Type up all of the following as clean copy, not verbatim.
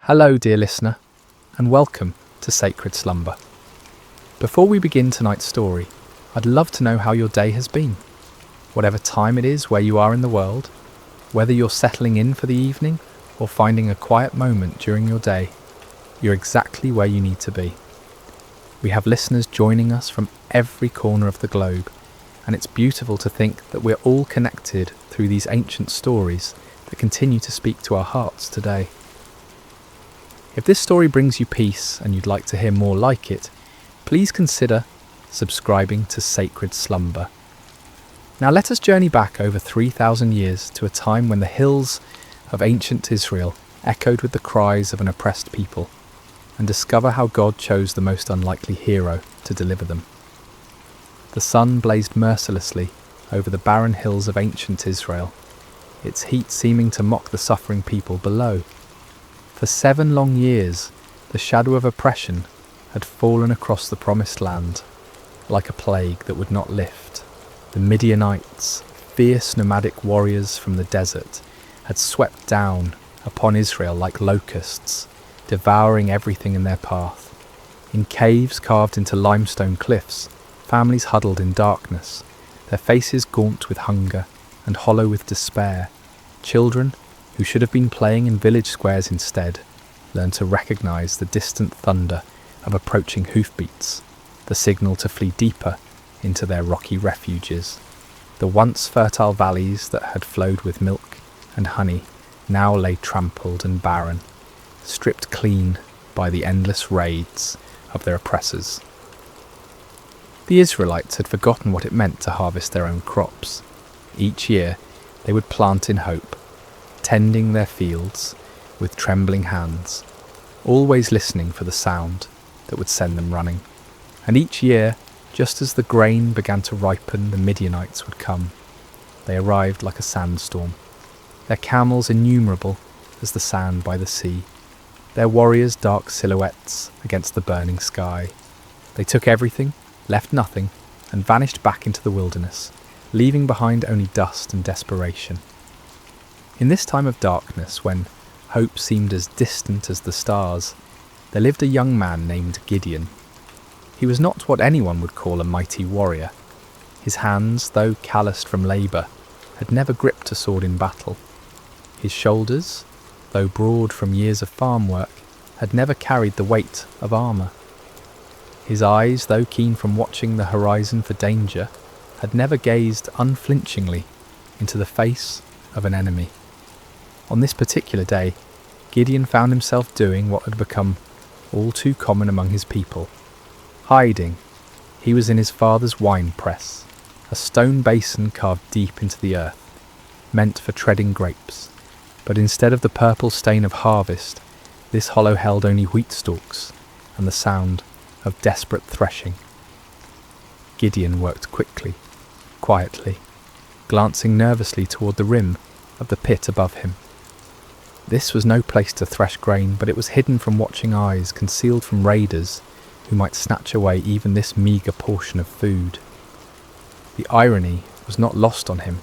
Hello, dear listener, and welcome to Sacred Slumber. Before we begin tonight's story, I'd love to know how your day has been. Whatever time it is where you are in the world, whether you're settling in for the evening or finding a quiet moment during your day, you're exactly where you need to be. We have listeners joining us from every corner of the globe, and it's beautiful to think that we're all connected through these ancient stories that continue to speak to our hearts today. If this story brings you peace and you'd like to hear more like it, please consider subscribing to Sacred Slumber. Now let us journey back over 3,000 years to a time when the hills of ancient Israel echoed with the cries of an oppressed people, and discover how God chose the most unlikely hero to deliver them. The sun blazed mercilessly over the barren hills of ancient Israel, its heat seeming to mock the suffering people below. For 7 long years, the shadow of oppression had fallen across the promised land, like a plague that would not lift. The Midianites, fierce nomadic warriors from the desert, had swept down upon Israel like locusts, devouring everything in their path. In caves carved into limestone cliffs, families huddled in darkness, their faces gaunt with hunger and hollow with despair. Children, who should have been playing in village squares instead, learned to recognise the distant thunder of approaching hoofbeats, the signal to flee deeper into their rocky refuges. The once fertile valleys that had flowed with milk and honey now lay trampled and barren, stripped clean by the endless raids of their oppressors. The Israelites had forgotten what it meant to harvest their own crops. Each year they would plant in hope, tending their fields with trembling hands, always listening for the sound that would send them running. And each year, just as the grain began to ripen, the Midianites would come. They arrived like a sandstorm, their camels innumerable as the sand by the sea, their warriors dark silhouettes against the burning sky. They took everything, left nothing, and vanished back into the wilderness, leaving behind only dust and desperation. In this time of darkness, when hope seemed as distant as the stars, there lived a young man named Gideon. He was not what anyone would call a mighty warrior. His hands, though calloused from labour, had never gripped a sword in battle. His shoulders, though broad from years of farm work, had never carried the weight of armour. His eyes, though keen from watching the horizon for danger, had never gazed unflinchingly into the face of an enemy. On this particular day, Gideon found himself doing what had become all too common among his people. Hiding. He was in his father's wine press, a stone basin carved deep into the earth, meant for treading grapes. But instead of the purple stain of harvest, this hollow held only wheat stalks and the sound of desperate threshing. Gideon worked quickly, quietly, glancing nervously toward the rim of the pit above him. This was no place to thresh grain, but it was hidden from watching eyes, concealed from raiders who might snatch away even this meagre portion of food. The irony was not lost on him.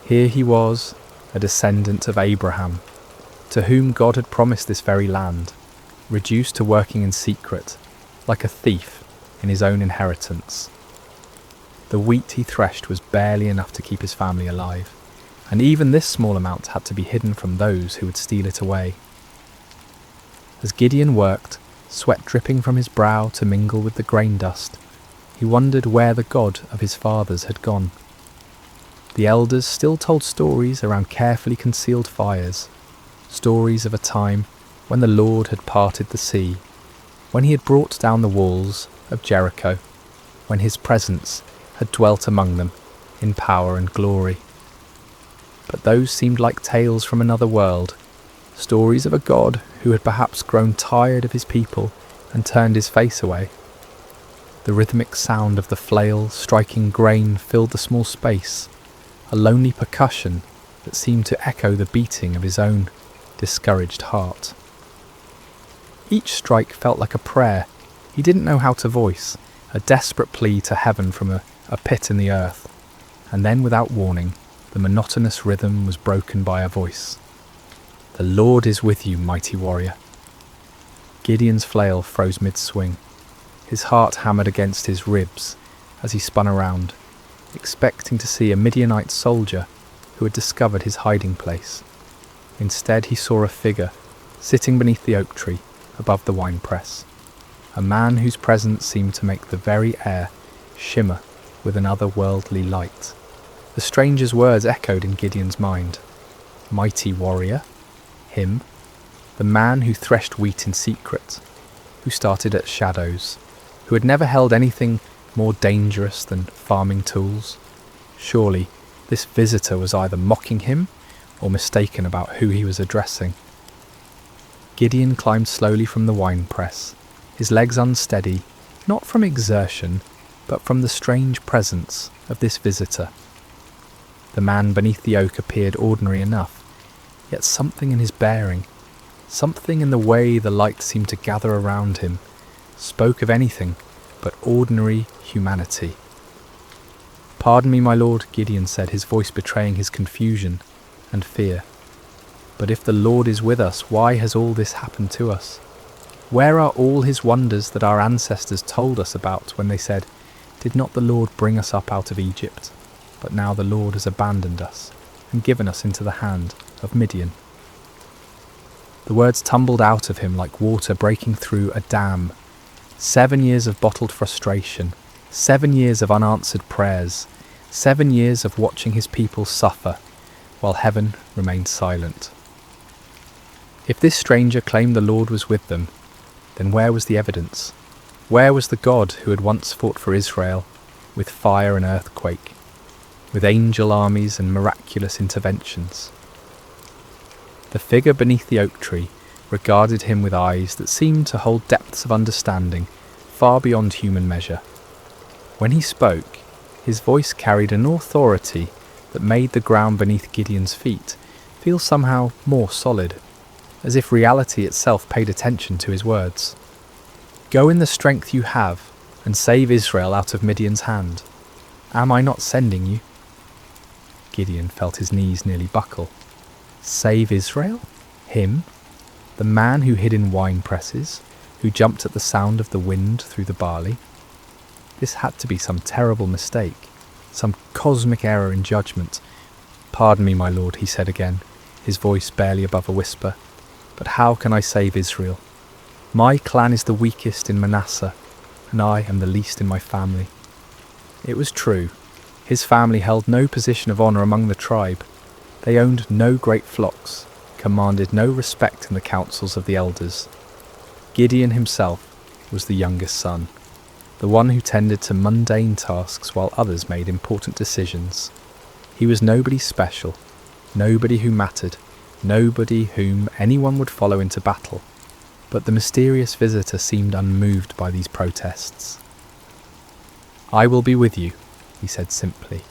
Here he was, a descendant of Abraham, to whom God had promised this very land, reduced to working in secret, like a thief in his own inheritance. The wheat he threshed was barely enough to keep his family alive, and even this small amount had to be hidden from those who would steal it away. As Gideon worked, sweat dripping from his brow to mingle with the grain dust, he wondered where the God of his fathers had gone. The elders still told stories around carefully concealed fires, stories of a time when the Lord had parted the sea, when he had brought down the walls of Jericho, when his presence had dwelt among them in power and glory. But those seemed like tales from another world, stories of a God who had perhaps grown tired of his people and turned his face away. The rhythmic sound of the flail striking grain filled the small space, a lonely percussion that seemed to echo the beating of his own discouraged heart. Each strike felt like a prayer he didn't know how to voice, a desperate plea to heaven from a pit in the earth, and then without warning, the monotonous rhythm was broken by a voice. "The Lord is with you, mighty warrior. Gideon's flail froze mid-swing. His heart hammered against his ribs as he spun around, expecting to see a Midianite soldier who had discovered his hiding place. Instead, he saw a figure sitting beneath the oak tree above the winepress, a man whose presence seemed to make the very air shimmer with an otherworldly light. The stranger's words echoed in Gideon's mind. Mighty warrior? Him? The man who threshed wheat in secret, who started at shadows, who had never held anything more dangerous than farming tools? Surely this visitor was either mocking him or mistaken about who he was addressing. Gideon climbed slowly from the winepress, his legs unsteady, not from exertion, but from the strange presence of this visitor. The man beneath the oak appeared ordinary enough, yet something in his bearing, something in the way the light seemed to gather around him, spoke of anything but ordinary humanity. "Pardon me, my lord," Gideon said, his voice betraying his confusion and fear. "But if the Lord is with us, why has all this happened to us? Where are all his wonders that our ancestors told us about when they said, 'Did not the Lord bring us up out of Egypt?' But now the Lord has abandoned us and given us into the hand of Midian." The words tumbled out of him like water breaking through a dam. 7 years of bottled frustration, 7 years of unanswered prayers, 7 years of watching his people suffer, while heaven remained silent. If this stranger claimed the Lord was with them, then where was the evidence? Where was the God who had once fought for Israel with fire and earthquake, with angel armies and miraculous interventions? The figure beneath the oak tree regarded him with eyes that seemed to hold depths of understanding far beyond human measure. When he spoke, his voice carried an authority that made the ground beneath Gideon's feet feel somehow more solid, as if reality itself paid attention to his words. "Go in the strength you have and save Israel out of Midian's hand. Am I not sending you?" Gideon felt his knees nearly buckle. Save Israel? Him? The man who hid in wine presses, who jumped at the sound of the wind through the barley? This had to be some terrible mistake, some cosmic error in judgment. "Pardon me, my lord," he said again, his voice barely above a whisper, "but how can I save Israel? My clan is the weakest in Manasseh, and I am the least in my family." It was true. His family held no position of honour among the tribe. They owned no great flocks, commanded no respect in the councils of the elders. Gideon himself was the youngest son, the one who tended to mundane tasks while others made important decisions. He was nobody special, nobody who mattered, nobody whom anyone would follow into battle. But the mysterious visitor seemed unmoved by these protests. "I will be with you," he said simply,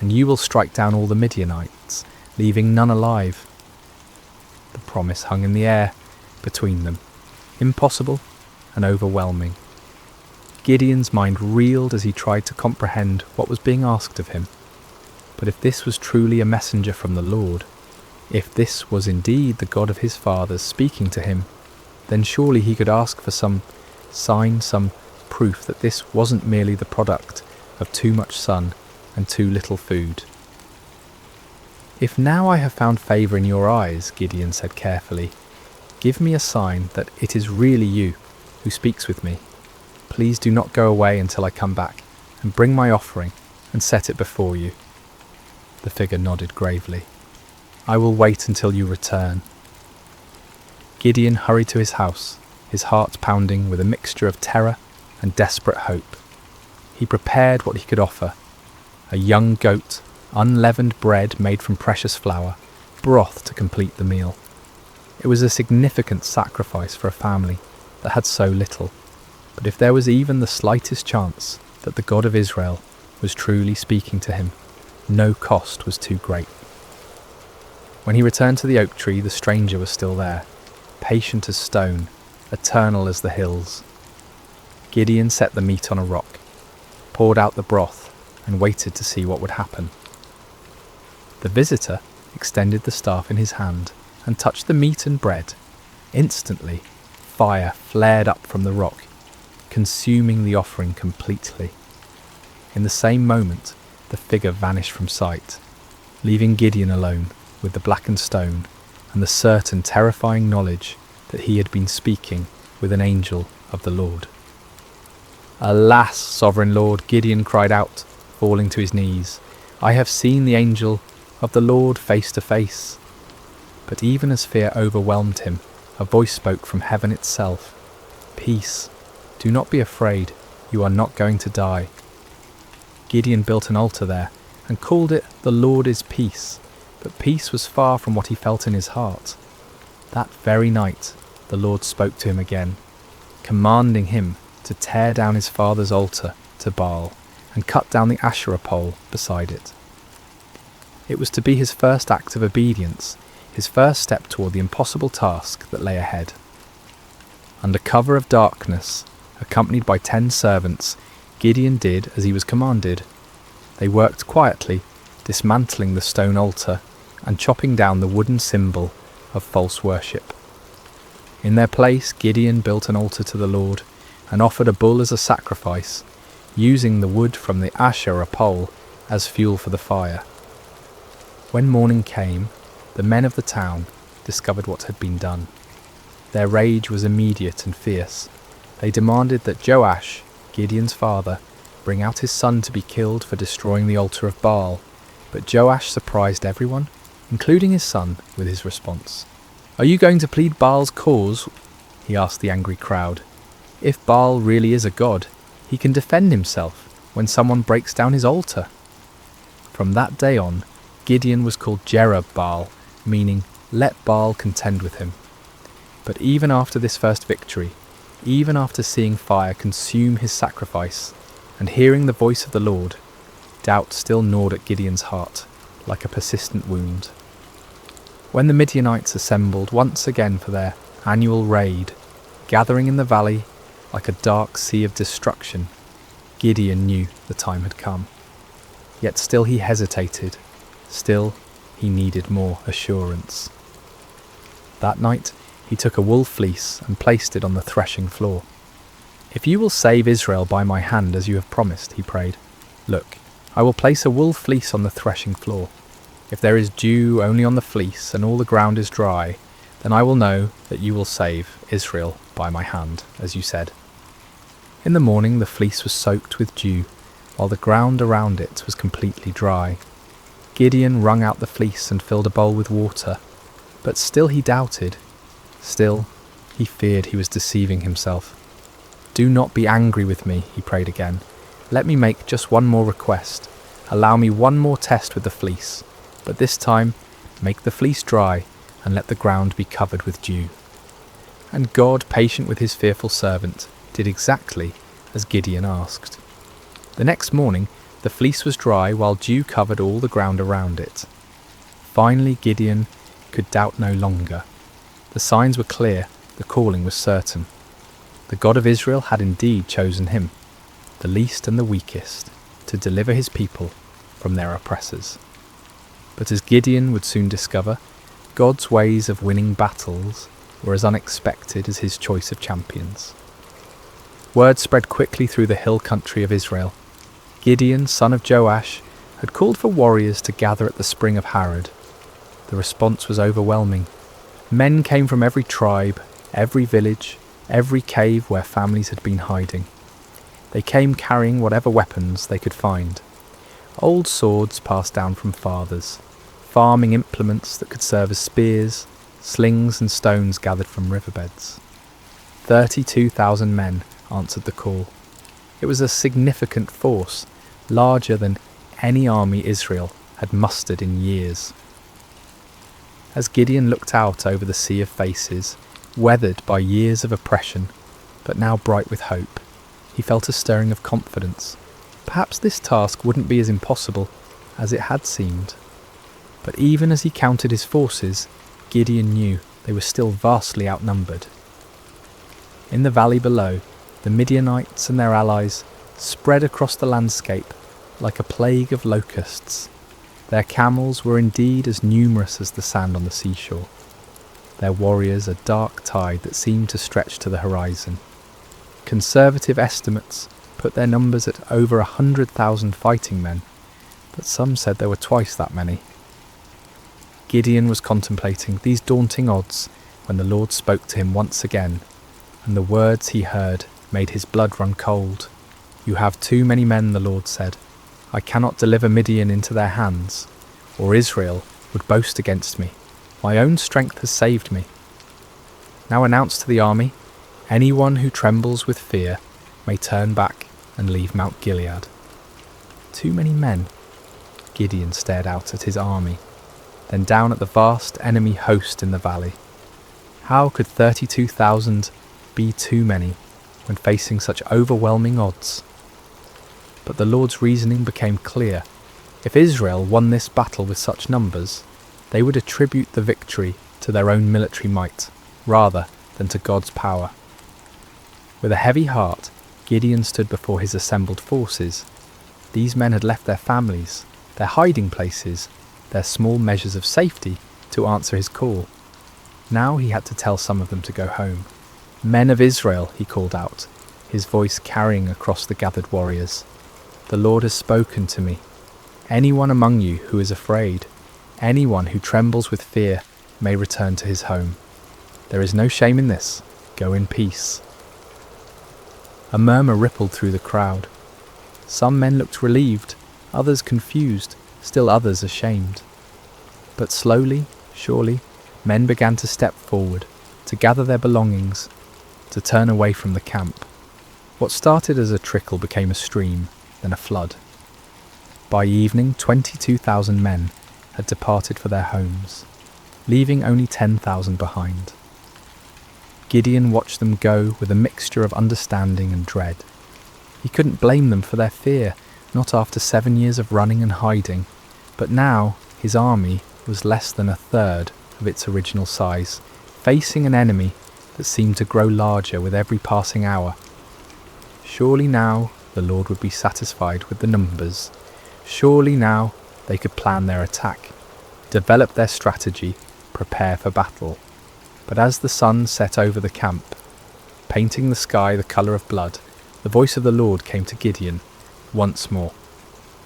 "and you will strike down all the Midianites, leaving none alive." The promise hung in the air between them, impossible and overwhelming. Gideon's mind reeled as he tried to comprehend what was being asked of him. But if this was truly a messenger from the Lord, if this was indeed the God of his fathers speaking to him, then surely he could ask for some sign, some proof that this wasn't merely the product of too much sun and too little food. "If now I have found favour in your eyes," Gideon said carefully, "give me a sign that it is really you who speaks with me. Please do not go away until I come back, and bring my offering and set it before you." The figure nodded gravely. "I will wait until you return." Gideon hurried to his house, his heart pounding with a mixture of terror and desperate hope. He prepared what he could offer: a young goat, unleavened bread made from precious flour, broth to complete the meal. It was a significant sacrifice for a family that had so little, but if there was even the slightest chance that the God of Israel was truly speaking to him, no cost was too great. When he returned to the oak tree, the stranger was still there, patient as stone, eternal as the hills. Gideon set the meat on a rock, poured out the broth, and waited to see what would happen. The visitor extended the staff in his hand and touched the meat and bread. Instantly, fire flared up from the rock, consuming the offering completely. In the same moment, the figure vanished from sight, leaving Gideon alone with the blackened stone and the certain terrifying knowledge that he had been speaking with an angel of the Lord. "Alas, sovereign Lord," Gideon cried out, falling to his knees, "I have seen the angel of the Lord face to face." But even as fear overwhelmed him, a voice spoke from heaven itself. "Peace, do not be afraid, you are not going to die." Gideon built an altar there and called it "The Lord is Peace," but peace was far from what he felt in his heart. That very night, the Lord spoke to him again, commanding him to tear down his father's altar to Baal and cut down the Asherah pole beside it. It was to be his first act of obedience, his first step toward the impossible task that lay ahead. Under cover of darkness, accompanied by 10 servants, Gideon did as he was commanded. They worked quietly, dismantling the stone altar and chopping down the wooden symbol of false worship. In their place, Gideon built an altar to the Lord and offered a bull as a sacrifice, using the wood from the Asherah pole as fuel for the fire. When morning came, the men of the town discovered what had been done. Their rage was immediate and fierce. They demanded that Joash, Gideon's father, bring out his son to be killed for destroying the altar of Baal, but Joash surprised everyone, including his son, with his response. "Are you going to plead Baal's cause?" he asked the angry crowd. "If Baal really is a god, he can defend himself when someone breaks down his altar." From that day on, Gideon was called Jerub-Baal, meaning "let Baal contend with him." But even after this first victory, even after seeing fire consume his sacrifice and hearing the voice of the Lord, doubt still gnawed at Gideon's heart like a persistent wound. When the Midianites assembled once again for their annual raid, gathering in the valley like a dark sea of destruction, Gideon knew the time had come. Yet still he hesitated, still he needed more assurance. That night he took a wool fleece and placed it on the threshing floor. "If you will save Israel by my hand as you have promised," he prayed, "look, I will place a wool fleece on the threshing floor. If there is dew only on the fleece and all the ground is dry, then I will know that you will save Israel by my hand, as you said." In the morning the fleece was soaked with dew, while the ground around it was completely dry. Gideon wrung out the fleece and filled a bowl with water, but still he doubted. Still, he feared he was deceiving himself. "Do not be angry with me," he prayed again. "Let me make just one more request. Allow me one more test with the fleece, but this time make the fleece dry and let the ground be covered with dew." And God, patient with his fearful servant, did exactly as Gideon asked. The next morning, the fleece was dry while dew covered all the ground around it. Finally, Gideon could doubt no longer. The signs were clear, the calling was certain. The God of Israel had indeed chosen him, the least and the weakest, to deliver his people from their oppressors. But as Gideon would soon discover, God's ways of winning battles were as unexpected as his choice of champions. Word spread quickly through the hill country of Israel. Gideon, son of Joash, had called for warriors to gather at the spring of Harod. The response was overwhelming. Men came from every tribe, every village, every cave where families had been hiding. They came carrying whatever weapons they could find. Old swords passed down from fathers, farming implements that could serve as spears, slings and stones gathered from riverbeds. 32,000 men answered the call. It was a significant force, larger than any army Israel had mustered in years. As Gideon looked out over the sea of faces, weathered by years of oppression, but now bright with hope, he felt a stirring of confidence. Perhaps this task wouldn't be as impossible as it had seemed. But even as he counted his forces, Gideon knew they were still vastly outnumbered. In the valley below, the Midianites and their allies spread across the landscape like a plague of locusts. Their camels were indeed as numerous as the sand on the seashore. their warriors a dark tide that seemed to stretch to the horizon. Conservative estimates put their numbers at over 100,000 fighting men, but some said there were twice that many. Gideon was contemplating these daunting odds when the Lord spoke to him once again, and the words he heard made his blood run cold. "You have too many men," the Lord said. "I cannot deliver Midian into their hands, or Israel would boast against me. My own strength has saved me. Now announce to the army, anyone who trembles with fear may turn back and leave Mount Gilead." Too many men. Gideon stared out at his army, then down at the vast enemy host in the valley. How could 32,000 be too many when facing such overwhelming odds? But the Lord's reasoning became clear. If Israel won this battle with such numbers, they would attribute the victory to their own military might, rather than to God's power. With a heavy heart, Gideon stood before his assembled forces. These men had left their families, their hiding places, their small measures of safety to answer his call. Now he had to tell some of them to go home. "Men of Israel," he called out, his voice carrying across the gathered warriors. "The Lord has spoken to me. Anyone among you who is afraid, anyone who trembles with fear, may return to his home. There is no shame in this. Go in peace." A murmur rippled through the crowd. Some men looked relieved, others confused, still others ashamed. But slowly, surely, men began to step forward, to gather their belongings, to turn away from the camp. What started as a trickle became a stream, then a flood. By evening, 22,000 men had departed for their homes, leaving only 10,000 behind. Gideon watched them go with a mixture of understanding and dread. He couldn't blame them for their fear, not after 7 years of running and hiding, but now his army was less than a third of its original size, facing an enemy that seemed to grow larger with every passing hour. Surely now the Lord would be satisfied with the numbers. Surely now they could plan their attack, develop their strategy, prepare for battle. But as the sun set over the camp, painting the sky the colour of blood, the voice of the Lord came to Gideon once more.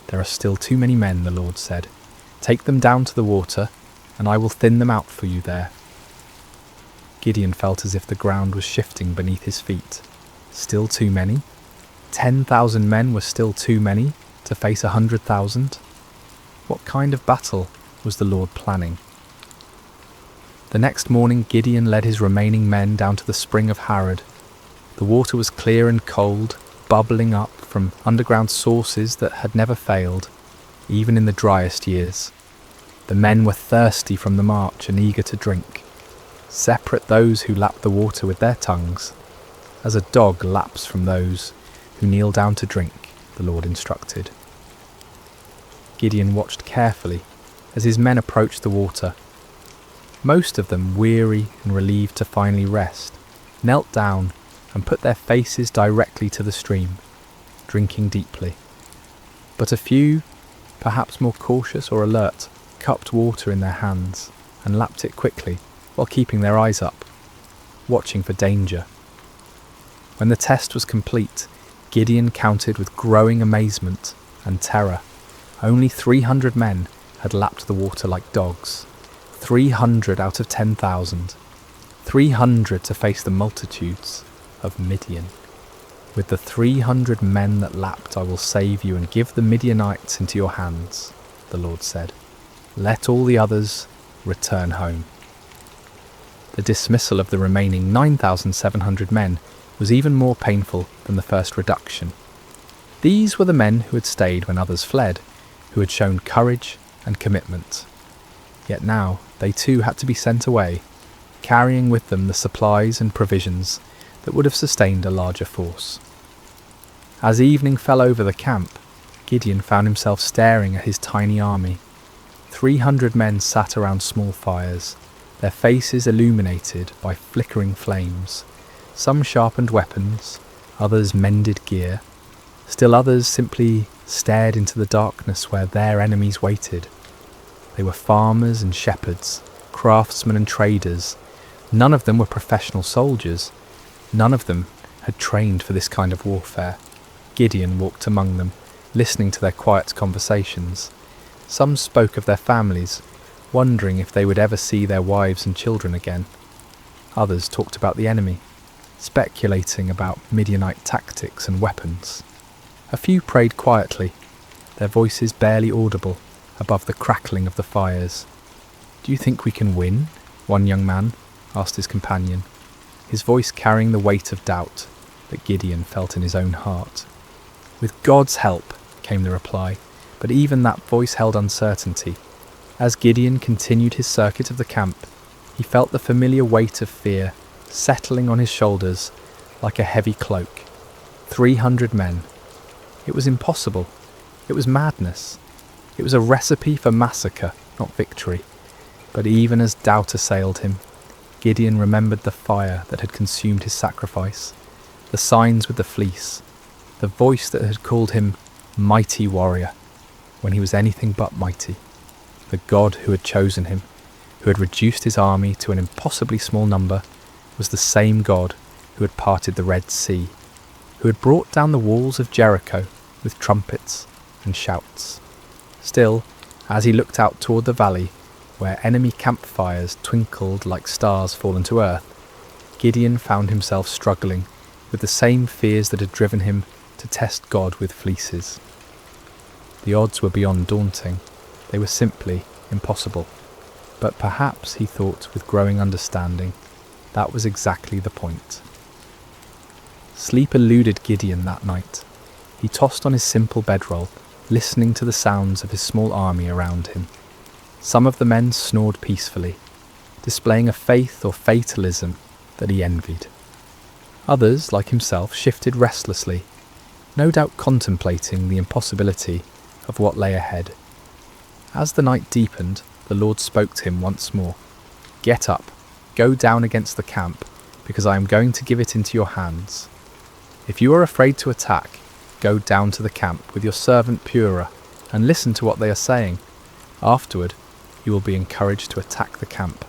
"There are still too many men," the Lord said. "Take them down to the water, and I will thin them out for you there." Gideon felt as if the ground was shifting beneath his feet. Still too many? 10,000 men were still too many to face 100,000? What kind of battle was the Lord planning? The next morning Gideon led his remaining men down to the spring of Harod. The water was clear and cold, bubbling up from underground sources that had never failed, even in the driest years. The men were thirsty from the march and eager to drink. Separate those who lapped the water with their tongues, as a dog laps from those who kneel down to drink, the Lord instructed. Gideon watched carefully as his men approached the water. Most of them, weary and relieved to finally rest, knelt down and put their faces directly to the stream, drinking deeply. But a few, perhaps more cautious or alert, cupped water in their hands and lapped it quickly while keeping their eyes up, watching for danger. When the test was complete, Gideon counted with growing amazement and terror. Only 300 men had lapped the water like dogs. 300 out of 10,000. 300 to face the multitudes of Midian. With the 300 men that lapped, I will save you and give the Midianites into your hands, the Lord said. Let all the others return home. The dismissal of the remaining 9,700 men was even more painful than the first reduction. These were the men who had stayed when others fled, who had shown courage and commitment. Yet now they too had to be sent away, carrying with them the supplies and provisions that would have sustained a larger force. As evening fell over the camp, Gideon found himself staring at his tiny army. 300 men sat around small fires, their faces illuminated by flickering flames. Some sharpened weapons, others mended gear, still others simply stared into the darkness where their enemies waited. They were farmers and shepherds, craftsmen and traders, None of them were professional soldiers. None of them had trained for this kind of warfare. Gideon walked among them, listening to their quiet conversations. Some spoke of their families, wondering if they would ever see their wives and children again. Others talked about the enemy, speculating about Midianite tactics and weapons. A few prayed quietly, their voices barely audible above the crackling of the fires. "Do you think we can win?" one young man asked his companion, his voice carrying the weight of doubt that Gideon felt in his own heart. "With God's help," came the reply, but even that voice held uncertainty. As Gideon continued his circuit of the camp, he felt the familiar weight of fear settling on his shoulders like a heavy cloak. 300 men. It was impossible. It was madness. It was a recipe for massacre, not victory. But even as doubt assailed him, Gideon remembered the fire that had consumed his sacrifice, the signs with the fleece, the voice that had called him mighty warrior when he was anything but mighty. The God who had chosen him, who had reduced his army to an impossibly small number, was the same God who had parted the Red Sea, who had brought down the walls of Jericho with trumpets and shouts. Still, as he looked out toward the valley, where enemy campfires twinkled like stars fallen to earth, Gideon found himself struggling with the same fears that had driven him to test God with fleeces. The odds were beyond daunting. They were simply impossible. But perhaps, he thought with growing understanding, that was exactly the point. Sleep eluded Gideon that night. He tossed on his simple bedroll, listening to the sounds of his small army around him. Some of the men snored peacefully, displaying a faith or fatalism that he envied. Others, like himself, shifted restlessly, no doubt contemplating the impossibility of what lay ahead. As the night deepened, the Lord spoke to him once more. "Get up, go down against the camp, because I am going to give it into your hands. If you are afraid to attack, go down to the camp with your servant Purah and listen to what they are saying. Afterward, you will be encouraged to attack the camp."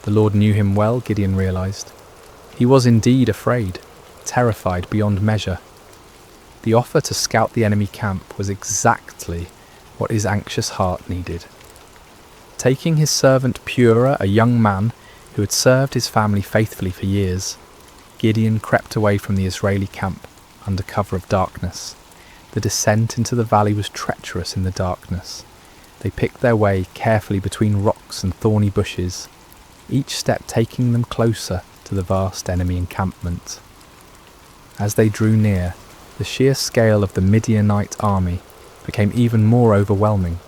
The Lord knew him well, Gideon realized. He was indeed afraid, terrified beyond measure. The offer to scout the enemy camp was exactly what his anxious heart needed. Taking his servant Purah, a young man who had served his family faithfully for years, Gideon crept away from the Israeli camp under cover of darkness. The descent into the valley was treacherous in the darkness. They picked their way carefully between rocks and thorny bushes, each step taking them closer to the vast enemy encampment. As they drew near, the sheer scale of the Midianite army became even more overwhelming.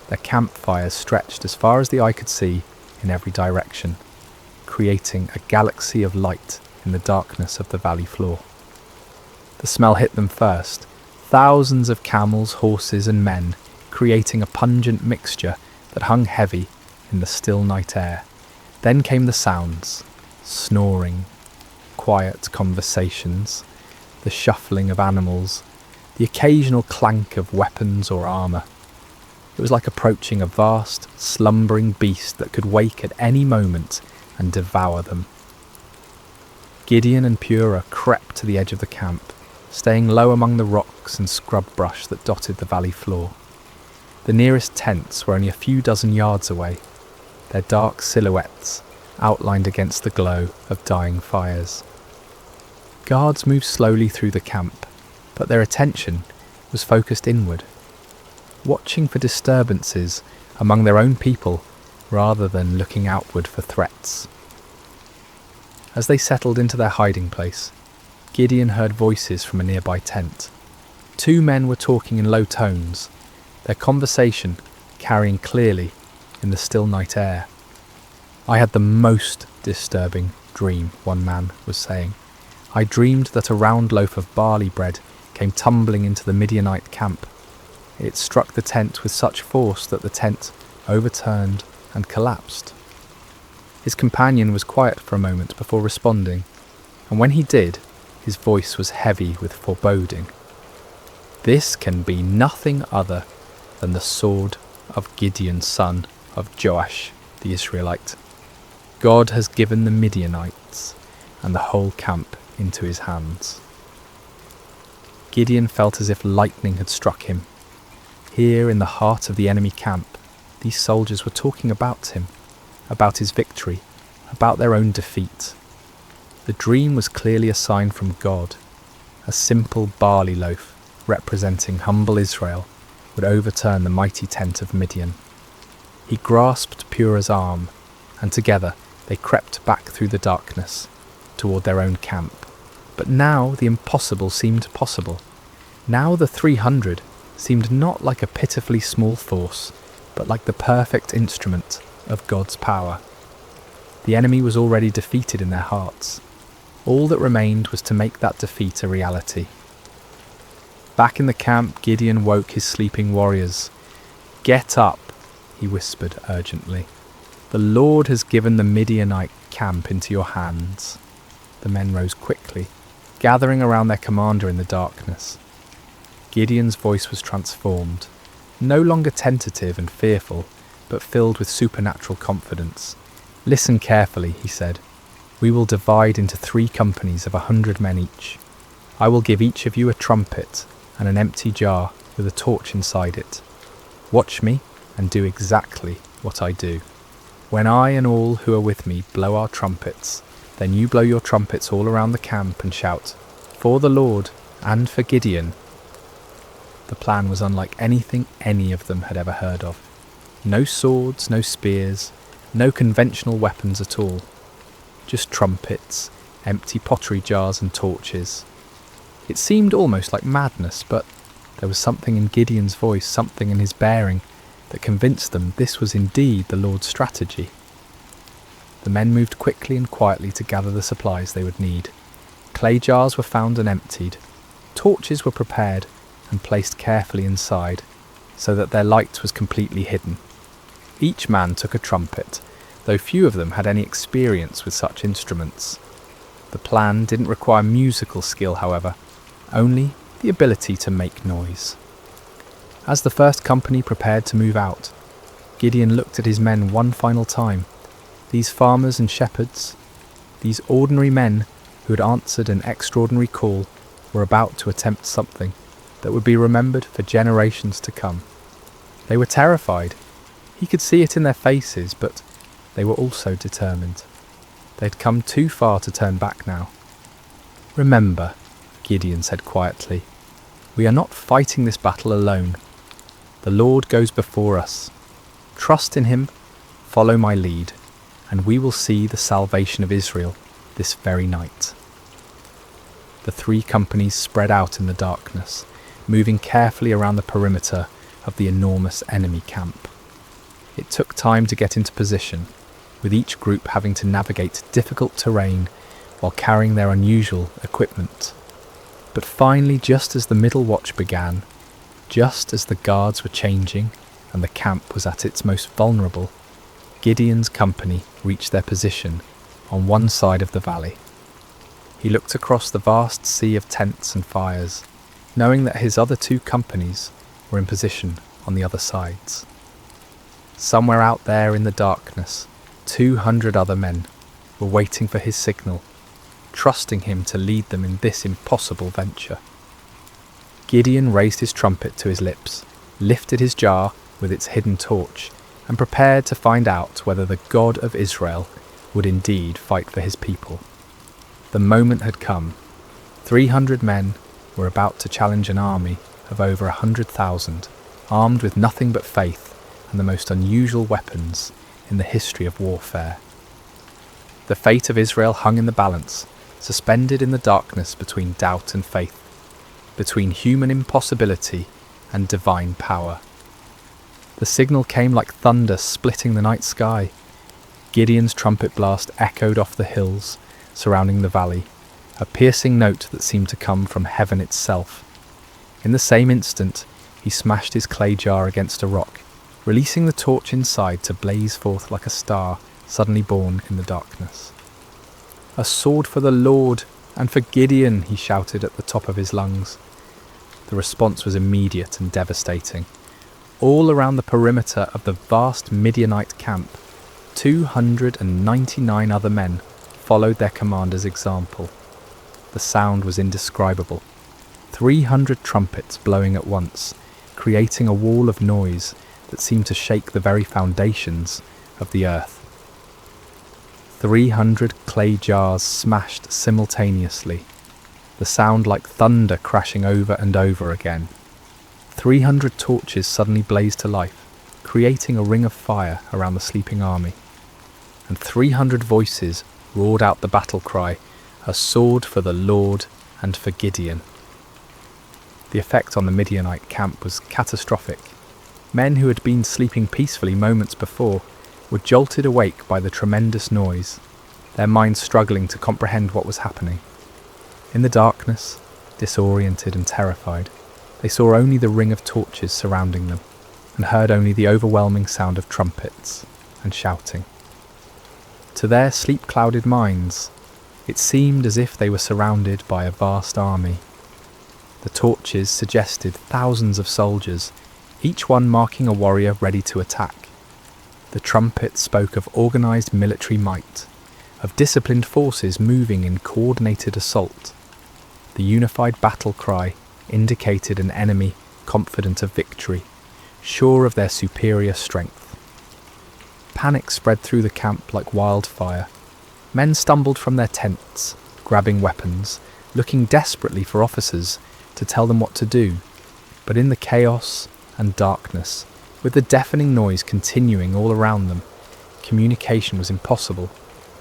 Their campfires stretched as far as the eye could see in every direction, creating a galaxy of light in the darkness of the valley floor. The smell hit them first, thousands of camels, horses and men, creating a pungent mixture that hung heavy in the still night air. Then came the sounds, snoring, quiet conversations, the shuffling of animals, the occasional clank of weapons or armour. It was like approaching a vast, slumbering beast that could wake at any moment and devour them. Gideon and Purah crept to the edge of the camp, staying low among the rocks and scrub brush that dotted the valley floor. The nearest tents were only a few dozen yards away, their dark silhouettes outlined against the glow of dying fires. Guards moved slowly through the camp, but their attention was focused inward, watching for disturbances among their own people rather than looking outward for threats. As they settled into their hiding place, Gideon heard voices from a nearby tent. Two men were talking in low tones, their conversation carrying clearly in the still night air. "I had the most disturbing dream," one man was saying. "I dreamed that a round loaf of barley bread came tumbling into the Midianite camp. It struck the tent with such force that the tent overturned and collapsed." His companion was quiet for a moment before responding, and when he did, his voice was heavy with foreboding. "This can be nothing other than the sword of Gideon, son of Joash the Israelite. God has given the Midianites and the whole camp into his hands." Gideon felt as if lightning had struck him. Here in the heart of the enemy camp, these soldiers were talking about him, about his victory, about their own defeat. The dream was clearly a sign from God. A simple barley loaf, representing humble Israel, would overturn the mighty tent of Midian. He grasped Purah's arm, and together they crept back through the darkness, toward their own camp. But now the impossible seemed possible. Now the 300 seemed not like a pitifully small force, but like the perfect instrument of God's power. The enemy was already defeated in their hearts. All that remained was to make that defeat a reality. Back in the camp, Gideon woke his sleeping warriors. "Get up," he whispered urgently. "The Lord has given the Midianite camp into your hands." The men rose quickly, gathering around their commander in the darkness. Gideon's voice was transformed, no longer tentative and fearful, but filled with supernatural confidence. "Listen carefully," he said. "We will divide into 3 companies of 100 men each. I will give each of you a trumpet and an empty jar with a torch inside it. Watch me and do exactly what I do. When I and all who are with me blow our trumpets, then you blow your trumpets all around the camp and shout, 'For the Lord and for Gideon.'" The plan was unlike anything any of them had ever heard of. No swords, no spears, no conventional weapons at all. Just trumpets, empty pottery jars and torches. It seemed almost like madness, but there was something in Gideon's voice, something in his bearing, that convinced them this was indeed the Lord's strategy. The men moved quickly and quietly to gather the supplies they would need. Clay jars were found and emptied. Torches were prepared and placed carefully inside, so that their light was completely hidden. Each man took a trumpet, though few of them had any experience with such instruments. The plan didn't require musical skill, however, only the ability to make noise. As the first company prepared to move out, Gideon looked at his men one final time. These farmers and shepherds, these ordinary men who had answered an extraordinary call, were about to attempt something that would be remembered for generations to come. They were terrified. He could see it in their faces, but they were also determined. They'd come too far to turn back now. "Remember," Gideon said quietly, "we are not fighting this battle alone. The Lord goes before us. Trust in him, follow my lead, and we will see the salvation of Israel this very night." The 3 companies spread out in the darkness, moving carefully around the perimeter of the enormous enemy camp. It took time to get into position, with each group having to navigate difficult terrain while carrying their unusual equipment. But finally, just as the middle watch began, just as the guards were changing and the camp was at its most vulnerable, Gideon's company reached their position on one side of the valley. He looked across the vast sea of tents and fires, knowing that his other 2 companies were in position on the other sides. Somewhere out there in the darkness, 200 other men were waiting for his signal, trusting him to lead them in this impossible venture. Gideon raised his trumpet to his lips, lifted his jar with its hidden torch, and prepared to find out whether the God of Israel would indeed fight for his people. The moment had come. 300 men were about to challenge an army of over 100,000, armed with nothing but faith and the most unusual weapons in the history of warfare. The fate of Israel hung in the balance, suspended in the darkness between doubt and faith, between human impossibility and divine power. The signal came like thunder splitting the night sky. Gideon's trumpet blast echoed off the hills surrounding the valley, a piercing note that seemed to come from heaven itself. In the same instant, he smashed his clay jar against a rock, releasing the torch inside to blaze forth like a star suddenly born in the darkness. "A sword for the Lord and for Gideon," he shouted at the top of his lungs. The response was immediate and devastating. All around the perimeter of the vast Midianite camp, 299 other men followed their commander's example. The sound was indescribable. 300 trumpets blowing at once, creating a wall of noise that seemed to shake the very foundations of the earth. 300 clay jars smashed simultaneously, the sound like thunder crashing over and over again. 300 torches suddenly blazed to life, creating a ring of fire around the sleeping army. And 300 voices roared out the battle cry, "A sword for the Lord and for Gideon." The effect on the Midianite camp was catastrophic. Men who had been sleeping peacefully moments before were jolted awake by the tremendous noise, their minds struggling to comprehend what was happening. In the darkness, disoriented and terrified, they saw only the ring of torches surrounding them, and heard only the overwhelming sound of trumpets and shouting. To their sleep-clouded minds, it seemed as if they were surrounded by a vast army. The torches suggested thousands of soldiers, each one marking a warrior ready to attack. The trumpets spoke of organised military might, of disciplined forces moving in coordinated assault. The unified battle cry indicated an enemy confident of victory, sure of their superior strength. Panic spread through the camp like wildfire. Men stumbled from their tents, grabbing weapons, looking desperately for officers to tell them what to do. But in the chaos and darkness, with the deafening noise continuing all around them, communication was impossible.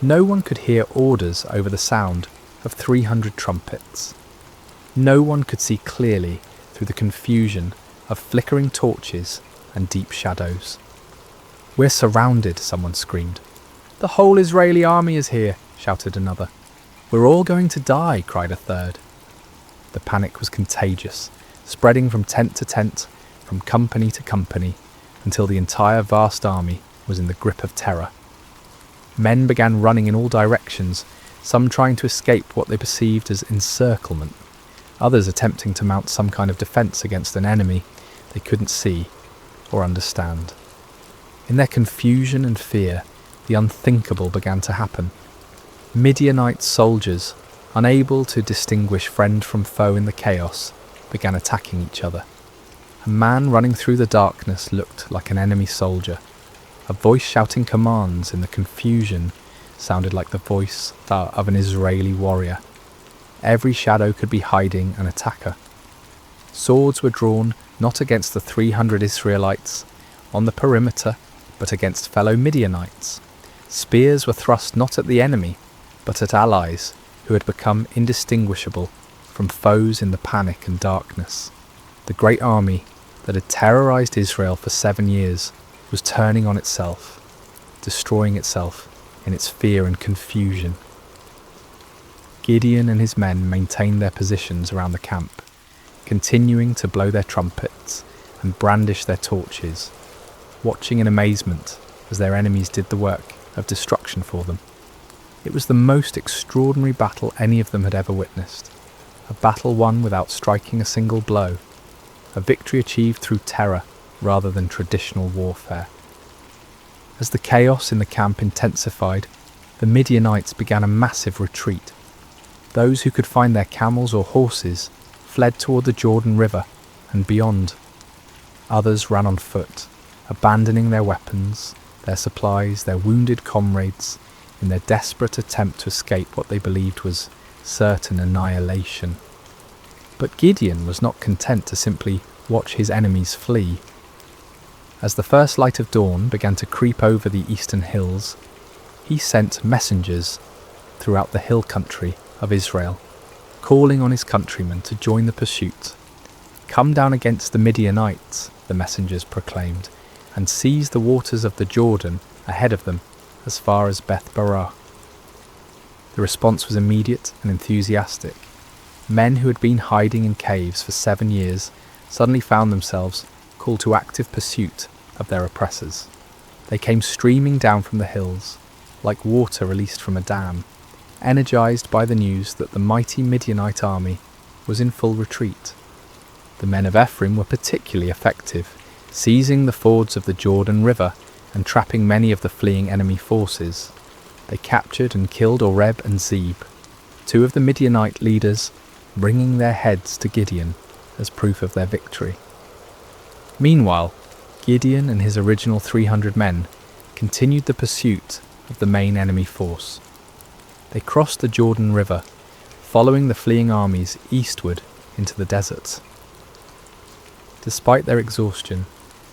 No one could hear orders over the sound of 300 trumpets. No one could see clearly through the confusion of flickering torches and deep shadows. "We're surrounded," someone screamed. "The whole Israeli army is here," shouted another. "We're all going to die," cried a third. The panic was contagious, spreading from tent to tent, from company to company, until the entire vast army was in the grip of terror. Men began running in all directions, some trying to escape what they perceived as encirclement, others attempting to mount some kind of defence against an enemy they couldn't see or understand. In their confusion and fear, the unthinkable began to happen. Midianite soldiers, unable to distinguish friend from foe in the chaos, began attacking each other. A man running through the darkness looked like an enemy soldier. A voice shouting commands in the confusion sounded like the voice of an Israeli warrior. Every shadow could be hiding an attacker. Swords were drawn not against the 300 Israelites on the perimeter, but against fellow Midianites. Spears were thrust not at the enemy, but at allies who had become indistinguishable from foes in the panic and darkness. The great army that had terrorized Israel for 7 years was turning on itself, destroying itself in its fear and confusion. Gideon and his men maintained their positions around the camp, continuing to blow their trumpets and brandish their torches, watching in amazement as their enemies did the work of destruction for them. It was the most extraordinary battle any of them had ever witnessed, a battle won without striking a single blow, a victory achieved through terror rather than traditional warfare. As the chaos in the camp intensified, the Midianites began a massive retreat. Those who could find their camels or horses fled toward the Jordan River and beyond. Others ran on foot, abandoning their weapons, their supplies, their wounded comrades, in their desperate attempt to escape what they believed was certain annihilation. But Gideon was not content to simply watch his enemies flee. As the first light of dawn began to creep over the eastern hills, he sent messengers throughout the hill country of Israel, calling on his countrymen to join the pursuit. "Come down against the Midianites," the messengers proclaimed, "and seize the waters of the Jordan ahead of them as far as Beth-barah." The response was immediate and enthusiastic. Men who had been hiding in caves for 7 years suddenly found themselves called to active pursuit of their oppressors. They came streaming down from the hills, like water released from a dam, energized by the news that the mighty Midianite army was in full retreat. The men of Ephraim were particularly effective, seizing the fords of the Jordan River and trapping many of the fleeing enemy forces, they captured and killed Oreb and Zeb, two of the Midianite leaders, bringing their heads to Gideon as proof of their victory. Meanwhile, Gideon and his original 300 men continued the pursuit of the main enemy force. They crossed the Jordan River, following the fleeing armies eastward into the deserts. Despite their exhaustion,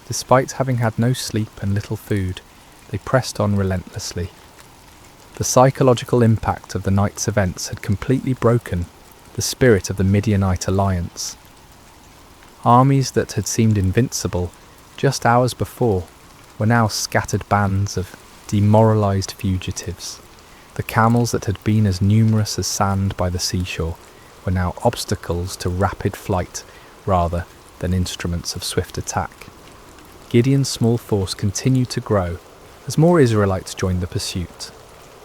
despite having had no sleep and little food, they pressed on relentlessly. The psychological impact of the night's events had completely broken the spirit of the Midianite alliance. Armies that had seemed invincible just hours before were now scattered bands of demoralized fugitives. The camels that had been as numerous as sand by the seashore were now obstacles to rapid flight rather than instruments of swift attack. Gideon's small force continued to grow as more Israelites joined the pursuit.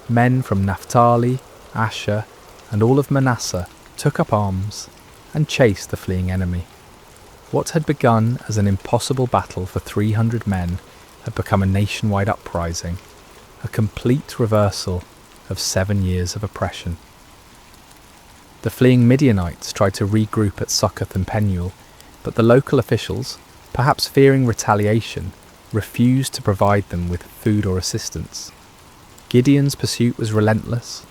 Men from Naphtali, Asher, and all of Manasseh took up arms and chased the fleeing enemy. What had begun as an impossible battle for 300 men had become a nationwide uprising, a complete reversal of 7 years of oppression. The fleeing Midianites tried to regroup at Succoth and Penuel, but the local officials, perhaps fearing retaliation, refused to provide them with food or assistance. Gideon's pursuit was relentless,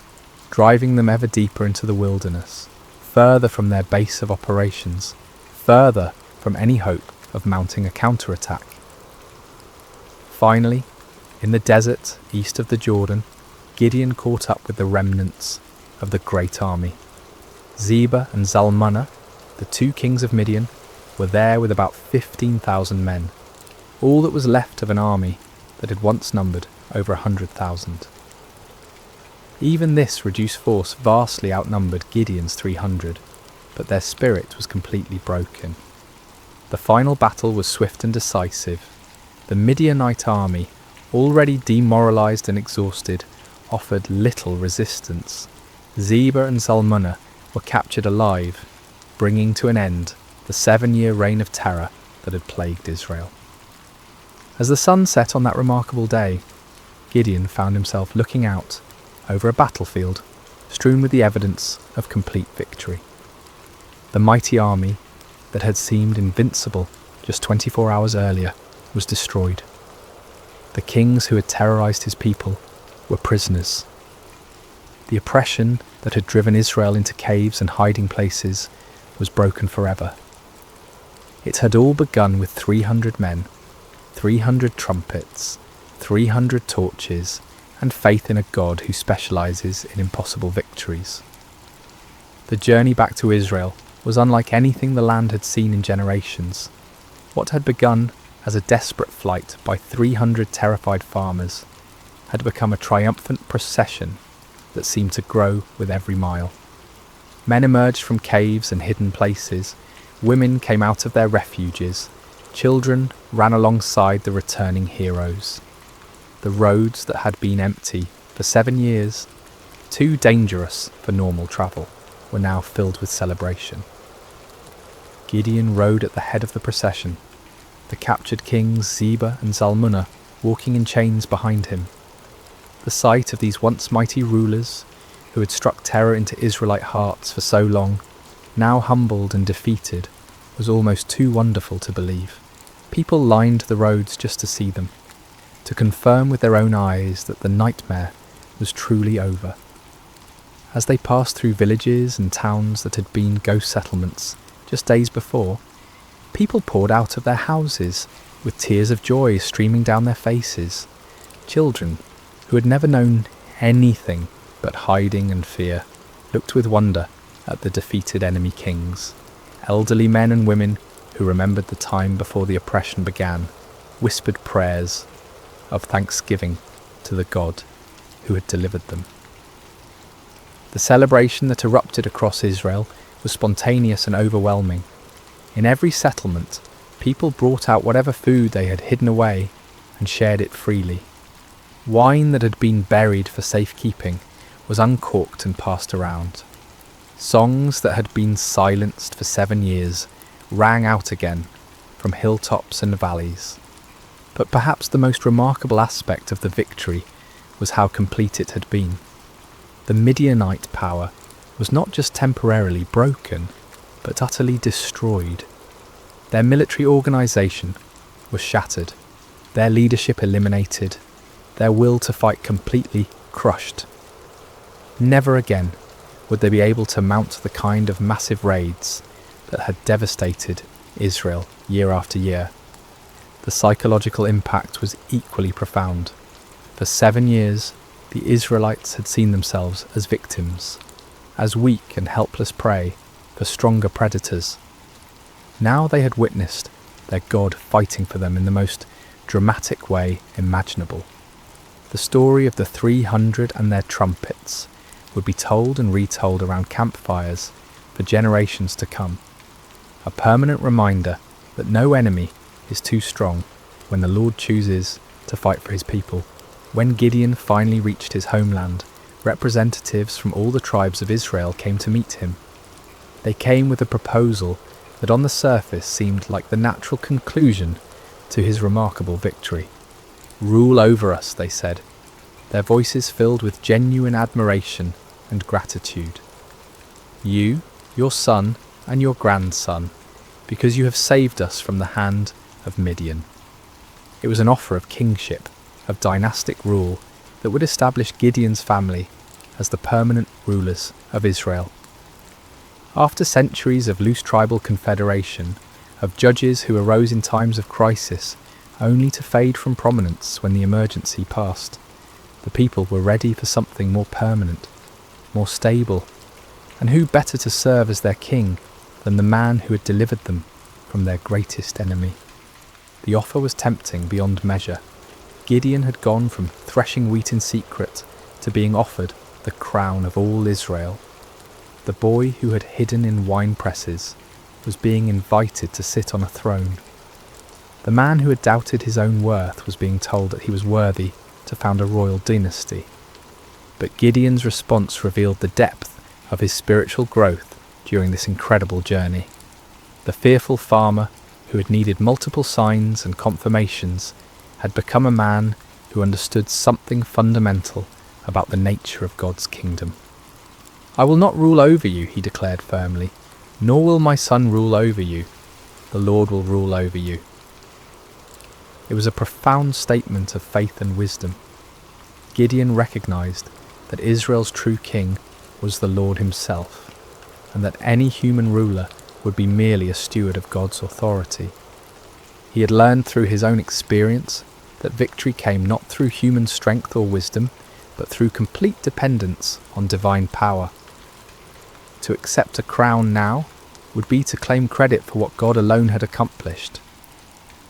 driving them ever deeper into the wilderness, further from their base of operations, further from any hope of mounting a counterattack. Finally, in the desert east of the Jordan, Gideon caught up with the remnants of the great army. Zebah and Zalmunna, the two kings of Midian, were there with about 15,000 men, all that was left of an army that had once numbered over 100,000. Even this reduced force vastly outnumbered Gideon's 300, but their spirit was completely broken. The final battle was swift and decisive. The Midianite army, already demoralized and exhausted, offered little resistance. Zebah and Zalmunna were captured alive, bringing to an end the 7-year reign of terror that had plagued Israel. As the sun set on that remarkable day, Gideon found himself looking out over a battlefield strewn with the evidence of complete victory. The mighty army that had seemed invincible just 24 hours earlier was destroyed. The kings who had terrorized his people were prisoners. The oppression that had driven Israel into caves and hiding places was broken forever. It had all begun with 300 men, 300 trumpets, 300 torches, and faith in a God who specializes in impossible victories. The journey back to Israel was unlike anything the land had seen in generations. What had begun as a desperate flight by 300 terrified farmers had become a triumphant procession that seemed to grow with every mile. Men emerged from caves and hidden places, women came out of their refuges, children ran alongside the returning heroes. The roads that had been empty for 7 years, too dangerous for normal travel, were now filled with celebration. Gideon rode at the head of the procession, the captured kings Zebah and Zalmunna walking in chains behind him. The sight of these once mighty rulers, who had struck terror into Israelite hearts for so long, now humbled and defeated, was almost too wonderful to believe. People lined the roads just to see them, to confirm with their own eyes that the nightmare was truly over. As they passed through villages and towns that had been ghost settlements just days before, people poured out of their houses with tears of joy streaming down their faces. Children, who had never known anything but hiding and fear, looked with wonder at the defeated enemy kings. Elderly men and women who remembered the time before the oppression began whispered prayers of thanksgiving to the God who had delivered them. The celebration that erupted across Israel was spontaneous and overwhelming. In every settlement, people brought out whatever food they had hidden away and shared it freely. Wine that had been buried for safekeeping was uncorked and passed around. Songs that had been silenced for 7 years rang out again from hilltops and valleys. But perhaps the most remarkable aspect of the victory was how complete it had been. The Midianite power was not just temporarily broken, but utterly destroyed. Their military organisation was shattered, their leadership eliminated, their will to fight completely crushed. Never again would they be able to mount the kind of massive raids that had devastated Israel year after year. The psychological impact was equally profound. For 7 years, the Israelites had seen themselves as victims, as weak and helpless prey for stronger predators. Now they had witnessed their God fighting for them in the most dramatic way imaginable. The story of the 300 and their trumpets would be told and retold around campfires for generations to come. A permanent reminder that no enemy is too strong when the Lord chooses to fight for his people. When Gideon finally reached his homeland, representatives from all the tribes of Israel came to meet him. They came with a proposal that on the surface seemed like the natural conclusion to his remarkable victory. "Rule over us," they said, their voices filled with genuine admiration and gratitude. "You, your son, and your grandson, because you have saved us from the hand of Midian." It was an offer of kingship, of dynastic rule that would establish Gideon's family as the permanent rulers of Israel. After centuries of loose tribal confederation, of judges who arose in times of crisis only to fade from prominence when the emergency passed, the people were ready for something more permanent, more stable, and who better to serve as their king than the man who had delivered them from their greatest enemy? The offer was tempting beyond measure. Gideon had gone from threshing wheat in secret to being offered the crown of all Israel. The boy who had hidden in wine presses was being invited to sit on a throne. The man who had doubted his own worth was being told that he was worthy to found a royal dynasty. But Gideon's response revealed the depth of his spiritual growth during this incredible journey. The fearful farmer, who had needed multiple signs and confirmations, had become a man who understood something fundamental about the nature of God's kingdom. "I will not rule over you," he declared firmly, "nor will my son rule over you. The Lord will rule over you." It was a profound statement of faith and wisdom. Gideon recognized that Israel's true king was the Lord himself, and that any human ruler would be merely a steward of God's authority. He had learned through his own experience that victory came not through human strength or wisdom, but through complete dependence on divine power. To accept a crown now would be to claim credit for what God alone had accomplished.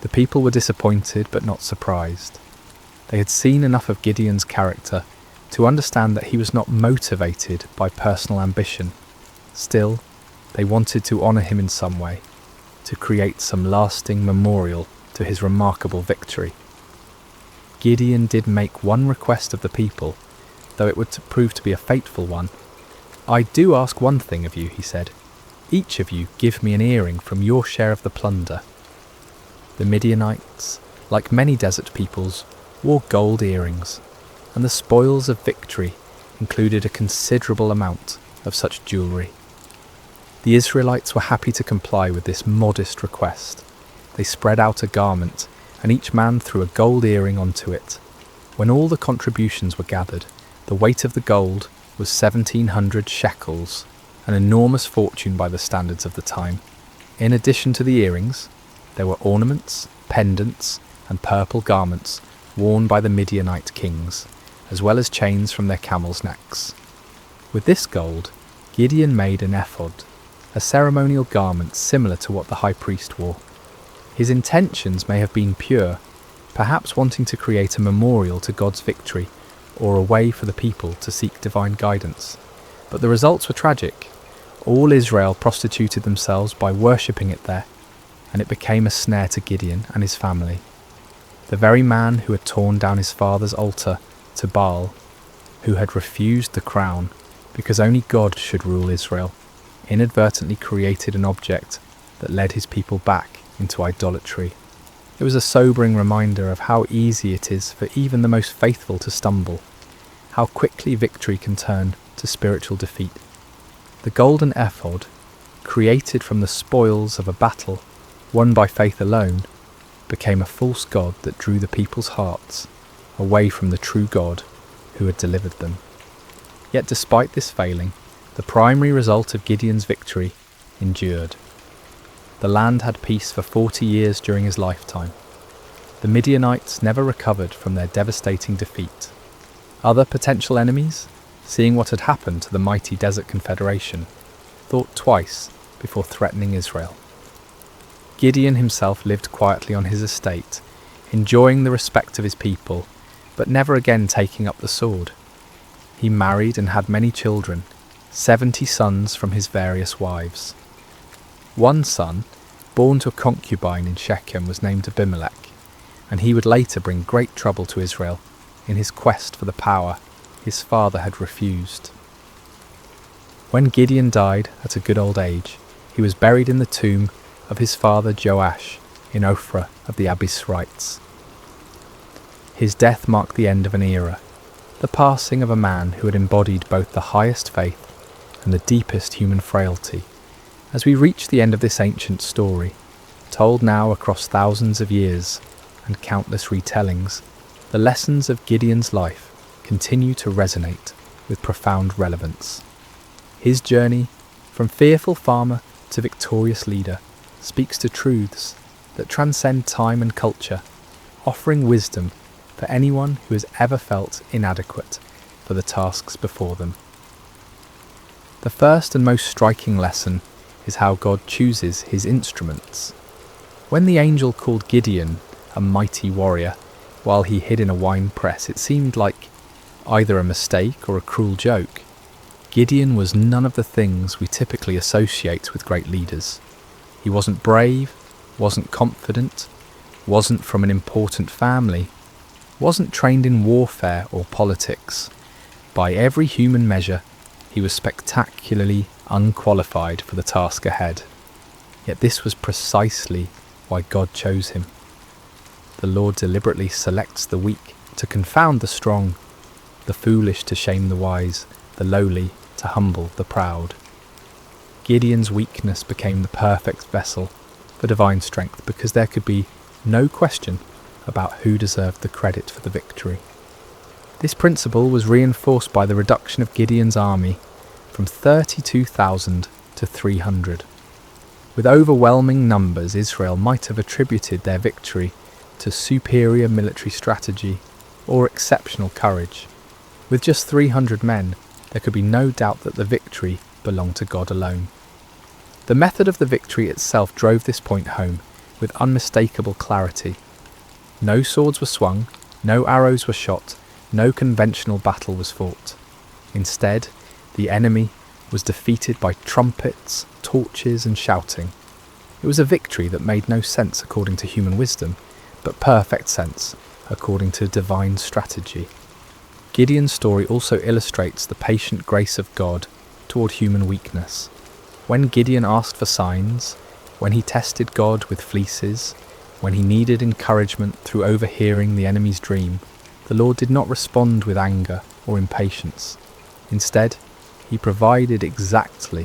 The people were disappointed but not surprised. They had seen enough of Gideon's character to understand that he was not motivated by personal ambition. Still, they wanted to honour him in some way, to create some lasting memorial to his remarkable victory. Gideon did make one request of the people, though it would prove to be a fateful one. "I do ask one thing of you," he said. "Each of you give me an earring from your share of the plunder." The Midianites, like many desert peoples, wore gold earrings, and the spoils of victory included a considerable amount of such jewellery. The Israelites were happy to comply with this modest request. They spread out a garment, and each man threw a gold earring onto it. When all the contributions were gathered, the weight of the gold was 1,700 shekels, an enormous fortune by the standards of the time. In addition to the earrings, there were ornaments, pendants, and purple garments worn by the Midianite kings, as well as chains from their camels' necks. With this gold, Gideon made an ephod, a ceremonial garment similar to what the high priest wore. His intentions may have been pure, perhaps wanting to create a memorial to God's victory or a way for the people to seek divine guidance. But the results were tragic. All Israel prostituted themselves by worshipping it there, and it became a snare to Gideon and his family. The very man who had torn down his father's altar to Baal, who had refused the crown because only God should rule Israel, inadvertently created an object that led his people back into idolatry. It was a sobering reminder of how easy it is for even the most faithful to stumble, how quickly victory can turn to spiritual defeat. The golden ephod, created from the spoils of a battle won by faith alone, became a false god that drew the people's hearts away from the true God who had delivered them. Yet despite this failing, the primary result of Gideon's victory endured. The land had peace for 40 years during his lifetime. The Midianites never recovered from their devastating defeat. Other potential enemies, seeing what had happened to the mighty Desert Confederation, thought twice before threatening Israel. Gideon himself lived quietly on his estate, enjoying the respect of his people, but never again taking up the sword. He married and had many children, 70 sons from his various wives. One son, born to a concubine in Shechem, was named Abimelech, and he would later bring great trouble to Israel in his quest for the power his father had refused. When Gideon died at a good old age, he was buried in the tomb of his father Joash in Ophrah of the Abiezrites. His death marked the end of an era, the passing of a man who had embodied both the highest faith and the deepest human frailty. As we reach the end of this ancient story, told now across thousands of years and countless retellings, the lessons of Gideon's life continue to resonate with profound relevance. His journey, from fearful farmer to victorious leader, speaks to truths that transcend time and culture, offering wisdom for anyone who has ever felt inadequate for the tasks before them. The first and most striking lesson is how God chooses his instruments. When the angel called Gideon a mighty warrior while he hid in a wine press, it seemed like either a mistake or a cruel joke. Gideon was none of the things we typically associate with great leaders. He wasn't brave, wasn't confident, wasn't from an important family, wasn't trained in warfare or politics. By every human measure, he was spectacularly unqualified for the task ahead. Yet this was precisely why God chose him. The Lord deliberately selects the weak to confound the strong, the foolish to shame the wise, the lowly to humble the proud. Gideon's weakness became the perfect vessel for divine strength because there could be no question about who deserved the credit for the victory. This principle was reinforced by the reduction of Gideon's army from 32,000 to 300. With overwhelming numbers, Israel might have attributed their victory to superior military strategy or exceptional courage. With just 300 men, there could be no doubt that the victory belonged to God alone. The method of the victory itself drove this point home with unmistakable clarity. No swords were swung, no arrows were shot, no conventional battle was fought. Instead, the enemy was defeated by trumpets, torches, and shouting. It was a victory that made no sense according to human wisdom, but perfect sense according to divine strategy. Gideon's story also illustrates the patient grace of God toward human weakness. When Gideon asked for signs, when he tested God with fleeces, when he needed encouragement through overhearing the enemy's dream, the Lord did not respond with anger or impatience. Instead, he provided exactly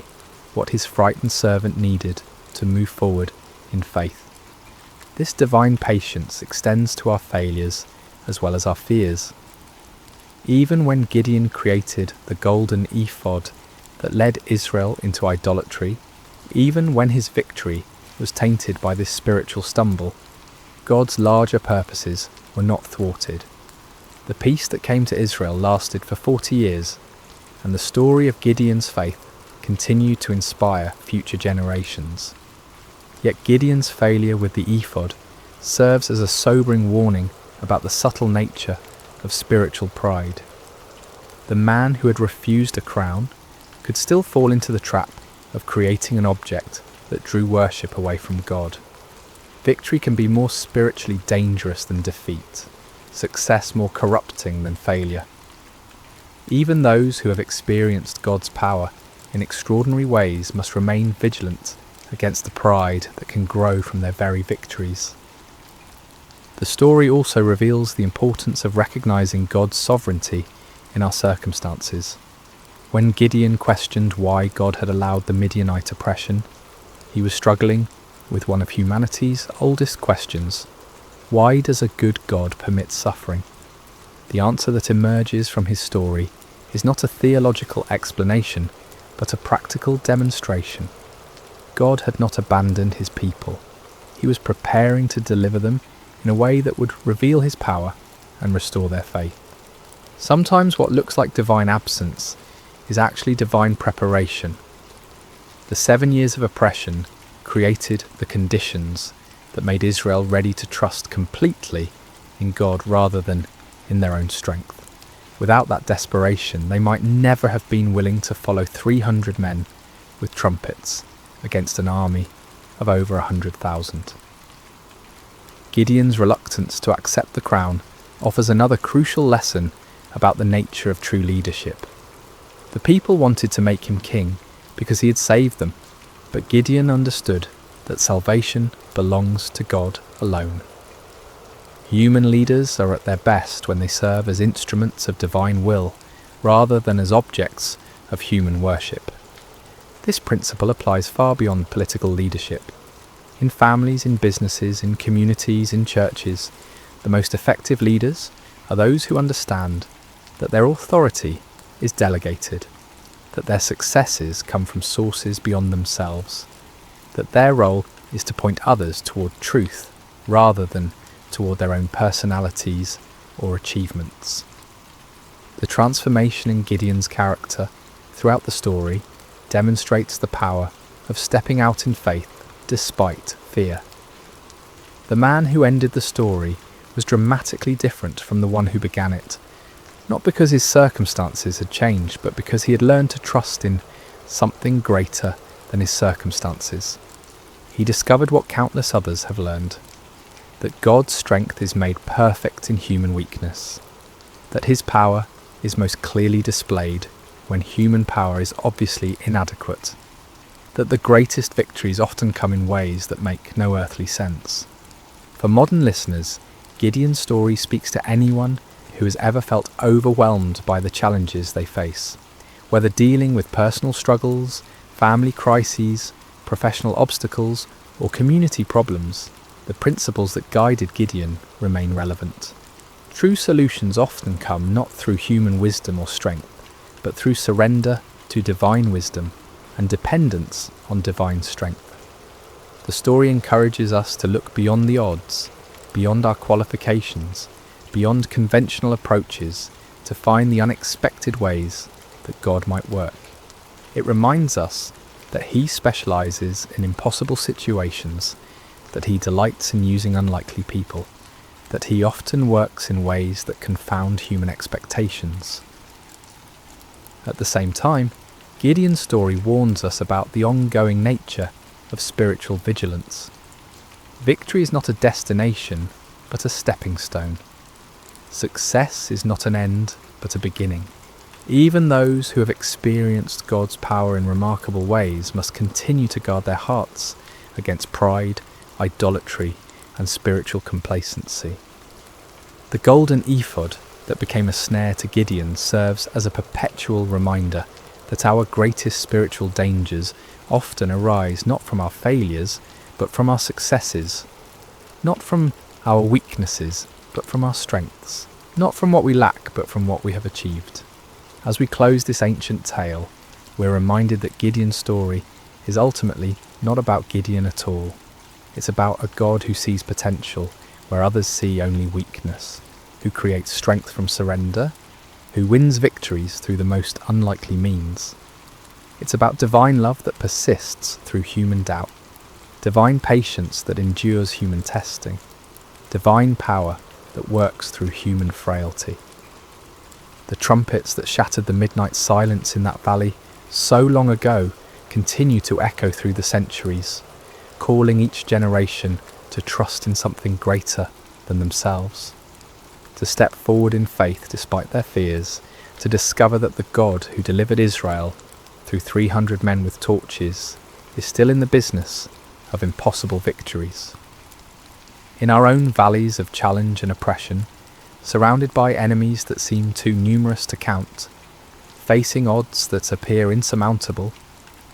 what his frightened servant needed to move forward in faith. This divine patience extends to our failures as well as our fears. Even when Gideon created the golden ephod that led Israel into idolatry, even when his victory was tainted by this spiritual stumble, God's larger purposes were not thwarted. The peace that came to Israel lasted for 40 years, and the story of Gideon's faith continued to inspire future generations. Yet Gideon's failure with the ephod serves as a sobering warning about the subtle nature of spiritual pride. The man who had refused a crown could still fall into the trap of creating an object that drew worship away from God. Victory can be more spiritually dangerous than defeat, success more corrupting than failure. Even those who have experienced God's power in extraordinary ways must remain vigilant against the pride that can grow from their very victories. The story also reveals the importance of recognizing God's sovereignty in our circumstances. When Gideon questioned why God had allowed the Midianite oppression, he was struggling with one of humanity's oldest questions: why does a good God permit suffering? The answer that emerges from his story is not a theological explanation, but a practical demonstration. God had not abandoned his people. He was preparing to deliver them in a way that would reveal his power and restore their faith. Sometimes what looks like divine absence is actually divine preparation. The 7 years of oppression created the conditions that made Israel ready to trust completely in God rather than in their own strength. Without that desperation, they might never have been willing to follow 300 men with trumpets against an army of over 100,000. Gideon's reluctance to accept the crown offers another crucial lesson about the nature of true leadership. The people wanted to make him king because he had saved them, but Gideon understood that salvation belongs to God alone. Human leaders are at their best when they serve as instruments of divine will rather than as objects of human worship. This principle applies far beyond political leadership. In families, in businesses, in communities, in churches, the most effective leaders are those who understand that their authority is delegated, that their successes come from sources beyond themselves, that their role is to point others toward truth rather than toward their own personalities or achievements. The transformation in Gideon's character throughout the story demonstrates the power of stepping out in faith despite fear. The man who ended the story was dramatically different from the one who began it, not because his circumstances had changed, but because he had learned to trust in something greater than his circumstances. He discovered what countless others have learned: that God's strength is made perfect in human weakness, that his power is most clearly displayed when human power is obviously inadequate, that the greatest victories often come in ways that make no earthly sense. For modern listeners, Gideon's story speaks to anyone who has ever felt overwhelmed by the challenges they face. Whether dealing with personal struggles, family crises, professional obstacles, or community problems, the principles that guided Gideon remain relevant. True solutions often come not through human wisdom or strength, but through surrender to divine wisdom and dependence on divine strength. The story encourages us to look beyond the odds, beyond our qualifications, beyond conventional approaches, to find the unexpected ways that God might work. It reminds us that he specializes in impossible situations, that he delights in using unlikely people, that he often works in ways that confound human expectations. At the same time, Gideon's story warns us about the ongoing nature of spiritual vigilance. Victory is not a destination, but a stepping stone. Success is not an end, but a beginning. Even those who have experienced God's power in remarkable ways must continue to guard their hearts against pride, idolatry, and spiritual complacency. The golden ephod that became a snare to Gideon serves as a perpetual reminder that our greatest spiritual dangers often arise not from our failures, but from our successes, not from our weaknesses, but from our strengths, not from what we lack, but from what we have achieved. As we close this ancient tale, we're reminded that Gideon's story is ultimately not about Gideon at all. It's about a God who sees potential where others see only weakness, who creates strength from surrender, who wins victories through the most unlikely means. It's about divine love that persists through human doubt, divine patience that endures human testing, divine power that works through human frailty. The trumpets that shattered the midnight silence in that valley so long ago continue to echo through the centuries, calling each generation to trust in something greater than themselves, to step forward in faith despite their fears, to discover that the God who delivered Israel through 300 men with torches is still in the business of impossible victories. In our own valleys of challenge and oppression, surrounded by enemies that seem too numerous to count, facing odds that appear insurmountable,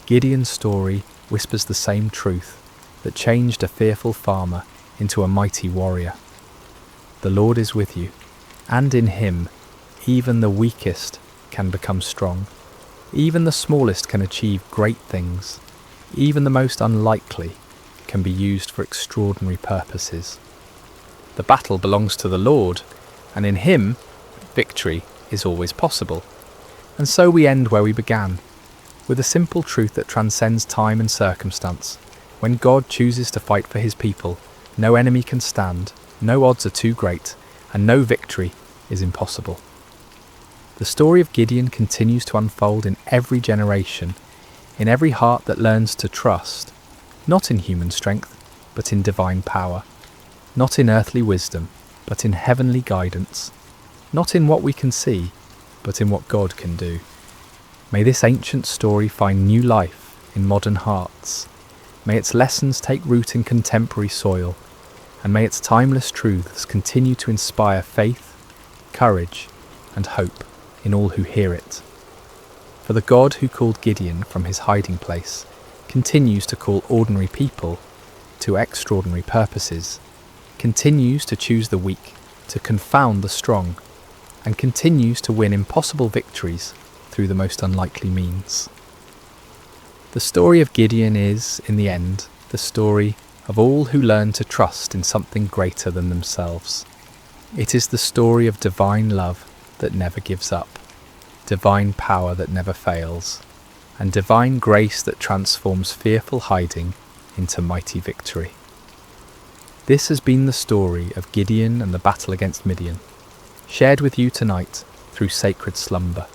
Gideon's story whispers the same truth that changed a fearful farmer into a mighty warrior. The Lord is with you, and in him even the weakest can become strong. Even the smallest can achieve great things. Even the most unlikely can be used for extraordinary purposes. The battle belongs to the Lord, and in him, victory is always possible. And so we end where we began, with a simple truth that transcends time and circumstance. When God chooses to fight for his people, no enemy can stand, no odds are too great, and no victory is impossible. The story of Gideon continues to unfold in every generation, in every heart that learns to trust, not in human strength, but in divine power, not in earthly wisdom, but in heavenly guidance, not in what we can see, but in what God can do. May this ancient story find new life in modern hearts. May its lessons take root in contemporary soil, and may its timeless truths continue to inspire faith, courage, and hope in all who hear it. For the God who called Gideon from his hiding place continues to call ordinary people to extraordinary purposes, continues to choose the weak to confound the strong, and continues to win impossible victories through the most unlikely means. The story of Gideon is, in the end, the story of all who learn to trust in something greater than themselves. It is the story of divine love that never gives up, divine power that never fails, and divine grace that transforms fearful hiding into mighty victory. This has been the story of Gideon and the battle against Midian, shared with you tonight through sacred slumber.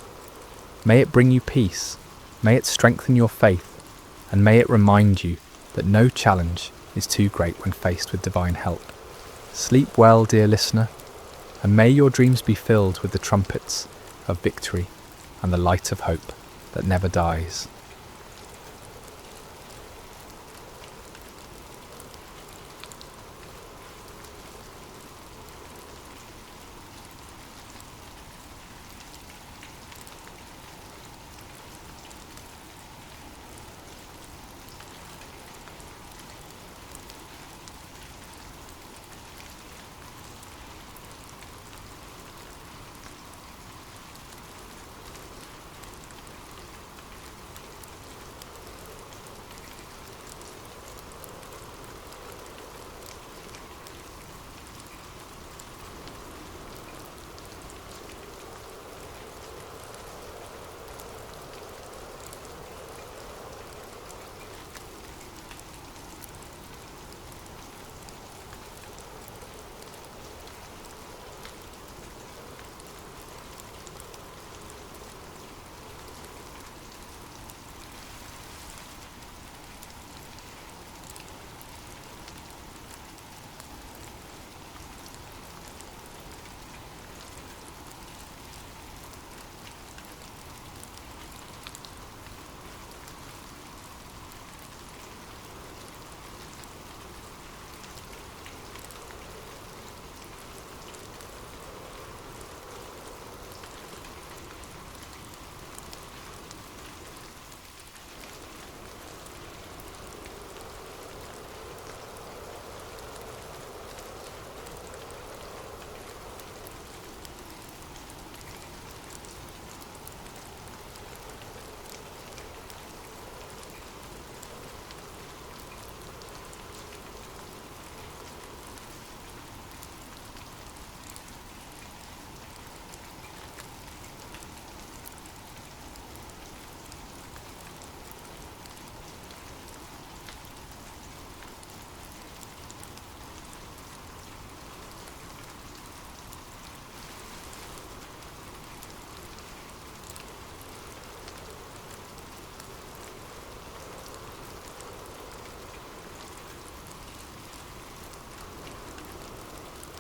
May it bring you peace, may it strengthen your faith, and may it remind you that no challenge is too great when faced with divine help. Sleep well, dear listener, and may your dreams be filled with the trumpets of victory and the light of hope that never dies.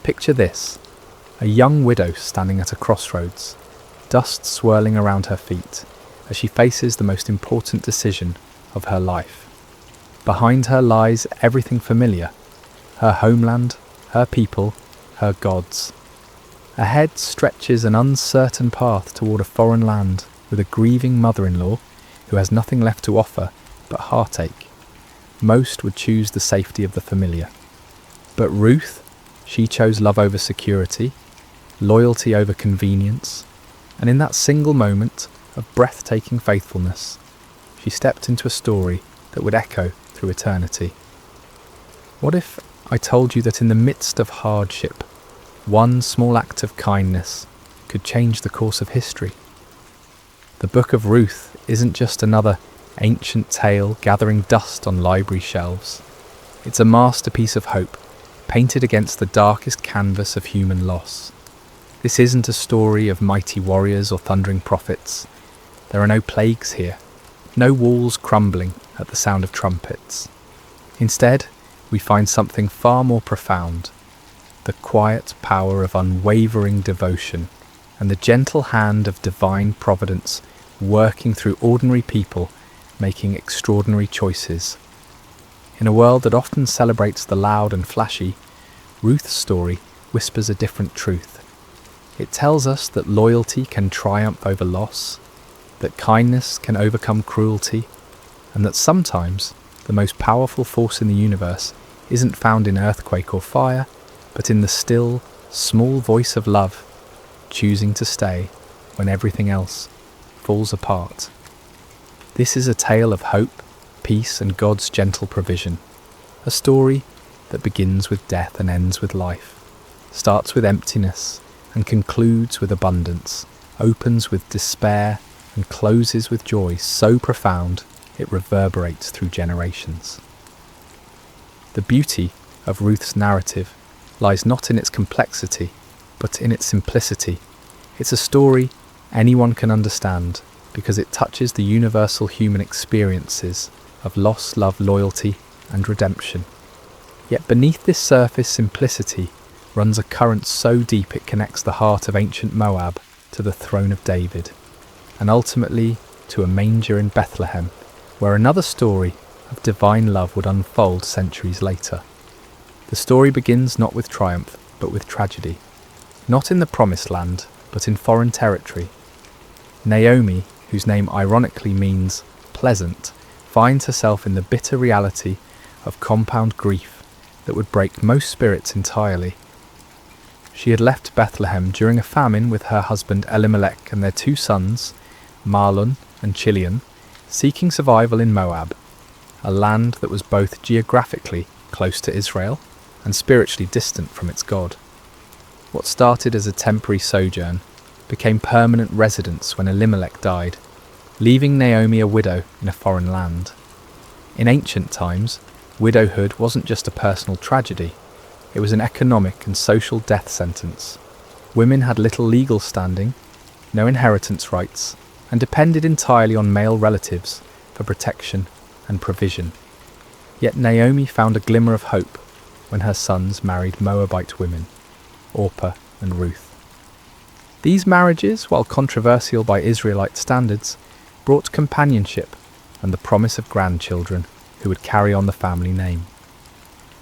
Picture this, a young widow standing at a crossroads, dust swirling around her feet as she faces the most important decision of her life. Behind her lies everything familiar, her homeland, her people, her gods. Ahead stretches an uncertain path toward a foreign land with a grieving mother-in-law who has nothing left to offer but heartache. Most would choose the safety of the familiar. But Ruth, she chose love over security, loyalty over convenience, and in that single moment of breathtaking faithfulness, she stepped into a story that would echo through eternity. What if I told you that in the midst of hardship, one small act of kindness could change the course of history? The Book of Ruth isn't just another ancient tale gathering dust on library shelves. It's a masterpiece of hope, painted against the darkest canvas of human loss. This isn't a story of mighty warriors or thundering prophets. There are no plagues here, no walls crumbling at the sound of trumpets. Instead, we find something far more profound: the quiet power of unwavering devotion and the gentle hand of divine providence working through ordinary people making extraordinary choices. In a world that often celebrates the loud and flashy, Ruth's story whispers a different truth. It tells us that loyalty can triumph over loss, that kindness can overcome cruelty, and that sometimes the most powerful force in the universe isn't found in earthquake or fire, but in the still, small voice of love, choosing to stay when everything else falls apart. This is a tale of hope, peace, and God's gentle provision. A story that begins with death and ends with life, starts with emptiness and concludes with abundance, opens with despair and closes with joy so profound it reverberates through generations. The beauty of Ruth's narrative lies not in its complexity, but in its simplicity. It's a story anyone can understand because it touches the universal human experiences of loss, love, loyalty, and redemption. Yet beneath this surface simplicity runs a current so deep it connects the heart of ancient Moab to the throne of David, and ultimately to a manger in Bethlehem, where another story of divine love would unfold centuries later. The story begins not with triumph, but with tragedy. Not in the promised land, but in foreign territory. Naomi, whose name ironically means pleasant, finds herself in the bitter reality of compound grief that would break most spirits entirely. She had left Bethlehem during a famine with her husband Elimelech and their 2 sons, Mahlon and Chilion, seeking survival in Moab, a land that was both geographically close to Israel and spiritually distant from its God. What started as a temporary sojourn became permanent residence when Elimelech died, leaving Naomi a widow in a foreign land. In ancient times, widowhood wasn't just a personal tragedy, it was an economic and social death sentence. Women had little legal standing, no inheritance rights, and depended entirely on male relatives for protection and provision. Yet Naomi found a glimmer of hope when her sons married Moabite women, Orpah and Ruth. These marriages, while controversial by Israelite standards, brought companionship and the promise of grandchildren who would carry on the family name.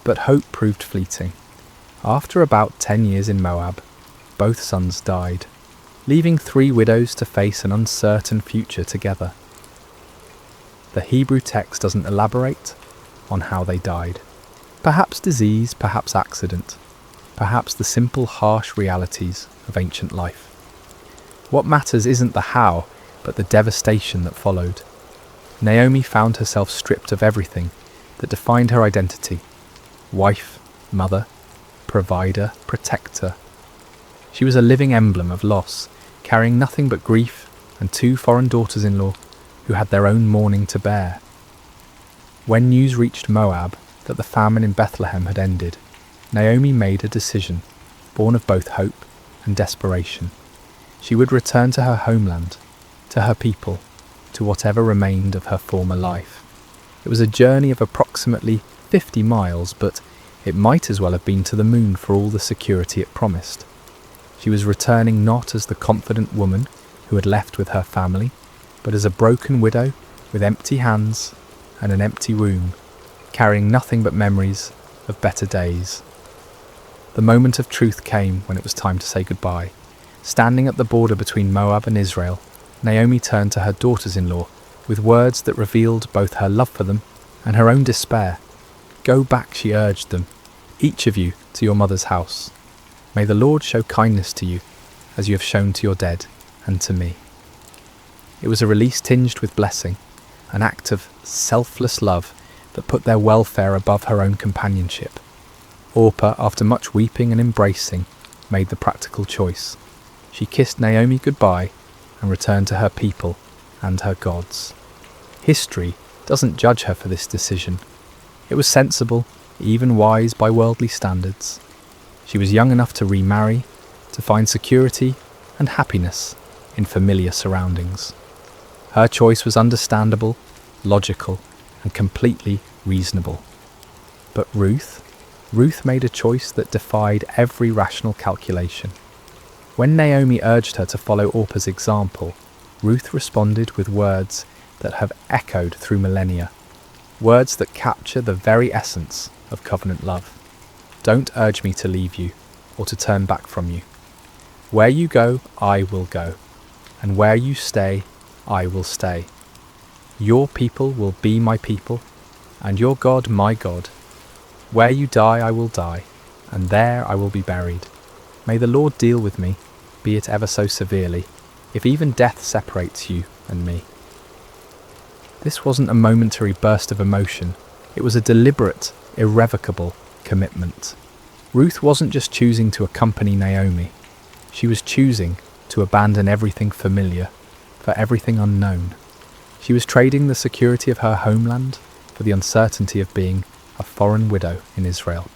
But hope proved fleeting. After about 10 years in Moab, both sons died, leaving 3 widows to face an uncertain future together. The Hebrew text doesn't elaborate on how they died. Perhaps disease, perhaps accident, perhaps the simple harsh realities of ancient life. What matters isn't the how, but the devastation that followed. Naomi found herself stripped of everything that defined her identity: wife, mother, provider, protector. She was a living emblem of loss, carrying nothing but grief and 2 foreign daughters-in-law who had their own mourning to bear. When news reached Moab that the famine in Bethlehem had ended, Naomi made a decision, born of both hope and desperation. She would return to her homeland, to her people, to whatever remained of her former life. It was a journey of approximately 50 miles, but it might as well have been to the moon for all the security it promised. She was returning not as the confident woman who had left with her family, but as a broken widow with empty hands and an empty womb, carrying nothing but memories of better days. The moment of truth came when it was time to say goodbye. Standing at the border between Moab and Israel, Naomi turned to her daughters-in-law with words that revealed both her love for them and her own despair. "Go back," she urged them, "each of you to your mother's house. May the Lord show kindness to you, as you have shown to your dead and to me." It was a release tinged with blessing, an act of selfless love that put their welfare above her own companionship. Orpah, after much weeping and embracing, made the practical choice. She kissed Naomi goodbye and returned to her people and her gods. History doesn't judge her for this decision. It was sensible, even wise by worldly standards. She was young enough to remarry, to find security and happiness in familiar surroundings. Her choice was understandable, logical, and completely reasonable. But Ruth made a choice that defied every rational calculation. When Naomi urged her to follow Orpah's example, Ruth responded with words that have echoed through millennia, words that capture the very essence of covenant love. "Don't urge me to leave you or to turn back from you. Where you go, I will go, and where you stay, I will stay. Your people will be my people, and your God my God. Where you die, I will die, and there I will be buried. May the Lord deal with me, be it ever so severely, if even death separates you and me." This wasn't a momentary burst of emotion. It was a deliberate, irrevocable commitment. Ruth wasn't just choosing to accompany Naomi. She was choosing to abandon everything familiar for everything unknown. She was trading the security of her homeland for the uncertainty of being a foreign widow in Israel.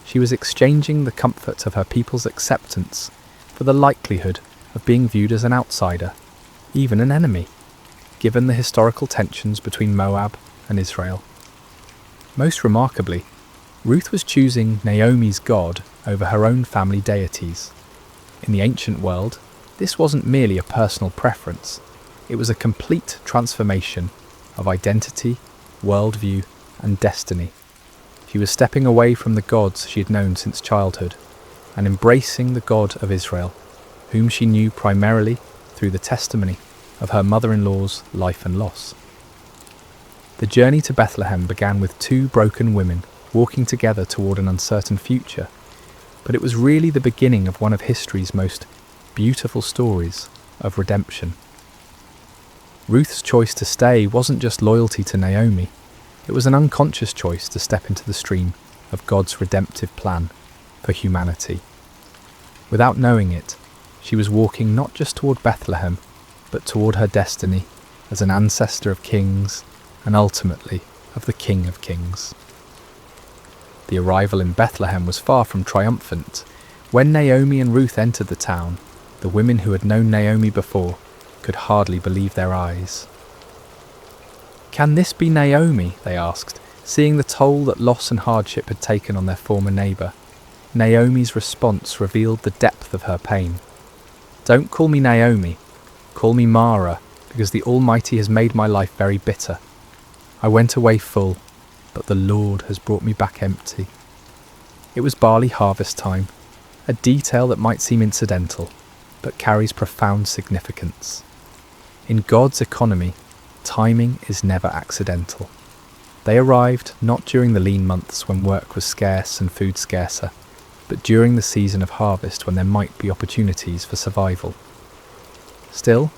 She was exchanging the comfort of her people's acceptance for the likelihood of being viewed as an outsider, even an enemy, given the historical tensions between Moab and Israel. Most remarkably, Ruth was choosing Naomi's God over her own family deities. In the ancient world, this wasn't merely a personal preference, it was a complete transformation of identity, worldview, and destiny. She was stepping away from the gods she had known since childhood and embracing the God of Israel, whom she knew primarily through the testimony of her mother-in-law's life and loss. The journey to Bethlehem began with two broken women walking together toward an uncertain future, but it was really the beginning of one of history's most beautiful stories of redemption. Ruth's choice to stay wasn't just loyalty to Naomi, it was an unconscious choice to step into the stream of God's redemptive plan for humanity. Without knowing it, she was walking not just toward Bethlehem, but toward her destiny as an ancestor of kings and ultimately of the King of Kings. The arrival in Bethlehem was far from triumphant. When Naomi and Ruth entered the town, the women who had known Naomi before could hardly believe their eyes. "Can this be Naomi?" they asked, seeing the toll that loss and hardship had taken on their former neighbour. Naomi's response revealed the depth of her pain. "Don't call me Naomi, call me Mara, because the Almighty has made my life very bitter. I went away full, but the Lord has brought me back empty." It was barley harvest time, a detail that might seem incidental, but carries profound significance. In God's economy, timing is never accidental. They arrived not during the lean months when work was scarce and food scarcer, but during the season of harvest when there might be opportunities for survival. Still,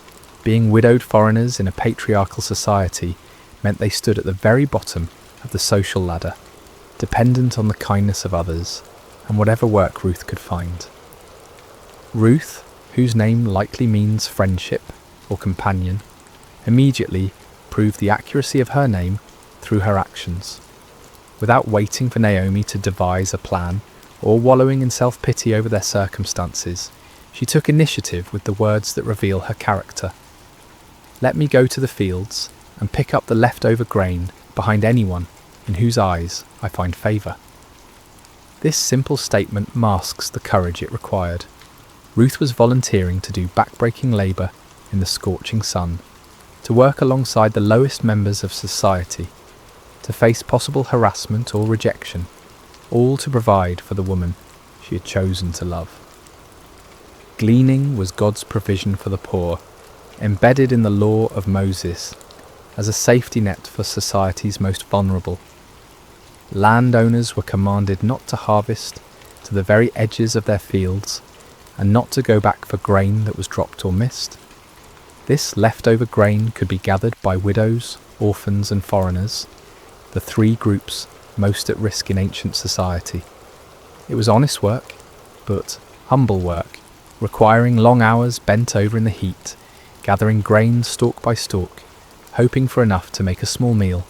being widowed foreigners in a patriarchal society meant they stood at the very bottom of the social ladder, dependent on the kindness of others and whatever work Ruth could find. Ruth, whose name likely means friendship or companion, immediately proved the accuracy of her name through her actions. Without waiting for Naomi to devise a plan or wallowing in self-pity over their circumstances, she took initiative with the words that reveal her character. "Let me go to the fields and pick up the leftover grain behind anyone in whose eyes I find favour." This simple statement masks the courage it required. Ruth was volunteering to do backbreaking labour in the scorching sun, to work alongside the lowest members of society, to face possible harassment or rejection, all to provide for the woman she she had chosen to love. Gleaning was God's provision for the poor, embedded in the law of Moses as a safety net for society's most vulnerable. Landowners were commanded not to harvest to the very edges of their fields and not to go back for grain that was dropped or missed. This leftover grain could be gathered by widows, orphans and foreigners, the three groups most at risk in ancient society. It was honest work, but humble work, requiring long hours bent over in the heat, gathering grain stalk by stalk, hoping for enough to make a small meal.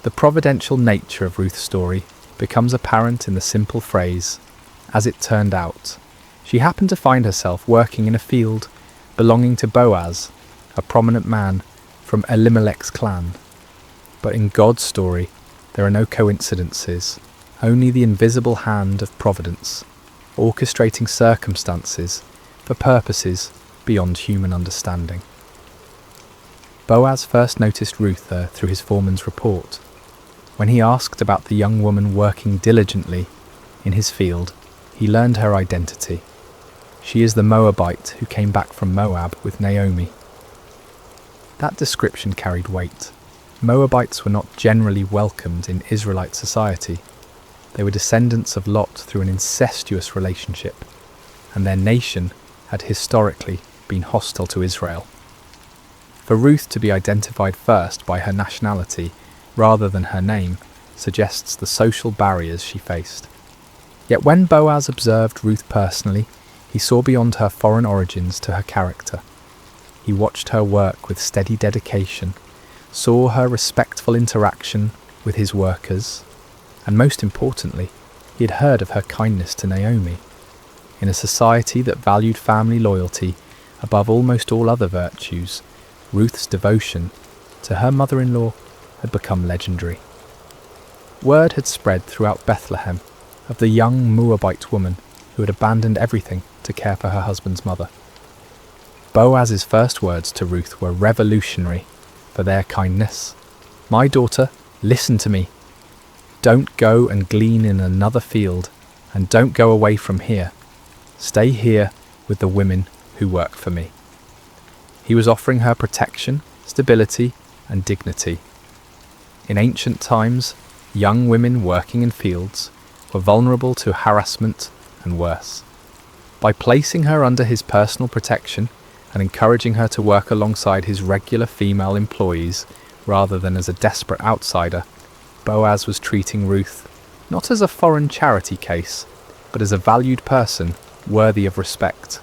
The providential nature of Ruth's story becomes apparent in the simple phrase, "As it turned out." She happened to find herself working in a field belonging to Boaz, a prominent man from Elimelech's clan. But in God's story, there are no coincidences, only the invisible hand of providence, orchestrating circumstances for purposes beyond human understanding. Boaz first noticed Ruth there through his foreman's report. When he asked about the young woman working diligently in his field, he learned her identity. She is the Moabite who came back from Moab with Naomi. That description carried weight. Moabites were not generally welcomed in Israelite society. They were descendants of Lot through an incestuous relationship, and their nation had historically been hostile to Israel. For Ruth to be identified first by her nationality rather than her name suggests the social barriers she faced. Yet when Boaz observed Ruth personally, he saw beyond her foreign origins to her character. He watched her work with steady dedication, saw her respectful interaction with his workers, and most importantly, he had heard of her kindness to Naomi. In a society that valued family loyalty above almost all other virtues, Ruth's devotion to her mother-in-law had become legendary. Word had spread throughout Bethlehem of the young Moabite woman who had abandoned everything to care for her husband's mother. Boaz's first words to Ruth were revolutionary for their kindness. "My daughter, listen to me. Don't go and glean in another field, and don't go away from here. Stay here with the women who work for me." He was offering her protection, stability, and dignity. In ancient times, young women working in fields were vulnerable to harassment and worse. By placing her under his personal protection and encouraging her to work alongside his regular female employees rather than as a desperate outsider, Boaz was treating Ruth not as a foreign charity case, but as a valued person worthy of respect.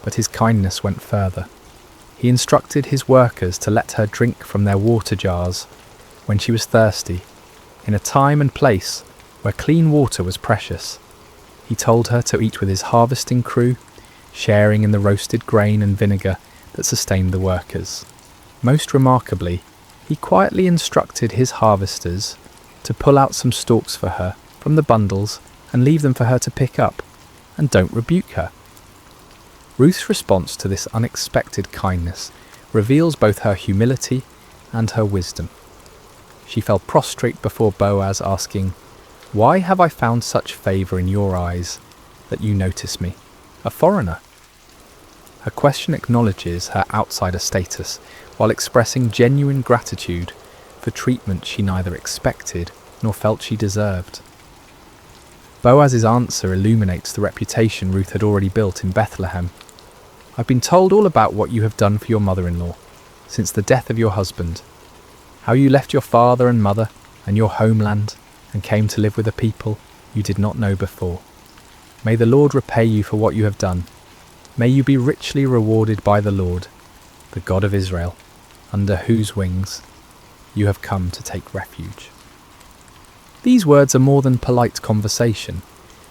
But his kindness went further. He instructed his workers to let her drink from their water jars when she was thirsty, in a time and place where clean water was precious. He told her to eat with his harvesting crew, sharing in the roasted grain and vinegar that sustained the workers. Most remarkably, he quietly instructed his harvesters to pull out some stalks for her from the bundles and leave them for her to pick up, and don't rebuke her. Ruth's response to this unexpected kindness reveals both her humility and her wisdom. She fell prostrate before Boaz, asking, "Why have I found such favour in your eyes that you notice me, a foreigner?" Her question acknowledges her outsider status while expressing genuine gratitude for treatment she neither expected nor felt she deserved. Boaz's answer illuminates the reputation Ruth had already built in Bethlehem. "I've been told all about what you have done for your mother-in-law since the death of your husband, how you left your father and mother and your homeland and came to live with a people you did not know before. May the Lord repay you for what you have done. May you be richly rewarded by the Lord, the God of Israel, under whose wings you have come to take refuge." These words are more than polite conversation.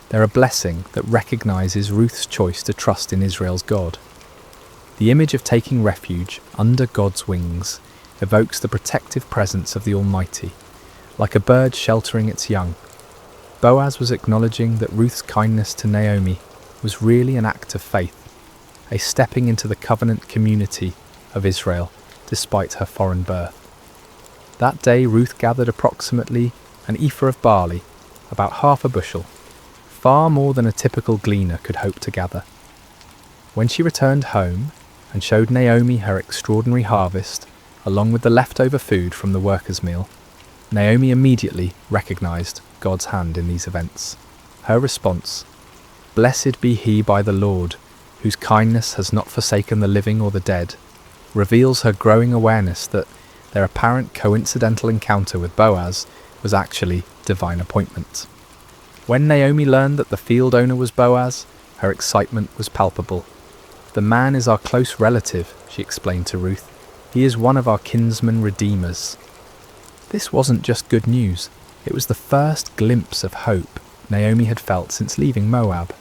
They're a blessing that recognises Ruth's choice to trust in Israel's God. The image of taking refuge under God's wings evokes the protective presence of the Almighty, like a bird sheltering its young. Boaz was acknowledging that Ruth's kindness to Naomi was really an act of faith, a stepping into the covenant community of Israel despite her foreign birth. That day Ruth gathered approximately an ephah of barley, about half a bushel, far more than a typical gleaner could hope to gather. When she returned home and showed Naomi her extraordinary harvest, along with the leftover food from the workers' meal, Naomi immediately recognized God's hand in these events. Her response, "Blessed be he by the Lord, whose kindness has not forsaken the living or the dead," reveals her growing awareness that their apparent coincidental encounter with Boaz was actually divine appointment. When Naomi learned that the field owner was Boaz, her excitement was palpable. "The man is our close relative," she explained to Ruth. "He is one of our kinsman-redeemers." This wasn't just good news, it was the first glimpse of hope Naomi had felt since leaving Moab.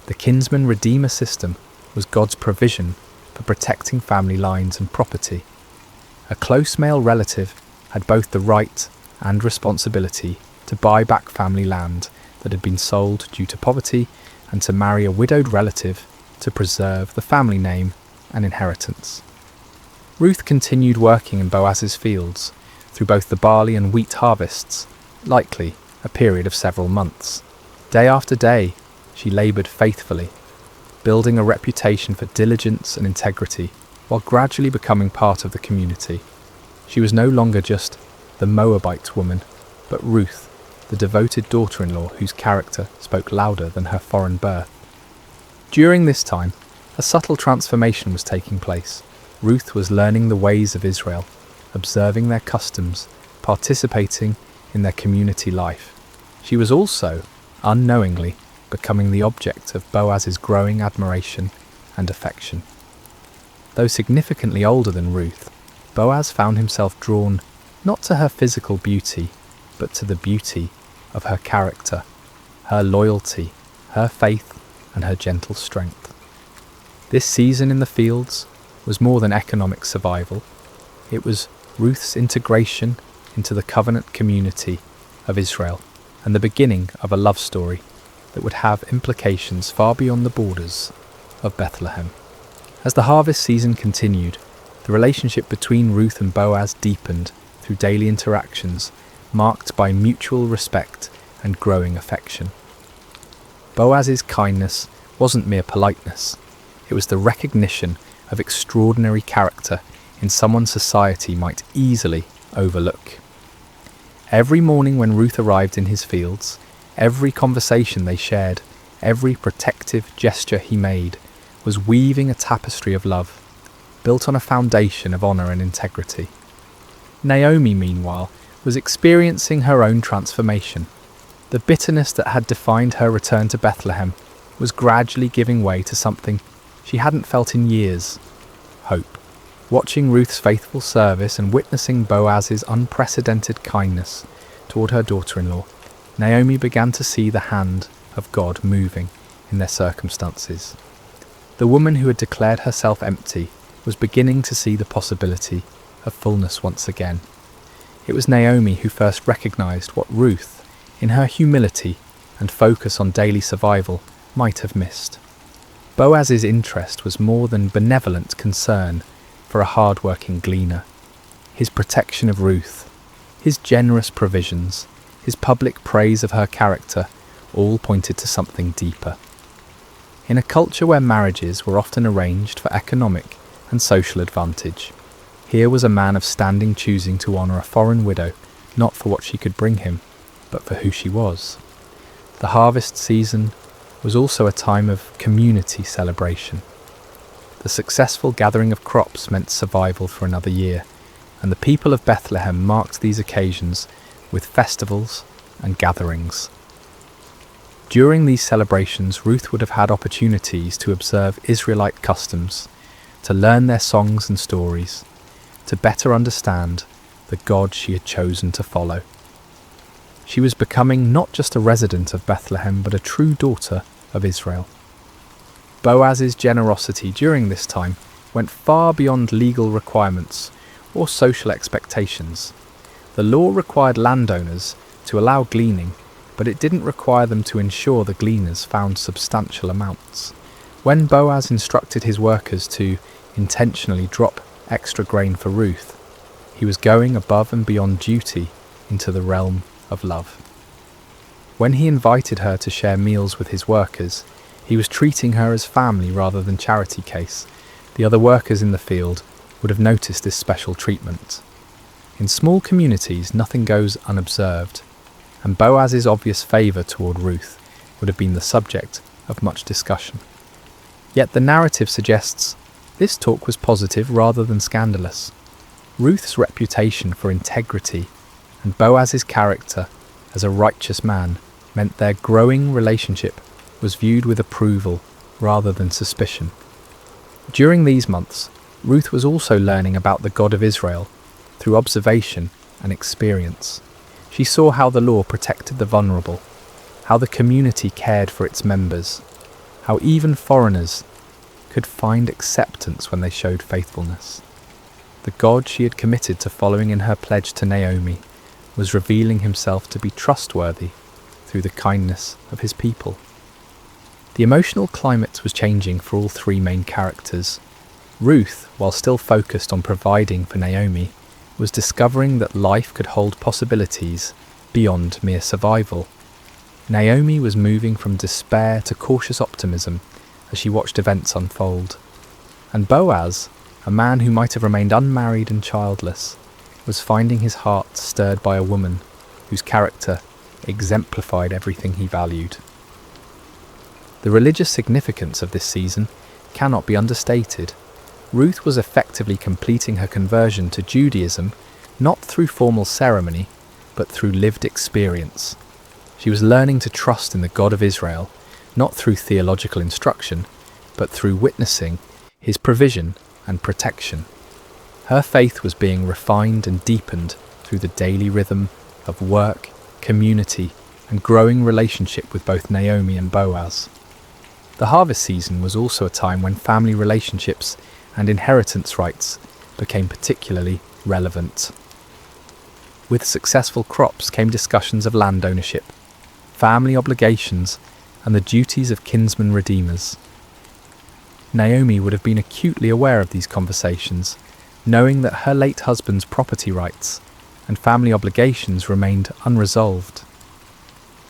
The kinsman-redeemer system was God's provision for protecting family lines and property. A close male relative had both the right and responsibility to buy back family land that had been sold due to poverty and to marry a widowed relative to preserve the family name and inheritance. Ruth continued working in Boaz's fields through both the barley and wheat harvests, likely a period of several months. Day after day, she laboured faithfully, building a reputation for diligence and integrity while gradually becoming part of the community. She was no longer just the Moabite woman, but Ruth, the devoted daughter-in-law whose character spoke louder than her foreign birth. During this time, a subtle transformation was taking place. Ruth was learning the ways of Israel, observing their customs, participating in their community life. She was also, unknowingly, becoming the object of Boaz's growing admiration and affection. Though significantly older than Ruth, Boaz found himself drawn not to her physical beauty, but to the beauty of her character, her loyalty, her faith, and her gentle strength. This season in the fields was more than economic survival. It was Ruth's integration into the covenant community of Israel and the beginning of a love story that would have implications far beyond the borders of Bethlehem. As the harvest season continued, the relationship between Ruth and Boaz deepened through daily interactions marked by mutual respect and growing affection. Boaz's kindness wasn't mere politeness, it was the recognition of extraordinary character in someone society might easily overlook. Every morning when Ruth arrived in his fields, every conversation they shared, every protective gesture he made, was weaving a tapestry of love, built on a foundation of honour and integrity. Naomi, meanwhile, was experiencing her own transformation. The bitterness that had defined her return to Bethlehem was gradually giving way to something she hadn't felt in years: hope. Watching Ruth's faithful service and witnessing Boaz's unprecedented kindness toward her daughter-in-law, Naomi began to see the hand of God moving in their circumstances. The woman who had declared herself empty was beginning to see the possibility of fullness once again. It was Naomi who first recognized what Ruth, in her humility and focus on daily survival, might have missed. Boaz's interest was more than benevolent concern for a hard-working gleaner. His protection of Ruth, his generous provisions, his public praise of her character, all pointed to something deeper. In a culture where marriages were often arranged for economic and social advantage, here was a man of standing choosing to honour a foreign widow, not for what she could bring him, but for who she was. The harvest season was also a time of community celebration. The successful gathering of crops meant survival for another year, and the people of Bethlehem marked these occasions with festivals and gatherings. During these celebrations, Ruth would have had opportunities to observe Israelite customs, to learn their songs and stories, to better understand the God she had chosen to follow. She was becoming not just a resident of Bethlehem, but a true daughter of Israel. Boaz's generosity during this time went far beyond legal requirements or social expectations. The law required landowners to allow gleaning, but it didn't require them to ensure the gleaners found substantial amounts. When Boaz instructed his workers to intentionally drop extra grain for Ruth, he was going above and beyond duty into the realm of love. When he invited her to share meals with his workers, he was treating her as family rather than charity case. The other workers in the field would have noticed this special treatment. In small communities, nothing goes unobserved, and Boaz's obvious favour toward Ruth would have been the subject of much discussion. Yet the narrative suggests this talk was positive rather than scandalous. Ruth's reputation for integrity and Boaz's character as a righteous man meant their growing relationship was viewed with approval rather than suspicion. During these months, Ruth was also learning about the God of Israel through observation and experience. She saw how the law protected the vulnerable, how the community cared for its members, how even foreigners could find acceptance when they showed faithfulness. The God she had committed to following in her pledge to Naomi was revealing himself to be trustworthy through the kindness of his people. The emotional climate was changing for all three main characters. Ruth, while still focused on providing for Naomi, was discovering that life could hold possibilities beyond mere survival. Naomi was moving from despair to cautious optimism as she watched events unfold. And Boaz, a man who might have remained unmarried and childless, was finding his heart stirred by a woman whose character exemplified everything he valued. The religious significance of this season cannot be understated. Ruth was effectively completing her conversion to Judaism not through formal ceremony, but through lived experience. She was learning to trust in the God of Israel, not through theological instruction, but through witnessing his provision and protection. Her faith was being refined and deepened through the daily rhythm of work, community, and growing relationship with both Naomi and Boaz. The harvest season was also a time when family relationships and inheritance rights became particularly relevant. With successful crops came discussions of land ownership, family obligations, and the duties of kinsman-redeemers. Naomi would have been acutely aware of these conversations, knowing that her late husband's property rights and family obligations remained unresolved.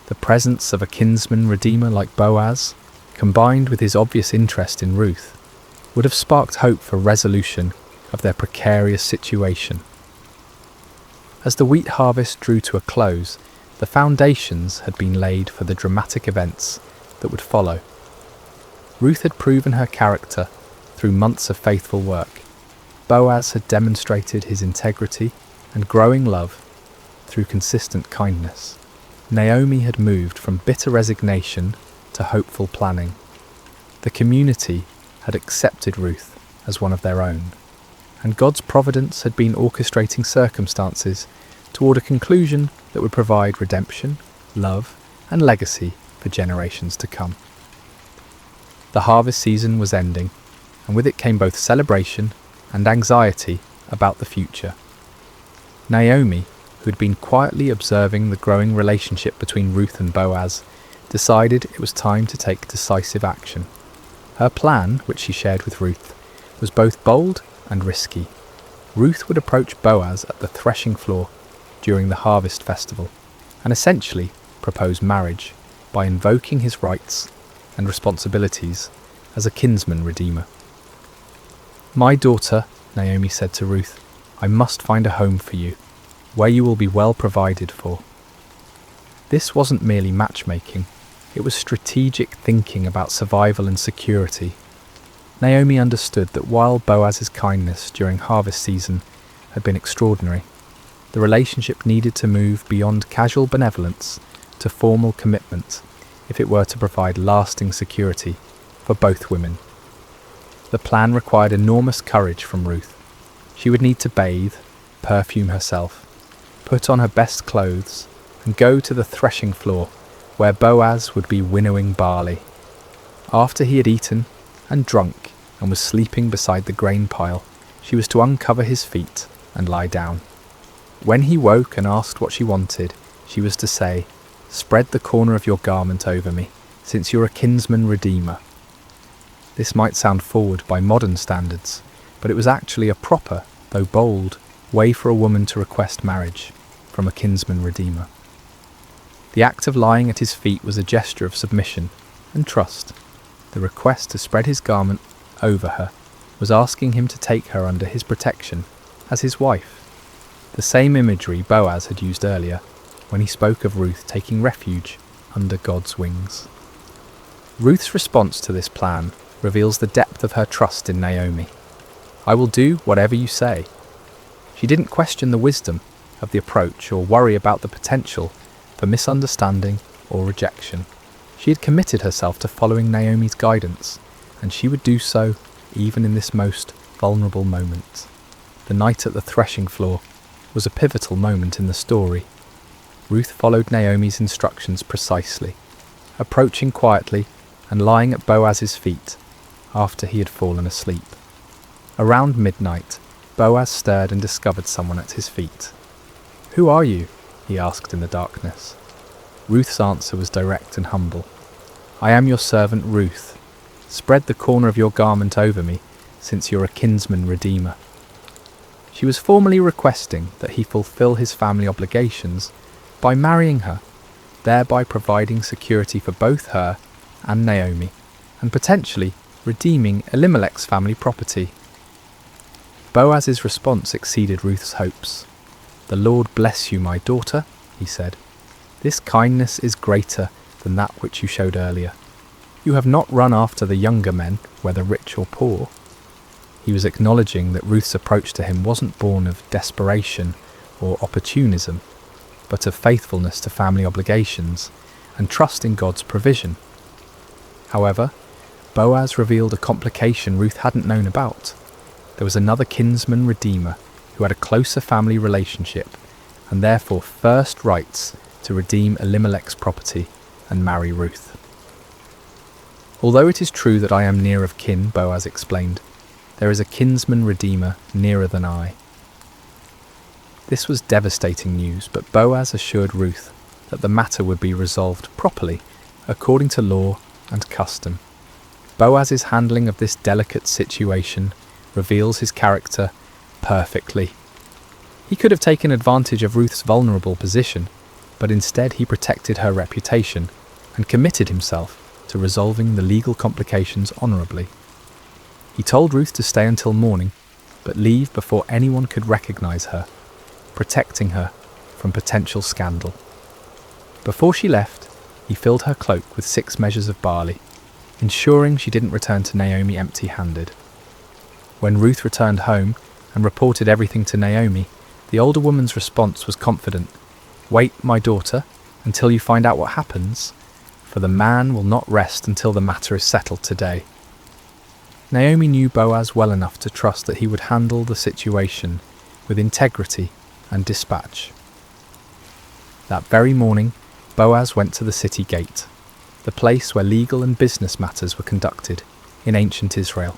The presence of a kinsman-redeemer like Boaz, combined with his obvious interest in Ruth, would have sparked hope for resolution of their precarious situation. As the wheat harvest drew to a close, the foundations had been laid for the dramatic events that would follow. Ruth had proven her character through months of faithful work. Boaz had demonstrated his integrity and growing love through consistent kindness. Naomi had moved from bitter resignation to hopeful planning. The community had accepted Ruth as one of their own, and God's providence had been orchestrating circumstances toward a conclusion that would provide redemption, love, and legacy for generations to come. The harvest season was ending, and with it came both celebration and anxiety about the future. Naomi, who had been quietly observing the growing relationship between Ruth and Boaz, decided it was time to take decisive action. Her plan, which she shared with Ruth, was both bold and risky. Ruth would approach Boaz at the threshing floor during the harvest festival and essentially propose marriage by invoking his rights and responsibilities as a kinsman-redeemer. "My daughter," Naomi said to Ruth, "I must find a home for you, where you will be well provided for." This wasn't merely matchmaking, it was strategic thinking about survival and security. Naomi understood that while Boaz's kindness during harvest season had been extraordinary, the relationship needed to move beyond casual benevolence to formal commitment if it were to provide lasting security for both women. The plan required enormous courage from Ruth. She would need to bathe, perfume herself, put on her best clothes, and go to the threshing floor where Boaz would be winnowing barley. After he had eaten and drunk and was sleeping beside the grain pile, she was to uncover his feet and lie down. When he woke and asked what she wanted, she was to say, "Spread the corner of your garment over me, since you're a kinsman-redeemer." This might sound forward by modern standards, but it was actually a proper, though bold, way for a woman to request marriage from a kinsman-redeemer. The act of lying at his feet was a gesture of submission and trust. The request to spread his garment over her was asking him to take her under his protection as his wife. The same imagery Boaz had used earlier when he spoke of Ruth taking refuge under God's wings. Ruth's response to this plan reveals the depth of her trust in Naomi. "I will do whatever you say." She didn't question the wisdom of the approach or worry about the potential for misunderstanding or rejection. She had committed herself to following Naomi's guidance, and she would do so even in this most vulnerable moment. The night at the threshing floor was a pivotal moment in the story. Ruth followed Naomi's instructions precisely, approaching quietly and lying at Boaz's feet after he had fallen asleep. Around midnight, Boaz stirred and discovered someone at his feet. "Who are you?" he asked in the darkness. Ruth's answer was direct and humble. "I am your servant Ruth. Spread the corner of your garment over me, since you're a kinsman-redeemer." She was formally requesting that he fulfill his family obligations by marrying her, thereby providing security for both her and Naomi, and potentially redeeming Elimelech's family property. Boaz's response exceeded Ruth's hopes. "The Lord bless you, my daughter," he said. "This kindness is greater than that which you showed earlier. You have not run after the younger men, whether rich or poor." He was acknowledging that Ruth's approach to him wasn't born of desperation or opportunism, but of faithfulness to family obligations and trust in God's provision. However, Boaz revealed a complication Ruth hadn't known about. There was another kinsman-redeemer who had a closer family relationship and therefore first rights to redeem Elimelech's property and marry Ruth. "Although it is true that I am near of kin," Boaz explained, "there is a kinsman-redeemer nearer than I." This was devastating news, but Boaz assured Ruth that the matter would be resolved properly, according to law and custom. Boaz's handling of this delicate situation reveals his character perfectly. He could have taken advantage of Ruth's vulnerable position, but instead he protected her reputation and committed himself to resolving the legal complications honourably. He told Ruth to stay until morning, but leave before anyone could recognise her, protecting her from potential scandal. Before she left, he filled her cloak with 6 measures of barley, ensuring she didn't return to Naomi empty-handed. When Ruth returned home and reported everything to Naomi, the older woman's response was confident. "Wait, my daughter, until you find out what happens, for the man will not rest until the matter is settled today." Naomi knew Boaz well enough to trust that he would handle the situation with integrity and dispatch. That very morning, Boaz went to the city gate, the place where legal and business matters were conducted in ancient Israel.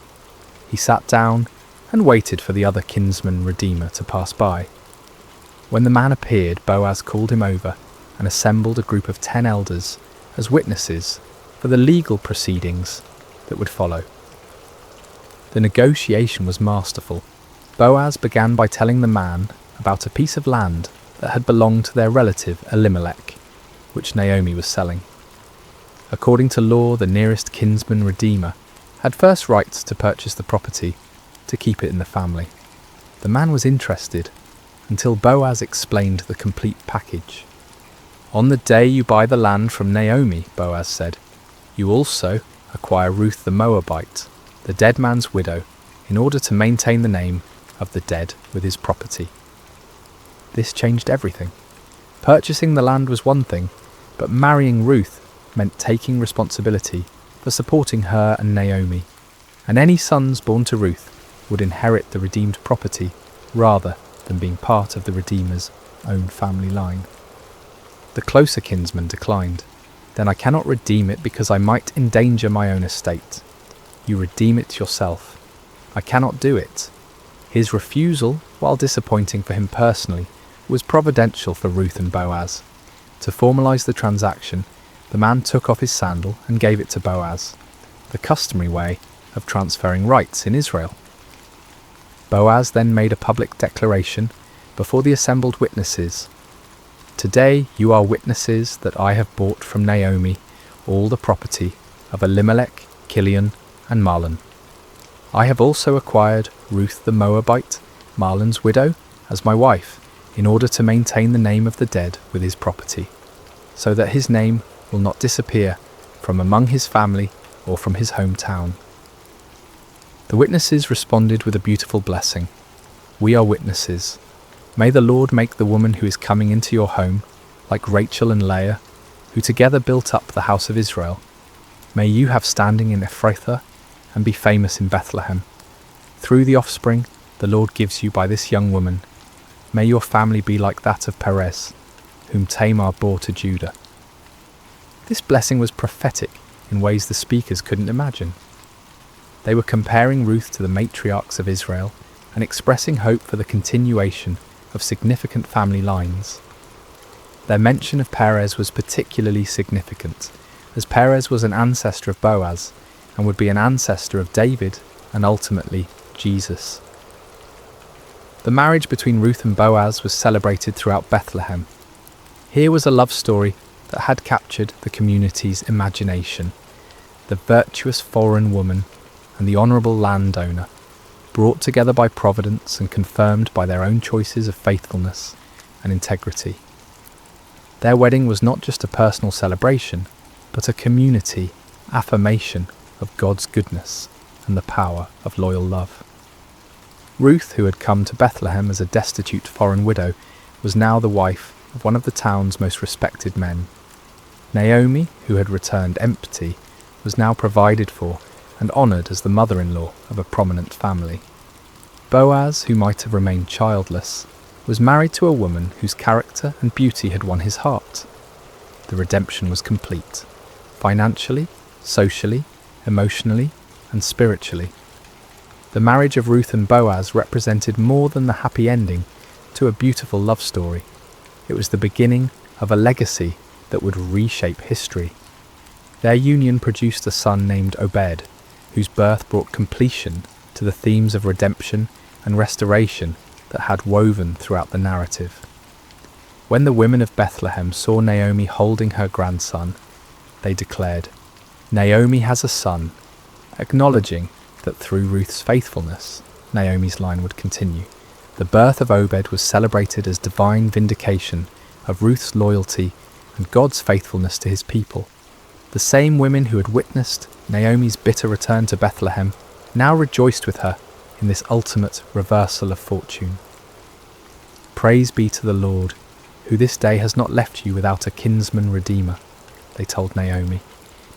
He sat down and waited for the other kinsman-redeemer to pass by. When the man appeared, Boaz called him over and assembled a group of 10 elders as witnesses for the legal proceedings that would follow. The negotiation was masterful. Boaz began by telling the man about a piece of land that had belonged to their relative Elimelech, which Naomi was selling. According to law, the nearest kinsman-redeemer had first rights to purchase the property, to keep it in the family. The man was interested until Boaz explained the complete package. "On the day you buy the land from Naomi," Boaz said, "you also acquire Ruth the Moabite, the dead man's widow, in order to maintain the name of the dead with his property." This changed everything. Purchasing the land was one thing, but marrying Ruth meant taking responsibility for supporting her and Naomi, and any sons born to Ruth would inherit the redeemed property rather than being part of the Redeemer's own family line. The closer kinsman declined. "Then I cannot redeem it because I might endanger my own estate. You redeem it yourself. I cannot do it." His refusal, while disappointing for him personally, was providential for Ruth and Boaz. To formalise the transaction, the man took off his sandal and gave it to Boaz, the customary way of transferring rights in Israel. Boaz then made a public declaration before the assembled witnesses. Today you are witnesses that I have bought from Naomi all the property of Elimelech, Gideon, and Mahlon. I have also acquired Ruth the Moabite, Mahlon's widow, as my wife, in order to maintain the name of the dead with his property, so that his name will not disappear from among his family or from his hometown. The witnesses responded with a beautiful blessing. We are witnesses. May the Lord make the woman who is coming into your home, like Rachel and Leah, who together built up the house of Israel. May you have standing in Ephrathah and be famous in Bethlehem. Through the offspring the Lord gives you by this young woman, may your family be like that of Perez, whom Tamar bore to Judah. This blessing was prophetic in ways the speakers couldn't imagine. They were comparing Ruth to the matriarchs of Israel and expressing hope for the continuation of significant family lines. Their mention of Perez was particularly significant, as Perez was an ancestor of Boaz and would be an ancestor of David and ultimately Jesus. The marriage between Ruth and Boaz was celebrated throughout Bethlehem. Here was a love story that had captured the community's imagination. The virtuous foreign woman and the honourable landowner, brought together by providence and confirmed by their own choices of faithfulness and integrity. Their wedding was not just a personal celebration, but a community affirmation of God's goodness and the power of loyal love. Ruth, who had come to Bethlehem as a destitute foreign widow, was now the wife of one of the town's most respected men. Naomi, who had returned empty, was now provided for and honoured as the mother-in-law of a prominent family. Boaz, who might have remained childless, was married to a woman whose character and beauty had won his heart. The redemption was complete, financially, socially, emotionally, and spiritually. The marriage of Ruth and Boaz represented more than the happy ending to a beautiful love story. It was the beginning of a legacy that would reshape history. Their union produced a son named Obed, whose birth brought completion to the themes of redemption and restoration that had woven throughout the narrative. When the women of Bethlehem saw Naomi holding her grandson, they declared, "Naomi has a son," acknowledging that through Ruth's faithfulness, Naomi's line would continue. The birth of Obed was celebrated as divine vindication of Ruth's loyalty and God's faithfulness to his people. The same women who had witnessed Naomi's bitter return to Bethlehem now rejoiced with her in this ultimate reversal of fortune. "Praise be to the Lord, who this day has not left you without a kinsman-redeemer," they told Naomi.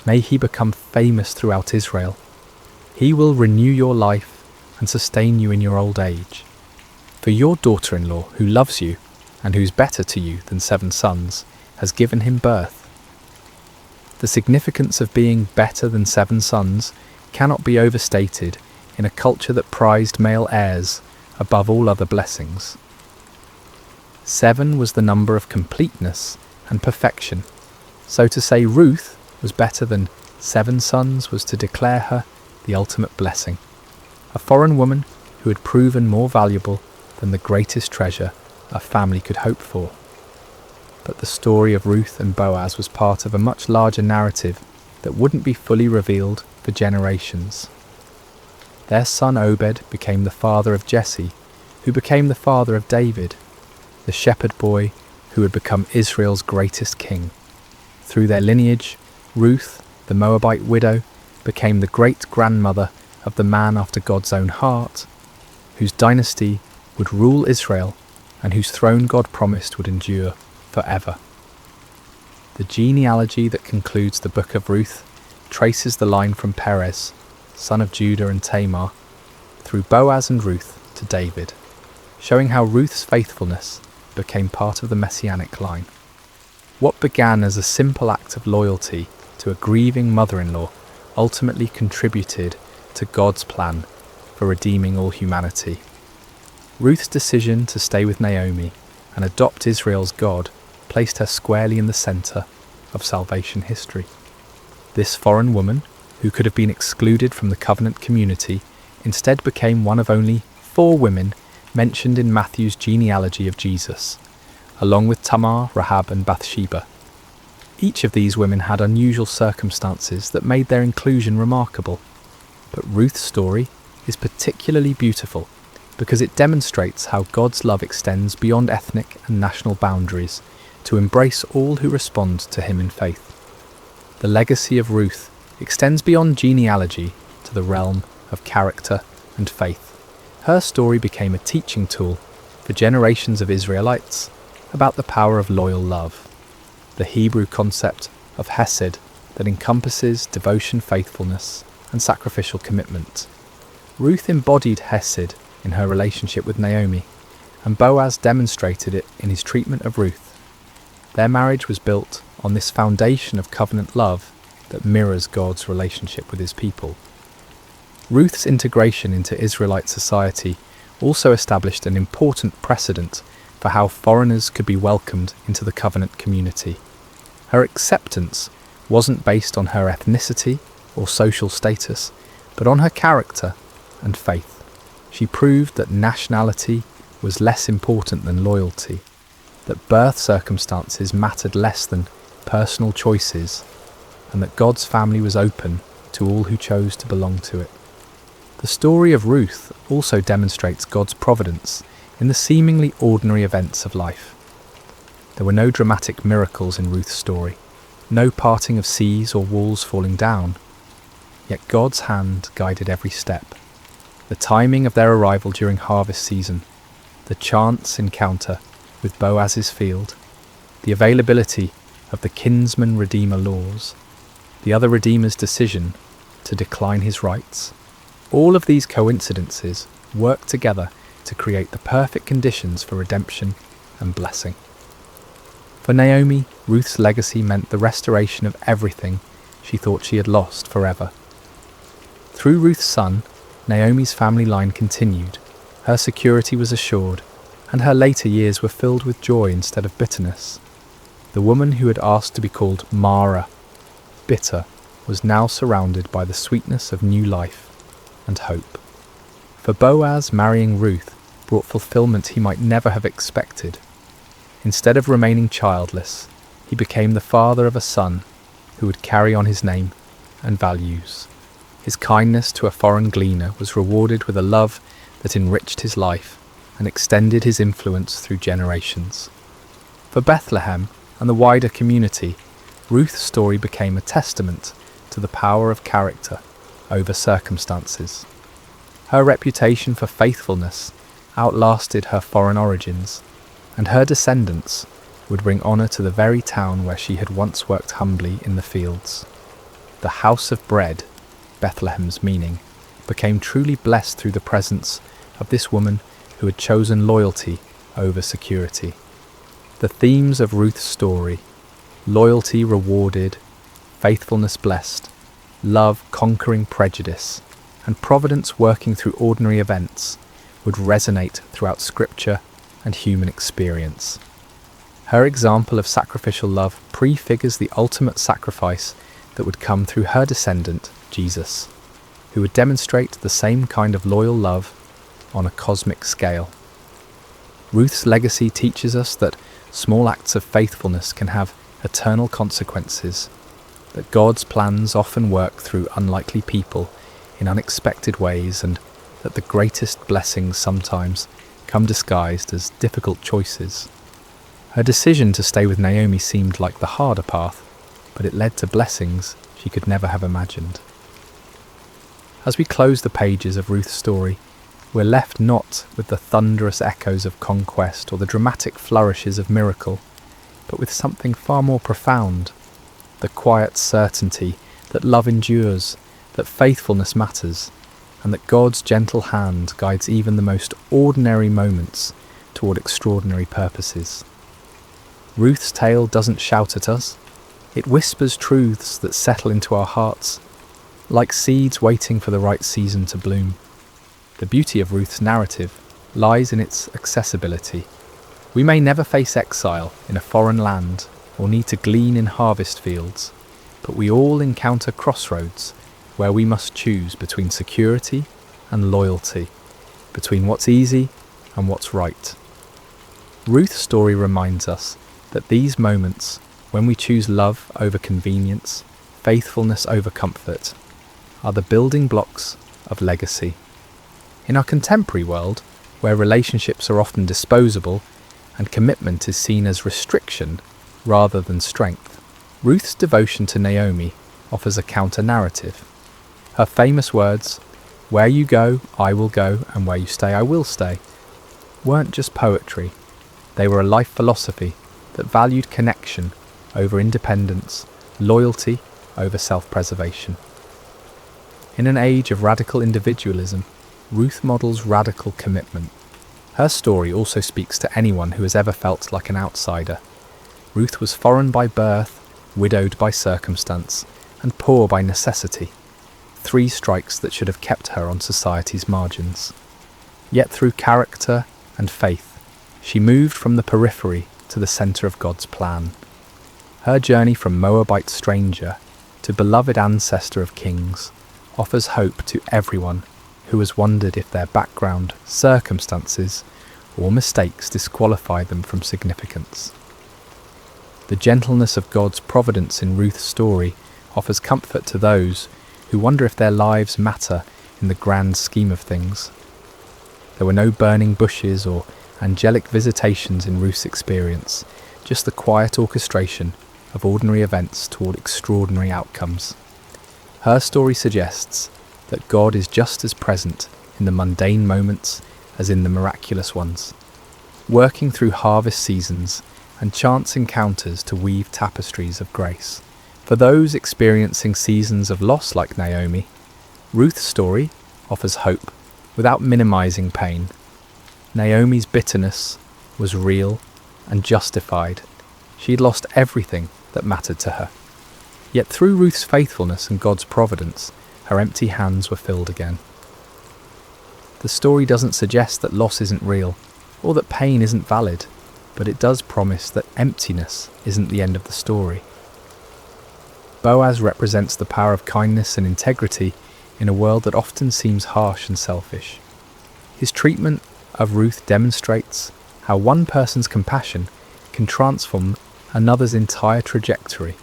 "May he become famous throughout Israel. He will renew your life and sustain you in your old age. For your daughter-in-law, who loves you and who's better to you than 7 sons, has given him birth." The significance of being better than 7 sons cannot be overstated in a culture that prized male heirs above all other blessings. 7 was the number of completeness and perfection, so to say Ruth was better than 7 sons was to declare her the ultimate blessing, a foreign woman who had proven more valuable than the greatest treasure a family could hope for. But the story of Ruth and Boaz was part of a much larger narrative that wouldn't be fully revealed for generations. Their son Obed became the father of Jesse, who became the father of David, the shepherd boy who would become Israel's greatest king. Through their lineage, Ruth, the Moabite widow, became the great-grandmother of the man after God's own heart, whose dynasty would rule Israel and whose throne God promised would endure forever. The genealogy that concludes the book of Ruth traces the line from Perez, son of Judah and Tamar, through Boaz and Ruth to David, showing how Ruth's faithfulness became part of the messianic line. What began as a simple act of loyalty to a grieving mother-in-law ultimately contributed to God's plan for redeeming all humanity. Ruth's decision to stay with Naomi and adopt Israel's God placed her squarely in the centre of salvation history. This foreign woman, who could have been excluded from the covenant community, instead became one of only 4 women mentioned in Matthew's genealogy of Jesus, along with Tamar, Rahab and Bathsheba. Each of these women had unusual circumstances that made their inclusion remarkable. But Ruth's story is particularly beautiful because it demonstrates how God's love extends beyond ethnic and national boundaries to embrace all who respond to him in faith. The legacy of Ruth extends beyond genealogy to the realm of character and faith. Her story became a teaching tool for generations of Israelites about the power of loyal love, the Hebrew concept of hesed that encompasses devotion, faithfulness, and sacrificial commitment. Ruth embodied hesed in her relationship with Naomi, and Boaz demonstrated it in his treatment of Ruth. Their marriage was built on this foundation of covenant love that mirrors God's relationship with his people. Ruth's integration into Israelite society also established an important precedent for how foreigners could be welcomed into the covenant community. Her acceptance wasn't based on her ethnicity or social status, but on her character and faith. She proved that nationality was less important than loyalty, that birth circumstances mattered less than personal choices, and that God's family was open to all who chose to belong to it. The story of Ruth also demonstrates God's providence in the seemingly ordinary events of life. There were no dramatic miracles in Ruth's story, no parting of seas or walls falling down, yet God's hand guided every step. The timing of their arrival during harvest season, the chance encounter with Boaz's field, the availability of the kinsman-redeemer laws, the other redeemer's decision to decline his rights, all of these coincidences work together to create the perfect conditions for redemption and blessing. For Naomi, Ruth's legacy meant the restoration of everything she thought she had lost forever. Through Ruth's son, Naomi's family line continued, her security was assured, and her later years were filled with joy instead of bitterness. The woman who had asked to be called Mara, bitter, was now surrounded by the sweetness of new life and hope. For Boaz, marrying Ruth brought fulfillment he might never have expected. Instead of remaining childless, he became the father of a son who would carry on his name and values. His kindness to a foreign gleaner was rewarded with a love that enriched his life and extended his influence through generations. For Bethlehem and the wider community, Ruth's story became a testament to the power of character over circumstances. Her reputation for faithfulness outlasted her foreign origins, and her descendants would bring honour to the very town where she had once worked humbly in the fields. The house of bread, Bethlehem's meaning, became truly blessed through the presence of this woman who had chosen loyalty over security. The themes of Ruth's story, loyalty rewarded, faithfulness blessed, love conquering prejudice, and providence working through ordinary events, would resonate throughout Scripture and human experience. Her example of sacrificial love prefigures the ultimate sacrifice that would come through her descendant, Jesus, who would demonstrate the same kind of loyal love on a cosmic scale. Ruth's legacy teaches us that small acts of faithfulness can have eternal consequences, that God's plans often work through unlikely people in unexpected ways, and that the greatest blessings sometimes come disguised as difficult choices. Her decision to stay with Naomi seemed like the harder path, but it led to blessings she could never have imagined. As we close the pages of Ruth's story, we're left not with the thunderous echoes of conquest or the dramatic flourishes of miracle, but with something far more profound, the quiet certainty that love endures, that faithfulness matters, and that God's gentle hand guides even the most ordinary moments toward extraordinary purposes. Ruth's tale doesn't shout at us, it whispers truths that settle into our hearts, like seeds waiting for the right season to bloom. The beauty of Ruth's narrative lies in its accessibility. We may never face exile in a foreign land or need to glean in harvest fields, but we all encounter crossroads where we must choose between security and loyalty, between what's easy and what's right. Ruth's story reminds us that these moments, when we choose love over convenience, faithfulness over comfort, are the building blocks of legacy. In our contemporary world, where relationships are often disposable and commitment is seen as restriction rather than strength, Ruth's devotion to Naomi offers a counter-narrative. Her famous words, "Where you go, I will go, and where you stay, I will stay," weren't just poetry. They were a life philosophy that valued connection over independence, loyalty over self-preservation. In an age of radical individualism, Ruth models radical commitment. Her story also speaks to anyone who has ever felt like an outsider. Ruth was foreign by birth, widowed by circumstance, and poor by necessity. 3 strikes that should have kept her on society's margins. Yet through character and faith, she moved from the periphery to the centre of God's plan. Her journey from Moabite stranger to beloved ancestor of kings offers hope to everyone who has wondered if their background, circumstances, or mistakes disqualify them from significance. The gentleness of God's providence in Ruth's story offers comfort to those who wonder if their lives matter in the grand scheme of things. There were no burning bushes or angelic visitations in Ruth's experience, just the quiet orchestration of ordinary events toward extraordinary outcomes. Her story suggests that God is just as present in the mundane moments as in the miraculous ones, working through harvest seasons and chance encounters to weave tapestries of grace. For those experiencing seasons of loss like Naomi, Ruth's story offers hope without minimizing pain. Naomi's bitterness was real and justified. She had lost everything that mattered to her. Yet through Ruth's faithfulness and God's providence, her empty hands were filled again. The story doesn't suggest that loss isn't real, or that pain isn't valid, but it does promise that emptiness isn't the end of the story. Boaz represents the power of kindness and integrity in a world that often seems harsh and selfish. His treatment of Ruth demonstrates how one person's compassion can transform another's entire trajectory.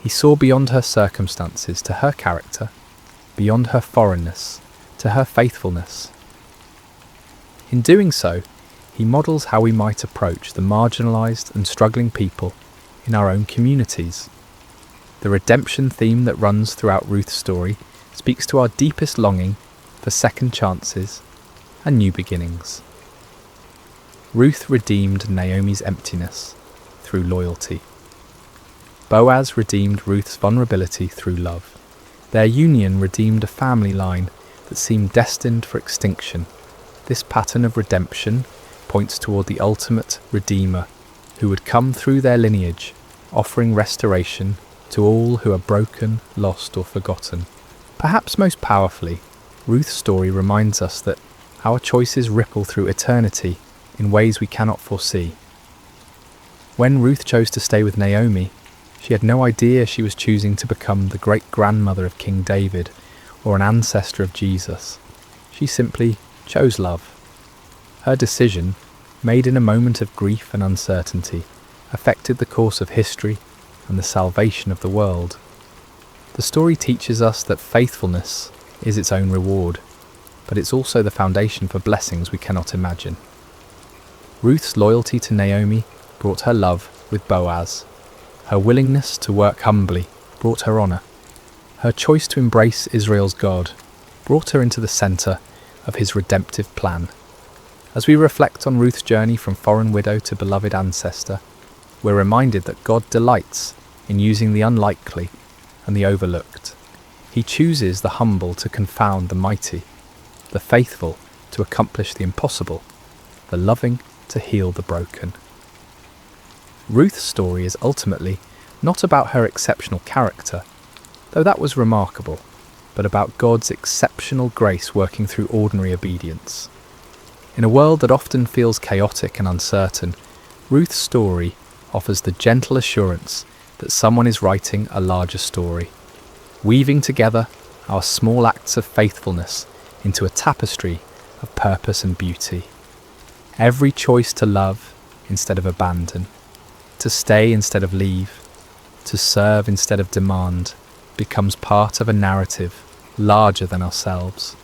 He saw beyond her circumstances to her character, beyond her foreignness to her faithfulness. In doing so, he models how we might approach the marginalised and struggling people in our own communities. The redemption theme that runs throughout Ruth's story speaks to our deepest longing for second chances and new beginnings. Ruth redeemed Naomi's emptiness through loyalty. Boaz redeemed Ruth's vulnerability through love. Their union redeemed a family line that seemed destined for extinction. This pattern of redemption points toward the ultimate Redeemer who would come through their lineage, offering restoration to all who are broken, lost, or forgotten. Perhaps most powerfully, Ruth's story reminds us that our choices ripple through eternity in ways we cannot foresee. When Ruth chose to stay with Naomi, she had no idea she was choosing to become the great-grandmother of King David or an ancestor of Jesus. She simply chose love. Her decision, made in a moment of grief and uncertainty, affected the course of history and the salvation of the world. The story teaches us that faithfulness is its own reward, but it's also the foundation for blessings we cannot imagine. Ruth's loyalty to Naomi brought her love with Boaz. Her willingness to work humbly brought her honour. Her choice to embrace Israel's God brought her into the centre of his redemptive plan. As we reflect on Ruth's journey from foreign widow to beloved ancestor, we're reminded that God delights in using the unlikely and the overlooked. He chooses the humble to confound the mighty, the faithful to accomplish the impossible, the loving to heal the broken. Ruth's story is ultimately not about her exceptional character, though that was remarkable, but about God's exceptional grace working through ordinary obedience. In a world that often feels chaotic and uncertain, Ruth's story offers the gentle assurance that someone is writing a larger story, weaving together our small acts of faithfulness into a tapestry of purpose and beauty. Every choice to love, instead of abandon, to stay instead of leave, to serve instead of demand, becomes part of a narrative larger than ourselves.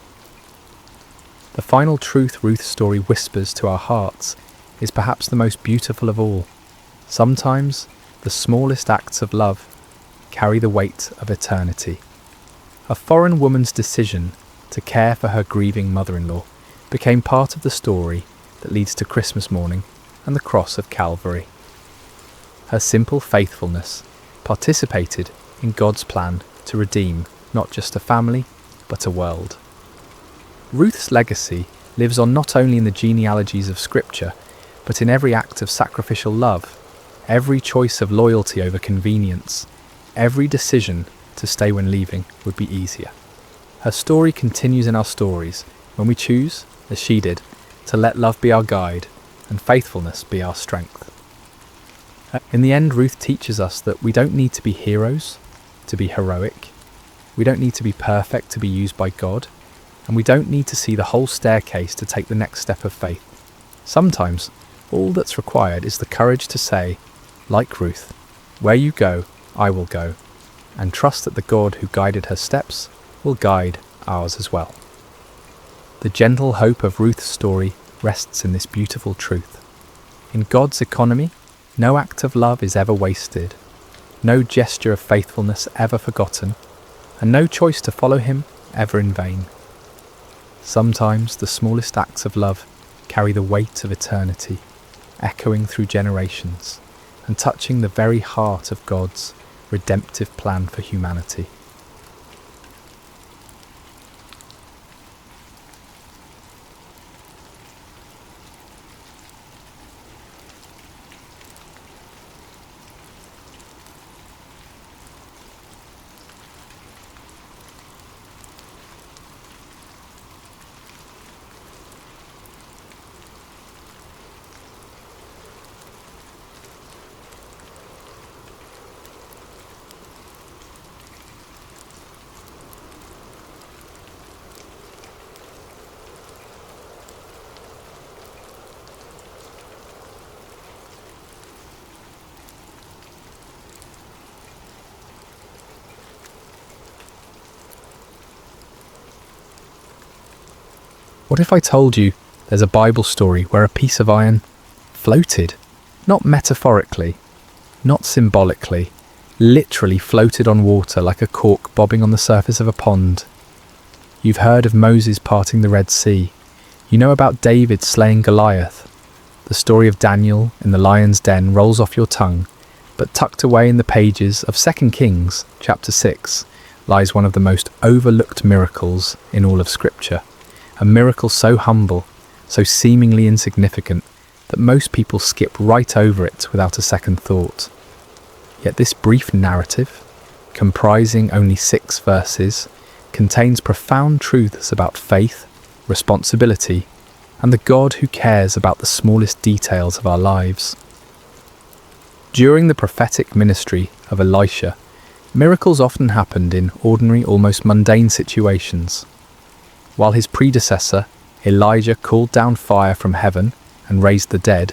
The final truth Ruth's story whispers to our hearts is perhaps the most beautiful of all. Sometimes the smallest acts of love carry the weight of eternity. A foreign woman's decision to care for her grieving mother-in-law became part of the story that leads to Christmas morning and the cross of Calvary. Her simple faithfulness participated in God's plan to redeem not just a family, but a world. Ruth's legacy lives on not only in the genealogies of Scripture, but in every act of sacrificial love, every choice of loyalty over convenience, every decision to stay when leaving would be easier. Her story continues in our stories when we choose, as she did, to let love be our guide and faithfulness be our strength. In the end, Ruth teaches us that we don't need to be heroes to be heroic. We don't need to be perfect to be used by God. And we don't need to see the whole staircase to take the next step of faith. Sometimes, all that's required is the courage to say, like Ruth, "Where you go, I will go," and trust that the God who guided her steps will guide ours as well. The gentle hope of Ruth's story rests in this beautiful truth. In God's economy, no act of love is ever wasted, no gesture of faithfulness ever forgotten, and no choice to follow him ever in vain. Sometimes the smallest acts of love carry the weight of eternity, echoing through generations and touching the very heart of God's redemptive plan for humanity. What if I told you there's a Bible story where a piece of iron floated, not metaphorically, not symbolically, literally floated on water like a cork bobbing on the surface of a pond? You've heard of Moses parting the Red Sea. You know about David slaying Goliath. The story of Daniel in the lion's den rolls off your tongue, but tucked away in the pages of 2 Kings chapter 6 lies one of the most overlooked miracles in all of Scripture. A miracle so humble, so seemingly insignificant, that most people skip right over it without a second thought. Yet this brief narrative, comprising only 6 verses, contains profound truths about faith, responsibility, and the God who cares about the smallest details of our lives. During the prophetic ministry of Elisha, miracles often happened in ordinary, almost mundane situations. While his predecessor, Elijah, called down fire from heaven and raised the dead,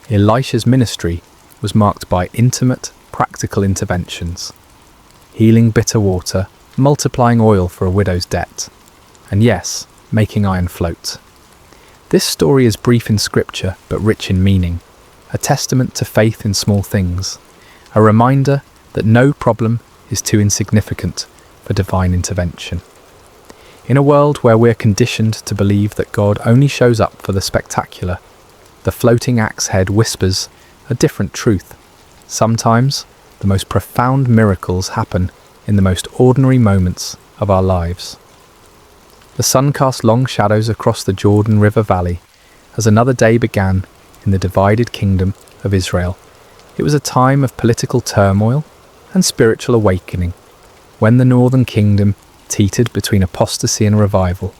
Elisha's ministry was marked by intimate, practical interventions, healing bitter water, multiplying oil for a widow's debt, and yes, making iron float. This story is brief in Scripture but rich in meaning, a testament to faith in small things, a reminder that no problem is too insignificant for divine intervention. In a world where we're conditioned to believe that God only shows up for the spectacular, the floating axe head whispers a different truth. Sometimes the most profound miracles happen in the most ordinary moments of our lives. The sun cast long shadows across the Jordan River Valley as another day began in the divided kingdom of Israel. It was a time of political turmoil and spiritual awakening, when the northern kingdom teetered between apostasy and revival,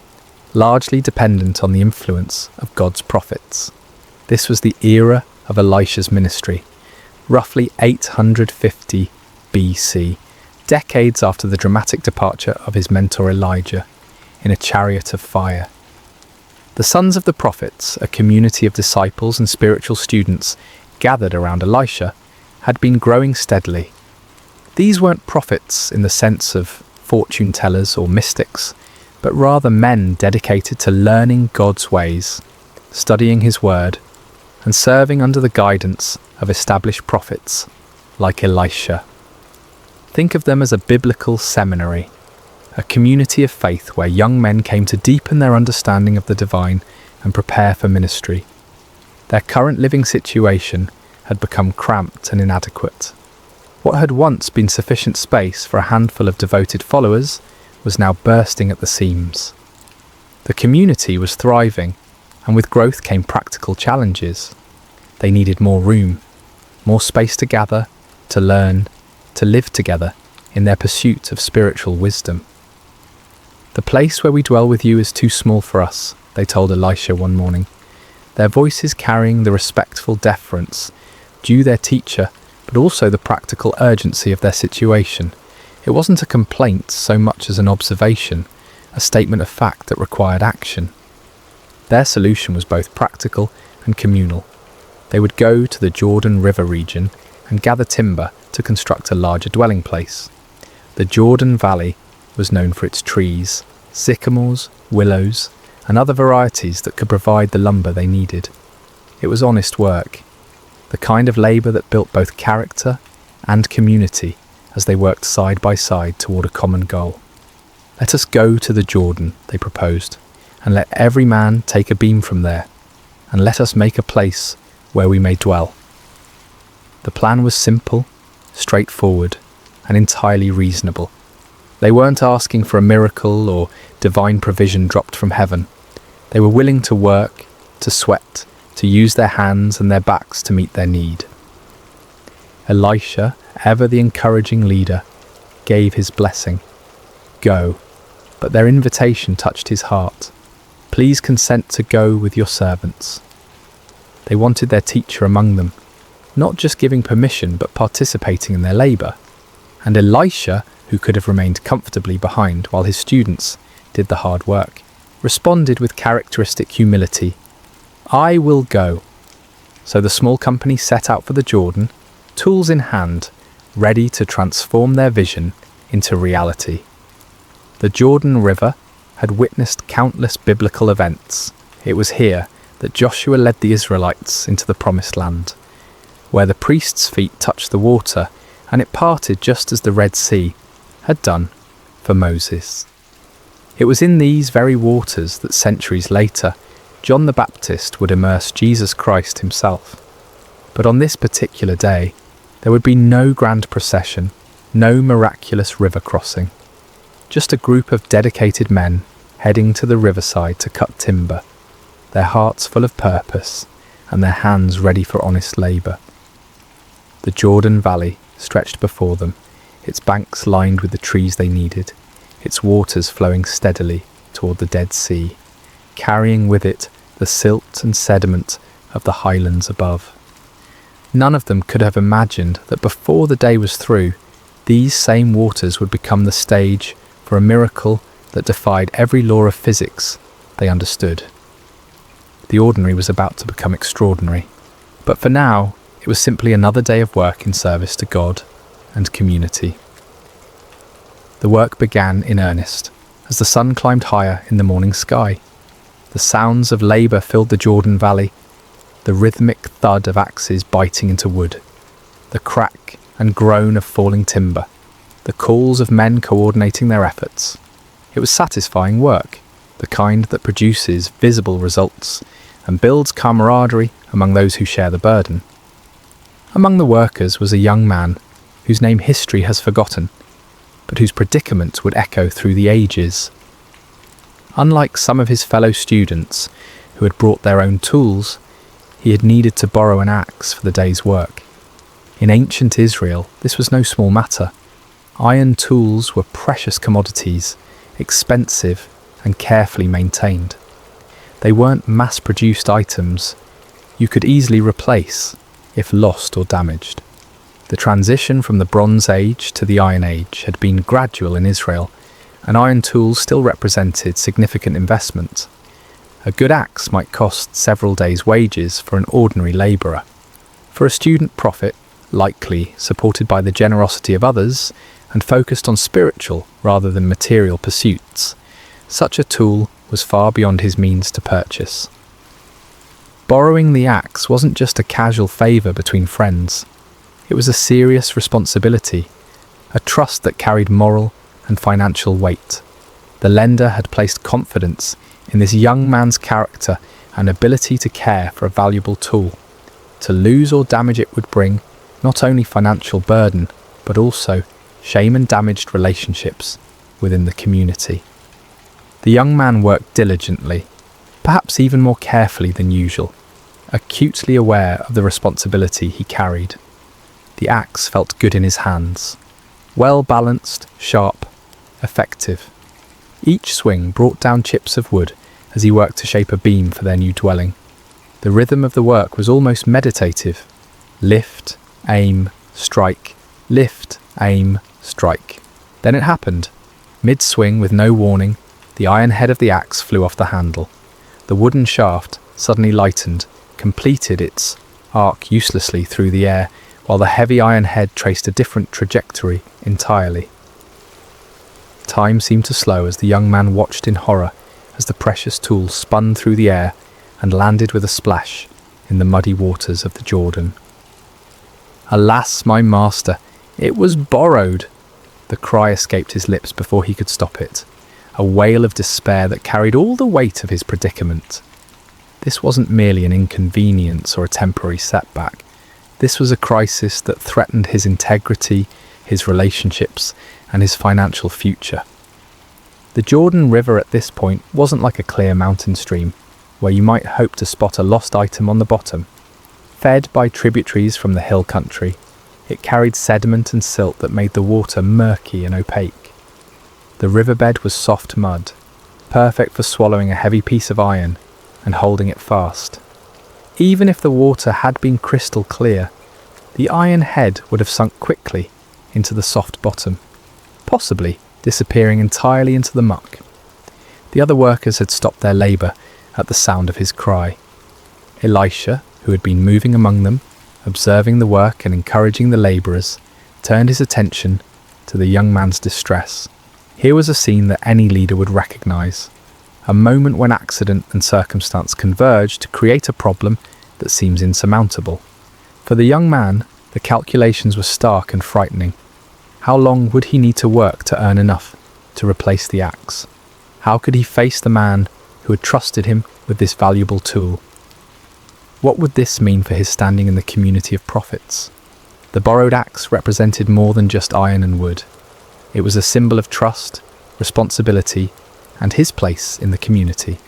largely dependent on the influence of God's prophets. This was the era of Elisha's ministry, roughly 850 BC, decades after the dramatic departure of his mentor Elijah in a chariot of fire. The sons of the prophets, a community of disciples and spiritual students gathered around Elisha, had been growing steadily. These weren't prophets in the sense of fortune tellers or mystics, but rather men dedicated to learning God's ways, studying His word, and serving under the guidance of established prophets like Elisha. Think of them as a biblical seminary, a community of faith where young men came to deepen their understanding of the divine and prepare for ministry. Their current living situation had become cramped and inadequate. What had once been sufficient space for a handful of devoted followers was now bursting at the seams. The community was thriving, and with growth came practical challenges. They needed more room, more space to gather, to learn, to live together in their pursuit of spiritual wisdom. "The place where we dwell with you is too small for us," they told Elisha one morning, their voices carrying the respectful deference due their teacher, but also the practical urgency of their situation. It wasn't a complaint so much as an observation, a statement of fact that required action. Their solution was both practical and communal. They would go to the Jordan River region and gather timber to construct a larger dwelling place. The Jordan Valley was known for its trees, sycamores, willows, and other varieties that could provide the lumber they needed. It was honest work, the kind of labour that built both character and community as they worked side by side toward a common goal. "Let us go to the Jordan," they proposed, "and let every man take a beam from there, and let us make a place where we may dwell." The plan was simple, straightforward, and entirely reasonable. They weren't asking for a miracle or divine provision dropped from heaven. They were willing to work, to sweat, to use their hands and their backs to meet their need. Elisha, ever the encouraging leader, gave his blessing. Go. But their invitation touched his heart. "Please consent to go with your servants." They wanted their teacher among them, not just giving permission but participating in their labour. And Elisha, who could have remained comfortably behind while his students did the hard work, responded with characteristic humility, "I will go." So the small company set out for the Jordan, tools in hand, ready to transform their vision into reality. The Jordan River had witnessed countless biblical events. It was here that Joshua led the Israelites into the Promised Land, where the priest's feet touched the water and it parted just as the Red Sea had done for Moses. It was in these very waters that centuries later John the Baptist would immerse Jesus Christ himself. But on this particular day, there would be no grand procession, no miraculous river crossing. Just a group of dedicated men heading to the riverside to cut timber, their hearts full of purpose and their hands ready for honest labour. The Jordan Valley stretched before them, its banks lined with the trees they needed, its waters flowing steadily toward the Dead Sea, carrying with it the silt and sediment of the highlands above. None of them could have imagined that before the day was through, these same waters would become the stage for a miracle that defied every law of physics they understood. The ordinary was about to become extraordinary, but for now it was simply another day of work in service to God and community. The work began in earnest as the sun climbed higher in the morning sky. The sounds of labour filled the Jordan Valley, the rhythmic thud of axes biting into wood, the crack and groan of falling timber, the calls of men coordinating their efforts. It was satisfying work, the kind that produces visible results and builds camaraderie among those who share the burden. Among the workers was a young man whose name history has forgotten, but whose predicament would echo through the ages. Unlike some of his fellow students who had brought their own tools, he had needed to borrow an axe for the day's work. In ancient Israel, this was no small matter. Iron tools were precious commodities, expensive and carefully maintained. They weren't mass-produced items you could easily replace if lost or damaged. The transition from the Bronze Age to the Iron Age had been gradual in Israel, and iron tools still represented significant investment. A good axe might cost several days' wages for an ordinary labourer. For a student prophet, likely supported by the generosity of others and focused on spiritual rather than material pursuits, such a tool was far beyond his means to purchase. Borrowing the axe wasn't just a casual favour between friends. It was a serious responsibility, a trust that carried moral and financial weight. The lender had placed confidence in this young man's character and ability to care for a valuable tool. To lose or damage it would bring not only financial burden, but also shame and damaged relationships within the community. The young man worked diligently, perhaps even more carefully than usual, acutely aware of the responsibility he carried. The axe felt good in his hands, well balanced, sharp, effective. Each swing brought down chips of wood as he worked to shape a beam for their new dwelling. The rhythm of the work was almost meditative. Lift, aim, strike, lift, aim, strike. Then it happened. Mid-swing, with no warning, the iron head of the axe flew off the handle. The wooden shaft, suddenly lightened, completed its arc uselessly through the air, while the heavy iron head traced a different trajectory entirely. Time seemed to slow as the young man watched in horror as the precious tool spun through the air and landed with a splash in the muddy waters of the Jordan. "Alas, my master, it was borrowed!" The cry escaped his lips before he could stop it, a wail of despair that carried all the weight of his predicament. This wasn't merely an inconvenience or a temporary setback. This was a crisis that threatened his integrity, his relationships, and his financial future. The Jordan River at this point wasn't like a clear mountain stream, where you might hope to spot a lost item on the bottom. Fed by tributaries from the hill country, it carried sediment and silt that made the water murky and opaque. The riverbed was soft mud, perfect for swallowing a heavy piece of iron and holding it fast. Even if the water had been crystal clear, the iron head would have sunk quickly into the soft bottom, possibly disappearing entirely into the muck. The other workers had stopped their labour at the sound of his cry. Elisha, who had been moving among them, observing the work and encouraging the labourers, turned his attention to the young man's distress. Here was a scene that any leader would recognise, a moment when accident and circumstance converge to create a problem that seems insurmountable. For the young man, the calculations were stark and frightening. How long would he need to work to earn enough to replace the axe? How could he face the man who had trusted him with this valuable tool? What would this mean for his standing in the community of prophets? The borrowed axe represented more than just iron and wood. It was a symbol of trust, responsibility, and his place in the community.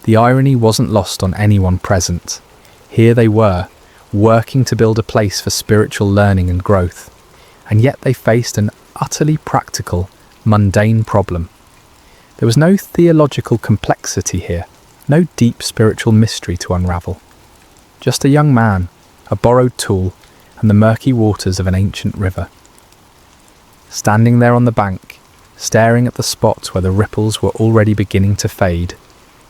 The irony wasn't lost on anyone present. Here they were, working to build a place for spiritual learning and growth, and yet they faced an utterly practical, mundane problem. There was no theological complexity here, no deep spiritual mystery to unravel. Just a young man, a borrowed tool, and the murky waters of an ancient river. Standing there on the bank, staring at the spot where the ripples were already beginning to fade,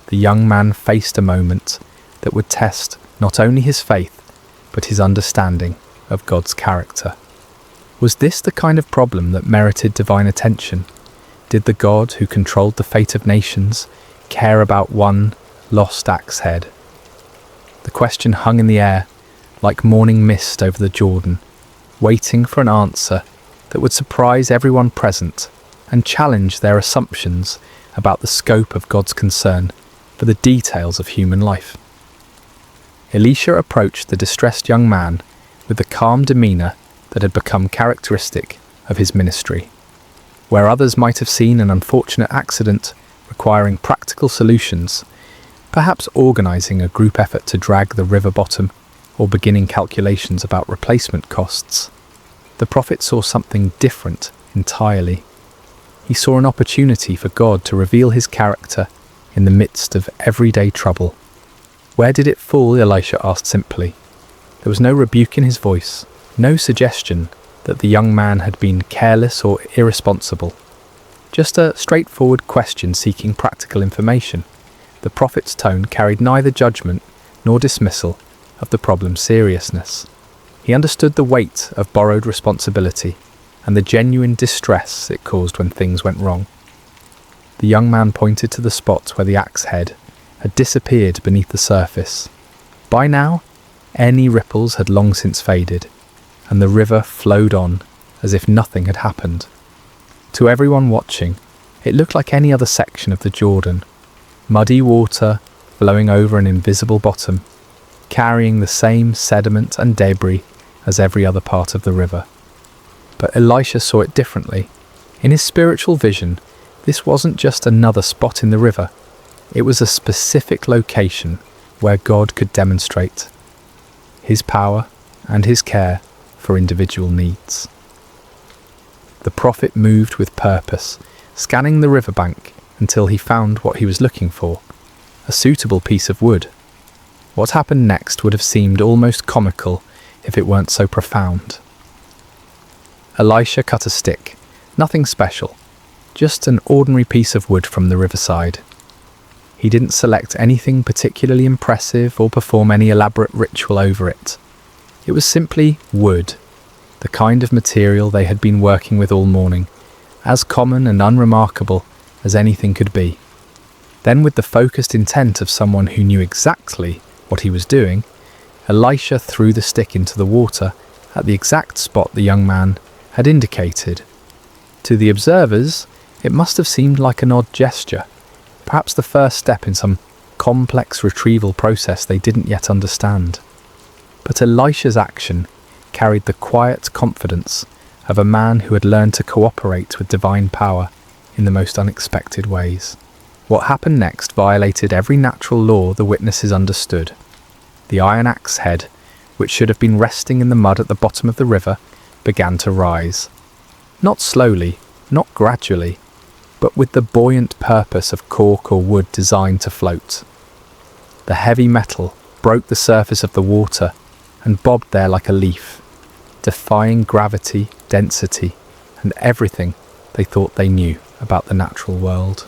the young man faced a moment that would test not only his faith, but his understanding of God's character. Was this the kind of problem that merited divine attention? Did the God who controlled the fate of nations care about one lost axe head? The question hung in the air, like morning mist over the Jordan, waiting for an answer that would surprise everyone present and challenge their assumptions about the scope of God's concern for the details of human life. Elisha approached the distressed young man with the calm demeanour that had become characteristic of his ministry. Where others might have seen an unfortunate accident requiring practical solutions, perhaps organising a group effort to drag the river bottom or beginning calculations about replacement costs, the prophet saw something different entirely. He saw an opportunity for God to reveal his character in the midst of everyday trouble. "Where did it fall?" Elisha asked simply. There was no rebuke in his voice, no suggestion that the young man had been careless or irresponsible. Just a straightforward question seeking practical information. The prophet's tone carried neither judgment nor dismissal of the problem's seriousness. He understood the weight of borrowed responsibility and the genuine distress it caused when things went wrong. The young man pointed to the spot where the axe head had disappeared beneath the surface. By now, any ripples had long since faded, and the river flowed on as if nothing had happened. To everyone watching, it looked like any other section of the Jordan, muddy water flowing over an invisible bottom, carrying the same sediment and debris as every other part of the river. But Elisha saw it differently. In his spiritual vision, this wasn't just another spot in the river. It was a specific location where God could demonstrate his power and his care for individual needs. The prophet moved with purpose, scanning the riverbank until he found what he was looking for, a suitable piece of wood. What happened next would have seemed almost comical if it weren't so profound. Elisha cut a stick, nothing special, just an ordinary piece of wood from the riverside. He didn't select anything particularly impressive or perform any elaborate ritual over it. It was simply wood, the kind of material they had been working with all morning, as common and unremarkable as anything could be. Then, with the focused intent of someone who knew exactly what he was doing, Elisha threw the stick into the water at the exact spot the young man had indicated. To the observers, it must have seemed like an odd gesture, perhaps the first step in some complex retrieval process they didn't yet understand. But Elisha's action carried the quiet confidence of a man who had learned to cooperate with divine power in the most unexpected ways. What happened next violated every natural law the witnesses understood. The iron axe head, which should have been resting in the mud at the bottom of the river, began to rise. Not slowly, not gradually, but with the buoyant purpose of cork or wood designed to float. The heavy metal broke the surface of the water and bobbed there like a leaf, defying gravity, density, and everything they thought they knew about the natural world.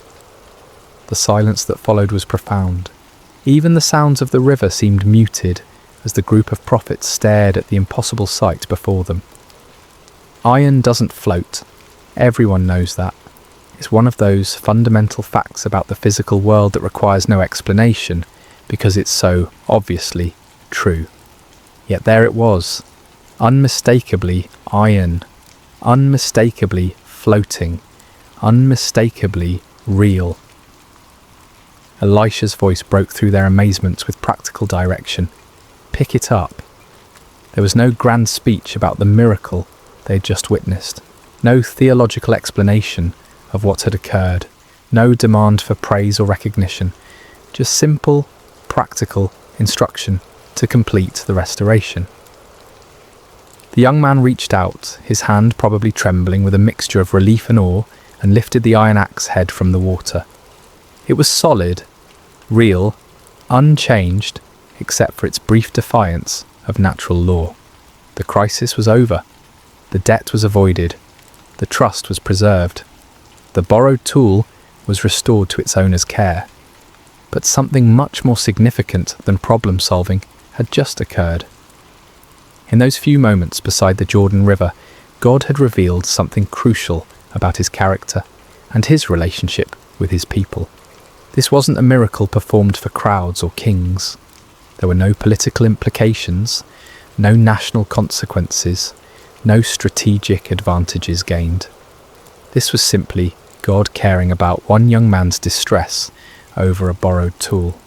The silence that followed was profound. Even the sounds of the river seemed muted as the group of prophets stared at the impossible sight before them. Iron doesn't float. Everyone knows that. It's one of those fundamental facts about the physical world that requires no explanation because it's so obviously true. Yet there it was, unmistakably iron, unmistakably floating, unmistakably real. Elisha's voice broke through their amazement with practical direction. Pick it up. There was no grand speech about the miracle they had just witnessed, no theological explanation of what had occurred, no demand for praise or recognition, just simple, practical instruction to complete the restoration. The young man reached out, his hand probably trembling with a mixture of relief and awe, and lifted the iron axe head from the water. It was solid, real, unchanged, except for its brief defiance of natural law. The crisis was over. The debt was avoided. The trust was preserved. The borrowed tool was restored to its owner's care. But something much more significant than problem-solving had just occurred. In those few moments beside the Jordan River, God had revealed something crucial about his character and his relationship with his people. This wasn't a miracle performed for crowds or kings. There were no political implications, no national consequences, no strategic advantages gained. This was simply God caring about one young man's distress over a borrowed tool.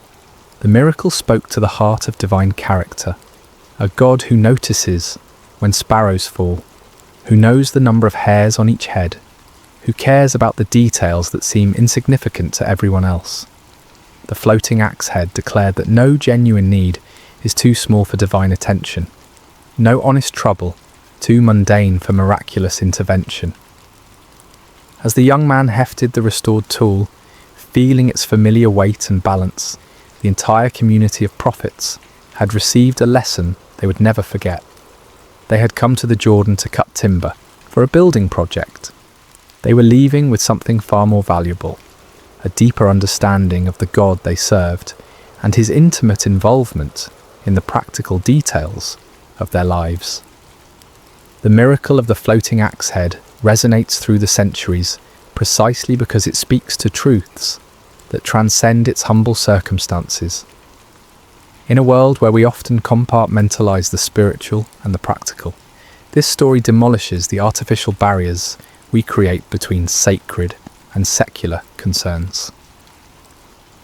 The miracle spoke to the heart of divine character, a God who notices when sparrows fall, who knows the number of hairs on each head, who cares about the details that seem insignificant to everyone else. The floating axe head declared that no genuine need is too small for divine attention, no honest trouble too mundane for miraculous intervention. As the young man hefted the restored tool, feeling its familiar weight and balance, the entire community of prophets had received a lesson they would never forget. They had come to the Jordan to cut timber for a building project. They were leaving with something far more valuable, a deeper understanding of the God they served and his intimate involvement in the practical details of their lives. The miracle of the floating axe head resonates through the centuries precisely because it speaks to truths that transcend its humble circumstances. In a world where we often compartmentalize the spiritual and the practical, this story demolishes the artificial barriers we create between sacred and secular concerns.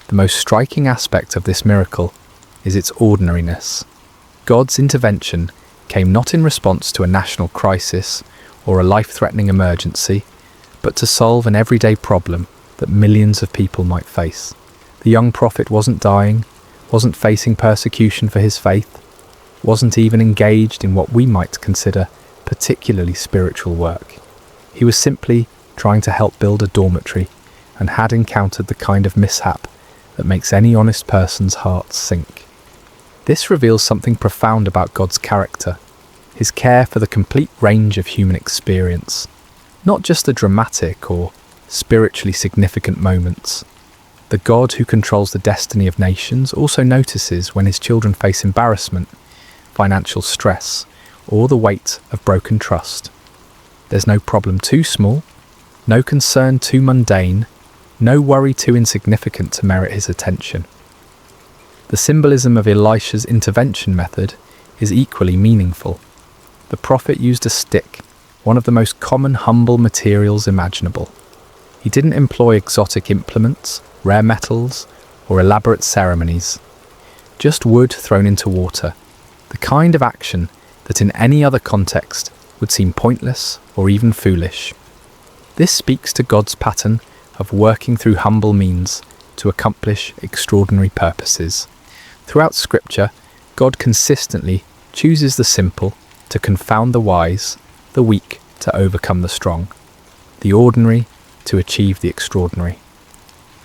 The most striking aspect of this miracle is its ordinariness. God's intervention came not in response to a national crisis or a life-threatening emergency, but to solve an everyday problem that millions of people might face. The young prophet wasn't dying, wasn't facing persecution for his faith, wasn't even engaged in what we might consider particularly spiritual work. He was simply trying to help build a dormitory and had encountered the kind of mishap that makes any honest person's heart sink. This reveals something profound about God's character, his care for the complete range of human experience, not just the dramatic or spiritually significant moments. The God who controls the destiny of nations also notices when his children face embarrassment, financial stress, or the weight of broken trust. There's no problem too small, no concern too mundane, no worry too insignificant to merit his attention. The symbolism of Elisha's intervention method is equally meaningful. The prophet used a stick, one of the most common humble materials imaginable. He didn't employ exotic implements, rare metals, or elaborate ceremonies. Just wood thrown into water, the kind of action that in any other context would seem pointless or even foolish. This speaks to God's pattern of working through humble means to accomplish extraordinary purposes. Throughout Scripture, God consistently chooses the simple to confound the wise, the weak to overcome the strong, the ordinary to achieve the extraordinary.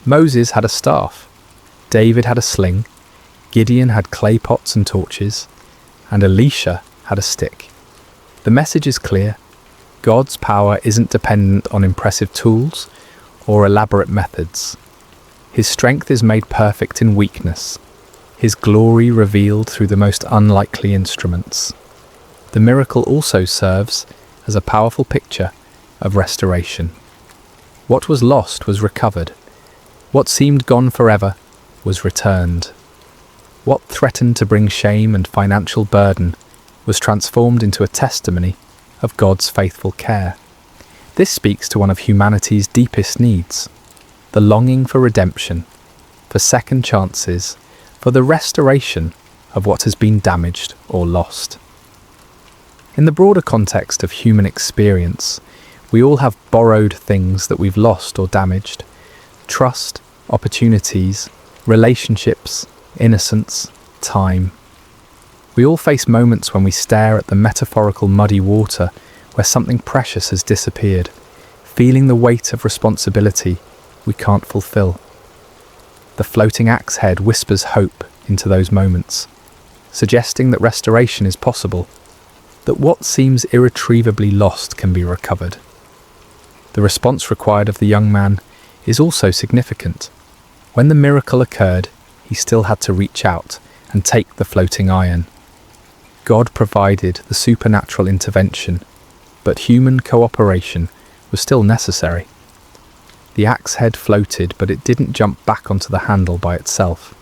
Moses had a staff, David had a sling, Gideon had clay pots and torches, and Elisha had a stick. The message is clear. God's power isn't dependent on impressive tools or elaborate methods. His strength is made perfect in weakness, his glory revealed through the most unlikely instruments. The miracle also serves as a powerful picture of restoration. What was lost was recovered. What seemed gone forever was returned. What threatened to bring shame and financial burden was transformed into a testimony of God's faithful care. This speaks to one of humanity's deepest needs, the longing for redemption, for second chances, for the restoration of what has been damaged or lost. In the broader context of human experience, we all have borrowed things that we've lost or damaged: trust, opportunities, relationships, innocence, time. We all face moments when we stare at the metaphorical muddy water where something precious has disappeared, feeling the weight of responsibility we can't fulfill. The floating axe head whispers hope into those moments, suggesting that restoration is possible, that what seems irretrievably lost can be recovered. The response required of the young man is also significant. When the miracle occurred, he still had to reach out and take the floating iron. God provided the supernatural intervention, but human cooperation was still necessary. The axe head floated, but it didn't jump back onto the handle by itself.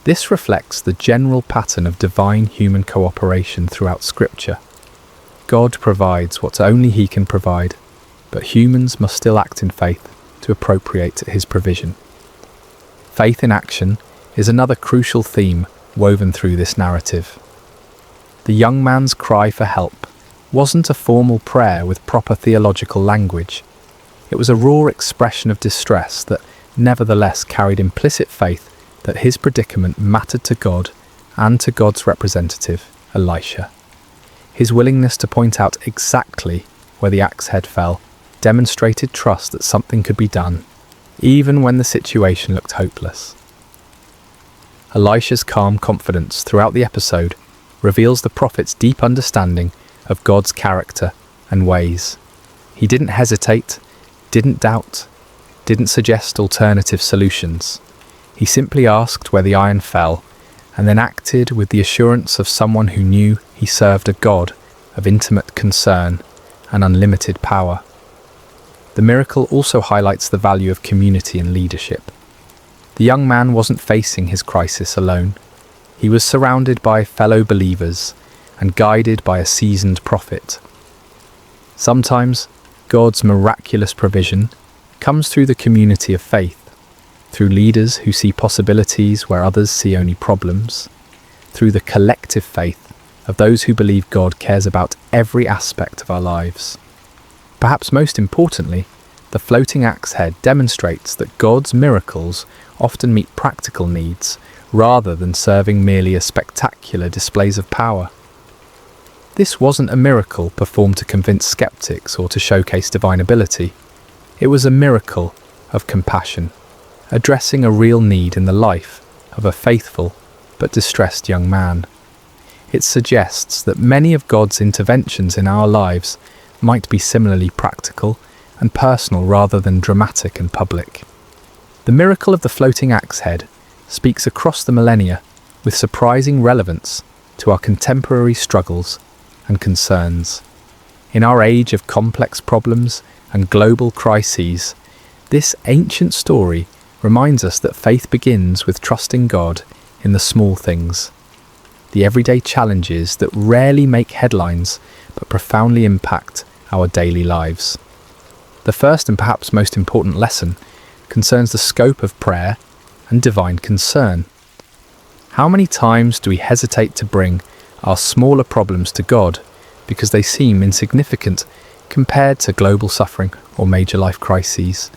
This reflects the general pattern of divine human cooperation throughout Scripture. God provides what only He can provide, but humans must still act in faith to appropriate His provision. Faith in action is another crucial theme woven through this narrative. The young man's cry for help wasn't a formal prayer with proper theological language. It was a raw expression of distress that nevertheless carried implicit faith that his predicament mattered to God and to God's representative, Elisha. His willingness to point out exactly where the axe head fell demonstrated trust that something could be done, even when the situation looked hopeless. Elisha's calm confidence throughout the episode reveals the prophet's deep understanding of God's character and ways. He didn't hesitate, didn't doubt. didn't suggest alternative solutions. He simply asked where the iron fell, and then acted with the assurance of someone who knew he served a God of intimate concern and unlimited power. The miracle also highlights the value of community and leadership. The young man wasn't facing his crisis alone. He was surrounded by fellow believers and guided by a seasoned prophet. Sometimes God's miraculous provision comes through the community of faith, through leaders who see possibilities where others see only problems, through the collective faith of those who believe God cares about every aspect of our lives. Perhaps most importantly, the floating axe head demonstrates that God's miracles often meet practical needs rather than serving merely as spectacular displays of power. This wasn't a miracle performed to convince skeptics or to showcase divine ability. It was a miracle of compassion, addressing a real need in the life of a faithful but distressed young man. It suggests that many of God's interventions in our lives might be similarly practical and personal rather than dramatic and public. The miracle of the floating axe head speaks across the millennia with surprising relevance to our contemporary struggles and concerns. In our age of complex problems and global crises, this ancient story reminds us that faith begins with trusting God in the small things, the everyday challenges that rarely make headlines but profoundly impact our daily lives. The first and perhaps most important lesson concerns the scope of prayer and divine concern. How many times do we hesitate to bring our smaller problems to God because they seem insignificant compared to global suffering or major life crises?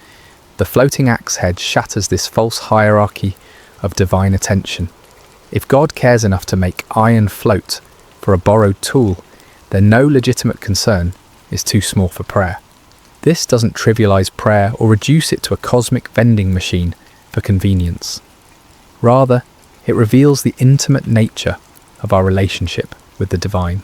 The floating axe head shatters this false hierarchy of divine attention. If God cares enough to make iron float for a borrowed tool, then no legitimate concern is too small for prayer. This doesn't trivialize prayer or reduce it to a cosmic vending machine for convenience. Rather, it reveals the intimate nature of our relationship with the divine.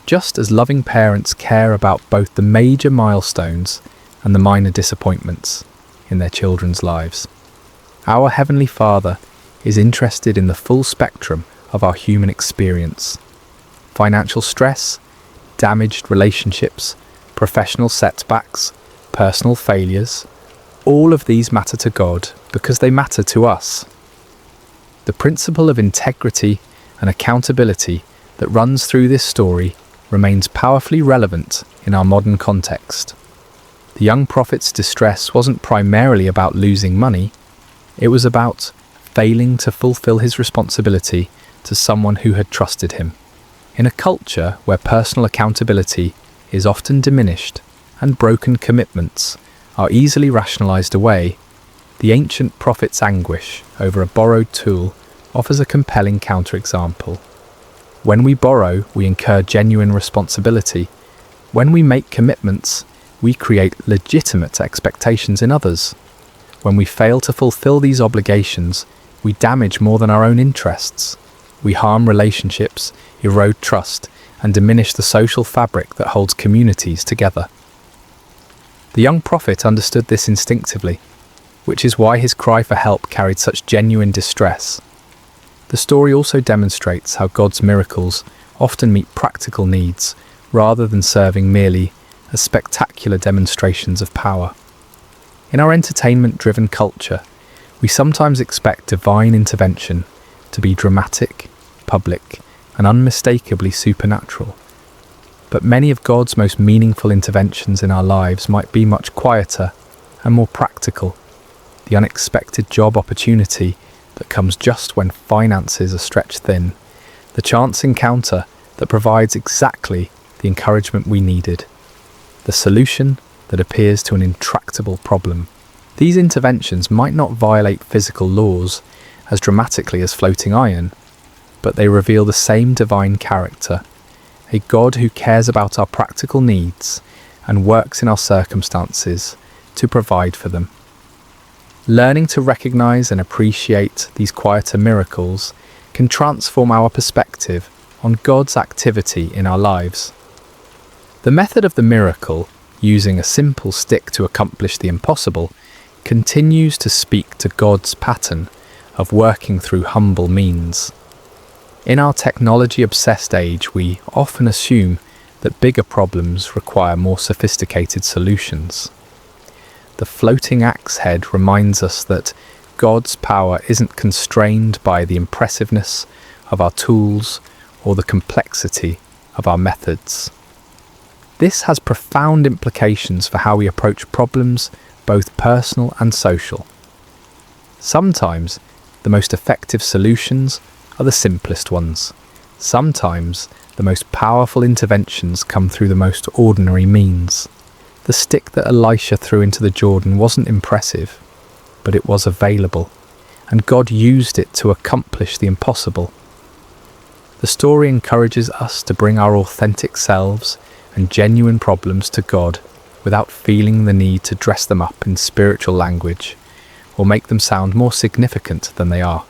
Just as loving parents care about both the major milestones and the minor disappointments in their children's lives, our Heavenly Father is interested in the full spectrum of our human experience. Financial stress, damaged relationships, professional setbacks, personal failures, all of these matter to God because they matter to us. The principle of integrity and accountability that runs through this story remains powerfully relevant in our modern context. The young prophet's distress wasn't primarily about losing money, it was about failing to fulfill his responsibility to someone who had trusted him. In a culture where personal accountability is often diminished and broken commitments are easily rationalized away, the ancient prophet's anguish over a borrowed tool offers a compelling counterexample. When we borrow, we incur genuine responsibility. When we make commitments, we create legitimate expectations in others. When we fail to fulfill these obligations, we damage more than our own interests. We harm relationships, erode trust, and diminish the social fabric that holds communities together. The young prophet understood this instinctively, which is why his cry for help carried such genuine distress. The story also demonstrates how God's miracles often meet practical needs rather than serving merely as spectacular demonstrations of power. In our entertainment-driven culture, we sometimes expect divine intervention to be dramatic, public, and unmistakably supernatural. But many of God's most meaningful interventions in our lives might be much quieter and more practical. The unexpected job opportunity that comes just when finances are stretched thin, the chance encounter that provides exactly the encouragement we needed, the solution that appears to an intractable problem. These interventions might not violate physical laws as dramatically as floating iron, but they reveal the same divine character, a God who cares about our practical needs and works in our circumstances to provide for them. Learning to recognize and appreciate these quieter miracles can transform our perspective on God's activity in our lives. The method of the miracle using a simple stick to accomplish the impossible, continues to speak to God's pattern of working through humble means. In our technology-obsessed age, we often assume that bigger problems require more sophisticated solutions. The floating axe head reminds us that God's power isn't constrained by the impressiveness of our tools or the complexity of our methods. This has profound implications for how we approach problems, both personal and social. Sometimes the most effective solutions are the simplest ones. Sometimes the most powerful interventions come through the most ordinary means. The stick that Elisha threw into the Jordan wasn't impressive, but it was available, and God used it to accomplish the impossible. The story encourages us to bring our authentic selves and genuine problems to God without feeling the need to dress them up in spiritual language or make them sound more significant than they are.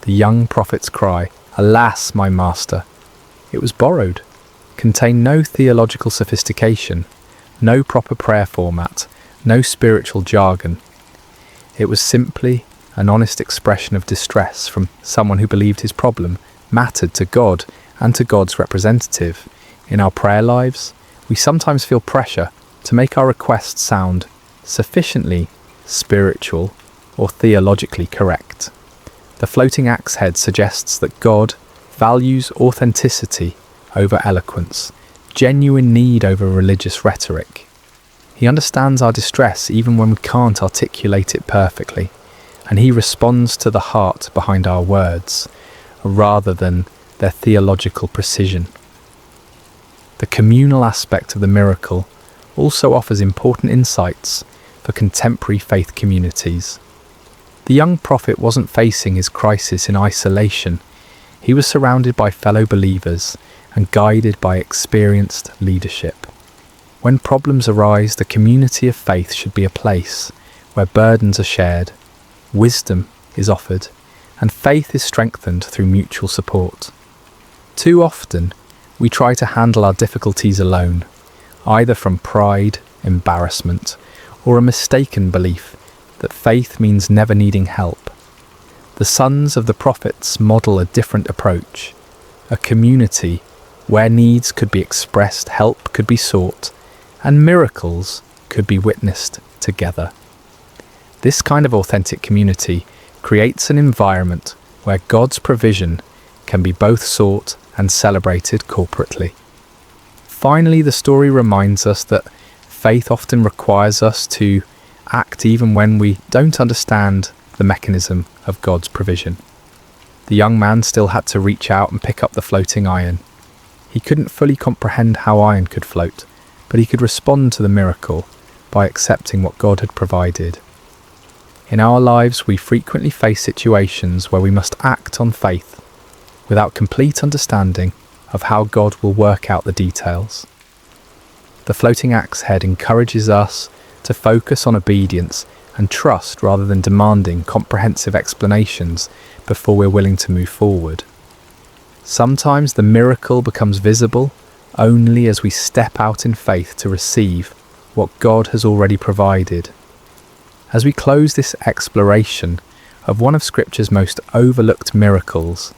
The young prophet's cry, "Alas, my master," it was borrowed, contained no theological sophistication, no proper prayer format, no spiritual jargon. It was simply an honest expression of distress from someone who believed his problem mattered to God and to God's representative. In our prayer lives, we sometimes feel pressure to make our requests sound sufficiently spiritual or theologically correct. The floating axe head suggests that God values authenticity over eloquence, genuine need over religious rhetoric. He understands our distress even when we can't articulate it perfectly, and he responds to the heart behind our words, rather than their theological precision. The communal aspect of the miracle also offers important insights for contemporary faith communities. The young prophet wasn't facing his crisis in isolation. He was surrounded by fellow believers and guided by experienced leadership. When problems arise, the community of faith should be a place where burdens are shared, wisdom is offered, and faith is strengthened through mutual support. Too often, we try to handle our difficulties alone, either from pride, embarrassment, or a mistaken belief that faith means never needing help. The sons of the prophets model a different approach, a community where needs could be expressed, help could be sought, and miracles could be witnessed together. This kind of authentic community creates an environment where God's provision can be both sought and celebrated corporately. Finally, the story reminds us that faith often requires us to act even when we don't understand the mechanism of God's provision. The young man still had to reach out and pick up the floating iron. He couldn't fully comprehend how iron could float, but he could respond to the miracle by accepting what God had provided. In our lives, we frequently face situations where we must act on faith without complete understanding of how God will work out the details. The floating axe head encourages us to focus on obedience and trust rather than demanding comprehensive explanations before we're willing to move forward. Sometimes the miracle becomes visible only as we step out in faith to receive what God has already provided. As we close this exploration of one of Scripture's most overlooked miracles,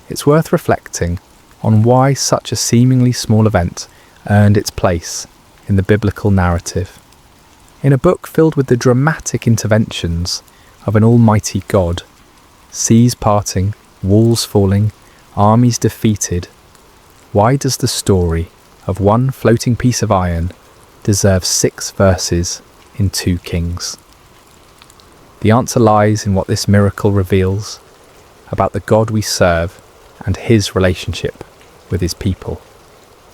it's worth reflecting on why such a seemingly small event earned its place in the biblical narrative. In a book filled with the dramatic interventions of an almighty God, seas parting, walls falling, armies defeated, why does the story of one floating piece of iron deserve 6 verses in 2 Kings? The answer lies in what this miracle reveals about the God we serve and his relationship with his people.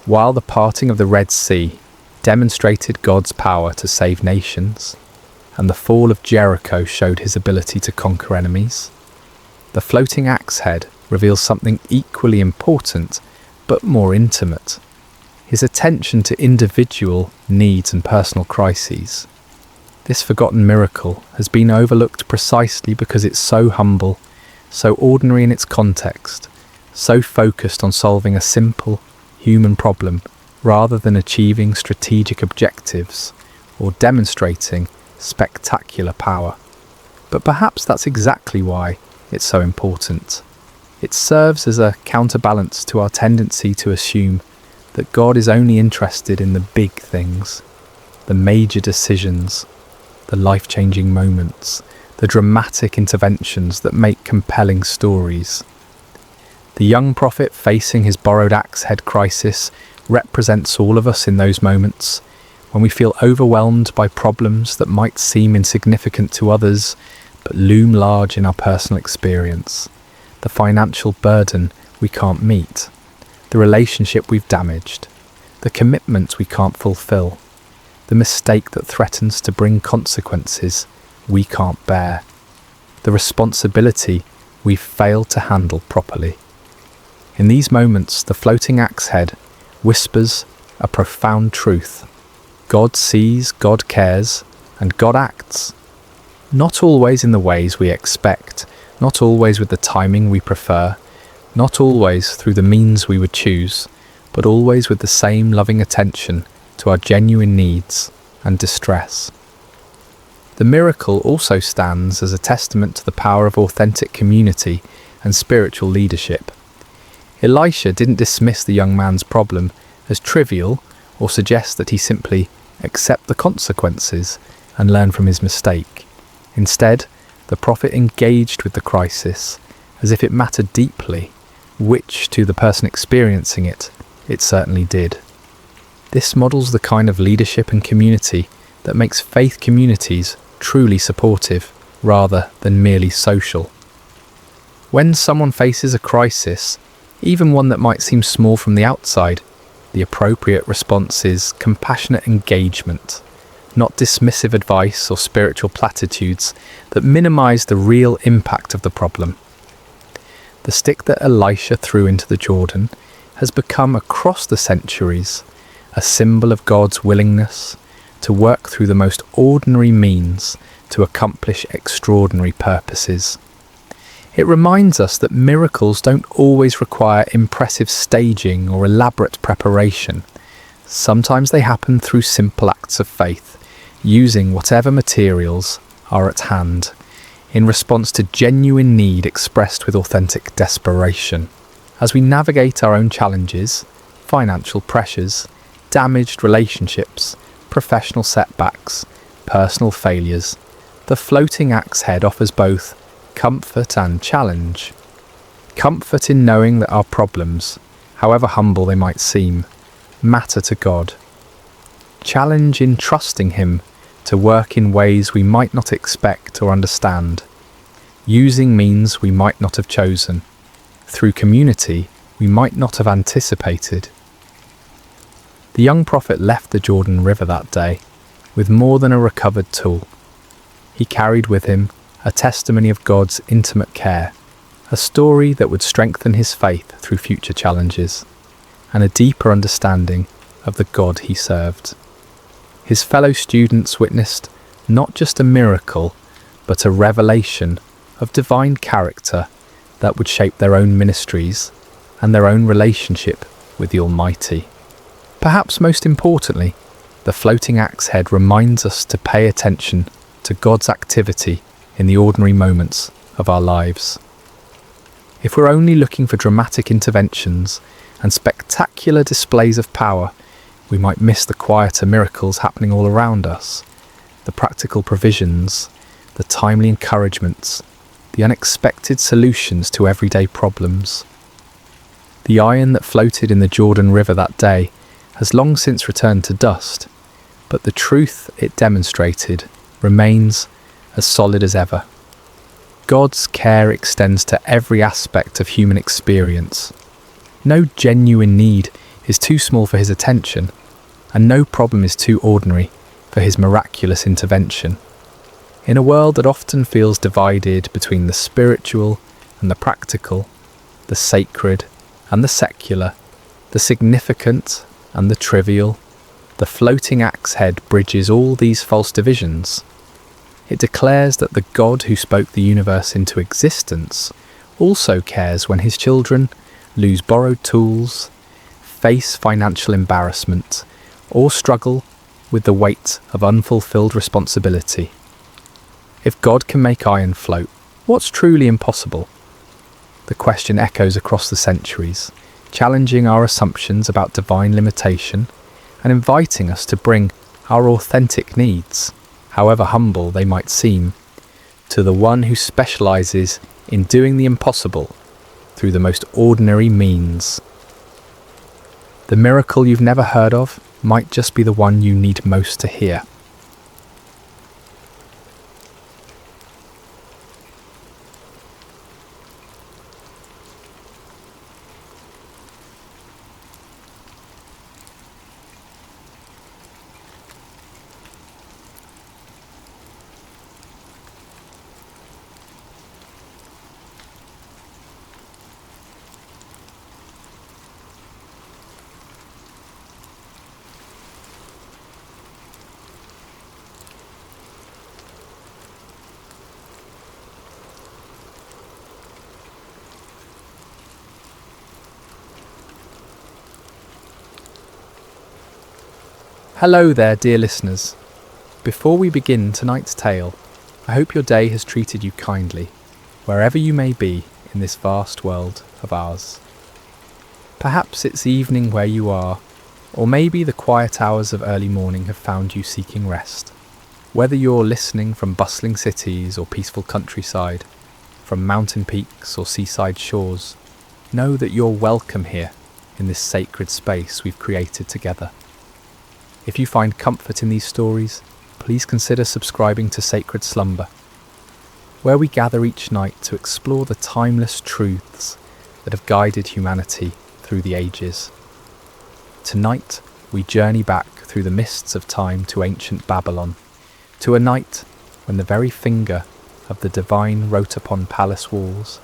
While the parting of the Red Sea demonstrated God's power to save nations, and the fall of Jericho showed his ability to conquer enemies, the floating axe head reveals something equally important but more intimate: his attention to individual needs and personal crises. This forgotten miracle has been overlooked precisely because it's so humble, so ordinary in its context, so focused on solving a simple human problem rather than achieving strategic objectives or demonstrating spectacular power. But perhaps that's exactly why it's so important. It serves as a counterbalance to our tendency to assume that God is only interested in the big things, the major decisions, the life-changing moments, the dramatic interventions that make compelling stories. The young prophet facing his borrowed axe head crisis represents all of us in those moments when we feel overwhelmed by problems that might seem insignificant to others but loom large in our personal experience. The financial burden we can't meet, the relationship we've damaged, the commitment we can't fulfill, the mistake that threatens to bring consequences we can't bear, the responsibility we've failed to handle properly. In these moments, the floating axe head whispers a profound truth. God sees, God cares, and God acts. Not always in the ways we expect, not always with the timing we prefer, not always through the means we would choose, but always with the same loving attention to our genuine needs and distress. The miracle also stands as a testament to the power of authentic community and spiritual leadership. Elisha didn't dismiss the young man's problem as trivial or suggest that he simply accept the consequences and learn from his mistake. Instead, the prophet engaged with the crisis as if it mattered deeply, which, to the person experiencing it certainly did. This models the kind of leadership and community that makes faith communities truly supportive rather than merely social. When someone faces a crisis, even one that might seem small from the outside, the appropriate response is compassionate engagement, not dismissive advice or spiritual platitudes that minimize the real impact of the problem. The stick that Elisha threw into the Jordan has become across the centuries a symbol of God's willingness to work through the most ordinary means to accomplish extraordinary purposes. It reminds us that miracles don't always require impressive staging or elaborate preparation. Sometimes they happen through simple acts of faith, using whatever materials are at hand, in response to genuine need expressed with authentic desperation. As we navigate our own challenges, financial pressures, damaged relationships, professional setbacks, personal failures, the floating axe head offers both comfort and challenge. Comfort in knowing that our problems, however humble they might seem, matter to God. Challenge in trusting Him to work in ways we might not expect or understand, using means we might not have chosen, through community we might not have anticipated. The young prophet left the Jordan River that day with more than a recovered tool. He carried with him a testimony of God's intimate care, a story that would strengthen his faith through future challenges, and a deeper understanding of the God he served. His fellow students witnessed not just a miracle, but a revelation of divine character that would shape their own ministries and their own relationship with the Almighty. Perhaps most importantly, the floating axe head reminds us to pay attention to God's activity in the ordinary moments of our lives. If we're only looking for dramatic interventions and spectacular displays of power, we might miss the quieter miracles happening all around us, the practical provisions, the timely encouragements, the unexpected solutions to everyday problems. The iron that floated in the Jordan River that day has long since returned to dust, but the truth it demonstrated remains as solid as ever. God's care extends to every aspect of human experience. No genuine need is too small for His attention, and no problem is too ordinary for His miraculous intervention. In a world that often feels divided between the spiritual and the practical, the sacred and the secular, the significant and the trivial, the floating axe head bridges all these false divisions. It declares that the God who spoke the universe into existence also cares when His children lose borrowed tools, face financial embarrassment or struggle with the weight of unfulfilled responsibility. If God can make iron float, what's truly impossible? The question echoes across the centuries, challenging our assumptions about divine limitation and inviting us to bring our authentic needs, however humble they might seem, to the one who specializes in doing the impossible through the most ordinary means. The miracle you've never heard of might just be the one you need most to hear. Hello there, dear listeners. Before we begin tonight's tale, I hope your day has treated you kindly, wherever you may be in this vast world of ours. Perhaps it's evening where you are, or maybe the quiet hours of early morning have found you seeking rest. Whether you're listening from bustling cities or peaceful countryside, from mountain peaks or seaside shores, know that you're welcome here in this sacred space we've created together. If you find comfort in these stories, please consider subscribing to Sacred Slumber, where we gather each night to explore the timeless truths that have guided humanity through the ages. Tonight, we journey back through the mists of time to ancient Babylon, to a night when the very finger of the divine wrote upon palace walls,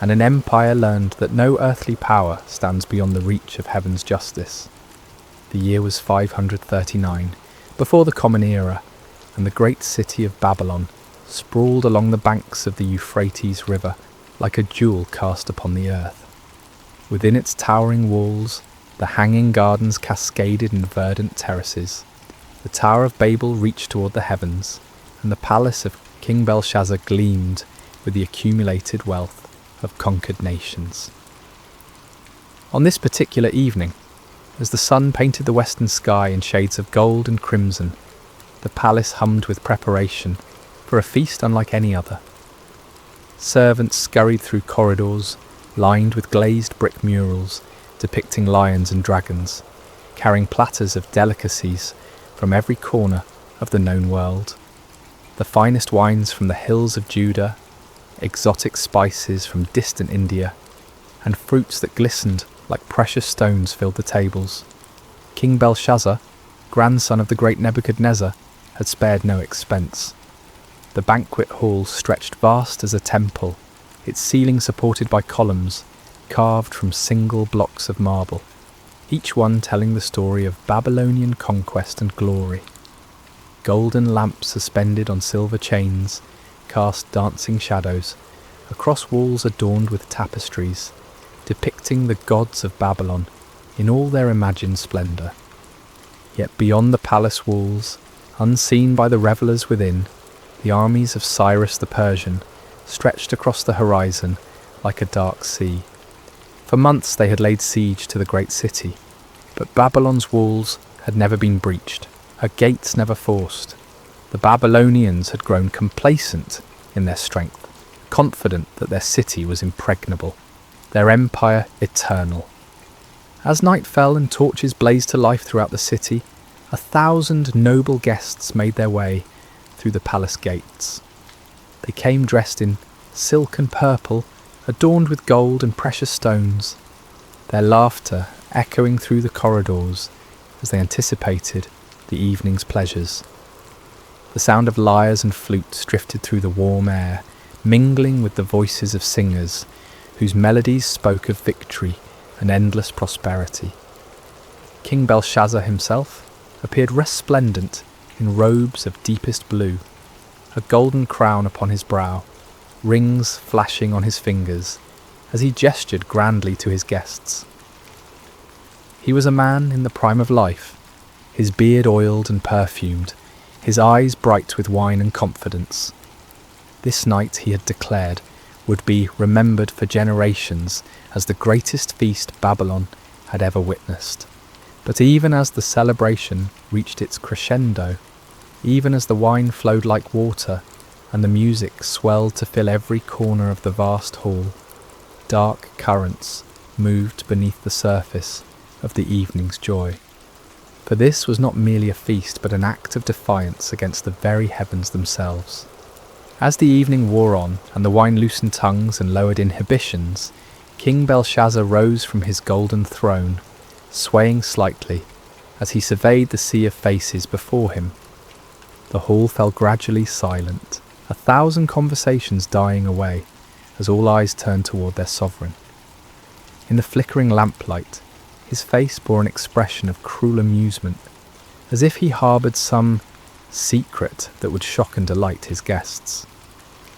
and an empire learned that no earthly power stands beyond the reach of heaven's justice. The year was 539, before the Common Era, and the great city of Babylon sprawled along the banks of the Euphrates River like a jewel cast upon the earth. Within its towering walls, the hanging gardens cascaded in verdant terraces. The Tower of Babel reached toward the heavens, and the palace of King Belshazzar gleamed with the accumulated wealth of conquered nations. On this particular evening, as the sun painted the western sky in shades of gold and crimson, the palace hummed with preparation for a feast unlike any other. Servants scurried through corridors lined with glazed brick murals depicting lions and dragons, carrying platters of delicacies from every corner of the known world. The finest wines from the hills of Judah, exotic spices from distant India, and fruits that glistened like precious stones filled the tables. King Belshazzar, grandson of the great Nebuchadnezzar, had spared no expense. The banquet hall stretched vast as a temple, its ceiling supported by columns carved from single blocks of marble, each one telling the story of Babylonian conquest and glory. Golden lamps suspended on silver chains cast dancing shadows across walls adorned with tapestries, depicting the gods of Babylon in all their imagined splendour. Yet beyond the palace walls, unseen by the revellers within, the armies of Cyrus the Persian stretched across the horizon like a dark sea. For months they had laid siege to the great city, but Babylon's walls had never been breached, her gates never forced. The Babylonians had grown complacent in their strength, confident that their city was impregnable, their empire eternal. As night fell and torches blazed to life throughout the city, 1,000 noble guests made their way through the palace gates. They came dressed in silk and purple, adorned with gold and precious stones, their laughter echoing through the corridors as they anticipated the evening's pleasures. The sound of lyres and flutes drifted through the warm air, mingling with the voices of singers whose melodies spoke of victory and endless prosperity. King Belshazzar himself appeared resplendent in robes of deepest blue, a golden crown upon his brow, rings flashing on his fingers as he gestured grandly to his guests. He was a man in the prime of life, his beard oiled and perfumed, his eyes bright with wine and confidence. This night, he had declared, would be remembered for generations as the greatest feast Babylon had ever witnessed. But even as the celebration reached its crescendo, even as the wine flowed like water and the music swelled to fill every corner of the vast hall, dark currents moved beneath the surface of the evening's joy. For this was not merely a feast, but an act of defiance against the very heavens themselves. As the evening wore on, and the wine loosened tongues and lowered inhibitions, King Belshazzar rose from his golden throne, swaying slightly, as he surveyed the sea of faces before him. The hall fell gradually silent, 1,000 conversations dying away, as all eyes turned toward their sovereign. In the flickering lamplight, his face bore an expression of cruel amusement, as if he harboured some secret that would shock and delight his guests.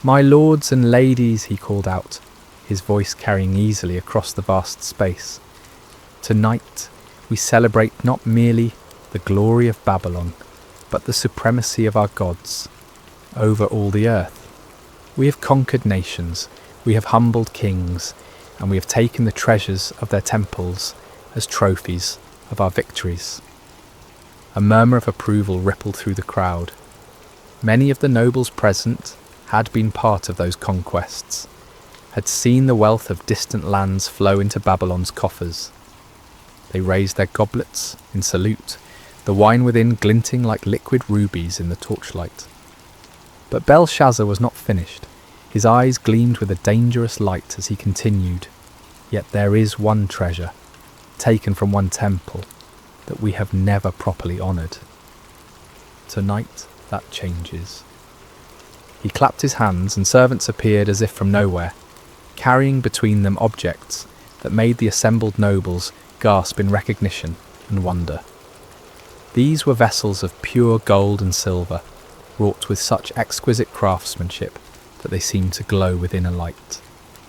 "My lords and ladies," he called out, his voice carrying easily across the vast space, "tonight we celebrate not merely the glory of Babylon, but the supremacy of our gods over all the earth. We have conquered nations, we have humbled kings, and we have taken the treasures of their temples as trophies of our victories." A murmur of approval rippled through the crowd. Many of the nobles present had been part of those conquests, had seen the wealth of distant lands flow into Babylon's coffers. They raised their goblets in salute, the wine within glinting like liquid rubies in the torchlight. But Belshazzar was not finished. His eyes gleamed with a dangerous light as he continued, "Yet there is one treasure, taken from one temple, that we have never properly honoured. Tonight that changes." He clapped his hands, and servants appeared as if from nowhere, carrying between them objects that made the assembled nobles gasp in recognition and wonder. These were vessels of pure gold and silver, wrought with such exquisite craftsmanship that they seemed to glow within a light.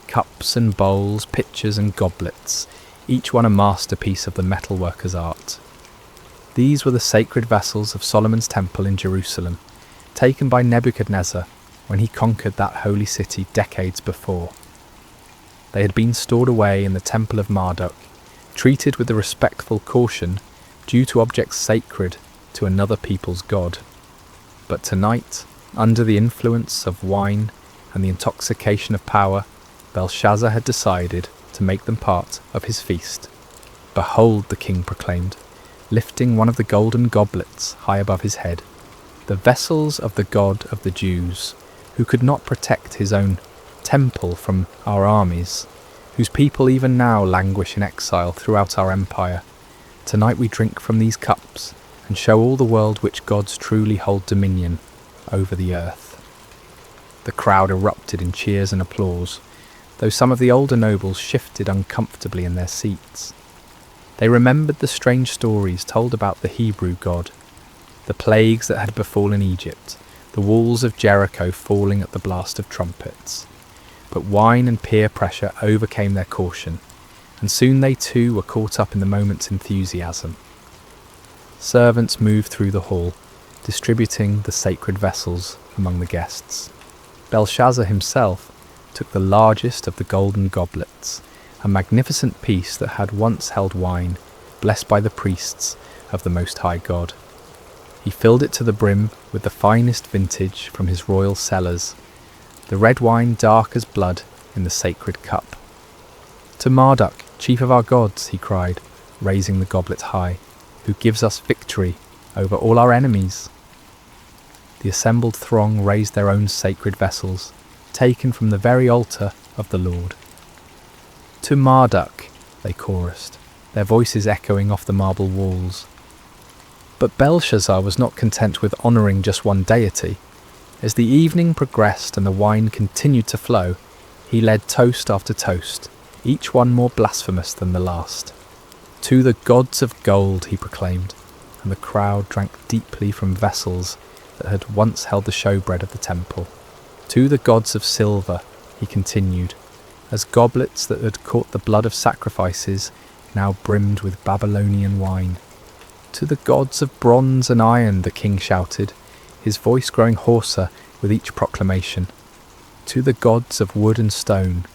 Cups and bowls, pitchers and goblets, each one a masterpiece of the metalworker's art. These were the sacred vessels of Solomon's temple in Jerusalem, taken by Nebuchadnezzar when he conquered that holy city decades before. They had been stored away in the temple of Marduk, treated with the respectful caution due to objects sacred to another people's god. But tonight, under the influence of wine and the intoxication of power, Belshazzar had decided to make them part of his feast. "Behold," the king proclaimed, lifting one of the golden goblets high above his head, "the vessels of the God of the Jews, who could not protect his own temple from our armies, whose people even now languish in exile throughout our empire. Tonight we drink from these cups and show all the world which gods truly hold dominion over the earth." The crowd erupted in cheers and applause, though some of the older nobles shifted uncomfortably in their seats. They remembered the strange stories told about the Hebrew God, the plagues that had befallen Egypt, the walls of Jericho falling at the blast of trumpets. But wine and peer pressure overcame their caution, and soon they too were caught up in the moment's enthusiasm. Servants moved through the hall, distributing the sacred vessels among the guests. Belshazzar himself took the largest of the golden goblets, a magnificent piece that had once held wine, blessed by the priests of the Most High God. He filled it to the brim with the finest vintage from his royal cellars, the red wine dark as blood in the sacred cup. "To Marduk, chief of our gods," he cried, raising the goblet high, "who gives us victory over all our enemies." The assembled throng raised their own sacred vessels, taken from the very altar of the Lord. "To Marduk," they chorused, their voices echoing off the marble walls. But Belshazzar was not content with honouring just one deity. As the evening progressed and the wine continued to flow, he led toast after toast, each one more blasphemous than the last. "To the gods of gold," he proclaimed, and the crowd drank deeply from vessels that had once held the showbread of the temple. "To the gods of silver," he continued, as goblets that had caught the blood of sacrifices now brimmed with Babylonian wine. To the gods of bronze and iron, the king shouted, his voice growing hoarser with each proclamation. To the gods of wood and stone,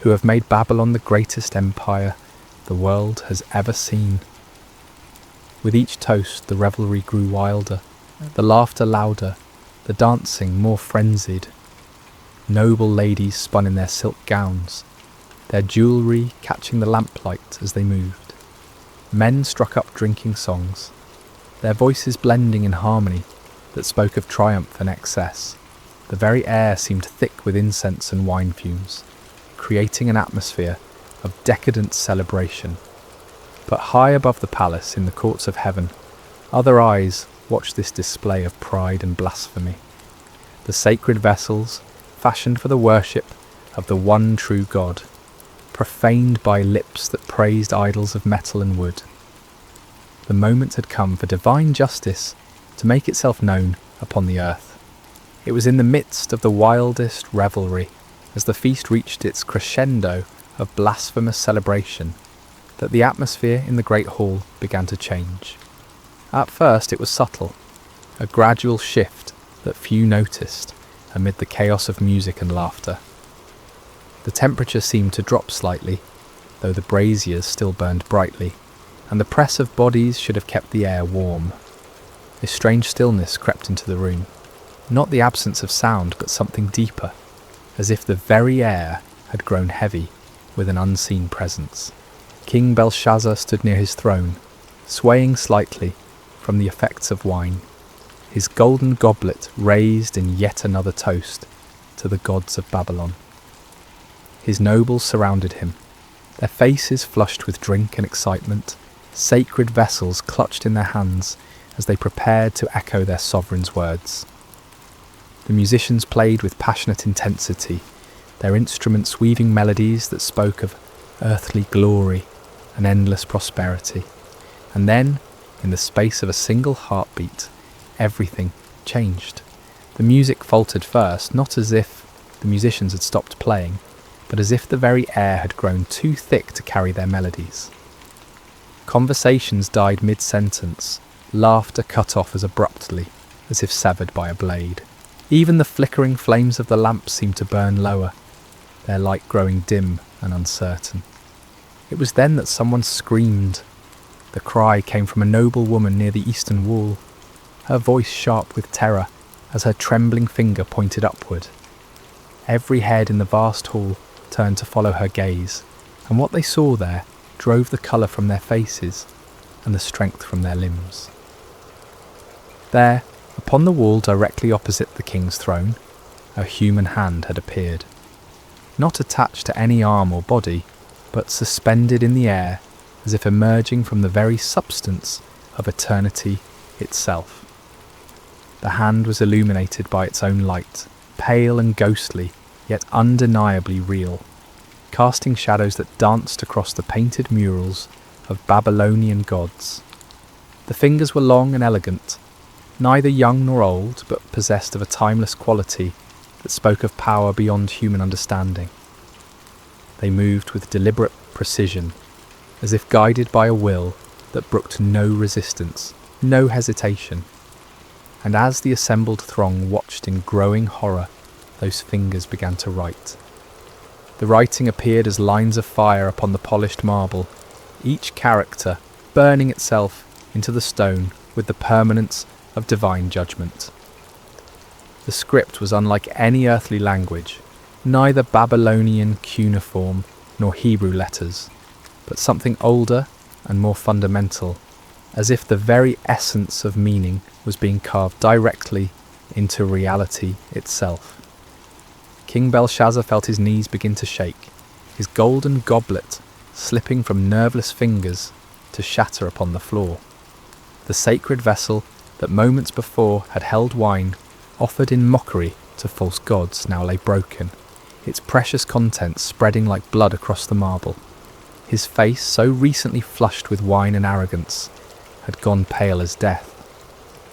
who have made Babylon the greatest empire the world has ever seen. With each toast the revelry grew wilder, the laughter louder, the dancing more frenzied. Noble ladies spun in their silk gowns, their jewellery catching the lamplight as they moved. Men struck up drinking songs, their voices blending in harmony that spoke of triumph and excess. The very air seemed thick with incense and wine fumes, creating an atmosphere of decadent celebration. But high above the palace, in the courts of heaven, other eyes watched this display of pride and blasphemy. The sacred vessels, fashioned for the worship of the one true God, profaned by lips that praised idols of metal and wood. The moment had come for divine justice to make itself known upon the earth. It was in the midst of the wildest revelry, as the feast reached its crescendo of blasphemous celebration, that the atmosphere in the great hall began to change. At first it was subtle, a gradual shift that few noticed amid the chaos of music and laughter. The temperature seemed to drop slightly, though the braziers still burned brightly, and the press of bodies should have kept the air warm. A strange stillness crept into the room, not the absence of sound, but something deeper, as if the very air had grown heavy with an unseen presence. King Belshazzar stood near his throne, swaying slightly from the effects of wine, his golden goblet raised in yet another toast to the gods of Babylon. His nobles surrounded him, their faces flushed with drink and excitement, sacred vessels clutched in their hands as they prepared to echo their sovereign's words. The musicians played with passionate intensity, their instruments weaving melodies that spoke of earthly glory and endless prosperity. And then, in the space of a single heartbeat, everything changed. The music faltered first, not as if the musicians had stopped playing, but as if the very air had grown too thick to carry their melodies. Conversations died mid-sentence, laughter cut off as abruptly as if severed by a blade. Even the flickering flames of the lamps seemed to burn lower, their light growing dim and uncertain. It was then that someone screamed. The cry came from a noble woman near the eastern wall, her voice sharp with terror as her trembling finger pointed upward. Every head in the vast hall turned to follow her gaze, and what they saw there drove the colour from their faces and the strength from their limbs. There, upon the wall directly opposite the king's throne, a human hand had appeared, not attached to any arm or body, but suspended in the air as if emerging from the very substance of eternity itself. The hand was illuminated by its own light, pale and ghostly, yet undeniably real, casting shadows that danced across the painted murals of Babylonian gods. The fingers were long and elegant, neither young nor old, but possessed of a timeless quality that spoke of power beyond human understanding. They moved with deliberate precision, as if guided by a will that brooked no resistance, no hesitation. And as the assembled throng watched in growing horror, those fingers began to write. The writing appeared as lines of fire upon the polished marble, each character burning itself into the stone with the permanence of divine judgment. The script was unlike any earthly language, neither Babylonian cuneiform nor Hebrew letters, but something older and more fundamental, as if the very essence of meaning was being carved directly into reality itself. King Belshazzar felt his knees begin to shake, his golden goblet slipping from nerveless fingers to shatter upon the floor. The sacred vessel that moments before had held wine, offered in mockery to false gods, now lay broken, its precious contents spreading like blood across the marble. His face, so recently flushed with wine and arrogance, had gone pale as death,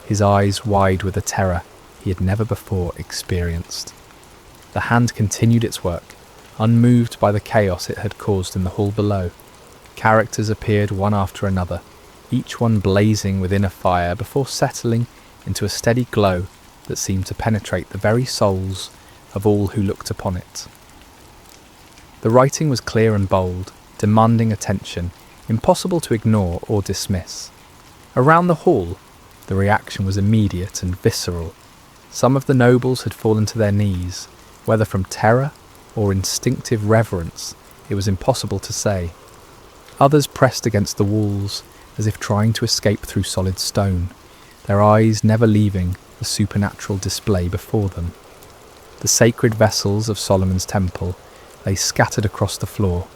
his eyes wide with a terror he had never before experienced. The hand continued its work, unmoved by the chaos it had caused in the hall below. Characters appeared one after another, each one blazing within a fire before settling into a steady glow that seemed to penetrate the very souls of all who looked upon it. The writing was clear and bold, demanding attention, impossible to ignore or dismiss. Around the hall, the reaction was immediate and visceral. Some of the nobles had fallen to their knees, whether from terror or instinctive reverence, it was impossible to say. Others pressed against the walls, as if trying to escape through solid stone, their eyes never leaving the supernatural display before them. The sacred vessels of Solomon's temple lay scattered across the floor,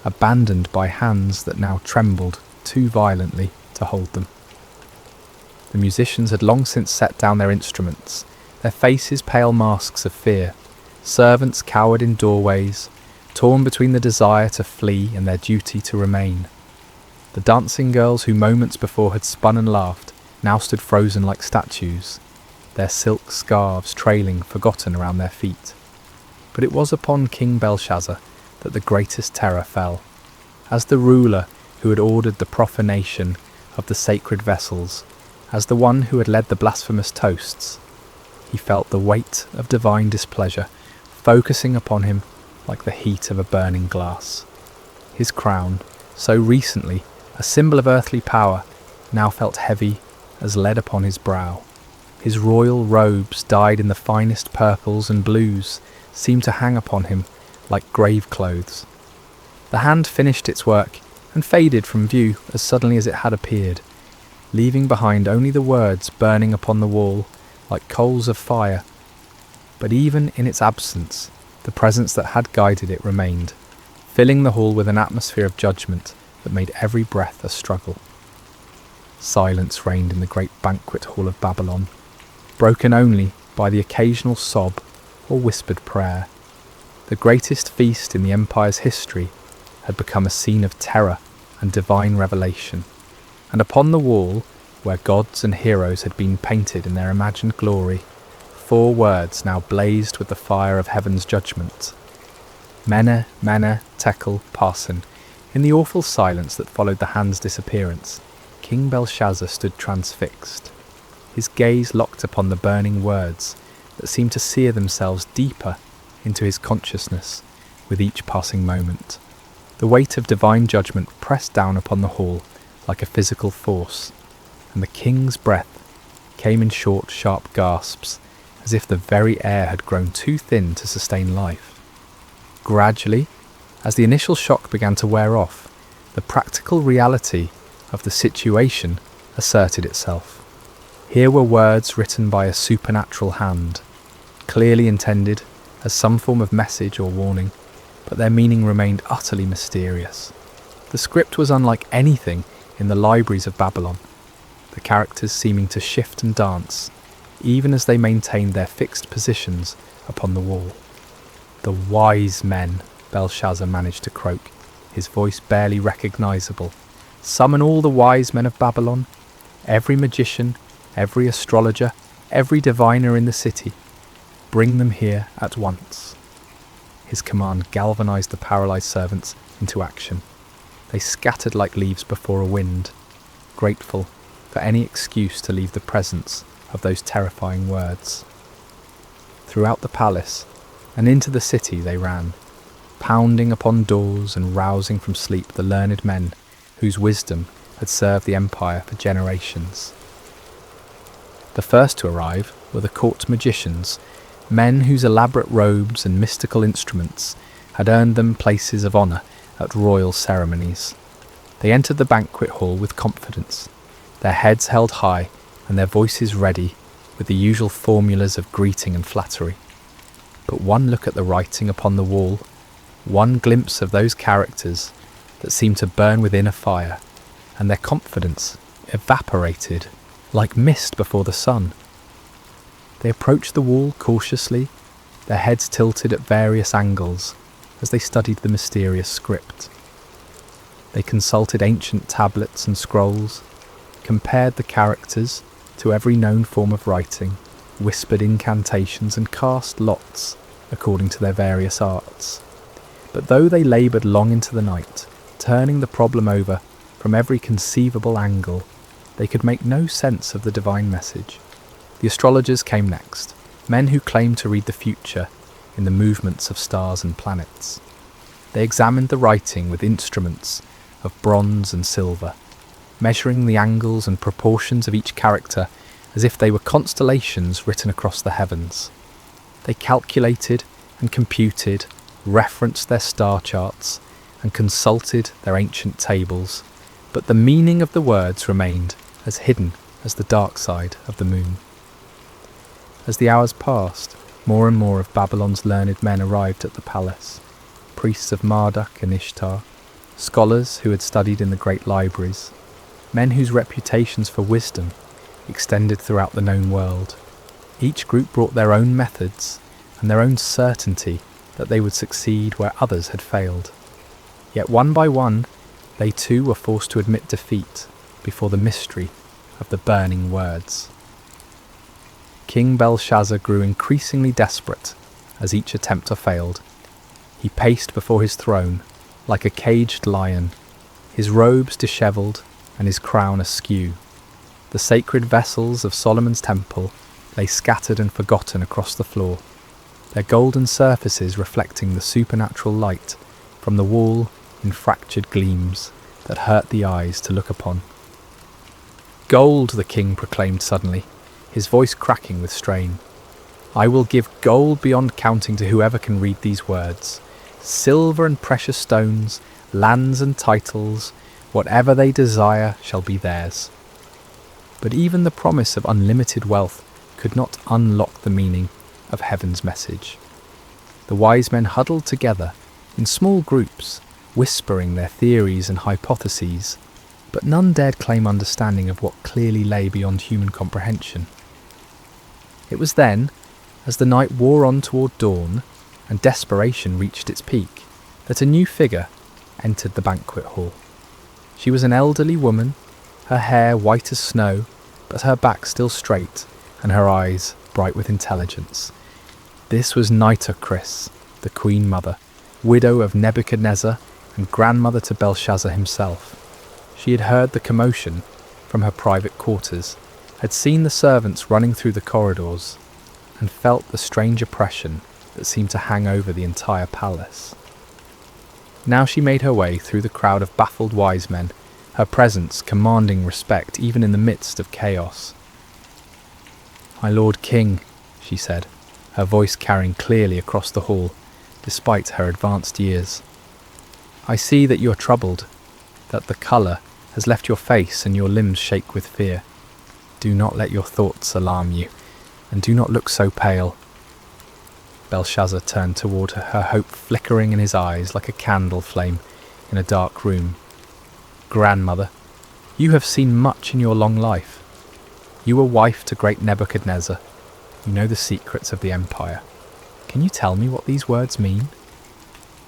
abandoned by hands that now trembled too violently to hold them. The musicians had long since set down their instruments, their faces pale masks of fear. Servants cowered in doorways, torn between the desire to flee and their duty to remain. The dancing girls who moments before had spun and laughed now stood frozen like statues, their silk scarves trailing forgotten around their feet. But it was upon King Belshazzar that the greatest terror fell. As the ruler who had ordered the profanation of the sacred vessels, as the one who had led the blasphemous toasts, he felt the weight of divine displeasure focusing upon him like the heat of a burning glass. His crown, so recently a symbol of earthly power, now felt heavy as lead upon his brow. His royal robes, dyed in the finest purples and blues, seemed to hang upon him like grave clothes. The hand finished its work and faded from view as suddenly as it had appeared, leaving behind only the words burning upon the wall like coals of fire. But even in its absence, the presence that had guided it remained, filling the hall with an atmosphere of judgment that made every breath a struggle. Silence reigned in the great banquet hall of Babylon, broken only by the occasional sob or whispered prayer. The greatest feast in the empire's history had become a scene of terror and divine revelation, and upon the wall, where gods and heroes had been painted in their imagined glory, 4 words now blazed with the fire of heaven's judgment. Mene, Mene, Tekel, Parsin. In the awful silence that followed the hand's disappearance, King Belshazzar stood transfixed, his gaze locked upon the burning words that seemed to sear themselves deeper into his consciousness with each passing moment. The weight of divine judgment pressed down upon the hall like a physical force, and the king's breath came in short, sharp gasps, as if the very air had grown too thin to sustain life. Gradually, as the initial shock began to wear off, the practical reality of the situation asserted itself. Here were words written by a supernatural hand, clearly intended as some form of message or warning, but their meaning remained utterly mysterious. The script was unlike anything in the libraries of Babylon, the characters seeming to shift and dance, even as they maintained their fixed positions upon the wall. "The wise men," Belshazzar managed to croak, his voice barely recognisable. "Summon all the wise men of Babylon, every magician, every astrologer, every diviner in the city. Bring them here at once." His command galvanised the paralysed servants into action. They scattered like leaves before a wind, grateful for any excuse to leave the presence of those terrifying words. Throughout the palace and into the city they ran, pounding upon doors and rousing from sleep the learned men whose wisdom had served the empire for generations. The first to arrive were the court magicians, men whose elaborate robes and mystical instruments had earned them places of honour at royal ceremonies. They entered the banquet hall with confidence, their heads held high and their voices ready with the usual formulas of greeting and flattery. But one look at the writing upon the wall, one glimpse of those characters that seemed to burn within a fire, and their confidence evaporated like mist before the sun. They approached the wall cautiously, their heads tilted at various angles as they studied the mysterious script. They consulted ancient tablets and scrolls, compared the characters to every known form of writing, whispered incantations and cast lots according to their various arts. But though they laboured long into the night, turning the problem over from every conceivable angle, they could make no sense of the divine message. The astrologers came next, men who claimed to read the future in the movements of stars and planets. They examined the writing with instruments of bronze and silver, measuring the angles and proportions of each character as if they were constellations written across the heavens. They calculated and computed, referenced their star charts, and consulted their ancient tables, but the meaning of the words remained as hidden as the dark side of the moon. As the hours passed, more and more of Babylon's learned men arrived at the palace, priests of Marduk and Ishtar, scholars who had studied in the great libraries, men whose reputations for wisdom extended throughout the known world. Each group brought their own methods and their own certainty that they would succeed where others had failed. Yet one by one, they too were forced to admit defeat before the mystery of the burning words. King Belshazzar grew increasingly desperate as each attempt failed. He paced before his throne like a caged lion, his robes dishevelled and his crown askew. The sacred vessels of Solomon's temple lay scattered and forgotten across the floor, their golden surfaces reflecting the supernatural light from the wall in fractured gleams that hurt the eyes to look upon. "Gold," the king proclaimed suddenly, his voice cracking with strain. "I will give gold beyond counting to whoever can read these words. Silver and precious stones, lands and titles, whatever they desire shall be theirs." But even the promise of unlimited wealth could not unlock the meaning of heaven's message. The wise men huddled together in small groups, whispering their theories and hypotheses, but none dared claim understanding of what clearly lay beyond human comprehension. It was then, as the night wore on toward dawn and desperation reached its peak, that a new figure entered the banquet hall. She was an elderly woman, her hair white as snow, but her back still straight and her eyes bright with intelligence. This was Nitocris, the Queen Mother, widow of Nebuchadnezzar and grandmother to Belshazzar himself. She had heard the commotion from her private quarters, had seen the servants running through the corridors, and felt the strange oppression that seemed to hang over the entire palace. Now she made her way through the crowd of baffled wise men, her presence commanding respect even in the midst of chaos. "My Lord King," she said, her voice carrying clearly across the hall, despite her advanced years. "I see that you are troubled, that the colour has left your face and your limbs shake with fear. Do not let your thoughts alarm you, and do not look so pale." Belshazzar turned toward her, her hope flickering in his eyes like a candle flame in a dark room. "Grandmother, you have seen much in your long life. You were wife to great Nebuchadnezzar. You know the secrets of the empire. Can you tell me what these words mean?"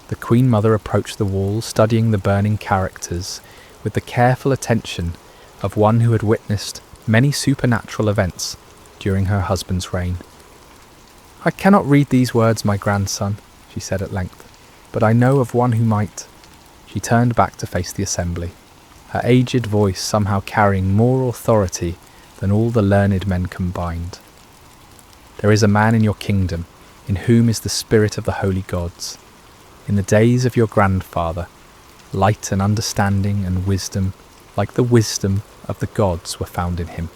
The Queen Mother approached the wall, studying the burning characters with the careful attention of one who had witnessed many supernatural events during her husband's reign. "I cannot read these words, my grandson," she said at length, "but I know of one who might." She turned back to face the assembly, her aged voice somehow carrying more authority than all the learned men combined. "There is a man in your kingdom in whom is the spirit of the holy gods. In the days of your grandfather, light and understanding and wisdom, like the wisdom of the gods, were found in him.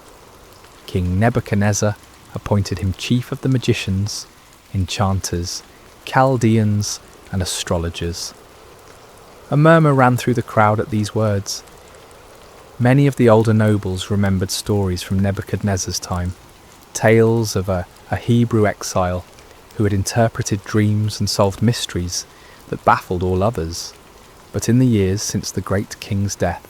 King Nebuchadnezzar appointed him chief of the magicians, enchanters, Chaldeans, and astrologers." A murmur ran through the crowd at these words. Many of the older nobles remembered stories from Nebuchadnezzar's time, tales of a Hebrew exile who had interpreted dreams and solved mysteries that baffled all others. But in the years since the great king's death,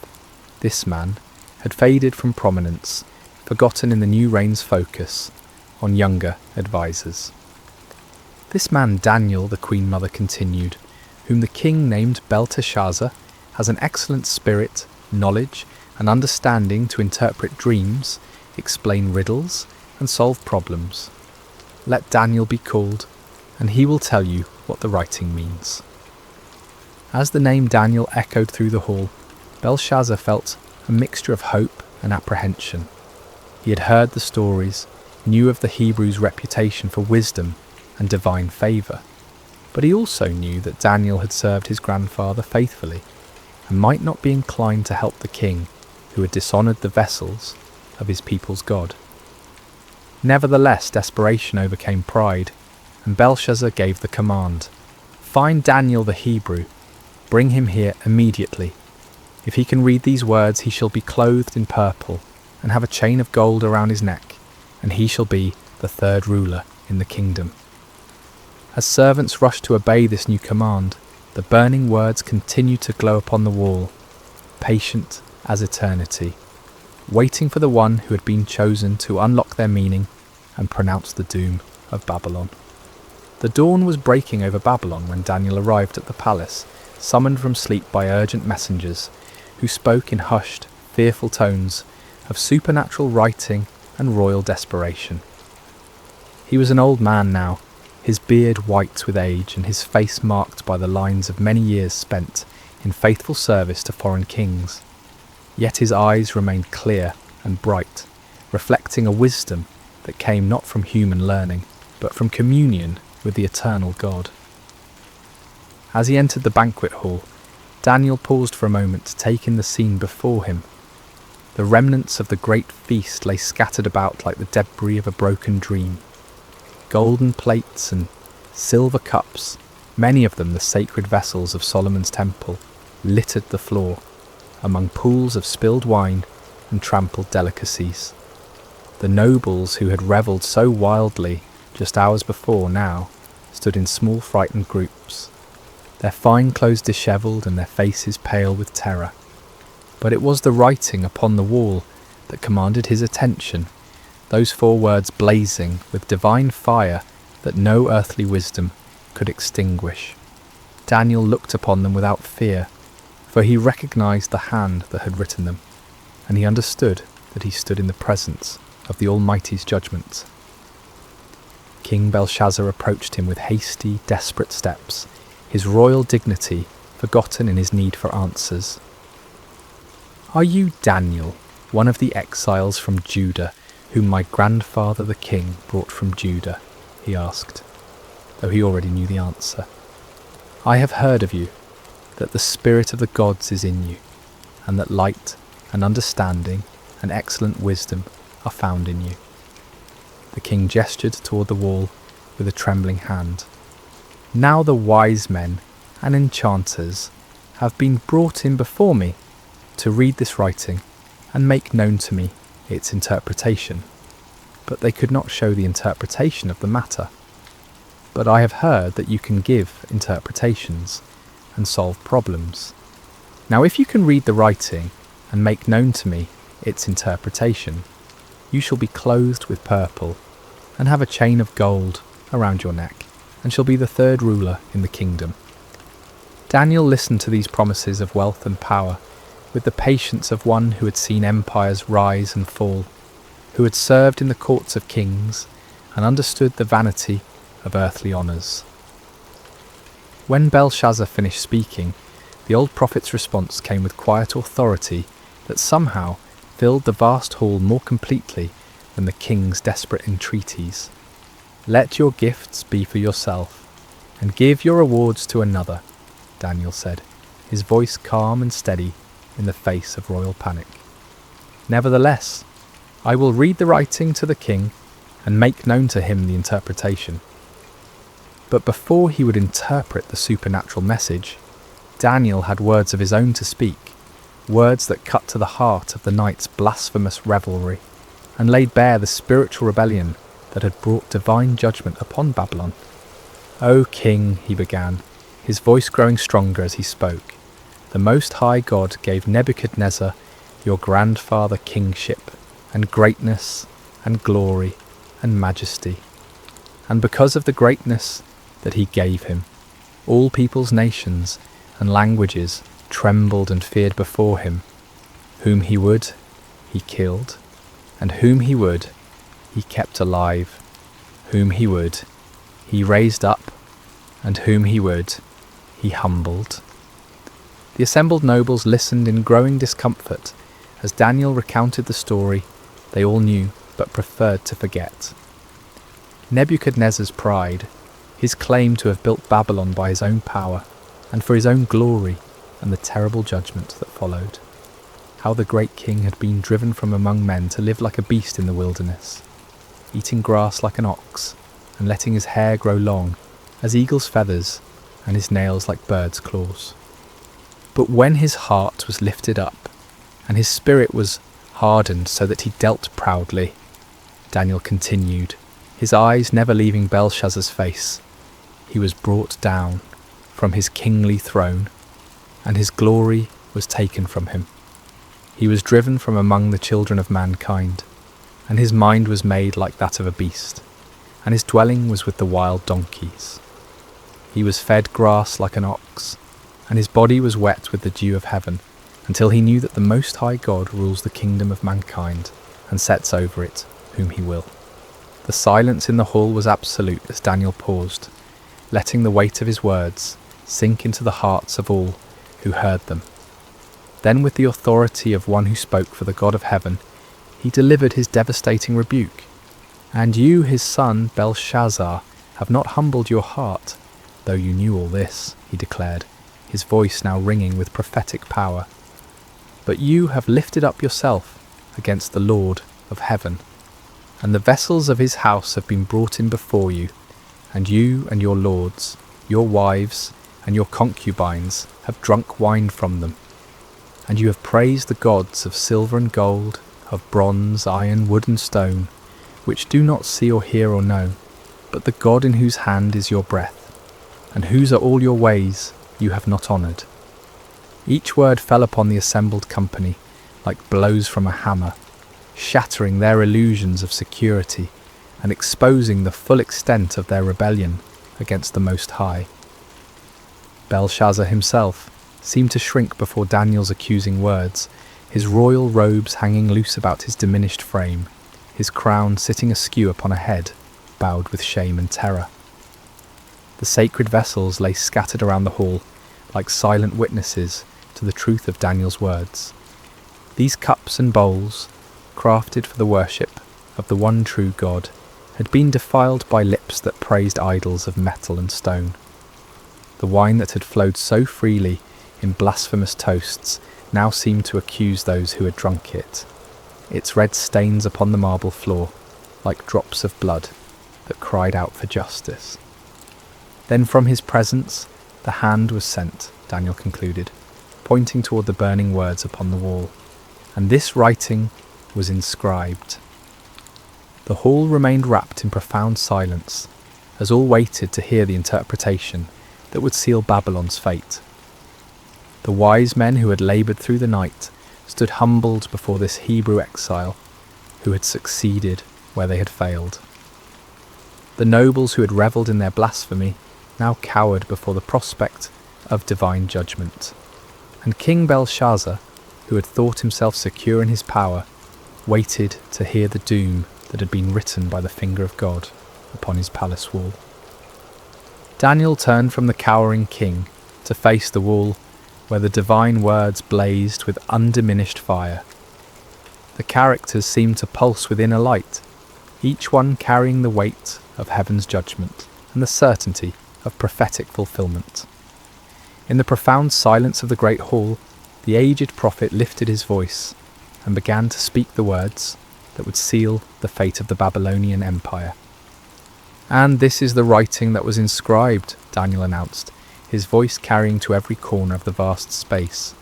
this man had faded from prominence, forgotten in the new reign's focus on younger advisers. "This man Daniel," the Queen Mother continued, "whom the king named Belteshazzar, has an excellent spirit, knowledge, and understanding to interpret dreams, explain riddles, and solve problems. Let Daniel be called, and he will tell you what the writing means." As the name Daniel echoed through the hall, Belshazzar felt a mixture of hope and apprehension. He had heard the stories, knew of the Hebrews' reputation for wisdom and divine favour, but he also knew that Daniel had served his grandfather faithfully and might not be inclined to help the king who had dishonoured the vessels of his people's God. Nevertheless, desperation overcame pride, and Belshazzar gave the command, "Find Daniel the Hebrew, bring him here immediately. If he can read these words, he shall be clothed in purple and have a chain of gold around his neck, and he shall be the third ruler in the kingdom." As servants rushed to obey this new command, the burning words continued to glow upon the wall, patient as eternity, waiting for the one who had been chosen to unlock their meaning and pronounce the doom of Babylon. The dawn was breaking over Babylon when Daniel arrived at the palace, summoned from sleep by urgent messengers, who spoke in hushed, fearful tones of supernatural writing and royal desperation. He was an old man now, his beard white with age and his face marked by the lines of many years spent in faithful service to foreign kings. Yet his eyes remained clear and bright, reflecting a wisdom that came not from human learning, but from communion with the eternal God. As he entered the banquet hall, Daniel paused for a moment to take in the scene before him. The remnants of the great feast lay scattered about like the debris of a broken dream. Golden plates and silver cups, many of them the sacred vessels of Solomon's temple, littered the floor, among pools of spilled wine and trampled delicacies. The nobles who had revelled so wildly just hours before now stood in small frightened groups, their fine clothes dishevelled and their faces pale with terror. But it was the writing upon the wall that commanded his attention, those 4 words blazing with divine fire that no earthly wisdom could extinguish. Daniel looked upon them without fear, for he recognised the hand that had written them, and he understood that he stood in the presence of the Almighty's judgment. King Belshazzar approached him with hasty, desperate steps, his royal dignity forgotten in his need for answers. "Are you Daniel, one of the exiles from Judah, whom my grandfather the king brought from Judah?" he asked, though he already knew the answer. "I have heard of you, that the spirit of the gods is in you, and that light and understanding and excellent wisdom are found in you." The king gestured toward the wall with a trembling hand. "Now the wise men and enchanters have been brought in before me to read this writing and make known to me its interpretation, but they could not show the interpretation of the matter. But I have heard that you can give interpretations and solve problems. Now if you can read the writing and make known to me its interpretation, you shall be clothed with purple and have a chain of gold around your neck, and shall be the third ruler in the kingdom." Daniel listened to these promises of wealth and power with the patience of one who had seen empires rise and fall, who had served in the courts of kings and understood the vanity of earthly honours. When Belshazzar finished speaking, the old prophet's response came with quiet authority that somehow filled the vast hall more completely than the king's desperate entreaties. "Let your gifts be for yourself, and give your rewards to another," Daniel said, his voice calm and steady in the face of royal panic. "Nevertheless, I will read the writing to the king and make known to him the interpretation." But before he would interpret the supernatural message, Daniel had words of his own to speak, words that cut to the heart of the night's blasphemous revelry, and laid bare the spiritual rebellion that had brought divine judgment upon Babylon. "O king," he began, his voice growing stronger as he spoke, "the Most High God gave Nebuchadnezzar, your grandfather, kingship, and greatness, and glory, and majesty. And because of the greatness that he gave him, all peoples, nations, and languages trembled and feared before him. Whom he would, he killed, and whom he would, he kept alive. Whom he would, he raised up, and whom he would, he humbled. The assembled nobles listened in growing discomfort as Daniel recounted the story they all knew but preferred to forget. Nebuchadnezzar's pride, his claim to have built Babylon by his own power and for his own glory, and the terrible judgment that followed. How the great king had been driven from among men to live like a beast in the wilderness, eating grass like an ox, and letting his hair grow long as eagle's feathers and his nails like birds' claws. But when his heart was lifted up, and his spirit was hardened so that he dealt proudly, Daniel continued, his eyes never leaving Belshazzar's face, he was brought down from his kingly throne, and his glory was taken from him. He was driven from among the children of mankind, and his mind was made like that of a beast, and his dwelling was with the wild donkeys. He was fed grass like an ox, and his body was wet with the dew of heaven, until he knew that the Most High God rules the kingdom of mankind, and sets over it whom he will. The silence in the hall was absolute as Daniel paused, letting the weight of his words sink into the hearts of all who heard them. Then, with the authority of one who spoke for the God of heaven, he delivered his devastating rebuke. "And you, his son, Belshazzar, have not humbled your heart, though you knew all this," he declared, his voice now ringing with prophetic power. "But you have lifted up yourself against the Lord of heaven, and the vessels of his house have been brought in before you, and you and your lords, your wives, and your concubines have drunk wine from them. And you have praised the gods of silver and gold, of bronze, iron, wood and stone, which do not see or hear or know, but the God in whose hand is your breath, and whose are all your ways you have not honoured." Each word fell upon the assembled company like blows from a hammer, shattering their illusions of security and exposing the full extent of their rebellion against the Most High. Belshazzar himself seemed to shrink before Daniel's accusing words, his royal robes hanging loose about his diminished frame, his crown sitting askew upon a head bowed with shame and terror. The sacred vessels lay scattered around the hall like silent witnesses to the truth of Daniel's words. These cups and bowls, crafted for the worship of the one true God, had been defiled by lips that praised idols of metal and stone. The wine that had flowed so freely in blasphemous toasts now seemed to accuse those who had drunk it, its red stains upon the marble floor like drops of blood that cried out for justice. Then from his presence the hand was sent, Daniel concluded, pointing toward the burning words upon the wall, and this writing was inscribed. The hall remained wrapped in profound silence, as all waited to hear the interpretation that would seal Babylon's fate. The wise men who had laboured through the night stood humbled before this Hebrew exile who had succeeded where they had failed. The nobles who had revelled in their blasphemy now cowered before the prospect of divine judgment. And King Belshazzar, who had thought himself secure in his power, waited to hear the doom that had been written by the finger of God upon his palace wall. Daniel turned from the cowering king to face the wall where the divine words blazed with undiminished fire. The characters seemed to pulse within a light, each one carrying the weight of heaven's judgment and the certainty of prophetic fulfillment. In the profound silence of the great hall, the aged prophet lifted his voice and began to speak the words that would seal the fate of the Babylonian Empire. "And this is the writing that was inscribed," Daniel announced, his voice carrying to every corner of the vast space.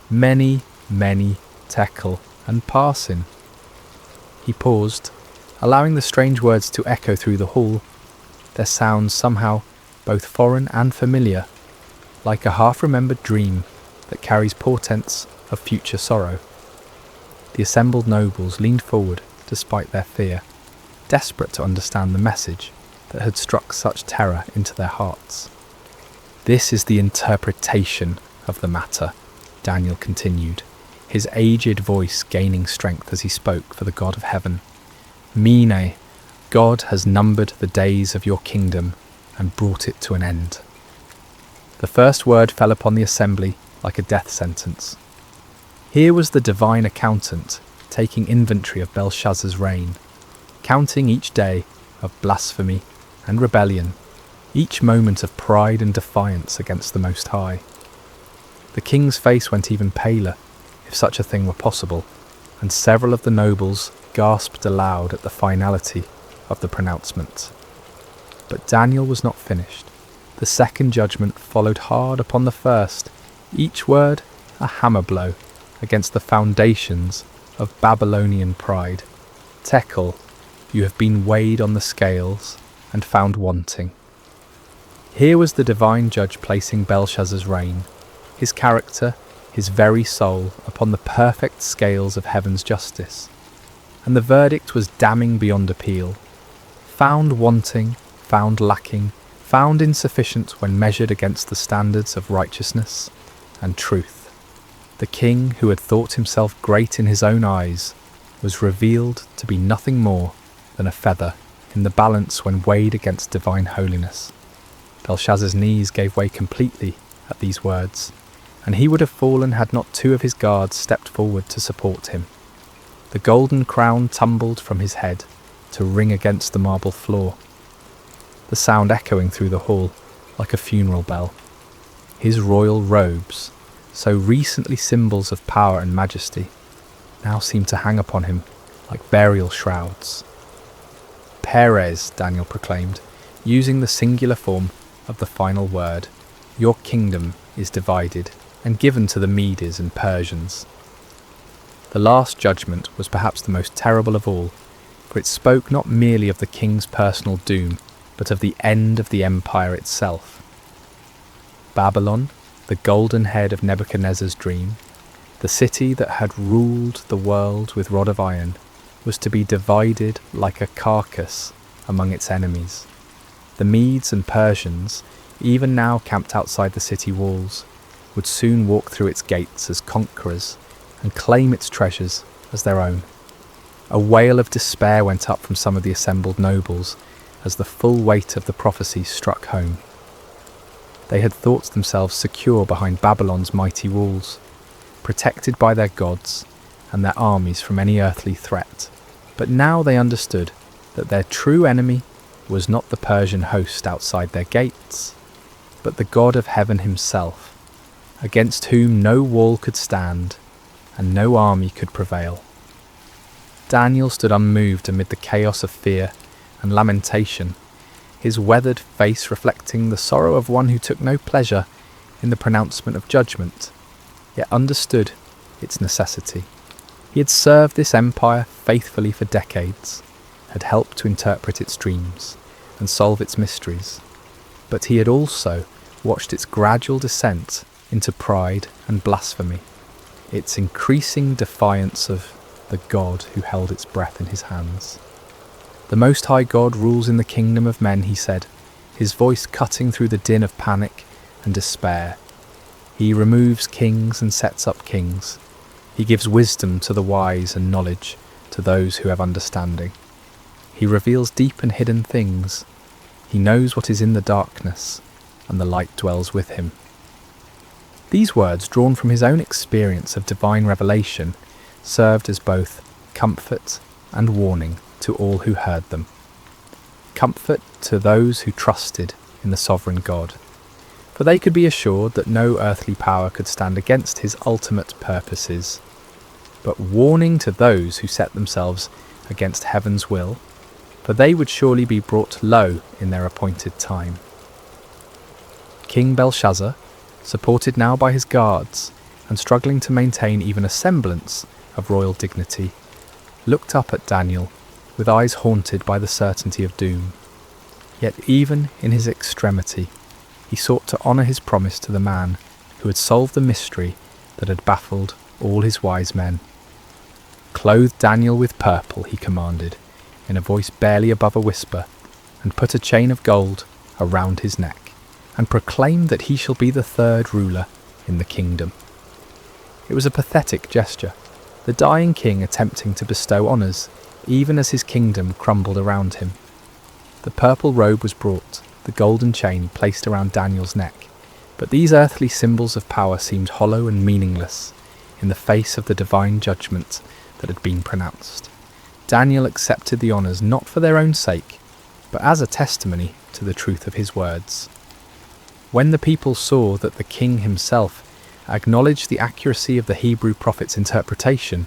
"Many, many tekel and parsin." He paused, allowing the strange words to echo through the hall, their sounds somehow both foreign and familiar, like a half-remembered dream that carries portents of future sorrow. The assembled nobles leaned forward despite their fear, desperate to understand the message that had struck such terror into their hearts. "This is the interpretation of the matter," Daniel continued, his aged voice gaining strength as he spoke for the God of heaven. "Mene, God has numbered the days of your kingdom and brought it to an end." The first word fell upon the assembly like a death sentence. Here was the divine accountant taking inventory of Belshazzar's reign, counting each day of blasphemy and rebellion, each moment of pride and defiance against the Most High. The king's face went even paler, if such a thing were possible, and several of the nobles gasped aloud at the finality of the pronouncement. But Daniel was not finished. The second judgment followed hard upon the first, each word a hammer blow against the foundations of Babylonian pride. Tekel, you have been weighed on the scales and found wanting. Here was the divine judge placing Belshazzar's reign, his character, his very soul, upon the perfect scales of heaven's justice. And the verdict was damning beyond appeal. Found wanting, found lacking, found insufficient when measured against the standards of righteousness and truth. The king, who had thought himself great in his own eyes, was revealed to be nothing more than a feather in the balance when weighed against divine holiness. Belshazzar's knees gave way completely at these words, and he would have fallen had not two of his guards stepped forward to support him. The golden crown tumbled from his head to ring against the marble floor, the sound echoing through the hall like a funeral bell. His royal robes, so recently symbols of power and majesty, now seemed to hang upon him like burial shrouds. Perez, Daniel proclaimed, using the singular form of the final word, your kingdom is divided and given to the Medes and Persians. The last judgment was perhaps the most terrible of all, for it spoke not merely of the king's personal doom, but of the end of the empire itself. Babylon, the golden head of Nebuchadnezzar's dream, the city that had ruled the world with rod of iron, was to be divided like a carcass among its enemies. The Medes and Persians, even now camped outside the city walls, would soon walk through its gates as conquerors and claim its treasures as their own. A wail of despair went up from some of the assembled nobles as the full weight of the prophecy struck home. They had thought themselves secure behind Babylon's mighty walls, protected by their gods and their armies from any earthly threat. But now they understood that their true enemy was not the Persian host outside their gates, but the God of heaven himself, against whom no wall could stand and no army could prevail. Daniel stood unmoved amid the chaos of fear and lamentation, his weathered face reflecting the sorrow of one who took no pleasure in the pronouncement of judgment, yet understood its necessity. He had served this empire faithfully for decades, had helped to interpret its dreams and solve its mysteries, but he had also watched its gradual descent into pride and blasphemy, its increasing defiance of the God who held its breath in his hands. The Most High God rules in the kingdom of men, he said, his voice cutting through the din of panic and despair. He removes kings and sets up kings. He gives wisdom to the wise and knowledge to those who have understanding. He reveals deep and hidden things. He knows what is in the darkness, and the light dwells with him. These words, drawn from his own experience of divine revelation, served as both comfort and warning to all who heard them. Comfort to those who trusted in the sovereign God, for they could be assured that no earthly power could stand against his ultimate purposes, but warning to those who set themselves against heaven's will, for they would surely be brought low in their appointed time. King Belshazzar, supported now by his guards and struggling to maintain even a semblance of royal dignity, looked up at Daniel with eyes haunted by the certainty of doom. Yet even in his extremity, he sought to honour his promise to the man who had solved the mystery that had baffled all his wise men. "Clothe Daniel with purple," he commanded, in a voice barely above a whisper, "and put a chain of gold around his neck, and proclaim that he shall be the third ruler in the kingdom." It was a pathetic gesture, the dying king attempting to bestow honours, even as his kingdom crumbled around him. The purple robe was brought, the golden chain placed around Daniel's neck, But these earthly symbols of power seemed hollow and meaningless in the face of the divine judgment that had been pronounced. Daniel accepted the honours not for their own sake, but as a testimony to the truth of his words. When the people saw that the king himself acknowledged the accuracy of the Hebrew prophet's interpretation,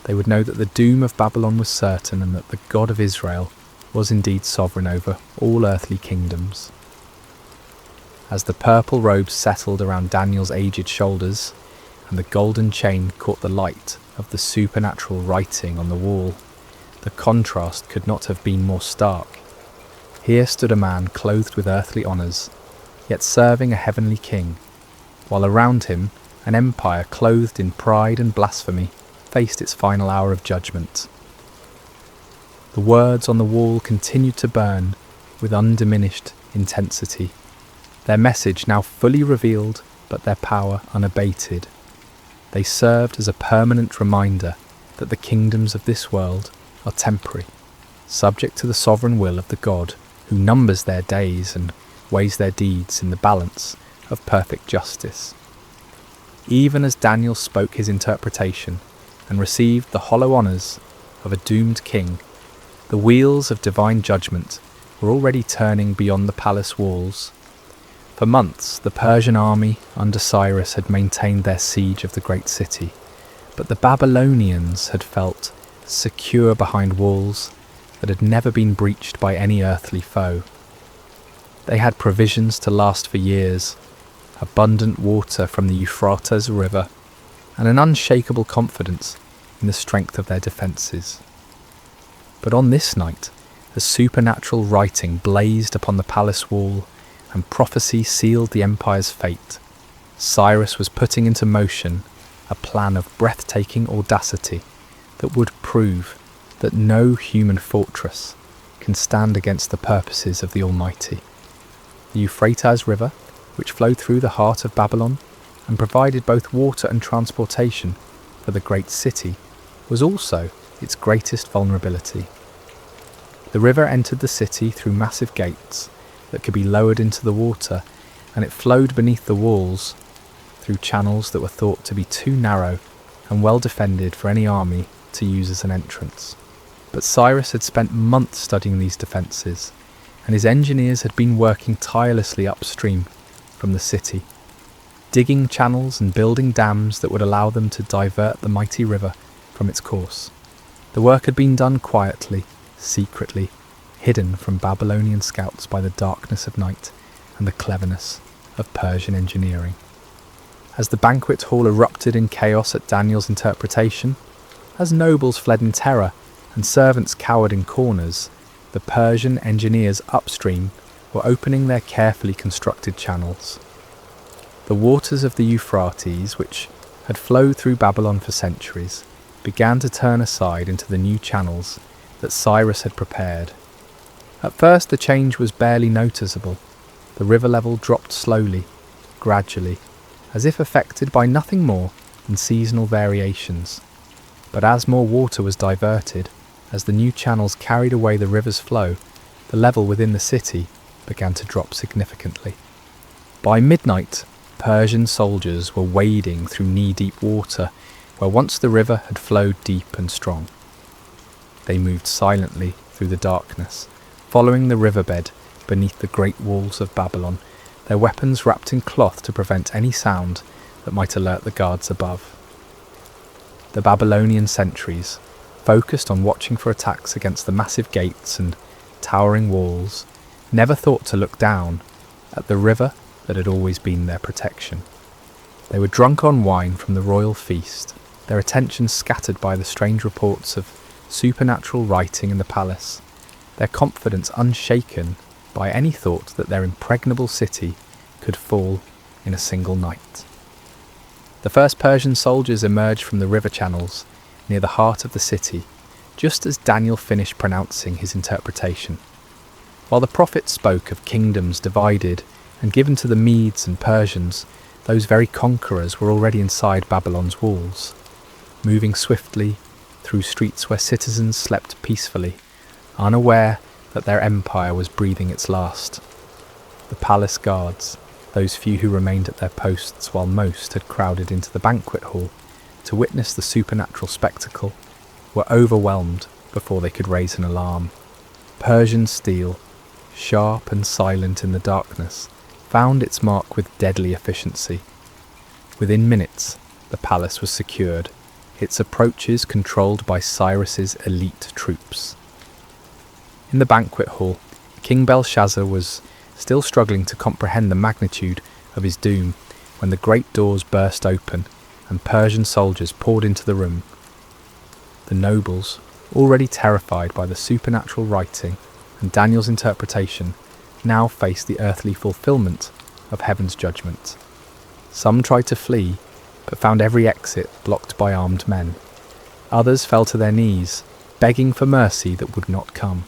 they would know that the doom of Babylon was certain and that the God of Israel was indeed sovereign over all earthly kingdoms. As the purple robes settled around Daniel's aged shoulders, and the golden chain caught the light of the supernatural writing on the wall, the contrast could not have been more stark. Here stood a man clothed with earthly honours, yet serving a heavenly king, while around him an empire clothed in pride and blasphemy faced its final hour of judgment. The words on the wall continued to burn with undiminished intensity, their message now fully revealed, but their power unabated. They served as a permanent reminder that the kingdoms of this world are temporary, subject to the sovereign will of the God who numbers their days and weighs their deeds in the balance of perfect justice. Even as Daniel spoke his interpretation and received the hollow honours of a doomed king, the wheels of divine judgment were already turning beyond the palace walls. For months, the Persian army under Cyrus had maintained their siege of the great city, but the Babylonians had felt secure behind walls that had never been breached by any earthly foe. They had provisions to last for years, abundant water from the Euphrates River, and an unshakable confidence in the strength of their defences. But on this night, as supernatural writing blazed upon the palace wall and prophecy sealed the empire's fate, Cyrus was putting into motion a plan of breathtaking audacity that would prove that no human fortress can stand against the purposes of the Almighty. The Euphrates River, which flowed through the heart of Babylon and provided both water and transportation for the great city, was also its greatest vulnerability. The river entered the city through massive gates that could be lowered into the water, and it flowed beneath the walls through channels that were thought to be too narrow and well defended for any army to use as an entrance. But Cyrus had spent months studying these defences, and his engineers had been working tirelessly upstream from the city, digging channels and building dams that would allow them to divert the mighty river from its course. The work had been done quietly, secretly, hidden from Babylonian scouts by the darkness of night and the cleverness of Persian engineering. As the banquet hall erupted in chaos at Daniel's interpretation, as nobles fled in terror and servants cowered in corners, the Persian engineers upstream were opening their carefully constructed channels. The waters of the Euphrates, which had flowed through Babylon for centuries, began to turn aside into the new channels that Cyrus had prepared. At first the change was barely noticeable. The river level dropped slowly, gradually, as if affected by nothing more than seasonal variations. But as more water was diverted, as the new channels carried away the river's flow, the level within the city began to drop significantly. By midnight, Persian soldiers were wading through knee-deep water where once the river had flowed deep and strong. They moved silently through the darkness, following the riverbed beneath the great walls of Babylon, their weapons wrapped in cloth to prevent any sound that might alert the guards above. The Babylonian sentries, focused on watching for attacks against the massive gates and towering walls, never thought to look down at the river that had always been their protection. They were drunk on wine from the royal feast, their attention scattered by the strange reports of supernatural writing in the palace, their confidence unshaken by any thought that their impregnable city could fall in a single night. The first Persian soldiers emerged from the river channels near the heart of the city, just as Daniel finished pronouncing his interpretation. While the prophet spoke of kingdoms divided and given to the Medes and Persians, those very conquerors were already inside Babylon's walls, moving swiftly through streets where citizens slept peacefully, unaware that their empire was breathing its last. The palace guards, those few who remained at their posts while most had crowded into the banquet hall to witness the supernatural spectacle, were overwhelmed before they could raise an alarm. Persian steel, sharp and silent in the darkness, found its mark with deadly efficiency. Within minutes, the palace was secured, its approaches controlled by Cyrus's elite troops. In the banquet hall, King Belshazzar was still struggling to comprehend the magnitude of his doom when the great doors burst open and Persian soldiers poured into the room. The nobles, already terrified by the supernatural writing and Daniel's interpretation, now faced the earthly fulfillment of heaven's judgment. Some tried to flee, but found every exit blocked by armed men. Others fell to their knees, begging for mercy that would not come.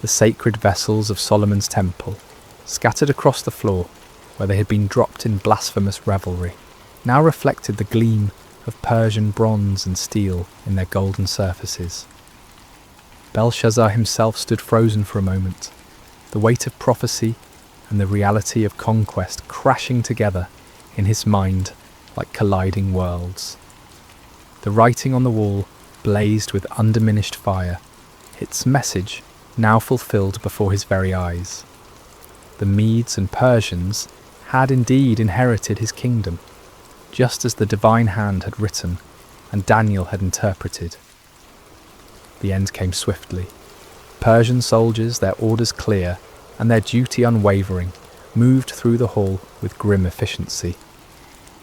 The sacred vessels of Solomon's temple, scattered across the floor where they had been dropped in blasphemous revelry, now reflected the gleam of Persian bronze and steel in their golden surfaces. Belshazzar himself stood frozen for a moment, the weight of prophecy and the reality of conquest crashing together in his mind like colliding worlds. The writing on the wall blazed with undiminished fire, its message now fulfilled before his very eyes. The Medes and Persians had indeed inherited his kingdom, just as the divine hand had written and Daniel had interpreted. The end came swiftly. Persian soldiers, their orders clear and their duty unwavering, moved through the hall with grim efficiency.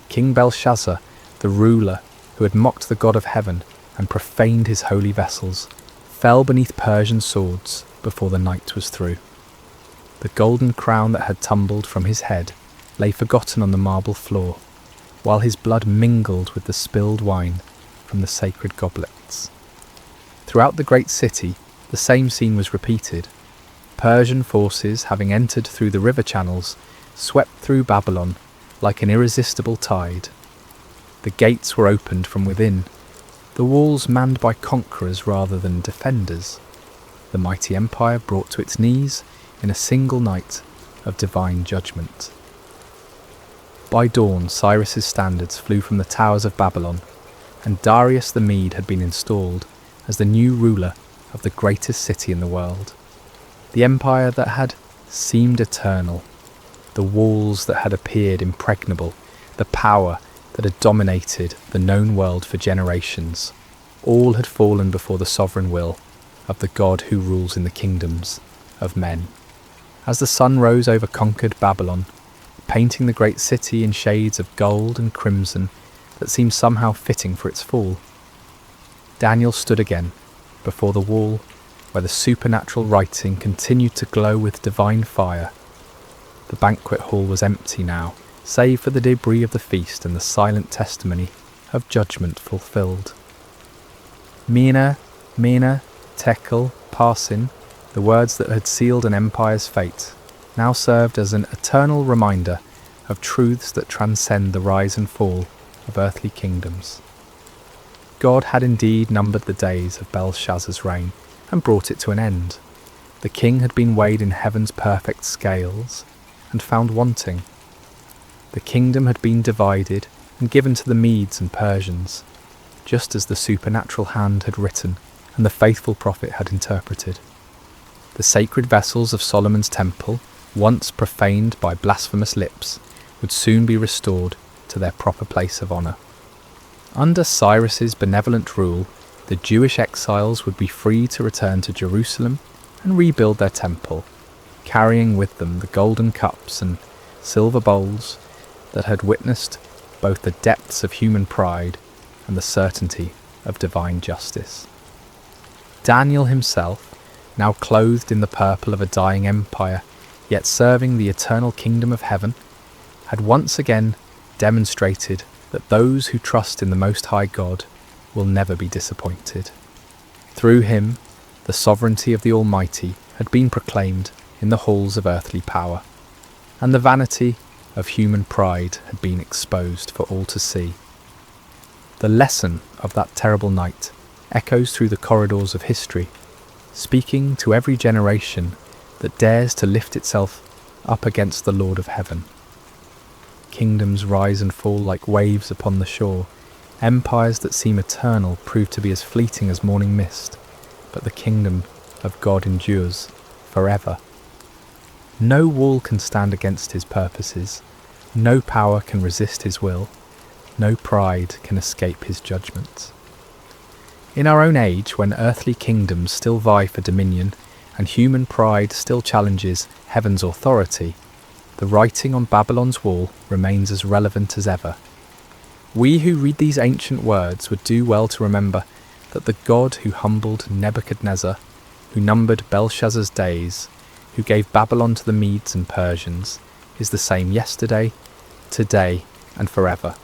King Belshazzar, the ruler who had mocked the God of heaven and profaned his holy vessels, fell beneath Persian swords before the night was through. The golden crown that had tumbled from his head lay forgotten on the marble floor, while his blood mingled with the spilled wine from the sacred goblets. Throughout the great city, the same scene was repeated. Persian forces, having entered through the river channels, swept through Babylon like an irresistible tide. The gates were opened from within, the walls manned by conquerors rather than defenders, the mighty empire brought to its knees in a single night of divine judgment. By dawn, Cyrus's standards flew from the towers of Babylon, and Darius the Mede had been installed as the new ruler of the greatest city in the world. The empire that had seemed eternal, the walls that had appeared impregnable, the power that had dominated the known world for generations, all had fallen before the sovereign will of the God who rules in the kingdoms of men. As the sun rose over conquered Babylon, painting the great city in shades of gold and crimson that seemed somehow fitting for its fall, Daniel stood again before the wall where the supernatural writing continued to glow with divine fire. The banquet hall was empty now, save for the debris of the feast and the silent testimony of judgment fulfilled. Mina, Tekel, Parsin, the words that had sealed an empire's fate, now served as an eternal reminder of truths that transcend the rise and fall of earthly kingdoms. God had indeed numbered the days of Belshazzar's reign and brought it to an end. The king had been weighed in heaven's perfect scales and found wanting. The kingdom had been divided and given to the Medes and Persians, just as the supernatural hand had written and the faithful prophet had interpreted. The sacred vessels of Solomon's temple, once profaned by blasphemous lips, would soon be restored to their proper place of honour. Under Cyrus's benevolent rule, the Jewish exiles would be free to return to Jerusalem and rebuild their temple, carrying with them the golden cups and silver bowls that had witnessed both the depths of human pride and the certainty of divine justice. Daniel himself, now clothed in the purple of a dying empire, yet serving the eternal kingdom of heaven, had once again demonstrated that those who trust in the Most High God will never be disappointed. Through him, the sovereignty of the Almighty had been proclaimed in the halls of earthly power, and the vanity of human pride had been exposed for all to see. The lesson of that terrible night echoes through the corridors of history, speaking to every generation that dares to lift itself up against the Lord of heaven. Kingdoms rise and fall like waves upon the shore. Empires that seem eternal prove to be as fleeting as morning mist, but the kingdom of God endures forever. No wall can stand against his purposes, no power can resist his will, no pride can escape his judgments. In our own age, when earthly kingdoms still vie for dominion and human pride still challenges heaven's authority, the writing on Babylon's wall remains as relevant as ever. We who read these ancient words would do well to remember that the God who humbled Nebuchadnezzar, who numbered Belshazzar's days, who gave Babylon to the Medes and Persians, is the same yesterday, today, and forever.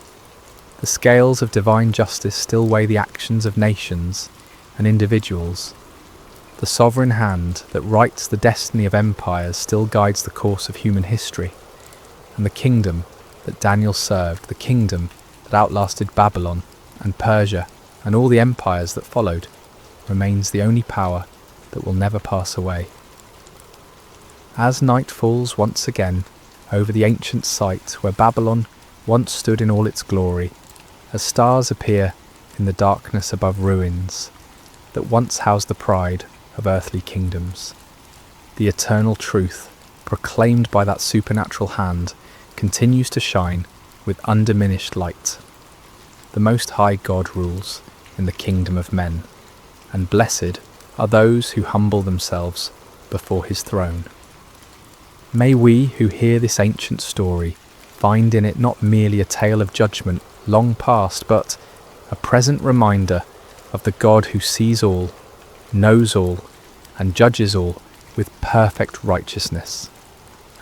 The scales of divine justice still weigh the actions of nations and individuals. The sovereign hand that writes the destiny of empires still guides the course of human history, and the kingdom that Daniel served, the kingdom that outlasted Babylon and Persia and all the empires that followed, remains the only power that will never pass away. As night falls once again over the ancient site where Babylon once stood in all its glory, as stars appear in the darkness above ruins that once housed the pride of earthly kingdoms, the eternal truth proclaimed by that supernatural hand continues to shine with undiminished light. The Most High God rules in the kingdom of men, and blessed are those who humble themselves before his throne. May we who hear this ancient story find in it not merely a tale of judgment long past, but a present reminder of the God who sees all, knows all, and judges all with perfect righteousness.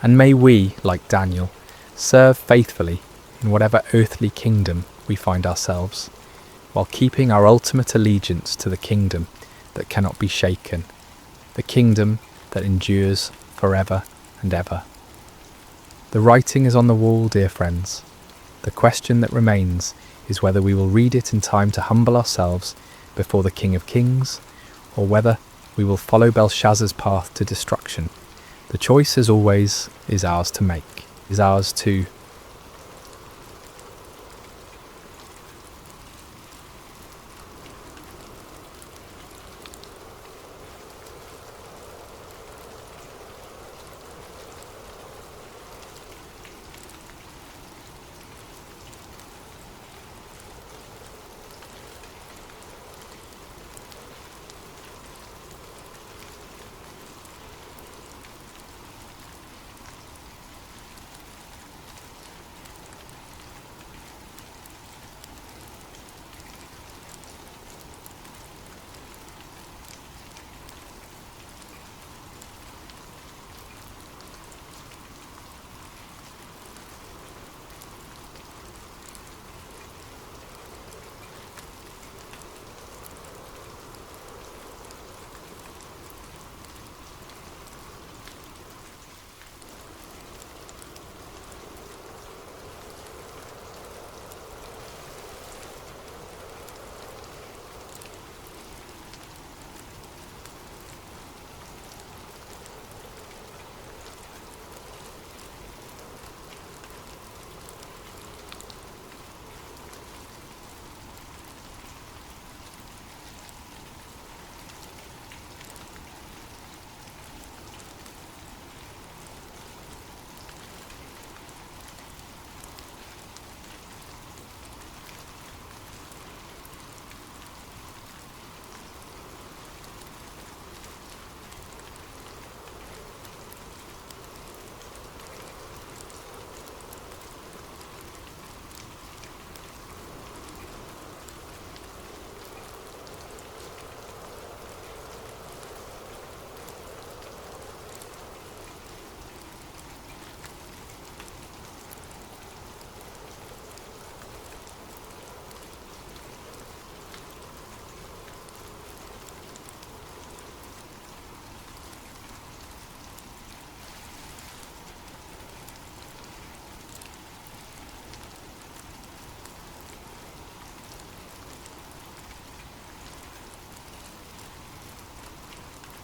And may we, like Daniel, serve faithfully in whatever earthly kingdom we find ourselves, while keeping our ultimate allegiance to the kingdom that cannot be shaken, the kingdom that endures forever and ever. The writing is on the wall, dear friends. The question that remains is whether we will read it in time to humble ourselves before the King of Kings, or whether we will follow Belshazzar's path to destruction. The choice, as always, is ours to make, is ours to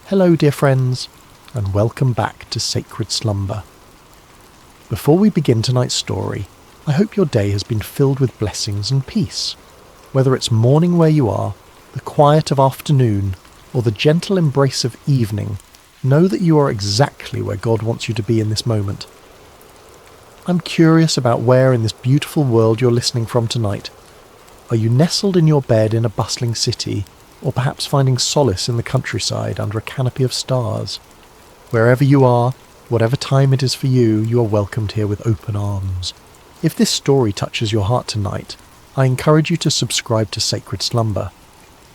Hello dear friends, and welcome back to Sacred Slumber. Before we begin tonight's story, I hope your day has been filled with blessings and peace. Whether it's morning where you are, the quiet of afternoon, or the gentle embrace of evening, know that you are exactly where God wants you to be in this moment. I'm curious about where in this beautiful world you're listening from tonight. Are you nestled in your bed in a bustling city, or perhaps finding solace in the countryside under a canopy of stars? Wherever you are, whatever time it is for you, you are welcomed here with open arms. If this story touches your heart tonight, I encourage you to subscribe to Sacred Slumber.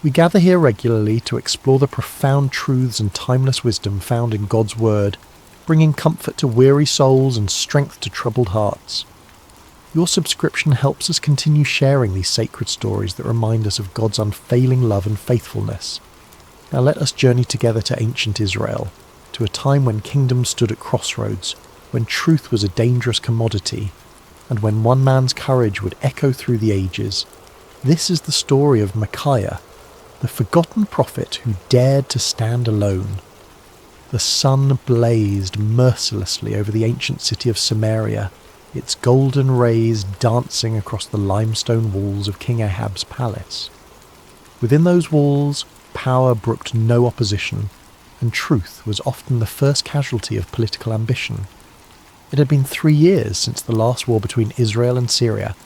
We gather here regularly to explore the profound truths and timeless wisdom found in God's Word, bringing comfort to weary souls and strength to troubled hearts. Your subscription helps us continue sharing these sacred stories that remind us of God's unfailing love and faithfulness. Now let us journey together to ancient Israel, to a time when kingdoms stood at crossroads, when truth was a dangerous commodity, and when one man's courage would echo through the ages. This is the story of Micaiah, the forgotten prophet who dared to stand alone. The sun blazed mercilessly over the ancient city of Samaria, its golden rays dancing across the limestone walls of King Ahab's palace. Within those walls, power brooked no opposition, and truth was often the first casualty of political ambition. It had been 3 years since the last war between Israel and Syria,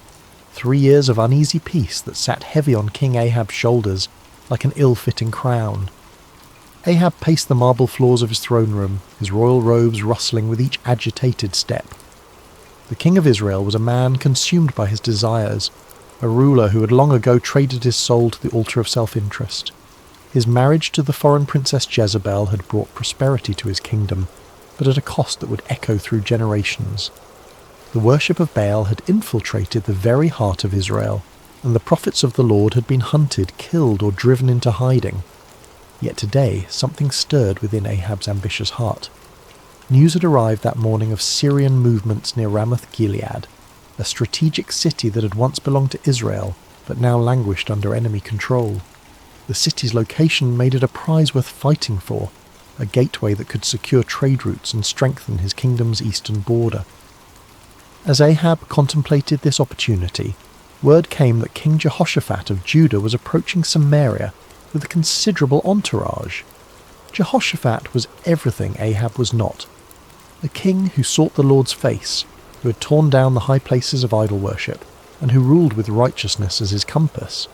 3 years of uneasy peace that sat heavy on King Ahab's shoulders like an ill-fitting crown. Ahab paced the marble floors of his throne room, his royal robes rustling with each agitated step. The king of Israel was a man consumed by his desires, a ruler who had long ago traded his soul to the altar of self-interest. His marriage to the foreign princess Jezebel had brought prosperity to his kingdom, but at a cost that would echo through generations. The worship of Baal had infiltrated the very heart of Israel, and the prophets of the Lord had been hunted, killed, or driven into hiding. Yet today something stirred within Ahab's ambitious heart. News had arrived that morning of Syrian movements near Ramoth-Gilead, a strategic city that had once belonged to Israel, but now languished under enemy control. The city's location made it a prize worth fighting for, a gateway that could secure trade routes and strengthen his kingdom's eastern border. As Ahab contemplated this opportunity, word came that King Jehoshaphat of Judah was approaching Samaria with a considerable entourage. Jehoshaphat was everything Ahab was not, a king who sought the Lord's face, who had torn down the high places of idol worship, and who ruled with righteousness as his compass.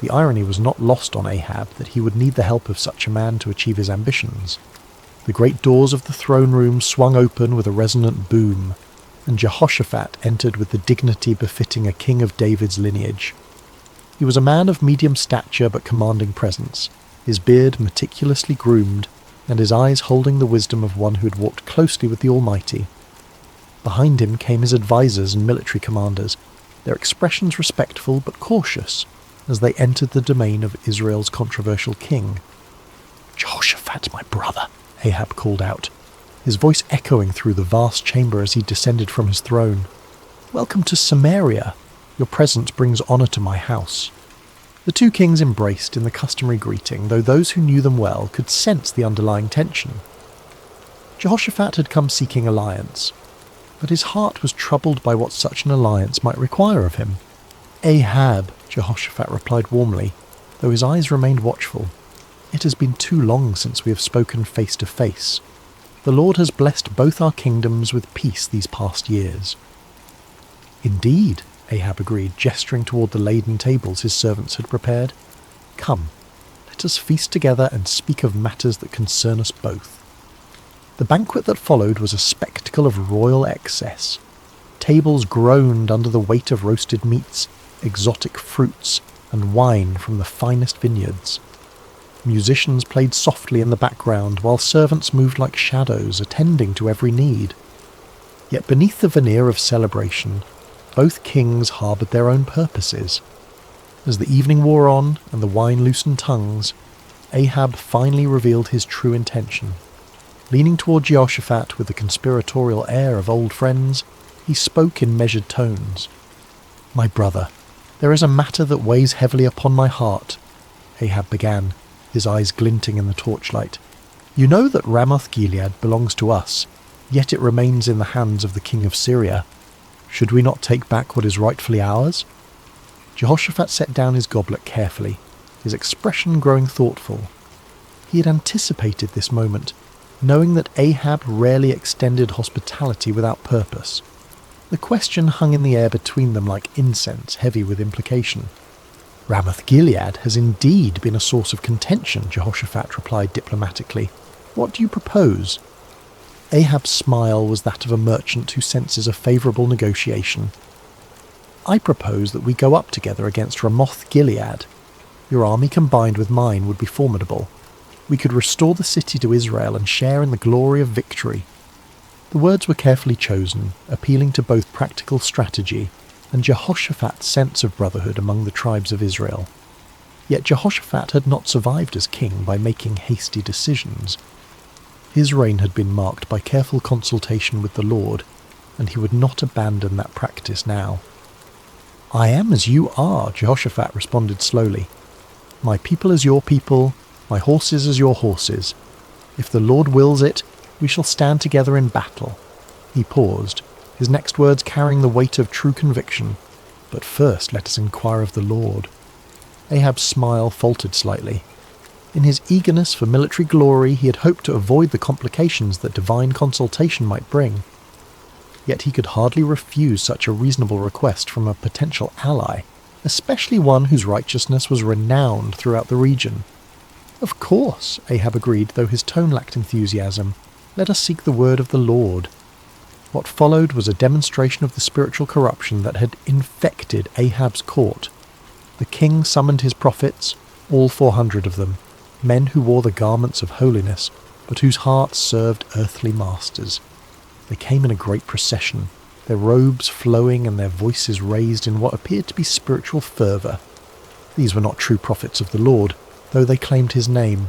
The irony was not lost on Ahab that he would need the help of such a man to achieve his ambitions. The great doors of the throne room swung open with a resonant boom, and Jehoshaphat entered with the dignity befitting a king of David's lineage. He was a man of medium stature but commanding presence, his beard meticulously groomed, and his eyes holding the wisdom of one who had walked closely with the Almighty. Behind him came his advisers and military commanders, their expressions respectful but cautious, as they entered the domain of Israel's controversial king. "Jehoshaphat, my brother," Ahab called out, his voice echoing through the vast chamber as he descended from his throne. "Welcome to Samaria. Your presence brings honour to my house." The two kings embraced in the customary greeting, though those who knew them well could sense the underlying tension. Jehoshaphat had come seeking alliance, but his heart was troubled by what such an alliance might require of him. "Ahab," Jehoshaphat replied warmly, though his eyes remained watchful. "It has been too long since we have spoken face to face. The Lord has blessed both our kingdoms with peace these past years." "Indeed," Ahab agreed, gesturing toward the laden tables his servants had prepared. "Come, let us feast together and speak of matters that concern us both." The banquet that followed was a spectacle of royal excess. Tables groaned under the weight of roasted meats, exotic fruits, and wine from the finest vineyards. Musicians played softly in the background, while servants moved like shadows, attending to every need. Yet beneath the veneer of celebration, both kings harboured their own purposes. As the evening wore on and the wine loosened tongues, Ahab finally revealed his true intention. Leaning toward Jehoshaphat with the conspiratorial air of old friends, he spoke in measured tones. "My brother, there is a matter that weighs heavily upon my heart," Ahab began, his eyes glinting in the torchlight. "You know that Ramoth-Gilead belongs to us, yet it remains in the hands of the king of Syria. Should we not take back what is rightfully ours? Jehoshaphat set down his goblet carefully, his expression growing thoughtful. He had anticipated this moment, knowing that Ahab rarely extended hospitality without purpose. The question hung in the air between them like incense, heavy with implication. "Ramoth-Gilead has indeed been a source of contention," Jehoshaphat replied diplomatically. "What do you propose?" Ahab's smile was that of a merchant who senses a favourable negotiation. "I propose that we go up together against Ramoth-Gilead. Your army combined with mine would be formidable. We could restore the city to Israel and share in the glory of victory." The words were carefully chosen, appealing to both practical strategy and Jehoshaphat's sense of brotherhood among the tribes of Israel. Yet Jehoshaphat had not survived as king by making hasty decisions. His reign had been marked by careful consultation with the Lord, and he would not abandon that practice now. "I am as you are," Jehoshaphat responded slowly. "My people as your people, my horses as your horses. If the Lord wills it, we shall stand together in battle." He paused, his next words carrying the weight of true conviction. "But first let us inquire of the Lord." Ahab's smile faltered slightly. In his eagerness for military glory, he had hoped to avoid the complications that divine consultation might bring. Yet he could hardly refuse such a reasonable request from a potential ally, especially one whose righteousness was renowned throughout the region. "Of course," Ahab agreed, though his tone lacked enthusiasm. "Let us seek the word of the Lord." What followed was a demonstration of the spiritual corruption that had infected Ahab's court. The king summoned his prophets, all 400 of them, men who wore the garments of holiness, but whose hearts served earthly masters. They came in a great procession, their robes flowing and their voices raised in what appeared to be spiritual fervour. These were not true prophets of the Lord, though they claimed his name.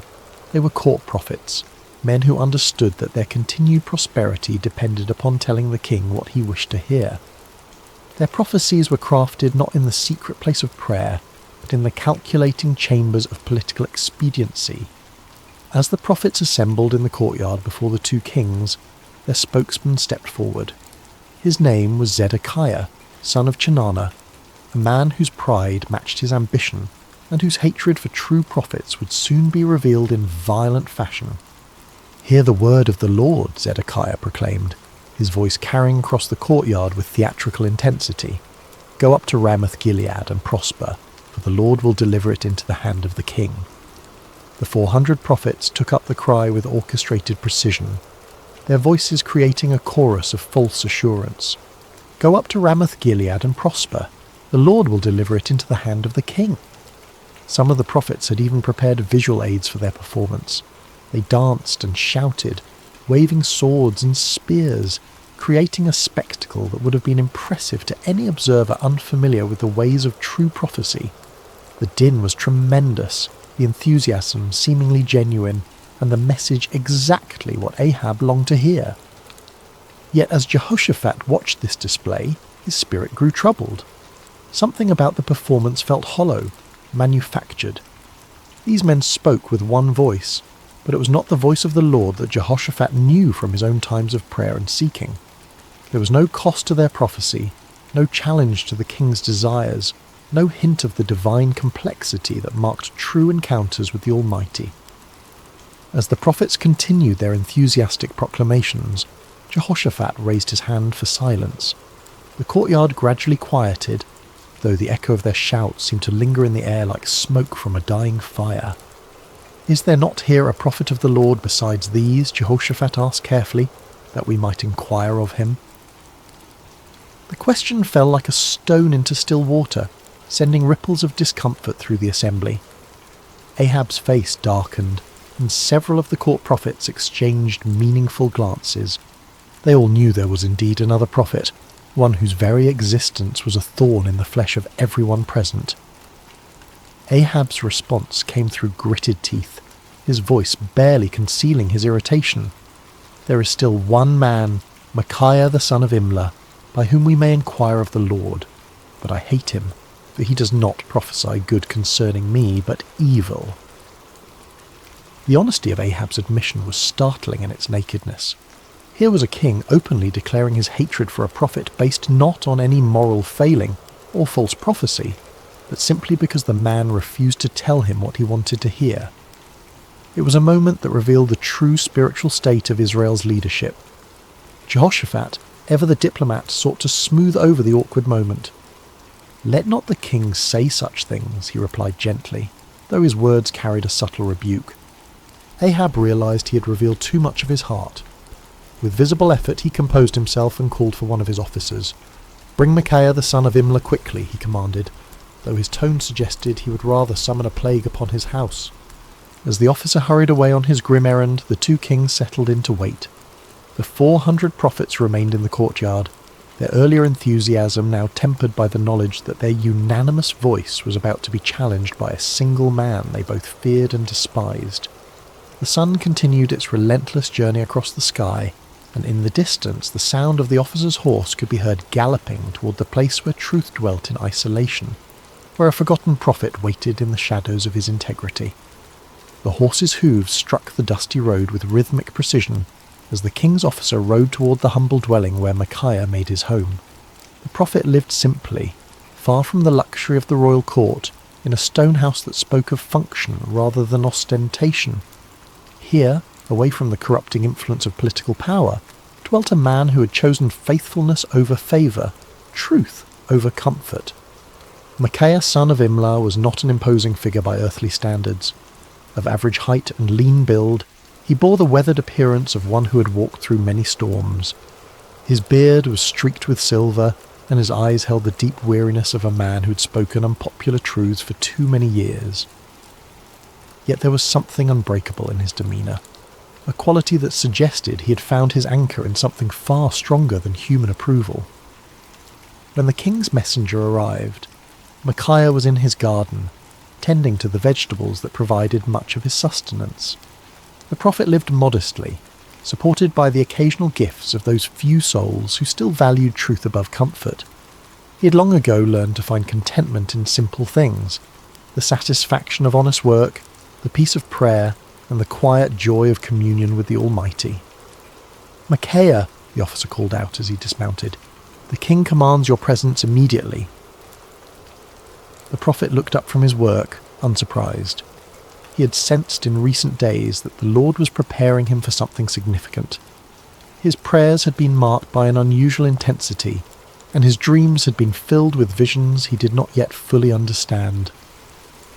They were court prophets, men who understood that their continued prosperity depended upon telling the king what he wished to hear. Their prophecies were crafted not in the secret place of prayer, but in the calculating chambers of political expediency. As the prophets assembled in the courtyard before the two kings, their spokesman stepped forward. His name was Zedekiah, son of Chenaanah, a man whose pride matched his ambition, and whose hatred for true prophets would soon be revealed in violent fashion. "Hear the word of the Lord," Zedekiah proclaimed, his voice carrying across the courtyard with theatrical intensity. "Go up to Ramoth-Gilead and prosper, for the Lord will deliver it into the hand of the king." The 400 prophets took up the cry with orchestrated precision, their voices creating a chorus of false assurance. "Go up to Ramoth-Gilead and prosper. The Lord will deliver it into the hand of the king." Some of the prophets had even prepared visual aids for their performance. They danced and shouted, waving swords and spears, creating a spectacle that would have been impressive to any observer unfamiliar with the ways of true prophecy. The din was tremendous, the enthusiasm seemingly genuine, and the message exactly what Ahab longed to hear. Yet as Jehoshaphat watched this display, his spirit grew troubled. Something about the performance felt hollow, manufactured. These men spoke with one voice, but it was not the voice of the Lord that Jehoshaphat knew from his own times of prayer and seeking. There was no cost to their prophecy, no challenge to the king's desires, no hint of the divine complexity that marked true encounters with the Almighty. As the prophets continued their enthusiastic proclamations, Jehoshaphat raised his hand for silence. The courtyard gradually quieted, though the echo of their shouts seemed to linger in the air like smoke from a dying fire. "Is there not here a prophet of the Lord besides these?" Jehoshaphat asked carefully, "that we might inquire of him?" The question fell like a stone into still water, sending ripples of discomfort through the assembly. Ahab's face darkened, and several of the court prophets exchanged meaningful glances. They all knew there was indeed another prophet, one whose very existence was a thorn in the flesh of everyone present. Ahab's response came through gritted teeth, his voice barely concealing his irritation. "There is still one man, Micaiah the son of Imlah, by whom we may inquire of the Lord, but I hate him, for he does not prophesy good concerning me, but evil." The honesty of Ahab's admission was startling in its nakedness. Here was a king openly declaring his hatred for a prophet based not on any moral failing or false prophecy, but simply because the man refused to tell him what he wanted to hear. It was a moment that revealed the true spiritual state of Israel's leadership. Jehoshaphat, ever the diplomat, sought to smooth over the awkward moment. "Let not the king say such things," he replied gently, though his words carried a subtle rebuke. Ahab realized he had revealed too much of his heart. With visible effort he composed himself and called for one of his officers. "Bring Micaiah the son of Imlah quickly," he commanded, though his tone suggested he would rather summon a plague upon his house. As the officer hurried away on his grim errand, the two kings settled in to wait. The 400 prophets remained in the courtyard, their earlier enthusiasm now tempered by the knowledge that their unanimous voice was about to be challenged by a single man they both feared and despised. The sun continued its relentless journey across the sky, and in the distance the sound of the officer's horse could be heard galloping toward the place where truth dwelt in isolation, where a forgotten prophet waited in the shadows of his integrity. The horse's hooves struck the dusty road with rhythmic precision as the king's officer rode toward the humble dwelling where Micaiah made his home. The prophet lived simply, far from the luxury of the royal court, in a stone house that spoke of function rather than ostentation. Here, away from the corrupting influence of political power, dwelt a man who had chosen faithfulness over favour, truth over comfort. Micaiah son of Imlah was not an imposing figure by earthly standards. Of average height and lean build, he bore the weathered appearance of one who had walked through many storms. His beard was streaked with silver, and his eyes held the deep weariness of a man who had spoken unpopular truths for too many years. Yet there was something unbreakable in his demeanour, a quality that suggested he had found his anchor in something far stronger than human approval. When the king's messenger arrived, Micaiah was in his garden, tending to the vegetables that provided much of his sustenance. The prophet lived modestly, supported by the occasional gifts of those few souls who still valued truth above comfort. He had long ago learned to find contentment in simple things, the satisfaction of honest work, the peace of prayer, and the quiet joy of communion with the Almighty. "Micaiah," the officer called out as he dismounted, "the king commands your presence immediately." The prophet looked up from his work, unsurprised. He had sensed in recent days that the Lord was preparing him for something significant. His prayers had been marked by an unusual intensity, and his dreams had been filled with visions he did not yet fully understand.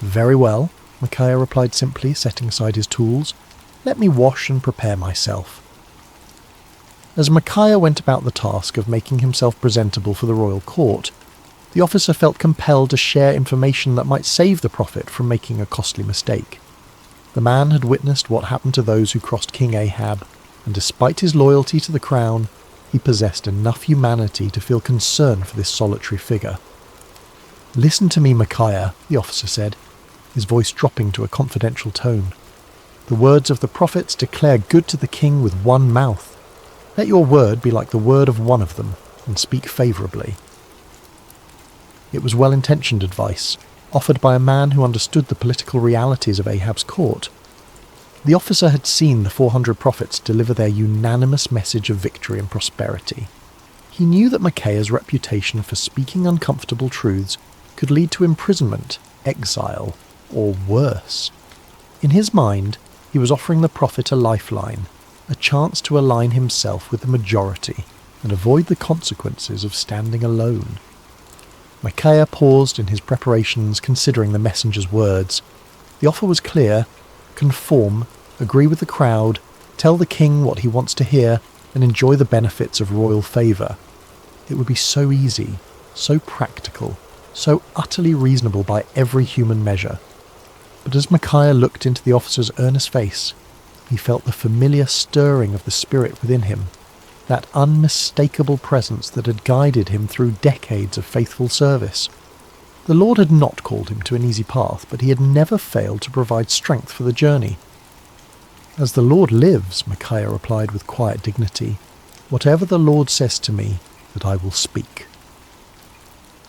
"Very well," Micaiah replied simply, setting aside his tools. "Let me wash and prepare myself." As Micaiah went about the task of making himself presentable for the royal court, the officer felt compelled to share information that might save the prophet from making a costly mistake. The man had witnessed what happened to those who crossed King Ahab, and despite his loyalty to the crown, he possessed enough humanity to feel concern for this solitary figure. "Listen to me, Micaiah," the officer said, his voice dropping to a confidential tone. "The words of the prophets declare good to the king with one mouth. Let your word be like the word of one of them, and speak favourably." It was well-intentioned advice, offered by a man who understood the political realities of Ahab's court. The officer had seen the 400 prophets deliver their unanimous message of victory and prosperity. He knew that Micaiah's reputation for speaking uncomfortable truths could lead to imprisonment, exile, or worse. In his mind, he was offering the prophet a lifeline, a chance to align himself with the majority and avoid the consequences of standing alone. Micaiah paused in his preparations, considering the messenger's words. The offer was clear: conform, agree with the crowd, tell the king what he wants to hear, and enjoy the benefits of royal favour. It would be so easy, so practical, so utterly reasonable by every human measure. But as Micaiah looked into the officer's earnest face, he felt the familiar stirring of the spirit within him, that unmistakable presence that had guided him through decades of faithful service. The Lord had not called him to an easy path, but he had never failed to provide strength for the journey. "As the Lord lives," Micaiah replied with quiet dignity, "whatever the Lord says to me, that I will speak."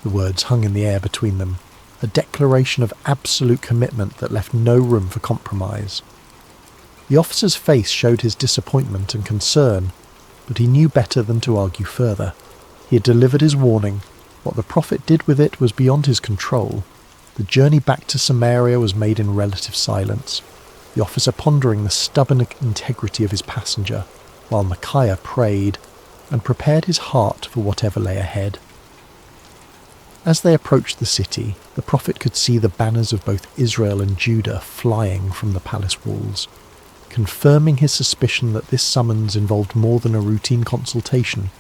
The words hung in the air between them, a declaration of absolute commitment that left no room for compromise. The officer's face showed his disappointment and concern, but he knew better than to argue further. He had delivered his warning. What the prophet did with it was beyond his control. The journey back to Samaria was made in relative silence, the officer pondering the stubborn integrity of his passenger, while Micaiah prayed and prepared his heart for whatever lay ahead. As they approached the city, the prophet could see the banners of both Israel and Judah flying from the palace walls, confirming his suspicion that this summons involved more than a routine consultation.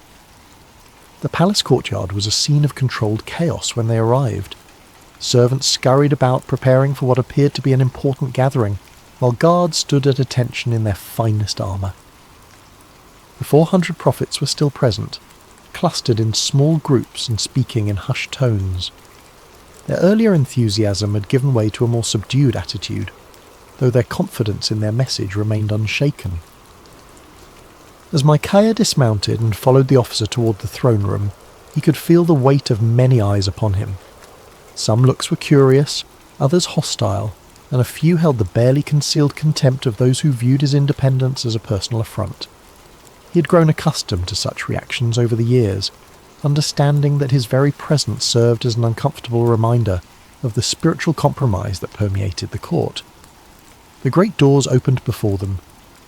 The palace courtyard was a scene of controlled chaos when they arrived. Servants scurried about preparing for what appeared to be an important gathering, while guards stood at attention in their finest armour. The 400 prophets were still present, clustered in small groups and speaking in hushed tones. Their earlier enthusiasm had given way to a more subdued attitude, though their confidence in their message remained unshaken. As Micaiah dismounted and followed the officer toward the throne room, he could feel the weight of many eyes upon him. Some looks were curious, others hostile, and a few held the barely concealed contempt of those who viewed his independence as a personal affront. He had grown accustomed to such reactions over the years, understanding that his very presence served as an uncomfortable reminder of the spiritual compromise that permeated the court. The great doors opened before them,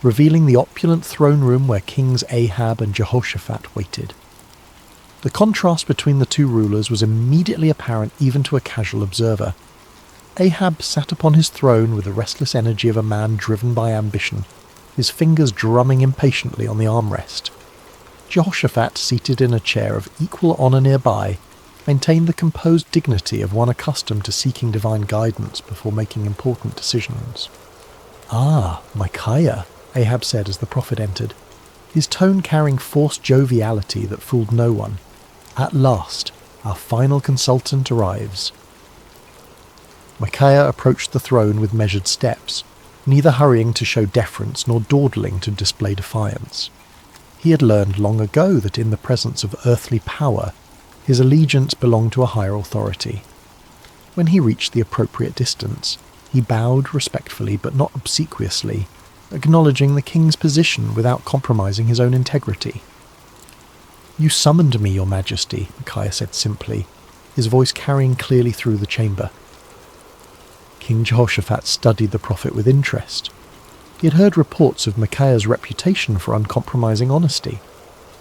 revealing the opulent throne room where Kings Ahab and Jehoshaphat waited. The contrast between the two rulers was immediately apparent even to a casual observer. Ahab sat upon his throne with the restless energy of a man driven by ambition, his fingers drumming impatiently on the armrest. Jehoshaphat, seated in a chair of equal honour nearby, maintained the composed dignity of one accustomed to seeking divine guidance before making important decisions. "Ah, Micaiah," Ahab said as the prophet entered, his tone carrying forced joviality that fooled no one. "At last, our final consultant arrives." Micaiah approached the throne with measured steps, neither hurrying to show deference nor dawdling to display defiance. He had learned long ago that in the presence of earthly power, his allegiance belonged to a higher authority. When he reached the appropriate distance, he bowed respectfully but not obsequiously, acknowledging the king's position without compromising his own integrity. "You summoned me, your majesty," Micaiah said simply, his voice carrying clearly through the chamber. King Jehoshaphat studied the prophet with interest. He had heard reports of Micaiah's reputation for uncompromising honesty,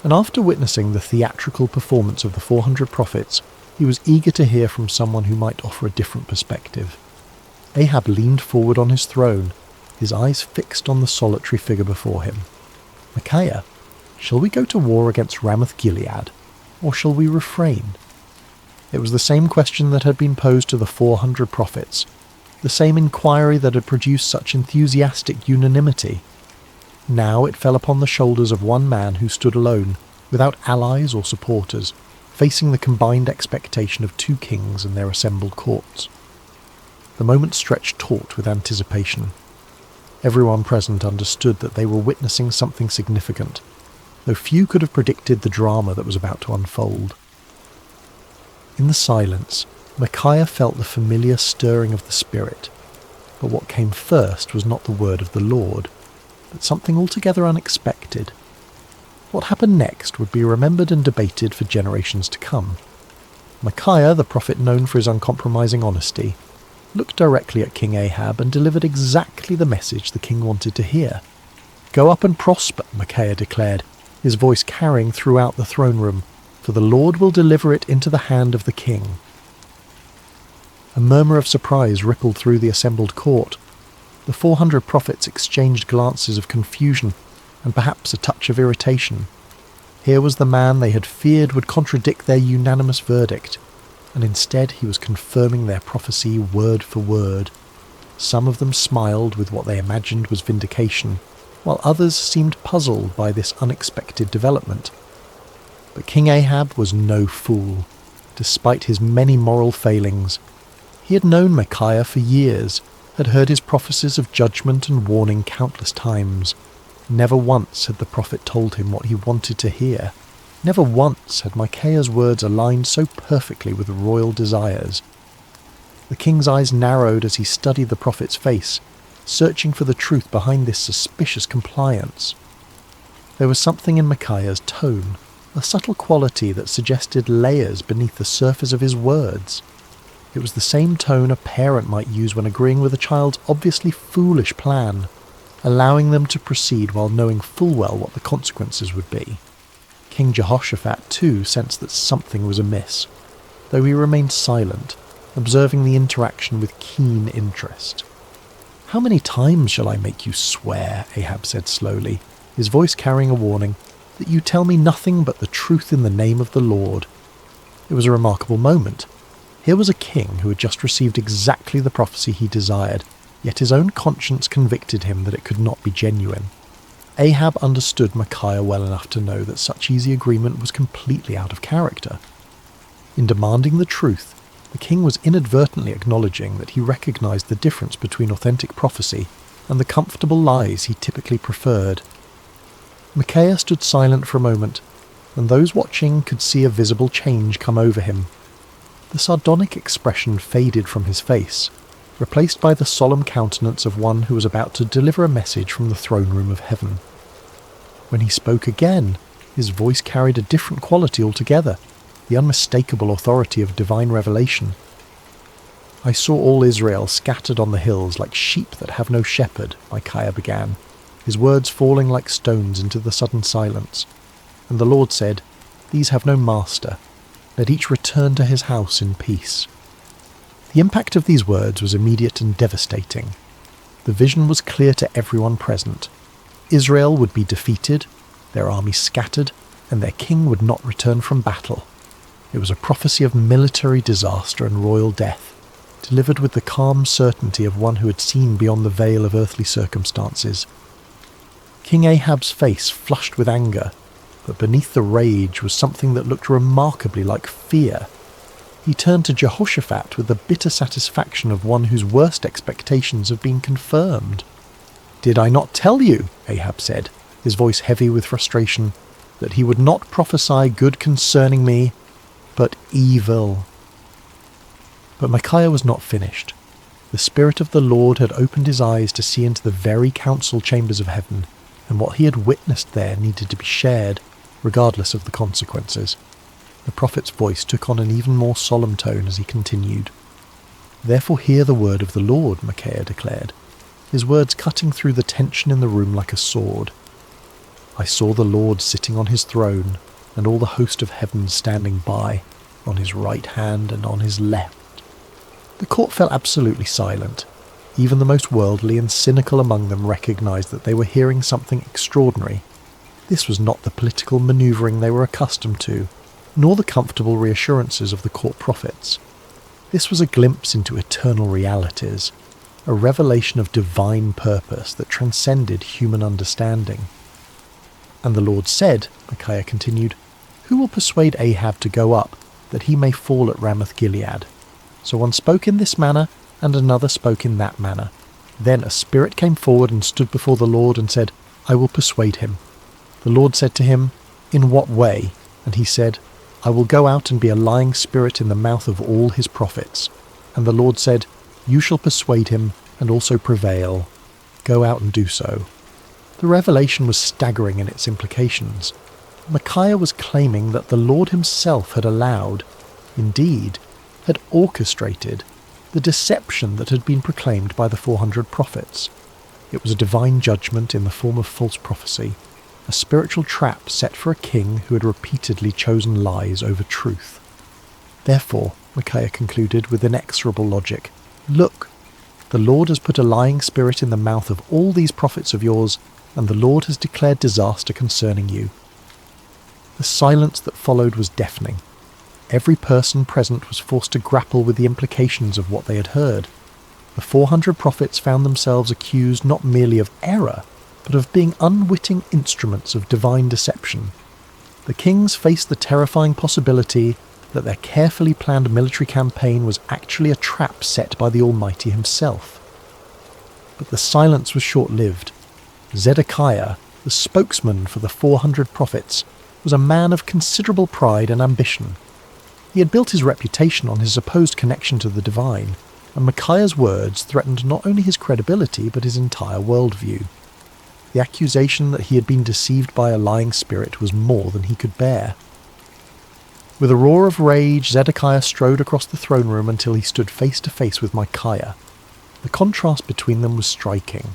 and after witnessing the theatrical performance of the 400 prophets, he was eager to hear from someone who might offer a different perspective. Ahab leaned forward on his throne, his eyes fixed on the solitary figure before him. "Micaiah, shall we go to war against Ramoth-Gilead, or shall we refrain?" It was the same question that had been posed to the 400 prophets, the same inquiry that had produced such enthusiastic unanimity. Now it fell upon the shoulders of one man who stood alone, without allies or supporters, facing the combined expectation of two kings and their assembled courts. The moment stretched taut with anticipation. Everyone present understood that they were witnessing something significant, though few could have predicted the drama that was about to unfold. In the silence, Micaiah felt the familiar stirring of the Spirit, but what came first was not the word of the Lord, but something altogether unexpected. What happened next would be remembered and debated for generations to come. Micaiah, the prophet known for his uncompromising honesty, looked directly at King Ahab and delivered exactly the message the king wanted to hear. "Go up and prosper," Micaiah declared, his voice carrying throughout the throne room, "for the Lord will deliver it into the hand of the king." A murmur of surprise rippled through the assembled court. The 400 prophets exchanged glances of confusion and perhaps a touch of irritation. Here was the man they had feared would contradict their unanimous verdict, and instead he was confirming their prophecy word for word. Some of them smiled with what they imagined was vindication, while others seemed puzzled by this unexpected development. But King Ahab was no fool. Despite his many moral failings, he had known Micaiah for years, had heard his prophecies of judgment and warning countless times. Never once had the prophet told him what he wanted to hear. Never once had Micaiah's words aligned so perfectly with royal desires. The king's eyes narrowed as he studied the prophet's face, searching for the truth behind this suspicious compliance. There was something in Micaiah's tone, a subtle quality that suggested layers beneath the surface of his words. It was the same tone a parent might use when agreeing with a child's obviously foolish plan, allowing them to proceed while knowing full well what the consequences would be. King Jehoshaphat too sensed that something was amiss, though he remained silent, observing the interaction with keen interest. "How many times shall I make you swear," Ahab said slowly, his voice carrying a warning, "that you tell me nothing but the truth in the name of the Lord?" It was a remarkable moment. Here was a king who had just received exactly the prophecy he desired, yet his own conscience convicted him that it could not be genuine. Ahab understood Micaiah well enough to know that such easy agreement was completely out of character. In demanding the truth, the king was inadvertently acknowledging that he recognized the difference between authentic prophecy and the comfortable lies he typically preferred. Micaiah stood silent for a moment, and those watching could see a visible change come over him. The sardonic expression faded from his face, replaced by the solemn countenance of one who was about to deliver a message from the throne room of heaven. When he spoke again, his voice carried a different quality altogether, the unmistakable authority of divine revelation. "I saw all Israel scattered on the hills like sheep that have no shepherd," Micaiah began, his words falling like stones into the sudden silence. "And the Lord said, 'These have no master. Let each return to his house in peace.'" The impact of these words was immediate and devastating. The vision was clear to everyone present. Israel would be defeated, their army scattered, and their king would not return from battle. It was a prophecy of military disaster and royal death, delivered with the calm certainty of one who had seen beyond the veil of earthly circumstances. King Ahab's face flushed with anger, but beneath the rage was something that looked remarkably like fear. He turned to Jehoshaphat with the bitter satisfaction of one whose worst expectations have been confirmed. "Did I not tell you," Ahab said, his voice heavy with frustration, "that he would not prophesy good concerning me, but evil?" But Micaiah was not finished. The Spirit of the Lord had opened his eyes to see into the very council chambers of heaven, and what he had witnessed there needed to be shared, regardless of the consequences. The prophet's voice took on an even more solemn tone as he continued. "Therefore hear the word of the Lord," Micaiah declared, his words cutting through the tension in the room like a sword. "I saw the Lord sitting on his throne, and all the host of heaven standing by, on his right hand and on his left." The court fell absolutely silent. Even the most worldly and cynical among them recognized that they were hearing something extraordinary. This was not the political manoeuvring they were accustomed to, nor the comfortable reassurances of the court prophets. This was a glimpse into eternal realities, a revelation of divine purpose that transcended human understanding. "And the Lord said," Micaiah continued, "Who will persuade Ahab to go up, that he may fall at Ramoth-Gilead?" So one spoke in this manner, and another spoke in that manner. Then a spirit came forward and stood before the Lord and said, "I will persuade him." The Lord said to him, "In what way?" And he said, "I will go out and be a lying spirit in the mouth of all his prophets." And the Lord said, "You shall persuade him and also prevail. Go out and do so." The revelation was staggering in its implications. Micaiah was claiming that the Lord himself had allowed, indeed, had orchestrated, the deception that had been proclaimed by the 400 prophets. It was a divine judgment in the form of false prophecy, a spiritual trap set for a king who had repeatedly chosen lies over truth. Therefore, Micaiah concluded with inexorable logic, "Look, the Lord has put a lying spirit in the mouth of all these prophets of yours, and the Lord has declared disaster concerning you." The silence that followed was deafening. Every person present was forced to grapple with the implications of what they had heard. The 400 prophets found themselves accused not merely of error, but of being unwitting instruments of divine deception. The kings faced the terrifying possibility that their carefully planned military campaign was actually a trap set by the Almighty himself. But the silence was short-lived. Zedekiah, the spokesman for the 400 prophets, was a man of considerable pride and ambition. He had built his reputation on his supposed connection to the divine, and Micaiah's words threatened not only his credibility but his entire worldview. The accusation that he had been deceived by a lying spirit was more than he could bear. With a roar of rage, Zedekiah strode across the throne room until he stood face to face with Micaiah. The contrast between them was striking.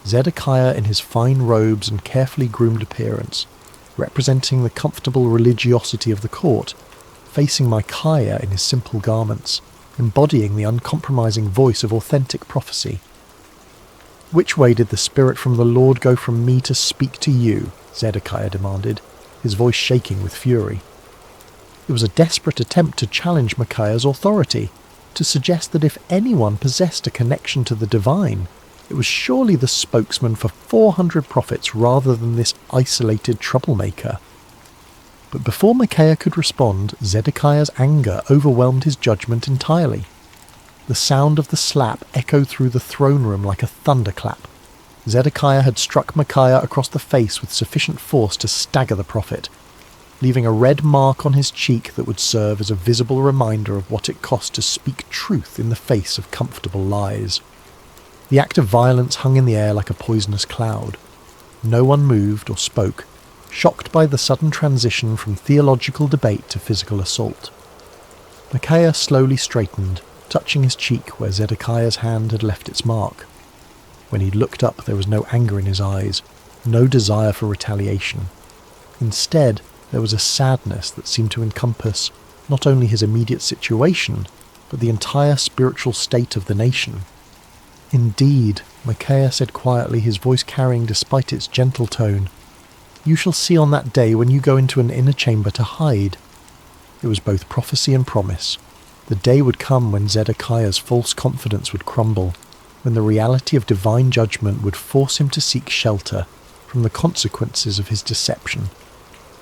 Zedekiah in his fine robes and carefully groomed appearance, representing the comfortable religiosity of the court, facing Micaiah in his simple garments, embodying the uncompromising voice of authentic prophecy. "Which way did the Spirit from the Lord go from me to speak to you?" Zedekiah demanded, his voice shaking with fury. It was a desperate attempt to challenge Micaiah's authority, to suggest that if anyone possessed a connection to the divine, it was surely the spokesman for 400 prophets rather than this isolated troublemaker. But before Micaiah could respond, Zedekiah's anger overwhelmed his judgment entirely. The sound of the slap echoed through the throne room like a thunderclap. Zedekiah had struck Micaiah across the face with sufficient force to stagger the prophet, leaving a red mark on his cheek that would serve as a visible reminder of what it cost to speak truth in the face of comfortable lies. The act of violence hung in the air like a poisonous cloud. No one moved or spoke, shocked by the sudden transition from theological debate to physical assault. Micaiah slowly straightened, touching his cheek where Zedekiah's hand had left its mark. When he looked up, there was no anger in his eyes, no desire for retaliation. Instead, there was a sadness that seemed to encompass not only his immediate situation, but the entire spiritual state of the nation. "Indeed," Micaiah said quietly, his voice carrying despite its gentle tone, "you shall see on that day when you go into an inner chamber to hide." It was both prophecy and promise. The day would come when Zedekiah's false confidence would crumble, when the reality of divine judgment would force him to seek shelter from the consequences of his deception.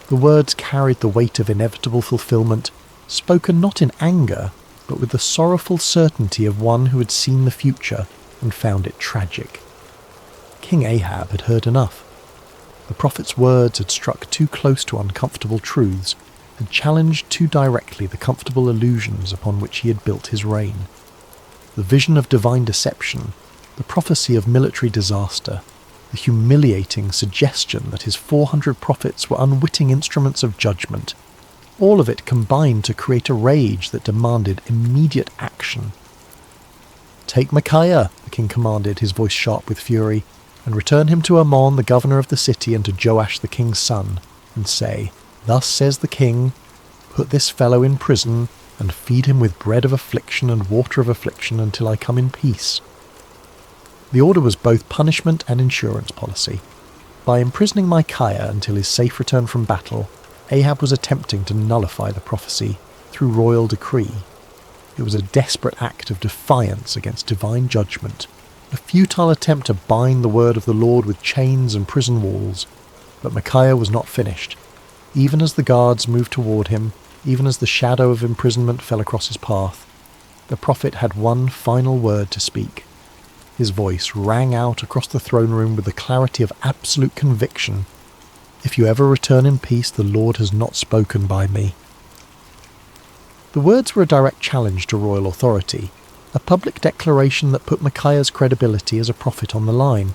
The words carried the weight of inevitable fulfillment, spoken not in anger, but with the sorrowful certainty of one who had seen the future and found it tragic. King Ahab had heard enough. The prophet's words had struck too close to uncomfortable truths, had challenged too directly the comfortable illusions upon which he had built his reign. The vision of divine deception, the prophecy of military disaster, the humiliating suggestion that his 400 prophets were unwitting instruments of judgment, all of it combined to create a rage that demanded immediate action. "Take Micaiah," the king commanded, his voice sharp with fury, "and return him to Ammon, the governor of the city, and to Joash the king's son, and say, 'Thus says the king, put this fellow in prison, and feed him with bread of affliction and water of affliction until I come in peace.'" The order was both punishment and insurance policy. By imprisoning Micaiah until his safe return from battle, Ahab was attempting to nullify the prophecy through royal decree. It was a desperate act of defiance against divine judgment, a futile attempt to bind the word of the Lord with chains and prison walls. But Micaiah was not finished. Even as the guards moved toward him, even as the shadow of imprisonment fell across his path, the prophet had one final word to speak. His voice rang out across the throne room with the clarity of absolute conviction. "If you ever return in peace, the Lord has not spoken by me." The words were a direct challenge to royal authority, a public declaration that put Micaiah's credibility as a prophet on the line.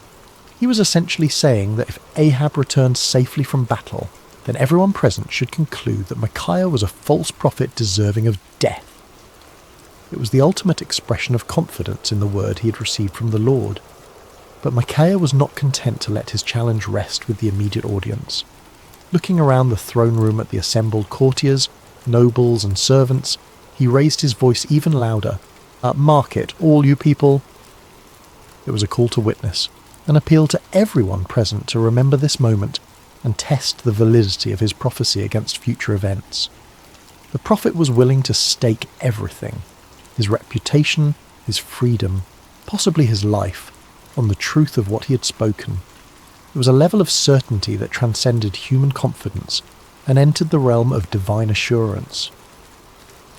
He was essentially saying that if Ahab returned safely from battle, then everyone present should conclude that Micaiah was a false prophet deserving of death. It was the ultimate expression of confidence in the word he had received from the Lord. But Micaiah was not content to let his challenge rest with the immediate audience. Looking around the throne room at the assembled courtiers, nobles and servants, he raised his voice even louder. "Mark it, all you people." It was a call to witness, an appeal to everyone present to remember this moment and test the validity of his prophecy against future events. The prophet was willing to stake everything, his reputation, his freedom, possibly his life, on the truth of what he had spoken. It was a level of certainty that transcended human confidence and entered the realm of divine assurance.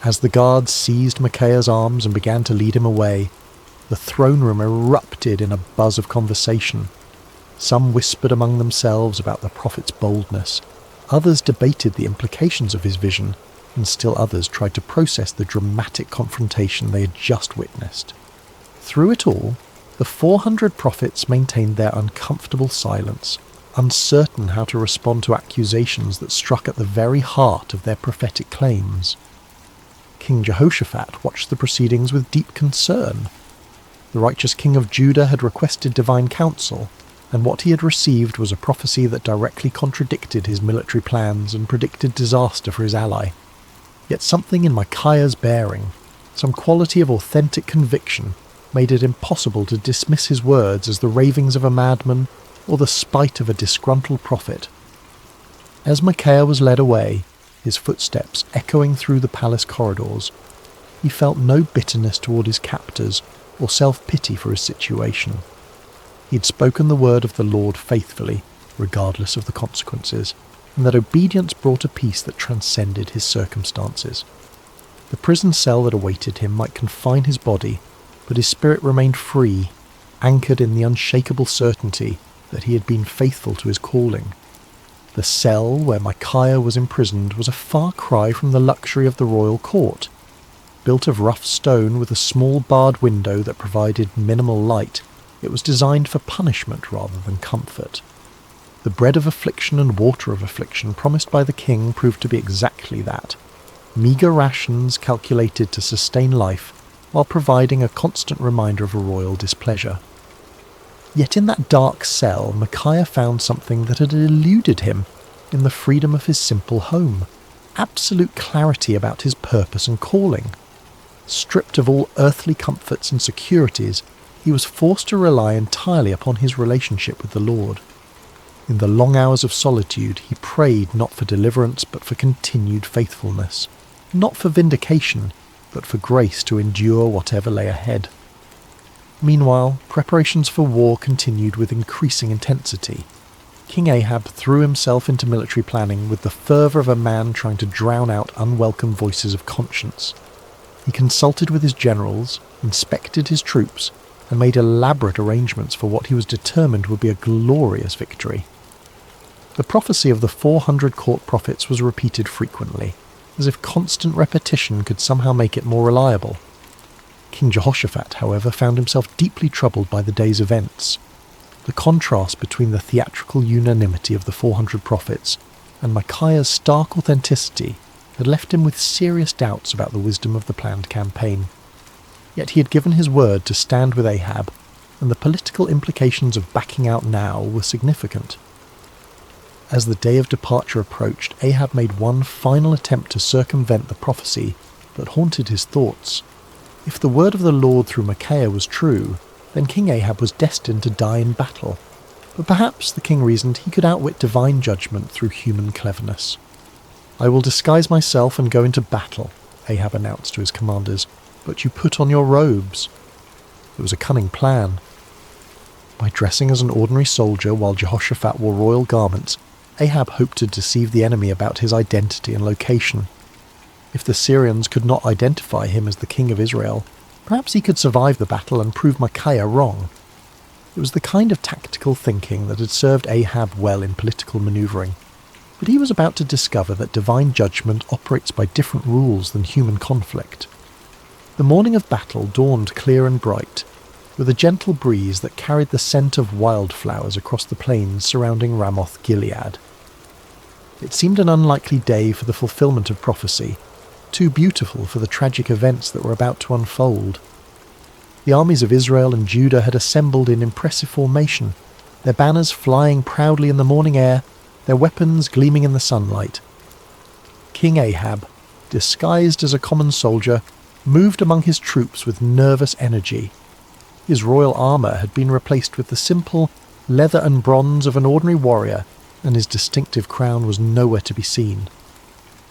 As the guards seized Micaiah's arms and began to lead him away, the throne room erupted in a buzz of conversation. Some whispered among themselves about the prophet's boldness, others debated the implications of his vision, and still others tried to process the dramatic confrontation they had just witnessed. Through it all, The 400 prophets maintained their uncomfortable silence, uncertain how to respond to accusations that struck at the very heart of their prophetic claims. King Jehoshaphat watched the proceedings with deep concern. The righteous king of Judah had requested divine counsel, and what he had received was a prophecy that directly contradicted his military plans and predicted disaster for his ally. Yet something in Micaiah's bearing, some quality of authentic conviction, made it impossible to dismiss his words as the ravings of a madman or the spite of a disgruntled prophet. As Micaiah was led away, his footsteps echoing through the palace corridors, he felt no bitterness toward his captors or self-pity for his situation. He had spoken the word of the Lord faithfully, regardless of the consequences, and that obedience brought a peace that transcended his circumstances. The prison cell that awaited him might confine his body, but his spirit remained free, anchored in the unshakable certainty that he had been faithful to his calling. The cell where Micaiah was imprisoned was a far cry from the luxury of the royal court. Built of rough stone with a small barred window that provided minimal light, it was designed for punishment rather than comfort. The bread of affliction and water of affliction promised by the king proved to be exactly that. Meagre rations calculated to sustain life, while providing a constant reminder of a royal displeasure. Yet in that dark cell, Micaiah found something that had eluded him in the freedom of his simple home, absolute clarity about his purpose and calling. Stripped of all earthly comforts and securities, he was forced to rely entirely upon his relationship with the Lord. In the long hours of solitude, he prayed not for deliverance but for continued faithfulness, not for vindication, but for grace to endure whatever lay ahead. Meanwhile, preparations for war continued with increasing intensity. King Ahab threw himself into military planning with the fervour of a man trying to drown out unwelcome voices of conscience. He consulted with his generals, inspected his troops, and made elaborate arrangements for what he was determined would be a glorious victory. The prophecy of the 400 court prophets was repeated frequently, as if constant repetition could somehow make it more reliable. King Jehoshaphat, however, found himself deeply troubled by the day's events. The contrast between the theatrical unanimity of the 400 prophets and Micaiah's stark authenticity had left him with serious doubts about the wisdom of the planned campaign. Yet he had given his word to stand with Ahab, and the political implications of backing out now were significant. As the day of departure approached, Ahab made one final attempt to circumvent the prophecy that haunted his thoughts. If the word of the Lord through Micaiah was true, then King Ahab was destined to die in battle. But perhaps, the king reasoned, he could outwit divine judgment through human cleverness. "I will disguise myself and go into battle," Ahab announced to his commanders, "but you put on your robes." It was a cunning plan. By dressing as an ordinary soldier while Jehoshaphat wore royal garments, Ahab hoped to deceive the enemy about his identity and location. If the Syrians could not identify him as the king of Israel, perhaps he could survive the battle and prove Micaiah wrong. It was the kind of tactical thinking that had served Ahab well in political manoeuvring. But he was about to discover that divine judgment operates by different rules than human conflict. The morning of battle dawned clear and bright, with a gentle breeze that carried the scent of wildflowers across the plains surrounding Ramoth Gilead. It seemed an unlikely day for the fulfillment of prophecy, too beautiful for the tragic events that were about to unfold. The armies of Israel and Judah had assembled in impressive formation, their banners flying proudly in the morning air, their weapons gleaming in the sunlight. King Ahab, disguised as a common soldier, moved among his troops with nervous energy. His royal armour had been replaced with the simple leather and bronze of an ordinary warrior, and his distinctive crown was nowhere to be seen.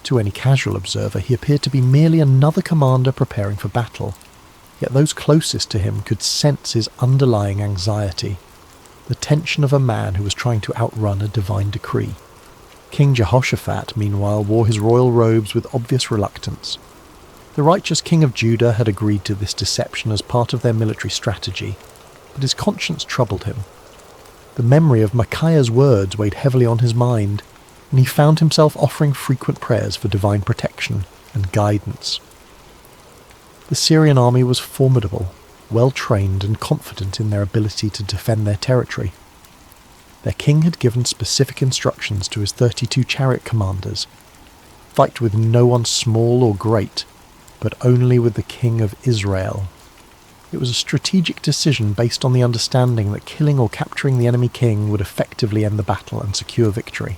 To any casual observer, he appeared to be merely another commander preparing for battle, yet those closest to him could sense his underlying anxiety, the tension of a man who was trying to outrun a divine decree. King Jehoshaphat, meanwhile, wore his royal robes with obvious reluctance. The righteous king of Judah had agreed to this deception as part of their military strategy, but his conscience troubled him. The memory of Micaiah's words weighed heavily on his mind, and he found himself offering frequent prayers for divine protection and guidance. The Syrian army was formidable, well-trained and confident in their ability to defend their territory. Their king had given specific instructions to his 32 chariot commanders: fight with no one small or great, but only with the king of Israel. It was a strategic decision based on the understanding that killing or capturing the enemy king would effectively end the battle and secure victory.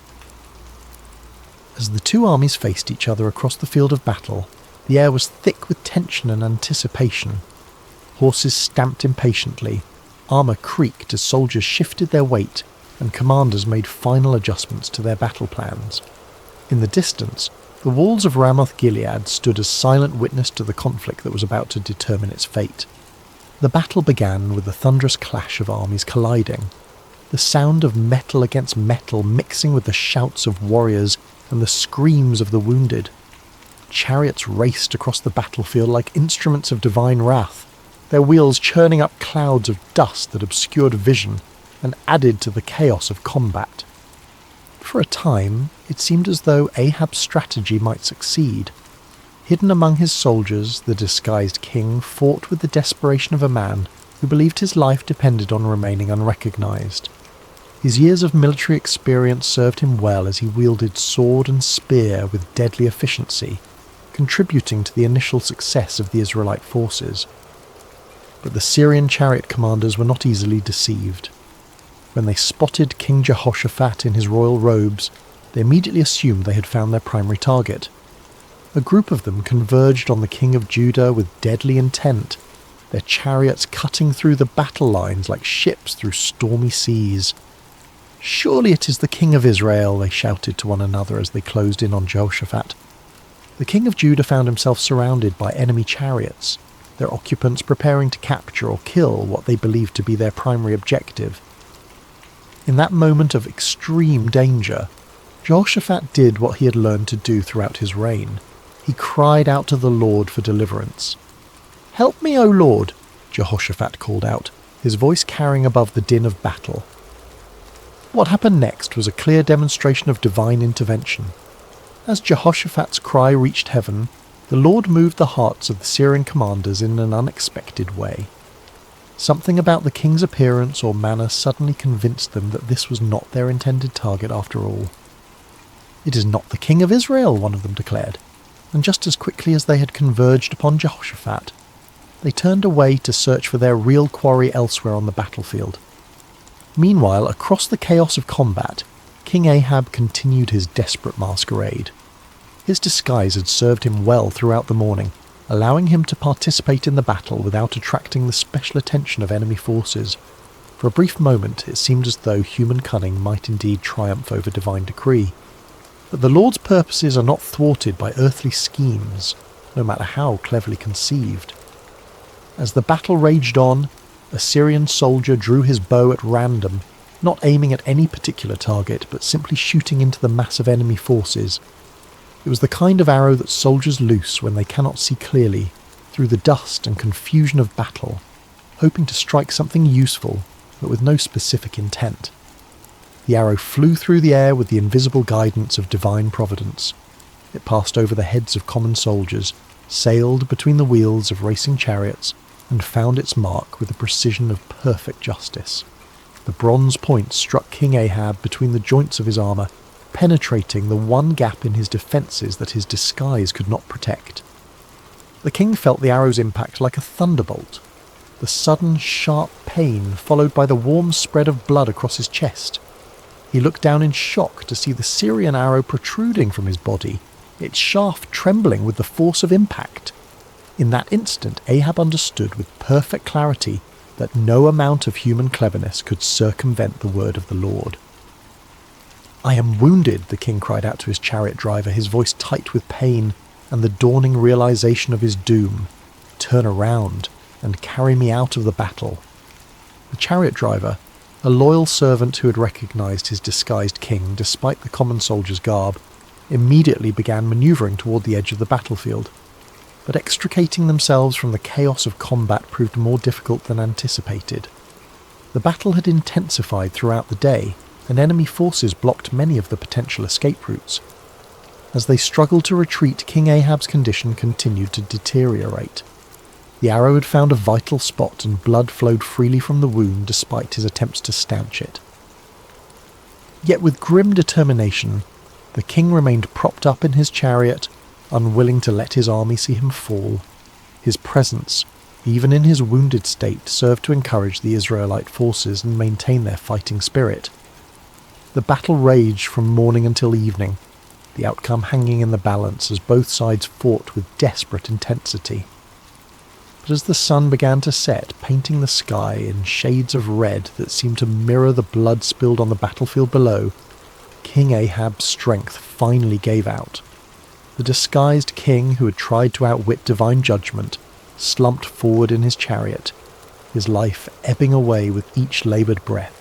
As the two armies faced each other across the field of battle, the air was thick with tension and anticipation. Horses stamped impatiently, armour creaked as soldiers shifted their weight, and commanders made final adjustments to their battle plans. In the distance, the walls of Ramoth-Gilead stood as silent witness to the conflict that was about to determine its fate. The battle began with the thunderous clash of armies colliding, the sound of metal against metal mixing with the shouts of warriors and the screams of the wounded. Chariots raced across the battlefield like instruments of divine wrath, their wheels churning up clouds of dust that obscured vision and added to the chaos of combat. For a time, it seemed as though Ahab's strategy might succeed. Hidden among his soldiers, the disguised king fought with the desperation of a man who believed his life depended on remaining unrecognized. His years of military experience served him well as he wielded sword and spear with deadly efficiency, contributing to the initial success of the Israelite forces. But the Syrian chariot commanders were not easily deceived. When they spotted King Jehoshaphat in his royal robes, they immediately assumed they had found their primary target. A group of them converged on the king of Judah with deadly intent, their chariots cutting through the battle lines like ships through stormy seas. "Surely it is the king of Israel," they shouted to one another as they closed in on Jehoshaphat. The king of Judah found himself surrounded by enemy chariots, their occupants preparing to capture or kill what they believed to be their primary objective. In that moment of extreme danger, Jehoshaphat did what he had learned to do throughout his reign. He cried out to the Lord for deliverance. "Help me, O Lord," Jehoshaphat called out, his voice carrying above the din of battle. What happened next was a clear demonstration of divine intervention. As Jehoshaphat's cry reached heaven, the Lord moved the hearts of the Syrian commanders in an unexpected way. Something about the king's appearance or manner suddenly convinced them that this was not their intended target after all. "It is not the king of Israel," one of them declared, and just as quickly as they had converged upon Jehoshaphat, they turned away to search for their real quarry elsewhere on the battlefield. Meanwhile, across the chaos of combat, King Ahab continued his desperate masquerade. His disguise had served him well throughout the morning, allowing him to participate in the battle without attracting the special attention of enemy forces. For a brief moment, it seemed as though human cunning might indeed triumph over divine decree. But the Lord's purposes are not thwarted by earthly schemes, no matter how cleverly conceived. As the battle raged on, a Syrian soldier drew his bow at random, not aiming at any particular target, but simply shooting into the mass of enemy forces. It was the kind of arrow that soldiers loose when they cannot see clearly, through the dust and confusion of battle, hoping to strike something useful, but with no specific intent. The arrow flew through the air with the invisible guidance of divine providence. It passed over the heads of common soldiers, sailed between the wheels of racing chariots, and found its mark with the precision of perfect justice. The bronze point struck King Ahab between the joints of his armour, penetrating the one gap in his defences that his disguise could not protect. The king felt the arrow's impact like a thunderbolt, the sudden sharp pain followed by the warm spread of blood across his chest. He looked down in shock to see the Syrian arrow protruding from his body, its shaft trembling with the force of impact. In that instant, Ahab understood with perfect clarity that no amount of human cleverness could circumvent the word of the Lord. "I am wounded," the king cried out to his chariot driver, his voice tight with pain and the dawning realization of his doom. "Turn around and carry me out of the battle." The chariot driver, a loyal servant who had recognized his disguised king despite the common soldier's garb, immediately began maneuvering toward the edge of the battlefield. But extricating themselves from the chaos of combat proved more difficult than anticipated. The battle had intensified throughout the day, and enemy forces blocked many of the potential escape routes. As they struggled to retreat, King Ahab's condition continued to deteriorate. The arrow had found a vital spot and blood flowed freely from the wound despite his attempts to stanch it. Yet with grim determination, the king remained propped up in his chariot, unwilling to let his army see him fall. His presence, even in his wounded state, served to encourage the Israelite forces and maintain their fighting spirit. The battle raged from morning until evening, the outcome hanging in the balance as both sides fought with desperate intensity. But as the sun began to set, painting the sky in shades of red that seemed to mirror the blood spilled on the battlefield below, King Ahab's strength finally gave out. The disguised king who had tried to outwit divine judgment slumped forward in his chariot, his life ebbing away with each laboured breath.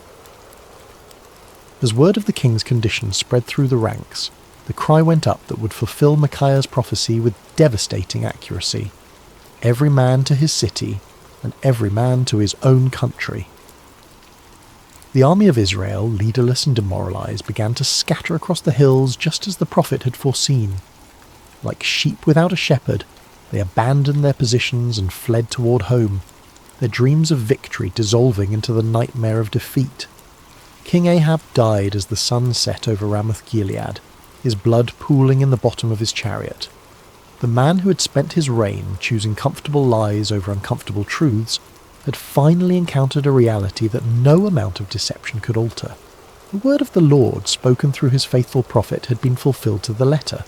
As word of the king's condition spread through the ranks, the cry went up that would fulfill Micaiah's prophecy with devastating accuracy. Every man to his city, and every man to his own country. The army of Israel, leaderless and demoralized, began to scatter across the hills just as the prophet had foreseen. Like sheep without a shepherd, they abandoned their positions and fled toward home, their dreams of victory dissolving into the nightmare of defeat. King Ahab died as the sun set over Ramoth-Gilead, his blood pooling in the bottom of his chariot. The man who had spent his reign choosing comfortable lies over uncomfortable truths had finally encountered a reality that no amount of deception could alter. The word of the Lord, spoken through his faithful prophet, had been fulfilled to the letter.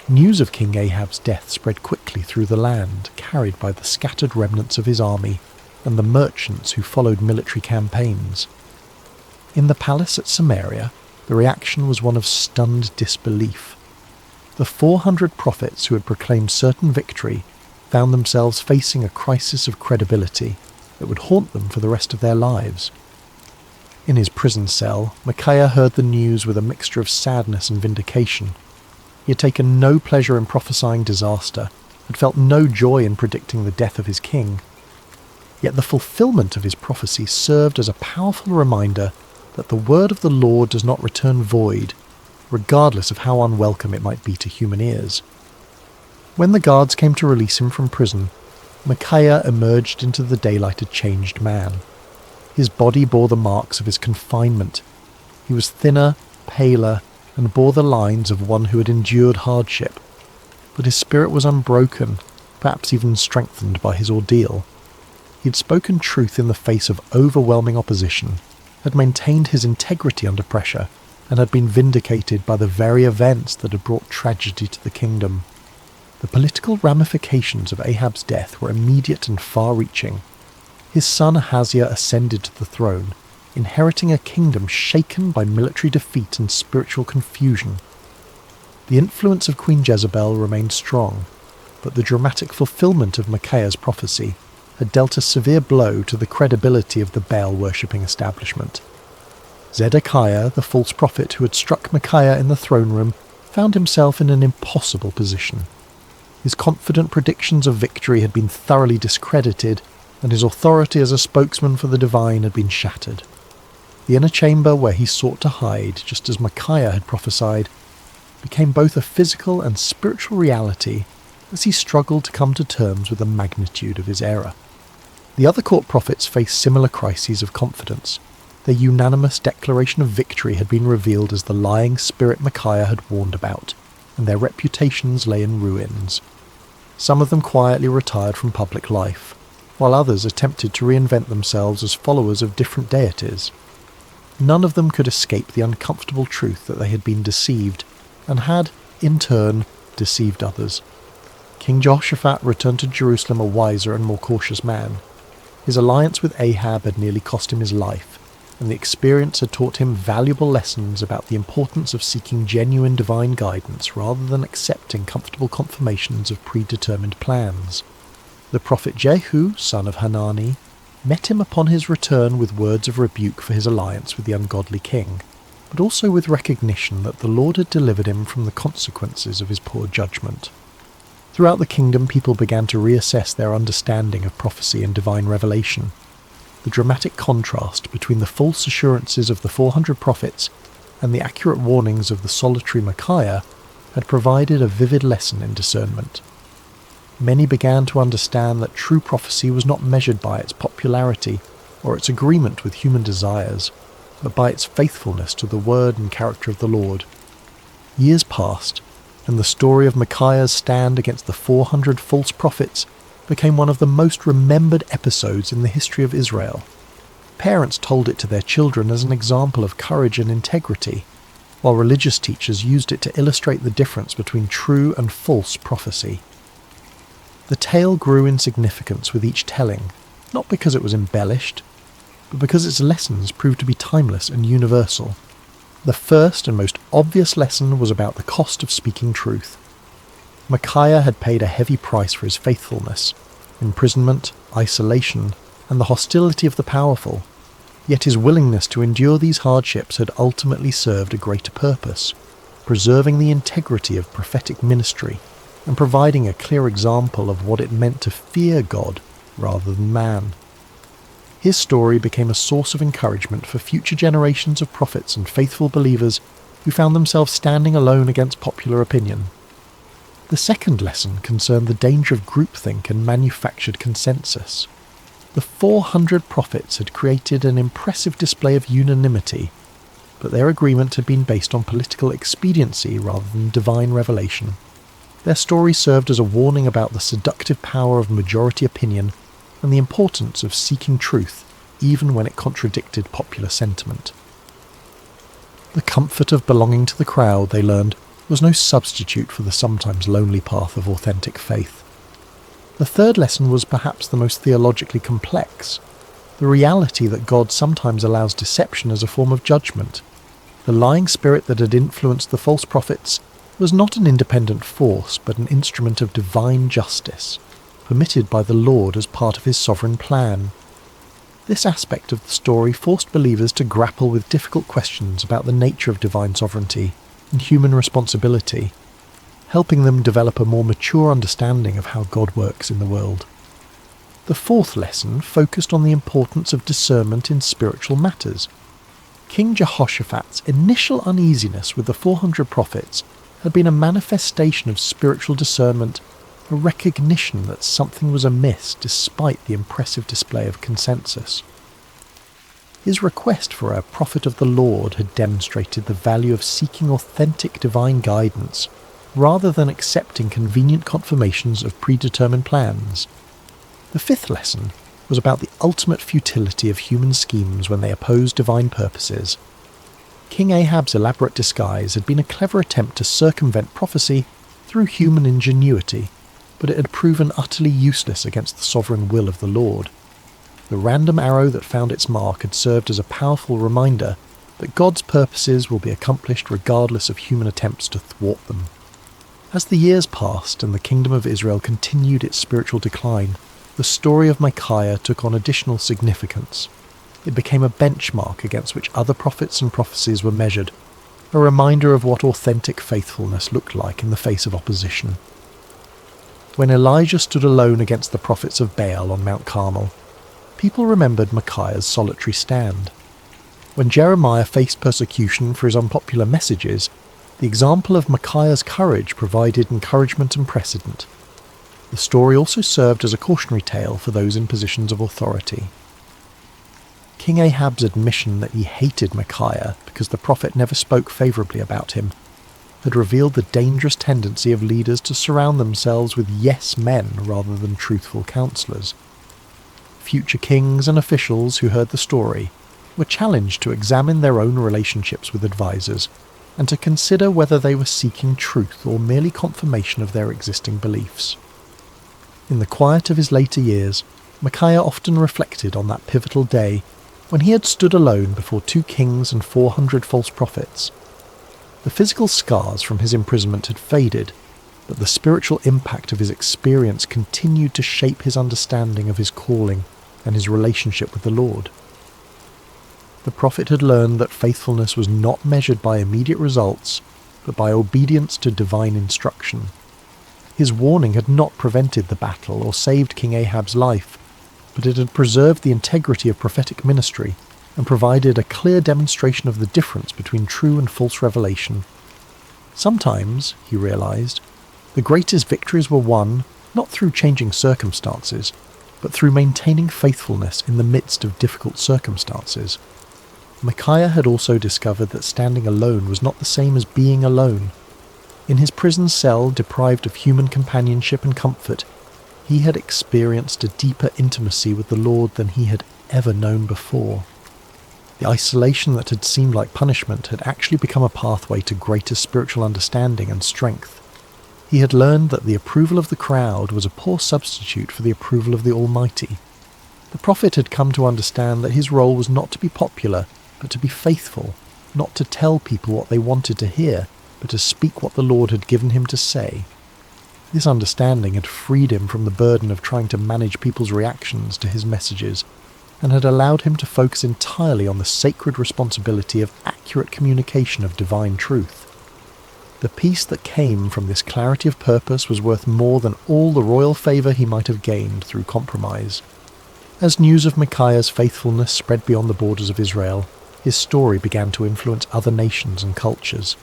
News of King Ahab's death spread quickly through the land, carried by the scattered remnants of his army and the merchants who followed military campaigns. In the palace at Samaria, the reaction was one of stunned disbelief. The 400 prophets who had proclaimed certain victory found themselves facing a crisis of credibility that would haunt them for the rest of their lives. In his prison cell, Micaiah heard the news with a mixture of sadness and vindication. He had taken no pleasure in prophesying disaster, had felt no joy in predicting the death of his king. Yet the fulfillment of his prophecy served as a powerful reminder that the word of the Lord does not return void, regardless of how unwelcome it might be to human ears. When the guards came to release him from prison, Micaiah emerged into the daylight a changed man. His body bore the marks of his confinement. He was thinner, paler, and bore the lines of one who had endured hardship. But his spirit was unbroken, perhaps even strengthened by his ordeal. He had spoken truth in the face of overwhelming opposition, had maintained his integrity under pressure, and had been vindicated by the very events that had brought tragedy to the kingdom. The political ramifications of Ahab's death were immediate and far-reaching. His son Ahaziah ascended to the throne, inheriting a kingdom shaken by military defeat and spiritual confusion. The influence of Queen Jezebel remained strong, but the dramatic fulfillment of Micaiah's prophecy had dealt a severe blow to the credibility of the Baal-worshipping establishment. Zedekiah, the false prophet who had struck Micaiah in the throne room, found himself in an impossible position. His confident predictions of victory had been thoroughly discredited, and his authority as a spokesman for the divine had been shattered. The inner chamber where he sought to hide, just as Micaiah had prophesied, became both a physical and spiritual reality as he struggled to come to terms with the magnitude of his error. The other court prophets faced similar crises of confidence. Their unanimous declaration of victory had been revealed as the lying spirit Micaiah had warned about, and their reputations lay in ruins. Some of them quietly retired from public life, while others attempted to reinvent themselves as followers of different deities. None of them could escape the uncomfortable truth that they had been deceived, and had, in turn, deceived others. King Jehoshaphat returned to Jerusalem a wiser and more cautious man. His alliance with Ahab had nearly cost him his life, and the experience had taught him valuable lessons about the importance of seeking genuine divine guidance rather than accepting comfortable confirmations of predetermined plans. The prophet Jehu, son of Hanani, met him upon his return with words of rebuke for his alliance with the ungodly king, but also with recognition that the Lord had delivered him from the consequences of his poor judgment. Throughout the kingdom, people began to reassess their understanding of prophecy and divine revelation. The dramatic contrast between the false assurances of the 400 prophets and the accurate warnings of the solitary Micaiah had provided a vivid lesson in discernment. many began to understand that true prophecy was not measured by its popularity or its agreement with human desires, but by its faithfulness to the word and character of the Lord. Years passed, and the story of Micaiah's stand against the 400 false prophets became one of the most remembered episodes in the history of Israel. Parents told it to their children as an example of courage and integrity, while religious teachers used it to illustrate the difference between true and false prophecy. The tale grew in significance with each telling, not because it was embellished, but because its lessons proved to be timeless and universal. The first and most obvious lesson was about the cost of speaking truth. Micaiah had paid a heavy price for his faithfulness: imprisonment, isolation, and the hostility of the powerful. Yet his willingness to endure these hardships had ultimately served a greater purpose, preserving the integrity of prophetic ministry and providing a clear example of what it meant to fear God rather than man. His story became a source of encouragement for future generations of prophets and faithful believers who found themselves standing alone against popular opinion. The second lesson concerned the danger of groupthink and manufactured consensus. The 400 prophets had created an impressive display of unanimity, but their agreement had been based on political expediency rather than divine revelation. Their story served as a warning about the seductive power of majority opinion and the importance of seeking truth, even when it contradicted popular sentiment. The comfort of belonging to the crowd, they learned, was no substitute for the sometimes lonely path of authentic faith. The third lesson was perhaps the most theologically complex: the reality that God sometimes allows deception as a form of judgment. The lying spirit that had influenced the false prophets was not an independent force, but an instrument of divine justice, permitted by the Lord as part of his sovereign plan. This aspect of the story forced believers to grapple with difficult questions about the nature of divine sovereignty and human responsibility, helping them develop a more mature understanding of how God works in the world. The fourth lesson focused on the importance of discernment in spiritual matters. King Jehoshaphat's initial uneasiness with the 400 prophets had been a manifestation of spiritual discernment, a recognition that something was amiss despite the impressive display of consensus. His request for a prophet of the Lord had demonstrated the value of seeking authentic divine guidance, rather than accepting convenient confirmations of predetermined plans. The fifth lesson was about the ultimate futility of human schemes when they oppose divine purposes. King Ahab's elaborate disguise had been a clever attempt to circumvent prophecy through human ingenuity, but it had proven utterly useless against the sovereign will of the Lord. The random arrow that found its mark had served as a powerful reminder that God's purposes will be accomplished regardless of human attempts to thwart them. As the years passed and the kingdom of Israel continued its spiritual decline, the story of Micaiah took on additional significance. It became a benchmark against which other prophets and prophecies were measured, a reminder of what authentic faithfulness looked like in the face of opposition. When Elijah stood alone against the prophets of Baal on Mount Carmel, people remembered Micaiah's solitary stand. When Jeremiah faced persecution for his unpopular messages, the example of Micaiah's courage provided encouragement and precedent. The story also served as a cautionary tale for those in positions of authority. King Ahab's admission that he hated Micaiah because the prophet never spoke favourably about him had revealed the dangerous tendency of leaders to surround themselves with yes men rather than truthful counsellors. Future kings and officials who heard the story were challenged to examine their own relationships with advisors and to consider whether they were seeking truth or merely confirmation of their existing beliefs. In the quiet of his later years, Micaiah often reflected on that pivotal day when he had stood alone before 2 kings and 400 false prophets. The physical scars from his imprisonment had faded, but the spiritual impact of his experience continued to shape his understanding of his calling and his relationship with the Lord. The prophet had learned that faithfulness was not measured by immediate results, but by obedience to divine instruction. His warning had not prevented the battle or saved King Ahab's life, but it had preserved the integrity of prophetic ministry and provided a clear demonstration of the difference between true and false revelation. Sometimes, he realized, the greatest victories were won not through changing circumstances, but through maintaining faithfulness in the midst of difficult circumstances. Micaiah had also discovered that standing alone was not the same as being alone. In his prison cell, deprived of human companionship and comfort, he had experienced a deeper intimacy with the Lord than he had ever known before. The isolation that had seemed like punishment had actually become a pathway to greater spiritual understanding and strength. He had learned that the approval of the crowd was a poor substitute for the approval of the Almighty. The prophet had come to understand that his role was not to be popular, but to be faithful, not to tell people what they wanted to hear, but to speak what the Lord had given him to say. This understanding had freed him from the burden of trying to manage people's reactions to his messages, and had allowed him to focus entirely on the sacred responsibility of accurate communication of divine truth. The peace that came from this clarity of purpose was worth more than all the royal favour he might have gained through compromise. As news of Micaiah's faithfulness spread beyond the borders of Israel, his story began to influence other nations and cultures.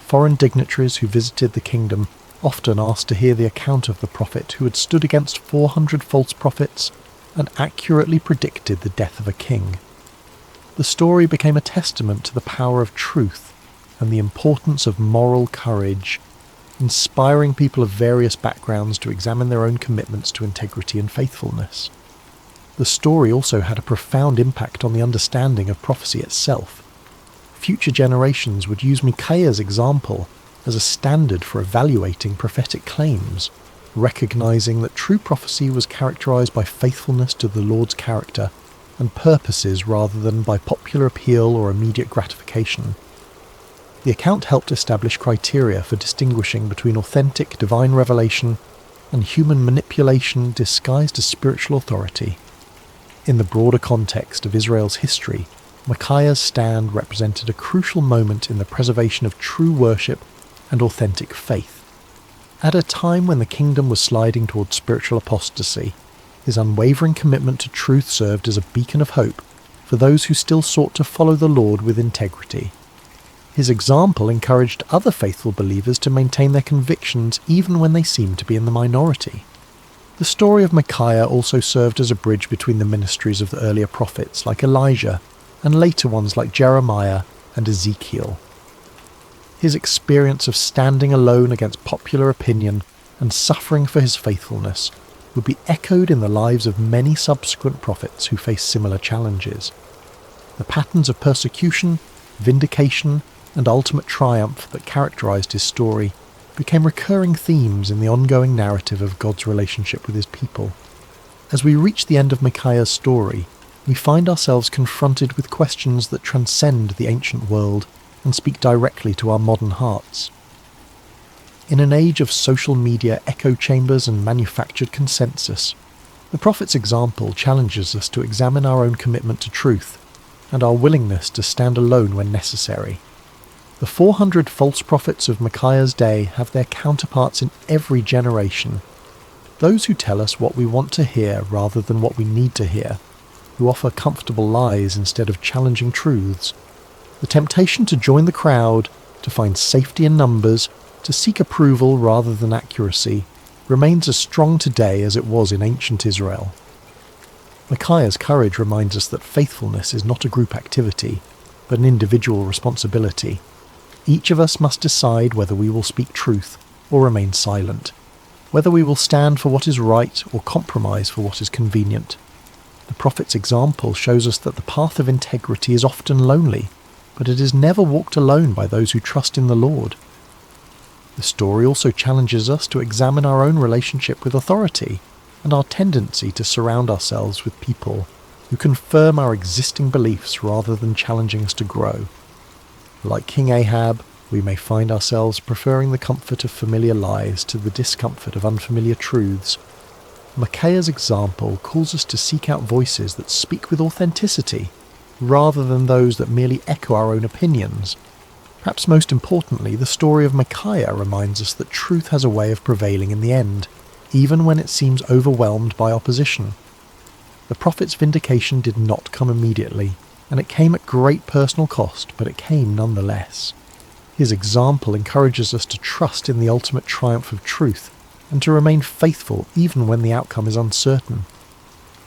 Foreign dignitaries who visited the kingdom often asked to hear the account of the prophet who had stood against 400 false prophets and accurately predicted the death of a king. The story became a testament to the power of truth and the importance of moral courage, inspiring people of various backgrounds to examine their own commitments to integrity and faithfulness. The story also had a profound impact on the understanding of prophecy itself. Future generations would use Micaiah's example as a standard for evaluating prophetic claims, recognizing that true prophecy was characterized by faithfulness to the Lord's character and purposes rather than by popular appeal or immediate gratification. The account helped establish criteria for distinguishing between authentic divine revelation and human manipulation disguised as spiritual authority. In the broader context of Israel's history, Micaiah's stand represented a crucial moment in the preservation of true worship and authentic faith. At a time when the kingdom was sliding towards spiritual apostasy, his unwavering commitment to truth served as a beacon of hope for those who still sought to follow the Lord with integrity. His example encouraged other faithful believers to maintain their convictions even when they seemed to be in the minority. The story of Micaiah also served as a bridge between the ministries of the earlier prophets like Elijah and later ones like Jeremiah and Ezekiel. His experience of standing alone against popular opinion and suffering for his faithfulness would be echoed in the lives of many subsequent prophets who faced similar challenges. The patterns of persecution, vindication, and ultimate triumph that characterized his story became recurring themes in the ongoing narrative of God's relationship with his people. As we reach the end of Micaiah's story, we find ourselves confronted with questions that transcend the ancient world and speak directly to our modern hearts. In an age of social media echo chambers and manufactured consensus, the prophet's example challenges us to examine our own commitment to truth and our willingness to stand alone when necessary. The 400 false prophets of Micaiah's day have their counterparts in every generation. Those who tell us what we want to hear rather than what we need to hear, who offer comfortable lies instead of challenging truths. The temptation to join the crowd, to find safety in numbers, to seek approval rather than accuracy, remains as strong today as it was in ancient Israel. Micaiah's courage reminds us that faithfulness is not a group activity, but an individual responsibility. Each of us must decide whether we will speak truth or remain silent, whether we will stand for what is right or compromise for what is convenient. The prophet's example shows us that the path of integrity is often lonely, but it is never walked alone by those who trust in the Lord. The story also challenges us to examine our own relationship with authority and our tendency to surround ourselves with people who confirm our existing beliefs rather than challenging us to grow. Like King Ahab, we may find ourselves preferring the comfort of familiar lies to the discomfort of unfamiliar truths. Micaiah's example calls us to seek out voices that speak with authenticity, rather than those that merely echo our own opinions. Perhaps most importantly, the story of Micaiah reminds us that truth has a way of prevailing in the end, even when it seems overwhelmed by opposition. The prophet's vindication did not come immediately, and it came at great personal cost, but it came nonetheless. His example encourages us to trust in the ultimate triumph of truth and to remain faithful even when the outcome is uncertain.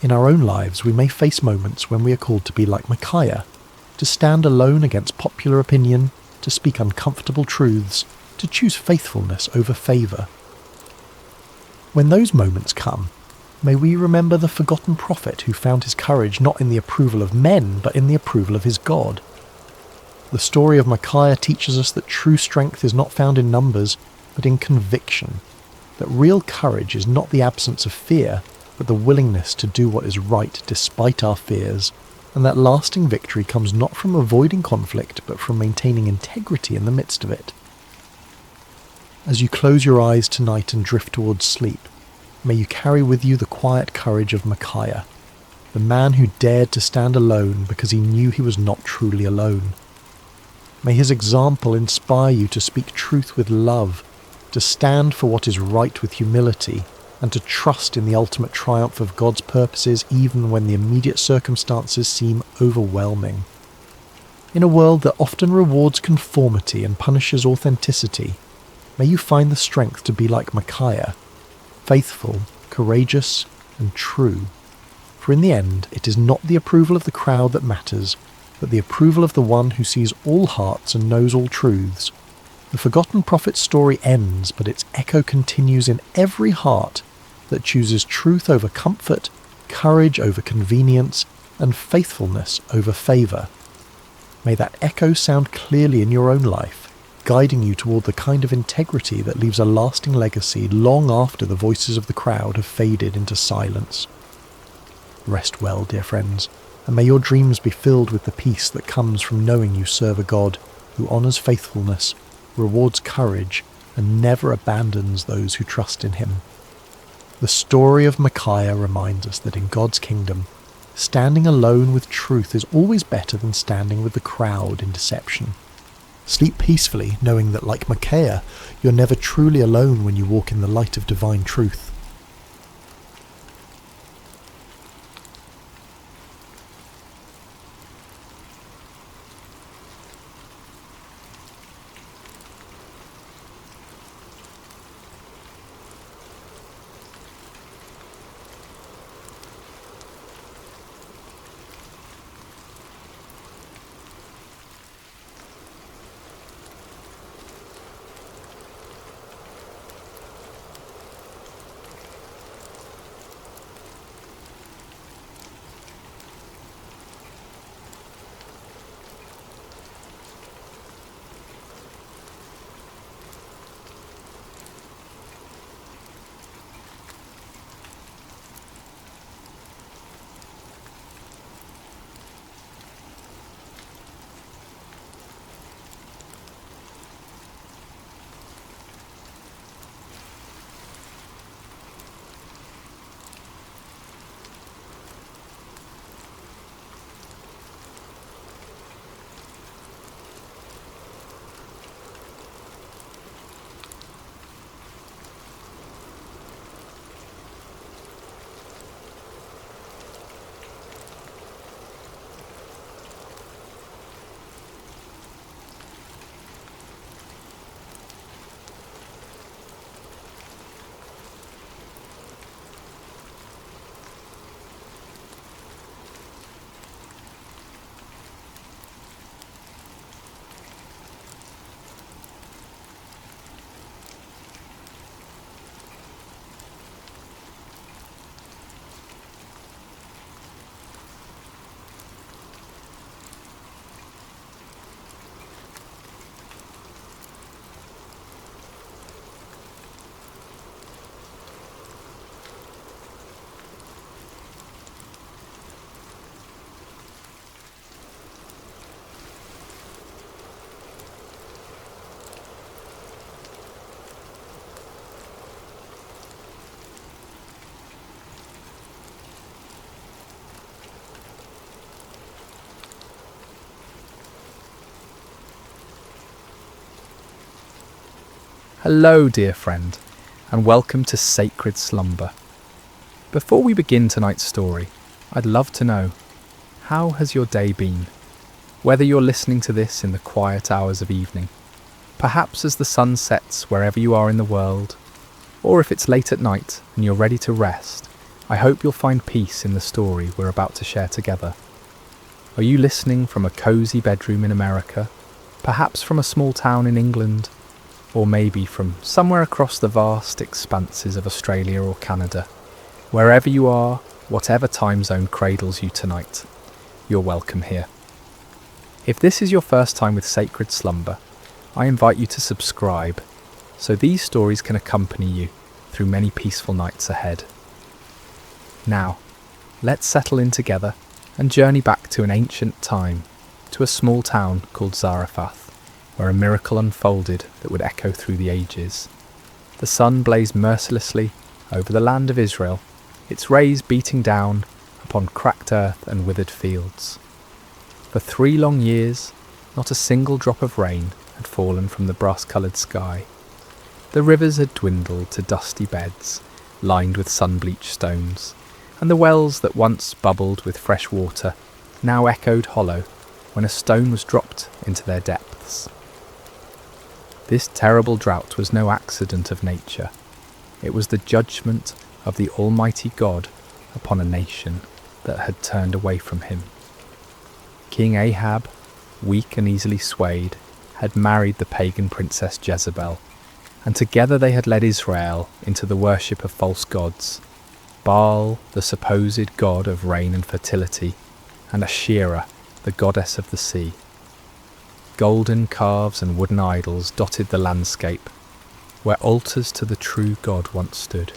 In our own lives, we may face moments when we are called to be like Micaiah, to stand alone against popular opinion, to speak uncomfortable truths, to choose faithfulness over favour. When those moments come, may we remember the forgotten prophet who found his courage not in the approval of men, but in the approval of his God. The story of Micaiah teaches us that true strength is not found in numbers, but in conviction, that real courage is not the absence of fear, but the willingness to do what is right despite our fears, and that lasting victory comes not from avoiding conflict, but from maintaining integrity in the midst of it. As you close your eyes tonight and drift towards sleep, may you carry with you the quiet courage of Micaiah, the man who dared to stand alone because he knew he was not truly alone. May his example inspire you to speak truth with love, to stand for what is right with humility, and to trust in the ultimate triumph of God's purposes even when the immediate circumstances seem overwhelming. In a world that often rewards conformity and punishes authenticity, may you find the strength to be like Micaiah, faithful, courageous, and true. For in the end, it is not the approval of the crowd that matters, but the approval of the one who sees all hearts and knows all truths. The forgotten prophet's story ends, but its echo continues in every heart that chooses truth over comfort, courage over convenience, and faithfulness over favour. May that echo sound clearly in your own life, guiding you toward the kind of integrity that leaves a lasting legacy long after the voices of the crowd have faded into silence. Rest well, dear friends, and may your dreams be filled with the peace that comes from knowing you serve a God who honours faithfulness, rewards courage, and never abandons those who trust in him. The story of Micaiah reminds us that in God's kingdom, standing alone with truth is always better than standing with the crowd in deception. Sleep peacefully, knowing that, like Micaiah, you're never truly alone when you walk in the light of divine truth. Hello, dear friend, and welcome to Sacred Slumber. Before we begin tonight's story, I'd love to know, how has your day been? Whether you're listening to this in the quiet hours of evening, perhaps as the sun sets wherever you are in the world, Or if it's late at night and you're ready to rest, I hope you'll find peace in the story we're about to share together. Are you listening from a cozy bedroom in America, perhaps from a small town in England, or maybe from somewhere across the vast expanses of Australia or Canada? Wherever you are, whatever time zone cradles you tonight, you're welcome here. If this is your first time with Sacred Slumber, I invite you to subscribe so these stories can accompany you through many peaceful nights ahead. Now, let's settle in together and journey back to an ancient time, to a small town called Zarephath, where a miracle unfolded that would echo through the ages. The sun blazed mercilessly over the land of Israel, its rays beating down upon cracked earth and withered fields. For 3 long years, not a single drop of rain had fallen from the brass-coloured sky. The rivers had dwindled to dusty beds, lined with sun-bleached stones, and the wells that once bubbled with fresh water now echoed hollow when a stone was dropped into their depths. This terrible drought was no accident of nature. It was the judgment of the Almighty God upon a nation that had turned away from him. King Ahab, weak and easily swayed, had married the pagan princess Jezebel, and together they had led Israel into the worship of false gods, Baal, the supposed god of rain and fertility, and Asherah, the goddess of the sea. Golden calves and wooden idols dotted the landscape, where altars to the true God once stood.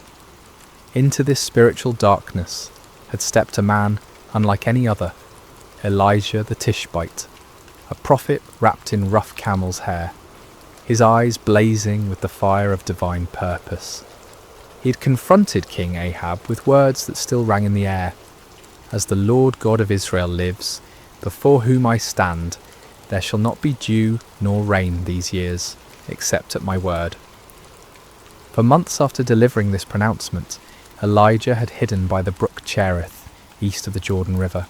Into this spiritual darkness had stepped a man unlike any other, Elijah the Tishbite, a prophet wrapped in rough camel's hair, his eyes blazing with the fire of divine purpose. He had confronted King Ahab with words that still rang in the air. As the Lord God of Israel lives, before whom I stand, there shall not be dew nor rain these years, except at my word. For months after delivering this pronouncement, Elijah had hidden by the brook Cherith, east of the Jordan River.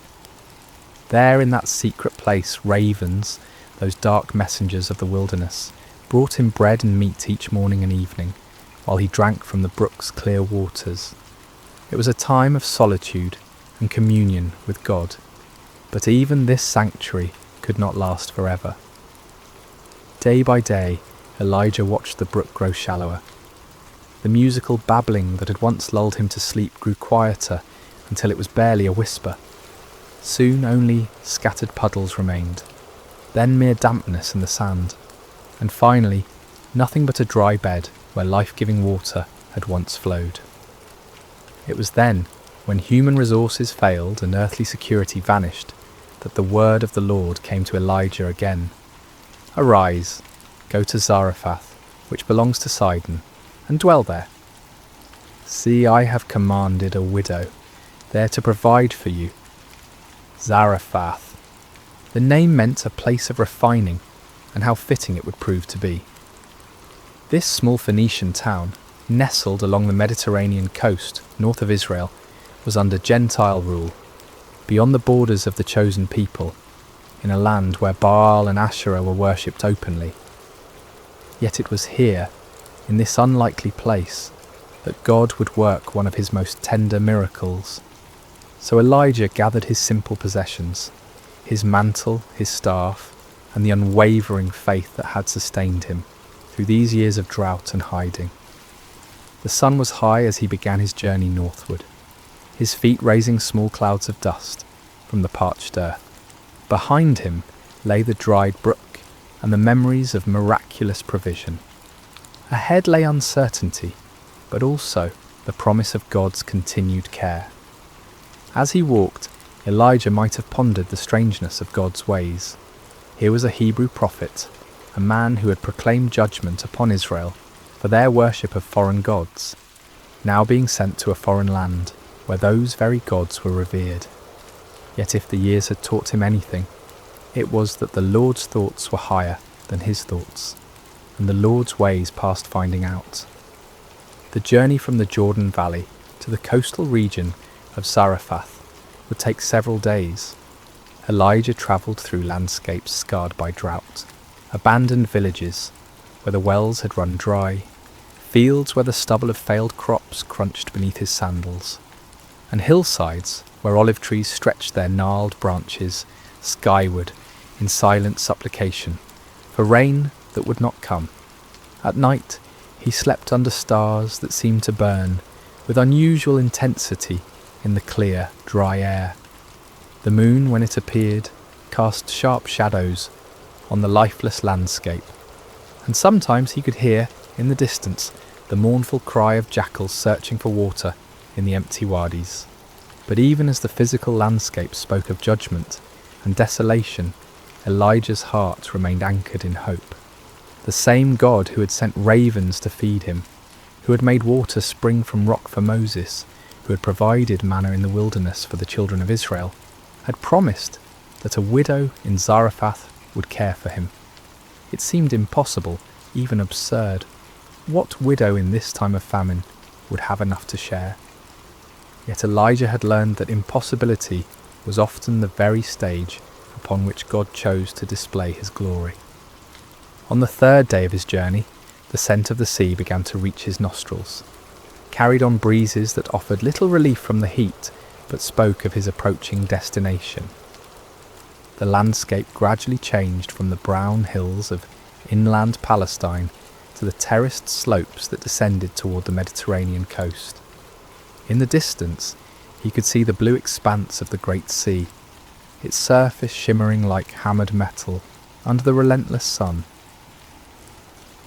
There in that secret place, ravens, those dark messengers of the wilderness, brought him bread and meat each morning and evening, while he drank from the brook's clear waters. It was a time of solitude and communion with God, but even this sanctuary could not last forever. Day by day, Elijah watched the brook grow shallower. The musical babbling that had once lulled him to sleep grew quieter until it was barely a whisper. Soon only scattered puddles remained, then mere dampness in the sand, and finally nothing but a dry bed where life-giving water had once flowed. It was then, when human resources failed and earthly security vanished, that the word of the Lord came to Elijah again. Arise, go to Zarephath, which belongs to Sidon, and dwell there. See, I have commanded a widow there to provide for you. Zarephath. The name meant a place of refining, and how fitting it would prove to be. This small Phoenician town, nestled along the Mediterranean coast north of Israel, was under Gentile rule, beyond the borders of the chosen people, in a land where Baal and Asherah were worshipped openly. Yet it was here, in this unlikely place, that God would work one of his most tender miracles. So Elijah gathered his simple possessions, his mantle, his staff, and the unwavering faith that had sustained him through these years of drought and hiding. The sun was high as he began his journey northward, his feet raising small clouds of dust from the parched earth. Behind him lay the dried brook and the memories of miraculous provision. Ahead lay uncertainty, but also the promise of God's continued care. As he walked, Elijah might have pondered the strangeness of God's ways. Here was a Hebrew prophet, a man who had proclaimed judgment upon Israel for their worship of foreign gods, now being sent to a foreign land where those very gods were revered. Yet if the years had taught him anything, it was that the Lord's thoughts were higher than his thoughts, and the Lord's ways past finding out. The journey from the Jordan Valley to the coastal region of Zarephath would take several days. Elijah travelled through landscapes scarred by drought, abandoned villages where the wells had run dry, fields where the stubble of failed crops crunched beneath his sandals, and hillsides where olive trees stretched their gnarled branches skyward in silent supplication for rain that would not come. At night he slept under stars that seemed to burn with unusual intensity in the clear, dry air. The moon, when it appeared, cast sharp shadows on the lifeless landscape, and sometimes he could hear, in the distance, the mournful cry of jackals searching for water in the empty wadis. But even as the physical landscape spoke of judgment and desolation, Elijah's heart remained anchored in hope. The same God who had sent ravens to feed him, who had made water spring from rock for Moses, who had provided manna in the wilderness for the children of Israel, had promised that a widow in Zarephath would care for him. It seemed impossible, even absurd. What widow in this time of famine would have enough to share? Yet Elijah had learned that impossibility was often the very stage upon which God chose to display his glory. On the third day of his journey, the scent of the sea began to reach his nostrils, carried on breezes that offered little relief from the heat, but spoke of his approaching destination. The landscape gradually changed from the brown hills of inland Palestine to the terraced slopes that descended toward the Mediterranean coast. In the distance, he could see the blue expanse of the great sea, its surface shimmering like hammered metal under the relentless sun.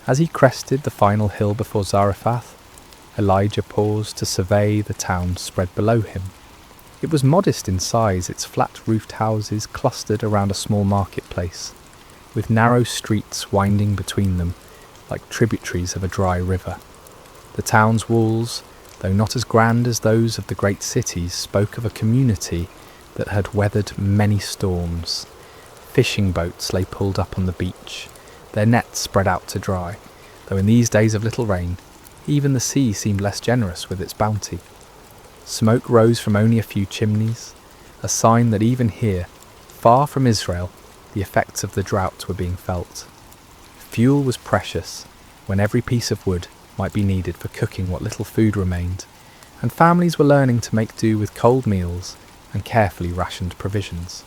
As he crested the final hill before Zarephath, Elijah paused to survey the town spread below him. It was modest in size, its flat-roofed houses clustered around a small marketplace, with narrow streets winding between them like tributaries of a dry river. The town's walls, though not as grand as those of the great cities, spoke of a community that had weathered many storms. Fishing boats lay pulled up on the beach, their nets spread out to dry, though in these days of little rain, even the sea seemed less generous with its bounty. Smoke rose from only a few chimneys, a sign that even here, far from Israel, the effects of the drought were being felt. Fuel was precious, when every piece of wood might be needed for cooking what little food remained, and families were learning to make do with cold meals and carefully rationed provisions.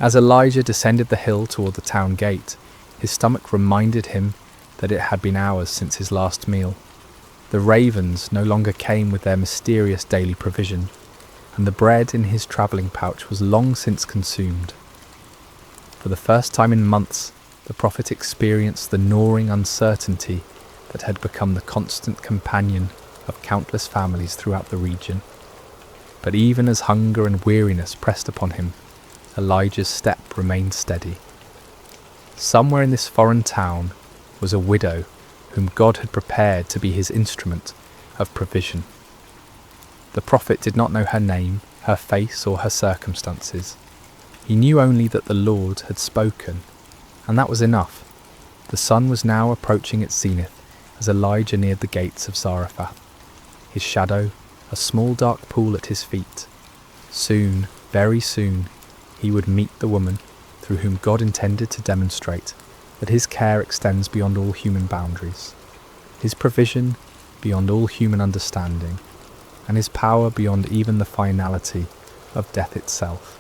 As Elijah descended the hill toward the town gate, his stomach reminded him that it had been hours since his last meal. The ravens no longer came with their mysterious daily provision, and the bread in his travelling pouch was long since consumed. For the first time in months, the prophet experienced the gnawing uncertainty that had become the constant companion of countless families throughout the region. But even as hunger and weariness pressed upon him, Elijah's step remained steady. Somewhere in this foreign town was a widow whom God had prepared to be his instrument of provision. The prophet did not know her name, her face, or her circumstances. He knew only that the Lord had spoken, and that was enough. The sun was now approaching its zenith as Elijah neared the gates of Zarephath, his shadow a small dark pool at his feet. Soon, very soon, he would meet the woman through whom God intended to demonstrate that his care extends beyond all human boundaries, his provision beyond all human understanding, and his power beyond even the finality of death itself.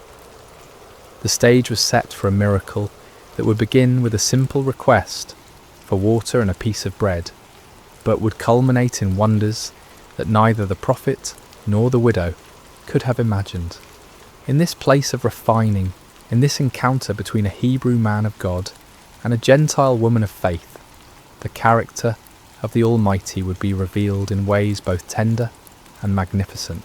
The stage was set for a miracle that would begin with a simple request for water and a piece of bread, but would culminate in wonders that neither the prophet nor the widow could have imagined. In this place of refining, in this encounter between a Hebrew man of God and a Gentile woman of faith, the character of the Almighty would be revealed in ways both tender and magnificent.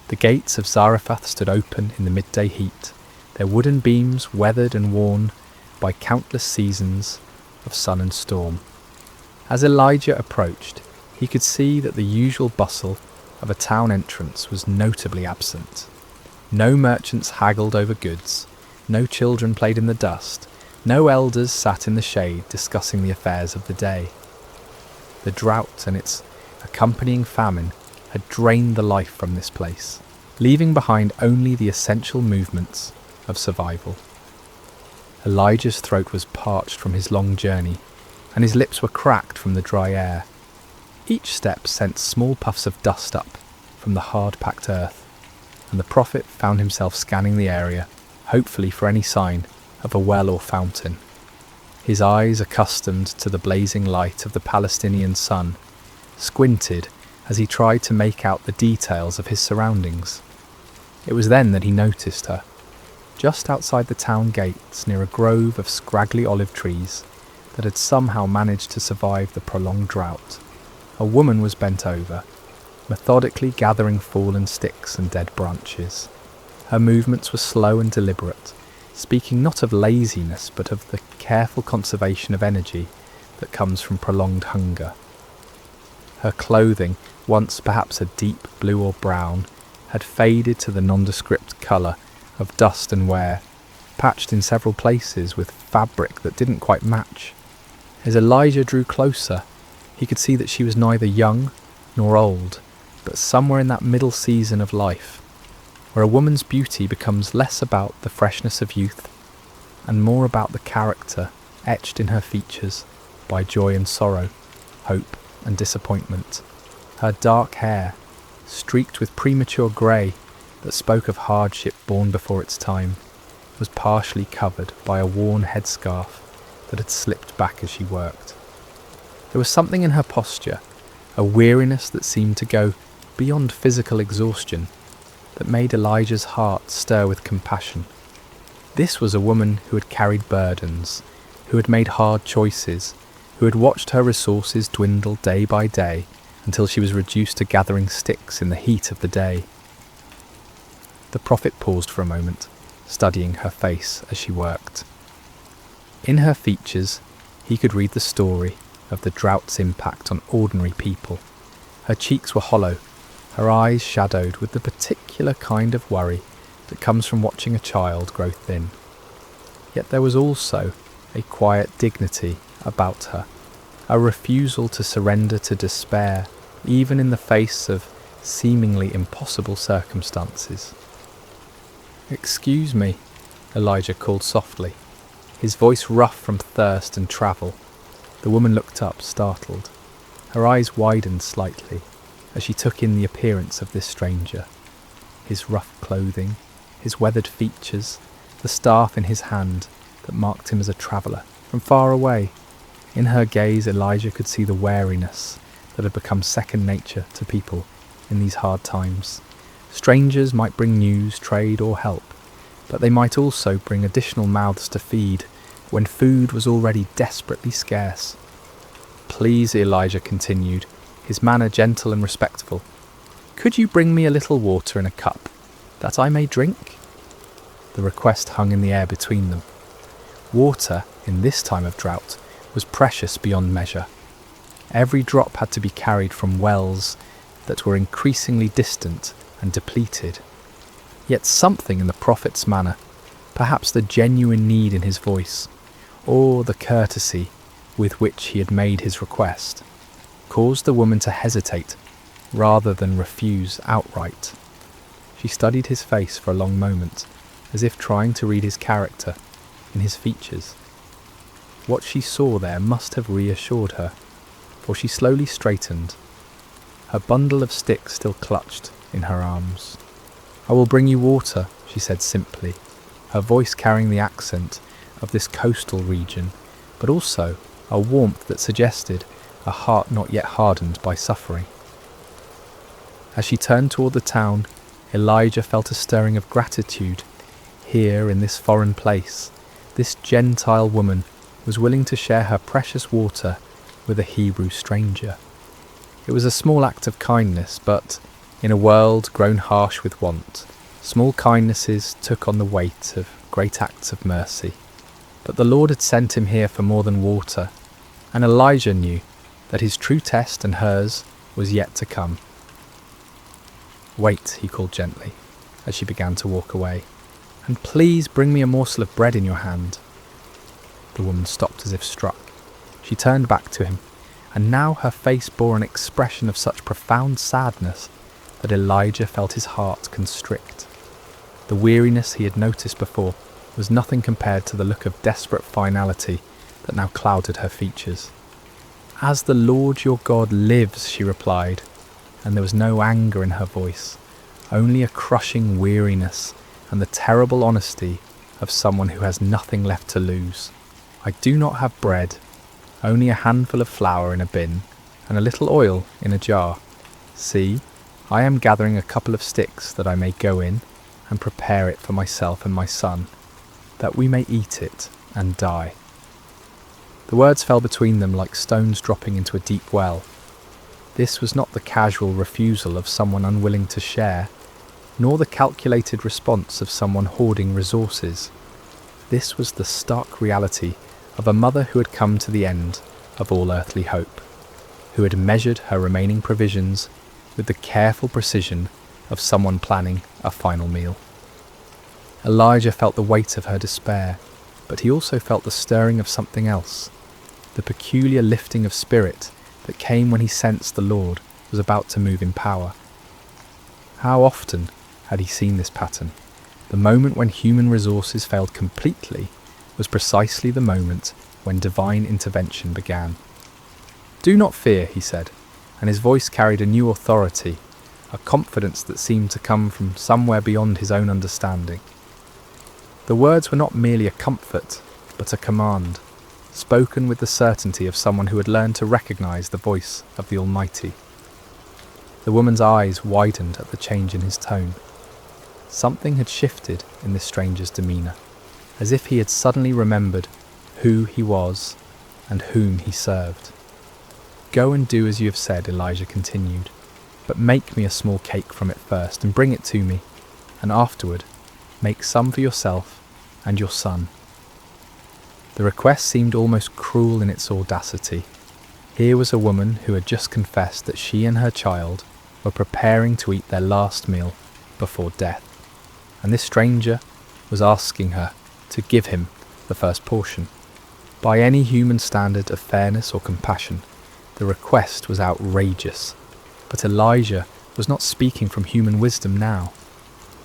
The gates of Zarephath stood open in the midday heat, their wooden beams weathered and worn by countless seasons of sun and storm. As Elijah approached, he could see that the usual bustle of a town entrance was notably absent. No merchants haggled over goods, no children played in the dust, no elders sat in the shade discussing the affairs of the day. The drought and its accompanying famine had drained the life from this place, leaving behind only the essential movements of survival. Elijah's throat was parched from his long journey, and his lips were cracked from the dry air. Each step sent small puffs of dust up from the hard-packed earth, and the prophet found himself scanning the area, hopefully for any sign of a well or fountain. His eyes, accustomed to the blazing light of the Palestinian sun, squinted as he tried to make out the details of his surroundings. It was then that he noticed her, just outside the town gates near a grove of scraggly olive trees that had somehow managed to survive the prolonged drought. A woman was bent over, methodically gathering fallen sticks and dead branches. Her movements were slow and deliberate, speaking not of laziness but of the careful conservation of energy that comes from prolonged hunger. Her clothing, once perhaps a deep blue or brown, had faded to the nondescript colour of dust and wear, patched in several places with fabric that didn't quite match. As Elijah drew closer, he could see that she was neither young nor old, but somewhere in that middle season of life, where a woman's beauty becomes less about the freshness of youth and more about the character etched in her features by joy and sorrow, hope and disappointment. Her dark hair, streaked with premature grey that spoke of hardship born before its time, was partially covered by a worn headscarf that had slipped back as she worked. There was something in her posture, a weariness that seemed to go beyond physical exhaustion, that made Elijah's heart stir with compassion. This was a woman who had carried burdens, who had made hard choices, who had watched her resources dwindle day by day until she was reduced to gathering sticks in the heat of the day. The prophet paused for a moment, studying her face as she worked. In her features, he could read the story of the drought's impact on ordinary people. Her cheeks were hollow, her eyes shadowed with the particular kind of worry that comes from watching a child grow thin. Yet there was also a quiet dignity about her, a refusal to surrender to despair, even in the face of seemingly impossible circumstances. "Excuse me," Elijah called softly, his voice rough from thirst and travel. The woman looked up, startled. Her eyes widened slightly as she took in the appearance of this stranger. His rough clothing, his weathered features, the staff in his hand that marked him as a traveller from far away. In her gaze, Elijah could see the wariness that had become second nature to people in these hard times. Strangers might bring news, trade or help, but they might also bring additional mouths to feed when food was already desperately scarce. "Please," Elijah continued, his manner gentle and respectful, "could you bring me a little water in a cup, that I may drink?" The request hung in the air between them. Water, in this time of drought, was precious beyond measure. Every drop had to be carried from wells that were increasingly distant and depleted. Yet something in the prophet's manner, perhaps the genuine need in his voice, or the courtesy with which he had made his request, caused the woman to hesitate rather than refuse outright. She studied his face for a long moment, as if trying to read his character in his features. What she saw there must have reassured her, for she slowly straightened, her bundle of sticks still clutched in her arms. "I will bring you water," she said simply, her voice carrying the accent of this coastal region, but also a warmth that suggested a heart not yet hardened by suffering. As she turned toward the town, Elijah felt a stirring of gratitude. Here, in this foreign place, this Gentile woman was willing to share her precious water with a Hebrew stranger. It was a small act of kindness, but in a world grown harsh with want, small kindnesses took on the weight of great acts of mercy. But the Lord had sent him here for more than water, and Elijah knew that his true test and hers was yet to come. "Wait," he called gently, as she began to walk away, "and please bring me a morsel of bread in your hand." The woman stopped as if struck. She turned back to him, and now her face bore an expression of such profound sadness that Elijah felt his heart constrict. The weariness he had noticed before was nothing compared to the look of desperate finality that now clouded her features. "As the Lord your God lives," she replied, and there was no anger in her voice, only a crushing weariness and the terrible honesty of someone who has nothing left to lose. "I do not have bread, only a handful of flour in a bin and a little oil in a jar. See, I am gathering a couple of sticks that I may go in and prepare it for myself and my son, that we may eat it and die." The words fell between them like stones dropping into a deep well. This was not the casual refusal of someone unwilling to share, nor the calculated response of someone hoarding resources. This was the stark reality of a mother who had come to the end of all earthly hope, who had measured her remaining provisions with the careful precision of someone planning a final meal. Elijah felt the weight of her despair, but he also felt the stirring of something else, the peculiar lifting of spirit that came when he sensed the Lord was about to move in power. How often had he seen this pattern? The moment when human resources failed completely was precisely the moment when divine intervention began. "Do not fear," he said, and his voice carried a new authority, a confidence that seemed to come from somewhere beyond his own understanding. The words were not merely a comfort, but a command, spoken with the certainty of someone who had learned to recognize the voice of the Almighty. The woman's eyes widened at the change in his tone. Something had shifted in this stranger's demeanour, as if he had suddenly remembered who he was and whom he served. "Go and do as you have said," Elijah continued, "but make me a small cake from it first and bring it to me, and afterward make some for yourself and your son." The request seemed almost cruel in its audacity. Here was a woman who had just confessed that she and her child were preparing to eat their last meal before death, and this stranger was asking her to give him the first portion. By any human standard of fairness or compassion, the request was outrageous, but Elijah was not speaking from human wisdom now.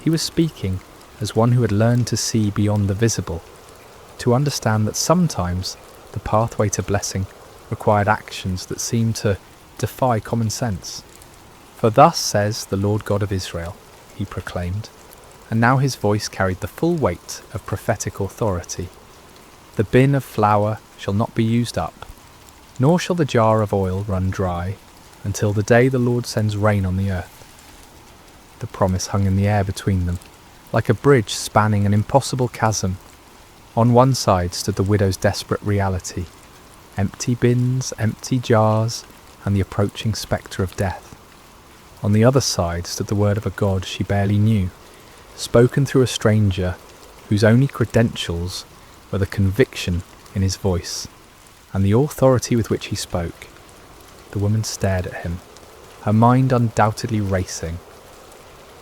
He was speaking as one who had learned to see beyond the visible, to understand that sometimes the pathway to blessing required actions that seemed to defy common sense. "For thus says the Lord God of Israel," he proclaimed, and now his voice carried the full weight of prophetic authority. "The bin of flour shall not be used up, nor shall the jar of oil run dry, until the day the Lord sends rain on the earth." The promise hung in the air between them, like a bridge spanning an impossible chasm. On one side stood the widow's desperate reality, empty bins, empty jars, and the approaching spectre of death. On the other side stood the word of a God she barely knew, spoken through a stranger whose only credentials were the conviction in his voice and the authority with which he spoke. The woman stared at him, her mind undoubtedly racing.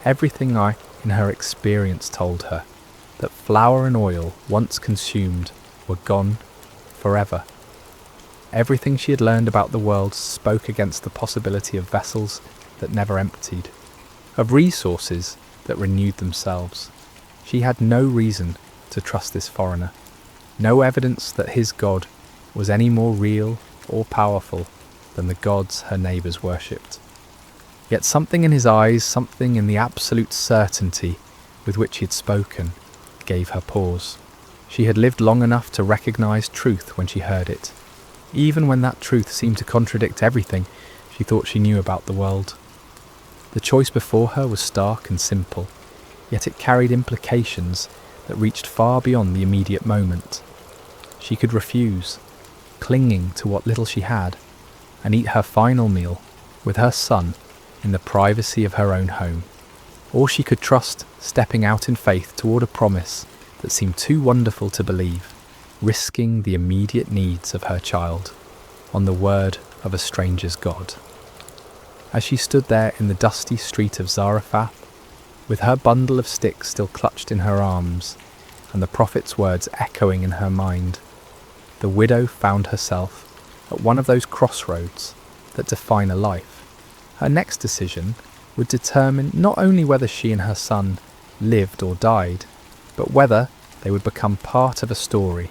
Everything in her experience told her that flour and oil, once consumed, were gone forever. Everything she had learned about the world spoke against the possibility of vessels that never emptied, of resources that renewed themselves. She had no reason to trust this foreigner, no evidence that his God was any more real or powerful than the gods her neighbours worshipped. Yet something in his eyes, something in the absolute certainty with which he had spoken, gave her pause. She had lived long enough to recognise truth when she heard it, even when that truth seemed to contradict everything she thought she knew about the world. The choice before her was stark and simple, yet it carried implications that reached far beyond the immediate moment. She could refuse, clinging to what little she had, and eat her final meal with her son in the privacy of her own home. Or she could trust stepping out in faith toward a promise that seemed too wonderful to believe, risking the immediate needs of her child on the word of a stranger's God. As she stood there in the dusty street of Zarephath, with her bundle of sticks still clutched in her arms, and the prophet's words echoing in her mind, the widow found herself at one of those crossroads that define a life. Her next decision would determine not only whether she and her son lived or died, but whether they would become part of a story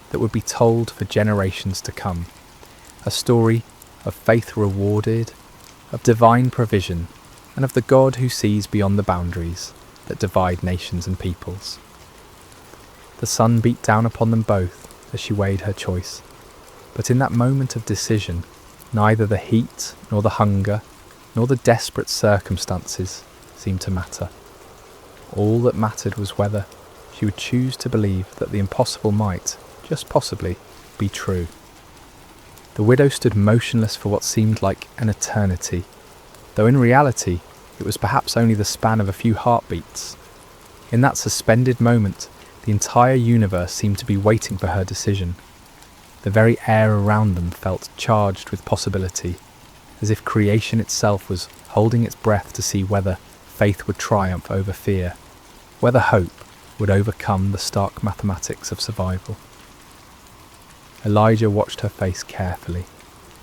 that would be told for generations to come. a story of faith rewarded, of divine provision, and of the God who sees beyond the boundaries that divide nations and peoples. The sun beat down upon them both as she weighed her choice, but in that moment of decision, neither the heat nor the hunger nor the desperate circumstances seemed to matter. All that mattered was whether she would choose to believe that the impossible might, just possibly, be true. The widow stood motionless for what seemed like an eternity, though in reality it was perhaps only the span of a few heartbeats. In that suspended moment, the entire universe seemed to be waiting for her decision. The very air around them felt charged with possibility, as if creation itself was holding its breath to see whether faith would triumph over fear, whether hope would overcome the stark mathematics of survival. Elijah watched her face carefully,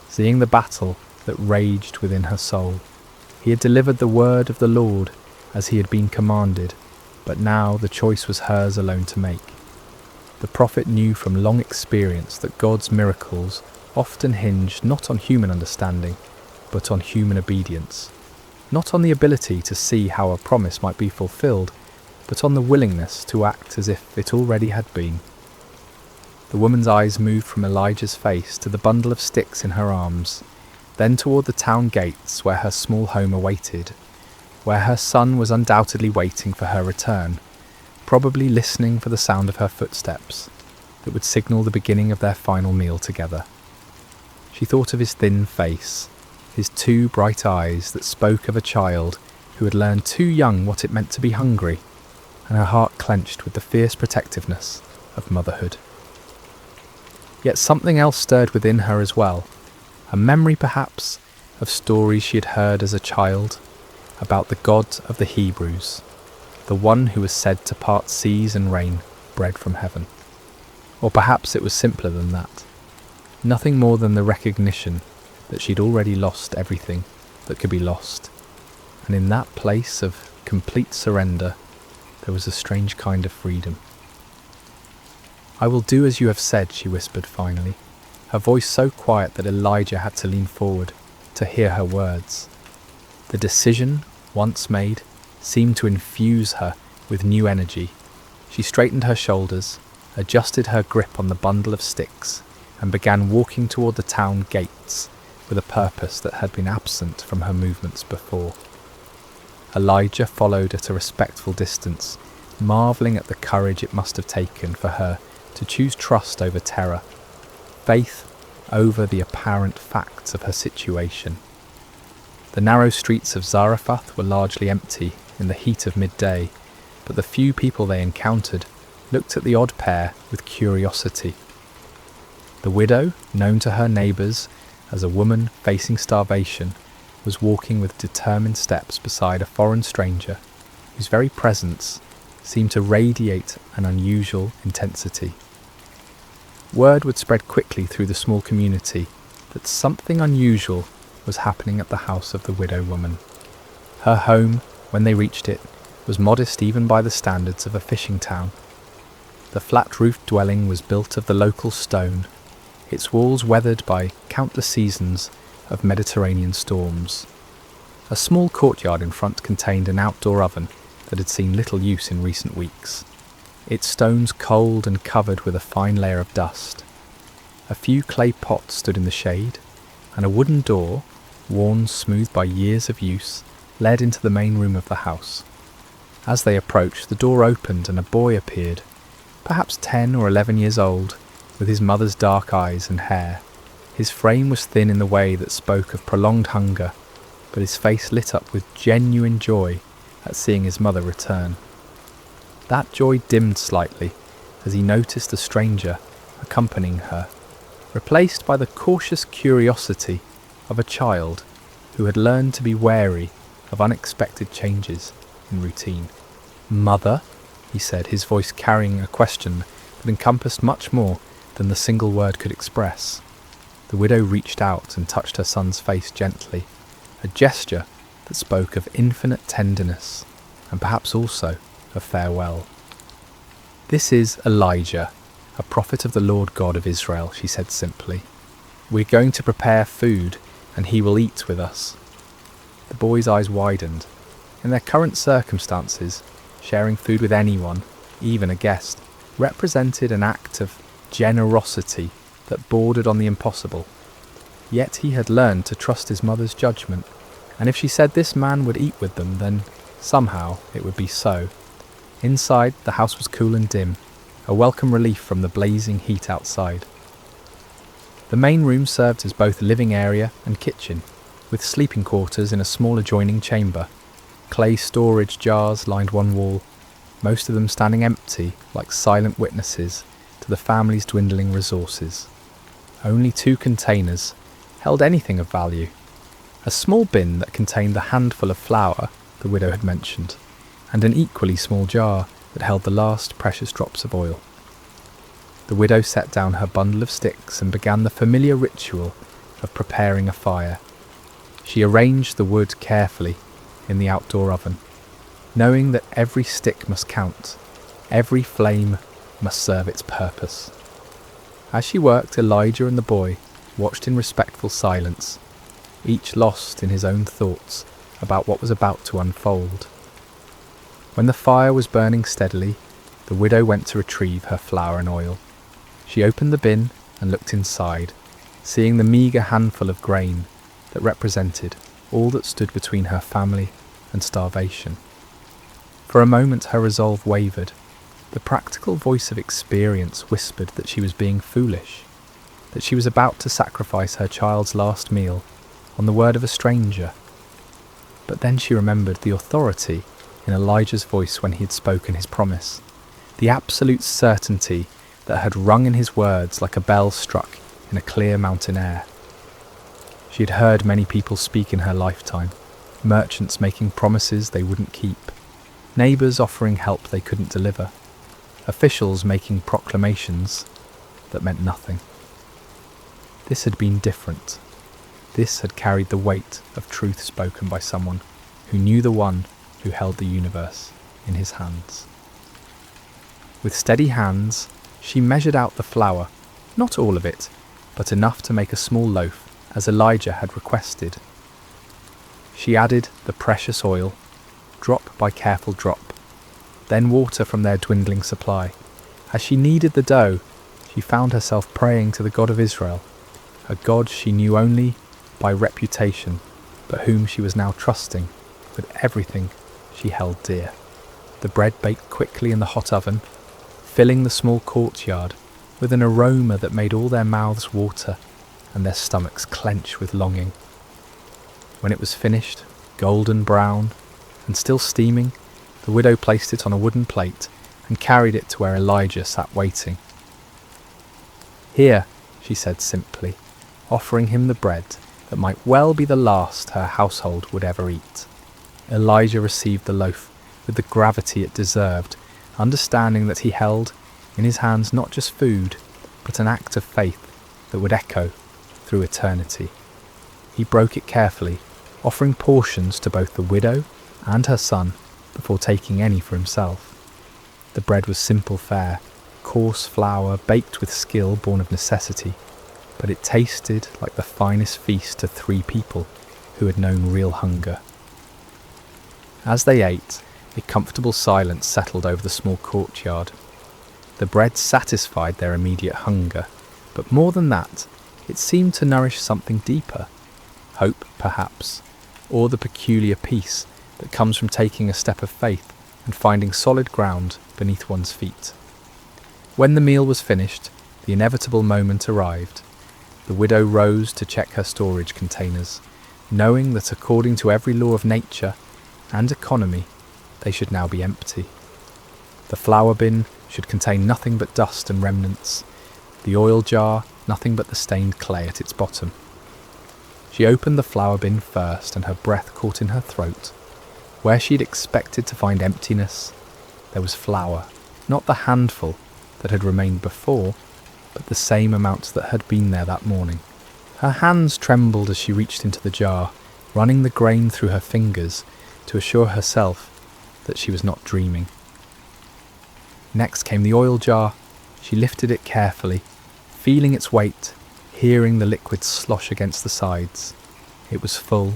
seeing the battle that raged within her soul. He had delivered the word of the Lord as he had been commanded, but now the choice was hers alone to make. The prophet knew from long experience that God's miracles often hinged not on human understanding, but on human obedience, not on the ability to see how a promise might be fulfilled, but on the willingness to act as if it already had been. The woman's eyes moved from Elijah's face to the bundle of sticks in her arms, then toward the town gates where her small home awaited, where her son was undoubtedly waiting for her return, probably listening for the sound of her footsteps that would signal the beginning of their final meal together. She thought of his thin face, his two bright eyes that spoke of a child who had learned too young what it meant to be hungry, and her heart clenched with the fierce protectiveness of motherhood. Yet something else stirred within her as well, a memory perhaps of stories she had heard as a child about the God of the Hebrews, the one who was said to part seas and rain bread from heaven. Or perhaps it was simpler than that, nothing more than the recognition that she'd already lost everything that could be lost, and in that place of complete surrender there was a strange kind of freedom. "I will do as you have said," she whispered finally, her voice so quiet that Elijah had to lean forward to hear her words. The decision, once made, seemed to infuse her with new energy. She straightened her shoulders, adjusted her grip on the bundle of sticks, and began walking toward the town gates with a purpose that had been absent from her movements before. Elijah followed at a respectful distance, marvelling at the courage it must have taken for her to choose trust over terror, faith over the apparent facts of her situation. The narrow streets of Zarephath were largely empty in the heat of midday, but the few people they encountered looked at the odd pair with curiosity. The widow, known to her neighbours as a woman facing starvation, was walking with determined steps beside a foreign stranger whose very presence seemed to radiate an unusual intensity. Word would spread quickly through the small community that something unusual was happening at the house of the widow woman. Her home, when they reached it, was modest even by the standards of a fishing town. The flat-roofed dwelling was built of the local stone, its walls weathered by countless seasons of Mediterranean storms. A small courtyard in front contained an outdoor oven that had seen little use in recent weeks, its stones cold and covered with a fine layer of dust. A few clay pots stood in the shade, and a wooden door, worn smooth by years of use, led into the main room of the house. As they approached, the door opened and a boy appeared, perhaps 10 or 11 years old, with his mother's dark eyes and hair. His frame was thin in the way that spoke of prolonged hunger, but his face lit up with genuine joy at seeing his mother return. That joy dimmed slightly as he noticed a stranger accompanying her, replaced by the cautious curiosity of a child who had learned to be wary of unexpected changes in routine. "Mother?" he said, his voice carrying a question that encompassed much more than the single word could express. The widow reached out and touched her son's face gently, a gesture that spoke of infinite tenderness and perhaps also of farewell. "This is Elijah, a prophet of the Lord God of Israel," she said simply. "We're going to prepare food, and he will eat with us." The boy's eyes widened. In their current circumstances, sharing food with anyone, even a guest, represented an act of generosity that bordered on the impossible. Yet he had learned to trust his mother's judgment, and if she said this man would eat with them, then somehow it would be so. Inside, the house was cool and dim, a welcome relief from the blazing heat outside. The main room served as both living area and kitchen, with sleeping quarters in a small adjoining chamber. Clay storage jars lined one wall, most of them standing empty like silent witnesses to the family's dwindling resources. Only 2 containers held anything of value. A small bin that contained the handful of flour the widow had mentioned, and an equally small jar that held the last precious drops of oil. The widow set down her bundle of sticks and began the familiar ritual of preparing a fire. She arranged the wood carefully in the outdoor oven, knowing that every stick must count, every flame must serve its purpose. As she worked, Elijah and the boy watched in respectful silence, each lost in his own thoughts about what was about to unfold. When the fire was burning steadily, the widow went to retrieve her flour and oil. She opened the bin and looked inside, seeing the meagre handful of grain that represented all that stood between her family and starvation. For a moment her resolve wavered. The practical voice of experience whispered that she was being foolish, that she was about to sacrifice her child's last meal on the word of a stranger. But then she remembered the authority in Elijah's voice when he had spoken his promise, the absolute certainty that had rung in his words like a bell struck in a clear mountain air. She had heard many people speak in her lifetime, merchants making promises they wouldn't keep, neighbours offering help they couldn't deliver, officials making proclamations that meant nothing. This had been different. This had carried the weight of truth spoken by someone who knew the one who held the universe in his hands. With steady hands, she measured out the flour, not all of it, but enough to make a small loaf, as Elijah had requested. She added the precious oil, drop by careful drop, then water from their dwindling supply. As she kneaded the dough, she found herself praying to the God of Israel, a God she knew only by reputation, but whom she was now trusting with everything she held dear. The bread baked quickly in the hot oven, filling the small courtyard with an aroma that made all their mouths water and their stomachs clench with longing. When it was finished, golden brown and still steaming, the widow placed it on a wooden plate and carried it to where Elijah sat waiting. "Here," she said simply, offering him the bread that might well be the last her household would ever eat. Elijah received the loaf with the gravity it deserved, understanding that he held in his hands not just food, but an act of faith that would echo through eternity. He broke it carefully, offering portions to both the widow and her son before taking any for himself. The bread was simple fare, coarse flour baked with skill born of necessity, but it tasted like the finest feast to 3 people who had known real hunger. As they ate, a comfortable silence settled over the small courtyard. The bread satisfied their immediate hunger, but more than that, it seemed to nourish something deeper. Hope, perhaps, or the peculiar peace that comes from taking a step of faith and finding solid ground beneath one's feet. When the meal was finished, the inevitable moment arrived. The widow rose to check her storage containers, knowing that according to every law of nature and economy, they should now be empty. The flour bin should contain nothing but dust and remnants, the oil jar nothing but the stained clay at its bottom. She opened the flour bin first, and her breath caught in her throat. Where she'd expected to find emptiness, there was flour, not the handful that had remained before, but the same amount that had been there that morning. Her hands trembled as she reached into the jar, running the grain through her fingers to assure herself that she was not dreaming. Next came the oil jar. She lifted it carefully, feeling its weight, hearing the liquid slosh against the sides. It was full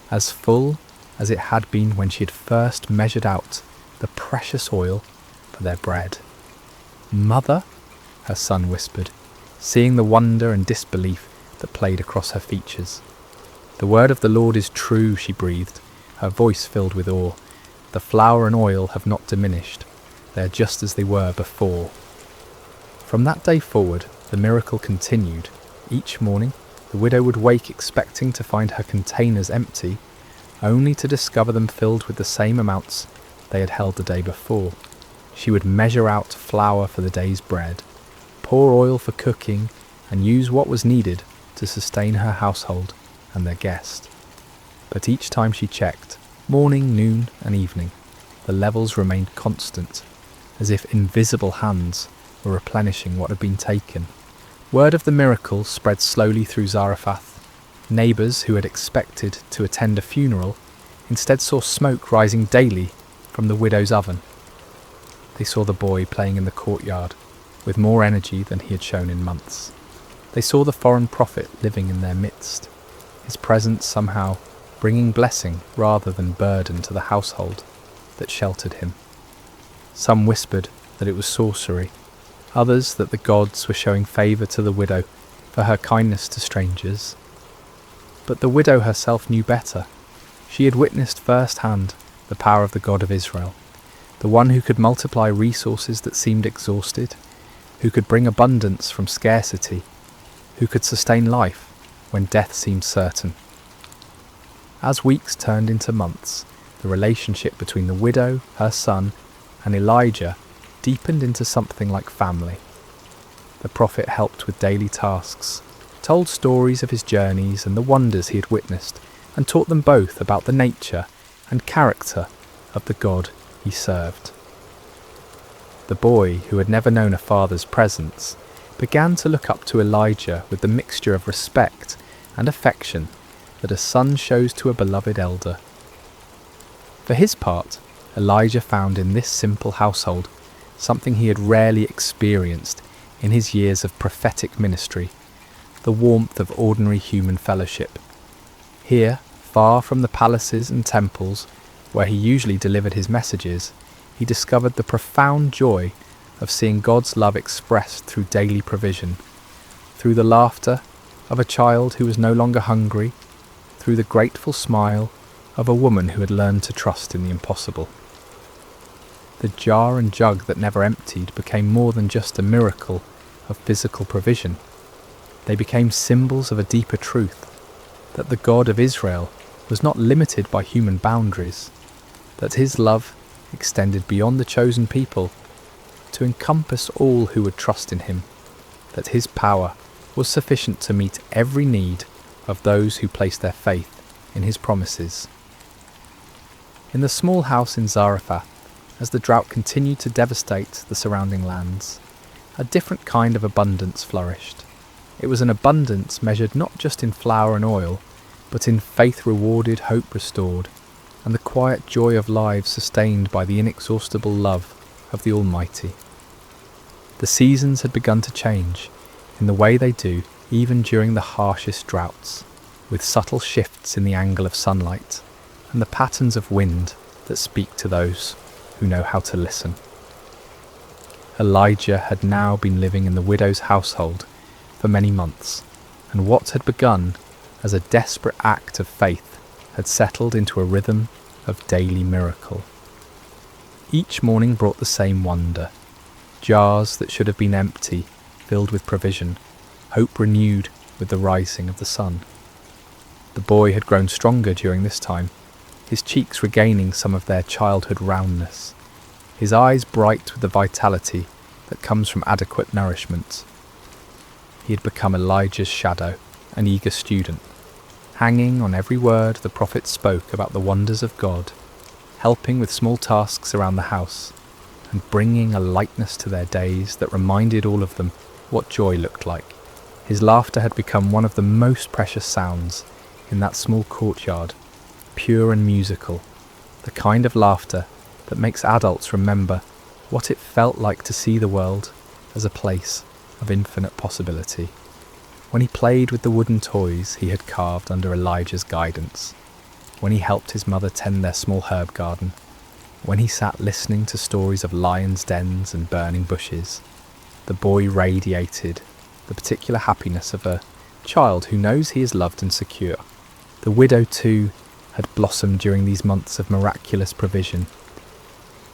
as it had been when she had first measured out the precious oil for their bread. "Mother," her son whispered, seeing the wonder and disbelief that played across her features. "The word of the Lord is true," she breathed, her voice filled with awe. "The flour and oil have not diminished. They are just as they were before." From that day forward, the miracle continued. Each morning, the widow would wake expecting to find her containers empty, only to discover them filled with the same amounts they had held the day before. She would measure out flour for the day's bread, pour oil for cooking, and use what was needed to sustain her household and their guest. But each time she checked, morning, noon, and evening, the levels remained constant, as if invisible hands were replenishing what had been taken. Word of the miracle spread slowly through Zarephath. Neighbours who had expected to attend a funeral instead saw smoke rising daily from the widow's oven. They saw the boy playing in the courtyard with more energy than he had shown in months. They saw the foreign prophet living in their midst, his presence somehow bringing blessing rather than burden to the household that sheltered him. Some whispered that it was sorcery, others that the gods were showing favour to the widow for her kindness to strangers. But the widow herself knew better. She had witnessed firsthand the power of the God of Israel, the one who could multiply resources that seemed exhausted, who could bring abundance from scarcity, who could sustain life when death seemed certain. As weeks turned into months, the relationship between the widow, her son, and Elijah deepened into something like family. The prophet helped with daily tasks, told stories of his journeys and the wonders he had witnessed, and taught them both about the nature and character of the God he served. The boy, who had never known a father's presence, began to look up to Elijah with the mixture of respect and affection that a son shows to a beloved elder. For his part, Elijah found in this simple household something he had rarely experienced in his years of prophetic ministry, the warmth of ordinary human fellowship. Here, far from the palaces and temples where he usually delivered his messages, he discovered the profound joy of seeing God's love expressed through daily provision, through the laughter of a child who was no longer hungry, through the grateful smile of a woman who had learned to trust in the impossible. The jar and jug that never emptied became more than just a miracle of physical provision. They became symbols of a deeper truth, that the God of Israel was not limited by human boundaries, that his love extended beyond the chosen people to encompass all who would trust in him, that his power was sufficient to meet every need of those who placed their faith in his promises. In the small house in Zarephath, as the drought continued to devastate the surrounding lands, a different kind of abundance flourished. It was an abundance measured not just in flour and oil, but in faith rewarded, hope restored, and the quiet joy of lives sustained by the inexhaustible love of the Almighty. The seasons had begun to change, in the way they do even during the harshest droughts, with subtle shifts in the angle of sunlight and the patterns of wind that speak to those who know how to listen. Elijah had now been living in the widow's household for many months, and what had begun as a desperate act of faith had settled into a rhythm of daily miracle. Each morning brought the same wonder, jars that should have been empty filled with provision, hope renewed with the rising of the sun. The boy had grown stronger during this time, his cheeks regaining some of their childhood roundness, his eyes bright with the vitality that comes from adequate nourishment. He had become Elijah's shadow, an eager student, hanging on every word the prophet spoke about the wonders of God, helping with small tasks around the house, and bringing a lightness to their days that reminded all of them what joy looked like. His laughter had become one of the most precious sounds in that small courtyard, pure and musical, the kind of laughter that makes adults remember what it felt like to see the world as a place of infinite possibility. when he played with the wooden toys he had carved under Elijah's guidance, when he helped his mother tend their small herb garden, when he sat listening to stories of lions' dens and burning bushes, the boy radiated the particular happiness of a child who knows he is loved and secure. The widow, too, had blossomed during these months of miraculous provision.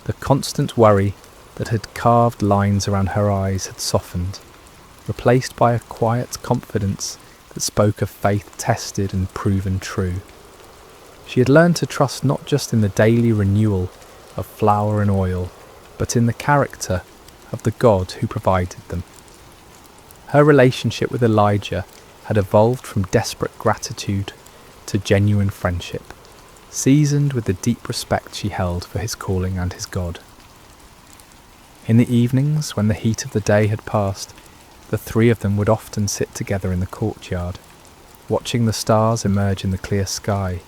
The constant worry that had carved lines around her eyes had softened, replaced by a quiet confidence that spoke of faith tested and proven true. She had learned to trust not just in the daily renewal of flour and oil, but in the character of the God who provided them. Her relationship with Elijah had evolved from desperate gratitude to genuine friendship, seasoned with the deep respect she held for his calling and his God. In the evenings, when the heat of the day had passed, the three of them would often sit together in the courtyard, watching the stars emerge in the clear sky.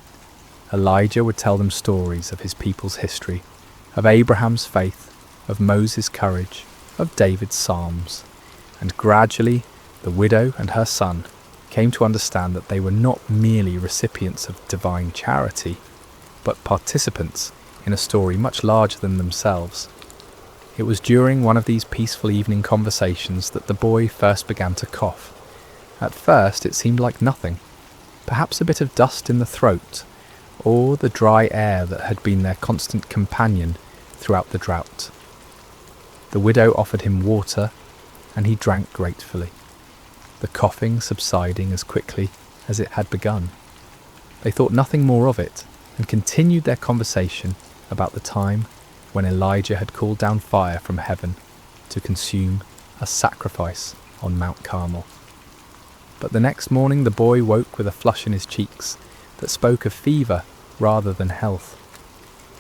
Elijah would tell them stories of his people's history, of Abraham's faith, of Moses' courage, of David's psalms, and gradually the widow and her son came to understand that they were not merely recipients of divine charity, but participants in a story much larger than themselves. It was during one of these peaceful evening conversations that the boy first began to cough. At first it seemed like nothing, perhaps a bit of dust in the throat, or the dry air that had been their constant companion throughout the drought. The widow offered him water, and he drank gratefully, the coughing subsiding as quickly as it had begun. They thought nothing more of it, and continued their conversation about the time when Elijah had called down fire from heaven to consume a sacrifice on Mount Carmel. But the next morning the boy woke with a flush in his cheeks that spoke of fever rather than health.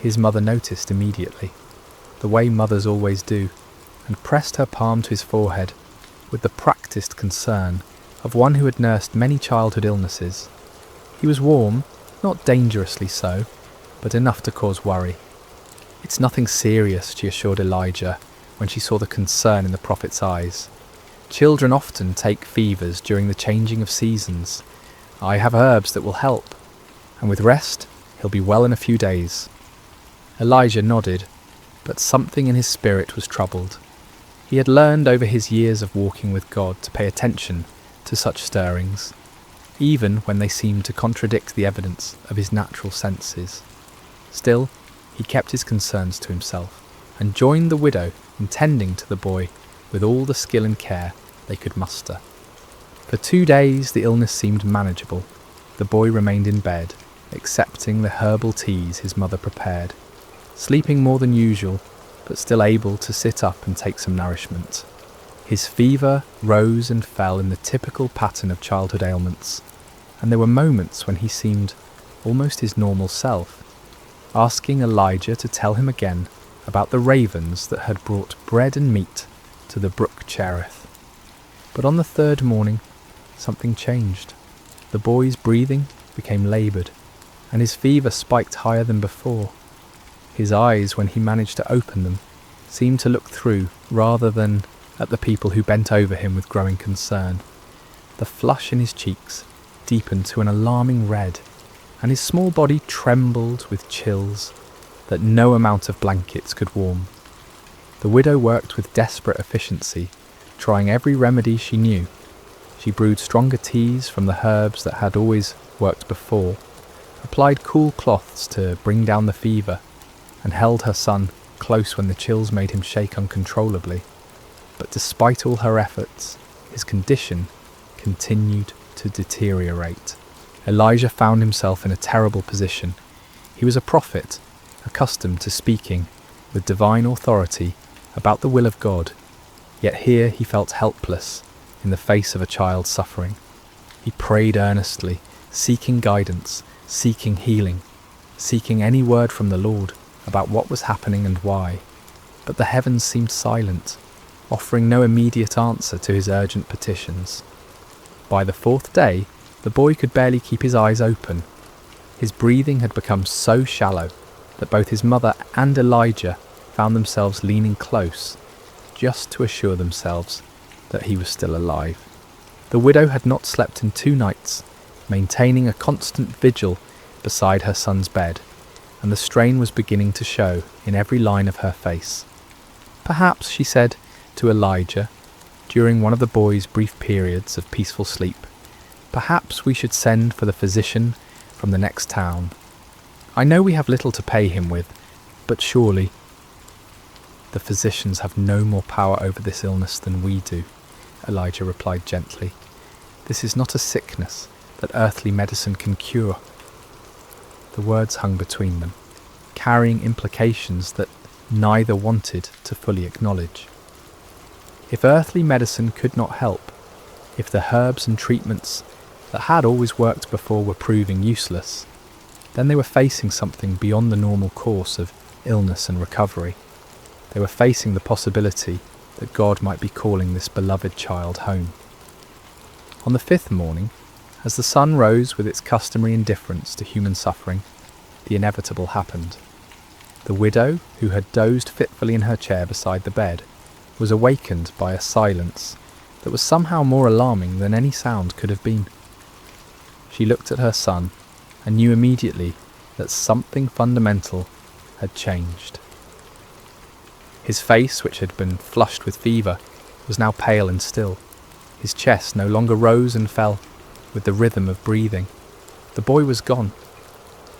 His mother noticed immediately, the way mothers always do, and pressed her palm to his forehead with the practised concern of one who had nursed many childhood illnesses. He was warm, not dangerously so, but enough to cause worry. "It's nothing serious," she assured Elijah when she saw the concern in the prophet's eyes. "Children often take fevers during the changing of seasons. I have herbs that will help, and with rest he'll be well in a few days." Elijah nodded, but something in his spirit was troubled. He had learned over his years of walking with God to pay attention to such stirrings, even when they seemed to contradict the evidence of his natural senses. Still, he kept his concerns to himself, and joined the widow in tending to the boy with all the skill and care they could muster. For 2 days the illness seemed manageable. The boy remained in bed, accepting the herbal teas his mother prepared, sleeping more than usual, but still able to sit up and take some nourishment. His fever rose and fell in the typical pattern of childhood ailments, and there were moments when he seemed almost his normal self, asking Elijah to tell him again about the ravens that had brought bread and meat to the brook Cherith. But on the third morning, something changed. The boy's breathing became laboured, and his fever spiked higher than before. His eyes, when he managed to open them, seemed to look through rather than at the people who bent over him with growing concern. The flush in his cheeks deepened to an alarming red, and his small body trembled with chills that no amount of blankets could warm. The widow worked with desperate efficiency, trying every remedy she knew. She brewed stronger teas from the herbs that had always worked before, applied cool cloths to bring down the fever, and held her son close when the chills made him shake uncontrollably. But despite all her efforts, his condition continued to deteriorate. Elijah found himself in a terrible position. He was a prophet, accustomed to speaking with divine authority about the will of God, yet here he felt helpless in the face of a child suffering. He prayed earnestly, seeking guidance, seeking healing, seeking any word from the Lord about what was happening and why. But the heavens seemed silent, offering no immediate answer to his urgent petitions. By the 4th day, the boy could barely keep his eyes open. His breathing had become so shallow that both his mother and Elijah found themselves leaning close, just to assure themselves that he was still alive. The widow had not slept in 2 nights, maintaining a constant vigil beside her son's bed, and the strain was beginning to show in every line of her face. "Perhaps," she said to Elijah, during one of the boy's brief periods of peaceful sleep, "perhaps we should send for the physician from the next town. I know we have little to pay him with, but surely—" "The physicians have no more power over this illness than we do," Elijah replied gently. "This is not a sickness that earthly medicine can cure." The words hung between them, carrying implications that neither wanted to fully acknowledge. If earthly medicine could not help, if the herbs and treatments that had always worked before were proving useless, then they were facing something beyond the normal course of illness and recovery. They were facing the possibility that God might be calling this beloved child home. On the 5th morning, as the sun rose with its customary indifference to human suffering, the inevitable happened. The widow, who had dozed fitfully in her chair beside the bed, was awakened by a silence that was somehow more alarming than any sound could have been. She looked at her son and knew immediately that something fundamental had changed. His face, which had been flushed with fever, was now pale and still. His chest no longer rose and fell with the rhythm of breathing. The boy was gone.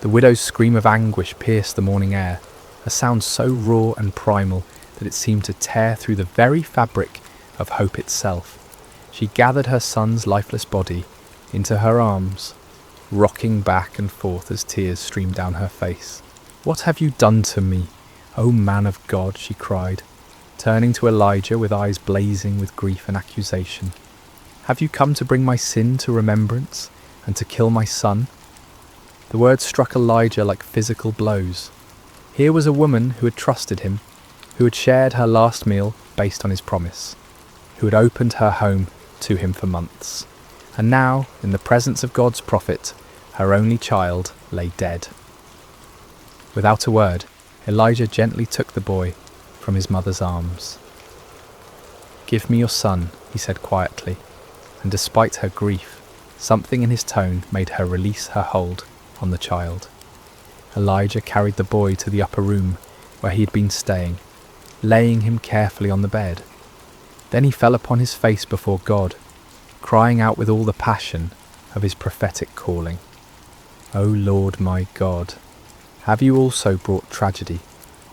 The widow's scream of anguish pierced the morning air, a sound so raw and primal that it seemed to tear through the very fabric of hope itself. She gathered her son's lifeless body into her arms, rocking back and forth as tears streamed down her face. "What have you done to me, O man of God?" she cried, turning to Elijah with eyes blazing with grief and accusation. "Have you come to bring my sin to remembrance and to kill my son?" The words struck Elijah like physical blows. Here was a woman who had trusted him, who had shared her last meal based on his promise, who had opened her home to him for months. And now, in the presence of God's prophet, her only child lay dead. Without a word, Elijah gently took the boy from his mother's arms. "Give me your son," he said quietly, and despite her grief, something in his tone made her release her hold on the child. Elijah carried the boy to the upper room where he had been staying, laying him carefully on the bed. Then he fell upon his face before God, crying out with all the passion of his prophetic calling. "O Lord my God, have you also brought tragedy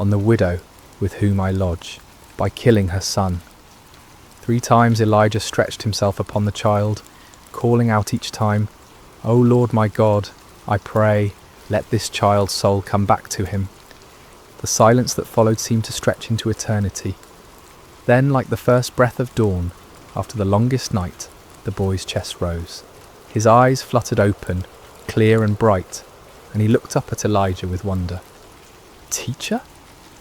on the widow with whom I lodge, by killing her son?" 3 times Elijah stretched himself upon the child, calling out each time, "O Lord my God, I pray, let this child's soul come back to him." The silence that followed seemed to stretch into eternity. Then, like the first breath of dawn, after the longest night, the boy's chest rose. His eyes fluttered open, clear and bright, and he looked up at Elijah with wonder. "Teacher?"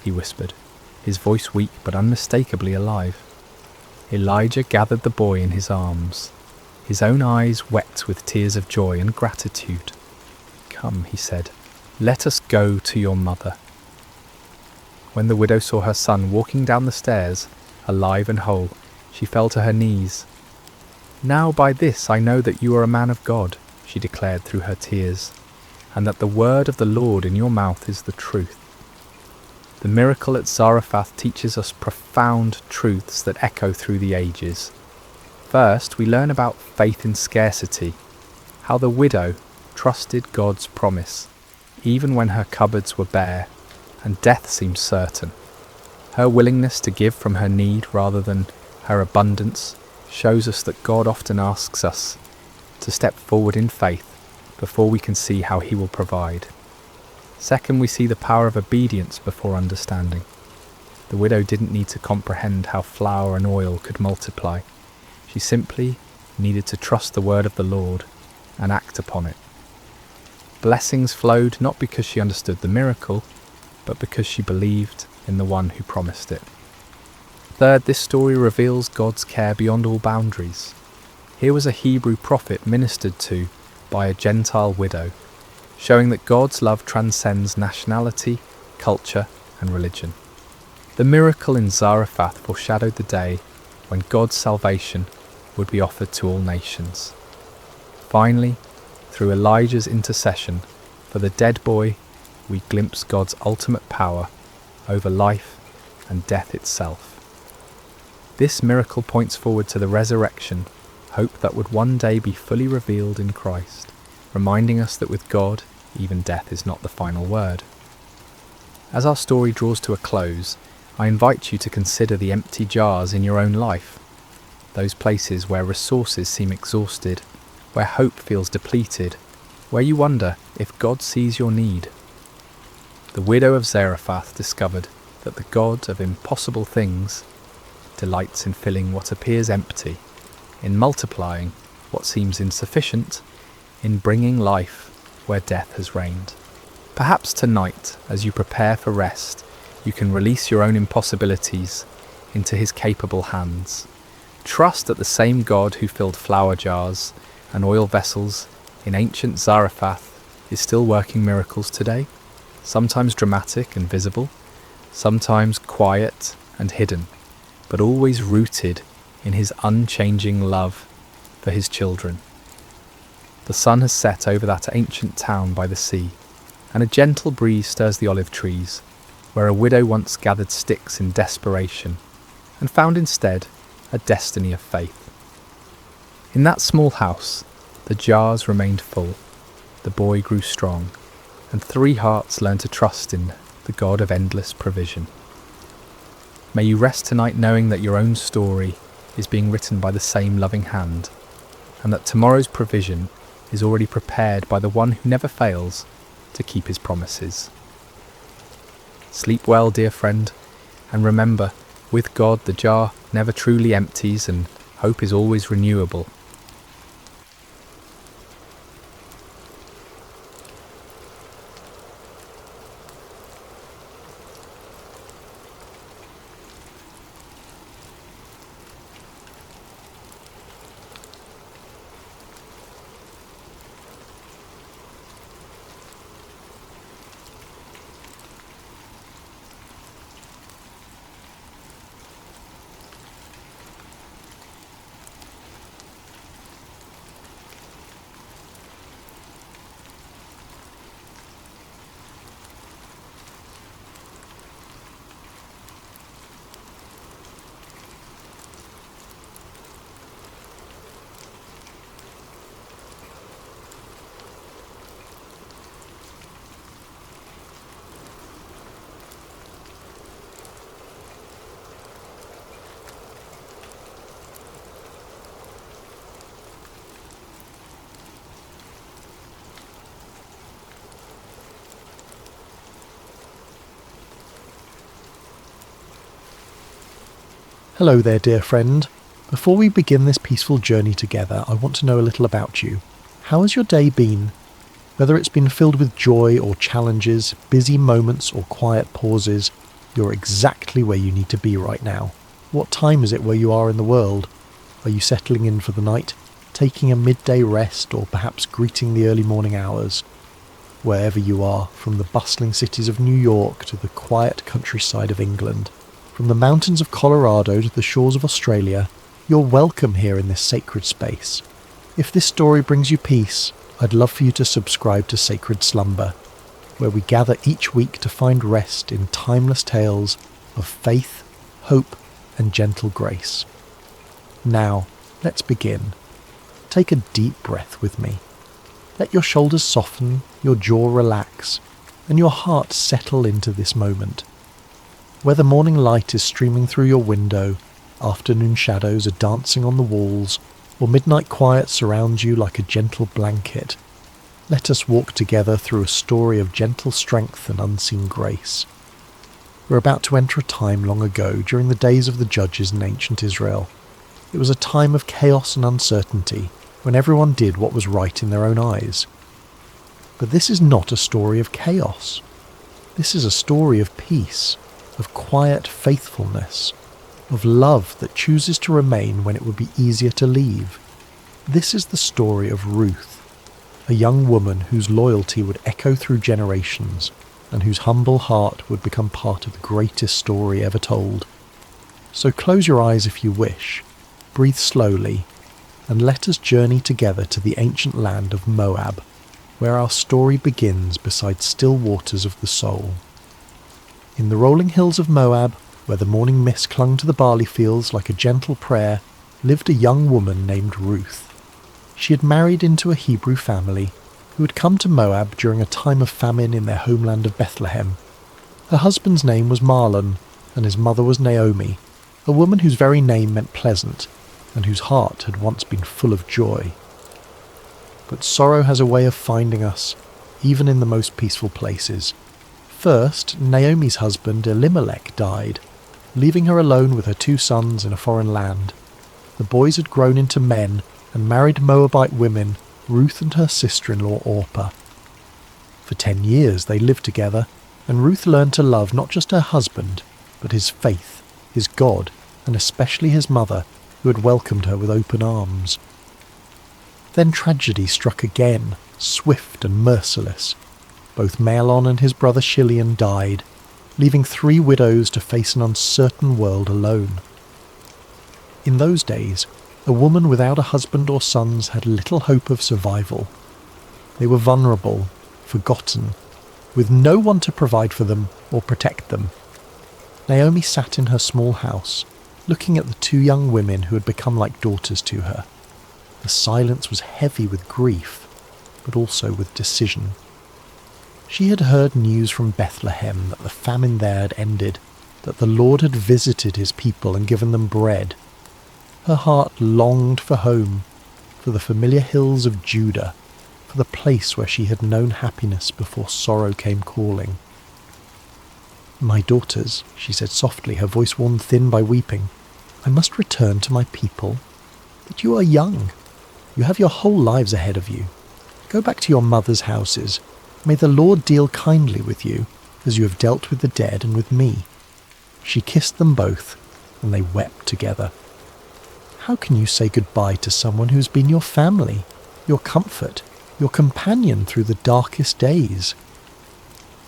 he whispered, his voice weak but unmistakably alive. Elijah gathered the boy in his arms, his own eyes wet with tears of joy and gratitude. "Come," he said, "let us go to your mother." When the widow saw her son walking down the stairs, alive and whole, she fell to her knees. "Now by this I know that you are a man of God," she declared through her tears, "and that the word of the Lord in your mouth is the truth." The miracle at Zarephath teaches us profound truths that echo through the ages. First, we learn about faith in scarcity, how the widow trusted God's promise, even when her cupboards were bare and death seemed certain. Her willingness to give from her need rather than her abundance shows us that God often asks us to step forward in faith before we can see how he will provide. Second, we see the power of obedience before understanding. The widow didn't need to comprehend how flour and oil could multiply. She simply needed to trust the word of the Lord and act upon it. Blessings flowed not because she understood the miracle, but because she believed in the one who promised it. Third, this story reveals God's care beyond all boundaries. Here was a Hebrew prophet ministered to by a Gentile widow, showing that God's love transcends nationality, culture, and religion. The miracle in Zarephath foreshadowed the day when God's salvation would be offered to all nations. Finally, through Elijah's intercession for the dead boy, we glimpse God's ultimate power over life and death itself. This miracle points forward to the resurrection, hope that would one day be fully revealed in Christ, reminding us that with God, even death is not the final word. As our story draws to a close, I invite you to consider the empty jars in your own life, those places where resources seem exhausted, where hope feels depleted, where you wonder if God sees your need. The widow of Zarephath discovered that the God of impossible things delights in filling what appears empty, in multiplying what seems insufficient, in bringing life where death has reigned. Perhaps tonight, as you prepare for rest, you can release your own impossibilities into his capable hands. Trust that the same God who filled flour jars and oil vessels in ancient Zarephath is still working miracles today, sometimes dramatic and visible, sometimes quiet and hidden, but always rooted in his unchanging love for his children. The sun has set over that ancient town by the sea, and a gentle breeze stirs the olive trees, where a widow once gathered sticks in desperation, and found instead a destiny of faith. In that small house, the jars remained full, the boy grew strong, and 3 hearts learned to trust in the God of endless provision. May you rest tonight knowing that your own story is being written by the same loving hand, and that tomorrow's provision is already prepared by the one who never fails to keep his promises. Sleep well, dear friend, and remember, with God the jar never truly empties and hope is always renewable. Hello there, dear friend. Before we begin this peaceful journey together, I want to know a little about you. How has your day been? Whether it's been filled with joy or challenges, busy moments or quiet pauses, you're exactly where you need to be right now. What time is it where you are in the world? Are you settling in for the night, taking a midday rest, or perhaps greeting the early morning hours? Wherever you are, from the bustling cities of New York to the quiet countryside of England, from the mountains of Colorado to the shores of Australia, you're welcome here in this sacred space. If this story brings you peace, I'd love for you to subscribe to Sacred Slumber, where we gather each week to find rest in timeless tales of faith, hope, and gentle grace. Now, let's begin. Take a deep breath with me. Let your shoulders soften, your jaw relax, and your heart settle into this moment. Whether morning light is streaming through your window, afternoon shadows are dancing on the walls, or midnight quiet surrounds you like a gentle blanket, let us walk together through a story of gentle strength and unseen grace. We're about to enter a time long ago, during the days of the judges in ancient Israel. It was a time of chaos and uncertainty, when everyone did what was right in their own eyes. But this is not a story of chaos. This is a story of peace, of quiet faithfulness, of love that chooses to remain when it would be easier to leave. This is the story of Ruth, a young woman whose loyalty would echo through generations and whose humble heart would become part of the greatest story ever told. So close your eyes if you wish, breathe slowly, and let us journey together to the ancient land of Moab, where our story begins beside still waters of the soul. In the rolling hills of Moab, where the morning mist clung to the barley fields like a gentle prayer, lived a young woman named Ruth. She had married into a Hebrew family who had come to Moab during a time of famine in their homeland of Bethlehem. Her husband's name was Mahlon, and his mother was Naomi, a woman whose very name meant pleasant, and whose heart had once been full of joy. But sorrow has a way of finding us, even in the most peaceful places. First, Naomi's husband Elimelech died, leaving her alone with her 2 sons in a foreign land. The boys had grown into men and married Moabite women, Ruth and her sister-in-law Orpah. For 10 years they lived together, and Ruth learned to love not just her husband, but his faith, his God, and especially his mother, who had welcomed her with open arms. Then tragedy struck again, swift and merciless. Both Mahlon and his brother Gideon died, leaving 3 widows to face an uncertain world alone. In those days, a woman without a husband or sons had little hope of survival. They were vulnerable, forgotten, with no one to provide for them or protect them. Naomi sat in her small house, looking at the 2 young women who had become like daughters to her. The silence was heavy with grief, but also with decision. She had heard news from Bethlehem that the famine there had ended, that the Lord had visited his people and given them bread. Her heart longed for home, for the familiar hills of Judah, for the place where she had known happiness before sorrow came calling. "My daughters," she said softly, her voice worn thin by weeping, "I must return to my people. But you are young. You have your whole lives ahead of you. Go back to your mother's houses. May the Lord deal kindly with you, as you have dealt with the dead and with me." She kissed them both, and they wept together. How can you say goodbye to someone who's been your family, your comfort, your companion through the darkest days?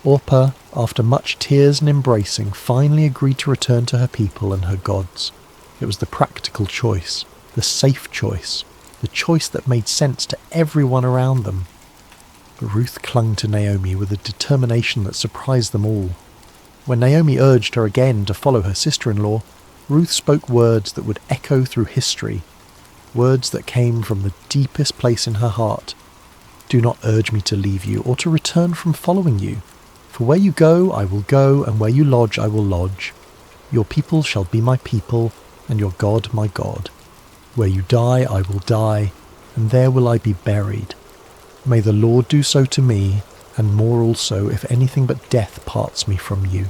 Orpah, after much tears and embracing, finally agreed to return to her people and her gods. It was the practical choice, the safe choice, the choice that made sense to everyone around them. But Ruth clung to Naomi with a determination that surprised them all. When Naomi urged her again to follow her sister-in-law, Ruth spoke words that would echo through history, words that came from the deepest place in her heart. "Do not urge me to leave you or to return from following you. For where you go, I will go, and where you lodge, I will lodge. Your people shall be my people, and your God my God. Where you die, I will die, and there will I be buried. May the Lord do so to me, and more also, if anything but death parts me from you."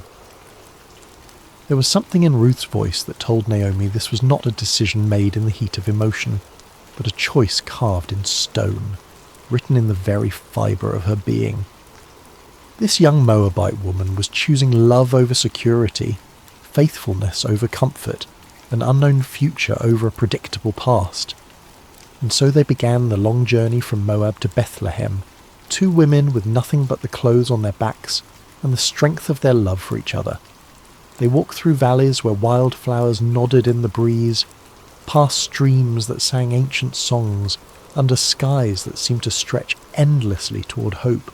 There was something in Ruth's voice that told Naomi this was not a decision made in the heat of emotion, but a choice carved in stone, written in the very fibre of her being. This young Moabite woman was choosing love over security, faithfulness over comfort, an unknown future over a predictable past. And so they began the long journey from Moab to Bethlehem, 2 women with nothing but the clothes on their backs and the strength of their love for each other. They walked through valleys where wildflowers nodded in the breeze, past streams that sang ancient songs, under skies that seemed to stretch endlessly toward hope.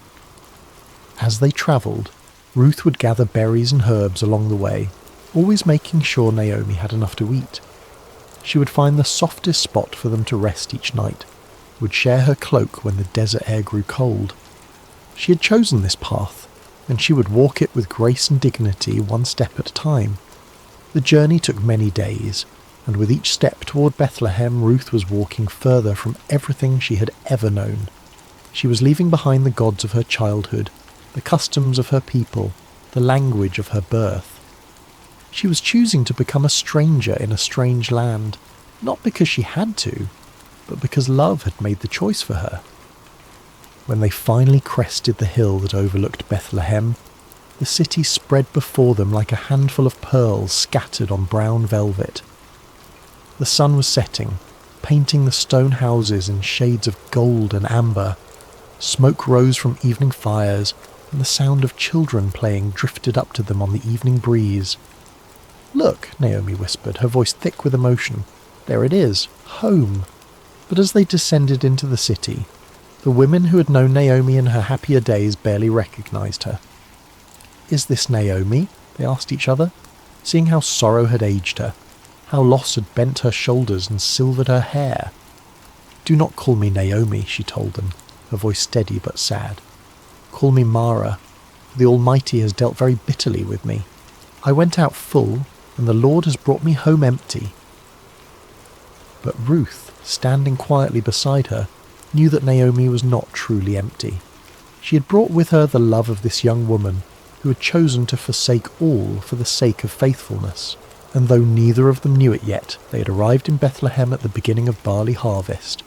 As they travelled, Ruth would gather berries and herbs along the way, always making sure Naomi had enough to eat. She would find the softest spot for them to rest each night, would share her cloak when the desert air grew cold. She had chosen this path, and she would walk it with grace and dignity, one step at a time. The journey took many days, and with each step toward Bethlehem, Ruth was walking further from everything she had ever known. She was leaving behind the gods of her childhood, the customs of her people, the language of her birth. She was choosing to become a stranger in a strange land, not because she had to, but because love had made the choice for her. When they finally crested the hill that overlooked Bethlehem, the city spread before them like a handful of pearls scattered on brown velvet. The sun was setting, painting the stone houses in shades of gold and amber. Smoke rose from evening fires, and the sound of children playing drifted up to them on the evening breeze. "Look," Naomi whispered, her voice thick with emotion. "There it is, home." But as they descended into the city, the women who had known Naomi in her happier days barely recognised her. "Is this Naomi?" they asked each other, seeing how sorrow had aged her, how loss had bent her shoulders and silvered her hair. "Do not call me Naomi," she told them, her voice steady but sad. "Call me Mara, for the Almighty has dealt very bitterly with me. I went out full, and the Lord has brought me home empty." But Ruth, standing quietly beside her, knew that Naomi was not truly empty. She had brought with her the love of this young woman who had chosen to forsake all for the sake of faithfulness. And though neither of them knew it yet, they had arrived in Bethlehem at the beginning of barley harvest,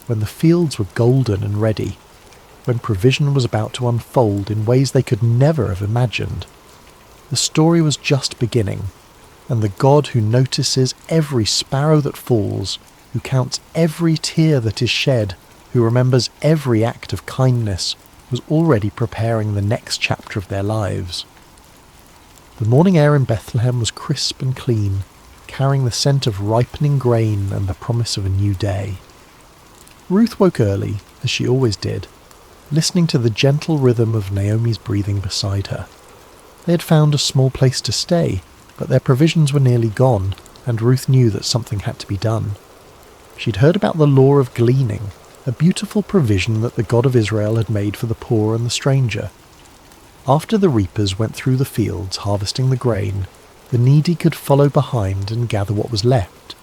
when the fields were golden and ready, when provision was about to unfold in ways they could never have imagined. The story was just beginning, and the God who notices every sparrow that falls, who counts every tear that is shed, who remembers every act of kindness, was already preparing the next chapter of their lives. The morning air in Bethlehem was crisp and clean, carrying the scent of ripening grain and the promise of a new day. Ruth woke early, as she always did, listening to the gentle rhythm of Naomi's breathing beside her. They had found a small place to stay, but their provisions were nearly gone, and Ruth knew that something had to be done. She'd heard about the law of gleaning, a beautiful provision that the God of Israel had made for the poor and the stranger. After the reapers went through the fields harvesting the grain, the needy could follow behind and gather what was left.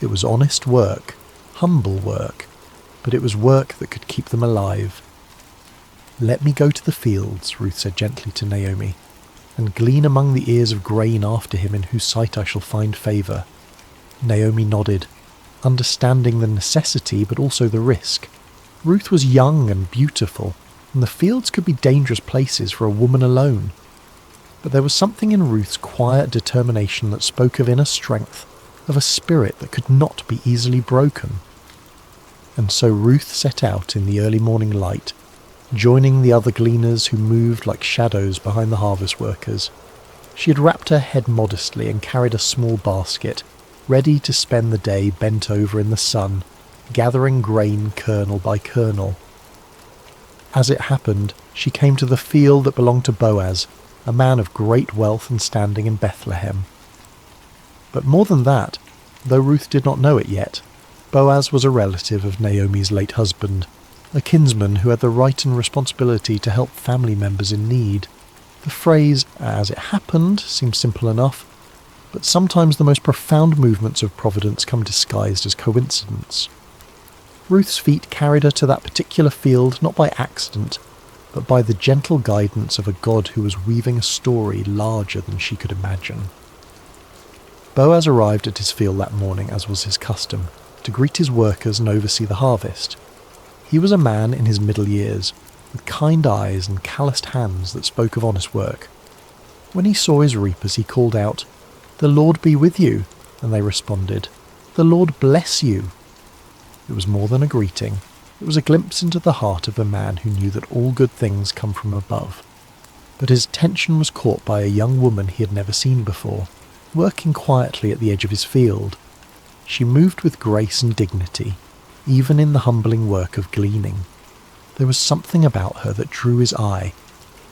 It was honest work, humble work, but it was work that could keep them alive. "Let me go to the fields," Ruth said gently to Naomi, "and glean among the ears of grain after him in whose sight I shall find favour." Naomi nodded, understanding the necessity but also the risk. Ruth was young and beautiful, and the fields could be dangerous places for a woman alone. But there was something in Ruth's quiet determination that spoke of inner strength, of a spirit that could not be easily broken. And so Ruth set out in the early morning light, joining the other gleaners who moved like shadows behind the harvest workers. She had wrapped her head modestly and carried a small basket, ready to spend the day bent over in the sun, gathering grain kernel by kernel. As it happened, she came to the field that belonged to Boaz, a man of great wealth and standing in Bethlehem. But more than that, though Ruth did not know it yet, Boaz was a relative of Naomi's late husband, a kinsman who had the right and responsibility to help family members in need. The phrase, "as it happened," seems simple enough, but sometimes the most profound movements of providence come disguised as coincidence. Ruth's feet carried her to that particular field not by accident, but by the gentle guidance of a God who was weaving a story larger than she could imagine. Boaz arrived at his field that morning, as was his custom, to greet his workers and oversee the harvest. He was a man in his middle years, with kind eyes and calloused hands that spoke of honest work. When he saw his reapers, he called out, "The Lord be with you," and they responded, "The Lord bless you." It was more than a greeting. It was a glimpse into the heart of a man who knew that all good things come from above. But his attention was caught by a young woman he had never seen before, working quietly at the edge of his field. She moved with grace and dignity, even in the humbling work of gleaning. There was something about her that drew his eye,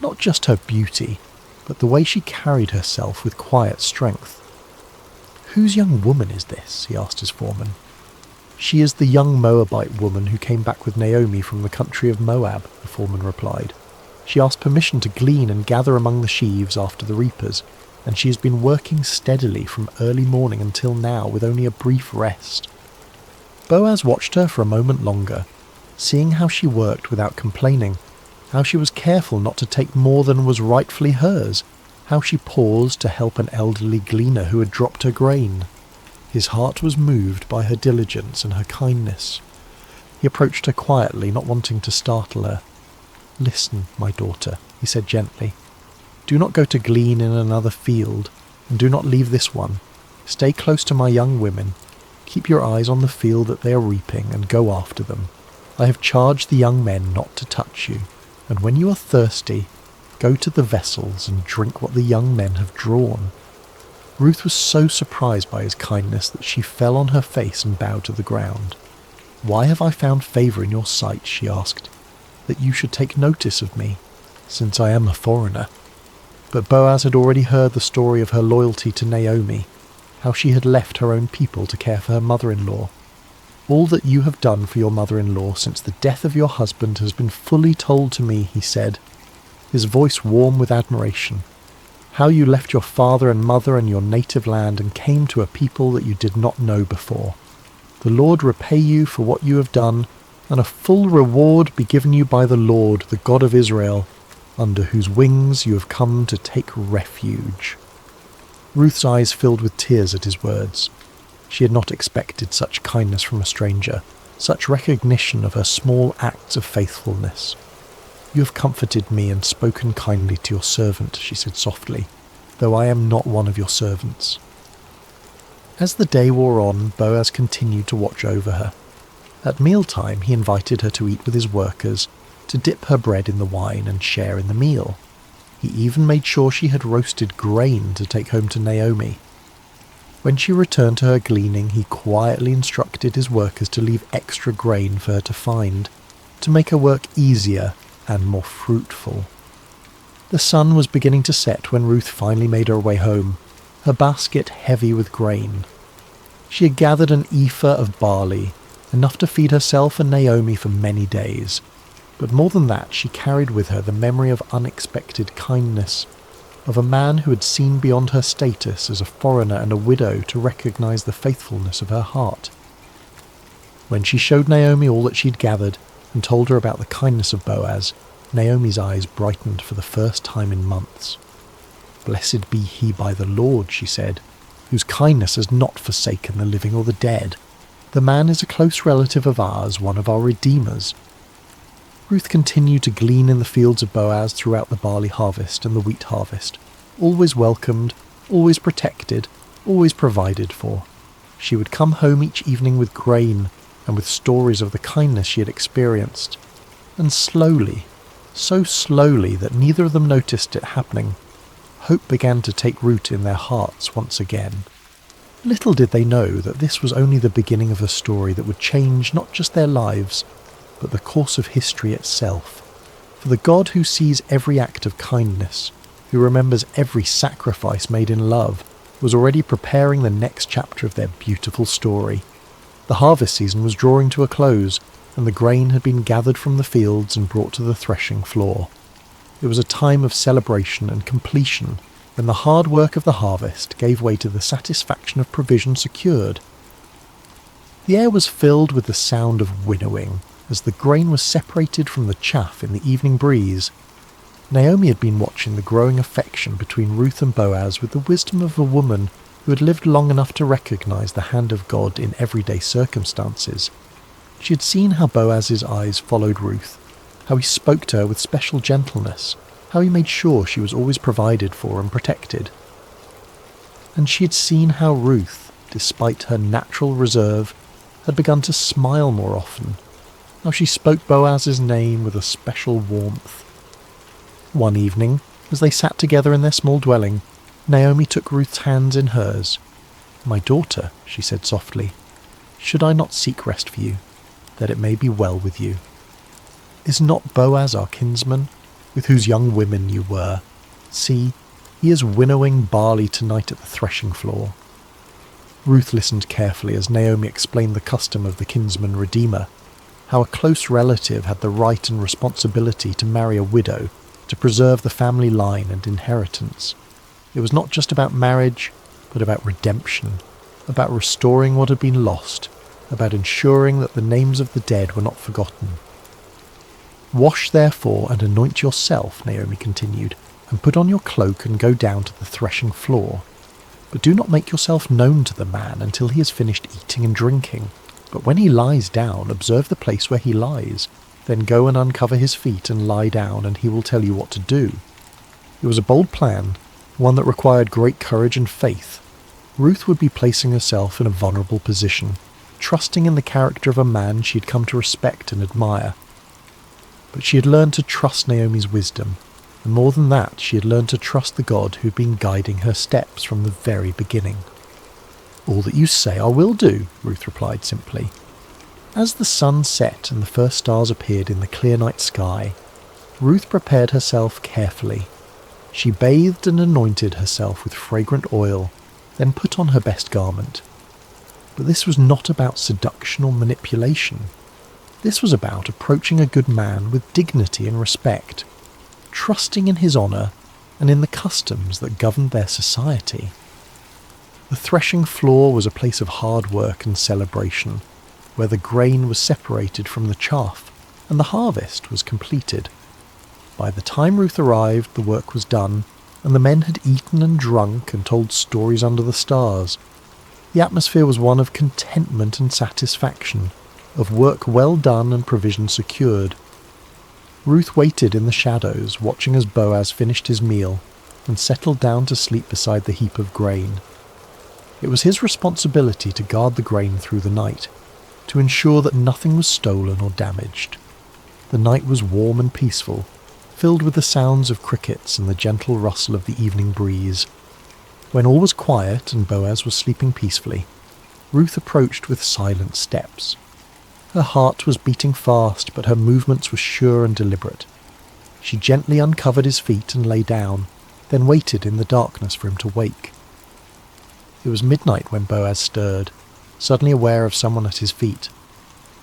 not just her beauty, but the way she carried herself with quiet strength. "Whose young woman is this?" he asked his foreman. "She is the young Moabite woman who came back with Naomi from the country of Moab," the foreman replied. "She asked permission to glean and gather among the sheaves after the reapers, and she has been working steadily from early morning until now with only a brief rest." Boaz watched her for a moment longer, seeing how she worked without complaining, how she was careful not to take more than was rightfully hers, how she paused to help an elderly gleaner who had dropped her grain. His heart was moved by her diligence and her kindness. He approached her quietly, not wanting to startle her. "Listen, my daughter," he said gently. "Do not go to glean in another field, and do not leave this one. Stay close to my young women. Keep your eyes on the field that they are reaping, and go after them. I have charged the young men not to touch you, and when you are thirsty, go to the vessels and drink what the young men have drawn." Ruth was so surprised by his kindness that she fell on her face and bowed to the ground. "Why have I found favour in your sight," she asked, "that you should take notice of me, since I am a foreigner?" But Boaz had already heard the story of her loyalty to Naomi, how she had left her own people to care for her mother-in-law. "All that you have done for your mother-in-law since the death of your husband has been fully told to me," he said, his voice warm with admiration. "How you left your father and mother and your native land and came to a people that you did not know before. The Lord repay you for what you have done, and a full reward be given you by the Lord, the God of Israel, under whose wings you have come to take refuge." Ruth's eyes filled with tears at his words. She had not expected such kindness from a stranger, such recognition of her small acts of faithfulness. "You have comforted me and spoken kindly to your servant," she said softly, "though I am not one of your servants." As the day wore on, Boaz continued to watch over her. At mealtime he invited her to eat with his workers, to dip her bread in the wine and share in the meal. He even made sure she had roasted grain to take home to Naomi. When she returned to her gleaning, he quietly instructed his workers to leave extra grain for her to find, to make her work easier and more fruitful. The sun was beginning to set when Ruth finally made her way home, her basket heavy with grain. She had gathered an ephah of barley, enough to feed herself and Naomi for many days. But more than that, she carried with her the memory of unexpected kindness, of a man who had seen beyond her status as a foreigner and a widow to recognize the faithfulness of her heart. When she showed Naomi all that she'd gathered and told her about the kindness of Boaz, Naomi's eyes brightened for the first time in months. "Blessed be he by the Lord," she said, "whose kindness has not forsaken the living or the dead. The man is a close relative of ours, one of our redeemers." Ruth continued to glean in the fields of Boaz throughout the barley harvest and the wheat harvest, always welcomed, always protected, always provided for. She would come home each evening with grain and with stories of the kindness she had experienced. And slowly, so slowly that neither of them noticed it happening, hope began to take root in their hearts once again. Little did they know that this was only the beginning of a story that would change not just their lives, but the course of history itself. For the God who sees every act of kindness, who remembers every sacrifice made in love, was already preparing the next chapter of their beautiful story. The harvest season was drawing to a close, and the grain had been gathered from the fields and brought to the threshing floor. It was a time of celebration and completion, when the hard work of the harvest gave way to the satisfaction of provision secured. The air was filled with the sound of winnowing, as the grain was separated from the chaff in the evening breeze. Naomi had been watching the growing affection between Ruth and Boaz with the wisdom of a woman who had lived long enough to recognize the hand of God in everyday circumstances. She had seen how Boaz's eyes followed Ruth, how he spoke to her with special gentleness, how he made sure she was always provided for and protected. And she had seen how Ruth, despite her natural reserve, had begun to smile more often, how she spoke Boaz's name with a special warmth. One evening, as they sat together in their small dwelling, Naomi took Ruth's hands in hers. "My daughter," she said softly, "should I not seek rest for you, that it may be well with you? Is not Boaz our kinsman, with whose young women you were? See, he is winnowing barley tonight at the threshing floor." Ruth listened carefully as Naomi explained the custom of the kinsman-redeemer, how a close relative had the right and responsibility to marry a widow, to preserve the family line and inheritance. It was not just about marriage, but about redemption, about restoring what had been lost, about ensuring that the names of the dead were not forgotten. "Wash therefore and anoint yourself," Naomi continued, "and put on your cloak and go down to the threshing floor. But do not make yourself known to the man until he has finished eating and drinking. But when he lies down, observe the place where he lies. Then go and uncover his feet and lie down, and he will tell you what to do." It was a bold plan, one that required great courage and faith. Ruth would be placing herself in a vulnerable position, trusting in the character of a man she had come to respect and admire. But she had learned to trust Naomi's wisdom, and more than that, she had learned to trust the God who had been guiding her steps from the very beginning. "All that you say I will do," Ruth replied simply. As the sun set and the first stars appeared in the clear night sky, Ruth prepared herself carefully. She bathed and anointed herself with fragrant oil, then put on her best garment. But this was not about seduction or manipulation. This was about approaching a good man with dignity and respect, trusting in his honour and in the customs that governed their society. The threshing floor was a place of hard work and celebration, where the grain was separated from the chaff and the harvest was completed. By the time Ruth arrived, the work was done, and the men had eaten and drunk and told stories under the stars. The atmosphere was one of contentment and satisfaction, of work well done and provision secured. Ruth waited in the shadows, watching as Boaz finished his meal and settled down to sleep beside the heap of grain. It was his responsibility to guard the grain through the night, to ensure that nothing was stolen or damaged. The night was warm and peaceful, filled with the sounds of crickets and the gentle rustle of the evening breeze. When all was quiet and Boaz was sleeping peacefully, Ruth approached with silent steps. Her heart was beating fast, but her movements were sure and deliberate. She gently uncovered his feet and lay down, then waited in the darkness for him to wake. It was midnight when Boaz stirred, suddenly aware of someone at his feet.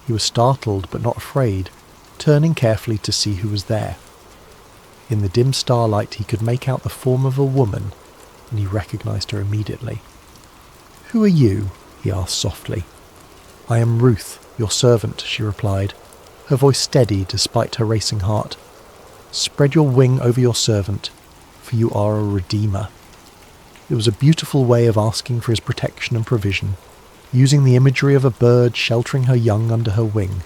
He was startled but not afraid, turning carefully to see who was there. In the dim starlight he could make out the form of a woman, and he recognized her immediately. "Who are you?" he asked softly. "I am Ruth, your servant," she replied, her voice steady despite her racing heart. "Spread your wing over your servant, for you are a redeemer." It was a beautiful way of asking for his protection and provision, using the imagery of a bird sheltering her young under her wing.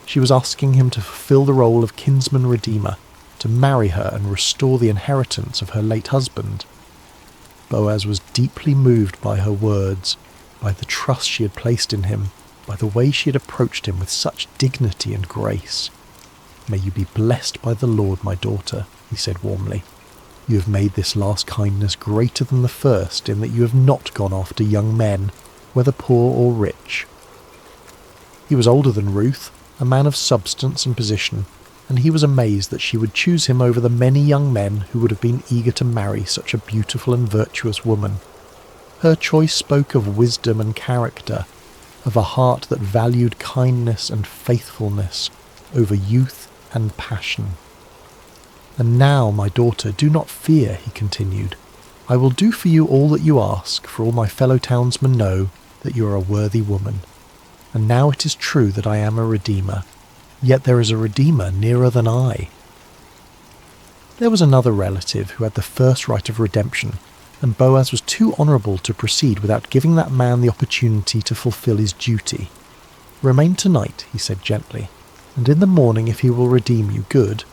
She was asking him to fulfill the role of kinsman-redeemer, to marry her and restore the inheritance of her late husband. Boaz was deeply moved by her words, by the trust she had placed in him, by the way she had approached him with such dignity and grace. "May you be blessed by the Lord, my daughter," he said warmly. "You have made this last kindness greater than the first in that you have not gone after young men, whether poor or rich." He was older than Ruth, a man of substance and position, and he was amazed that she would choose him over the many young men who would have been eager to marry such a beautiful and virtuous woman. Her choice spoke of wisdom and character, of a heart that valued kindness and faithfulness over youth and passion. "And now, my daughter, do not fear," he continued. "I will do for you all that you ask, for all my fellow townsmen know that you are a worthy woman. And now it is true that I am a redeemer, yet there is a redeemer nearer than I." There was another relative who had the first right of redemption, and Boaz was too honourable to proceed without giving that man the opportunity to fulfil his duty. "Remain tonight," he said gently, "and in the morning if he will redeem you, good,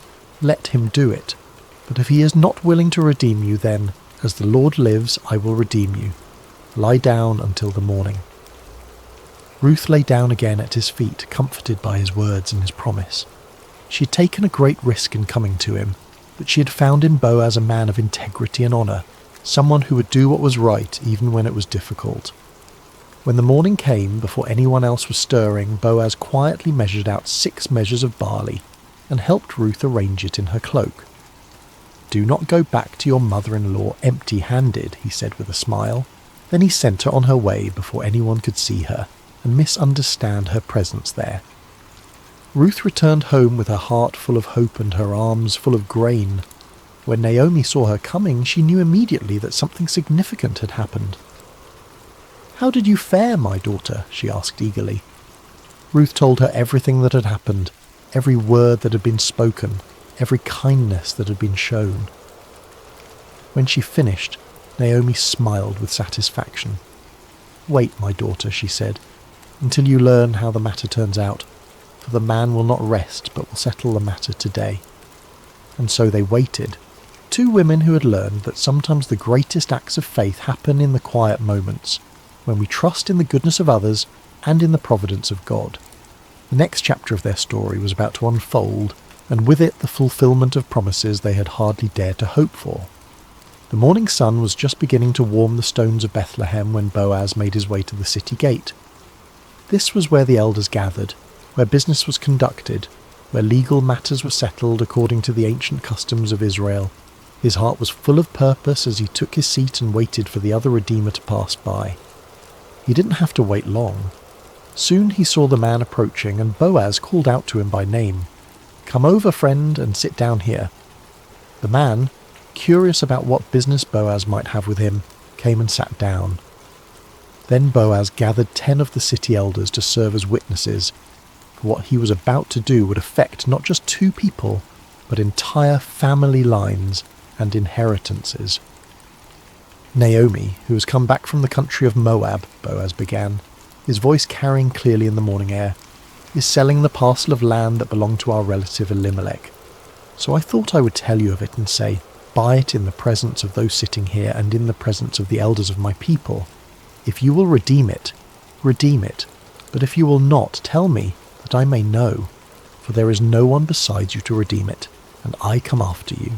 let him do it. But if he is not willing to redeem you, then, as the Lord lives, I will redeem you. Lie down until the morning." Ruth lay down again at his feet, comforted by his words and his promise. She had taken a great risk in coming to him, but she had found in Boaz a man of integrity and honour, someone who would do what was right even when it was difficult. When the morning came, before anyone else was stirring, Boaz quietly measured out 6 measures of barley and helped Ruth arrange it in her cloak. "Do not go back to your mother-in-law empty-handed," he said with a smile. Then he sent her on her way before anyone could see her and misunderstand her presence there. Ruth returned home with her heart full of hope and her arms full of grain. When Naomi saw her coming, she knew immediately that something significant had happened. "How did you fare, my daughter?" she asked eagerly. Ruth told her everything that had happened, every word that had been spoken, every kindness that had been shown. When she finished, Naomi smiled with satisfaction. "Wait, my daughter," she said, "until you learn how the matter turns out, for the man will not rest but will settle the matter today." And so they waited, 2 women who had learned that sometimes the greatest acts of faith happen in the quiet moments, when we trust in the goodness of others and in the providence of God. The next chapter of their story was about to unfold, and with it the fulfillment of promises they had hardly dared to hope for. The morning sun was just beginning to warm the stones of Bethlehem when Boaz made his way to the city gate. This was where the elders gathered, where business was conducted, where legal matters were settled according to the ancient customs of Israel. His heart was full of purpose as he took his seat and waited for the other Redeemer to pass by. He didn't have to wait long. Soon he saw the man approaching, and Boaz called out to him by name. "Come over, friend, and sit down here." The man, curious about what business Boaz might have with him, came and sat down. Then Boaz gathered 10 of the city elders to serve as witnesses, for what he was about to do would affect not just 2 people, but entire family lines and inheritances. "Naomi, who has come back from the country of Moab," Boaz began, his voice carrying clearly in the morning air, "is selling the parcel of land that belonged to our relative Elimelech. So I thought I would tell you of it and say, buy it in the presence of those sitting here and in the presence of the elders of my people. If you will redeem it, redeem it. But if you will not, tell me, that I may know. For there is no one besides you to redeem it, and I come after you."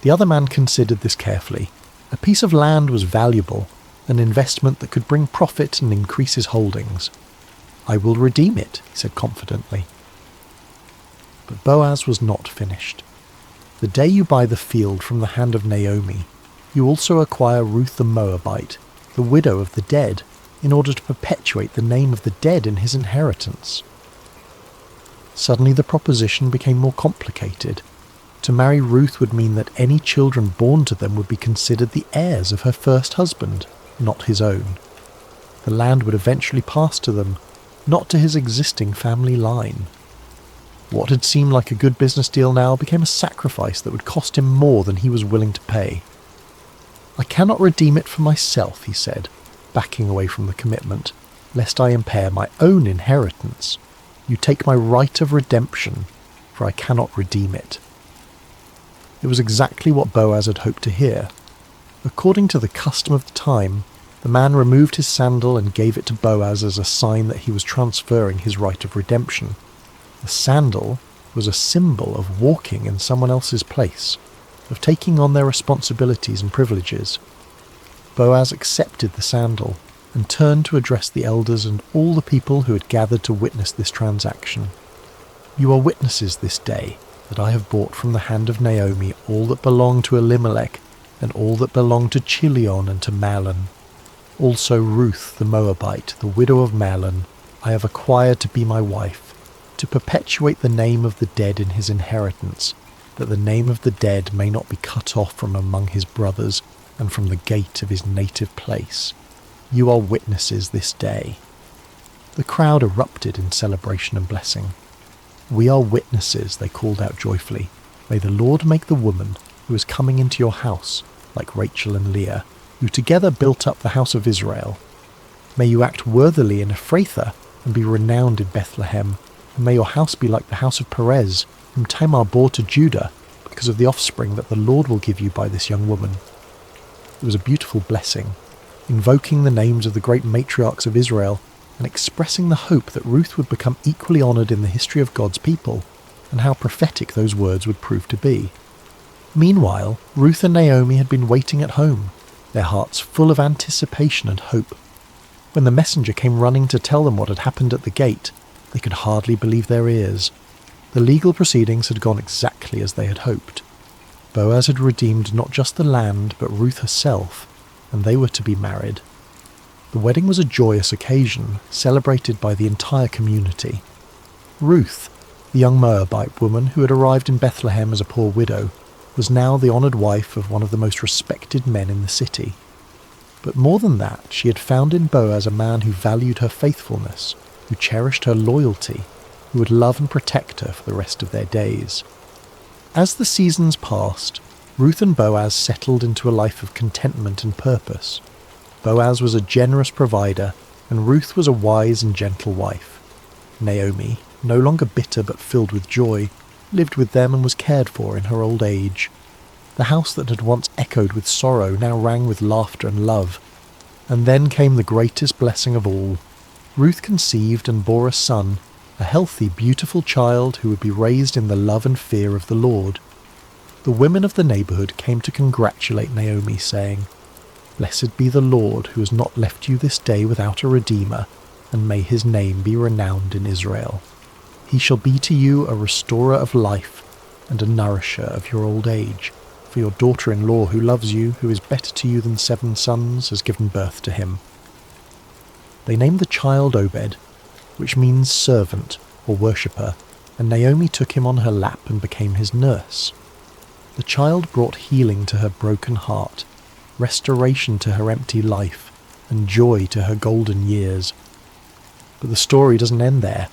The other man considered this carefully. A piece of land was valuable, an investment that could bring profit and increase his holdings. "I will redeem it," he said confidently. But Boaz was not finished. "The day you buy the field from the hand of Naomi, you also acquire Ruth the Moabite, the widow of the dead, in order to perpetuate the name of the dead in his inheritance." Suddenly the proposition became more complicated. To marry Ruth would mean that any children born to them would be considered the heirs of her first husband, not his own. The land would eventually pass to them, not to his existing family line. What had seemed like a good business deal now became a sacrifice that would cost him more than he was willing to pay. "I cannot redeem it for myself," he said, backing away from the commitment, "lest I impair my own inheritance. You take my right of redemption, for I cannot redeem it." It was exactly what Boaz had hoped to hear. According to the custom of the time, the man removed his sandal and gave it to Boaz as a sign that he was transferring his right of redemption. The sandal was a symbol of walking in someone else's place, of taking on their responsibilities and privileges. Boaz accepted the sandal and turned to address the elders and all the people who had gathered to witness this transaction. "You are witnesses this day that I have bought from the hand of Naomi all that belonged to Elimelech and all that belonged to Chilion and to Mahlon. Also Ruth the Moabite, the widow of Mahlon, I have acquired to be my wife, to perpetuate the name of the dead in his inheritance, that the name of the dead may not be cut off from among his brothers and from the gate of his native place. You are witnesses this day." The crowd erupted in celebration and blessing. "We are witnesses," they called out joyfully. "May the Lord make the woman who is coming into your house like Rachel and Leah, who together built up the house of Israel. May you act worthily in Ephrathah and be renowned in Bethlehem, and may your house be like the house of Perez, whom Tamar bore to Judah, because of the offspring that the Lord will give you by this young woman." It was a beautiful blessing, invoking the names of the great matriarchs of Israel and expressing the hope that Ruth would become equally honoured in the history of God's people, and how prophetic those words would prove to be. Meanwhile, Ruth and Naomi had been waiting at home, their hearts full of anticipation and hope. When the messenger came running to tell them what had happened at the gate, they could hardly believe their ears. The legal proceedings had gone exactly as they had hoped. Boaz had redeemed not just the land, but Ruth herself, and they were to be married. The wedding was a joyous occasion, celebrated by the entire community. Ruth, the young Moabite woman who had arrived in Bethlehem as a poor widow, was now the honoured wife of one of the most respected men in the city. But more than that, she had found in Boaz a man who valued her faithfulness, who cherished her loyalty, who would love and protect her for the rest of their days. As the seasons passed, Ruth and Boaz settled into a life of contentment and purpose. Boaz was a generous provider, and Ruth was a wise and gentle wife. Naomi, no longer bitter but filled with joy, lived with them and was cared for in her old age. The house that had once echoed with sorrow now rang with laughter and love. And then came the greatest blessing of all. Ruth conceived and bore a son, a healthy, beautiful child who would be raised in the love and fear of the Lord. The women of the neighbourhood came to congratulate Naomi, saying, "Blessed be the Lord who has not left you this day without a redeemer, and may his name be renowned in Israel." He shall be to you a restorer of life and a nourisher of your old age. For your daughter-in-law who loves you, who is better to you than 7 sons, has given birth to him." They named the child Obed, which means servant or worshipper, and Naomi took him on her lap and became his nurse. The child brought healing to her broken heart, restoration to her empty life, and joy to her golden years. But the story doesn't end there.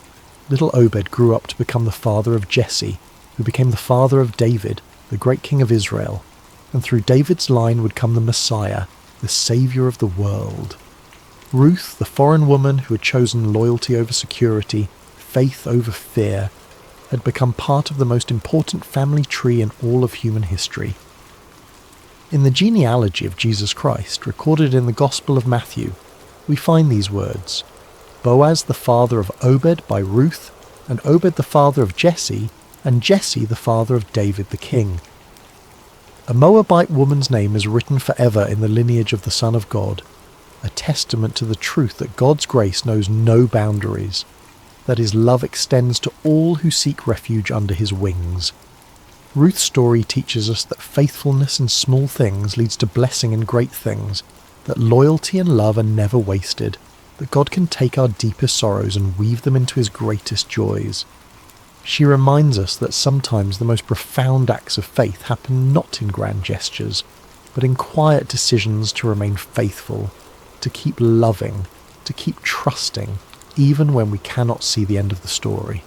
Little Obed grew up to become the father of Jesse, who became the father of David, the great king of Israel, and through David's line would come the Messiah, the saviour of the world. Ruth, the foreign woman who had chosen loyalty over security, faith over fear, had become part of the most important family tree in all of human history. In the genealogy of Jesus Christ, recorded in the Gospel of Matthew, we find these words: Boaz the father of Obed by Ruth, and Obed the father of Jesse, and Jesse the father of David the king. A Moabite woman's name is written forever in the lineage of the Son of God, a testament to the truth that God's grace knows no boundaries, that his love extends to all who seek refuge under his wings. Ruth's story teaches us that faithfulness in small things leads to blessing in great things, that loyalty and love are never wasted, that God can take our deepest sorrows and weave them into his greatest joys. She reminds us that sometimes the most profound acts of faith happen not in grand gestures, but in quiet decisions to remain faithful, to keep loving, to keep trusting, even when we cannot see the end of the story.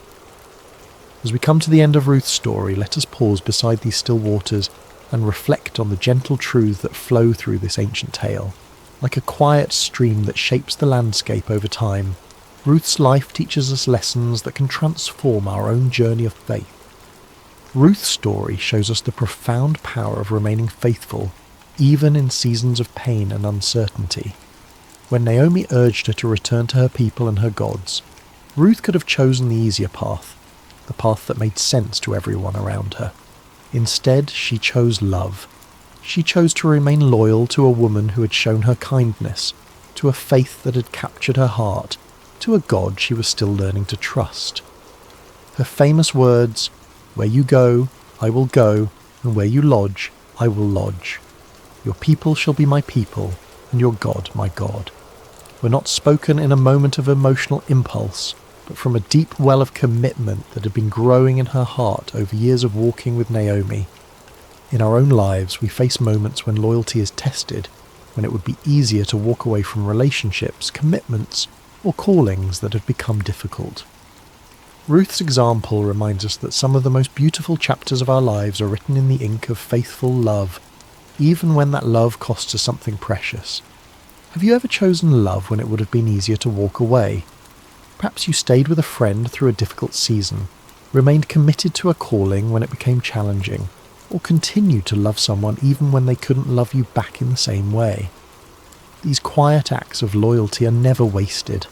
As we come to the end of Ruth's story, let us pause beside these still waters and reflect on the gentle truths that flow through this ancient tale. Like a quiet stream that shapes the landscape over time, Ruth's life teaches us lessons that can transform our own journey of faith. Ruth's story shows us the profound power of remaining faithful, even in seasons of pain and uncertainty. When Naomi urged her to return to her people and her gods, Ruth could have chosen the easier path, the path that made sense to everyone around her. Instead, she chose love. She chose to remain loyal to a woman who had shown her kindness, to a faith that had captured her heart, to a God she was still learning to trust. Her famous words, "Where you go, I will go, and where you lodge, I will lodge. Your people shall be my people, and your God my God," were not spoken in a moment of emotional impulse, but from a deep well of commitment that had been growing in her heart over years of walking with Naomi. In our own lives, we face moments when loyalty is tested, when it would be easier to walk away from relationships, commitments, or callings that have become difficult. Ruth's example reminds us that some of the most beautiful chapters of our lives are written in the ink of faithful love, even when that love costs us something precious. Have you ever chosen love when it would have been easier to walk away? Perhaps you stayed with a friend through a difficult season, remained committed to a calling when it became challenging, or continued to love someone even when they couldn't love you back in the same way. These quiet acts of loyalty are never wasted.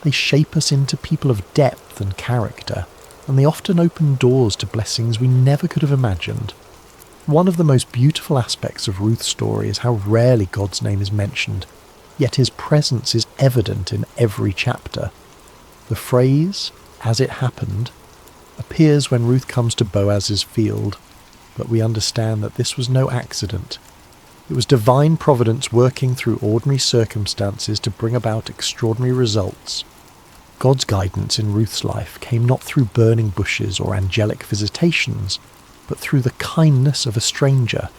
They shape us into people of depth and character, and they often open doors to blessings we never could have imagined. One of the most beautiful aspects of Ruth's story is how rarely God's name is mentioned, yet his presence is evident in every chapter. The phrase, "as it happened," appears when Ruth comes to Boaz's field, but we understand that this was no accident. It was divine providence working through ordinary circumstances to bring about extraordinary results. God's guidance in Ruth's life came not through burning bushes or angelic visitations, but through the kindness of a stranger,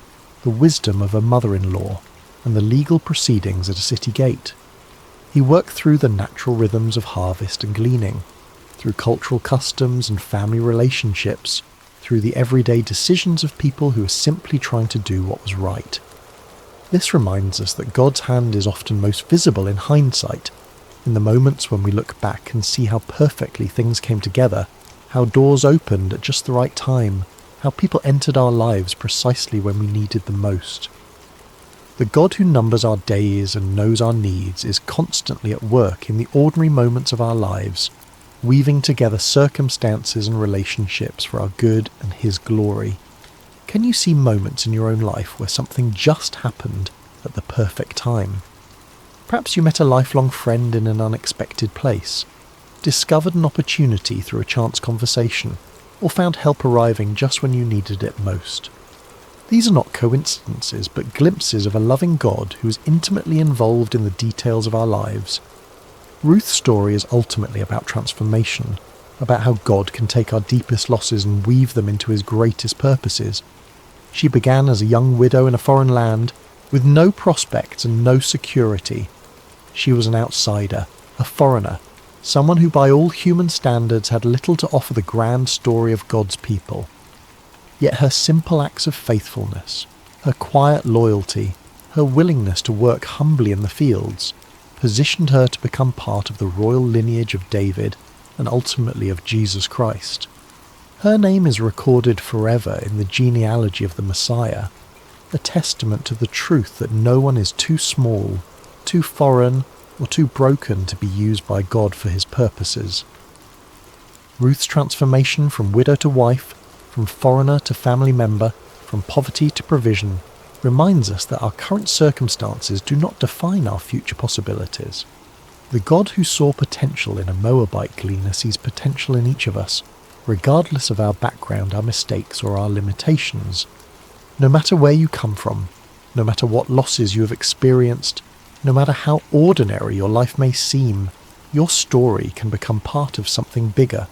the wisdom of a mother-in-law, and the legal proceedings at a city gate. He worked through the natural rhythms of harvest and gleaning, through cultural customs and family relationships, through the everyday decisions of people who were simply trying to do what was right. This reminds us that God's hand is often most visible in hindsight, in the moments when we look back and see how perfectly things came together, how doors opened at just the right time, how people entered our lives precisely when we needed them most. The God who numbers our days and knows our needs is constantly at work in the ordinary moments of our lives, weaving together circumstances and relationships for our good and his glory. Can you see moments in your own life where something just happened at the perfect time? Perhaps you met a lifelong friend in an unexpected place, discovered an opportunity through a chance conversation, or found help arriving just when you needed it most. These are not coincidences, but glimpses of a loving God who is intimately involved in the details of our lives. Ruth's story is ultimately about transformation, about how God can take our deepest losses and weave them into his greatest purposes. She began as a young widow in a foreign land, with no prospects and no security. She was an outsider, a foreigner, someone who by all human standards had little to offer the grand story of God's people. Yet her simple acts of faithfulness, her quiet loyalty, her willingness to work humbly in the fields, positioned her to become part of the royal lineage of David and ultimately of Jesus Christ. Her name is recorded forever in the genealogy of the Messiah, a testament to the truth that no one is too small, too foreign, or too broken to be used by God for his purposes. Ruth's transformation from widow to wife, from foreigner to family member, from poverty to provision, reminds us that our current circumstances do not define our future possibilities. The God who saw potential in a Moabite gleaner sees potential in each of us, regardless of our background, our mistakes, or our limitations. No matter where you come from, no matter what losses you have experienced, no matter how ordinary your life may seem, your story can become part of something bigger.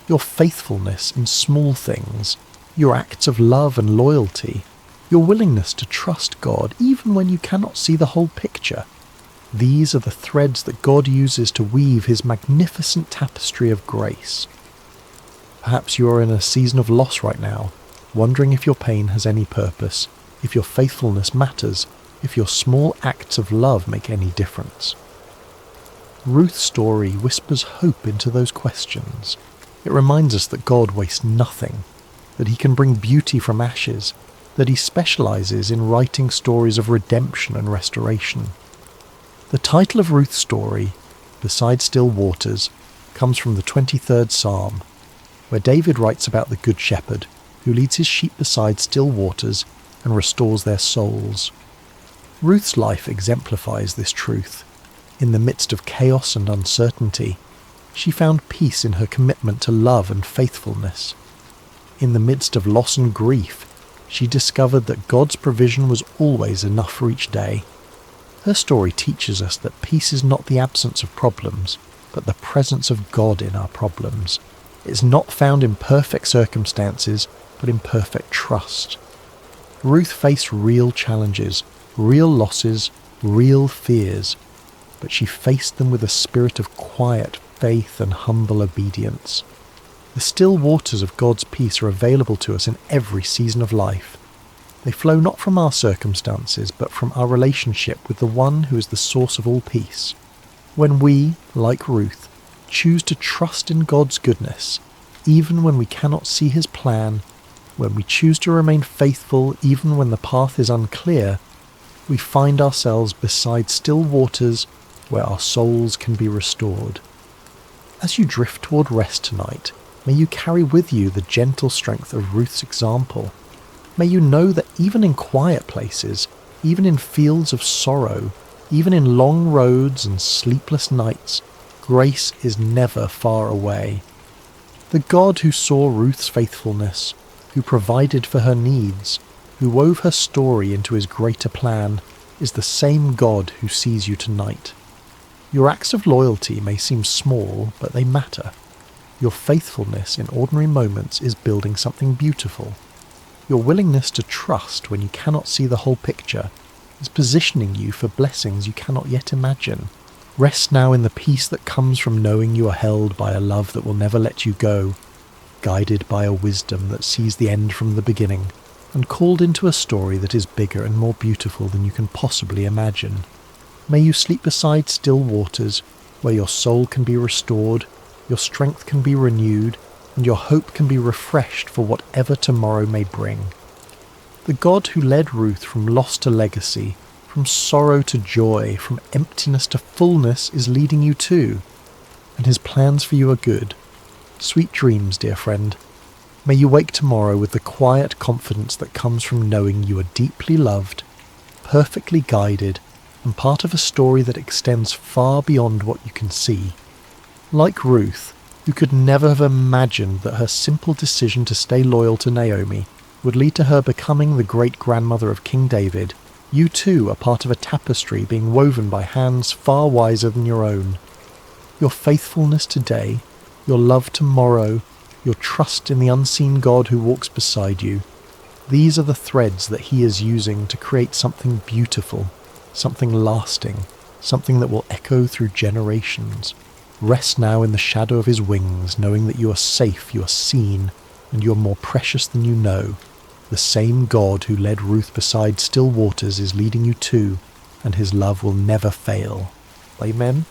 Your faithfulness in small things, your acts of love and loyalty, your willingness to trust God even when you cannot see the whole picture. These are the threads that God uses to weave his magnificent tapestry of grace. Perhaps you are in a season of loss right now, wondering if your pain has any purpose, if your faithfulness matters, if your small acts of love make any difference. Ruth's story whispers hope into those questions. It reminds us that God wastes nothing, that he can bring beauty from ashes, that he specializes in writing stories of redemption and restoration. The title of Ruth's story, Beside Still Waters, comes from the 23rd Psalm, where David writes about the Good Shepherd, who leads his sheep beside still waters and restores their souls. Ruth's life exemplifies this truth. In the midst of chaos and uncertainty, she found peace in her commitment to love and faithfulness. In the midst of loss and grief, she discovered that God's provision was always enough for each day. Her story teaches us that peace is not the absence of problems, but the presence of God in our problems. It's not found in perfect circumstances, but in perfect trust. Ruth faced real challenges, real losses, real fears, but she faced them with a spirit of quiet faith and humble obedience. The still waters of God's peace are available to us in every season of life. They flow not from our circumstances, but from our relationship with the one who is the source of all peace. When we, like Ruth, choose to trust in God's goodness, even when we cannot see his plan, when we choose to remain faithful even when the path is unclear, we find ourselves beside still waters where our souls can be restored. As you drift toward rest tonight, may you carry with you the gentle strength of Ruth's example. May you know that even in quiet places, even in fields of sorrow, even in long roads and sleepless nights, grace is never far away. The God who saw Ruth's faithfulness, who provided for her needs, who wove her story into his greater plan, is the same God who sees you tonight. Your acts of loyalty may seem small, but they matter. Your faithfulness in ordinary moments is building something beautiful. Your willingness to trust when you cannot see the whole picture is positioning you for blessings you cannot yet imagine. Rest now in the peace that comes from knowing you are held by a love that will never let you go, guided by a wisdom that sees the end from the beginning, and called into a story that is bigger and more beautiful than you can possibly imagine. May you sleep beside still waters, where your soul can be restored, your strength can be renewed, and your hope can be refreshed for whatever tomorrow may bring. The God who led Ruth from loss to legacy, from sorrow to joy, from emptiness to fullness is leading you too, and his plans for you are good. Sweet dreams, dear friend. May you wake tomorrow with the quiet confidence that comes from knowing you are deeply loved, perfectly guided, and part of a story that extends far beyond what you can see. Like Ruth, who could never have imagined that her simple decision to stay loyal to Naomi would lead to her becoming the great-grandmother of King David, you too are part of a tapestry being woven by hands far wiser than your own. Your faithfulness today, your love tomorrow, your trust in the unseen God who walks beside you, these are the threads that he is using to create something beautiful, something lasting, something that will echo through generations. Rest now in the shadow of his wings, knowing that you are safe, you are seen, and you are more precious than you know. The same God who led Ruth beside still waters is leading you too, and his love will never fail. Amen.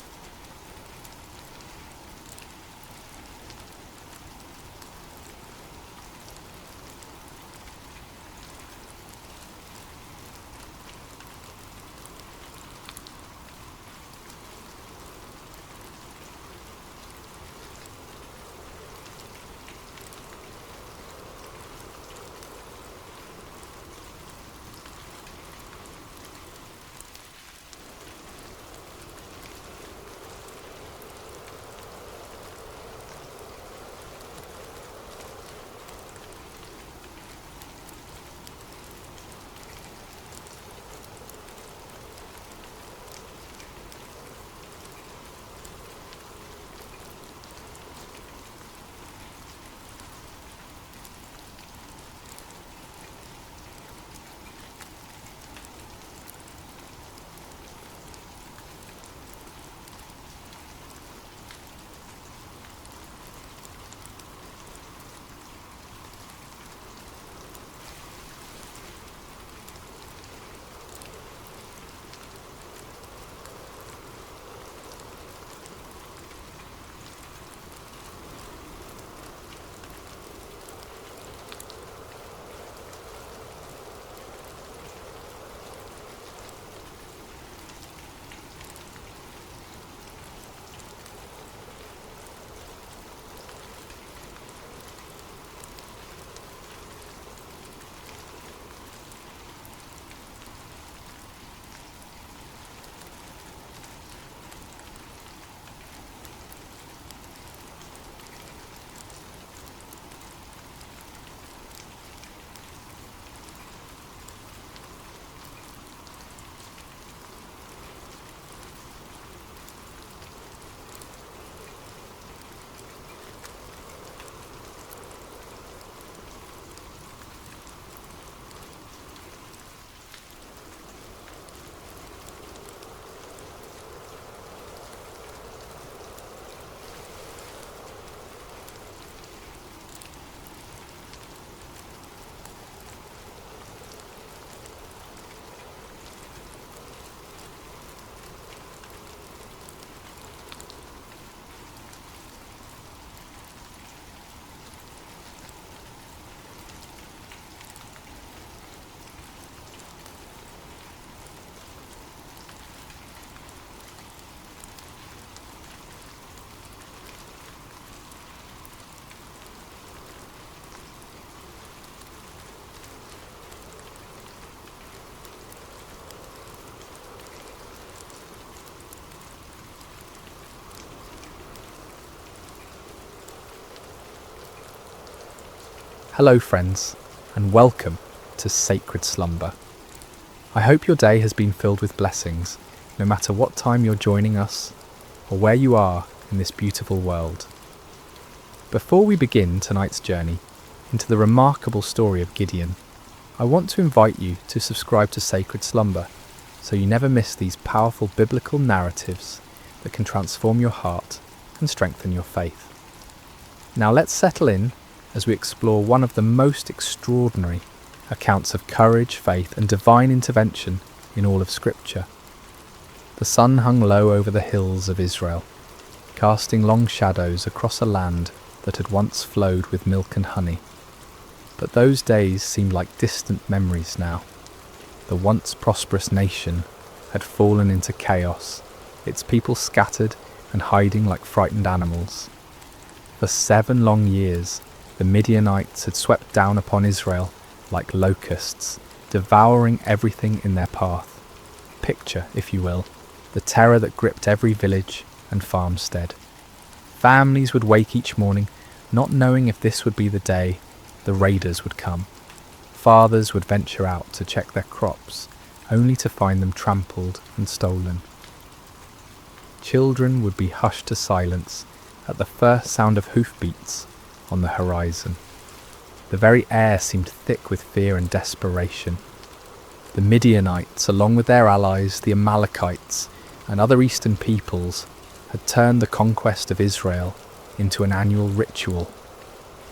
Hello friends, and welcome to Sacred Slumber. I hope your day has been filled with blessings, no matter what time you're joining us or where you are in this beautiful world. Before we begin tonight's journey into the remarkable story of Gideon, I want to invite you to subscribe to Sacred Slumber so you never miss these powerful biblical narratives that can transform your heart and strengthen your faith. Now let's settle in as we explore one of the most extraordinary accounts of courage, faith, and divine intervention in all of Scripture. The sun hung low over the hills of Israel, casting long shadows across a land that had once flowed with milk and honey. But those days seemed like distant memories now. The once prosperous nation had fallen into chaos, its people scattered and hiding like frightened animals. For 7 long years, the Midianites had swept down upon Israel like locusts, devouring everything in their path. Picture, if you will, the terror that gripped every village and farmstead. Families would wake each morning not knowing if this would be the day the raiders would come. Fathers would venture out to check their crops, only to find them trampled and stolen. Children would be hushed to silence at the first sound of hoofbeats on the horizon. The very air seemed thick with fear and desperation. The Midianites, along with their allies, the Amalekites, and other eastern peoples, had turned the conquest of Israel into an annual ritual.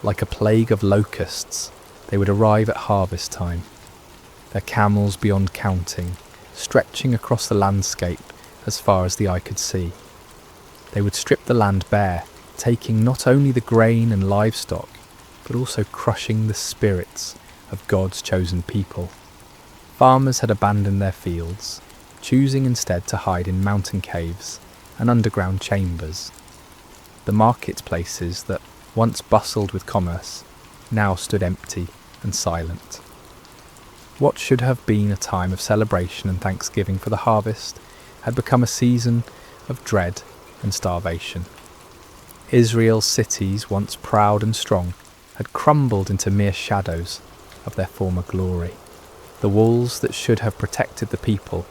Like a plague of locusts, they would arrive at harvest time, their camels beyond counting, stretching across the landscape as far as the eye could see. They would strip the land bare, taking not only the grain and livestock, but also crushing the spirits of God's chosen people. Farmers had abandoned their fields, choosing instead to hide in mountain caves and underground chambers. The marketplaces that once bustled with commerce now stood empty and silent. What should have been a time of celebration and thanksgiving for the harvest had become a season of dread and starvation. Israel's cities, once proud and strong, had crumbled into mere shadows of their former glory. The walls that should have protected the people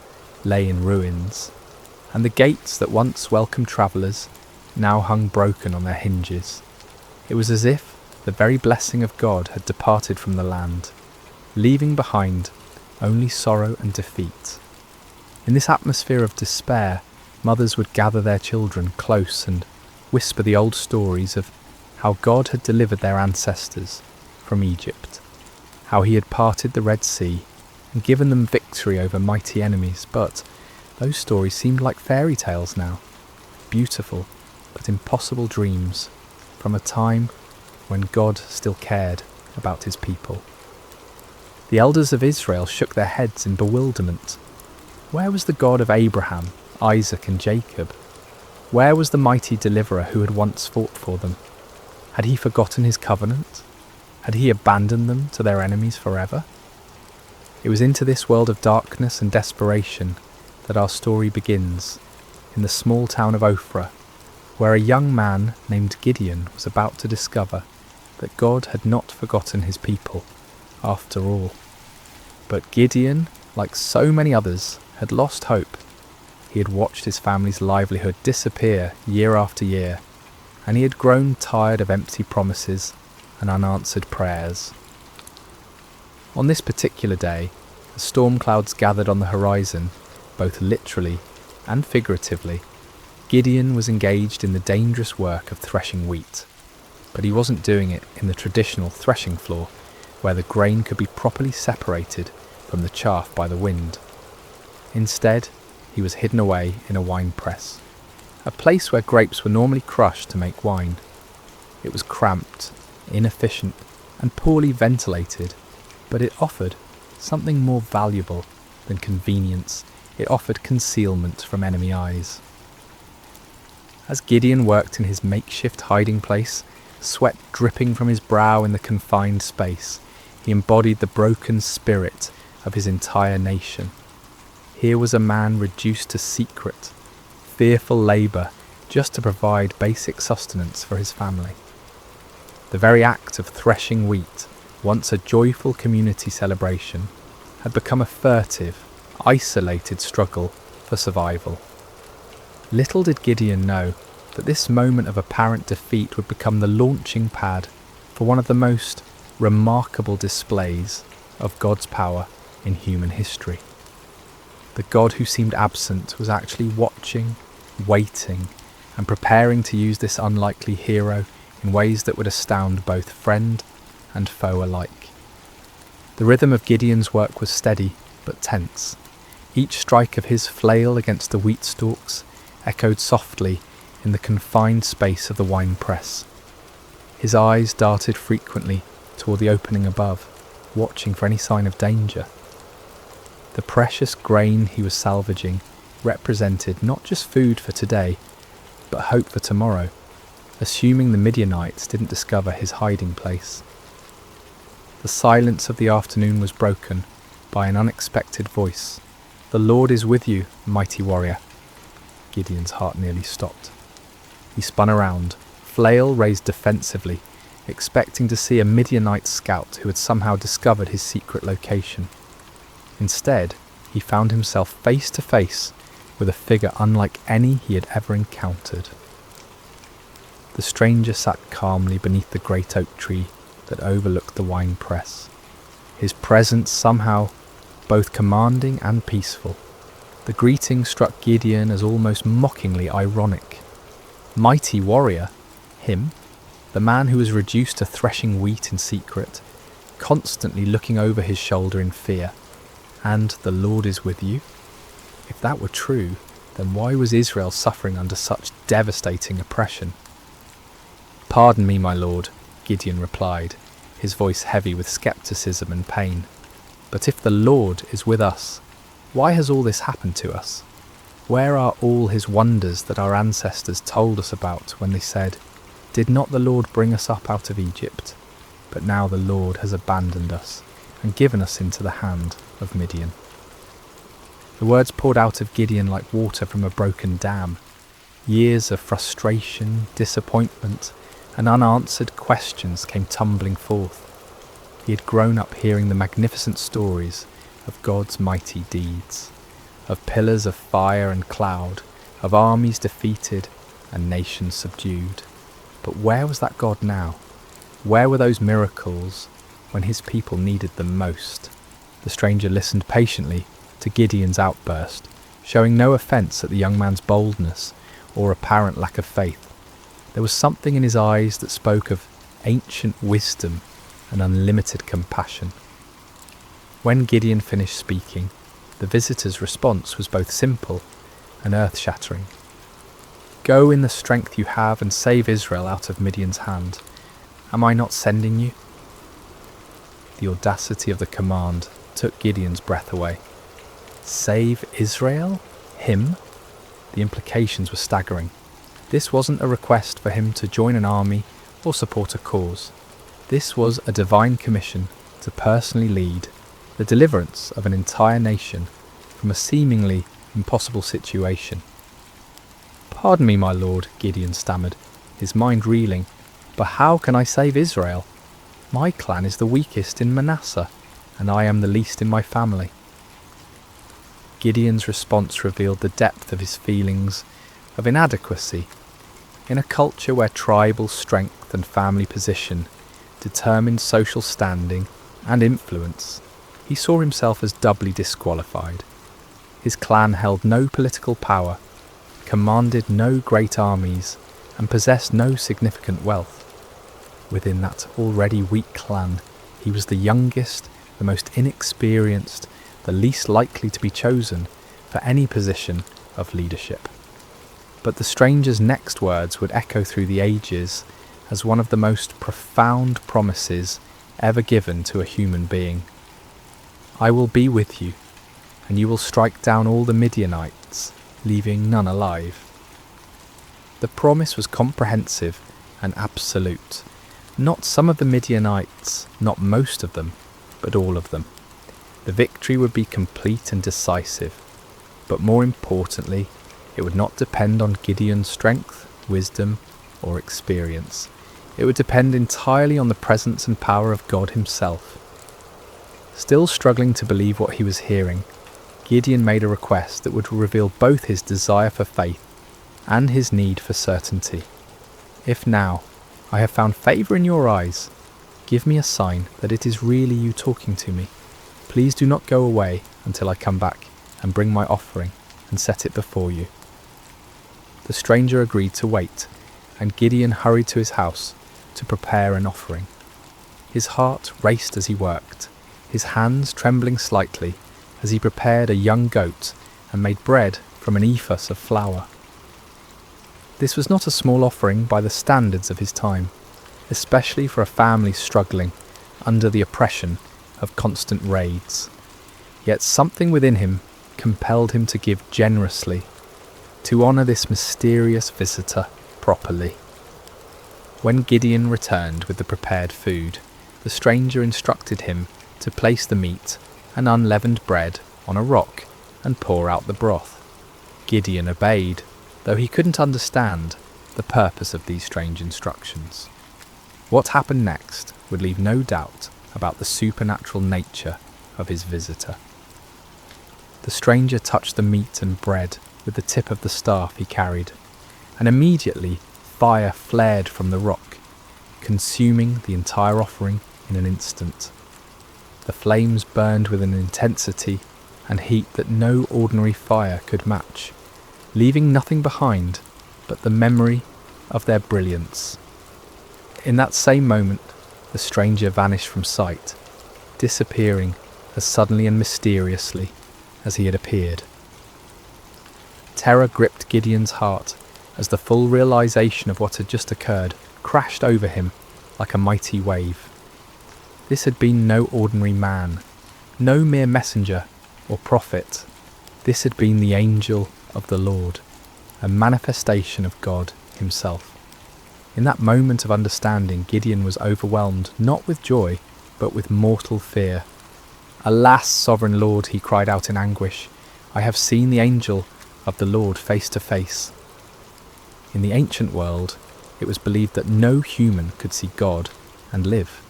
lay in ruins, and the gates that once welcomed travellers now hung broken on their hinges. It was as if the very blessing of God had departed from the land, leaving behind only sorrow and defeat. In this atmosphere of despair, mothers would gather their children close and whisper the old stories of how God had delivered their ancestors from Egypt, how he had parted the Red Sea and given them victory over mighty enemies. But those stories seemed like fairy tales now, beautiful but impossible dreams from a time when God still cared about his people. The elders of Israel shook their heads in bewilderment. Where was the God of Abraham, Isaac and Jacob? Where was the mighty deliverer who had once fought for them? Had he forgotten his covenant? Had he abandoned them to their enemies forever? It was into this world of darkness and desperation that our story begins, in the small town of Ophrah, where a young man named Gideon was about to discover that God had not forgotten his people after all. But Gideon, like so many others, had lost hope. He had watched his family's livelihood disappear year after year, and he had grown tired of empty promises and unanswered prayers. On this particular day, the storm clouds gathered on the horizon, both literally and figuratively. Gideon was engaged in the dangerous work of threshing wheat, but he wasn't doing it in the traditional threshing floor, where the grain could be properly separated from the chaff by the wind. Instead, he was hidden away in a wine press, a place where grapes were normally crushed to make wine. It was cramped, inefficient, and poorly ventilated, but it offered something more valuable than convenience. It offered concealment from enemy eyes. As Gideon worked in his makeshift hiding place, sweat dripping from his brow in the confined space, he embodied the broken spirit of his entire nation. Here was a man reduced to secret, fearful labour just to provide basic sustenance for his family. The very act of threshing wheat, once a joyful community celebration, had become a furtive, isolated struggle for survival. Little did Gideon know that this moment of apparent defeat would become the launching pad for one of the most remarkable displays of God's power in human history. The God who seemed absent was actually watching, waiting, and preparing to use this unlikely hero in ways that would astound both friend and foe alike. The rhythm of Gideon's work was steady but tense. Each strike of his flail against the wheat stalks echoed softly in the confined space of the wine press. His eyes darted frequently toward the opening above, watching for any sign of danger. The precious grain he was salvaging represented not just food for today, but hope for tomorrow, assuming the Midianites didn't discover his hiding place. The silence of the afternoon was broken by an unexpected voice. "The Lord is with you, mighty warrior." Gideon's heart nearly stopped. He spun around, flail raised defensively, expecting to see a Midianite scout who had somehow discovered his secret location. Instead, he found himself face to face with a figure unlike any he had ever encountered. The stranger sat calmly beneath the great oak tree that overlooked the wine press, his presence somehow both commanding and peaceful. The greeting struck Gideon as almost mockingly ironic. Mighty warrior, him, the man who was reduced to threshing wheat in secret, constantly looking over his shoulder in fear, and the Lord is with you? If that were true, then why was Israel suffering under such devastating oppression? "Pardon me, my lord," Gideon replied, his voice heavy with skepticism and pain. "But if the Lord is with us, why has all this happened to us? Where are all his wonders that our ancestors told us about when they said, 'Did not the Lord bring us up out of Egypt?' But now the Lord has abandoned us and given us into the hand of Midian." The words poured out of Gideon like water from a broken dam. Years of frustration, disappointment, and unanswered questions came tumbling forth. He had grown up hearing the magnificent stories of God's mighty deeds, of pillars of fire and cloud, of armies defeated and nations subdued. But where was that God now? Where were those miracles when his people needed them most? The stranger listened patiently to Gideon's outburst, showing no offence at the young man's boldness or apparent lack of faith. There was something in his eyes that spoke of ancient wisdom and unlimited compassion. When Gideon finished speaking, the visitor's response was both simple and earth-shattering. "Go in the strength you have and save Israel out of Midian's hand. Am I not sending you?" The audacity of the command took Gideon's breath away. Save Israel? Him? The implications were staggering. This wasn't a request for him to join an army or support a cause. This was a divine commission to personally lead the deliverance of an entire nation from a seemingly impossible situation. "Pardon me, my lord," Gideon stammered, his mind reeling, "but how can I save Israel? My clan is the weakest in Manasseh, and I am the least in my family." Gideon's response revealed the depth of his feelings of inadequacy. In a culture where tribal strength and family position determined social standing and influence, he saw himself as doubly disqualified. His clan held no political power, commanded no great armies, and possessed no significant wealth. Within that already weak clan, he was the youngest, the most inexperienced, the least likely to be chosen for any position of leadership. But the stranger's next words would echo through the ages as one of the most profound promises ever given to a human being. "I will be with you, and you will strike down all the Midianites, leaving none alive." The promise was comprehensive and absolute. Not some of the Midianites, not most of them, but all of them. The victory would be complete and decisive, but more importantly, it would not depend on Gideon's strength, wisdom, or experience. It would depend entirely on the presence and power of God himself. Still struggling to believe what he was hearing, Gideon made a request that would reveal both his desire for faith and his need for certainty. "If now I have found favour in your eyes, give me a sign that it is really you talking to me. Please do not go away until I come back and bring my offering and set it before you." The stranger agreed to wait, and Gideon hurried to his house to prepare an offering. His heart raced as he worked, his hands trembling slightly as he prepared a young goat and made bread from an ephah of flour. This was not a small offering by the standards of his time, especially for a family struggling under the oppression of constant raids. Yet something within him compelled him to give generously, to honour this mysterious visitor properly. When Gideon returned with the prepared food, the stranger instructed him to place the meat and unleavened bread on a rock and pour out the broth. Gideon obeyed, though he couldn't understand the purpose of these strange instructions. What happened next would leave no doubt about the supernatural nature of his visitor. The stranger touched the meat and bread with the tip of the staff he carried, and immediately fire flared from the rock, consuming the entire offering in an instant. The flames burned with an intensity and heat that no ordinary fire could match, leaving nothing behind but the memory of their brilliance. In that same moment, the stranger vanished from sight, disappearing as suddenly and mysteriously as he had appeared. Terror gripped Gideon's heart as the full realization of what had just occurred crashed over him like a mighty wave. This had been no ordinary man, no mere messenger or prophet. This had been the angel of the Lord, a manifestation of God himself. In that moment of understanding, Gideon was overwhelmed not with joy, but with mortal fear. "Alas, sovereign Lord," he cried out in anguish, "I have seen the angel of the Lord face to face." In the ancient world, it was believed that no human could see God and live.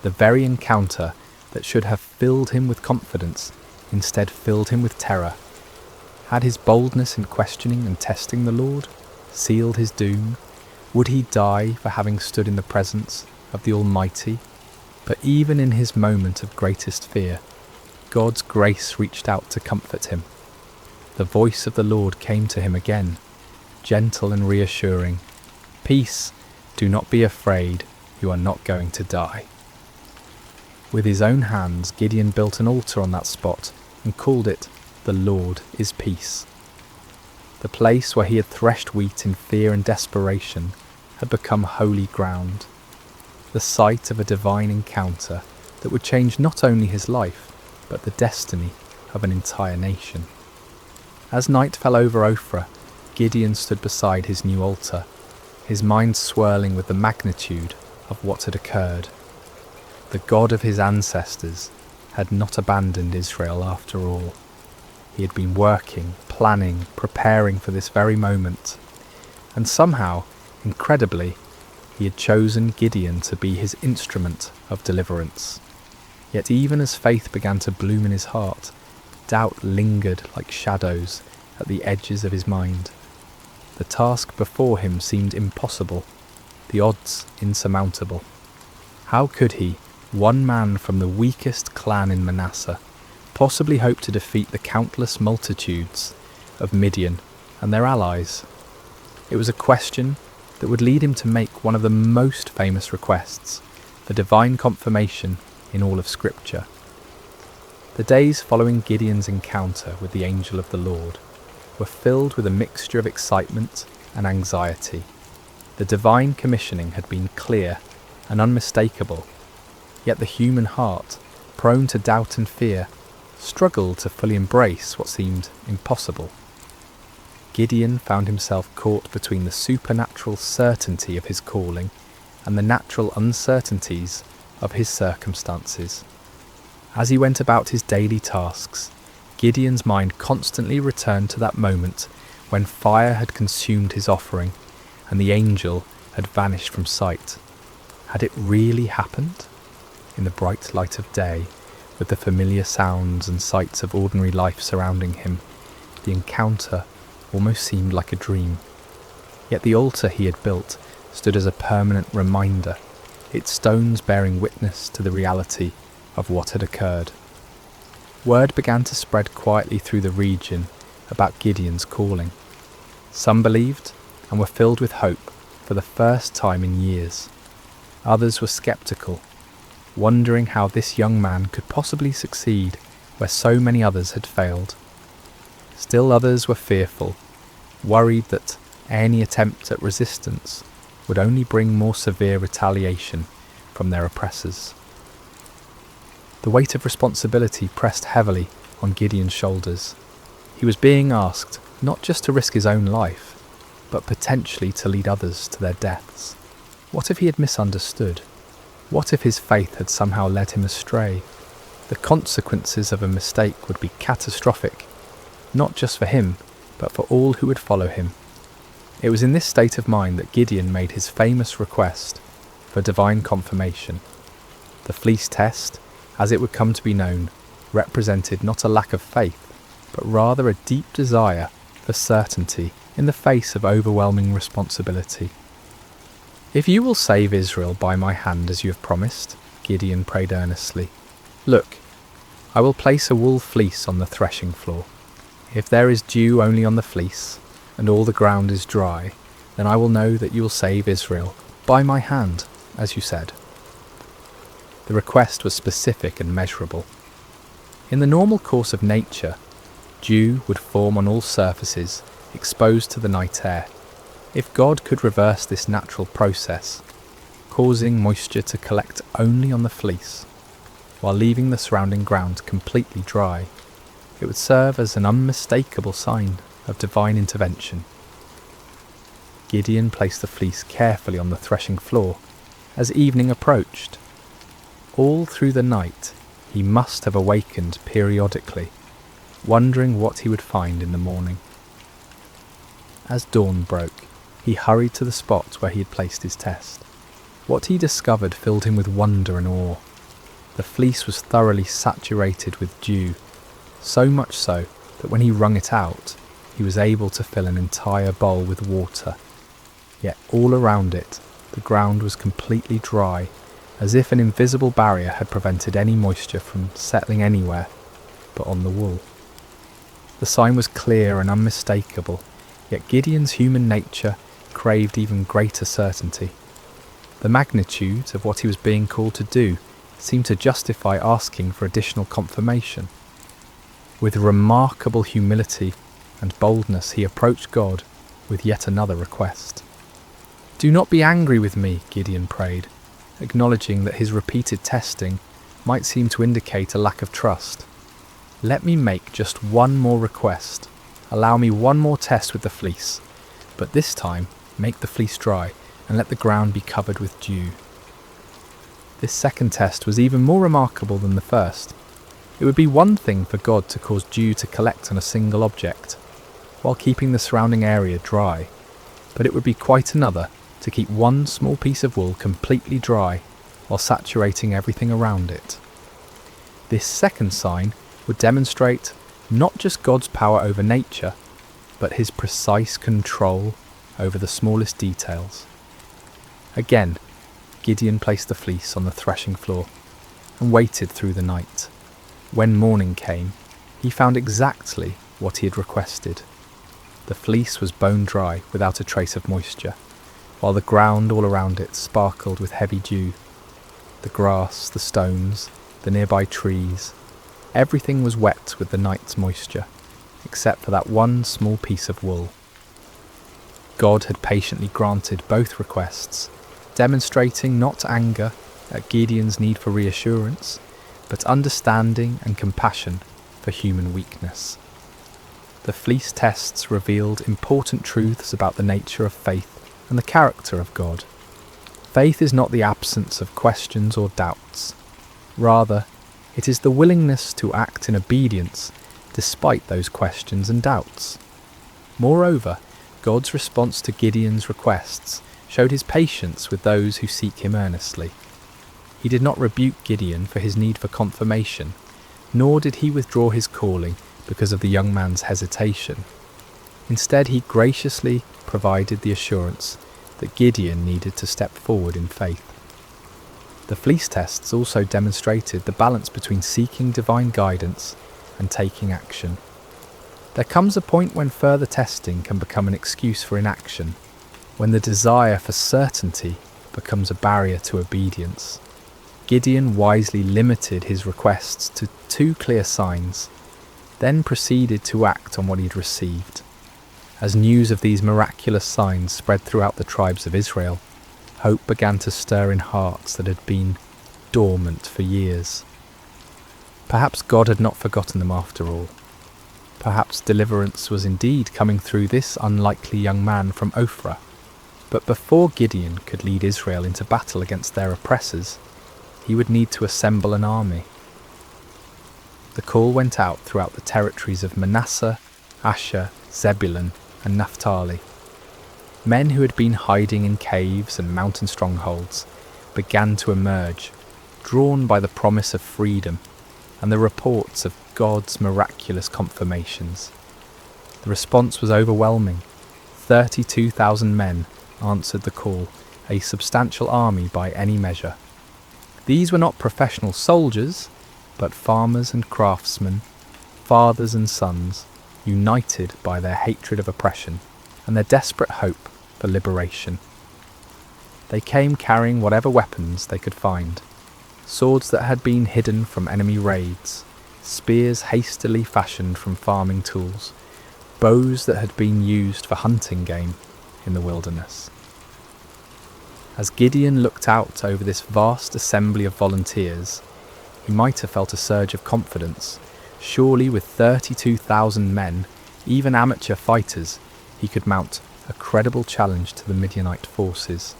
The very encounter that should have filled him with confidence instead filled him with terror. Had his boldness in questioning and testing the Lord sealed his doom? Would he die for having stood in the presence of the Almighty? But even in his moment of greatest fear, God's grace reached out to comfort him. The voice of the Lord came to him again, gentle and reassuring. "Peace, do not be afraid, you are not going to die." With his own hands, Gideon built an altar on that spot and called it, "The Lord is Peace." The place where he had threshed wheat in fear and desperation had become holy ground, the site of a divine encounter that would change not only his life, but the destiny of an entire nation. As night fell over Ophrah, Gideon stood beside his new altar, his mind swirling with the magnitude of what had occurred. The God of his ancestors had not abandoned Israel after all. He had been working, planning, preparing for this very moment, and somehow, incredibly, he had chosen Gideon to be his instrument of deliverance. Yet even as faith began to bloom in his heart, doubt lingered like shadows at the edges of his mind. The task before him seemed impossible, the odds insurmountable. How could he, one man from the weakest clan in Manasseh, possibly hope to defeat the countless multitudes of Midian and their allies? It was a question that would lead him to make one of the most famous requests for divine confirmation in all of Scripture. The days following Gideon's encounter with the angel of the Lord were filled with a mixture of excitement and anxiety. The divine commissioning had been clear and unmistakable, yet the human heart, prone to doubt and fear, struggled to fully embrace what seemed impossible. Gideon found himself caught between the supernatural certainty of his calling and the natural uncertainties of his circumstances. As he went about his daily tasks, Gideon's mind constantly returned to that moment when fire had consumed his offering and the angel had vanished from sight. Had it really happened? In the bright light of day, with the familiar sounds and sights of ordinary life surrounding him, the encounter almost seemed like a dream. Yet the altar he had built stood as a permanent reminder, its stones bearing witness to the reality of what had occurred. Word began to spread quietly through the region about Gideon's calling. Some believed and were filled with hope for the first time in years. Others were sceptical, wondering how this young man could possibly succeed where so many others had failed. Still others were fearful, worried that any attempt at resistance would only bring more severe retaliation from their oppressors. The weight of responsibility pressed heavily on Gideon's shoulders. He was being asked not just to risk his own life, but potentially to lead others to their deaths. What if he had misunderstood? What if his faith had somehow led him astray? The consequences of a mistake would be catastrophic, not just for him, but for all who would follow him. It was in this state of mind that Gideon made his famous request for divine confirmation. The fleece test, as it would come to be known, represented not a lack of faith, but rather a deep desire for certainty in the face of overwhelming responsibility. "If you will save Israel by my hand as you have promised," Gideon prayed earnestly, "look, I will place a wool fleece on the threshing floor. If there is dew only on the fleece, and all the ground is dry, then I will know that you will save Israel by my hand, as you said." The request was specific and measurable. In the normal course of nature, dew would form on all surfaces exposed to the night air. If God could reverse this natural process, causing moisture to collect only on the fleece, while leaving the surrounding ground completely dry, it would serve as an unmistakable sign of divine intervention. Gideon placed the fleece carefully on the threshing floor as evening approached. All through the night he must have awakened periodically, wondering what he would find in the morning. As dawn broke, he hurried to the spot where he had placed his test. What he discovered filled him with wonder and awe. The fleece was thoroughly saturated with dew, so much so that when he wrung it out, he was able to fill an entire bowl with water. Yet all around it, the ground was completely dry, as if an invisible barrier had prevented any moisture from settling anywhere but on the wool. The sign was clear and unmistakable, yet Gideon's human nature craved even greater certainty. The magnitude of what he was being called to do seemed to justify asking for additional confirmation. With remarkable humility and boldness he approached God with yet another request. "Do not be angry with me," Gideon prayed, acknowledging that his repeated testing might seem to indicate a lack of trust. "Let me make just one more request. Allow me one more test with the fleece, but this time make the fleece dry and let the ground be covered with dew." This second test was even more remarkable than the first. It would be one thing for God to cause dew to collect on a single object, while keeping the surrounding area dry, but it would be quite another to keep one small piece of wool completely dry while saturating everything around it. This second sign would demonstrate not just God's power over nature, but his precise control over the smallest details. Again, Gideon placed the fleece on the threshing floor and waited through the night. When morning came, he found exactly what he had requested. The fleece was bone dry without a trace of moisture, while the ground all around it sparkled with heavy dew. The grass, the stones, the nearby trees, everything was wet with the night's moisture, except for that one small piece of wool. God had patiently granted both requests, demonstrating not anger at Gideon's need for reassurance, but understanding and compassion for human weakness. The fleece tests revealed important truths about the nature of faith and the character of God. Faith is not the absence of questions or doubts. Rather, it is the willingness to act in obedience despite those questions and doubts. Moreover, God's response to Gideon's requests showed his patience with those who seek him earnestly. He did not rebuke Gideon for his need for confirmation, nor did he withdraw his calling because of the young man's hesitation. Instead, he graciously provided the assurance that Gideon needed to step forward in faith. The fleece tests also demonstrated the balance between seeking divine guidance and taking action. There comes a point when further testing can become an excuse for inaction, when the desire for certainty becomes a barrier to obedience. Gideon wisely limited his requests to 2 clear signs, then proceeded to act on what he had received. As news of these miraculous signs spread throughout the tribes of Israel, hope began to stir in hearts that had been dormant for years. Perhaps God had not forgotten them after all. Perhaps deliverance was indeed coming through this unlikely young man from Ophrah. But before Gideon could lead Israel into battle against their oppressors, he would need to assemble an army. The call went out throughout the territories of Manasseh, Asher, Zebulun, and Naphtali. Men who had been hiding in caves and mountain strongholds began to emerge, drawn by the promise of freedom and the reports of God's miraculous confirmations. The response was overwhelming. 32,000 men answered the call, a substantial army by any measure. These were not professional soldiers, but farmers and craftsmen, fathers and sons, united by their hatred of oppression and their desperate hope for liberation. They came carrying whatever weapons they could find, swords that had been hidden from enemy raids, spears hastily fashioned from farming tools, bows that had been used for hunting game in the wilderness. As Gideon looked out over this vast assembly of volunteers, he might have felt a surge of confidence. Surely with 32,000 men, even amateur fighters, he could mount a credible challenge to the Midianite forces.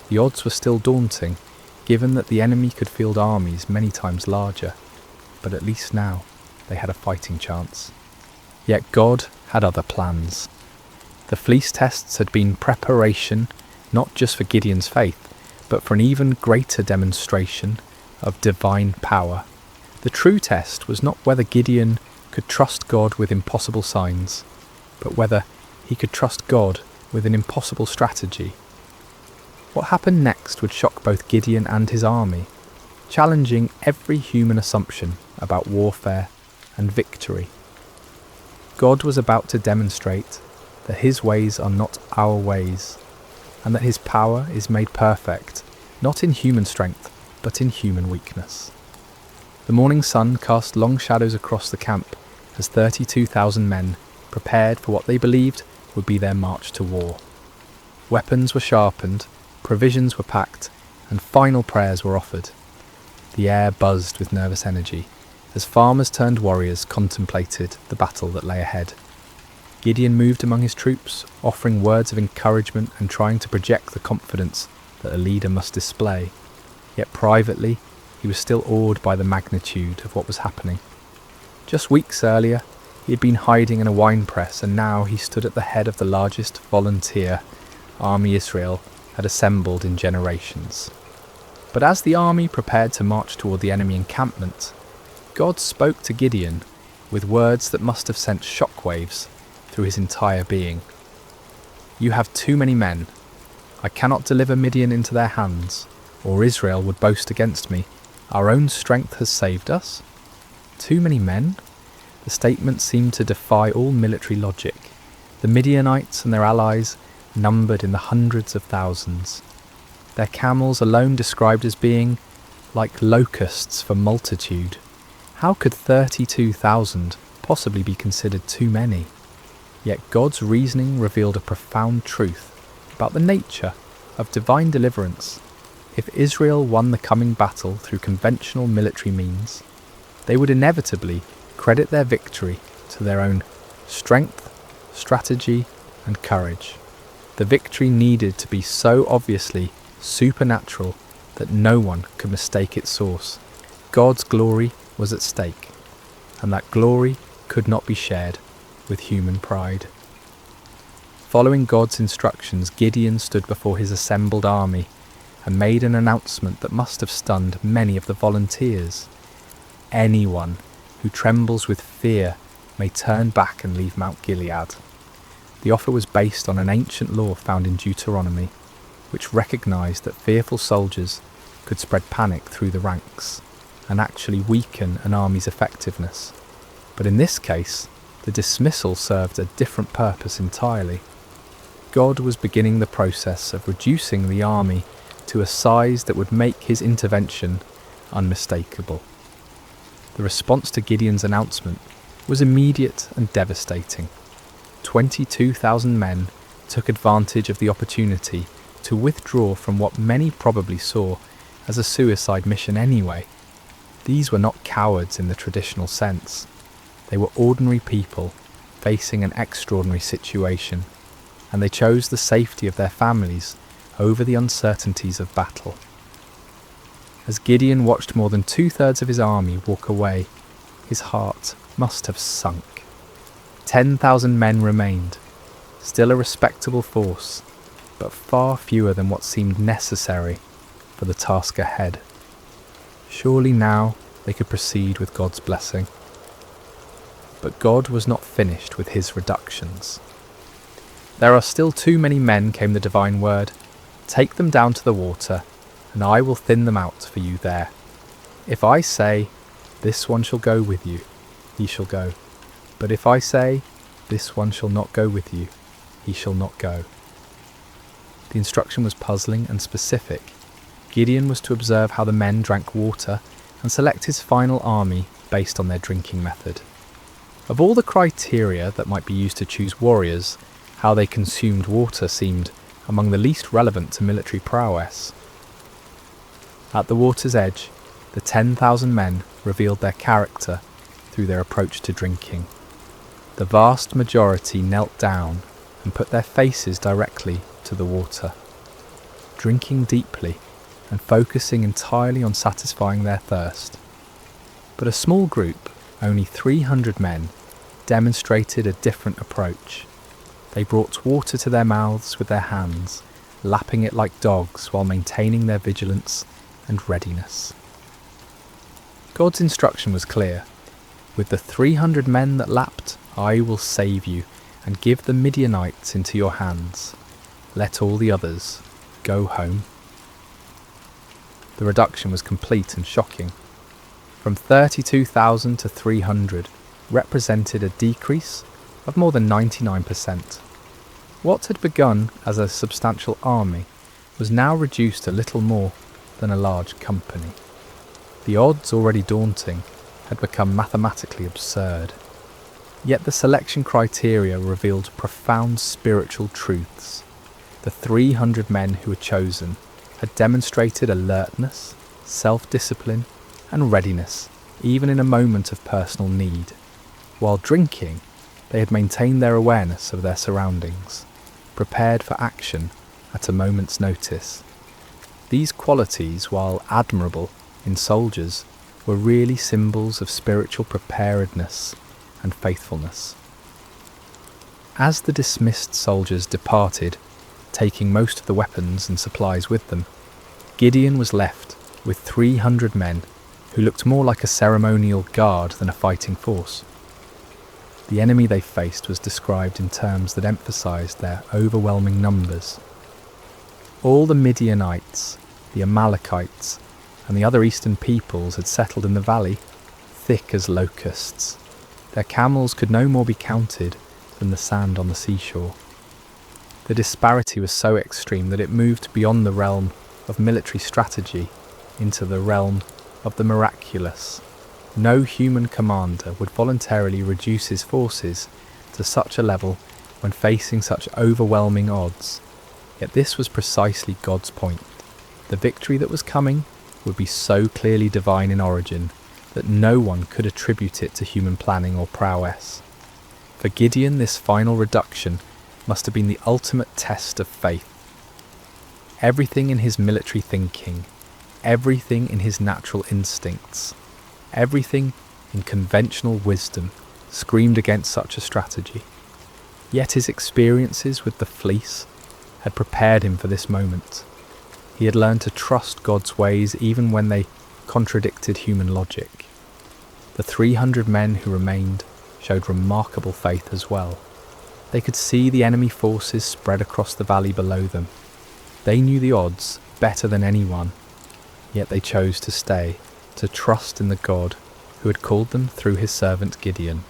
The odds were still daunting, given that the enemy could field armies many times larger, but at least now they had a fighting chance. Yet God had other plans. The fleece tests had been preparation not just for Gideon's faith, but for an even greater demonstration of divine power. The true test was not whether Gideon could trust God with impossible signs, but whether he could trust God with an impossible strategy. What happened next would shock both Gideon and his army, challenging every human assumption about warfare and victory. God was about to demonstrate that his ways are not our ways, and that his power is made perfect, not in human strength, but in human weakness. The morning sun cast long shadows across the camp as 32,000 men prepared for what they believed would be their march to war. Weapons were sharpened, provisions were packed, and final prayers were offered. The air buzzed with nervous energy as farmers turned warriors contemplated the battle that lay ahead. Gideon moved among his troops, offering words of encouragement and trying to project the confidence that a leader must display. Yet privately, he was still awed by the magnitude of what was happening. Just weeks earlier, he had been hiding in a wine press, and now he stood at the head of the largest volunteer army Israel had assembled in generations. But as the army prepared to march toward the enemy encampment, God spoke to Gideon with words that must have sent shockwaves through his entire being. "You have too many men. I cannot deliver Midian into their hands, or Israel would boast against me. Our own strength has saved us." Too many men? The statement seemed to defy all military logic. The Midianites and their allies numbered in the hundreds of thousands. Their camels alone described as being like locusts for multitude. How could 32,000 possibly be considered too many? Yet God's reasoning revealed a profound truth about the nature of divine deliverance. If Israel won the coming battle through conventional military means, they would inevitably credit their victory to their own strength, strategy, and courage. The victory needed to be so obviously supernatural that no one could mistake its source. God's glory was at stake, and that glory could not be shared with human pride. Following God's instructions, Gideon stood before his assembled army and made an announcement that must have stunned many of the volunteers. Anyone who trembles with fear may turn back and leave Mount Gilead. The offer was based on an ancient law found in Deuteronomy, which recognized that fearful soldiers could spread panic through the ranks and actually weaken an army's effectiveness. But in this case, the dismissal served a different purpose entirely. God was beginning the process of reducing the army to a size that would make his intervention unmistakable. The response to Gideon's announcement was immediate and devastating. 22,000 men took advantage of the opportunity to withdraw from what many probably saw as a suicide mission anyway. These were not cowards in the traditional sense. They were ordinary people facing an extraordinary situation, and they chose the safety of their families over the uncertainties of battle. As Gideon watched more than 2/3 of his army walk away, his heart must have sunk. 10,000 men remained, still a respectable force, but far fewer than what seemed necessary for the task ahead. Surely now they could proceed with God's blessing. But God was not finished with his reductions. "There are still too many men," came the divine word. "Take them down to the water, and I will thin them out for you there. If I say, 'This one shall go with you,' he shall go. But if I say, 'This one shall not go with you,' he shall not go." The instruction was puzzling and specific. Gideon was to observe how the men drank water and select his final army based on their drinking method. Of all the criteria that might be used to choose warriors, how they consumed water seemed among the least relevant to military prowess. At the water's edge, the 10,000 men revealed their character through their approach to drinking. The vast majority knelt down and put their faces directly to the water, drinking deeply and focusing entirely on satisfying their thirst. But a small group, only 300 men, demonstrated a different approach. They brought water to their mouths with their hands, lapping it like dogs while maintaining their vigilance and readiness. God's instruction was clear. "With the 300 men that lapped, I will save you and give the Midianites into your hands. Let all the others go home." The reduction was complete and shocking. From 32,000 to 300 represented a decrease of more than 99%. What had begun as a substantial army was now reduced to little more than a large company. The odds, already daunting, had become mathematically absurd. Yet the selection criteria revealed profound spiritual truths. The 300 men who were chosen had demonstrated alertness, self-discipline, and readiness, even in a moment of personal need. While drinking, they had maintained their awareness of their surroundings, prepared for action at a moment's notice. These qualities, while admirable in soldiers, were really symbols of spiritual preparedness and faithfulness. As the dismissed soldiers departed, taking most of the weapons and supplies with them, Gideon was left with 300 men who looked more like a ceremonial guard than a fighting force. The enemy they faced was described in terms that emphasized their overwhelming numbers. All the Midianites, the Amalekites, and the other eastern peoples had settled in the valley, thick as locusts. Their camels could no more be counted than the sand on the seashore. The disparity was so extreme that it moved beyond the realm of military strategy into the realm of the miraculous. No human commander would voluntarily reduce his forces to such a level when facing such overwhelming odds. Yet this was precisely God's point. The victory that was coming would be so clearly divine in origin that no one could attribute it to human planning or prowess. For Gideon, this final reduction must have been the ultimate test of faith. Everything in his military thinking, everything in his natural instincts, everything in conventional wisdom screamed against such a strategy. Yet his experiences with the fleece had prepared him for this moment. He had learned to trust God's ways even when they contradicted human logic. The 300 men who remained showed remarkable faith as well. They could see the enemy forces spread across the valley below them. They knew the odds better than anyone, yet they chose to stay, to trust in the God who had called them through his servant Gideon.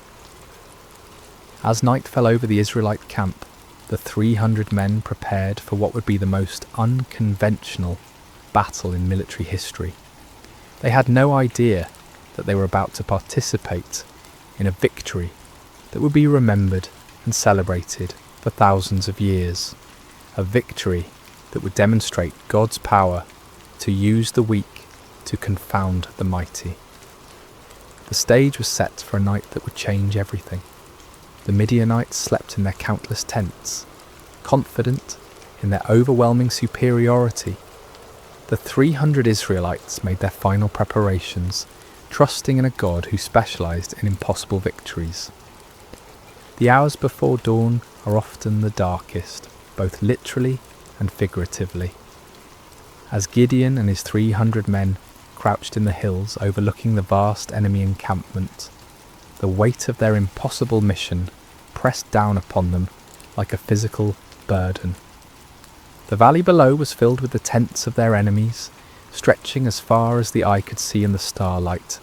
As night fell over the Israelite camp, the 300 men prepared for what would be the most unconventional battle in military history. They had no idea that they were about to participate in a victory that would be remembered and celebrated for thousands of years. A victory that would demonstrate God's power to use the weak to confound the mighty. The stage was set for a night that would change everything. The Midianites slept in their countless tents, confident in their overwhelming superiority. The 300 Israelites made their final preparations, trusting in a God who specialized in impossible victories. The hours before dawn are often the darkest, both literally and figuratively. As Gideon and his 300 men crouched in the hills overlooking the vast enemy encampment, the weight of their impossible mission pressed down upon them like a physical burden. The valley below was filled with the tents of their enemies, stretching as far as the eye could see in the starlight,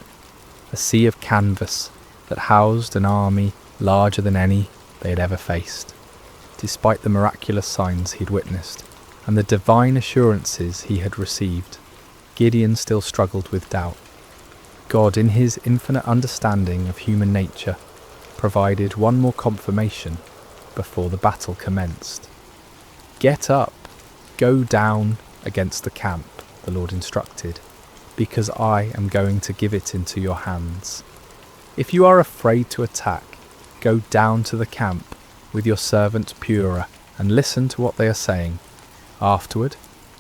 a sea of canvas that housed an army larger than any they had ever faced. Despite the miraculous signs he had witnessed and the divine assurances he had received, Gideon still struggled with doubt. God, in his infinite understanding of human nature, provided one more confirmation before the battle commenced. "Get up, go down against the camp," the Lord instructed, "because I am going to give it into your hands. If you are afraid to attack, go down to the camp with your servant Purah and listen to what they are saying. Afterward,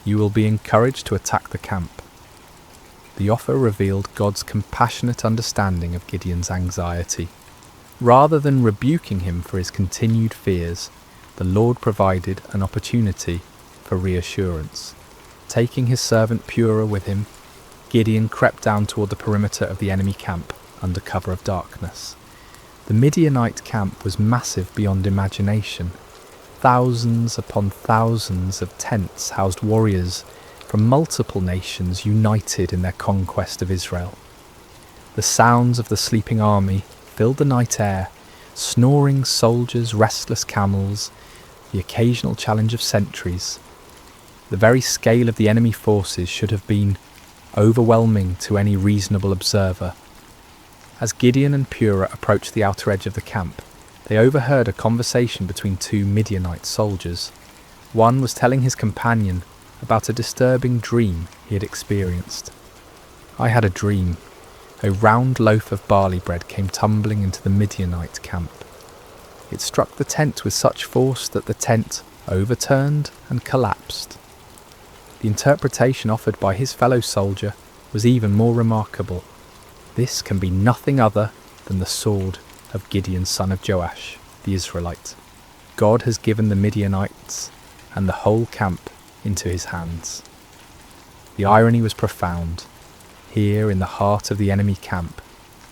you will be encouraged to attack the camp." The offer revealed God's compassionate understanding of Gideon's anxiety. Rather than rebuking him for his continued fears, the Lord provided an opportunity for reassurance. Taking his servant Purah with him, Gideon crept down toward the perimeter of the enemy camp under cover of darkness. The Midianite camp was massive beyond imagination. Thousands upon thousands of tents housed warriors from multiple nations united in their conquest of Israel. The sounds of the sleeping army filled the night air, snoring soldiers, restless camels, the occasional challenge of sentries. The very scale of the enemy forces should have been overwhelming to any reasonable observer. As Gideon and Purah approached the outer edge of the camp, they overheard a conversation between two Midianite soldiers. One was telling his companion about a disturbing dream he had experienced. "I had a dream. A round loaf of barley bread came tumbling into the Midianite camp. It struck the tent with such force that the tent overturned and collapsed." The interpretation offered by his fellow soldier was even more remarkable. "This can be nothing other than the sword of Gideon son of Joash, the Israelite. God has given the Midianites and the whole camp into his hands." The irony was profound. Here in the heart of the enemy camp,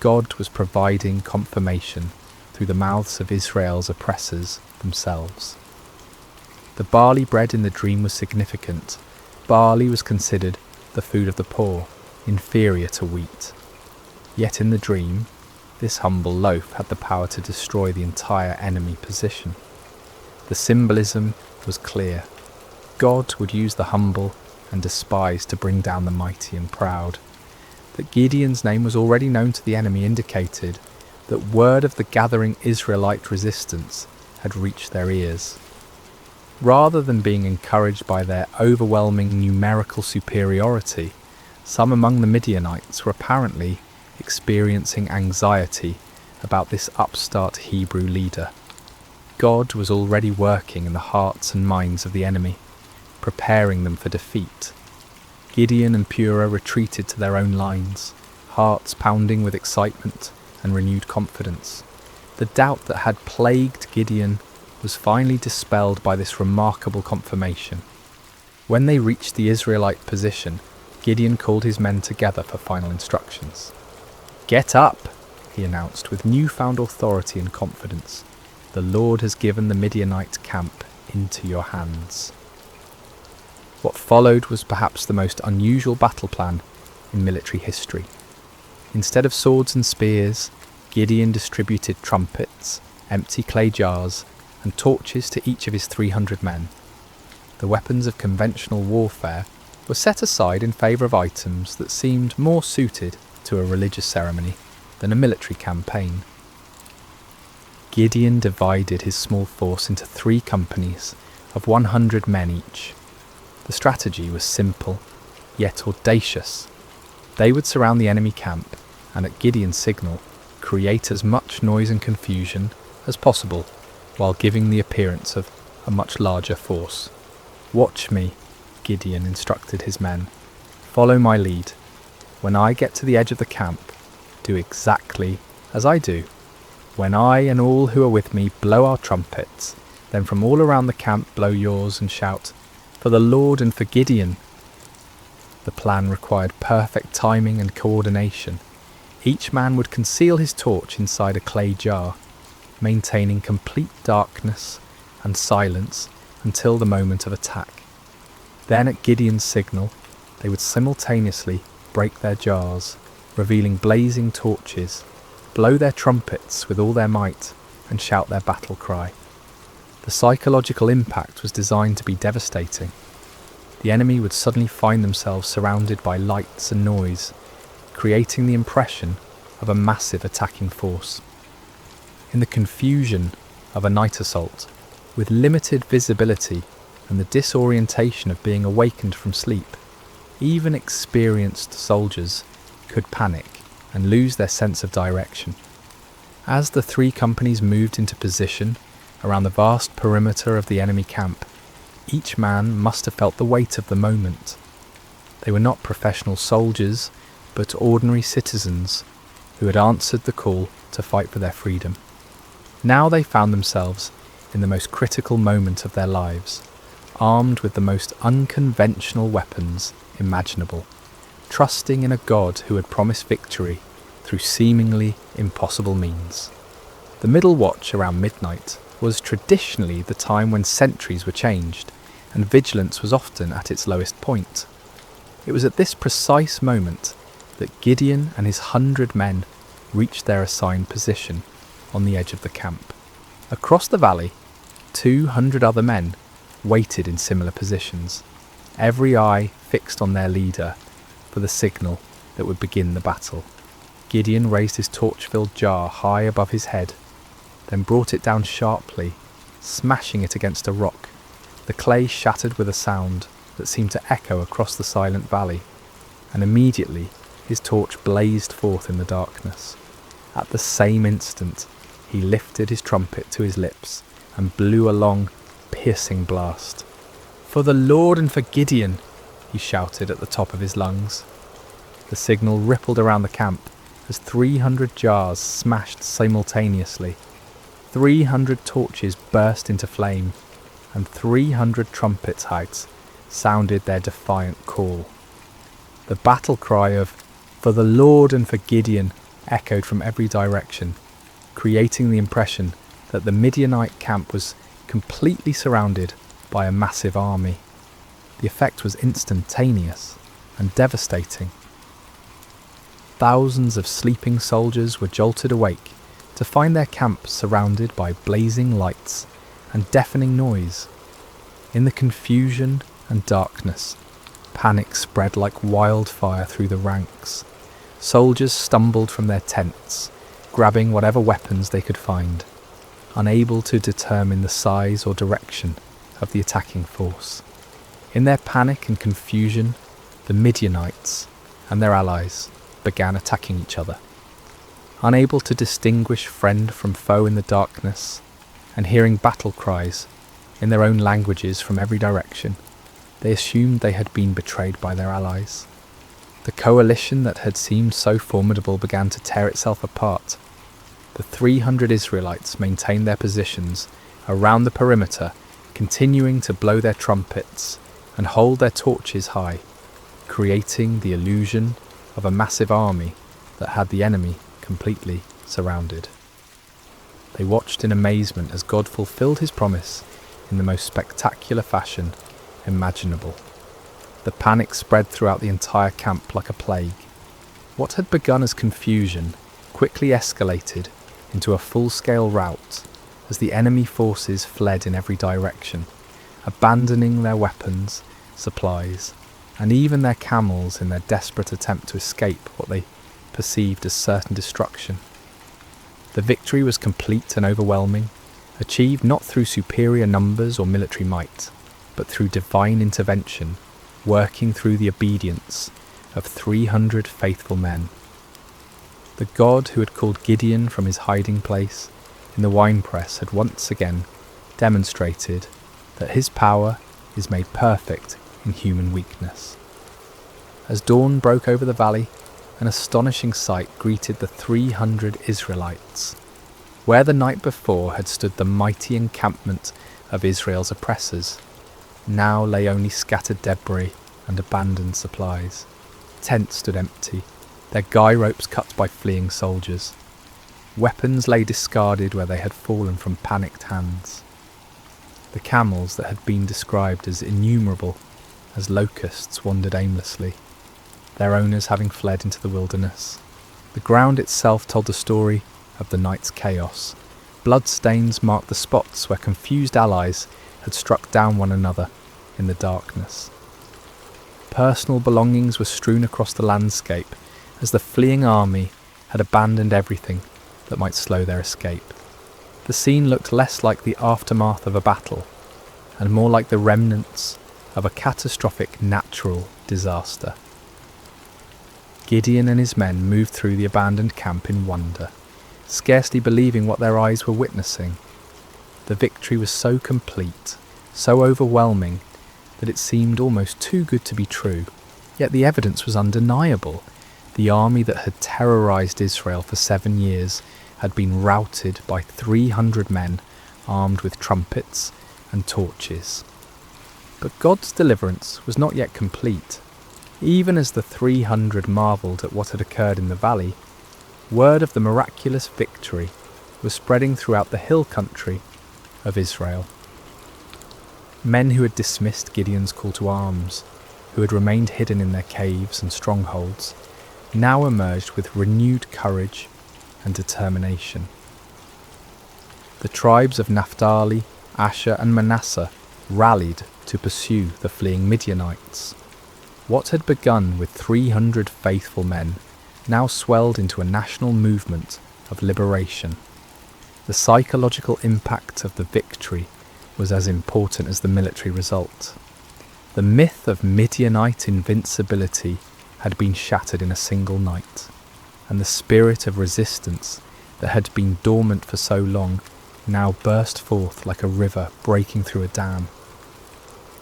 God was providing confirmation through the mouths of Israel's oppressors themselves. The barley bread in the dream was significant. Barley was considered the food of the poor, inferior to wheat. Yet in the dream, this humble loaf had the power to destroy the entire enemy position. The symbolism was clear. God would use the humble and despised to bring down the mighty and proud. That Gideon's name was already known to the enemy indicated that word of the gathering Israelite resistance had reached their ears. Rather than being encouraged by their overwhelming numerical superiority, some among the Midianites were apparently experiencing anxiety about this upstart Hebrew leader. God was already working in the hearts and minds of the enemy, preparing them for defeat. Gideon and Purah retreated to their own lines, hearts pounding with excitement and renewed confidence. The doubt that had plagued Gideon was finally dispelled by this remarkable confirmation. When they reached the Israelite position, Gideon called his men together for final instructions. "Get up," he announced with newfound authority and confidence. "The Lord has given the Midianite camp into your hands." What followed was perhaps the most unusual battle plan in military history. Instead of swords and spears, Gideon distributed trumpets, empty clay jars, and torches to each of his 300 men. The weapons of conventional warfare were set aside in favour of items that seemed more suited to a religious ceremony than a military campaign. Gideon divided his small force into 3 companies of 100 men each. The strategy was simple, yet audacious. They would surround the enemy camp and at Gideon's signal create as much noise and confusion as possible while giving the appearance of a much larger force. "Watch me," Gideon instructed his men. "Follow my lead. When I get to the edge of the camp, do exactly as I do. When I and all who are with me blow our trumpets, then from all around the camp blow yours and shout, 'The for the Lord and for Gideon." The plan required perfect timing and coordination. Each man would conceal his torch inside a clay jar, maintaining complete darkness and silence until the moment of attack. Then at Gideon's signal, they would simultaneously break their jars, revealing blazing torches, blow their trumpets with all their might, and shout their battle cry. The psychological impact was designed to be devastating. The enemy would suddenly find themselves surrounded by lights and noise, creating the impression of a massive attacking force. In the confusion of a night assault, with limited visibility and the disorientation of being awakened from sleep, even experienced soldiers could panic and lose their sense of direction. As the three companies moved into position around the vast perimeter of the enemy camp, each man must have felt the weight of the moment. They were not professional soldiers, but ordinary citizens who had answered the call to fight for their freedom. Now they found themselves in the most critical moment of their lives, armed with the most unconventional weapons imaginable, trusting in a God who had promised victory through seemingly impossible means. The middle watch around midnight was traditionally the time when sentries were changed and vigilance was often at its lowest point. It was at this precise moment that Gideon and his 100 men reached their assigned position on the edge of the camp. Across the valley, 200 other men waited in similar positions, every eye fixed on their leader for the signal that would begin the battle. Gideon raised his torch-filled jar high above his head, then brought it down sharply, smashing it against a rock. The clay shattered with a sound that seemed to echo across the silent valley, and immediately his torch blazed forth in the darkness. At the same instant, he lifted his trumpet to his lips and blew a long, piercing blast. "For the Lord and for Gideon," he shouted at the top of his lungs. The signal rippled around the camp as 300 jars smashed simultaneously. 300 torches burst into flame, and 300 trumpet hags sounded their defiant call. The battle cry of "For the Lord and for Gideon" echoed from every direction, creating the impression that the Midianite camp was completely surrounded by a massive army. The effect was instantaneous and devastating. Thousands of sleeping soldiers were jolted awake to find their camp surrounded by blazing lights and deafening noise. In the confusion and darkness, panic spread like wildfire through the ranks. Soldiers stumbled from their tents, grabbing whatever weapons they could find, unable to determine the size or direction of the attacking force. In their panic and confusion, the Midianites and their allies began attacking each other. Unable to distinguish friend from foe in the darkness, and hearing battle cries in their own languages from every direction, they assumed they had been betrayed by their allies. The coalition that had seemed so formidable began to tear itself apart. The 300 Israelites maintained their positions around the perimeter, continuing to blow their trumpets and hold their torches high, creating the illusion of a massive army that had the enemy completely surrounded. They watched in amazement as God fulfilled his promise in the most spectacular fashion imaginable. The panic spread throughout the entire camp like a plague. What had begun as confusion quickly escalated into a full-scale rout as the enemy forces fled in every direction, abandoning their weapons, supplies, and even their camels in their desperate attempt to escape what they perceived as certain destruction. The victory was complete and overwhelming, achieved not through superior numbers or military might, but through divine intervention, working through the obedience of 300 faithful men. The God who had called Gideon from his hiding place in the winepress had once again demonstrated that his power is made perfect in human weakness. As dawn broke over the valley, an astonishing sight greeted the 300 Israelites. Where the night before had stood the mighty encampment of Israel's oppressors, now lay only scattered debris and abandoned supplies. Tents stood empty, their guy ropes cut by fleeing soldiers. Weapons lay discarded where they had fallen from panicked hands. The camels that had been described as innumerable as locusts wandered aimlessly, their owners having fled into the wilderness. The ground itself told the story of the night's chaos. Bloodstains marked the spots where confused allies had struck down one another in the darkness. Personal belongings were strewn across the landscape as the fleeing army had abandoned everything that might slow their escape. The scene looked less like the aftermath of a battle and more like the remnants of a catastrophic natural disaster. Gideon and his men moved through the abandoned camp in wonder, scarcely believing what their eyes were witnessing. The victory was so complete, so overwhelming, that it seemed almost too good to be true. Yet the evidence was undeniable. The army that had terrorized Israel for 7 years had been routed by 300 men armed with trumpets and torches. But God's deliverance was not yet complete. Even as the 300 marvelled at what had occurred in the valley, word of the miraculous victory was spreading throughout the hill country of Israel. Men who had dismissed Gideon's call to arms, who had remained hidden in their caves and strongholds, now emerged with renewed courage and determination. The tribes of Naphtali, Asher and Manasseh rallied to pursue the fleeing Midianites. What had begun with 300 faithful men now swelled into a national movement of liberation. The psychological impact of the victory was as important as the military result. The myth of Midianite invincibility had been shattered in a single night, and the spirit of resistance that had been dormant for so long now burst forth like a river breaking through a dam.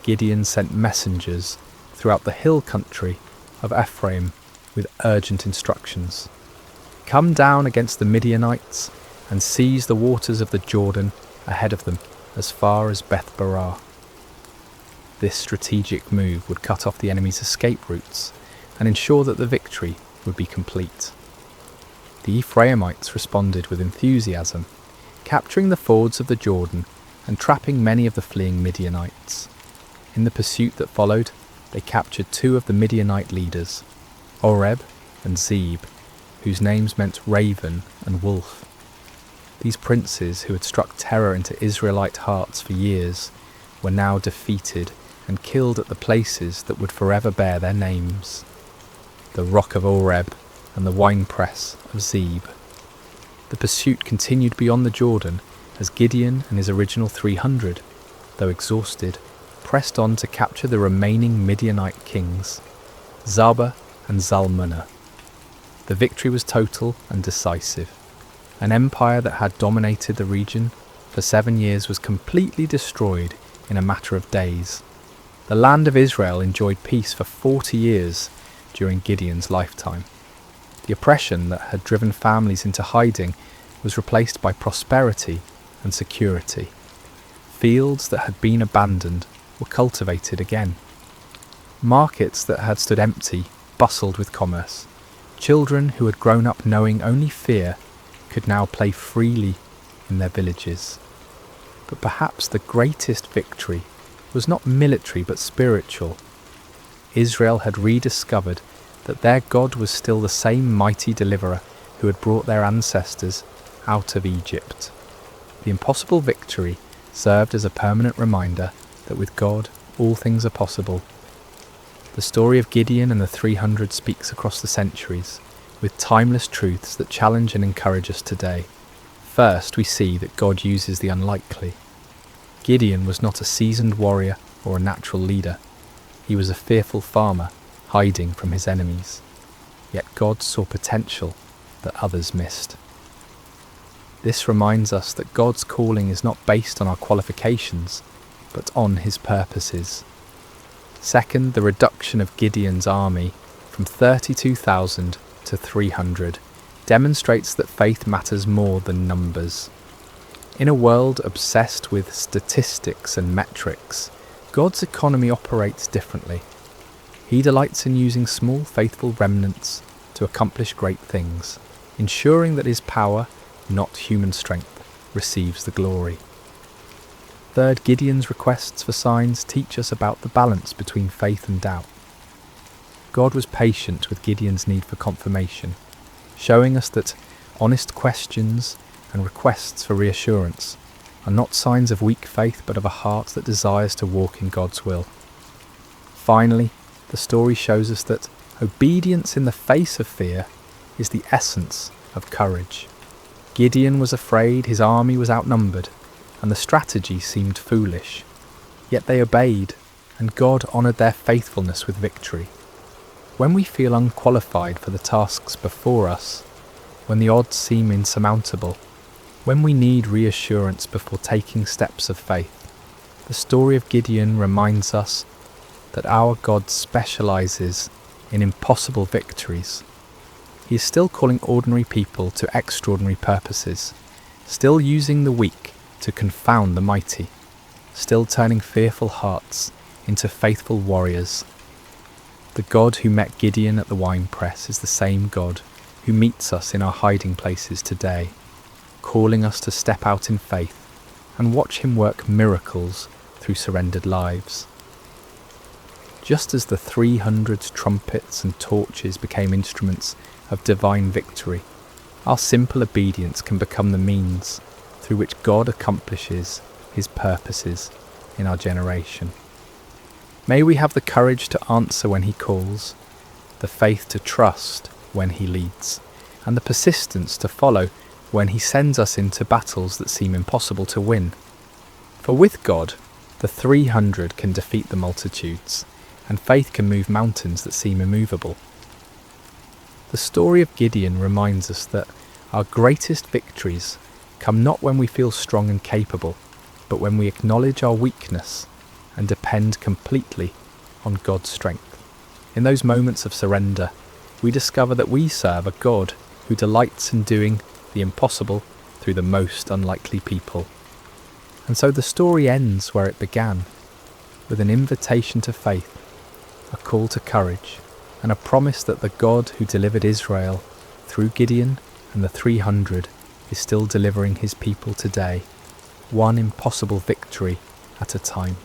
Gideon sent messengers throughout the hill country of Ephraim with urgent instructions. Come down against the Midianites and seize the waters of the Jordan ahead of them as far as Beth-barah. This strategic move would cut off the enemy's escape routes and ensure that the victory would be complete. The Ephraimites responded with enthusiasm, capturing the fords of the Jordan and trapping many of the fleeing Midianites. In the pursuit that followed, they captured 2 of the Midianite leaders, Oreb and Zeb, whose names meant raven and wolf. These princes, who had struck terror into Israelite hearts for years, were now defeated and killed at the places that would forever bear their names: the rock of Oreb and the winepress of Zeb. The pursuit continued beyond the Jordan as Gideon and his original 300, though exhausted, pressed on to capture the remaining Midianite kings, Zaba and Zalmunna. The victory was total and decisive. An empire that had dominated the region for 7 years was completely destroyed in a matter of days. The land of Israel enjoyed peace for 40 years during Gideon's lifetime. The oppression that had driven families into hiding was replaced by prosperity and security. Fields that had been abandoned were cultivated again. Markets that had stood empty bustled with commerce. Children who had grown up knowing only fear could now play freely in their villages. But perhaps the greatest victory was not military but spiritual. Israel had rediscovered that their God was still the same mighty deliverer who had brought their ancestors out of Egypt. The impossible victory served as a permanent reminder that with God all things are possible. The story of Gideon and the 300 speaks across the centuries, with timeless truths that challenge and encourage us today. First, we see that God uses the unlikely. Gideon was not a seasoned warrior or a natural leader. He was a fearful farmer, hiding from his enemies. Yet God saw potential that others missed. This reminds us that God's calling is not based on our qualifications, but on his purposes. Second, the reduction of Gideon's army from 32,000 to 300 demonstrates that faith matters more than numbers. In a world obsessed with statistics and metrics, God's economy operates differently. He delights in using small, faithful remnants to accomplish great things, ensuring that his power, not human strength, receives the glory. Third, Gideon's requests for signs teach us about the balance between faith and doubt. God was patient with Gideon's need for confirmation, showing us that honest questions and requests for reassurance are not signs of weak faith but of a heart that desires to walk in God's will. Finally, the story shows us that obedience in the face of fear is the essence of courage. Gideon was afraid, his army was outnumbered, and the strategy seemed foolish. Yet they obeyed, and God honoured their faithfulness with victory. When we feel unqualified for the tasks before us, when the odds seem insurmountable, when we need reassurance before taking steps of faith, the story of Gideon reminds us that our God specialises in impossible victories. He is still calling ordinary people to extraordinary purposes, still using the weak to confound the mighty, still turning fearful hearts into faithful warriors. The God who met Gideon at the winepress is the same God who meets us in our hiding places today, calling us to step out in faith and watch him work miracles through surrendered lives. Just as the 300 trumpets and torches became instruments of divine victory, our simple obedience can become the means through which God accomplishes his purposes in our generation. May we have the courage to answer when he calls, the faith to trust when he leads, and the persistence to follow when he sends us into battles that seem impossible to win. For with God, the 300 can defeat the multitudes, and faith can move mountains that seem immovable. The story of Gideon reminds us that our greatest victories come not when we feel strong and capable, but when we acknowledge our weakness and depend completely on God's strength. In those moments of surrender, we discover that we serve a God who delights in doing the impossible through the most unlikely people. And so the story ends where it began, with an invitation to faith, a call to courage, and a promise that the God who delivered Israel through Gideon and the 300 is still delivering his people today, one impossible victory at a time.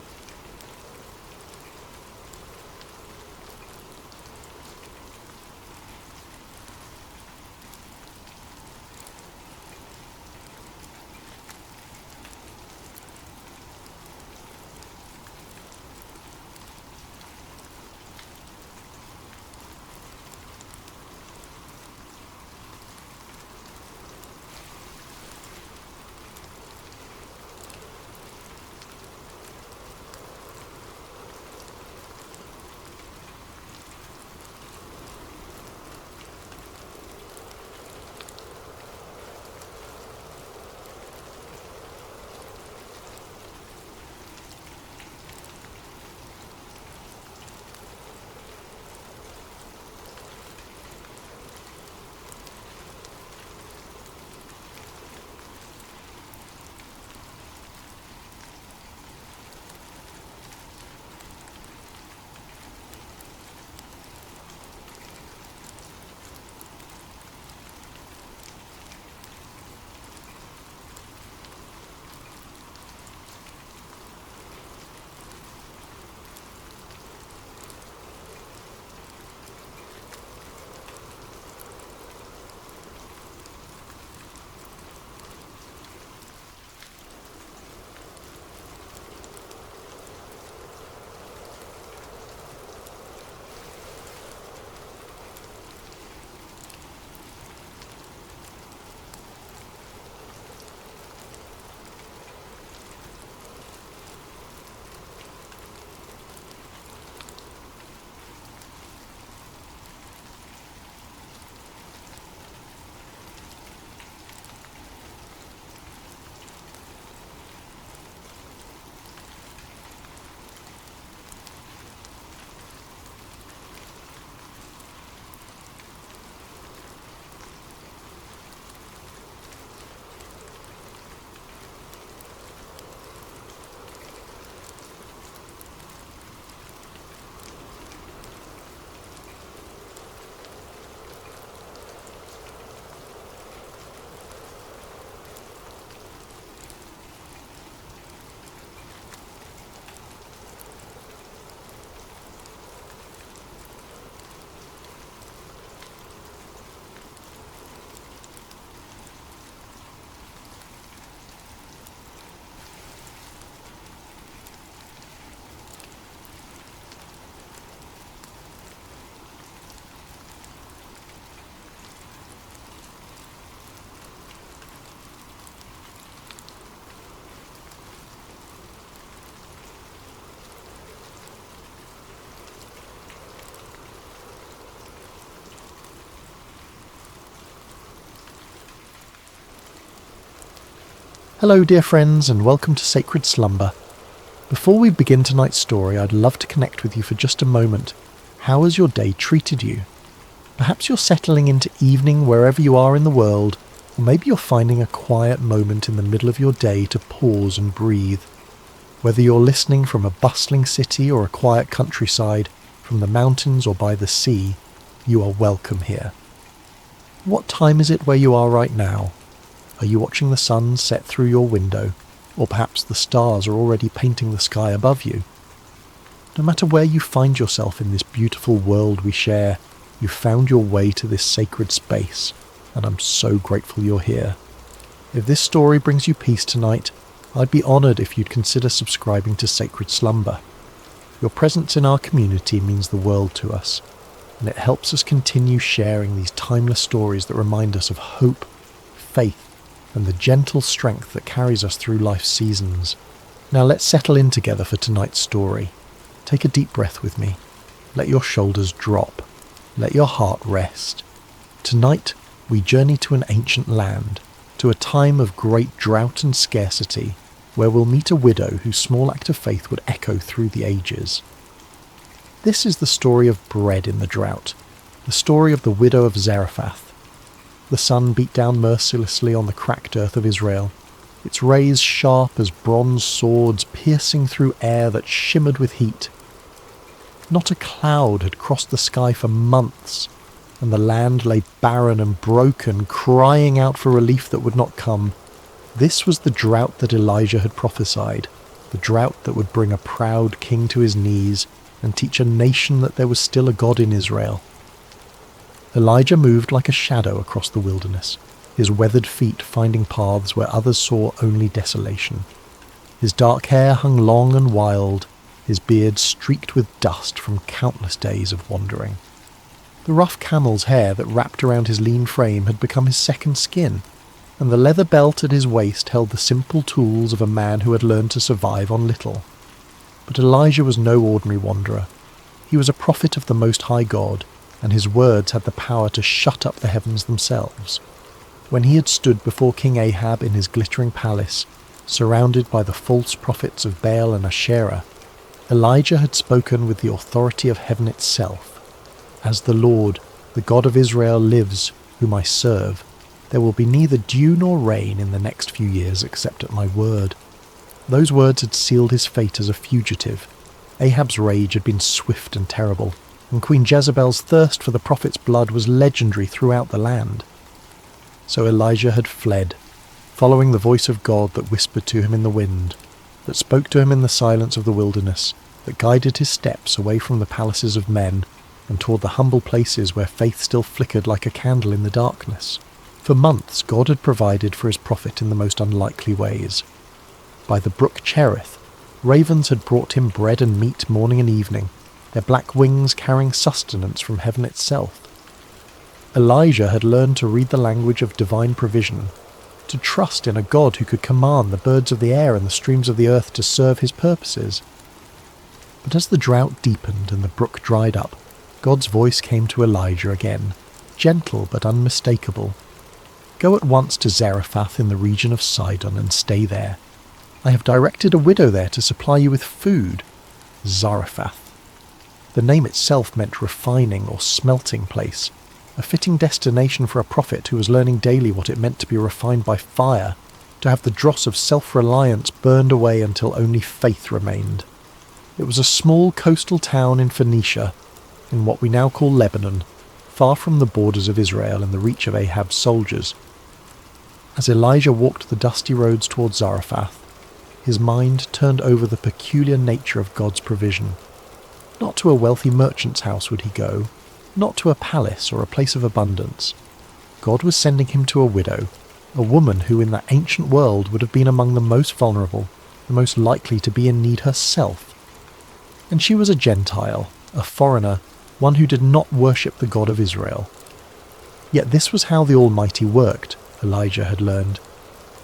Hello dear friends, and welcome to Sacred Slumber. Before we begin tonight's story, I'd love to connect with you for just a moment. How has your day treated you? Perhaps you're settling into evening wherever you are in the world, or maybe you're finding a quiet moment in the middle of your day to pause and breathe. Whether you're listening from a bustling city or a quiet countryside, from the mountains or by the sea, you are welcome here. What time is it where you are right now? Are you watching the sun set through your window, or perhaps the stars are already painting the sky above you? No matter where you find yourself in this beautiful world we share, you've found your way to this sacred space, and I'm so grateful you're here. If this story brings you peace tonight, I'd be honoured if you'd consider subscribing to Sacred Slumber. Your presence in our community means the world to us, and it helps us continue sharing these timeless stories that remind us of hope, faith, and the gentle strength that carries us through life's seasons. Now let's settle in together for tonight's story. Take a deep breath with me. Let your shoulders drop. Let your heart rest. Tonight, we journey to an ancient land, to a time of great drought and scarcity, where we'll meet a widow whose small act of faith would echo through the ages. This is the story of bread in the drought, the story of the widow of Zarephath. The sun beat down mercilessly on the cracked earth of Israel, its rays sharp as bronze swords piercing through air that shimmered with heat. Not a cloud had crossed the sky for months, and the land lay barren and broken, crying out for relief that would not come. This was the drought that Elijah had prophesied, the drought that would bring a proud king to his knees and teach a nation that there was still a God in Israel. Elijah moved like a shadow across the wilderness, his weathered feet finding paths where others saw only desolation. His dark hair hung long and wild, his beard streaked with dust from countless days of wandering. The rough camel's hair that wrapped around his lean frame had become his second skin, and the leather belt at his waist held the simple tools of a man who had learned to survive on little. But Elijah was no ordinary wanderer. He was a prophet of the Most High God, and his words had the power to shut up the heavens themselves. When he had stood before King Ahab in his glittering palace, surrounded by the false prophets of Baal and Asherah, Elijah had spoken with the authority of heaven itself. As the Lord, the God of Israel, lives, whom I serve, there will be neither dew nor rain in the next few years except at my word. Those words had sealed his fate as a fugitive. Ahab's rage had been swift and terrible, and Queen Jezebel's thirst for the prophet's blood was legendary throughout the land. So Elijah had fled, following the voice of God that whispered to him in the wind, that spoke to him in the silence of the wilderness, that guided his steps away from the palaces of men and toward the humble places where faith still flickered like a candle in the darkness. For months God had provided for his prophet in the most unlikely ways. By the brook Cherith, ravens had brought him bread and meat morning and evening, their black wings carrying sustenance from heaven itself. Elijah had learned to read the language of divine provision, to trust in a God who could command the birds of the air and the streams of the earth to serve his purposes. But as the drought deepened and the brook dried up, God's voice came to Elijah again, gentle but unmistakable. Go at once to Zarephath in the region of Sidon and stay there. I have directed a widow there to supply you with food. Zarephath. The name itself meant refining or smelting place, a fitting destination for a prophet who was learning daily what it meant to be refined by fire, to have the dross of self-reliance burned away until only faith remained. It was a small coastal town in Phoenicia, in what we now call Lebanon, far from the borders of Israel and the reach of Ahab's soldiers. As Elijah walked the dusty roads towards Zarephath, his mind turned over the peculiar nature of God's provision. Not to a wealthy merchant's house would he go, not to a palace or a place of abundance. God was sending him to a widow, a woman who in that ancient world would have been among the most vulnerable, the most likely to be in need herself. And she was a Gentile, a foreigner, one who did not worship the God of Israel. Yet this was how the Almighty worked, Elijah had learned.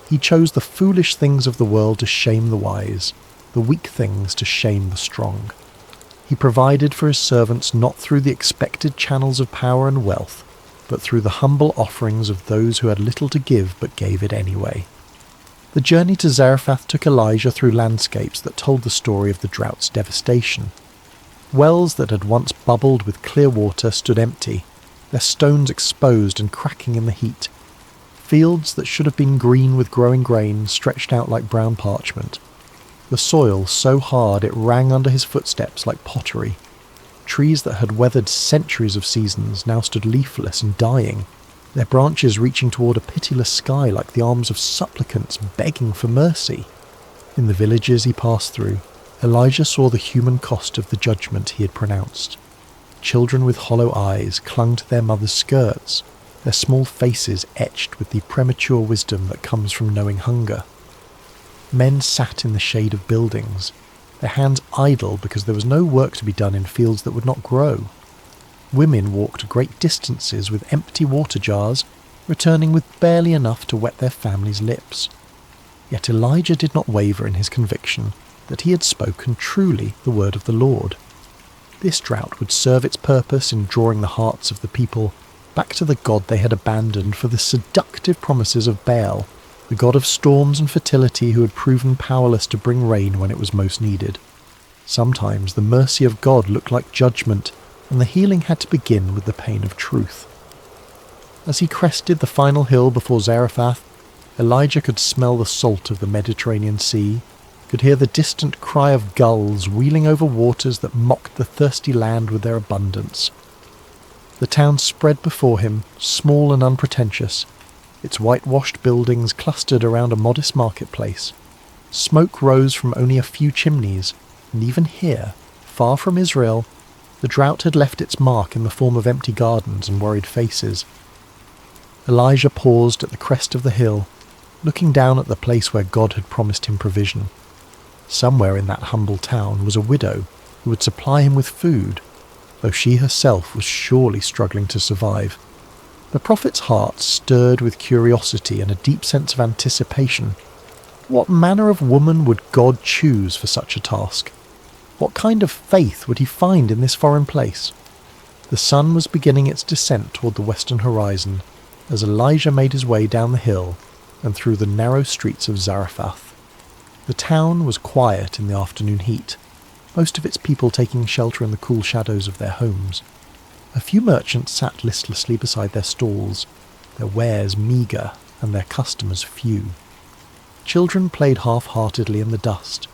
He chose the foolish things of the world to shame the wise, the weak things to shame the strong. He provided for his servants not through the expected channels of power and wealth, but through the humble offerings of those who had little to give but gave it anyway. The journey to Zarephath took Elijah through landscapes that told the story of the drought's devastation. Wells that had once bubbled with clear water stood empty, their stones exposed and cracking in the heat. Fields that should have been green with growing grain stretched out like brown parchment. The soil so hard it rang under his footsteps like pottery. Trees that had weathered centuries of seasons now stood leafless and dying, their branches reaching toward a pitiless sky like the arms of supplicants begging for mercy. In the villages he passed through, Elijah saw the human cost of the judgment he had pronounced. Children with hollow eyes clung to their mothers' skirts, their small faces etched with the premature wisdom that comes from knowing hunger. Men sat in the shade of buildings, their hands idle because there was no work to be done in fields that would not grow. Women walked great distances with empty water jars, returning with barely enough to wet their families' lips. Yet Elijah did not waver in his conviction that he had spoken truly the word of the Lord. This drought would serve its purpose in drawing the hearts of the people back to the God they had abandoned for the seductive promises of Baal, the god of storms and fertility who had proven powerless to bring rain when it was most needed. Sometimes the mercy of God looked like judgment, and the healing had to begin with the pain of truth. As he crested the final hill before Zarephath, Elijah could smell the salt of the Mediterranean Sea, could hear the distant cry of gulls wheeling over waters that mocked the thirsty land with their abundance. The town spread before him, small and unpretentious, its whitewashed buildings clustered around a modest marketplace. Smoke rose from only a few chimneys, and even here, far from Israel, the drought had left its mark in the form of empty gardens and worried faces. Elijah paused at the crest of the hill, looking down at the place where God had promised him provision. Somewhere in that humble town was a widow who would supply him with food, though she herself was surely struggling to survive. The prophet's heart stirred with curiosity and a deep sense of anticipation. What manner of woman would God choose for such a task? What kind of faith would he find in this foreign place? The sun was beginning its descent toward the western horizon as Elijah made his way down the hill and through the narrow streets of Zarephath. The town was quiet in the afternoon heat, most of its people taking shelter in the cool shadows of their homes. A few merchants sat listlessly beside their stalls, their wares meagre and their customers few. Children played half-heartedly in the dust,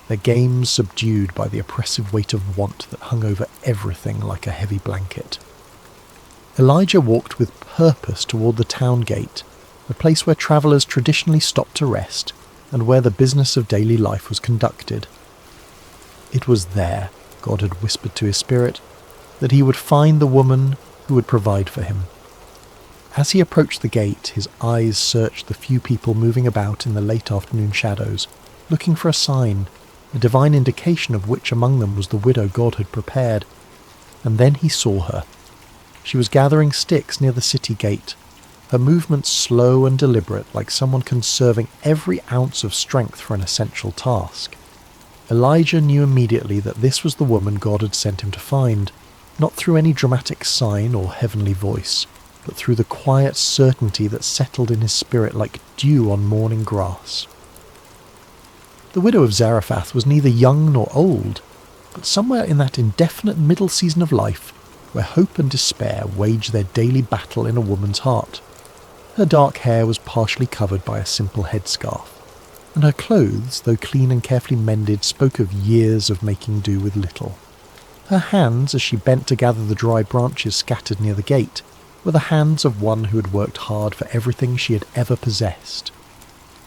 their games subdued by the oppressive weight of want that hung over everything like a heavy blanket. Elijah walked with purpose toward the town gate, a place where travellers traditionally stopped to rest, and where the business of daily life was conducted. It was there, God had whispered to his spirit, that he would find the woman who would provide for him. As he approached the gate, his eyes searched the few people moving about in the late afternoon shadows, looking for a sign, a divine indication of which among them was the widow God had prepared. And then he saw her. She was gathering sticks near the city gate, her movements slow and deliberate, like someone conserving every ounce of strength for an essential task. Elijah knew immediately that this was the woman God had sent him to find, not through any dramatic sign or heavenly voice, but through the quiet certainty that settled in his spirit like dew on morning grass. The widow of Zarephath was neither young nor old, but somewhere in that indefinite middle season of life, where hope and despair wage their daily battle in a woman's heart. Her dark hair was partially covered by a simple headscarf, and her clothes, though clean and carefully mended, spoke of years of making do with little. Her hands, as she bent to gather the dry branches scattered near the gate, were the hands of one who had worked hard for everything she had ever possessed.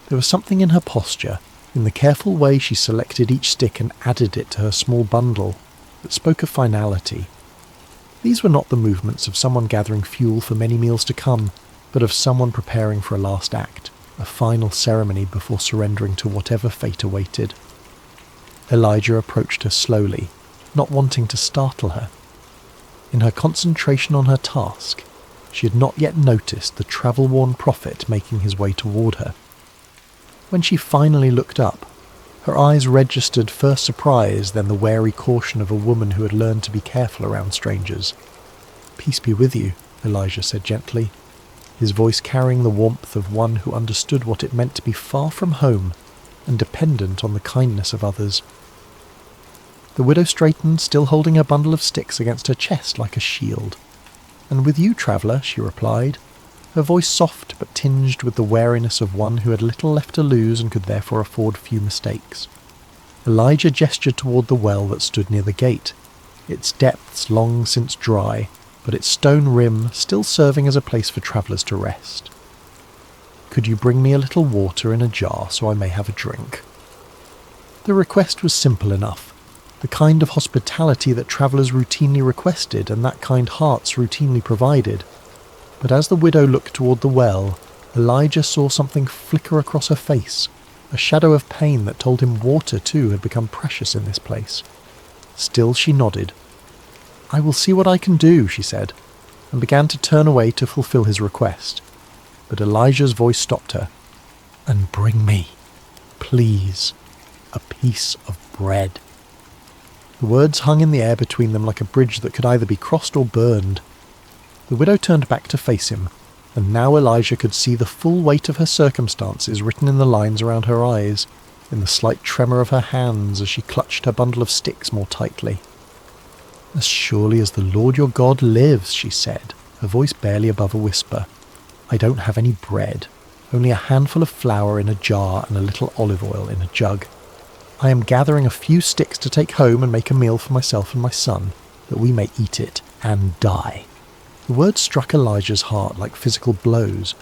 There was something in her posture, in the careful way she selected each stick and added it to her small bundle, that spoke of finality. These were not the movements of someone gathering fuel for many meals to come, but of someone preparing for a last act, a final ceremony before surrendering to whatever fate awaited. Elijah approached her slowly, not wanting to startle her. In her concentration on her task, she had not yet noticed the travel-worn prophet making his way toward her. When she finally looked up, her eyes registered first surprise, then the wary caution of a woman who had learned to be careful around strangers. "Peace be with you," Elijah said gently. his voice carrying the warmth of one who understood what it meant to be far from home and dependent on the kindness of others. The widow straightened, still holding her bundle of sticks against her chest like a shield. "And with you, traveller," she replied, her voice soft but tinged with the wariness of one who had little left to lose and could therefore afford few mistakes. Elijah gestured toward the well that stood near the gate, its depths long since dry, but its stone rim still serving as a place for travellers to rest. "Could you bring me a little water in a jar so I may have a drink?" The request was simple enough, the kind of hospitality that travellers routinely requested and that kind hearts routinely provided. But as the widow looked toward the well, Elijah saw something flicker across her face, a shadow of pain that told him water too had become precious in this place. Still she nodded. "I will see what I can do," she said, and began to turn away to fulfill his request. But Elijah's voice stopped her. "And bring me, please, a piece of bread." The words hung in the air between them like a bridge that could either be crossed or burned. The widow turned back to face him, and now Elijah could see the full weight of her circumstances written in the lines around her eyes, in the slight tremor of her hands as she clutched her bundle of sticks more tightly. "As surely as the Lord your God lives," she said, her voice barely above a whisper, "I don't have any bread, only a handful of flour in a jar and a little olive oil in a jug. I am gathering a few sticks to take home and make a meal for myself and my son, that we may eat it and die." The words struck Elijah's heart like physical blows.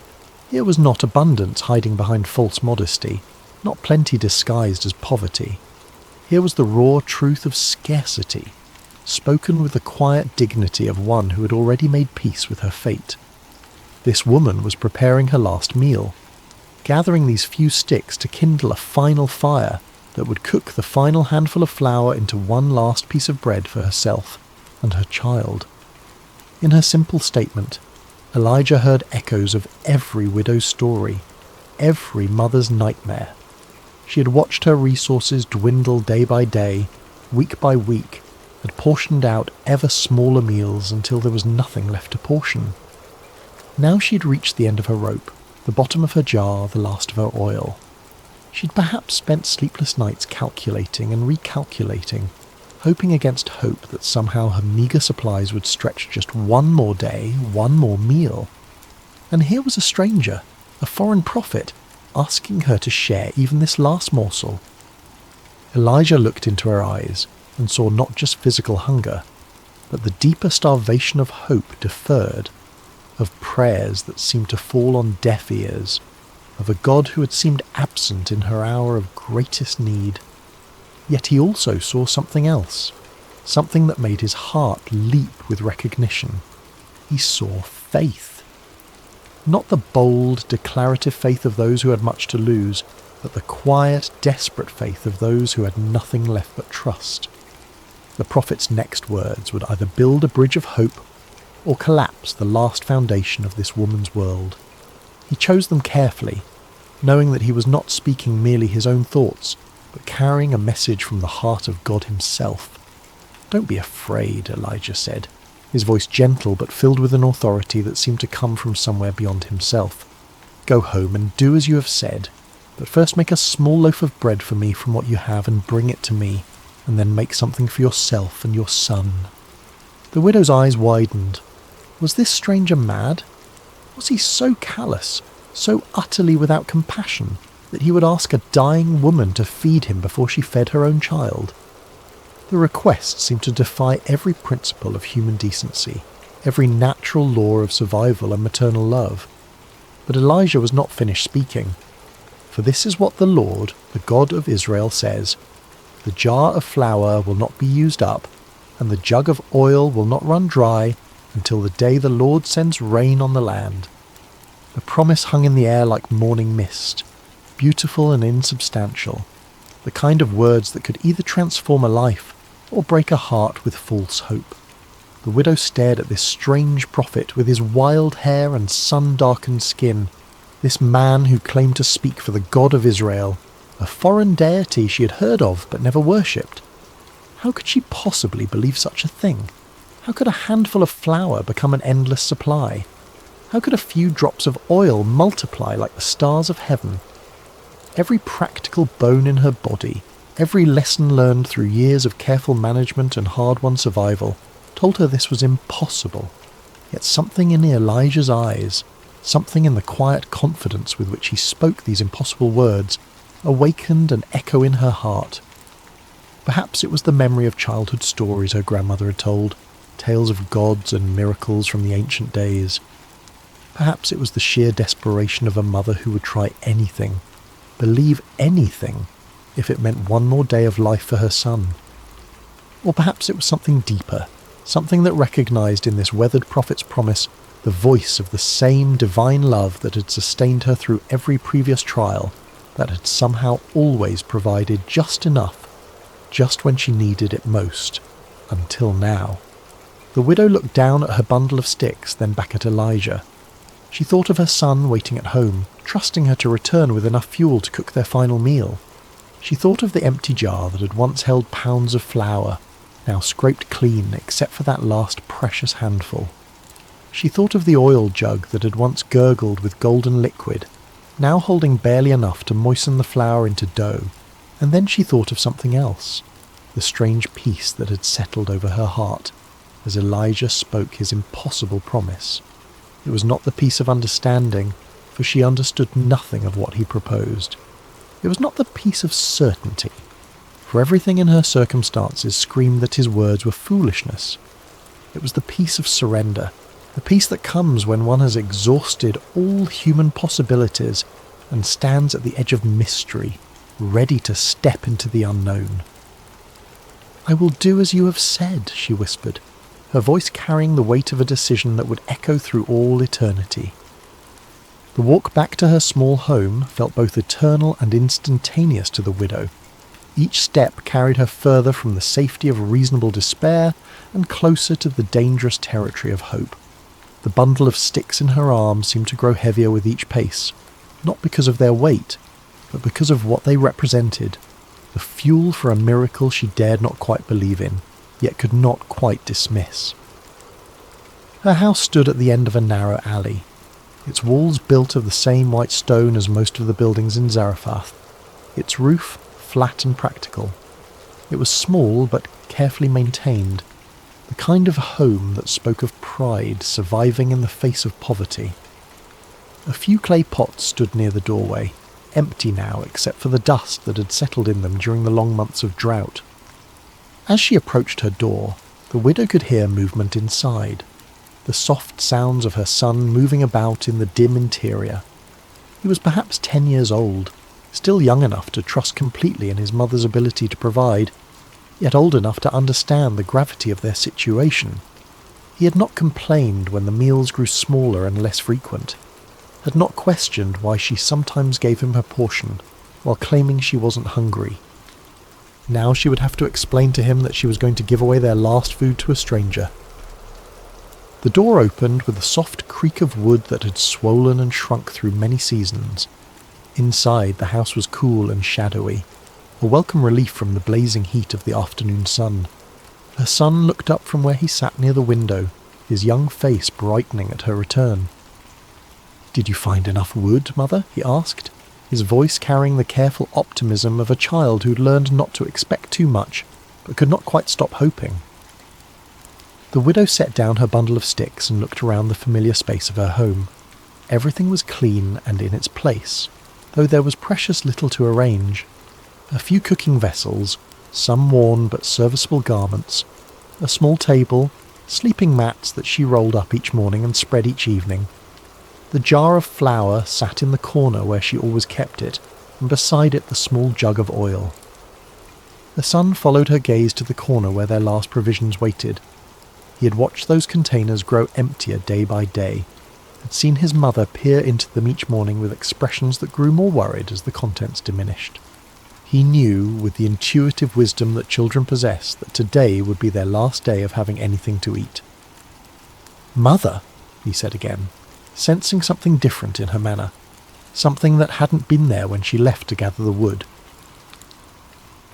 Here was not abundance hiding behind false modesty, not plenty disguised as poverty. Here was the raw truth of scarcity, spoken with the quiet dignity of one who had already made peace with her fate. This woman was preparing her last meal, gathering these few sticks to kindle a final fire that would cook the final handful of flour into one last piece of bread for herself and her child. In her simple statement, Elijah heard echoes of every widow's story, every mother's nightmare. She had watched her resources dwindle day by day, week by week, had portioned out ever smaller meals until there was nothing left to portion. Now she'd reached the end of her rope, the bottom of her jar, the last of her oil. She'd perhaps spent sleepless nights calculating and recalculating, hoping against hope that somehow her meagre supplies would stretch just one more day, one more meal. And here was a stranger, a foreign prophet, asking her to share even this last morsel. Elijah looked into her eyes and saw not just physical hunger, but the deeper starvation of hope deferred, of prayers that seemed to fall on deaf ears, of a God who had seemed absent in her hour of greatest need. Yet he also saw something else, something that made his heart leap with recognition. He saw faith. Not the bold, declarative faith of those who had much to lose, but the quiet, desperate faith of those who had nothing left but trust. The prophet's next words would either build a bridge of hope or collapse the last foundation of this woman's world. He chose them carefully, knowing that he was not speaking merely his own thoughts, but carrying a message from the heart of God himself. "Don't be afraid," Elijah said, his voice gentle but filled with an authority that seemed to come from somewhere beyond himself. "Go home and do as you have said, but first make a small loaf of bread for me from what you have and bring it to me, and then make something for yourself and your son." The widow's eyes widened. Was this stranger mad? Was he so callous, so utterly without compassion, that he would ask a dying woman to feed him before she fed her own child? The request seemed to defy every principle of human decency, every natural law of survival and maternal love. But Elijah was not finished speaking. "For this is what the Lord, the God of Israel, says, the jar of flour will not be used up, and the jug of oil will not run dry until the day the Lord sends rain on the land." The promise hung in the air like morning mist, beautiful and insubstantial, the kind of words that could either transform a life or break a heart with false hope. The widow stared at this strange prophet with his wild hair and sun-darkened skin, this man who claimed to speak for the God of Israel, a foreign deity she had heard of but never worshipped. How could she possibly believe such a thing? How could a handful of flour become an endless supply? How could a few drops of oil multiply like the stars of heaven? Every practical bone in her body, every lesson learned through years of careful management and hard-won survival, told her this was impossible. Yet something in Elijah's eyes, something in the quiet confidence with which he spoke these impossible words, awakened an echo in her heart. Perhaps it was the memory of childhood stories her grandmother had told, tales of gods and miracles from the ancient days. Perhaps it was the sheer desperation of a mother who would try anything, believe anything, if it meant one more day of life for her son. Or perhaps it was something deeper, something that recognised in this weathered prophet's promise the voice of the same divine love that had sustained her through every previous trial, that had somehow always provided just enough, just when she needed it most, until now. The widow looked down at her bundle of sticks, then back at Elijah. She thought of her son waiting at home, trusting her to return with enough fuel to cook their final meal. She thought of the empty jar that had once held pounds of flour, now scraped clean except for that last precious handful. She thought of the oil jug that had once gurgled with golden liquid, now holding barely enough to moisten the flour into dough. And then she thought of something else, the strange peace that had settled over her heart as Elijah spoke his impossible promise. It was not the peace of understanding, for she understood nothing of what he proposed. It was not the peace of certainty, for everything in her circumstances screamed that his words were foolishness. It was the peace of surrender, the peace that comes when one has exhausted all human possibilities and stands at the edge of mystery, ready to step into the unknown. "I will do as you have said," she whispered, her voice carrying the weight of a decision that would echo through all eternity. The walk back to her small home felt both eternal and instantaneous to the widow. Each step carried her further from the safety of reasonable despair and closer to the dangerous territory of hope. The bundle of sticks in her arms seemed to grow heavier with each pace, not because of their weight, but because of what they represented, the fuel for a miracle she dared not quite believe in, yet could not quite dismiss. Her house stood at the end of a narrow alley, its walls built of the same white stone as most of the buildings in Zarephath, its roof flat and practical. It was small but carefully maintained, the kind of home that spoke of pride surviving in the face of poverty. A few clay pots stood near the doorway, empty now except for the dust that had settled in them during the long months of drought. As she approached her door, the widow could hear movement inside, the soft sounds of her son moving about in the dim interior. He was perhaps 10 years old, still young enough to trust completely in his mother's ability to provide, yet old enough to understand the gravity of their situation. He had not complained when the meals grew smaller and less frequent, had not questioned why she sometimes gave him her portion while claiming she wasn't hungry. Now she would have to explain to him that she was going to give away their last food to a stranger. The door opened with a soft creak of wood that had swollen and shrunk through many seasons. Inside, the house was cool and shadowy, a welcome relief from the blazing heat of the afternoon sun. Her son looked up from where he sat near the window, his young face brightening at her return. "Did you find enough wood, Mother?" he asked, his voice carrying the careful optimism of a child who'd learned not to expect too much, but could not quite stop hoping. The widow set down her bundle of sticks and looked around the familiar space of her home. Everything was clean and in its place, though there was precious little to arrange. A few cooking vessels, some worn but serviceable garments, a small table, sleeping mats that she rolled up each morning and spread each evening. The jar of flour sat in the corner where she always kept it, and beside it the small jug of oil. The son followed her gaze to the corner where their last provisions waited. He had watched those containers grow emptier day by day, had seen his mother peer into them each morning with expressions that grew more worried as the contents diminished. He knew, with the intuitive wisdom that children possess, that today would be their last day of having anything to eat. "Mother," he said again, sensing something different in her manner, something that hadn't been there when she left to gather the wood.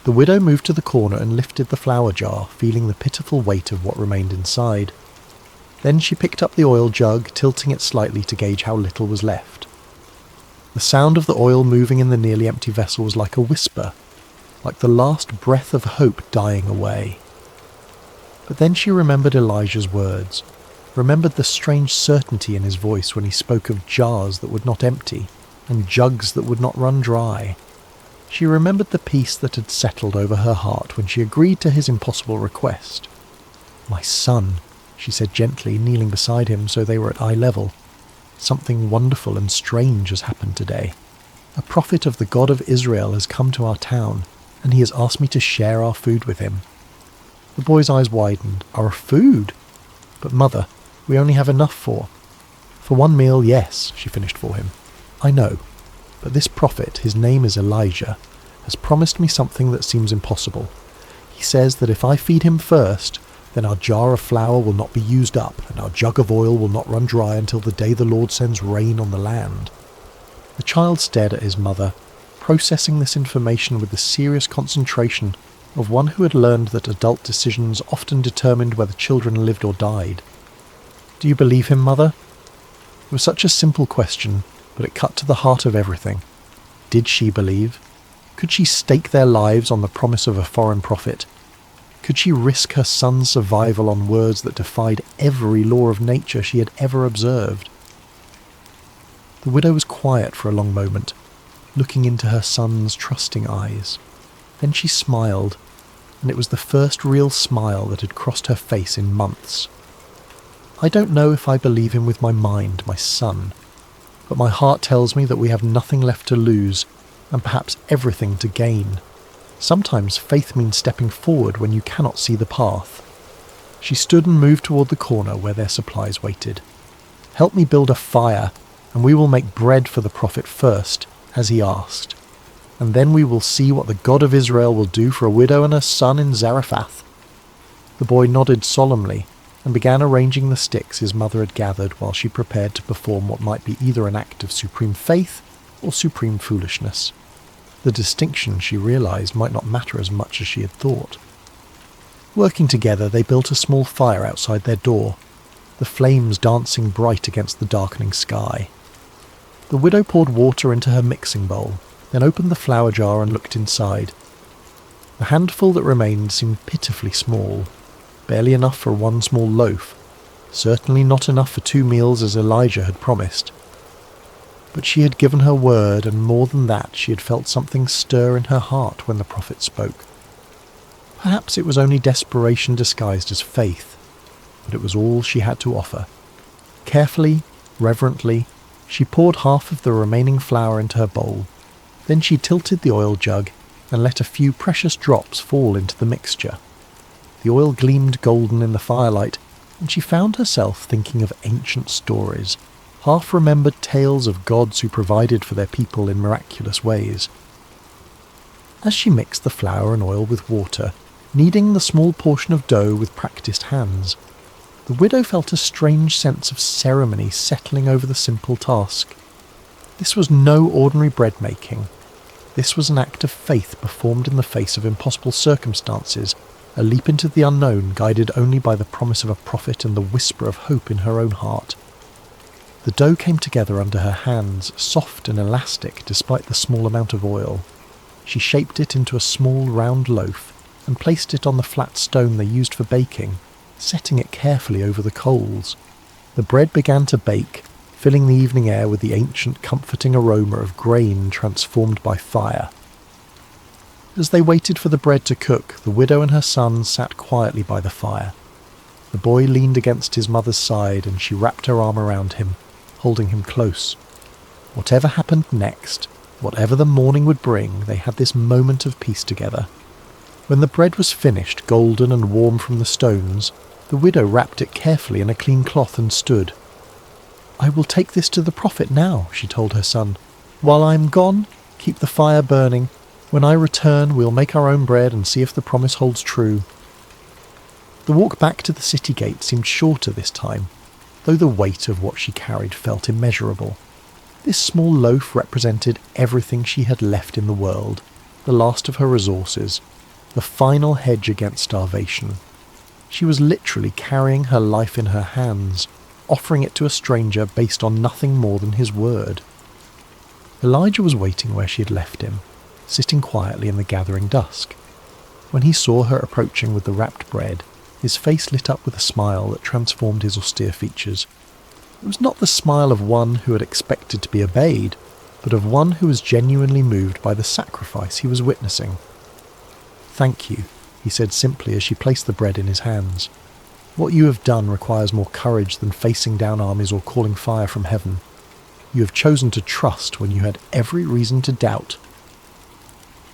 The widow moved to the corner and lifted the flour jar, feeling the pitiful weight of what remained inside. Then she picked up the oil jug, tilting it slightly to gauge how little was left. The sound of the oil moving in the nearly empty vessel was like a whisper, like the last breath of hope dying away. But then she remembered Elijah's words, remembered the strange certainty in his voice when he spoke of jars that would not empty and jugs that would not run dry. She remembered the peace that had settled over her heart when she agreed to his impossible request. "My son," she said gently, kneeling beside him so they were at eye level. "Something wonderful and strange has happened today. A prophet of the God of Israel has come to our town, and he has asked me to share our food with him." The boy's eyes widened. "Our food? But mother, we only have enough for 1 meal, yes," she finished for him. "I know, but this prophet, his name is Elijah, has promised me something that seems impossible. He says that if I feed him first, then our jar of flour will not be used up, and our jug of oil will not run dry until the day the Lord sends rain on the land." The child stared at his mother, processing this information with the serious concentration of one who had learned that adult decisions often determined whether children lived or died. "Do you believe him, mother?" It was such a simple question, but it cut to the heart of everything. Did she believe? Could she stake their lives on the promise of a foreign prophet? Could she risk her son's survival on words that defied every law of nature she had ever observed? The widow was quiet for a long moment, looking into her son's trusting eyes. Then she smiled, and it was the first real smile that had crossed her face in months. "I don't know if I believe him with my mind, my son, but my heart tells me that we have nothing left to lose, and perhaps everything to gain. Sometimes faith means stepping forward when you cannot see the path." She stood and moved toward the corner where their supplies waited. "Help me build a fire, and we will make bread for the prophet first, as he asked. And then we will see what the God of Israel will do for a widow and her son in Zarephath." The boy nodded solemnly and began arranging the sticks his mother had gathered while she prepared to perform what might be either an act of supreme faith or supreme foolishness. The distinction, she realized, might not matter as much as she had thought. Working together, they built a small fire outside their door, the flames dancing bright against the darkening sky. The widow poured water into her mixing bowl, then opened the flour jar and looked inside. The handful that remained seemed pitifully small, barely enough for one small loaf, certainly not enough for 2 meals as Elijah had promised. But she had given her word, and more than that, she had felt something stir in her heart when the prophet spoke. Perhaps it was only desperation disguised as faith, but it was all she had to offer. Carefully, reverently, she poured half of the remaining flour into her bowl. Then she tilted the oil jug and let a few precious drops fall into the mixture. The oil gleamed golden in the firelight, and she found herself thinking of ancient stories, half-remembered tales of gods who provided for their people in miraculous ways. As she mixed the flour and oil with water, kneading the small portion of dough with practiced hands, the widow felt a strange sense of ceremony settling over the simple task. This was no ordinary bread-making. This was an act of faith performed in the face of impossible circumstances, a leap into the unknown guided only by the promise of a prophet and the whisper of hope in her own heart. The dough came together under her hands, soft and elastic despite the small amount of oil. She shaped it into a small round loaf and placed it on the flat stone they used for baking, setting it carefully over the coals. The bread began to bake, filling the evening air with the ancient comforting aroma of grain transformed by fire. As they waited for the bread to cook, the widow and her son sat quietly by the fire. The boy leaned against his mother's side, and she wrapped her arm around him, holding him close. Whatever happened next, whatever the morning would bring, they had this moment of peace together. When the bread was finished, golden and warm from the stones, the widow wrapped it carefully in a clean cloth and stood. "I will take this to the prophet now," she told her son. "While I am gone, keep the fire burning. When I return, we'll make our own bread and see if the promise holds true." The walk back to the city gate seemed shorter this time, though the weight of what she carried felt immeasurable. This small loaf represented everything she had left in the world, the last of her resources, the final hedge against starvation. She was literally carrying her life in her hands, offering it to a stranger based on nothing more than his word. Elijah was waiting where she had left him, sitting quietly in the gathering dusk. When he saw her approaching with the wrapped bread, his face lit up with a smile that transformed his austere features. It was not the smile of one who had expected to be obeyed, but of one who was genuinely moved by the sacrifice he was witnessing. "Thank you," he said simply as she placed the bread in his hands. "What you have done requires more courage than facing down armies or calling fire from heaven. You have chosen to trust when you had every reason to doubt."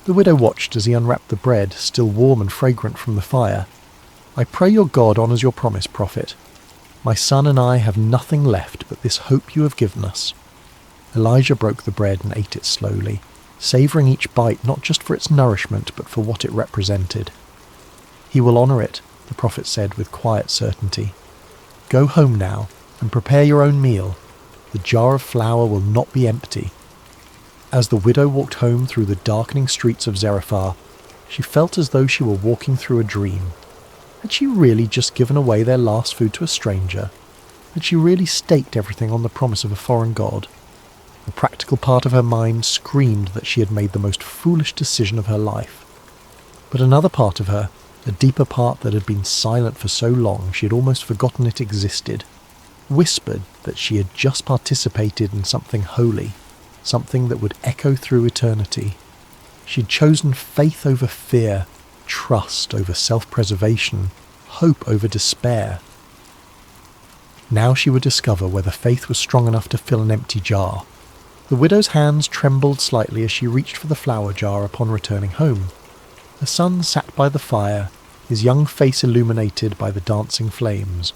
The widow watched as he unwrapped the bread, still warm and fragrant from the fire. "I pray your God honours your promise, prophet. My son and I have nothing left but this hope you have given us." Elijah broke the bread and ate it slowly, savouring each bite not just for its nourishment but for what it represented. "He will honour it," the prophet said with quiet certainty. "Go home now and prepare your own meal. The jar of flour will not be empty." As the widow walked home through the darkening streets of Zarephath, she felt as though she were walking through a dream. Had she really just given away their last food to a stranger? Had she really staked everything on the promise of a foreign god? The practical part of her mind screamed that she had made the most foolish decision of her life. But another part of her, a deeper part that had been silent for so long she had almost forgotten it existed, whispered that she had just participated in something holy, something that would echo through eternity. She'd chosen faith over fear, trust over self-preservation, hope over despair. Now she would discover whether faith was strong enough to fill an empty jar. The widow's hands trembled slightly as she reached for the flour jar upon returning home. Her son sat by the fire, his young face illuminated by the dancing flames,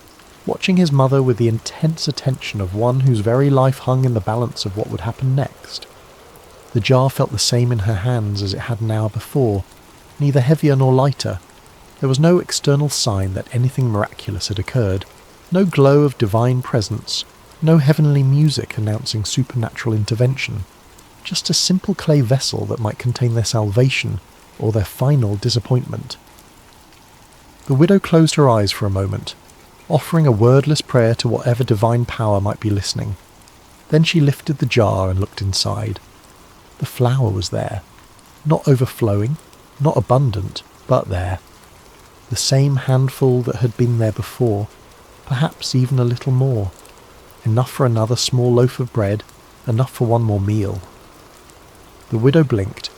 watching his mother with the intense attention of one whose very life hung in the balance of what would happen next. The jar felt the same in her hands as it had an hour before, neither heavier nor lighter. There was no external sign that anything miraculous had occurred, no glow of divine presence, no heavenly music announcing supernatural intervention, just a simple clay vessel that might contain their salvation or their final disappointment. The widow closed her eyes for a moment, offering a wordless prayer to whatever divine power might be listening. Then she lifted the jar and looked inside. The flour was there, not overflowing, not abundant, but there. The same handful that had been there before, perhaps even a little more. Enough for another small loaf of bread, enough for one more meal. The widow blinked,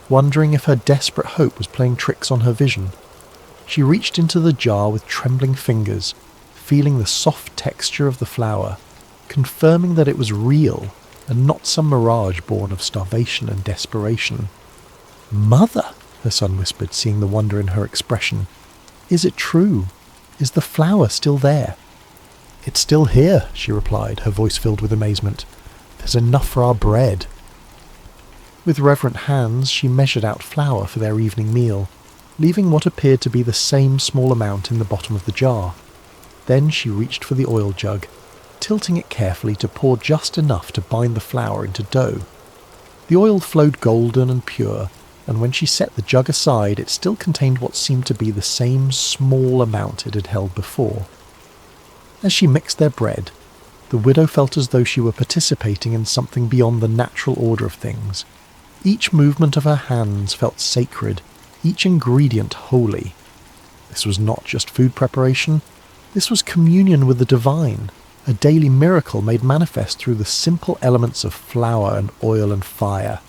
wondering if her desperate hope was playing tricks on her vision. She reached into the jar with trembling fingers, feeling the soft texture of the flour, confirming that it was real and not some mirage born of starvation and desperation. "Mother," her son whispered, seeing the wonder in her expression. "Is it true? Is the flour still there?" "It's still here," she replied, her voice filled with amazement. "There's enough for our bread." With reverent hands she measured out flour for their evening meal, leaving what appeared to be the same small amount in the bottom of the jar. Then she reached for the oil jug, tilting it carefully to pour just enough to bind the flour into dough. The oil flowed golden and pure, and when she set the jug aside it still contained what seemed to be the same small amount it had held before. As she mixed their bread, the widow felt as though she were participating in something beyond the natural order of things. Each movement of her hands felt sacred, each ingredient holy. This was not just food preparation, this was communion with the divine, a daily miracle made manifest through the simple elements of flour and oil and fire.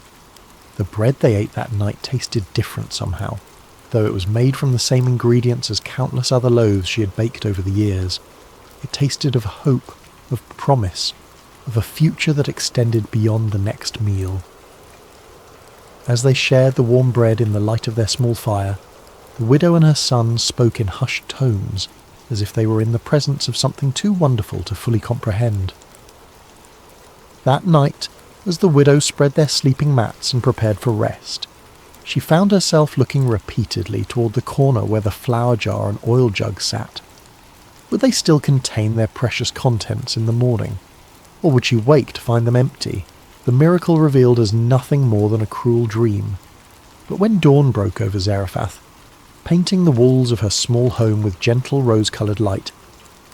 The bread they ate that night tasted different somehow, though it was made from the same ingredients as countless other loaves she had baked over the years. It tasted of hope, of promise, of a future that extended beyond the next meal. As they shared the warm bread in the light of their small fire, the widow and her son spoke in hushed tones, as if they were in the presence of something too wonderful to fully comprehend. That night, as the widow spread their sleeping mats and prepared for rest, she found herself looking repeatedly toward the corner where the flour jar and oil jug sat. Would they still contain their precious contents in the morning? Or would she wake to find them empty, the miracle revealed as nothing more than a cruel dream? But when dawn broke over Zarephath, painting the walls of her small home with gentle rose-coloured light.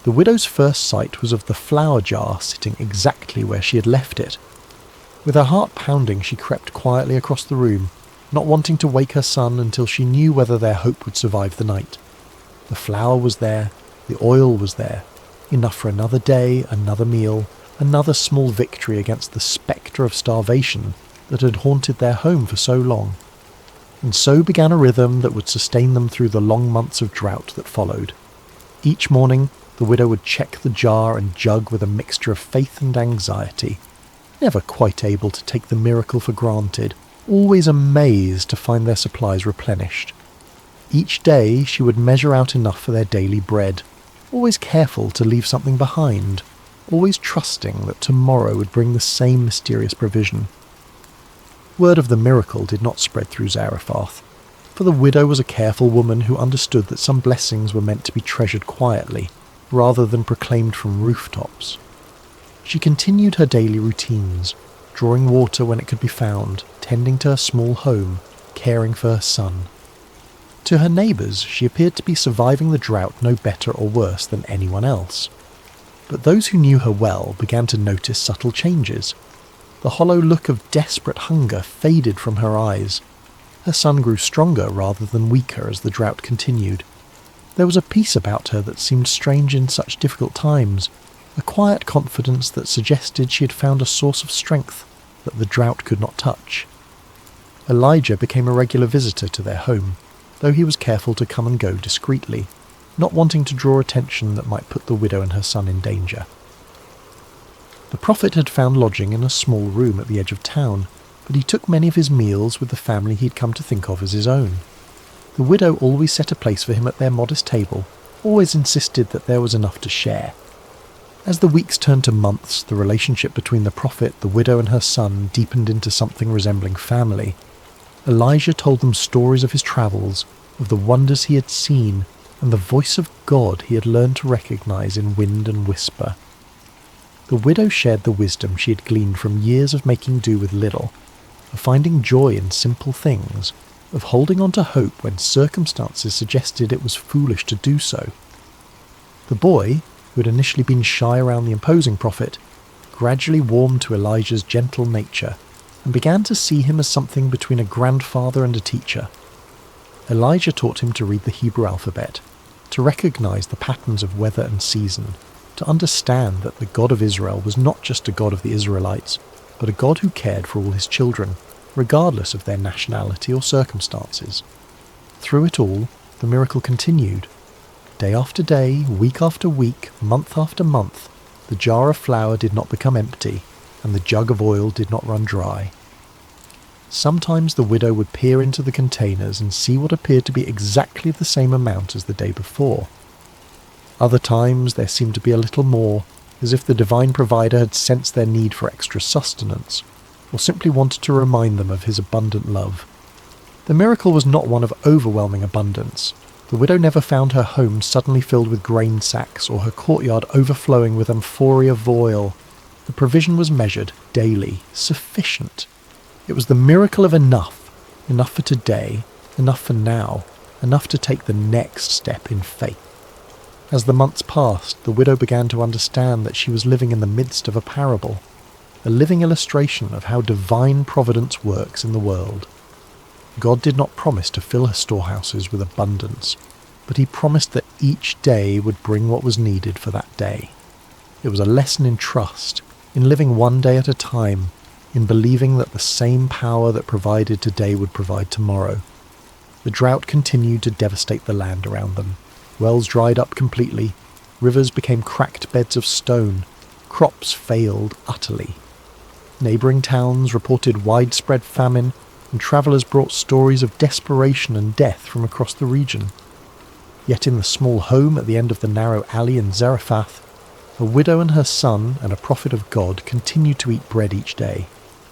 The widow's first sight was of the flour jar sitting exactly where she had left it. With her heart pounding, she crept quietly across the room, not wanting to wake her son until she knew whether their hope would survive the night. The flour was there, the oil was there, enough for another day, another meal, another small victory against the spectre of starvation that had haunted their home for so long. And so began a rhythm that would sustain them through the long months of drought that followed. Each morning, the widow would check the jar and jug with a mixture of faith and anxiety, never quite able to take the miracle for granted, always amazed to find their supplies replenished. Each day she would measure out enough for their daily bread, always careful to leave something behind, always trusting that tomorrow would bring the same mysterious provision. Word of the miracle did not spread through Zarephath, for the widow was a careful woman who understood that some blessings were meant to be treasured quietly, rather than proclaimed from rooftops. She continued her daily routines, drawing water when it could be found, tending to her small home, caring for her son. To her neighbours, she appeared to be surviving the drought no better or worse than anyone else. But those who knew her well began to notice subtle changes. The hollow look of desperate hunger faded from her eyes. Her son grew stronger rather than weaker as the drought continued. There was a peace about her that seemed strange in such difficult times, a quiet confidence that suggested she had found a source of strength that the drought could not touch. Elijah became a regular visitor to their home, though he was careful to come and go discreetly, not wanting to draw attention that might put the widow and her son in danger. The prophet had found lodging in a small room at the edge of town, but he took many of his meals with the family he'd come to think of as his own. The widow always set a place for him at their modest table, always insisted that there was enough to share. As the weeks turned to months, the relationship between the prophet, the widow and her son deepened into something resembling family. Elijah told them stories of his travels, of the wonders he had seen, and the voice of God he had learned to recognize in wind and whisper. The widow shared the wisdom she had gleaned from years of making do with little, of finding joy in simple things, of holding on to hope when circumstances suggested it was foolish to do so. The boy, who had initially been shy around the imposing prophet, gradually warmed to Elijah's gentle nature and began to see him as something between a grandfather and a teacher. Elijah taught him to read the Hebrew alphabet, to recognize the patterns of weather and season, to understand that the God of Israel was not just a God of the Israelites, but a God who cared for all his children, regardless of their nationality or circumstances. Through it all, the miracle continued. Day after day, week after week, month after month, the jar of flour did not become empty, and the jug of oil did not run dry. Sometimes the widow would peer into the containers and see what appeared to be exactly the same amount as the day before. Other times there seemed to be a little more, as if the divine provider had sensed their need for extra sustenance, or simply wanted to remind them of his abundant love. The miracle was not one of overwhelming abundance. The widow never found her home suddenly filled with grain sacks or her courtyard overflowing with amphorae of oil. The provision was measured daily, sufficient. It was the miracle of enough for today, enough for now, enough to take the next step in faith. As the months passed, the widow began to understand that she was living in the midst of a parable, a living illustration of how divine providence works in the world. God did not promise to fill her storehouses with abundance, but he promised that each day would bring what was needed for that day. It was a lesson in trust, in living one day at a time, in believing that the same power that provided today would provide tomorrow. The drought continued to devastate the land around them. Wells dried up completely, rivers became cracked beds of stone, crops failed utterly. Neighbouring towns reported widespread famine, and travellers brought stories of desperation and death from across the region. Yet in the small home at the end of the narrow alley in Zarephath, a widow and her son and a prophet of God continued to eat bread each day,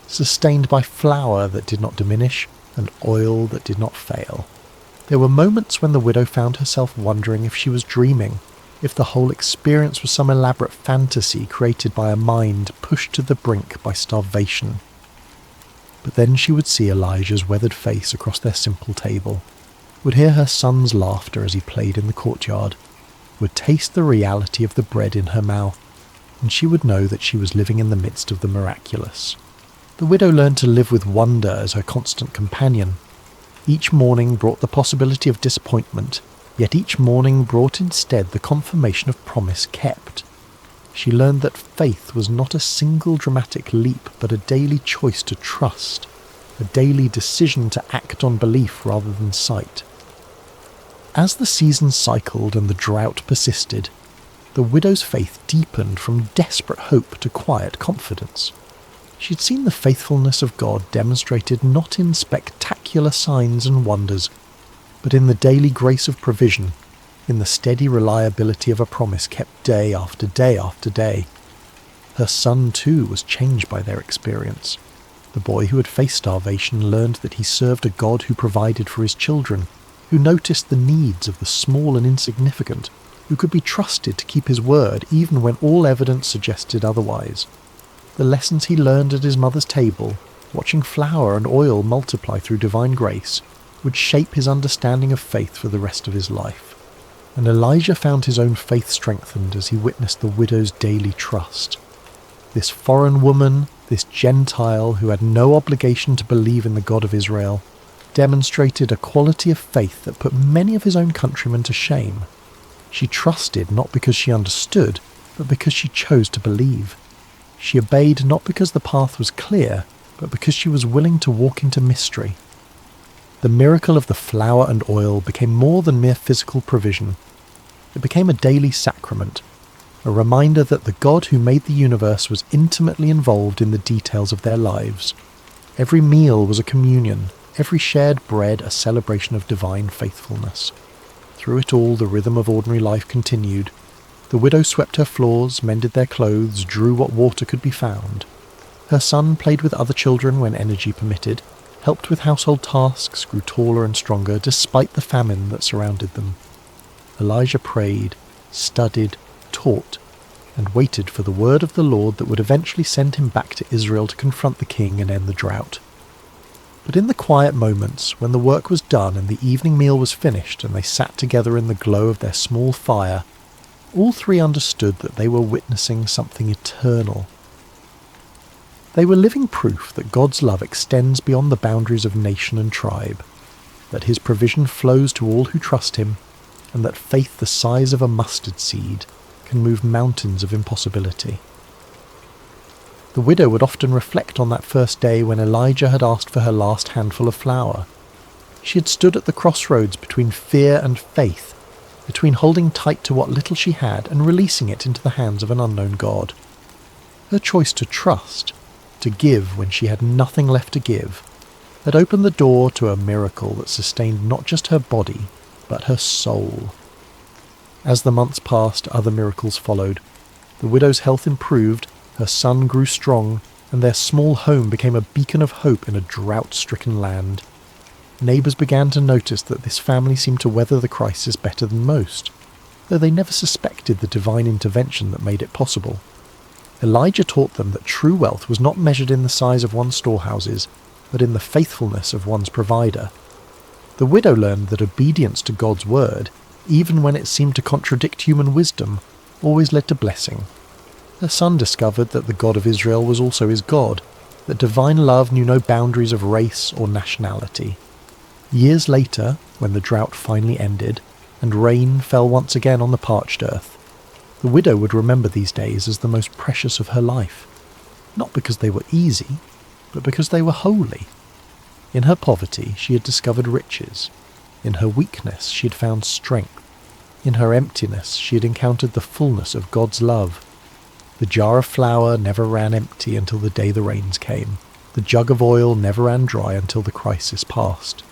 sustained by flour that did not diminish and oil that did not fail. There were moments when the widow found herself wondering if she was dreaming, if the whole experience was some elaborate fantasy created by a mind pushed to the brink by starvation. But then she would see Elijah's weathered face across their simple table. would hear her son's laughter as he played in the courtyard, would taste the reality of the bread in her mouth, and she would know that she was living in the midst of the miraculous. The widow learned to live with wonder as her constant companion. Each morning brought the possibility of disappointment, yet each morning brought instead the confirmation of promise kept. She learned that faith was not a single dramatic leap, but a daily choice to trust, a daily decision to act on belief rather than sight. As the seasons cycled and the drought persisted, the widow's faith deepened from desperate hope to quiet confidence. She had seen the faithfulness of God demonstrated not in spectacular signs and wonders, but in the daily grace of provision, in the steady reliability of a promise kept day after day after day. Her son, too, was changed by their experience. The boy who had faced starvation learned that he served a God who provided for his children, who noticed the needs of the small and insignificant, who could be trusted to keep his word even when all evidence suggested otherwise. The lessons he learned at his mother's table, watching flour and oil multiply through divine grace, would shape his understanding of faith for the rest of his life. And Elijah found his own faith strengthened as he witnessed the widow's daily trust. This foreign woman, this Gentile who had no obligation to believe in the God of Israel, demonstrated a quality of faith that put many of his own countrymen to shame. She trusted not because she understood, but because she chose to believe. She obeyed not because the path was clear, but because she was willing to walk into mystery. The miracle of the flour and oil became more than mere physical provision. It became a daily sacrament, a reminder that the God who made the universe was intimately involved in the details of their lives. Every meal was a communion, every shared bread a celebration of divine faithfulness. Through it all, the rhythm of ordinary life continued. The widow swept her floors, mended their clothes, drew what water could be found. Her son played with other children when energy permitted, helped with household tasks, grew taller and stronger despite the famine that surrounded them. Elijah prayed, studied, taught, and waited for the word of the Lord that would eventually send him back to Israel to confront the king and end the drought. But in the quiet moments, when the work was done and the evening meal was finished and they sat together in the glow of their small fire, all three understood that they were witnessing something eternal. They were living proof that God's love extends beyond the boundaries of nation and tribe, that his provision flows to all who trust him, and that faith the size of a mustard seed can move mountains of impossibility. The widow would often reflect on that first day when Elijah had asked for her last handful of flour. She had stood at the crossroads between fear and faith, between holding tight to what little she had and releasing it into the hands of an unknown God. Her choice to trust, to give when she had nothing left to give, had opened the door to a miracle that sustained not just her body, but her soul. As the months passed, other miracles followed. The widow's health improved, her son grew strong, and their small home became a beacon of hope in a drought-stricken land. Neighbours began to notice that this family seemed to weather the crisis better than most, though they never suspected the divine intervention that made it possible. Elijah taught them that true wealth was not measured in the size of one's storehouses, but in the faithfulness of one's provider. The widow learned that obedience to God's word, even when it seemed to contradict human wisdom, always led to blessing. Her son discovered that the God of Israel was also his God, that divine love knew no boundaries of race or nationality. Years later, when the drought finally ended, and rain fell once again on the parched earth, the widow would remember these days as the most precious of her life, not because they were easy, but because they were holy. In her poverty she had discovered riches. In her weakness she had found strength. In her emptiness she had encountered the fullness of God's love. The jar of flour never ran empty until the day the rains came. The jug of oil never ran dry until the crisis passed.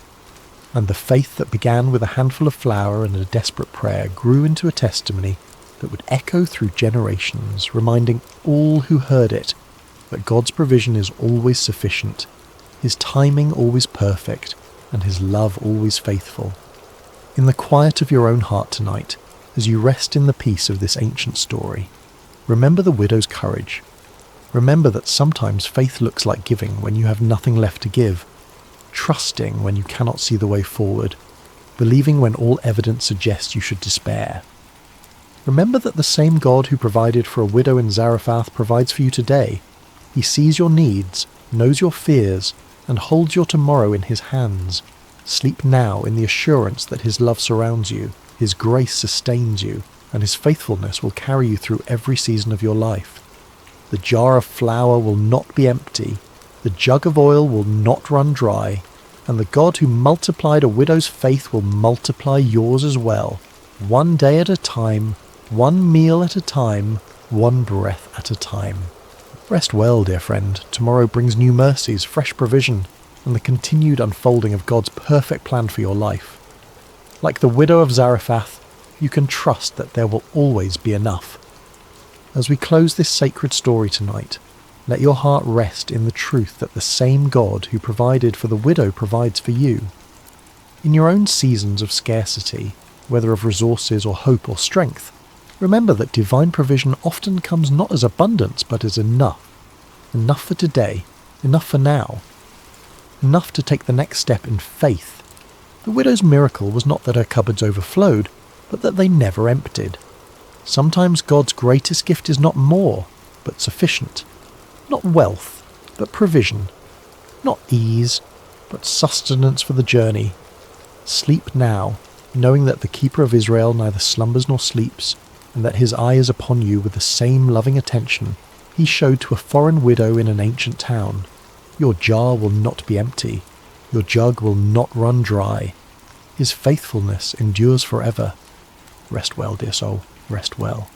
And the faith that began with a handful of flour and a desperate prayer grew into a testimony that would echo through generations, reminding all who heard it that God's provision is always sufficient, his timing always perfect, and his love always faithful. In the quiet of your own heart tonight, as you rest in the peace of this ancient story, remember the widow's courage. Remember that sometimes faith looks like giving when you have nothing left to give, trusting when you cannot see the way forward, believing when all evidence suggests you should despair. Remember that the same God who provided for a widow in Zarephath provides for you today. He sees your needs, knows your fears, and holds your tomorrow in his hands. Sleep now in the assurance that his love surrounds you, his grace sustains you, and his faithfulness will carry you through every season of your life. The jar of flour will not be empty, the jug of oil will not run dry, and the God who multiplied a widow's faith will multiply yours as well, one day at a time, one meal at a time, one breath at a time. Rest well, dear friend. Tomorrow brings new mercies, fresh provision, and the continued unfolding of God's perfect plan for your life. Like the widow of Zarephath, you can trust that there will always be enough. As we close this sacred story tonight, let your heart rest in the truth that the same God who provided for the widow provides for you. In your own seasons of scarcity, whether of resources or hope or strength, remember that divine provision often comes not as abundance but as enough. Enough for today, enough for now. Enough to take the next step in faith. The widow's miracle was not that her cupboards overflowed, but that they never emptied. Sometimes God's greatest gift is not more, but sufficient. Not wealth, but provision. Not ease, but sustenance for the journey. Sleep now, knowing that the Keeper of Israel neither slumbers nor sleeps, and that his eye is upon you with the same loving attention he showed to a foreign widow in an ancient town. Your jar will not be empty. Your jug will not run dry. His faithfulness endures forever. Rest well, dear soul, rest well.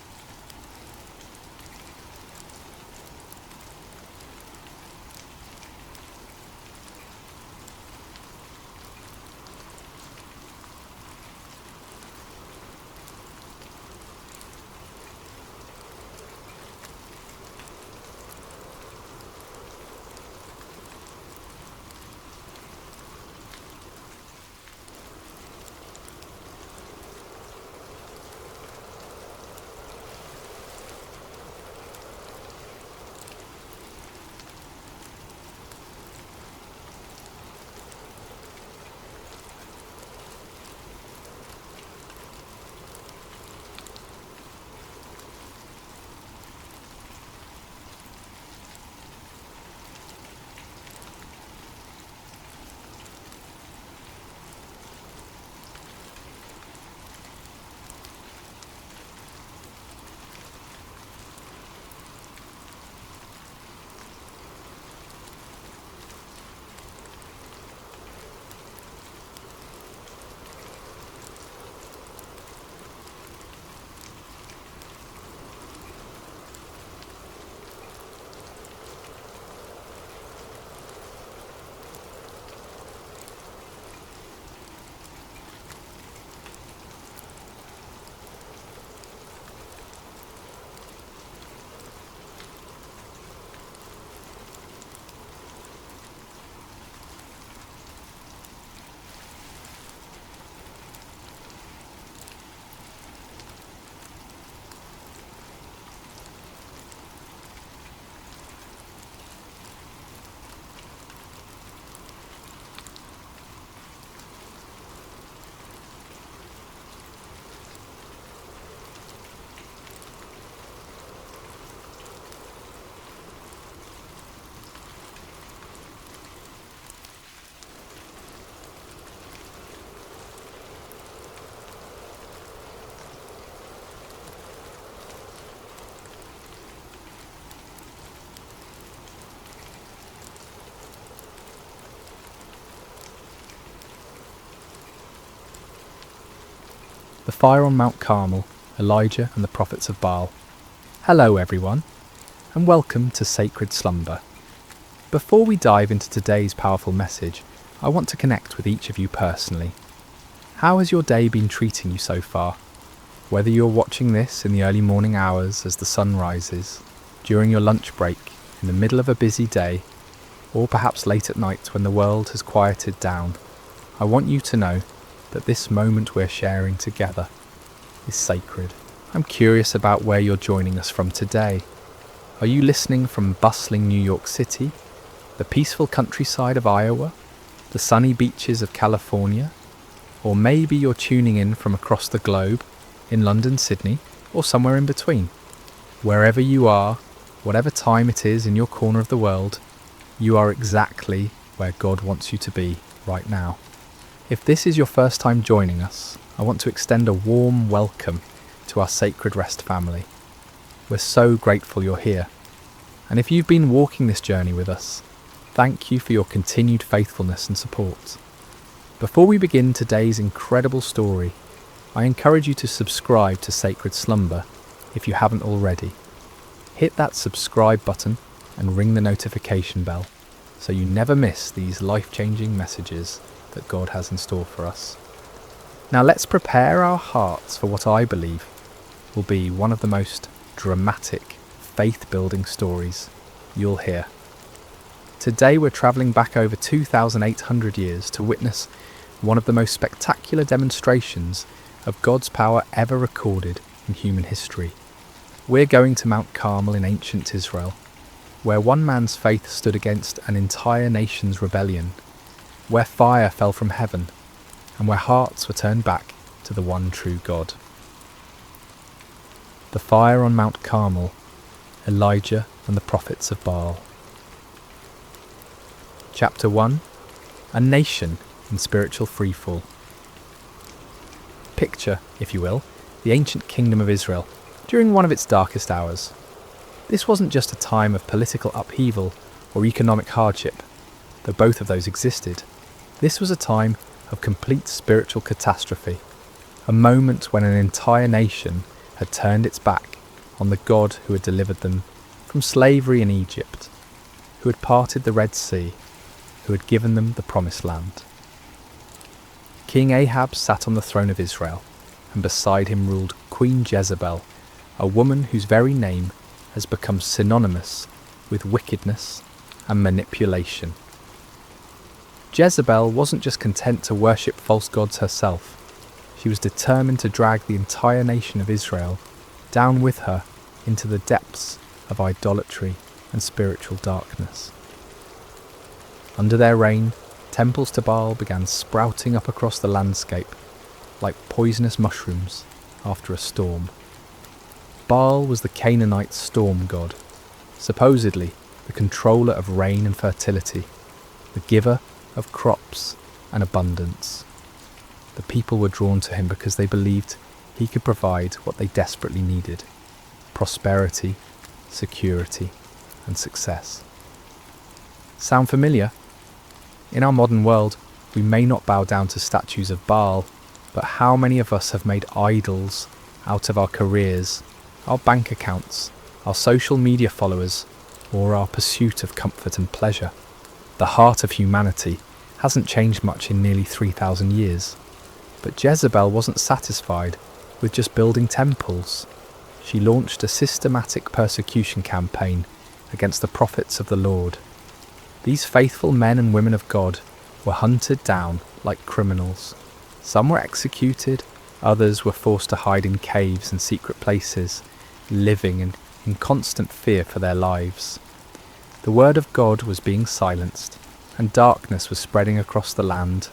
The fire on Mount Carmel, Elijah and the prophets of Baal. Hello everyone, and welcome to Sacred Slumber. Before we dive into today's powerful message, I want to connect with each of you personally. How has your day been treating you so far? Whether you're watching this in the early morning hours as the sun rises, during your lunch break, in the middle of a busy day, or perhaps late at night when the world has quieted down, I want you to know that this moment we're sharing together is sacred. I'm curious about where you're joining us from today. Are you listening from bustling New York City, the peaceful countryside of Iowa, the sunny beaches of California, Or maybe you're tuning in from across the globe, in London, Sydney, or somewhere in between. Wherever you are, whatever time it is in your corner of the world, you are exactly where God wants you to be right now. If this is your first time joining us, I want to extend a warm welcome to our Sacred Rest family. We're so grateful you're here. And if you've been walking this journey with us, thank you for your continued faithfulness and support. Before we begin today's incredible story, I encourage you to subscribe to Sacred Slumber if you haven't already. Hit that subscribe button and ring the notification bell so you never miss these life-changing messages that God has in store for us. Now let's prepare our hearts for what I believe will be one of the most dramatic, faith-building stories you'll hear. Today we're travelling back over 2,800 years to witness one of the most spectacular demonstrations of God's power ever recorded in human history. We're going to Mount Carmel in ancient Israel, where one man's faith stood against an entire nation's rebellion, where fire fell from heaven, and where hearts were turned back to the one true God. The fire on Mount Carmel, Elijah and the prophets of Baal. Chapter 1. A nation in spiritual freefall. Picture, if you will, the ancient kingdom of Israel during one of its darkest hours. This wasn't just a time of political upheaval or economic hardship, though both of those existed. This was a time of complete spiritual catastrophe, a moment when an entire nation had turned its back on the God who had delivered them from slavery in Egypt, who had parted the Red Sea, who had given them the Promised Land. King Ahab sat on the throne of Israel, and beside him ruled Queen Jezebel, a woman whose very name has become synonymous with wickedness and manipulation. Jezebel wasn't just content to worship false gods herself. She was determined to drag the entire nation of Israel down with her into the depths of idolatry and spiritual darkness. Under their reign, temples to Baal began sprouting up across the landscape like poisonous mushrooms after a storm. Baal was the Canaanite storm god, supposedly the controller of rain and fertility, the giver of crops and abundance. The people were drawn to him because they believed he could provide what they desperately needed: prosperity, security, and success. Sound familiar? In our modern world, we may not bow down to statues of Baal, but how many of us have made idols out of our careers, our bank accounts, our social media followers, or our pursuit of comfort and pleasure? The heart of humanity hasn't changed much in nearly 3,000 years. But Jezebel wasn't satisfied with just building temples. She launched a systematic persecution campaign against the prophets of the Lord. These faithful men and women of God were hunted down like criminals. Some were executed, others were forced to hide in caves and secret places, living in constant fear for their lives. The word of God was being silenced, and darkness was spreading across the land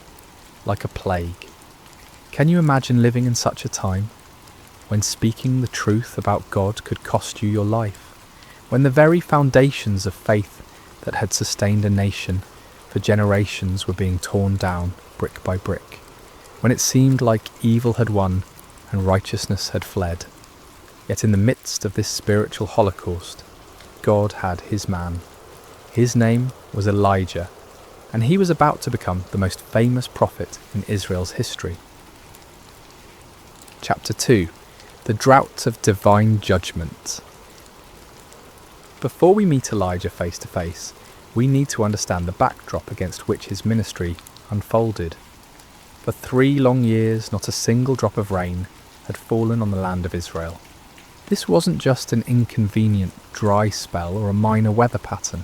like a plague. Can you imagine living in such a time, when speaking the truth about God could cost you your life, when the very foundations of faith that had sustained a nation for generations were being torn down brick by brick, when it seemed like evil had won and righteousness had fled? Yet in the midst of this spiritual holocaust, God had his man. His name was Elijah, and he was about to become the most famous prophet in Israel's history. Chapter 2. The Drought of Divine Judgment. Before we meet Elijah face to face, we need to understand the backdrop against which his ministry unfolded. For 3 long years, not a single drop of rain had fallen on the land of Israel. This wasn't just an inconvenient dry spell or a minor weather pattern.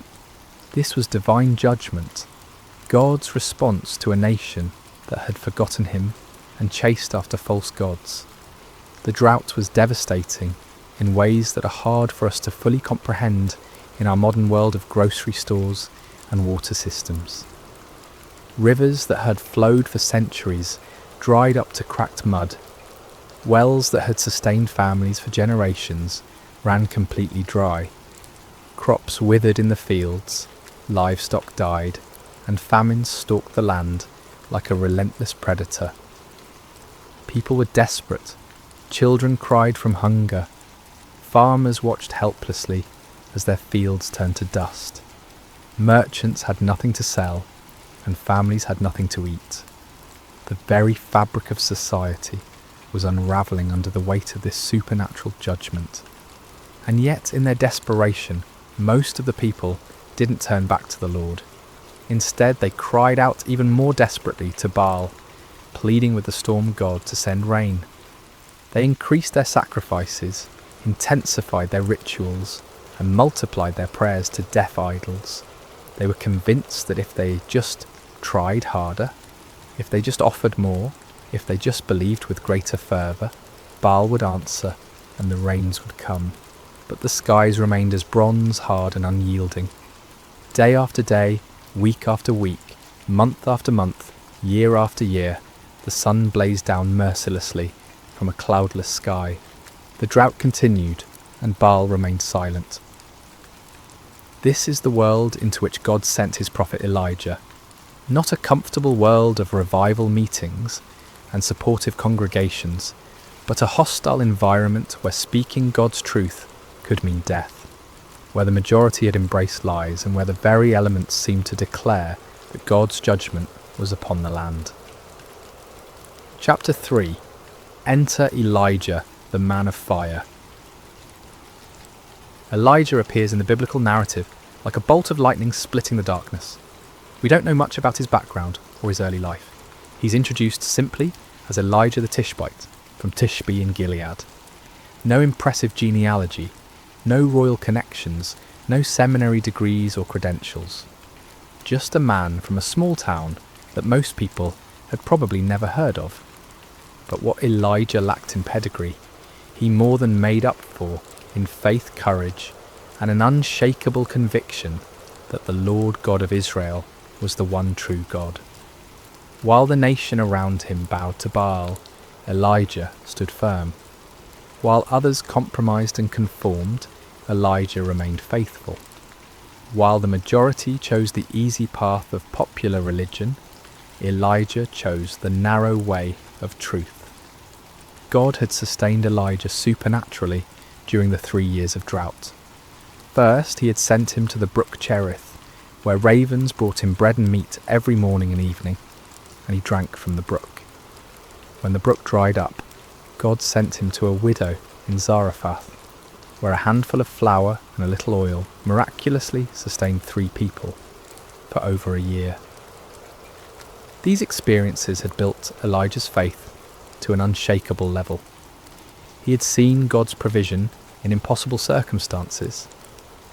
This was divine judgment, God's response to a nation that had forgotten him and chased after false gods. The drought was devastating in ways that are hard for us to fully comprehend in our modern world of grocery stores and water systems. Rivers that had flowed for centuries dried up to cracked mud. Wells that had sustained families for generations ran completely dry. Crops withered in the fields, livestock died, and famine stalked the land like a relentless predator. People were desperate. Children cried from hunger. Farmers watched helplessly as their fields turned to dust. Merchants had nothing to sell, and families had nothing to eat. The very fabric of society was unravelling under the weight of this supernatural judgment. And yet, in their desperation, most of the people didn't turn back to the Lord. Instead, they cried out even more desperately to Baal, pleading with the storm god to send rain. They increased their sacrifices, intensified their rituals, and multiplied their prayers to deaf idols. They were convinced that if they just tried harder, if they just offered more, if they just believed with greater fervour, Baal would answer and the rains would come. But the skies remained as bronze, hard and unyielding. Day after day, week after week, month after month, year after year, the sun blazed down mercilessly from a cloudless sky. The drought continued, and Baal remained silent. This is the world into which God sent his prophet Elijah. Not a comfortable world of revival meetings and supportive congregations, but a hostile environment where speaking God's truth could mean death, where the majority had embraced lies and where the very elements seemed to declare that God's judgment was upon the land. Chapter 3. Enter Elijah, the man of fire. Elijah appears in the biblical narrative like a bolt of lightning splitting the darkness. We don't know much about his background or his early life. He's introduced simply as Elijah the Tishbite from Tishbe in Gilead. No impressive genealogy, no royal connections, no seminary degrees or credentials. Just a man from a small town that most people had probably never heard of. But what Elijah lacked in pedigree, he more than made up for in faith, courage, and an unshakable conviction that the Lord God of Israel was the one true God. While the nation around him bowed to Baal, Elijah stood firm. While others compromised and conformed, Elijah remained faithful. While the majority chose the easy path of popular religion, Elijah chose the narrow way of truth. God had sustained Elijah supernaturally during the 3 years of drought. First, he had sent him to the brook Cherith, where ravens brought him bread and meat every morning and evening, and he drank from the brook. When the brook dried up, God sent him to a widow in Zarephath, where a handful of flour and a little oil miraculously sustained 3 people for over a year. These experiences had built Elijah's faith to an unshakable level. He had seen God's provision in impossible circumstances.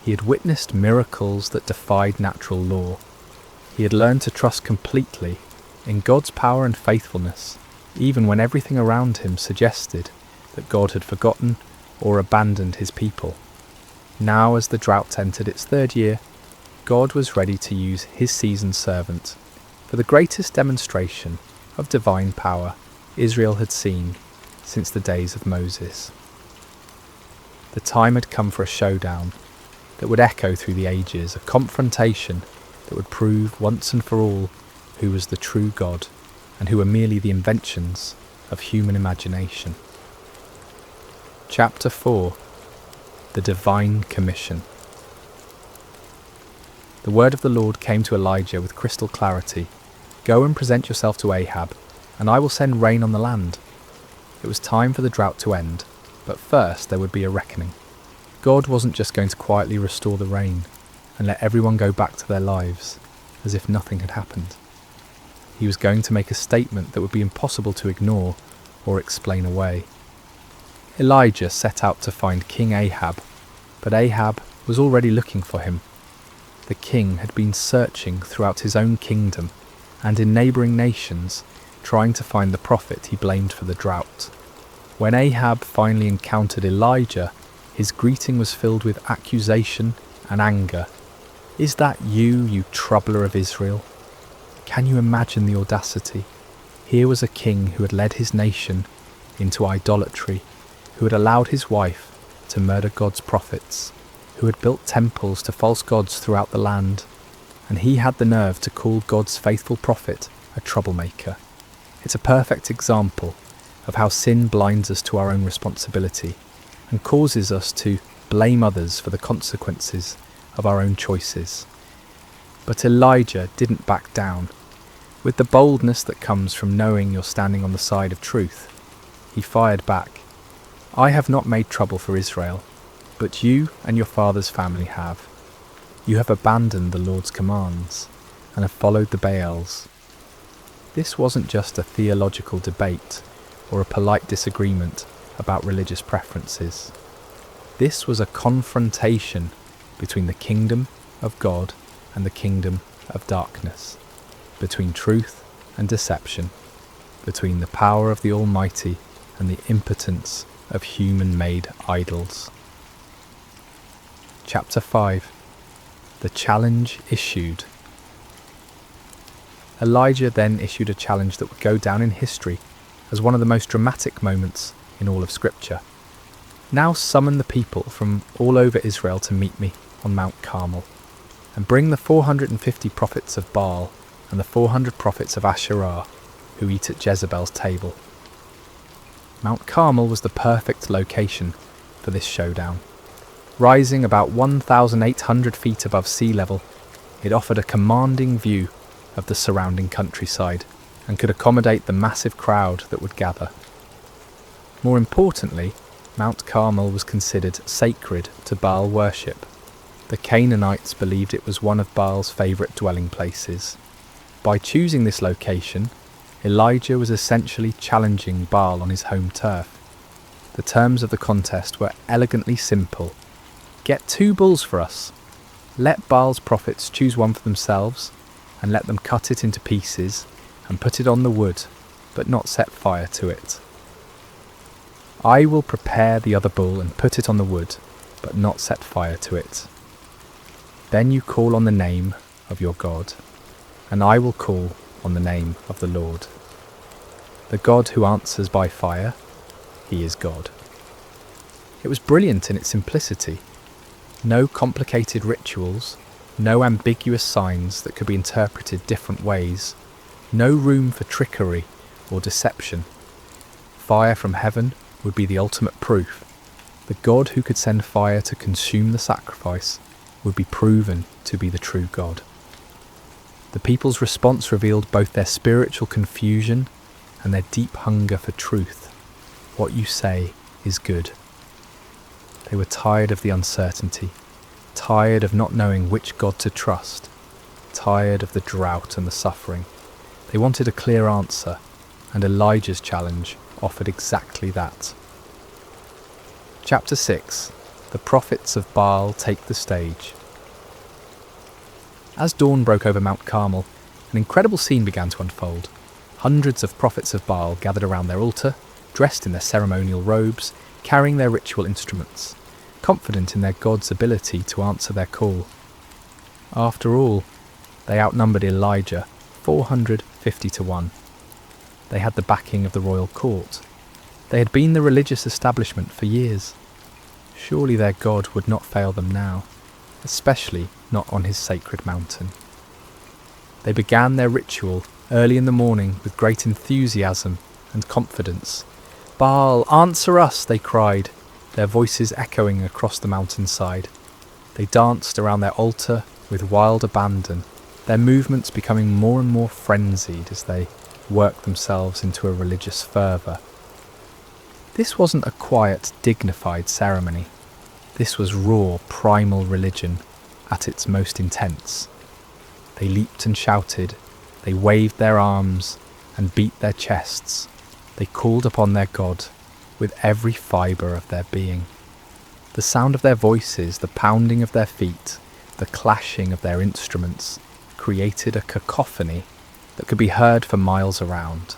He had witnessed miracles that defied natural law. He had learned to trust completely in God's power and faithfulness, even when everything around him suggested that God had forgotten or abandoned his people. Now, as the drought entered its 3rd year, God was ready to use his seasoned servant for the greatest demonstration of divine power Israel had seen since the days of Moses. The time had come for a showdown that would echo through the ages, a confrontation that would prove once and for all who was the true God and who were merely the inventions of human imagination. Chapter 4. The Divine Commission. The word of the Lord came to Elijah with crystal clarity. Go and present yourself to Ahab, and I will send rain on the land. It was time for the drought to end, but first there would be a reckoning. God wasn't just going to quietly restore the rain and let everyone go back to their lives as if nothing had happened. He was going to make a statement that would be impossible to ignore or explain away. Elijah set out to find King Ahab, but Ahab was already looking for him. The king had been searching throughout his own kingdom and in neighbouring nations, trying to find the prophet he blamed for the drought. When Ahab finally encountered Elijah, his greeting was filled with accusation and anger. Is that you, you troubler of Israel? Can you imagine the audacity? Here was a king who had led his nation into idolatry, who had allowed his wife to murder God's prophets, who had built temples to false gods throughout the land, and he had the nerve to call God's faithful prophet a troublemaker. It's a perfect example of how sin blinds us to our own responsibility and causes us to blame others for the consequences of our own choices. But Elijah didn't back down. With the boldness that comes from knowing you're standing on the side of truth, he fired back. I have not made trouble for Israel, but you and your father's family have. You have abandoned the Lord's commands and have followed the Baals. This wasn't just a theological debate or a polite disagreement about religious preferences. This was a confrontation between the kingdom of God and the kingdom of darkness, between truth and deception, between the power of the Almighty and the impotence of human-made idols. Chapter 5. The challenge issued. Elijah then issued a challenge that would go down in history as one of the most dramatic moments in all of Scripture. Now summon the people from all over Israel to meet me on Mount Carmel, and bring the 450 prophets of Baal and the 400 prophets of Asherah who eat at Jezebel's table. Mount Carmel was the perfect location for this showdown. Rising about 1,800 feet above sea level, it offered a commanding view of the surrounding countryside and could accommodate the massive crowd that would gather. More importantly, Mount Carmel was considered sacred to Baal worship. The Canaanites believed it was one of Baal's favourite dwelling places. By choosing this location, Elijah was essentially challenging Baal on his home turf. The terms of the contest were elegantly simple. Get 2 bulls for us. Let Baal's prophets choose one for themselves, and let them cut it into pieces and put it on the wood, but not set fire to it. I will prepare the other bull and put it on the wood, but not set fire to it. Then you call on the name of your God, and I will call on the name of the Lord. The God who answers by fire, he is God. It was brilliant in its simplicity. No complicated rituals, no ambiguous signs that could be interpreted different ways, no room for trickery or deception. Fire from heaven would be the ultimate proof. The God who could send fire to consume the sacrifice would be proven to be the true God. The people's response revealed both their spiritual confusion and their deep hunger for truth. What you say is good. They were tired of the uncertainty, tired of not knowing which God to trust, tired of the drought and the suffering. They wanted a clear answer, and Elijah's challenge offered exactly that. Chapter 6. The prophets of Baal take the stage. As dawn broke over Mount Carmel, an incredible scene began to unfold. Hundreds of prophets of Baal gathered around their altar, dressed in their ceremonial robes, carrying their ritual instruments, confident in their God's ability to answer their call. After all, they outnumbered Elijah 450 to 1. They had the backing of the royal court. They had been the religious establishment for years. Surely their God would not fail them now, especially not on his sacred mountain. They began their ritual early in the morning with great enthusiasm and confidence. "Baal, answer us," they cried, their voices echoing across the mountainside. They danced around their altar with wild abandon, their movements becoming more and more frenzied as they worked themselves into a religious fervour. This wasn't a quiet, dignified ceremony. This was raw, primal religion at its most intense. They leaped and shouted, they waved their arms and beat their chests. They called upon their God with every fibre of their being. The sound of their voices, the pounding of their feet, the clashing of their instruments created a cacophony that could be heard for miles around.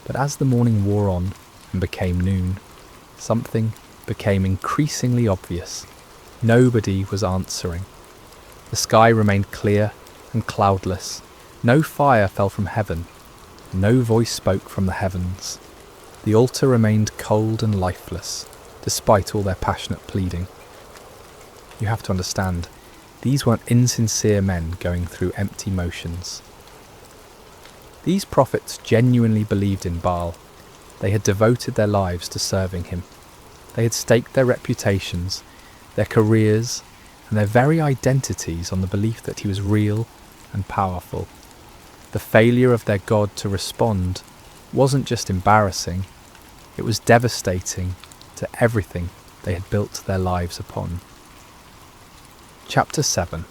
But as the morning wore on and became noon, something became increasingly obvious. Nobody was answering. The sky remained clear and cloudless. No fire fell from heaven. No voice spoke from the heavens. The altar remained cold and lifeless, despite all their passionate pleading. You have to understand, these weren't insincere men going through empty motions. These prophets genuinely believed in Baal. They had devoted their lives to serving him. They had staked their reputations, their careers, and their very identities on the belief that he was real and powerful. The failure of their God to respond wasn't just embarrassing, it was devastating to everything they had built their lives upon. Chapter 7.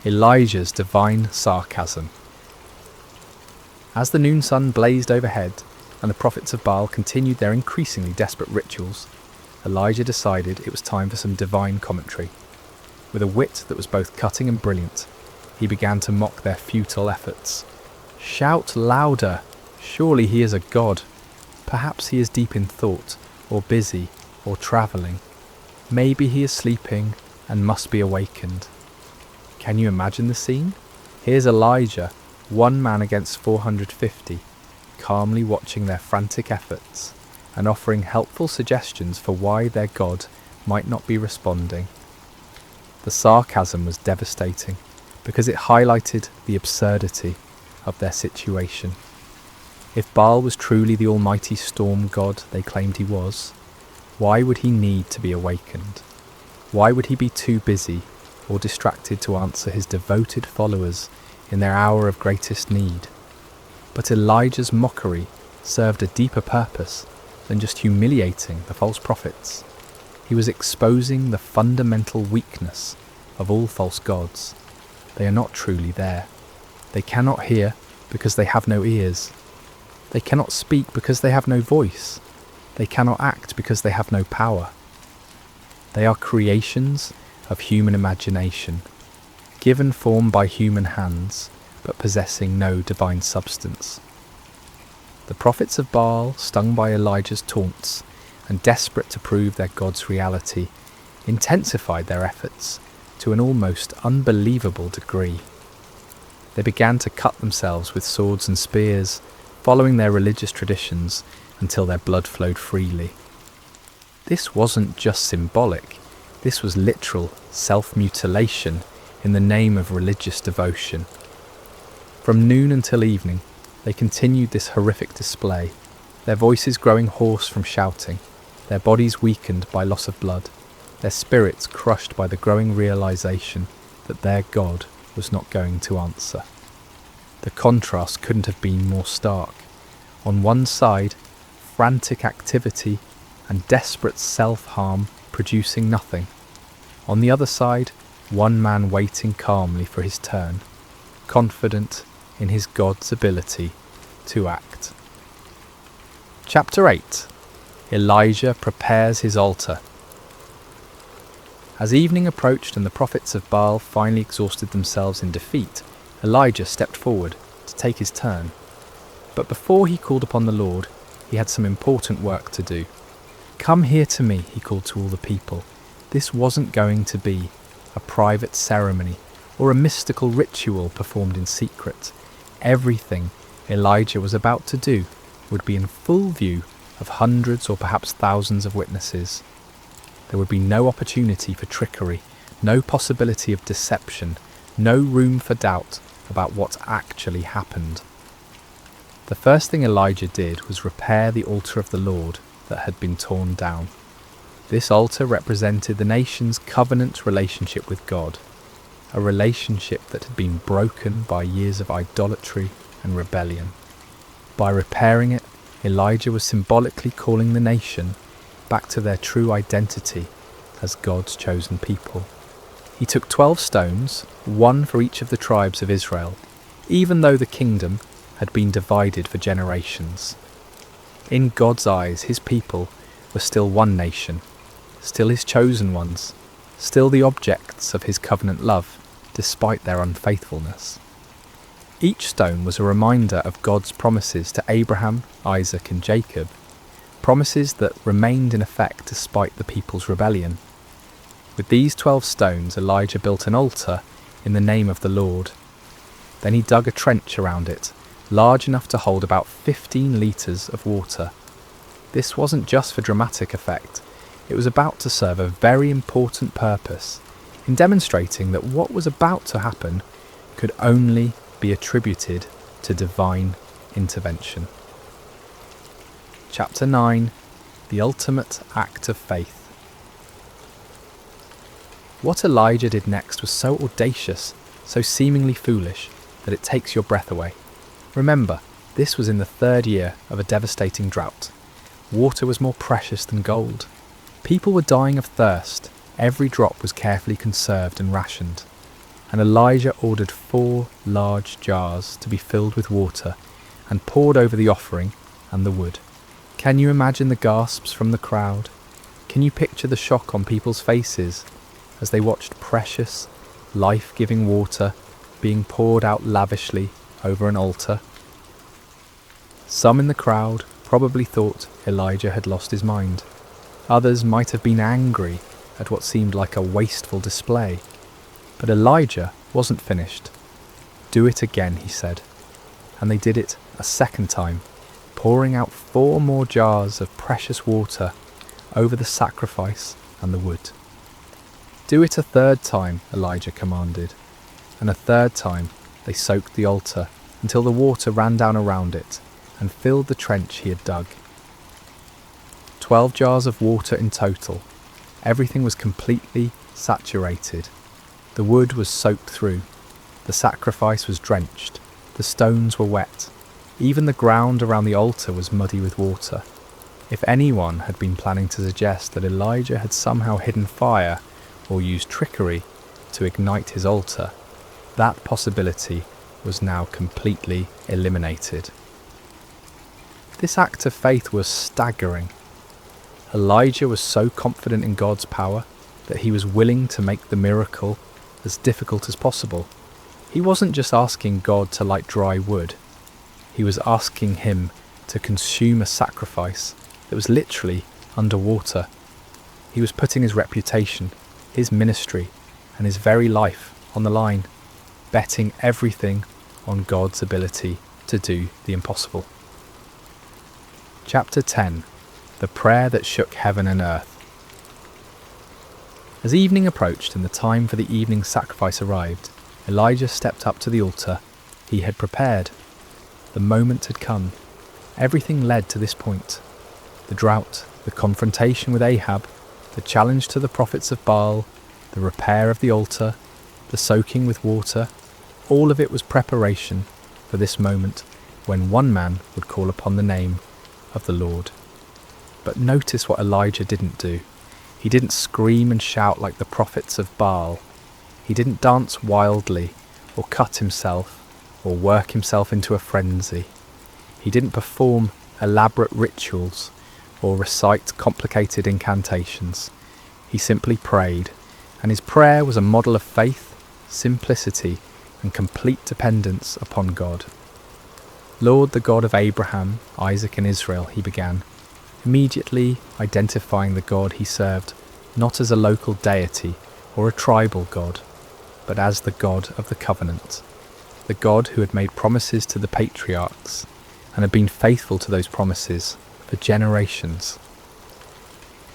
Elijah's Divine Sarcasm. As the noon sun blazed overhead and the prophets of Baal continued their increasingly desperate rituals, Elijah decided it was time for some divine commentary. With a wit that was both cutting and brilliant, he began to mock their futile efforts. "Shout louder! Surely he is a god. Perhaps he is deep in thought, or busy, or travelling. Maybe he is sleeping and must be awakened." Can you imagine the scene? Here's Elijah, one man against 450, calmly watching their frantic efforts and offering helpful suggestions for why their God might not be responding. The sarcasm was devastating because it highlighted the absurdity of their situation. If Baal was truly the almighty storm god they claimed he was, why would he need to be awakened? Why would he be too busy or distracted to answer his devoted followers in their hour of greatest need? But Elijah's mockery served a deeper purpose than just humiliating the false prophets. He was exposing the fundamental weakness of all false gods. They are not truly there. They cannot hear because they have no ears. They cannot speak because they have no voice. They cannot act because they have no power. They are creations of human imagination, given form by human hands, but possessing no divine substance. The prophets of Baal, stung by Elijah's taunts and desperate to prove their God's reality, intensified their efforts to an almost unbelievable degree. They began to cut themselves with swords and spears, following their religious traditions until their blood flowed freely. This wasn't just symbolic, this was literal self-mutilation in the name of religious devotion. From noon until evening, they continued this horrific display, their voices growing hoarse from shouting, their bodies weakened by loss of blood, their spirits crushed by the growing realization that their God was not going to answer. The contrast couldn't have been more stark. On one side, frantic activity and desperate self-harm producing nothing. On the other side, one man waiting calmly for his turn, confident in his God's ability to act. Chapter 8. Elijah prepares his altar. As evening approached and the prophets of Baal finally exhausted themselves in defeat, Elijah stepped forward to take his turn. But before he called upon the Lord, he had some important work to do. "Come here to me," he called to all the people. This wasn't going to be a private ceremony or a mystical ritual performed in secret. Everything Elijah was about to do would be in full view of hundreds or perhaps thousands of witnesses. There would be no opportunity for trickery, no possibility of deception, no room for doubt about what actually happened. The first thing Elijah did was repair the altar of the Lord that had been torn down. This altar represented the nation's covenant relationship with God, a relationship that had been broken by years of idolatry and rebellion. By repairing it, Elijah was symbolically calling the nation back to their true identity as God's chosen people. He took 12 stones, one for each of the tribes of Israel, even though the kingdom had been divided for generations. In God's eyes, his people were still one nation, still his chosen ones, still the objects of his covenant love, despite their unfaithfulness. Each stone was a reminder of God's promises to Abraham, Isaac and Jacob, promises that remained in effect despite the people's rebellion. With these 12 stones, Elijah built an altar in the name of the Lord. Then he dug a trench around it large enough to hold about 15 litres of water. This wasn't just for dramatic effect, it was about to serve a very important purpose in demonstrating that what was about to happen could only be attributed to divine intervention. Chapter 9. The Ultimate Act of Faith. What Elijah did next was so audacious, so seemingly foolish, that it takes your breath away. Remember, this was in the 3rd year of a devastating drought. Water was more precious than gold. People were dying of thirst. Every drop was carefully conserved and rationed. And Elijah ordered 4 large jars to be filled with water and poured over the offering and the wood. Can you imagine the gasps from the crowd? Can you picture the shock on people's faces as they watched precious, life-giving water being poured out lavishly over an altar? Some in the crowd probably thought Elijah had lost his mind. Others might have been angry at what seemed like a wasteful display. But Elijah wasn't finished. "Do it again," he said. And they did it a second time, pouring out 4 more jars of precious water over the sacrifice and the wood. "Do it a 3rd time," Elijah commanded. And a 3rd time they soaked the altar until the water ran down around it and filled the trench he had dug. 12 jars of water in total. Everything was completely saturated. The wood was soaked through. The sacrifice was drenched. The stones were wet. Even the ground around the altar was muddy with water. If anyone had been planning to suggest that Elijah had somehow hidden fire or used trickery to ignite his altar, that possibility was now completely eliminated. This act of faith was staggering. Elijah was so confident in God's power that he was willing to make the miracle as difficult as possible. He wasn't just asking God to light dry wood. He was asking him to consume a sacrifice that was literally underwater. He was putting his reputation, his ministry, and his very life on the line, betting everything on God's ability to do the impossible. Chapter 10. The Prayer that Shook Heaven and Earth. As evening approached and the time for the evening sacrifice arrived, Elijah stepped up to the altar he had prepared. The moment had come. Everything led to this point. The drought, the confrontation with Ahab, the challenge to the prophets of Baal, the repair of the altar, the soaking with water, all of it was preparation for this moment when one man would call upon the name of the Lord. But notice what Elijah didn't do. He didn't scream and shout like the prophets of Baal. He didn't dance wildly, or cut himself, or work himself into a frenzy. He didn't perform elaborate rituals, or recite complicated incantations. He simply prayed, and his prayer was a model of faith, simplicity, and complete dependence upon God. "Lord, the God of Abraham, Isaac, and Israel," he began, immediately identifying the God he served not as a local deity or a tribal God, but as the God of the covenant, the God who had made promises to the patriarchs and had been faithful to those promises for generations.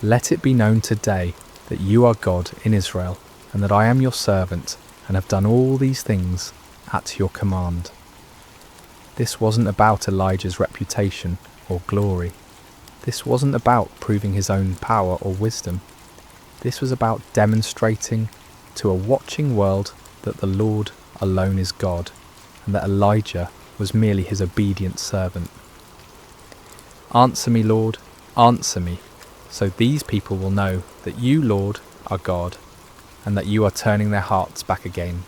"Let it be known today that you are God in Israel, and that I am your servant and have done all these things at your command." This wasn't about Elijah's reputation or glory. This wasn't about proving his own power or wisdom. This was about demonstrating to a watching world that the Lord alone is God, and that Elijah was merely his obedient servant. "Answer me, Lord, answer me, so these people will know that you, Lord, are God, and that you are turning their hearts back again."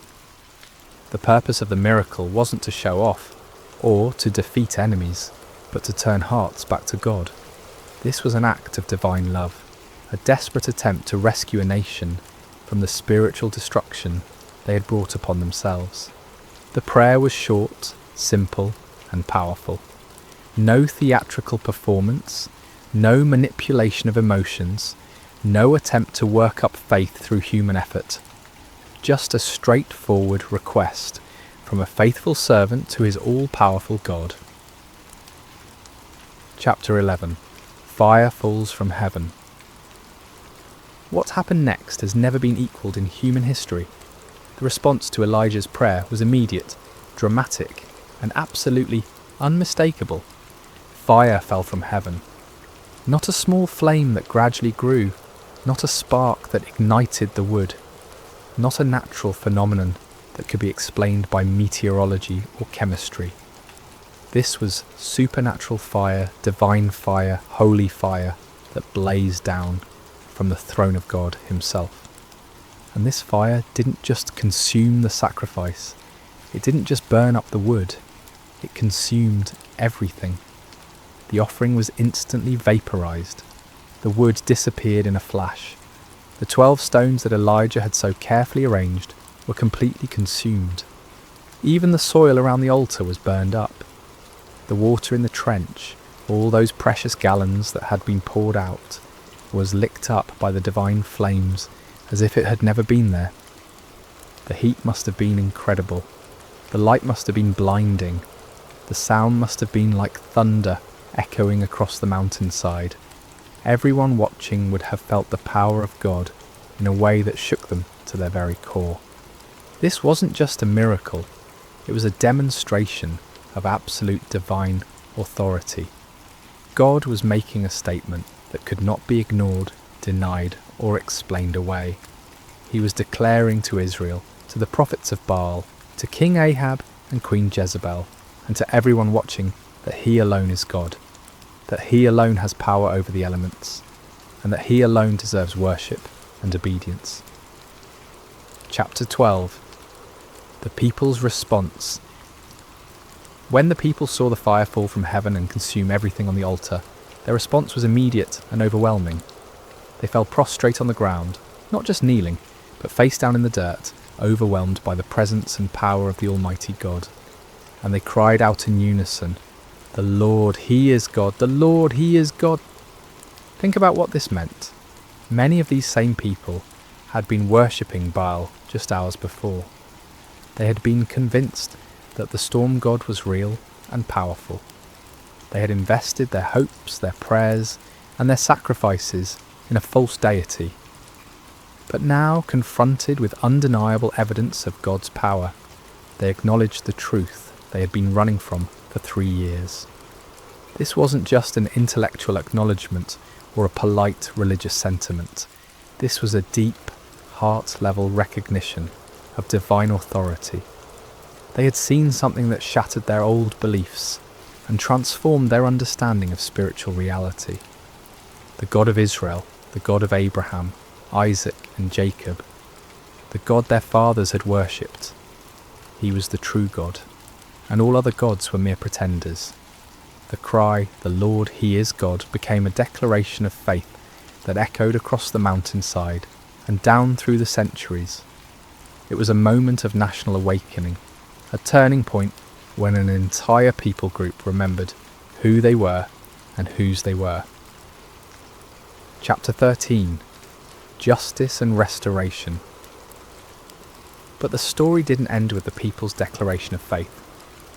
The purpose of the miracle wasn't to show off or to defeat enemies, but to turn hearts back to God. This was an act of divine love, a desperate attempt to rescue a nation from the spiritual destruction they had brought upon themselves. The prayer was short, simple, and powerful. No theatrical performance, no manipulation of emotions, no attempt to work up faith through human effort. Just a straightforward request from a faithful servant to his all-powerful God. Chapter 11. Fire falls from heaven. What happened next has never been equalled in human history. The response to Elijah's prayer was immediate, dramatic, and absolutely unmistakable. Fire fell from heaven. Not a small flame that gradually grew, not a spark that ignited the wood, not a natural phenomenon that could be explained by meteorology or chemistry. This was supernatural fire, divine fire, holy fire that blazed down from the throne of God himself. And this fire didn't just consume the sacrifice, it didn't just burn up the wood, it consumed everything. The offering was instantly vaporized. The wood disappeared in a flash. The 12 stones that Elijah had so carefully arranged were completely consumed. Even the soil around the altar was burned up. The water in the trench, all those precious gallons that had been poured out, was licked up by the divine flames as if it had never been there. The heat must have been incredible. The light must have been blinding. The sound must have been like thunder echoing across the mountainside. Everyone watching would have felt the power of God in a way that shook them to their very core. This wasn't just a miracle, it was a demonstration of absolute divine authority. God was making a statement that could not be ignored, denied, or explained away. He was declaring to Israel, to the prophets of Baal, to King Ahab and Queen Jezebel, and to everyone watching, that he alone is God, that he alone has power over the elements, and that he alone deserves worship and obedience. Chapter 12. The people's response. When the people saw the fire fall from heaven and consume everything on the altar, their response was immediate and overwhelming. They fell prostrate on the ground, not just kneeling, but face down in the dirt, overwhelmed by the presence and power of the Almighty God. And they cried out in unison, "The Lord, He is God! The Lord, He is God!" Think about what this meant. Many of these same people had been worshipping Baal just hours before. They had been convinced that the storm god was real and powerful. They had invested their hopes, their prayers, and their sacrifices in a false deity. But now, confronted with undeniable evidence of God's power, they acknowledged the truth they had been running from for 3 years. This wasn't just an intellectual acknowledgement or a polite religious sentiment. This was a deep, heart-level recognition of divine authority. They had seen something that shattered their old beliefs and transformed their understanding of spiritual reality. The God of Israel, the God of Abraham, Isaac and Jacob, the God their fathers had worshipped. He was the true God, and all other gods were mere pretenders. The cry, "The Lord, He is God," became a declaration of faith that echoed across the mountainside and down through the centuries. It was a moment of national awakening, a turning point when an entire people group remembered who they were and whose they were. Chapter 13. Justice and Restoration. But the story didn't end with the people's declaration of faith.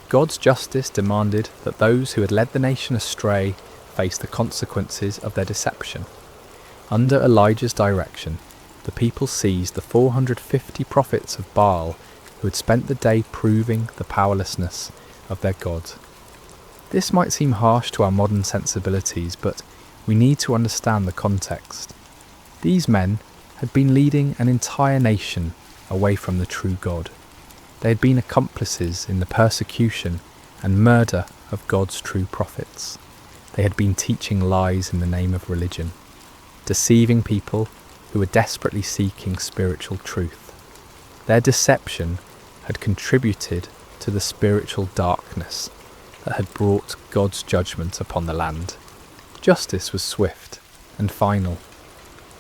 God's justice demanded that those who had led the nation astray face the consequences of their deception. Under Elijah's direction, the people seized the 450 prophets of Baal who had spent the day proving the powerlessness of their God. This might seem harsh to our modern sensibilities, but we need to understand the context. These men had been leading an entire nation away from the true God. They had been accomplices in the persecution and murder of God's true prophets. They had been teaching lies in the name of religion, deceiving people who were desperately seeking spiritual truth. Their deception had contributed to the spiritual darkness that had brought God's judgment upon the land. Justice was swift and final.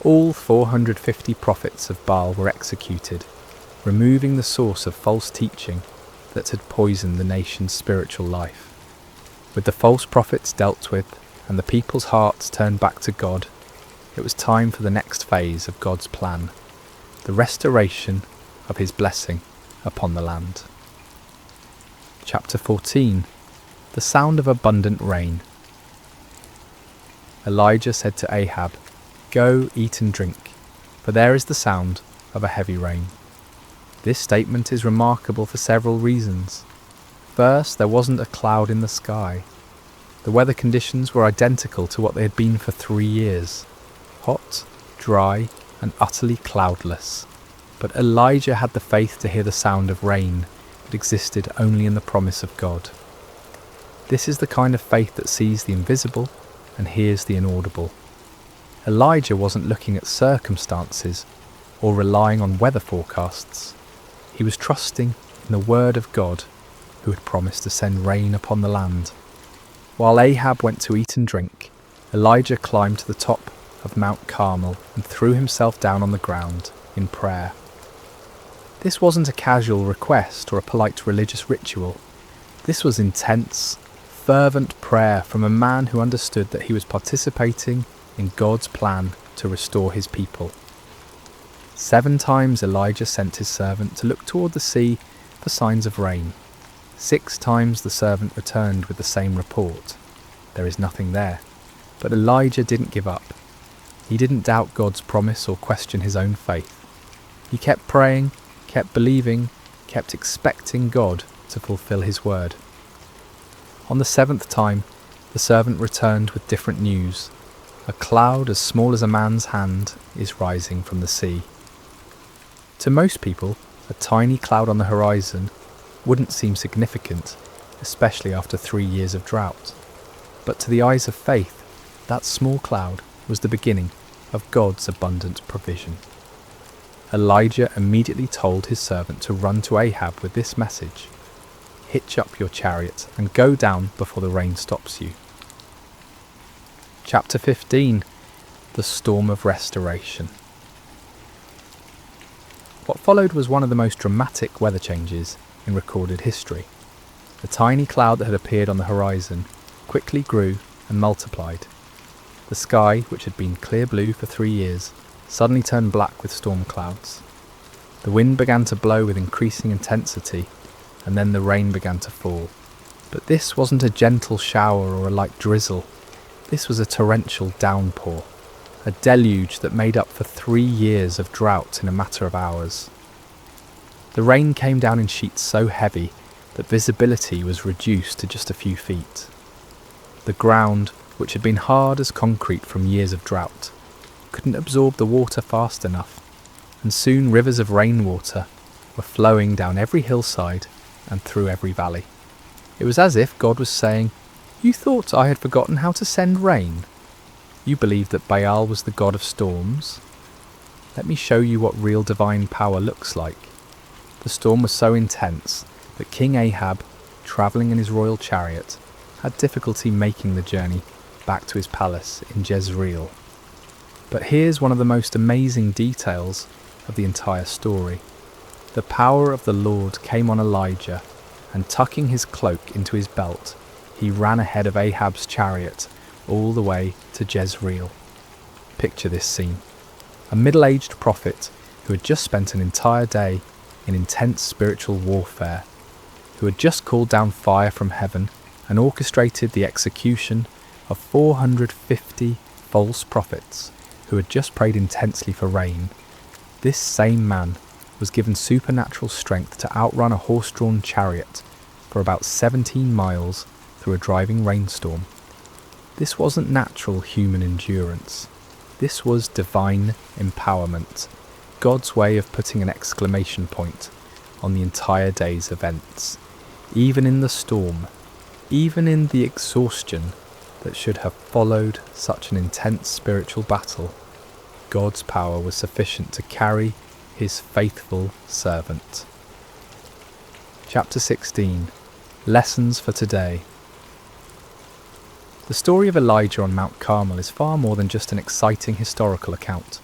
All 450 prophets of Baal were executed, removing the source of false teaching that had poisoned the nation's spiritual life. With the false prophets dealt with and the people's hearts turned back to God, it was time for the next phase of God's plan, the restoration of His blessing upon the land. Chapter 14. The sound of abundant rain. Elijah said to Ahab, "Go, eat and drink, for there is the sound of a heavy rain." This statement is remarkable for several reasons. First, there wasn't a cloud in the sky. The weather conditions were identical to what they had been for 3 years. Hot, dry, and utterly cloudless. But Elijah had the faith to hear the sound of rain that existed only in the promise of God. This is the kind of faith that sees the invisible and hears the inaudible. Elijah wasn't looking at circumstances or relying on weather forecasts. He was trusting in the word of God, who had promised to send rain upon the land. While Ahab went to eat and drink, Elijah climbed to the top of Mount Carmel and threw himself down on the ground in prayer. This wasn't a casual request or a polite religious ritual. This was intense, fervent prayer from a man who understood that he was participating in God's plan to restore his people. 7 times Elijah sent his servant to look toward the sea for signs of rain. 6 times the servant returned with the same report. There is nothing there. But Elijah didn't give up. He didn't doubt God's promise or question his own faith. He kept praying, kept believing, kept expecting God to fulfill his word. On the 7th time, the servant returned with different news. A cloud as small as a man's hand is rising from the sea. To most people, a tiny cloud on the horizon wouldn't seem significant, especially after 3 years of drought. But to the eyes of faith, that small cloud was the beginning of God's abundant provision. Elijah immediately told his servant to run to Ahab with this message: "Hitch up your chariot and go down before the rain stops you." Chapter 15. The Storm of Restoration. What followed was one of the most dramatic weather changes in recorded history. The tiny cloud that had appeared on the horizon quickly grew and multiplied. The sky, which had been clear blue for 3 years, suddenly turned black with storm clouds. The wind began to blow with increasing intensity, and then the rain began to fall. But this wasn't a gentle shower or a light drizzle. This was a torrential downpour, a deluge that made up for 3 years of drought in a matter of hours. The rain came down in sheets so heavy that visibility was reduced to just a few feet. The ground, which had been hard as concrete from years of drought, couldn't absorb the water fast enough, and soon rivers of rainwater were flowing down every hillside and through every valley. It was as if God was saying, "You thought I had forgotten how to send rain? You believed that Baal was the god of storms? Let me show you what real divine power looks like." The storm was so intense that King Ahab, travelling in his royal chariot, had difficulty making the journey back to his palace in Jezreel. But here's one of the most amazing details of the entire story. The power of the Lord came on Elijah, and tucking his cloak into his belt, he ran ahead of Ahab's chariot all the way to Jezreel. Picture this scene. A middle-aged prophet who had just spent an entire day in intense spiritual warfare, who had just called down fire from heaven and orchestrated the execution of 450 false prophets who had just prayed intensely for rain. This same man was given supernatural strength to outrun a horse-drawn chariot for about 17 miles through a driving rainstorm. This wasn't natural human endurance. This was divine empowerment, God's way of putting an exclamation point on the entire day's events. Even in the storm, even in the exhaustion that should have followed such an intense spiritual battle, God's power was sufficient to carry his faithful servant. Chapter 16. Lessons for today. The story of Elijah on Mount Carmel is far more than just an exciting historical account.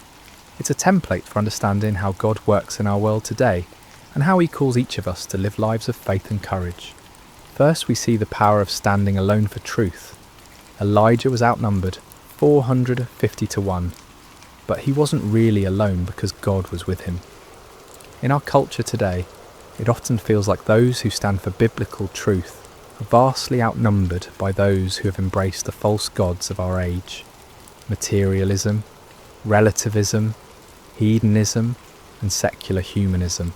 It's a template for understanding how God works in our world today and how he calls each of us to live lives of faith and courage. First, we see the power of standing alone for truth. Elijah was outnumbered 450 to 1, but he wasn't really alone because God was with him. In our culture today, it often feels like those who stand for biblical truth are vastly outnumbered by those who have embraced the false gods of our age: materialism, relativism, hedonism, and secular humanism.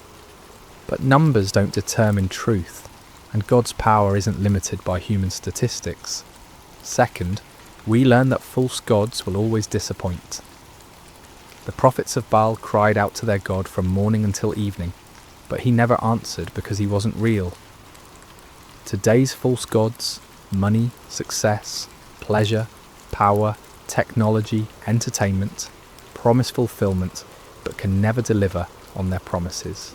But numbers don't determine truth, and God's power isn't limited by human statistics. Second, we learn that false gods will always disappoint. The prophets of Baal cried out to their God from morning until evening, but he never answered because he wasn't real. Today's false gods, money, success, pleasure, power, technology, entertainment, promise fulfillment, but can never deliver on their promises.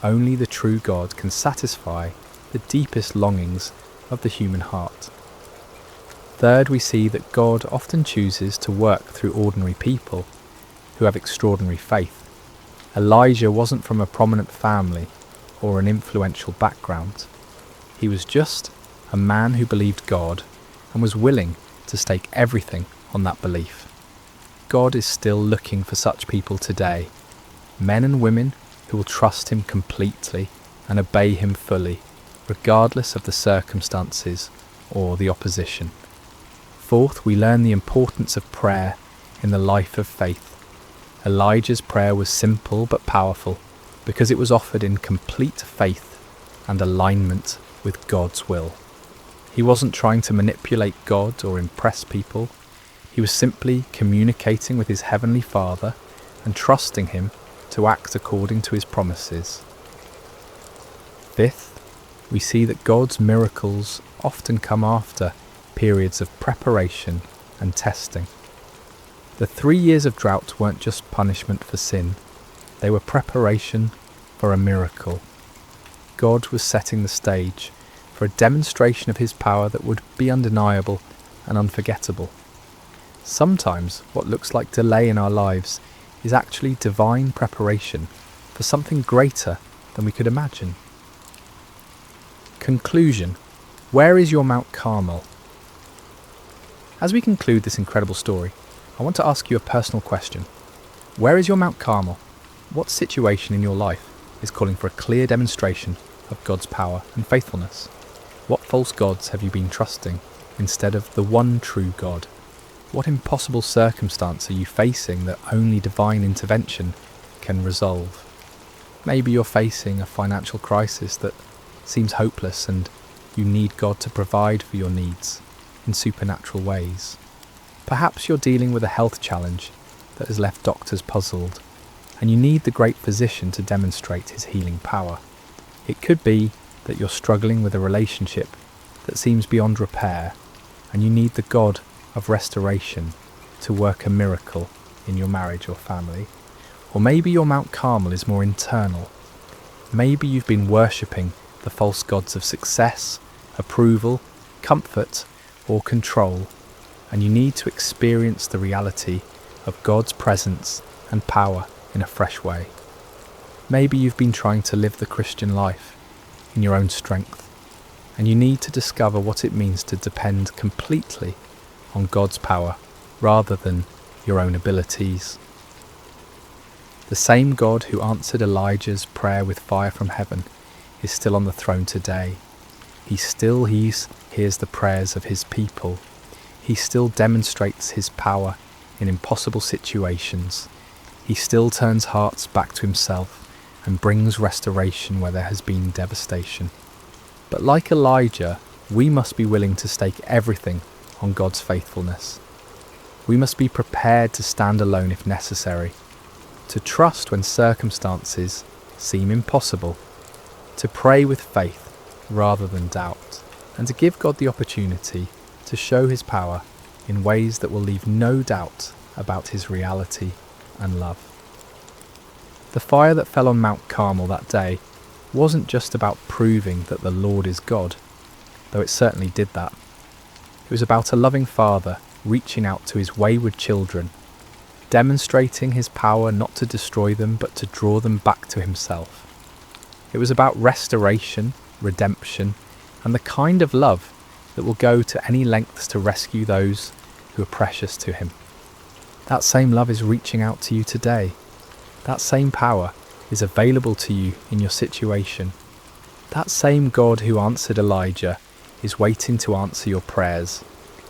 Only the true God can satisfy the deepest longings of the human heart. Third, we see that God often chooses to work through ordinary people who have extraordinary faith. Elijah wasn't from a prominent family or an influential background. He was just a man who believed God and was willing to stake everything on that belief. God is still looking for such people today, men and women who will trust him completely and obey him fully, regardless of the circumstances or the opposition. Fourth, we learn the importance of prayer in the life of faith. Elijah's prayer was simple but powerful because it was offered in complete faith and alignment with God's will. He wasn't trying to manipulate God or impress people. He was simply communicating with his heavenly Father and trusting him to act according to his promises. Fifth, we see that God's miracles often come after periods of preparation and testing. The 3 years of drought weren't just punishment for sin, they were preparation for a miracle. God was setting the stage for a demonstration of his power that would be undeniable and unforgettable. Sometimes what looks like delay in our lives is actually divine preparation for something greater than we could imagine. Conclusion. Where is your Mount Carmel? As we conclude this incredible story, I want to ask you a personal question. Where is your Mount Carmel? What situation in your life is calling for a clear demonstration of God's power and faithfulness? What false gods have you been trusting instead of the one true God? What impossible circumstance are you facing that only divine intervention can resolve? Maybe you're facing a financial crisis that seems hopeless and you need God to provide for your needs in supernatural ways. Perhaps you're dealing with a health challenge that has left doctors puzzled, and you need the great physician to demonstrate his healing power. It could be that you're struggling with a relationship that seems beyond repair, and you need the God of restoration to work a miracle in your marriage or family. Or maybe your Mount Carmel is more internal. Maybe you've been worshipping the false gods of success, approval, comfort, or control, and you need to experience the reality of God's presence and power in a fresh way. Maybe you've been trying to live the Christian life in your own strength, and you need to discover what it means to depend completely on God's power rather than your own abilities. The same God who answered Elijah's prayer with fire from heaven is still on the throne today. He still hears the prayers of his people. He still demonstrates his power in impossible situations. He still turns hearts back to himself and brings restoration where there has been devastation. But like Elijah, we must be willing to stake everything on God's faithfulness. We must be prepared to stand alone if necessary, to trust when circumstances seem impossible, to pray with faith rather than doubt, and to give God the opportunity to show his power in ways that will leave no doubt about his reality and love. The fire that fell on Mount Carmel that day wasn't just about proving that the Lord is God, though it certainly did that. It was about a loving father reaching out to his wayward children, demonstrating his power not to destroy them but to draw them back to himself. It was about restoration, redemption, and the kind of love that will go to any lengths to rescue those who are precious to him. That same love is reaching out to you today. That same power is available to you in your situation. That same God who answered Elijah is waiting to answer your prayers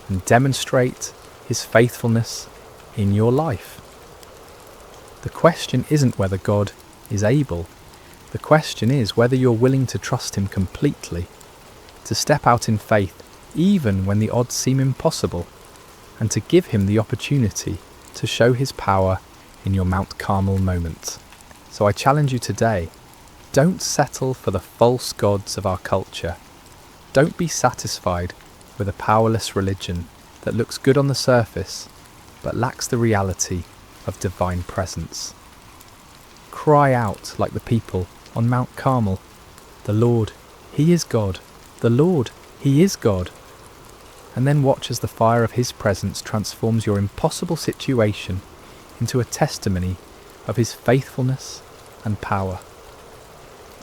and demonstrate his faithfulness in your life. The question isn't whether God is able. The question is whether you're willing to trust him completely, to step out in faith even when the odds seem impossible, and to give him the opportunity to show his power in your Mount Carmel moment. So I challenge you today, don't settle for the false gods of our culture. Don't be satisfied with a powerless religion that looks good on the surface but lacks the reality of divine presence. Cry out like the people on Mount Carmel, "The Lord, he is God. The Lord, he is God." And then watch as the fire of his presence transforms your impossible situation into a testimony of his faithfulness and power.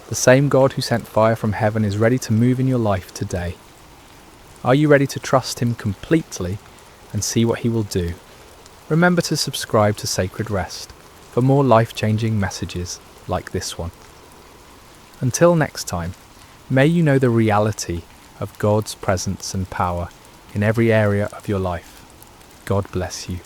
The same God who sent fire from heaven is ready to move in your life today. Are you ready to trust him completely and see what he will do? Remember to subscribe to Sacred Rest for more life-changing messages like this one. Until next time, may you know the reality of God's presence and power in every area of your life. God bless you.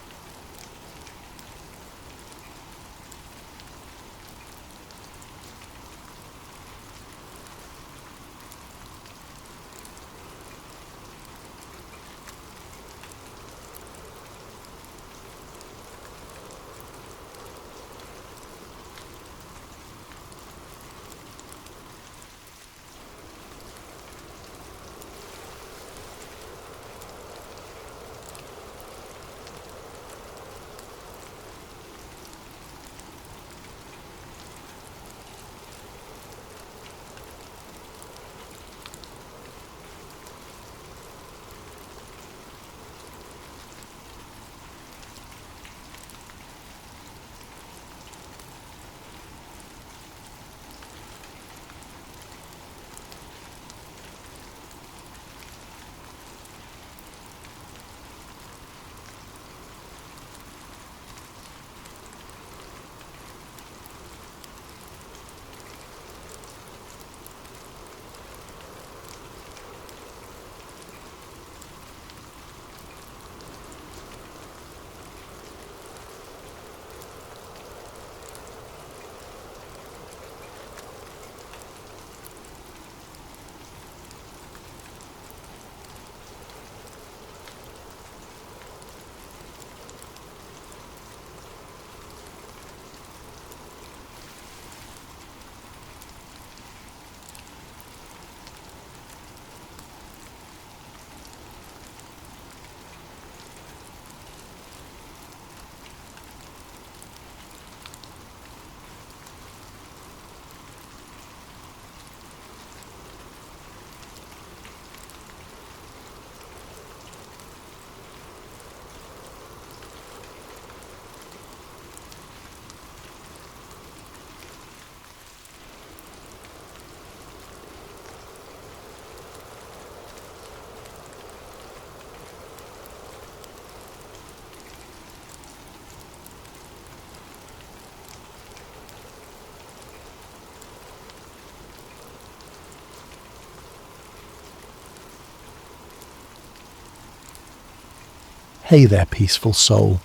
Hey there, peaceful soul.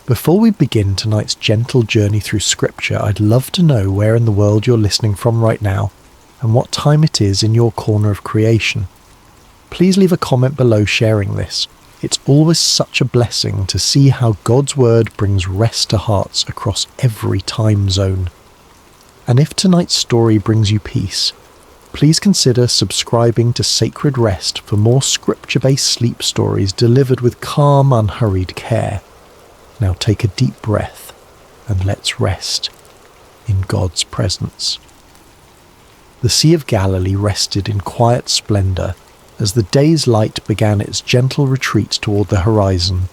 Before we begin tonight's gentle journey through Scripture, I'd love to know where in the world you're listening from right now and what time it is in your corner of creation. Please leave a comment below sharing this. It's always such a blessing to see how God's Word brings rest to hearts across every time zone. And if tonight's story brings you peace, please consider subscribing to Sacred Rest for more scripture-based sleep stories delivered with calm, unhurried care. Now take a deep breath and let's rest in God's presence. The Sea of Galilee rested in quiet splendour as the day's light began its gentle retreat toward the horizon.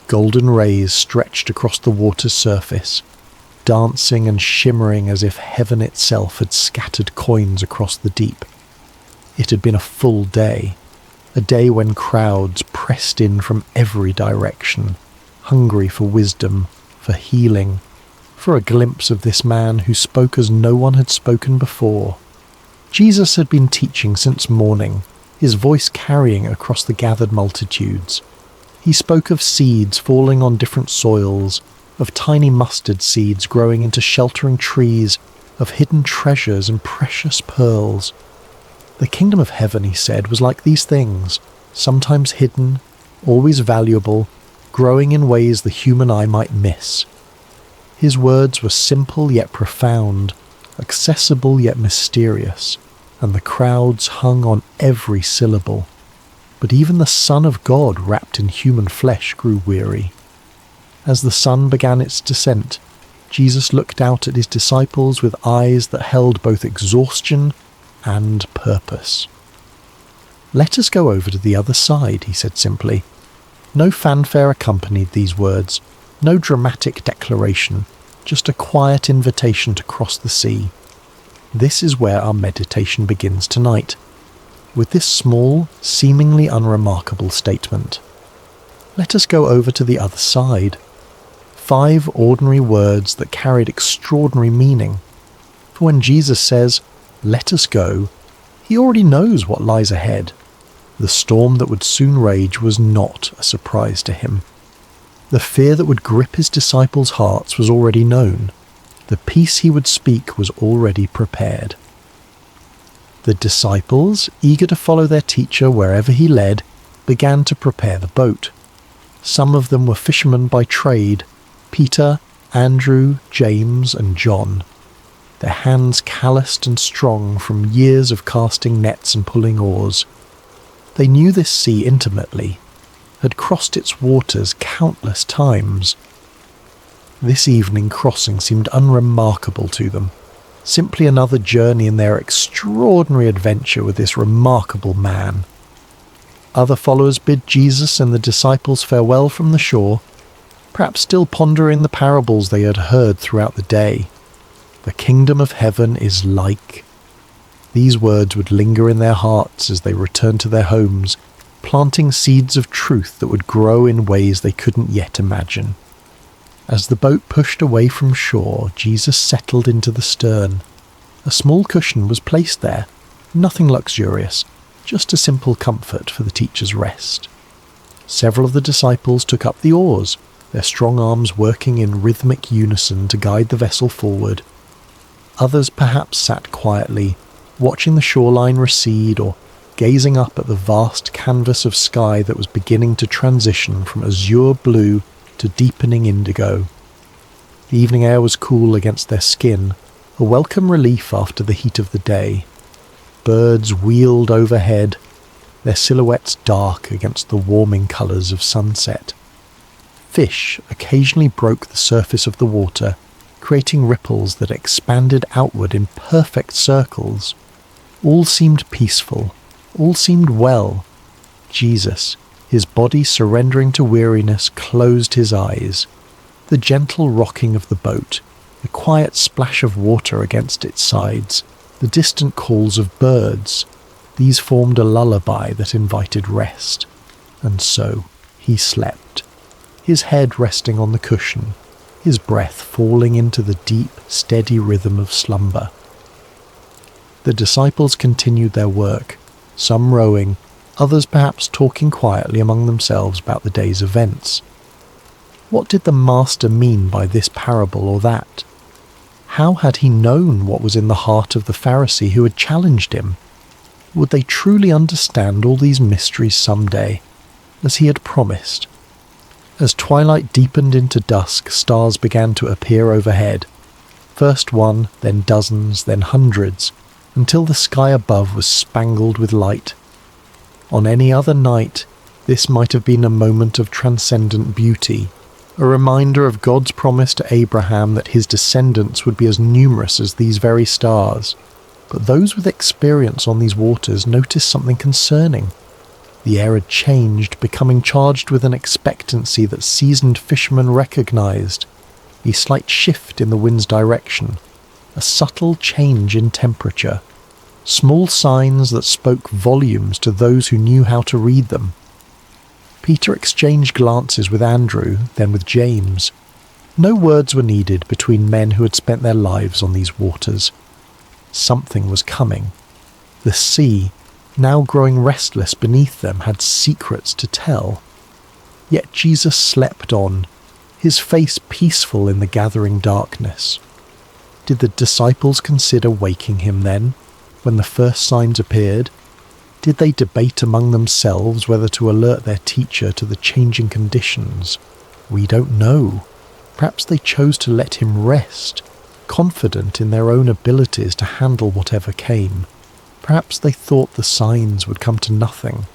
Golden rays stretched across the water's surface, dancing and shimmering as if heaven itself had scattered coins across the deep. It had been a full day, a day when crowds pressed in from every direction, hungry for wisdom, for healing, for a glimpse of this man who spoke as no one had spoken before. Jesus had been teaching since morning, his voice carrying across the gathered multitudes. He spoke of seeds falling on different soils, of tiny mustard seeds growing into sheltering trees, of hidden treasures and precious pearls. The kingdom of heaven, he said, was like these things, sometimes hidden, always valuable, growing in ways the human eye might miss. His words were simple yet profound, accessible yet mysterious, and the crowds hung on every syllable. But even the Son of God wrapped in human flesh grew weary. As the sun began its descent, Jesus looked out at his disciples with eyes that held both exhaustion and purpose. "Let us go over to the other side," he said simply. No fanfare accompanied these words, no dramatic declaration, just a quiet invitation to cross the sea. This is where our meditation begins tonight, with this small, seemingly unremarkable statement. Let us go over to the other side. 5 ordinary words that carried extraordinary meaning. For when Jesus says, "Let us go," he already knows what lies ahead. The storm that would soon rage was not a surprise to him. The fear that would grip his disciples' hearts was already known. The peace he would speak was already prepared. The disciples, eager to follow their teacher wherever he led, began to prepare the boat. Some of them were fishermen by trade, Peter, Andrew, James, and John. Their hands calloused and strong from years of casting nets and pulling oars. They knew this sea intimately, had crossed its waters countless times. This evening crossing seemed unremarkable to them, simply another journey in their extraordinary adventure with this remarkable man. Other followers bid Jesus and the disciples farewell from the shore, perhaps still pondering the parables they had heard throughout the day. The kingdom of heaven is like. These words would linger in their hearts as they returned to their homes, planting seeds of truth that would grow in ways they couldn't yet imagine. As the boat pushed away from shore, Jesus settled into the stern. A small cushion was placed there, nothing luxurious, just a simple comfort for the teacher's rest. Several of the disciples took up the oars, their strong arms working in rhythmic unison to guide the vessel forward. Others perhaps sat quietly, watching the shoreline recede or gazing up at the vast canvas of sky that was beginning to transition from azure blue to deepening indigo. The evening air was cool against their skin, a welcome relief after the heat of the day. Birds wheeled overhead, their silhouettes dark against the warming colours of sunset. Fish occasionally broke the surface of the water, creating ripples that expanded outward in perfect circles. All seemed peaceful, all seemed well. Jesus, his body surrendering to weariness, closed his eyes. The gentle rocking of the boat, the quiet splash of water against its sides, the distant calls of birds, these formed a lullaby that invited rest. And so he slept, his head resting on the cushion, his breath falling into the deep, steady rhythm of slumber. The disciples continued their work, some rowing, others perhaps talking quietly among themselves about the day's events. What did the Master mean by this parable or that? How had he known what was in the heart of the Pharisee who had challenged him? Would they truly understand all these mysteries someday, as he had promised? As twilight deepened into dusk, stars began to appear overhead. First one, then dozens, then hundreds, until the sky above was spangled with light. On any other night, this might have been a moment of transcendent beauty, a reminder of God's promise to Abraham that his descendants would be as numerous as these very stars. But those with experience on these waters noticed something concerning. The air had changed, becoming charged with an expectancy that seasoned fishermen recognized. A slight shift in the wind's direction, a subtle change in temperature, small signs that spoke volumes to those who knew how to read them. Peter exchanged glances with Andrew, then with James. No words were needed between men who had spent their lives on these waters. Something was coming. The sea, now growing restless beneath them, had secrets to tell. Yet Jesus slept on, his face peaceful in the gathering darkness. Did the disciples consider waking him then, when the first signs appeared? Did they debate among themselves whether to alert their teacher to the changing conditions? We don't know. Perhaps they chose to let him rest, confident in their own abilities to handle whatever came. Perhaps they thought the signs would come to nothing.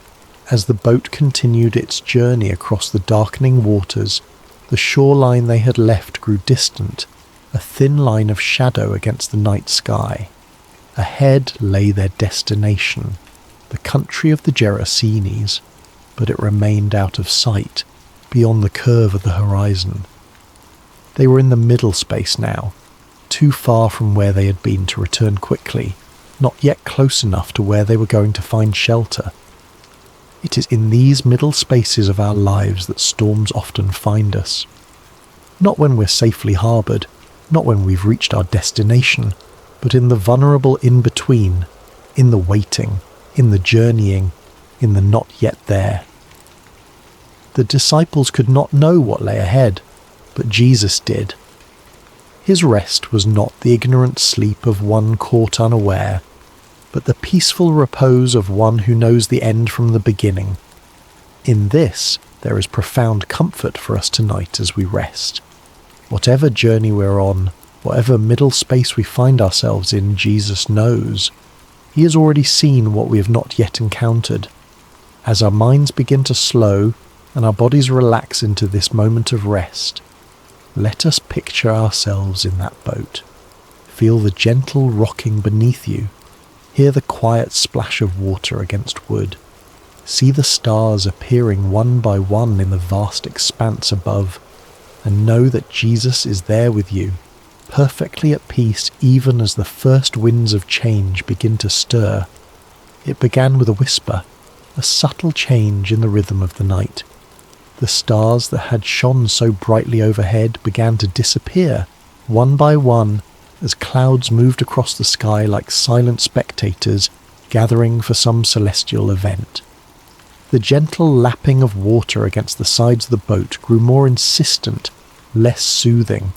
As the boat continued its journey across the darkening waters, the shoreline they had left grew distant, a thin line of shadow against the night sky. Ahead lay their destination, the country of the Gerasenes, but it remained out of sight, beyond the curve of the horizon. They were in the middle space now, too far from where they had been to return quickly, not yet close enough to where they were going to find shelter. It is in these middle spaces of our lives that storms often find us. Not when we're safely harboured, not when we've reached our destination, but in the vulnerable in-between, in the waiting, in the journeying, in the not yet there. The disciples could not know what lay ahead, but Jesus did. His rest was not the ignorant sleep of one caught unaware, but the peaceful repose of one who knows the end from the beginning. In this, there is profound comfort for us tonight as we rest. Whatever journey we're on, whatever middle space we find ourselves in, Jesus knows. He has already seen what we have not yet encountered. As our minds begin to slow and our bodies relax into this moment of rest, let us picture ourselves in that boat. Feel the gentle rocking beneath you. Hear the quiet splash of water against wood. See the stars appearing one by one in the vast expanse above, and know that Jesus is there with you, perfectly at peace even as the first winds of change begin to stir. It began with a whisper, a subtle change in the rhythm of the night. The stars that had shone so brightly overhead began to disappear, one by one, as clouds moved across the sky like silent spectators gathering for some celestial event. The gentle lapping of water against the sides of the boat grew more insistent, less soothing.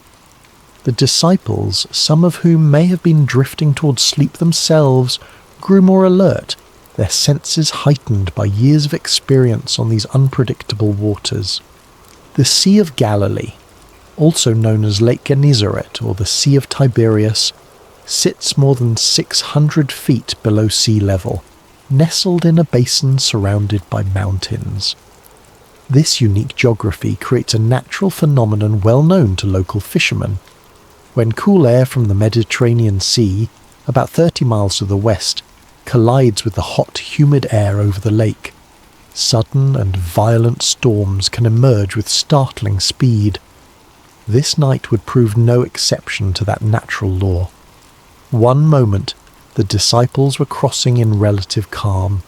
The disciples, some of whom may have been drifting towards sleep themselves, grew more alert, their senses heightened by years of experience on these unpredictable waters. The Sea of Galilee, also known as Lake Gennesaret or the Sea of Tiberias, sits more than 600 feet below sea level, nestled in a basin surrounded by mountains. This unique geography creates a natural phenomenon well known to local fishermen. When cool air from the Mediterranean Sea, about 30 miles to the west, collides with the hot, humid air over the lake, sudden and violent storms can emerge with startling speed. This night would prove no exception to that natural law. One moment, the disciples were crossing in relative calm.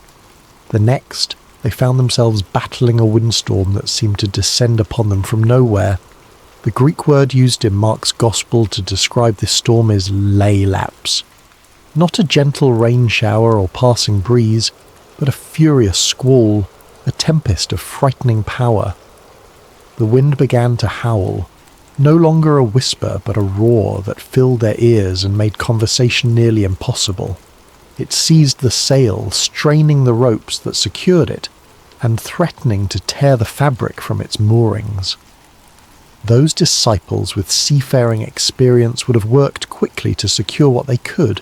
The next, they found themselves battling a windstorm that seemed to descend upon them from nowhere. The Greek word used in Mark's Gospel to describe this storm is leilaps. Not a gentle rain shower or passing breeze, but a furious squall, a tempest of frightening power. The wind began to howl, no longer a whisper but a roar that filled their ears and made conversation nearly impossible. It seized the sail, straining the ropes that secured it, and threatening to tear the fabric from its moorings. Those disciples with seafaring experience would have worked quickly to secure what they could,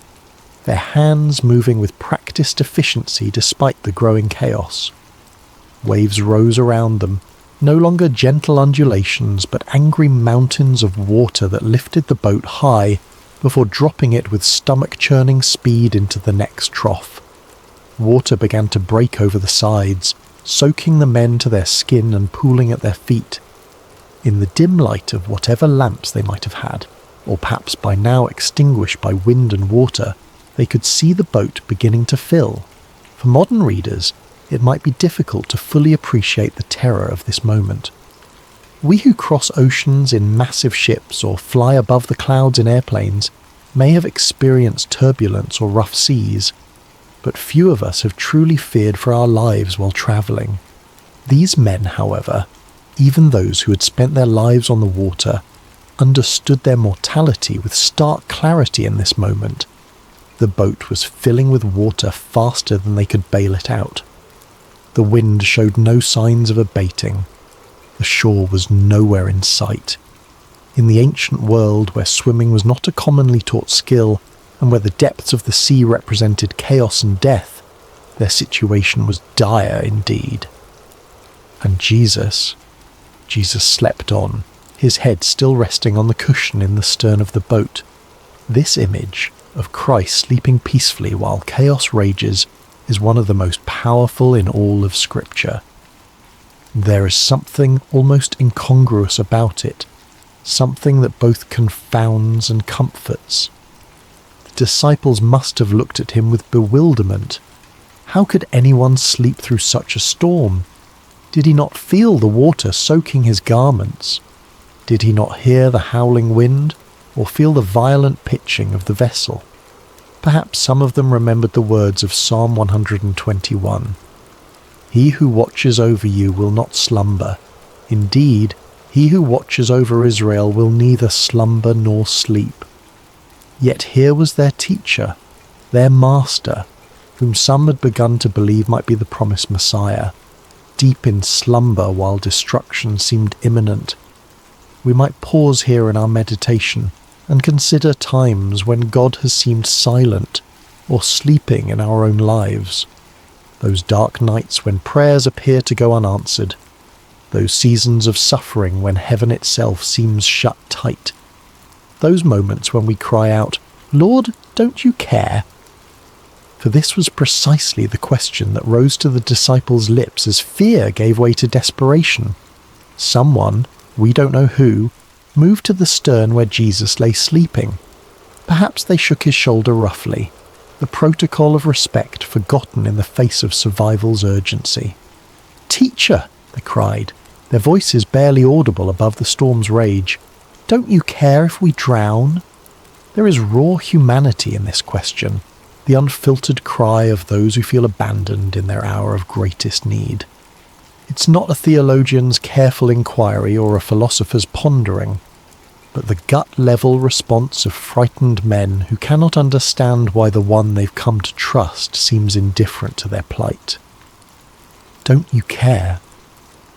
their hands moving with practiced efficiency despite the growing chaos. Waves rose around them, no longer gentle undulations but angry mountains of water that lifted the boat high before dropping it with stomach-churning speed into the next trough. Water began to break over the sides, soaking the men to their skin and pooling at their feet. In the dim light of whatever lamps they might have had, or perhaps by now extinguished by wind and water, they could see the boat beginning to fill. For modern readers, it might be difficult to fully appreciate the terror of this moment. We who cross oceans in massive ships or fly above the clouds in airplanes may have experienced turbulence or rough seas, but few of us have truly feared for our lives while travelling. These men, however, even those who had spent their lives on the water, understood their mortality with stark clarity in this moment. The boat was filling with water faster than they could bail it out. The wind showed no signs of abating. The shore was nowhere in sight. In the ancient world where swimming was not a commonly taught skill, and where the depths of the sea represented chaos and death, their situation was dire indeed. And Jesus slept on, his head still resting on the cushion in the stern of the boat. This image of Christ sleeping peacefully while chaos rages is one of the most powerful in all of Scripture. There is something almost incongruous about it, something that both confounds and comforts. The disciples must have looked at him with bewilderment. How could anyone sleep through such a storm? Did he not feel the water soaking his garments? Did he not hear the howling wind, or feel the violent pitching of the vessel? Perhaps some of them remembered the words of Psalm 121. He who watches over you will not slumber. Indeed, he who watches over Israel will neither slumber nor sleep. Yet here was their teacher, their master, whom some had begun to believe might be the promised Messiah, deep in slumber while destruction seemed imminent. We might pause here in our meditation and consider times when God has seemed silent or sleeping in our own lives. Those dark nights when prayers appear to go unanswered. Those seasons of suffering when heaven itself seems shut tight. Those moments when we cry out, "Lord, don't you care?" For this was precisely the question that rose to the disciples' lips as fear gave way to desperation. Someone, we don't know who, moved to the stern where Jesus lay sleeping. Perhaps they shook his shoulder roughly, the protocol of respect forgotten in the face of survival's urgency. "Teacher," they cried, their voices barely audible above the storm's rage, "don't you care if we drown?" There is raw humanity in this question, the unfiltered cry of those who feel abandoned in their hour of greatest need. It's not a theologian's careful inquiry or a philosopher's pondering, but the gut-level response of frightened men who cannot understand why the one they've come to trust seems indifferent to their plight. Don't you care?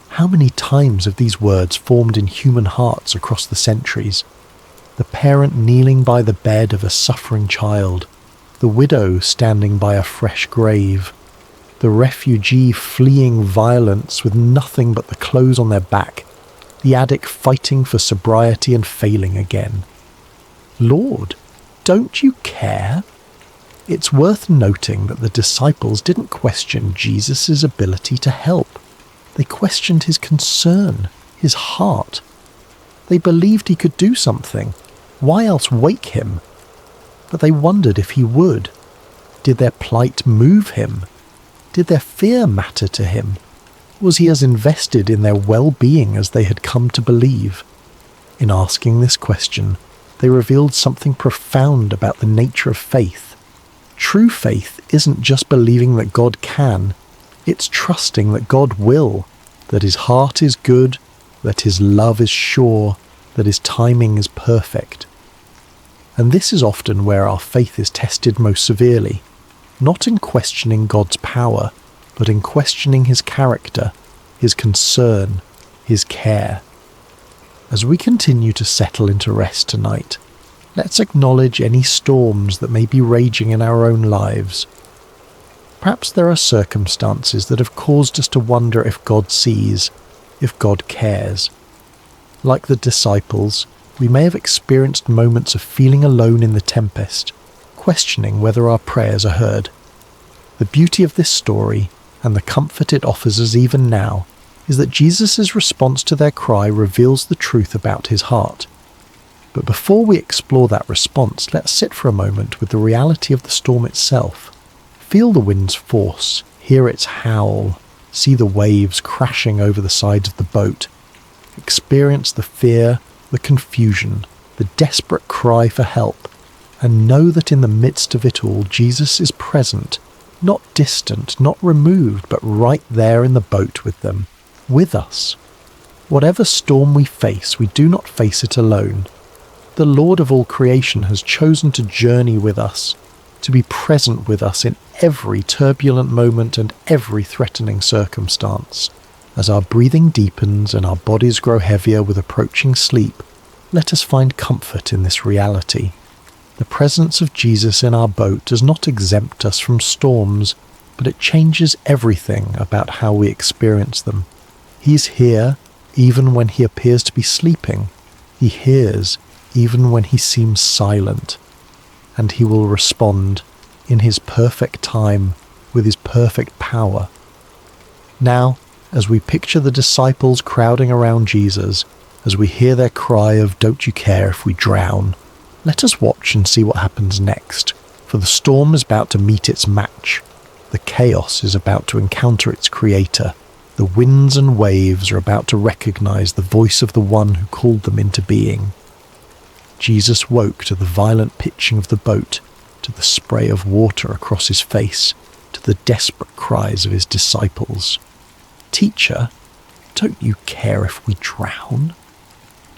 How many times have these words formed in human hearts across the centuries? The parent kneeling by the bed of a suffering child, the widow standing by a fresh grave, the refugee fleeing violence with nothing but the clothes on their back, the addict fighting for sobriety and failing again. Lord, don't you care? It's worth noting that the disciples didn't question Jesus' ability to help. They questioned his concern, his heart. They believed he could do something. Why else wake him? But they wondered if he would. Did their plight move him? Did their fear matter to him? Was he as invested in their well-being as they had come to believe? In asking this question, they revealed something profound about the nature of faith. True faith isn't just believing that God can, it's trusting that God will, that his heart is good, that his love is sure, that his timing is perfect. And this is often where our faith is tested most severely, not in questioning God's power, but in questioning his character, his concern, his care. As we continue to settle into rest tonight, let's acknowledge any storms that may be raging in our own lives. Perhaps there are circumstances that have caused us to wonder if God sees, if God cares. Like the disciples, we may have experienced moments of feeling alone in the tempest, questioning whether our prayers are heard. The beauty of this story, and the comfort it offers us even now, is that Jesus' response to their cry reveals the truth about his heart. But before we explore that response, let's sit for a moment with the reality of the storm itself. Feel the wind's force, hear its howl, see the waves crashing over the sides of the boat. experience the fear, the confusion, the desperate cry for help, and know that in the midst of it all, Jesus is present, not distant, not removed, but right there in the boat with them, with us. Whatever storm we face, we do not face it alone. The Lord of all creation has chosen to journey with us, to be present with us in every turbulent moment and every threatening circumstance. As our breathing deepens and our bodies grow heavier with approaching sleep, let us find comfort in this reality. The presence of Jesus in our boat does not exempt us from storms, but it changes everything about how we experience them. He is here even when he appears to be sleeping. He hears even when he seems silent. And he will respond in his perfect time with his perfect power. Now, as we picture the disciples crowding around Jesus, as we hear their cry of "Don't you care if we drown?" let us watch and see what happens next, for the storm is about to meet its match. The chaos is about to encounter its creator. The winds and waves are about to recognize the voice of the one who called them into being. Jesus woke to the violent pitching of the boat, to the spray of water across his face, to the desperate cries of his disciples. "Teacher, don't you care if we drown?"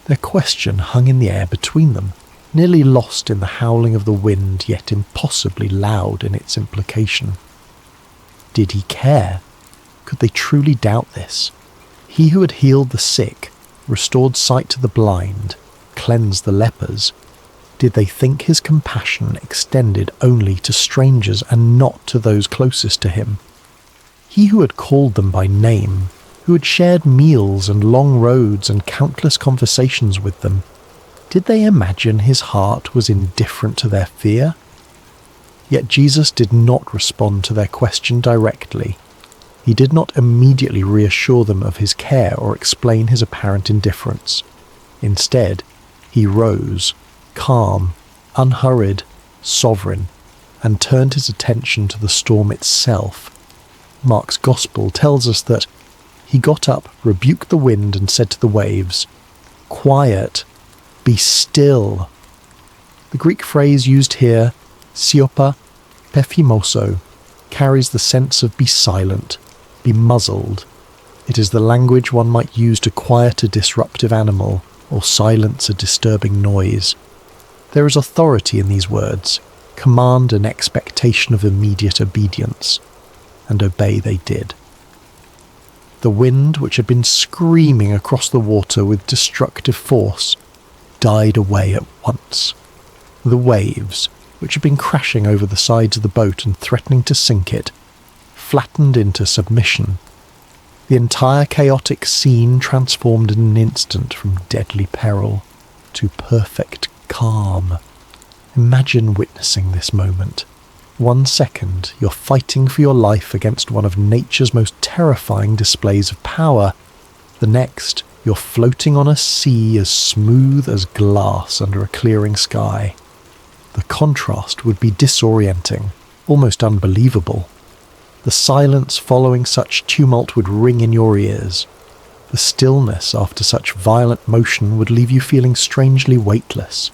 Their question hung in the air between them, nearly lost in the howling of the wind, yet impossibly loud in its implication. Did he care? Could they truly doubt this? He who had healed the sick, restored sight to the blind, cleansed the lepers, did they think his compassion extended only to strangers and not to those closest to him? He who had called them by name, who had shared meals and long roads and countless conversations with them, did they imagine his heart was indifferent to their fear? Yet Jesus did not respond to their question directly. He did not immediately reassure them of his care or explain his apparent indifference. Instead, he rose, calm, unhurried, sovereign, and turned his attention to the storm itself. Mark's Gospel tells us that he got up, rebuked the wind, and said to the waves, "Quiet, be still." The Greek phrase used here, siopa pephimoso, carries the sense of be silent, be muzzled. It is the language one might use to quiet a disruptive animal or silence a disturbing noise. There is authority in these words, command and expectation of immediate obedience, and obey they did. The wind, which had been screaming across the water with destructive force, died away at once. The waves, which had been crashing over the sides of the boat and threatening to sink it, flattened into submission. The entire chaotic scene transformed in an instant from deadly peril to perfect calm. Imagine witnessing this moment. 1 second, you're fighting for your life against one of nature's most terrifying displays of power. The next, you're floating on a sea as smooth as glass under a clearing sky. The contrast would be disorienting, almost unbelievable. The silence following such tumult would ring in your ears. The stillness after such violent motion would leave you feeling strangely weightless.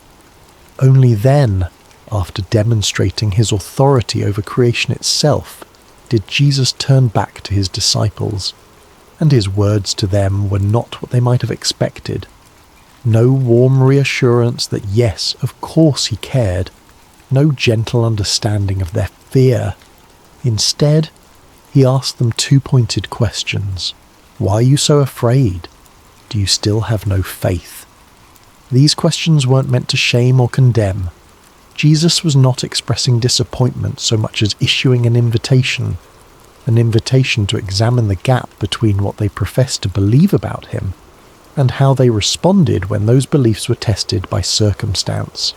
Only then, after demonstrating his authority over creation itself, did Jesus turn back to his disciples, and his words to them were not what they might have expected. No warm reassurance that yes, of course he cared, no gentle understanding of their fear. Instead, he asked them 2 pointed questions. Why are you so afraid? Do you still have no faith? These questions weren't meant to shame or condemn. Jesus was not expressing disappointment so much as issuing an invitation to examine the gap between what they professed to believe about him and how they responded when those beliefs were tested by circumstance.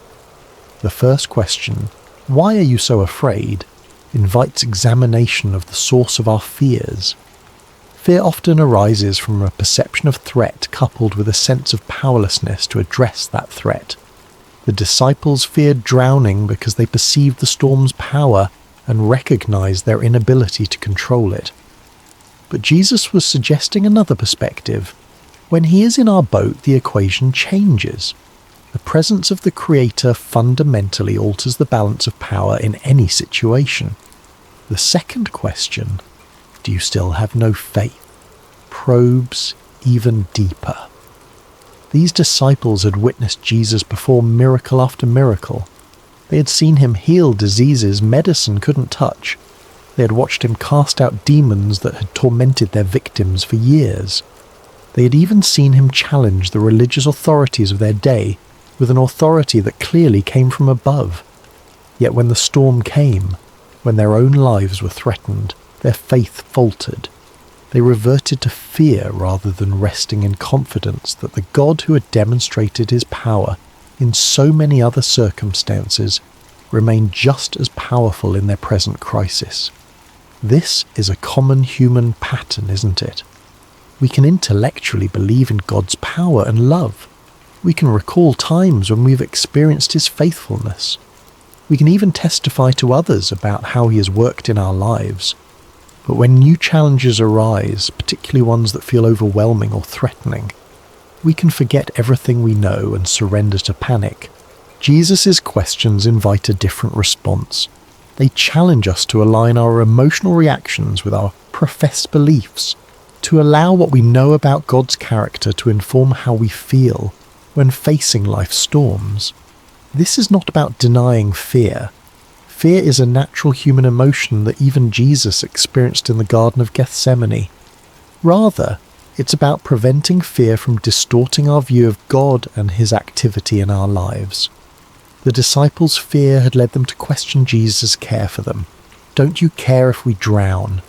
The first question, why are you so afraid, invites examination of the source of our fears. Fear often arises from a perception of threat coupled with a sense of powerlessness to address that threat. The disciples feared drowning because they perceived the storm's power and recognized their inability to control it. But Jesus was suggesting another perspective. When he is in our boat, the equation changes. The presence of the Creator fundamentally alters the balance of power in any situation. The second question, do you still have no faith, probes even deeper. These disciples had witnessed Jesus perform miracle after miracle. They had seen him heal diseases medicine couldn't touch. They had watched him cast out demons that had tormented their victims for years. They had even seen him challenge the religious authorities of their day with an authority that clearly came from above. Yet when the storm came, when their own lives were threatened, their faith faltered. They reverted to fear rather than resting in confidence that the God who had demonstrated his power in so many other circumstances remained just as powerful in their present crisis. This is a common human pattern, isn't it? We can intellectually believe in God's power and love. We can recall times when we've experienced his faithfulness. We can even testify to others about how he has worked in our lives. But when new challenges arise, particularly ones that feel overwhelming or threatening, we can forget everything we know and surrender to panic. Jesus' questions invite a different response. They challenge us to align our emotional reactions with our professed beliefs, to allow what we know about God's character to inform how we feel when facing life's storms. This is not about denying fear. Fear is a natural human emotion that even Jesus experienced in the Garden of Gethsemane. Rather, it's about preventing fear from distorting our view of God and his activity in our lives. The disciples' fear had led them to question Jesus' care for them. Don't you care if we drown?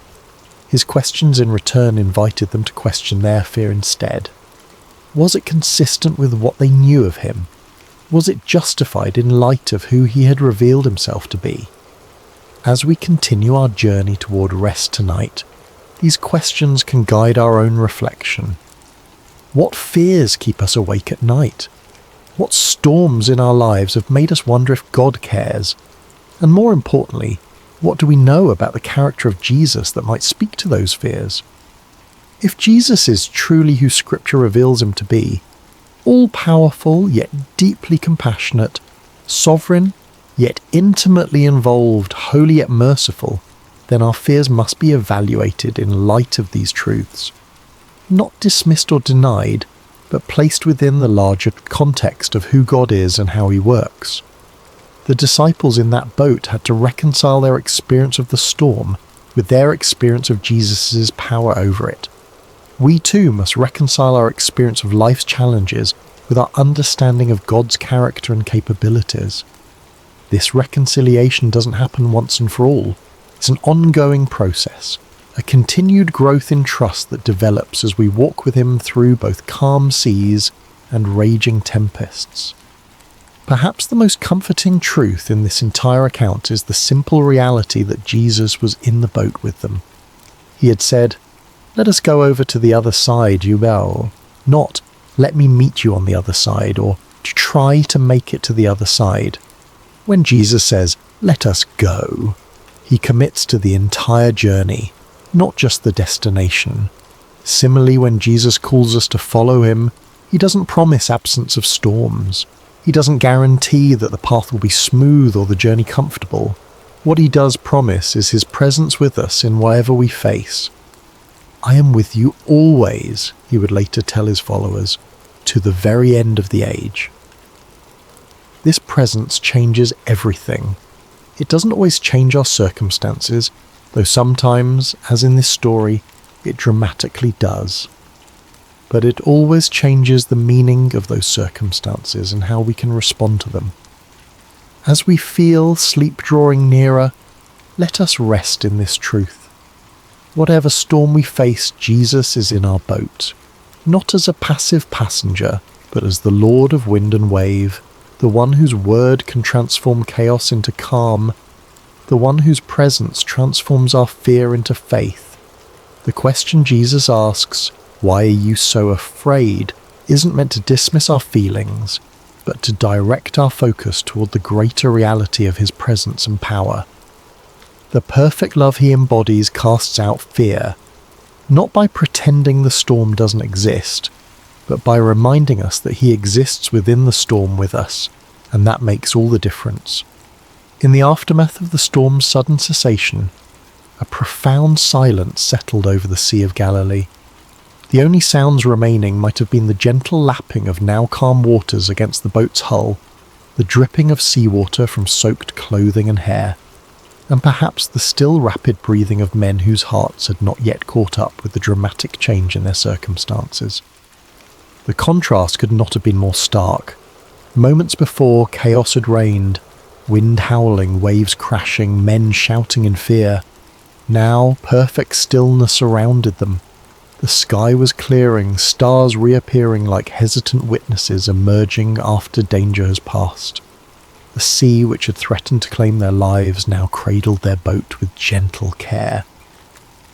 His questions in return invited them to question their fear instead. Was it consistent with what they knew of him? Was it justified in light of who he had revealed himself to be? As we continue our journey toward rest tonight, these questions can guide our own reflection. What fears keep us awake at night? What storms in our lives have made us wonder if God cares? And more importantly, what do we know about the character of Jesus that might speak to those fears? If Jesus is truly who Scripture reveals him to be, all-powerful yet deeply compassionate, sovereign yet intimately involved, holy yet merciful, then our fears must be evaluated in light of these truths. Not dismissed or denied, but placed within the larger context of who God is and how he works. The disciples in that boat had to reconcile their experience of the storm with their experience of Jesus' power over it. We too must reconcile our experience of life's challenges with our understanding of God's character and capabilities. This reconciliation doesn't happen once and for all. It's an ongoing process, a continued growth in trust that develops as we walk with him through both calm seas and raging tempests. Perhaps the most comforting truth in this entire account is the simple reality that Jesus was in the boat with them. He had said, "Let us go over to the other side, you will," not "let me meet you on the other side," or "to try to make it to the other side." When Jesus says, "let us go," he commits to the entire journey, not just the destination. Similarly, when Jesus calls us to follow him, he doesn't promise absence of storms. He doesn't guarantee that the path will be smooth or the journey comfortable. What he does promise is his presence with us in whatever we face. "I am with you always," he would later tell his followers, "to the very end of the age." This presence changes everything. It doesn't always change our circumstances, though sometimes, as in this story, it dramatically does. But it always changes the meaning of those circumstances and how we can respond to them. As we feel sleep drawing nearer, let us rest in this truth. Whatever storm we face, Jesus is in our boat, not as a passive passenger, but as the Lord of wind and wave, the one whose word can transform chaos into calm, the one whose presence transforms our fear into faith. The question Jesus asks, "Why are you so afraid?" isn't meant to dismiss our feelings, but to direct our focus toward the greater reality of his presence and power. The perfect love he embodies casts out fear, not by pretending the storm doesn't exist, but by reminding us that he exists within the storm with us, and that makes all the difference. In the aftermath of the storm's sudden cessation, a profound silence settled over the Sea of Galilee. The only sounds remaining might have been the gentle lapping of now calm waters against the boat's hull, the dripping of seawater from soaked clothing and hair, and perhaps the still rapid breathing of men whose hearts had not yet caught up with the dramatic change in their circumstances. The contrast could not have been more stark. Moments before, chaos had reigned, wind howling, waves crashing, men shouting in fear. Now, perfect stillness surrounded them. The sky was clearing, stars reappearing like hesitant witnesses emerging after danger has passed. The sea, which had threatened to claim their lives, now cradled their boat with gentle care.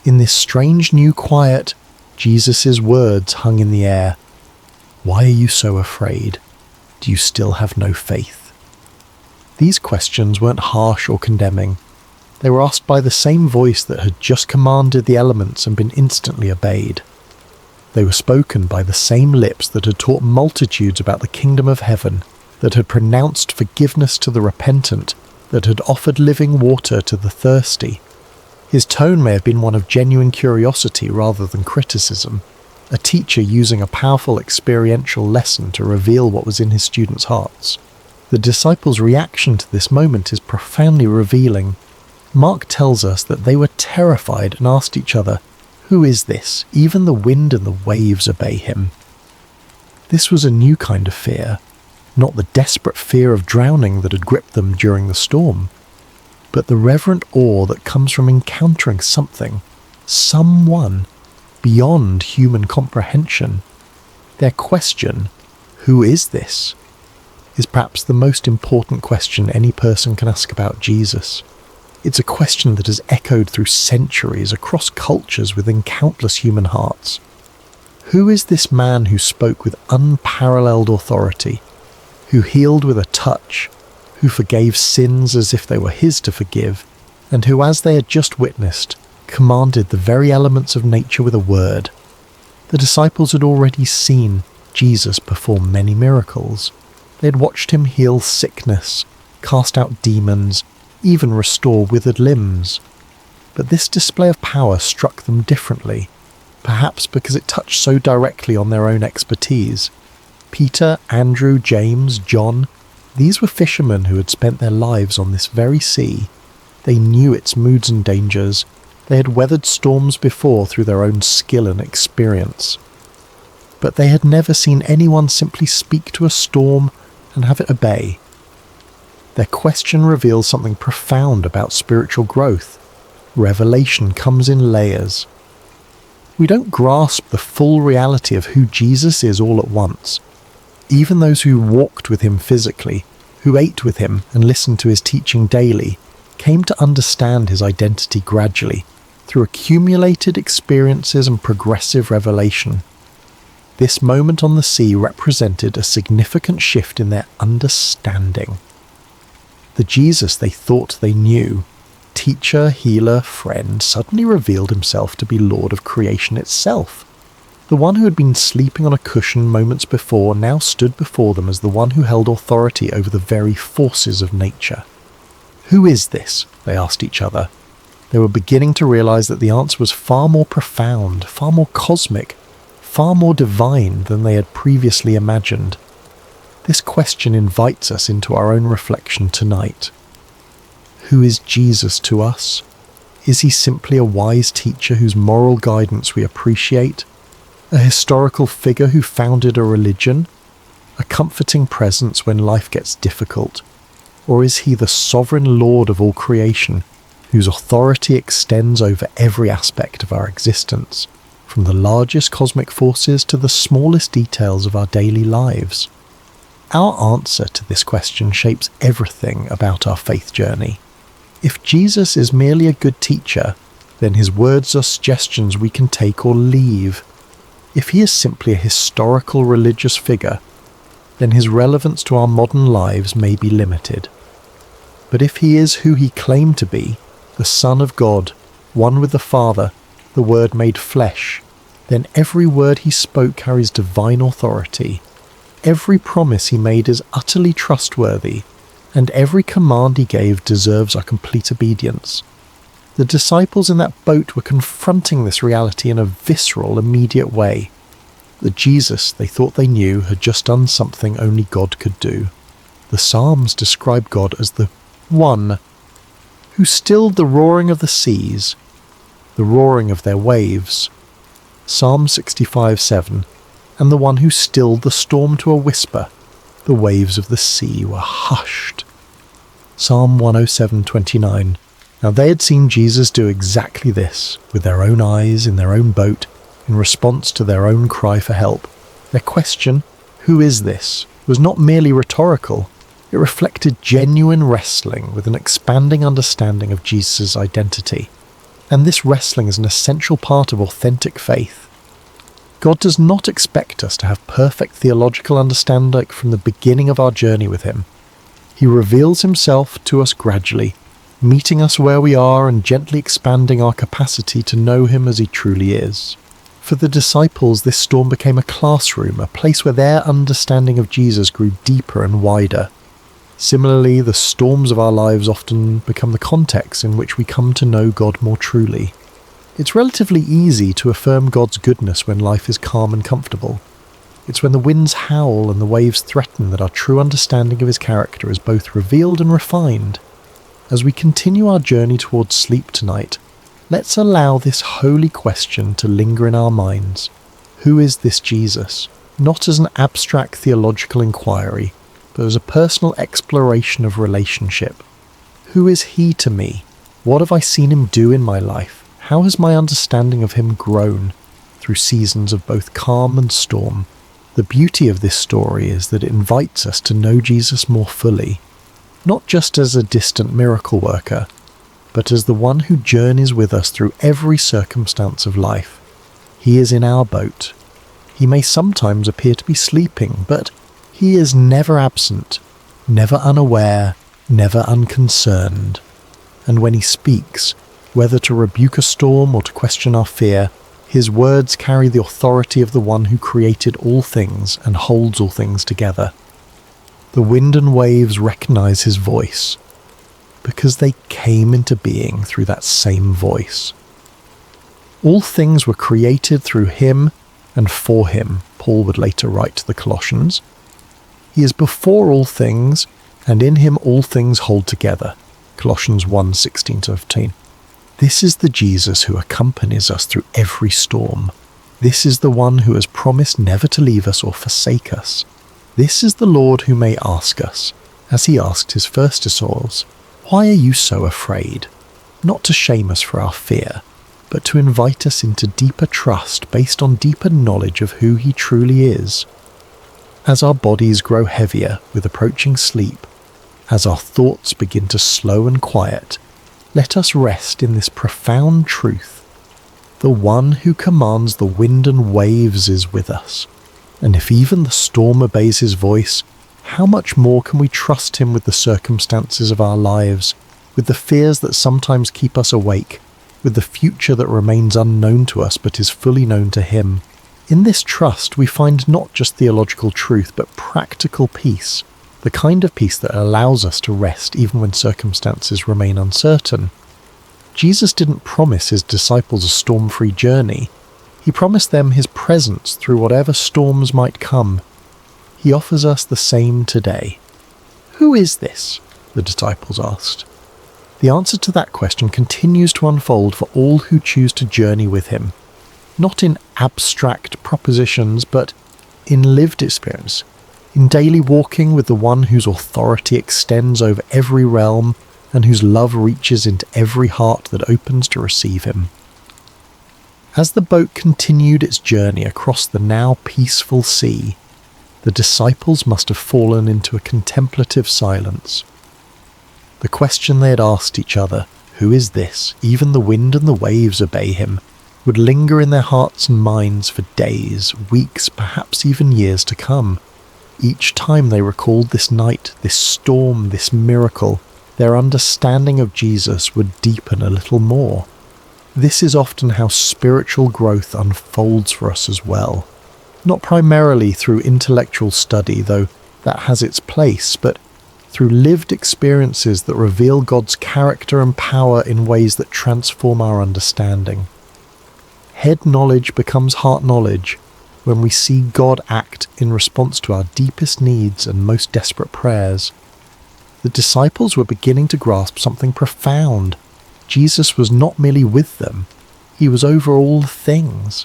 In this strange new quiet, Jesus' words hung in the air. "Why are you so afraid? Do you still have no faith?" These questions weren't harsh or condemning. They were asked by the same voice that had just commanded the elements and been instantly obeyed. They were spoken by the same lips that had taught multitudes about the kingdom of heaven, that had pronounced forgiveness to the repentant, that had offered living water to the thirsty. His tone may have been one of genuine curiosity rather than criticism, a teacher using a powerful experiential lesson to reveal what was in his students' hearts. The disciples' reaction to this moment is profoundly revealing. Mark tells us that they were terrified and asked each other, "Who is this? Even the wind and the waves obey him." This was a new kind of fear, not the desperate fear of drowning that had gripped them during the storm, but the reverent awe that comes from encountering something, someone, beyond human comprehension. Their question, "Who is this?" is perhaps the most important question any person can ask about Jesus. It's a question that has echoed through centuries across cultures within countless human hearts. Who is this man who spoke with unparalleled authority, who healed with a touch, who forgave sins as if they were his to forgive, and who, as they had just witnessed, commanded the very elements of nature with a word? The disciples had already seen Jesus perform many miracles. They had watched him heal sickness, cast out demons, even restore withered limbs. But this display of power struck them differently, perhaps because it touched so directly on their own expertise. Peter, Andrew, James, John, these were fishermen who had spent their lives on this very sea. They knew its moods and dangers. They had weathered storms before through their own skill and experience. But they had never seen anyone simply speak to a storm and have it obey. Their question reveals something profound about spiritual growth. Revelation comes in layers. We don't grasp the full reality of who Jesus is all at once. Even those who walked with him physically, who ate with him and listened to his teaching daily, came to understand his identity gradually, through accumulated experiences and progressive revelation. This moment on the sea represented a significant shift in their understanding. The Jesus they thought they knew, teacher, healer, friend, suddenly revealed himself to be Lord of creation itself. The one who had been sleeping on a cushion moments before now stood before them as the one who held authority over the very forces of nature. "Who is this?" they asked each other. They were beginning to realize that the answer was far more profound, far more cosmic, far more divine than they had previously imagined. This question invites us into our own reflection tonight. Who is Jesus to us? Is he simply a wise teacher whose moral guidance we appreciate? A historical figure who founded a religion? A comforting presence when life gets difficult? Or is he the sovereign Lord of all creation, whose authority extends over every aspect of our existence, from the largest cosmic forces to the smallest details of our daily lives? Our answer to this question shapes everything about our faith journey. If Jesus is merely a good teacher, then his words are suggestions we can take or leave. If he is simply a historical religious figure, then his relevance to our modern lives may be limited. But if he is who he claimed to be, the Son of God, one with the Father, the Word made flesh, then every word he spoke carries divine authority. Every promise he made is utterly trustworthy, and every command he gave deserves our complete obedience. The disciples in that boat were confronting this reality in a visceral, immediate way. The Jesus they thought they knew had just done something only God could do. The Psalms describe God as the One who stilled the roaring of the seas, the roaring of their waves. Psalm 65:7, and the one who stilled the storm to a whisper, the waves of the sea were hushed. Psalm 107:29. Now they had seen Jesus do exactly this, with their own eyes in their own boat, in response to their own cry for help. Their question, "Who is this?" was not merely rhetorical. It reflected genuine wrestling with an expanding understanding of Jesus' identity. And this wrestling is an essential part of authentic faith. God does not expect us to have perfect theological understanding from the beginning of our journey with him. He reveals himself to us gradually, meeting us where we are and gently expanding our capacity to know him as he truly is. For the disciples, this storm became a classroom, a place where their understanding of Jesus grew deeper and wider. Similarly, the storms of our lives often become the context in which we come to know God more truly. It's relatively easy to affirm God's goodness when life is calm and comfortable. It's when the winds howl and the waves threaten that our true understanding of his character is both revealed and refined. As we continue our journey towards sleep tonight, let's allow this holy question to linger in our minds. Who is this Jesus? Not as an abstract theological inquiry, but as a personal exploration of relationship. Who is he to me? What have I seen him do in my life? How has my understanding of him grown through seasons of both calm and storm? The beauty of this story is that it invites us to know Jesus more fully, not just as a distant miracle worker, but as the one who journeys with us through every circumstance of life. He is in our boat. He may sometimes appear to be sleeping, but he is never absent, never unaware, never unconcerned. And when he speaks, whether to rebuke a storm or to question our fear, his words carry the authority of the one who created all things and holds all things together. The wind and waves recognize his voice, because they came into being through that same voice. All things were created through him and for him, Paul would later write to the Colossians. He is before all things, and in him all things hold together. Colossians 1:16-15. This is the Jesus who accompanies us through every storm. This is the one who has promised never to leave us or forsake us. This is the Lord who may ask us, as he asked his first disciples, "Why are you so afraid?" Not to shame us for our fear, but to invite us into deeper trust based on deeper knowledge of who he truly is. As our bodies grow heavier with approaching sleep, as our thoughts begin to slow and quiet, let us rest in this profound truth. The one who commands the wind and waves is with us. And if even the storm obeys his voice, how much more can we trust him with the circumstances of our lives, with the fears that sometimes keep us awake, with the future that remains unknown to us but is fully known to him? In this trust we find not just theological truth but practical peace, the kind of peace that allows us to rest even when circumstances remain uncertain. Jesus didn't promise his disciples a storm-free journey. He promised them his presence through whatever storms might come. He offers us the same today. Who is this? The disciples asked. The answer to that question continues to unfold for all who choose to journey with him. Not in abstract propositions, but in lived experience, in daily walking with the one whose authority extends over every realm and whose love reaches into every heart that opens to receive him. As the boat continued its journey across the now peaceful sea, the disciples must have fallen into a contemplative silence. The question they had asked each other, "Who is this? Even the wind and the waves obey him," would linger in their hearts and minds for days, weeks, perhaps even years to come. Each time they recalled this night, this storm, this miracle, their understanding of Jesus would deepen a little more. This is often how spiritual growth unfolds for us as well. Not primarily through intellectual study, though that has its place, but through lived experiences that reveal God's character and power in ways that transform our understanding. Head knowledge becomes heart knowledge when we see God act in response to our deepest needs and most desperate prayers. The disciples were beginning to grasp something profound. Jesus was not merely with them, he was over all things.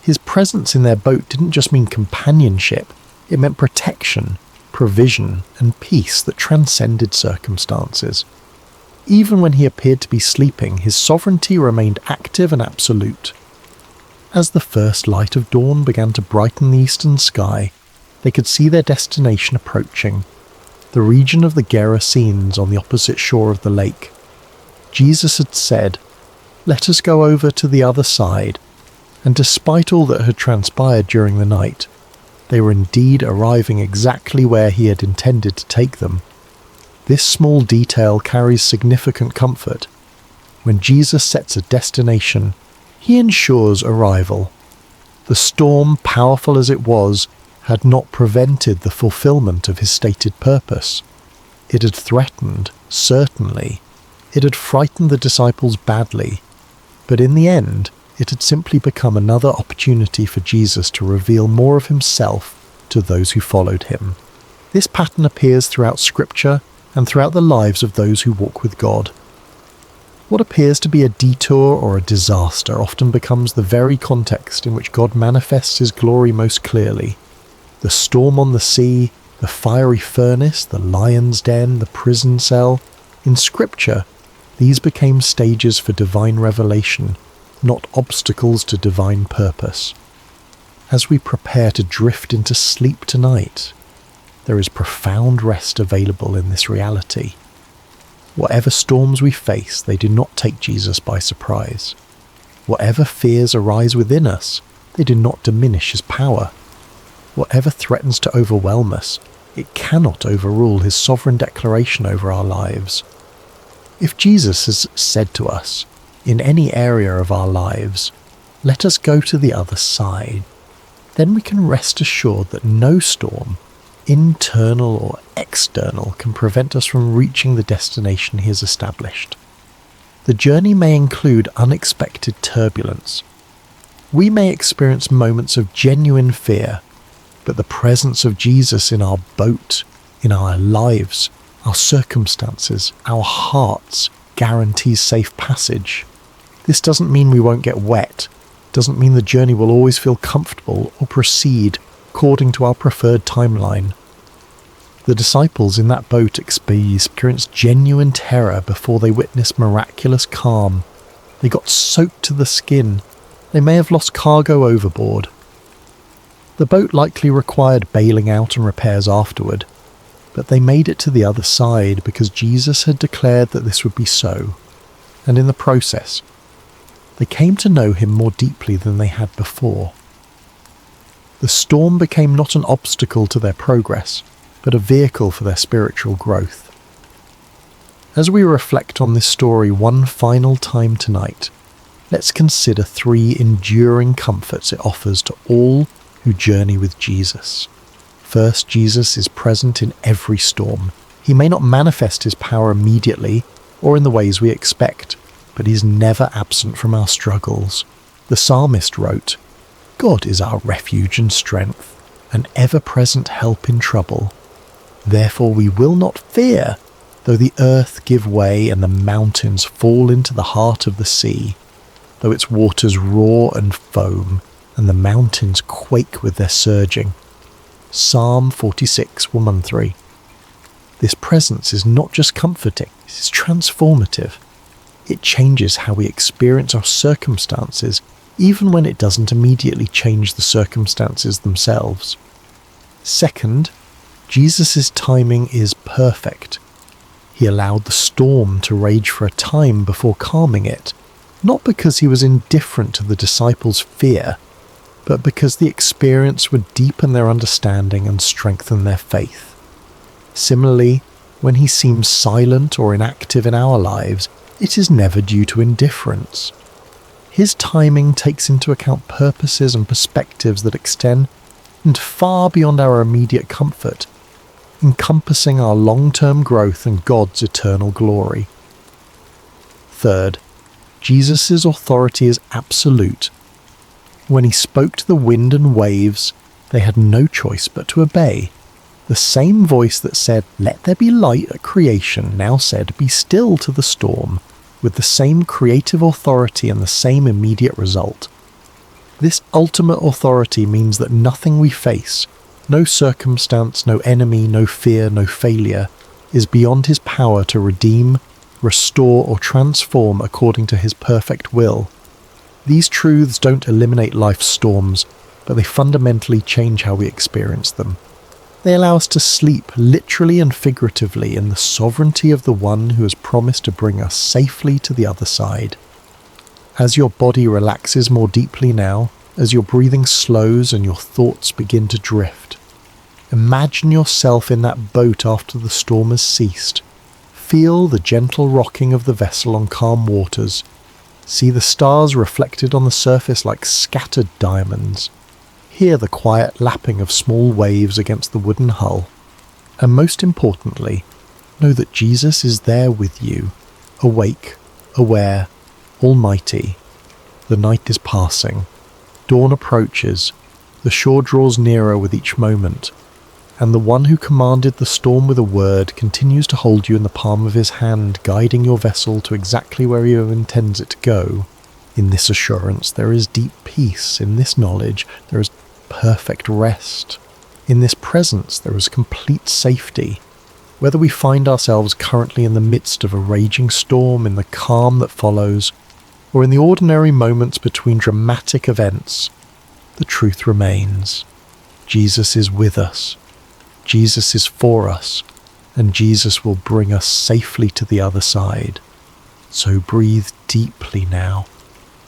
His presence in their boat didn't just mean companionship, it meant protection, provision, and peace that transcended circumstances. Even when he appeared to be sleeping, his sovereignty remained active and absolute. As the first light of dawn began to brighten the eastern sky, they could see their destination approaching, the region of the Gerasenes on the opposite shore of the lake. Jesus had said, "Let us go over to the other side," and despite all that had transpired during the night, they were indeed arriving exactly where he had intended to take them. This small detail carries significant comfort. When Jesus sets a destination, he ensures arrival. The storm, powerful as it was, had not prevented the fulfillment of his stated purpose. It had threatened, certainly. It had frightened the disciples badly. But in the end, it had simply become another opportunity for Jesus to reveal more of himself to those who followed him. This pattern appears throughout Scripture and throughout the lives of those who walk with God. What appears to be a detour or a disaster often becomes the very context in which God manifests his glory most clearly. The storm on the sea, the fiery furnace, the lion's den, the prison cell. In Scripture, these became stages for divine revelation, not obstacles to divine purpose. As we prepare to drift into sleep tonight, there is profound rest available in this reality. Whatever storms we face, they do not take Jesus by surprise. Whatever fears arise within us, they do not diminish his power. Whatever threatens to overwhelm us, it cannot overrule his sovereign declaration over our lives. If Jesus has said to us, in any area of our lives, "Let us go to the other side," then we can rest assured that no storm, internal or external, can prevent us from reaching the destination he has established. The journey may include unexpected turbulence. We may experience moments of genuine fear, but the presence of Jesus in our boat, in our lives, our circumstances, our hearts, guarantees safe passage. This doesn't mean we won't get wet, doesn't mean the journey will always feel comfortable or proceed according to our preferred timeline. The disciples in that boat experienced genuine terror before they witnessed miraculous calm. They got soaked to the skin. They may have lost cargo overboard. The boat likely required bailing out and repairs afterward, but they made it to the other side because Jesus had declared that this would be so, and in the process, they came to know him more deeply than they had before. The storm became not an obstacle to their progress, but a vehicle for their spiritual growth. As we reflect on this story one final time tonight, let's consider 3 enduring comforts it offers to all who journey with Jesus. First, Jesus is present in every storm. He may not manifest his power immediately or in the ways we expect, but he's never absent from our struggles. The psalmist wrote, "God is our refuge and strength, an ever-present help in trouble. Therefore we will not fear, though the earth give way and the mountains fall into the heart of the sea, though its waters roar and foam, and the mountains quake with their surging." Psalm 46:1-3. This presence is not just comforting, it is transformative. It changes how we experience our circumstances, even when it doesn't immediately change the circumstances themselves. Second, Jesus' timing is perfect. He allowed the storm to rage for a time before calming it, not because he was indifferent to the disciples' fear, but because the experience would deepen their understanding and strengthen their faith. Similarly, when he seems silent or inactive in our lives, it is never due to indifference. His timing takes into account purposes and perspectives that extend far beyond our immediate comfort, encompassing our long-term growth and God's eternal glory. Third, Jesus' authority is absolute. When he spoke to the wind and waves, they had no choice but to obey. The same voice that said, "Let there be light" at creation, now said, "Be still" to the storm, with the same creative authority and the same immediate result. This ultimate authority means that nothing we face, no circumstance, no enemy, no fear, no failure, is beyond his power to redeem, restore, or transform according to his perfect will. These truths don't eliminate life's storms, but they fundamentally change how we experience them. They allow us to sleep, literally and figuratively, in the sovereignty of the one who has promised to bring us safely to the other side. As your body relaxes more deeply now, as your breathing slows and your thoughts begin to drift, imagine yourself in that boat after the storm has ceased. Feel the gentle rocking of the vessel on calm waters. See the stars reflected on the surface like scattered diamonds. Hear the quiet lapping of small waves against the wooden hull. And most importantly, know that Jesus is there with you, awake, aware, almighty. The night is passing. Dawn approaches. The shore draws nearer with each moment. And the one who commanded the storm with a word continues to hold you in the palm of his hand, guiding your vessel to exactly where he intends it to go. In this assurance there is deep peace. In this knowledge there is perfect rest. In this presence there is complete safety. Whether we find ourselves currently in the midst of a raging storm, in the calm that follows, or in the ordinary moments between dramatic events, the truth remains. Jesus is with us. Jesus is for us, and Jesus will bring us safely to the other side. So breathe deeply now.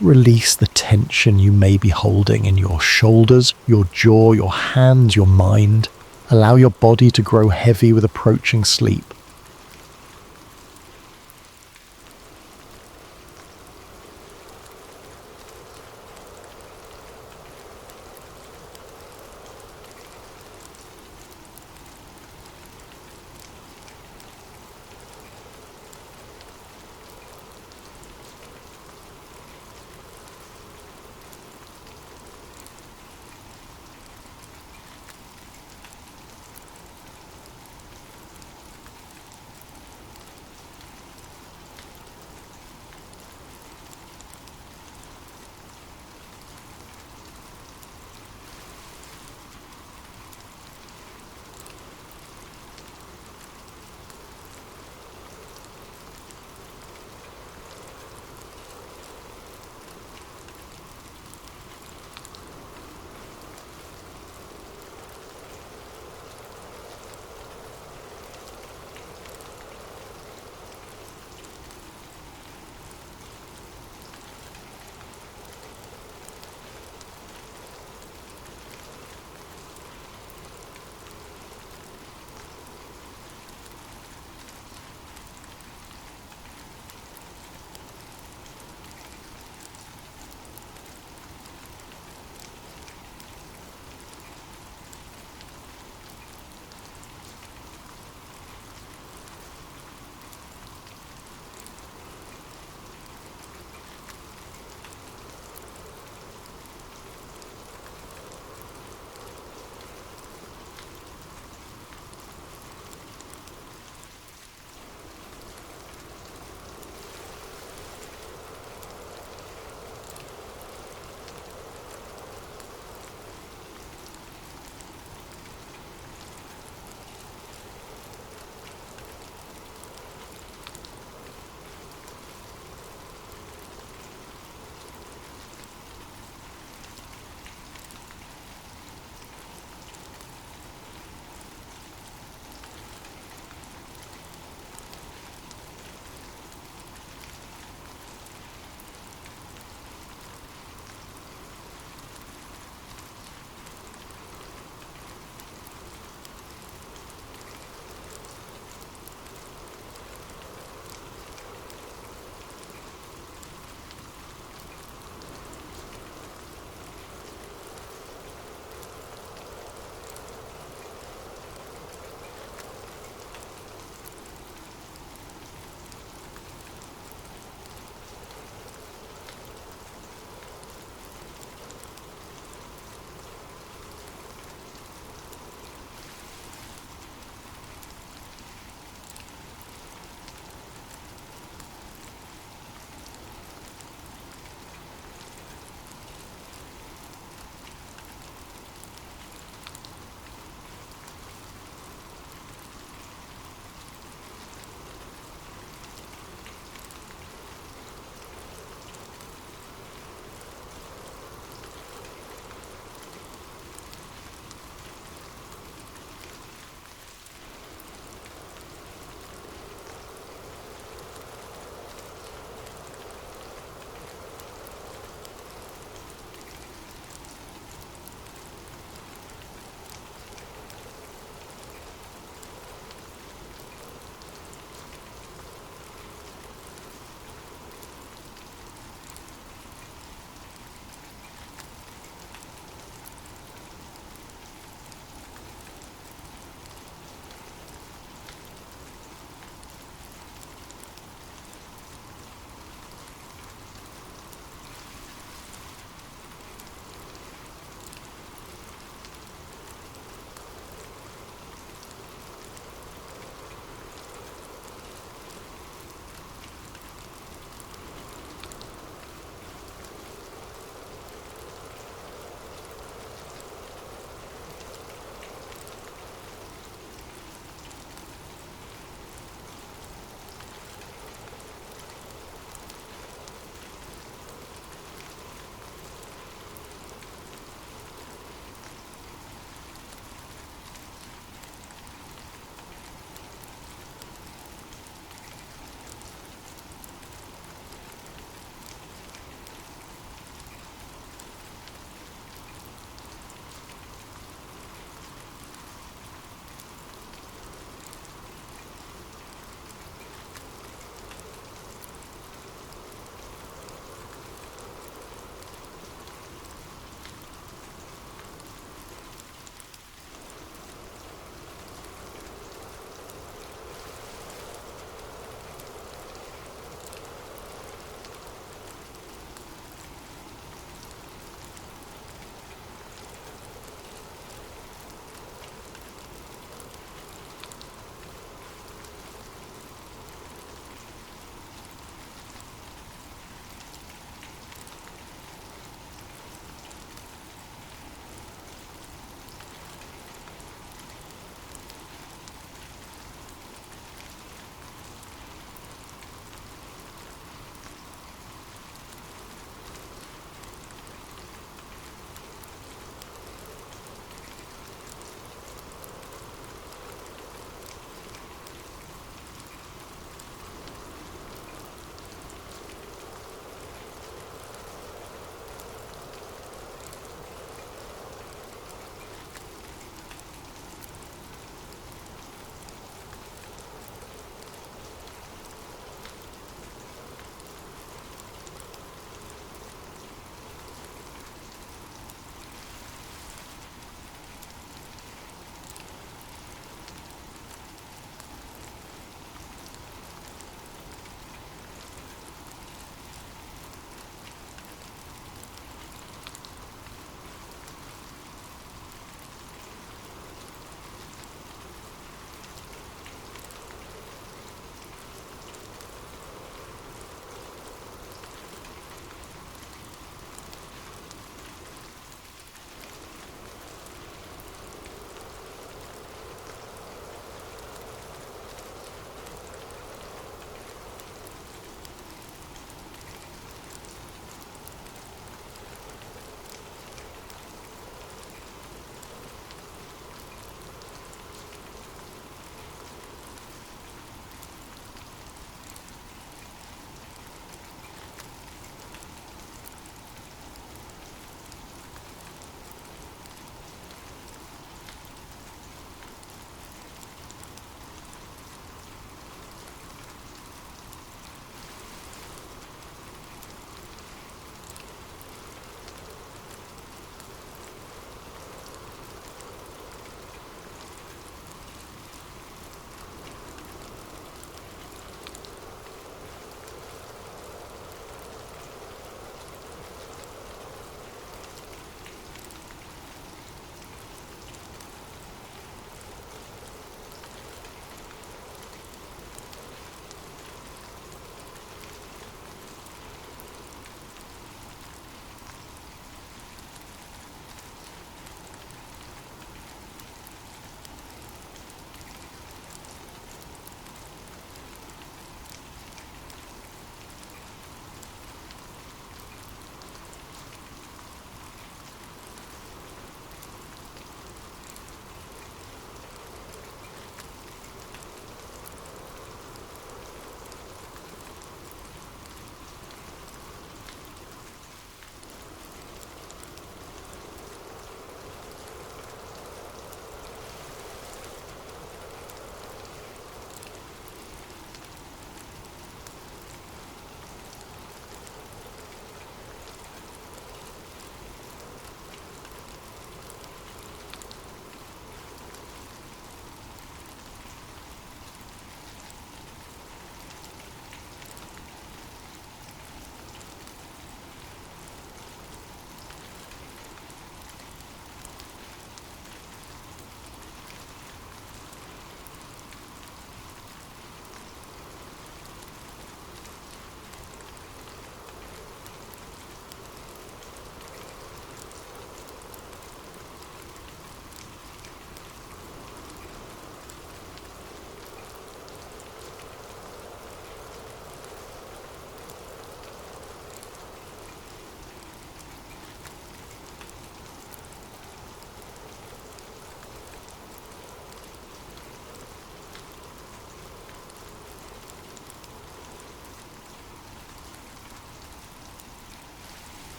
Release the tension you may be holding in your shoulders, your jaw, your hands, your mind. Allow your body to grow heavy with approaching sleep.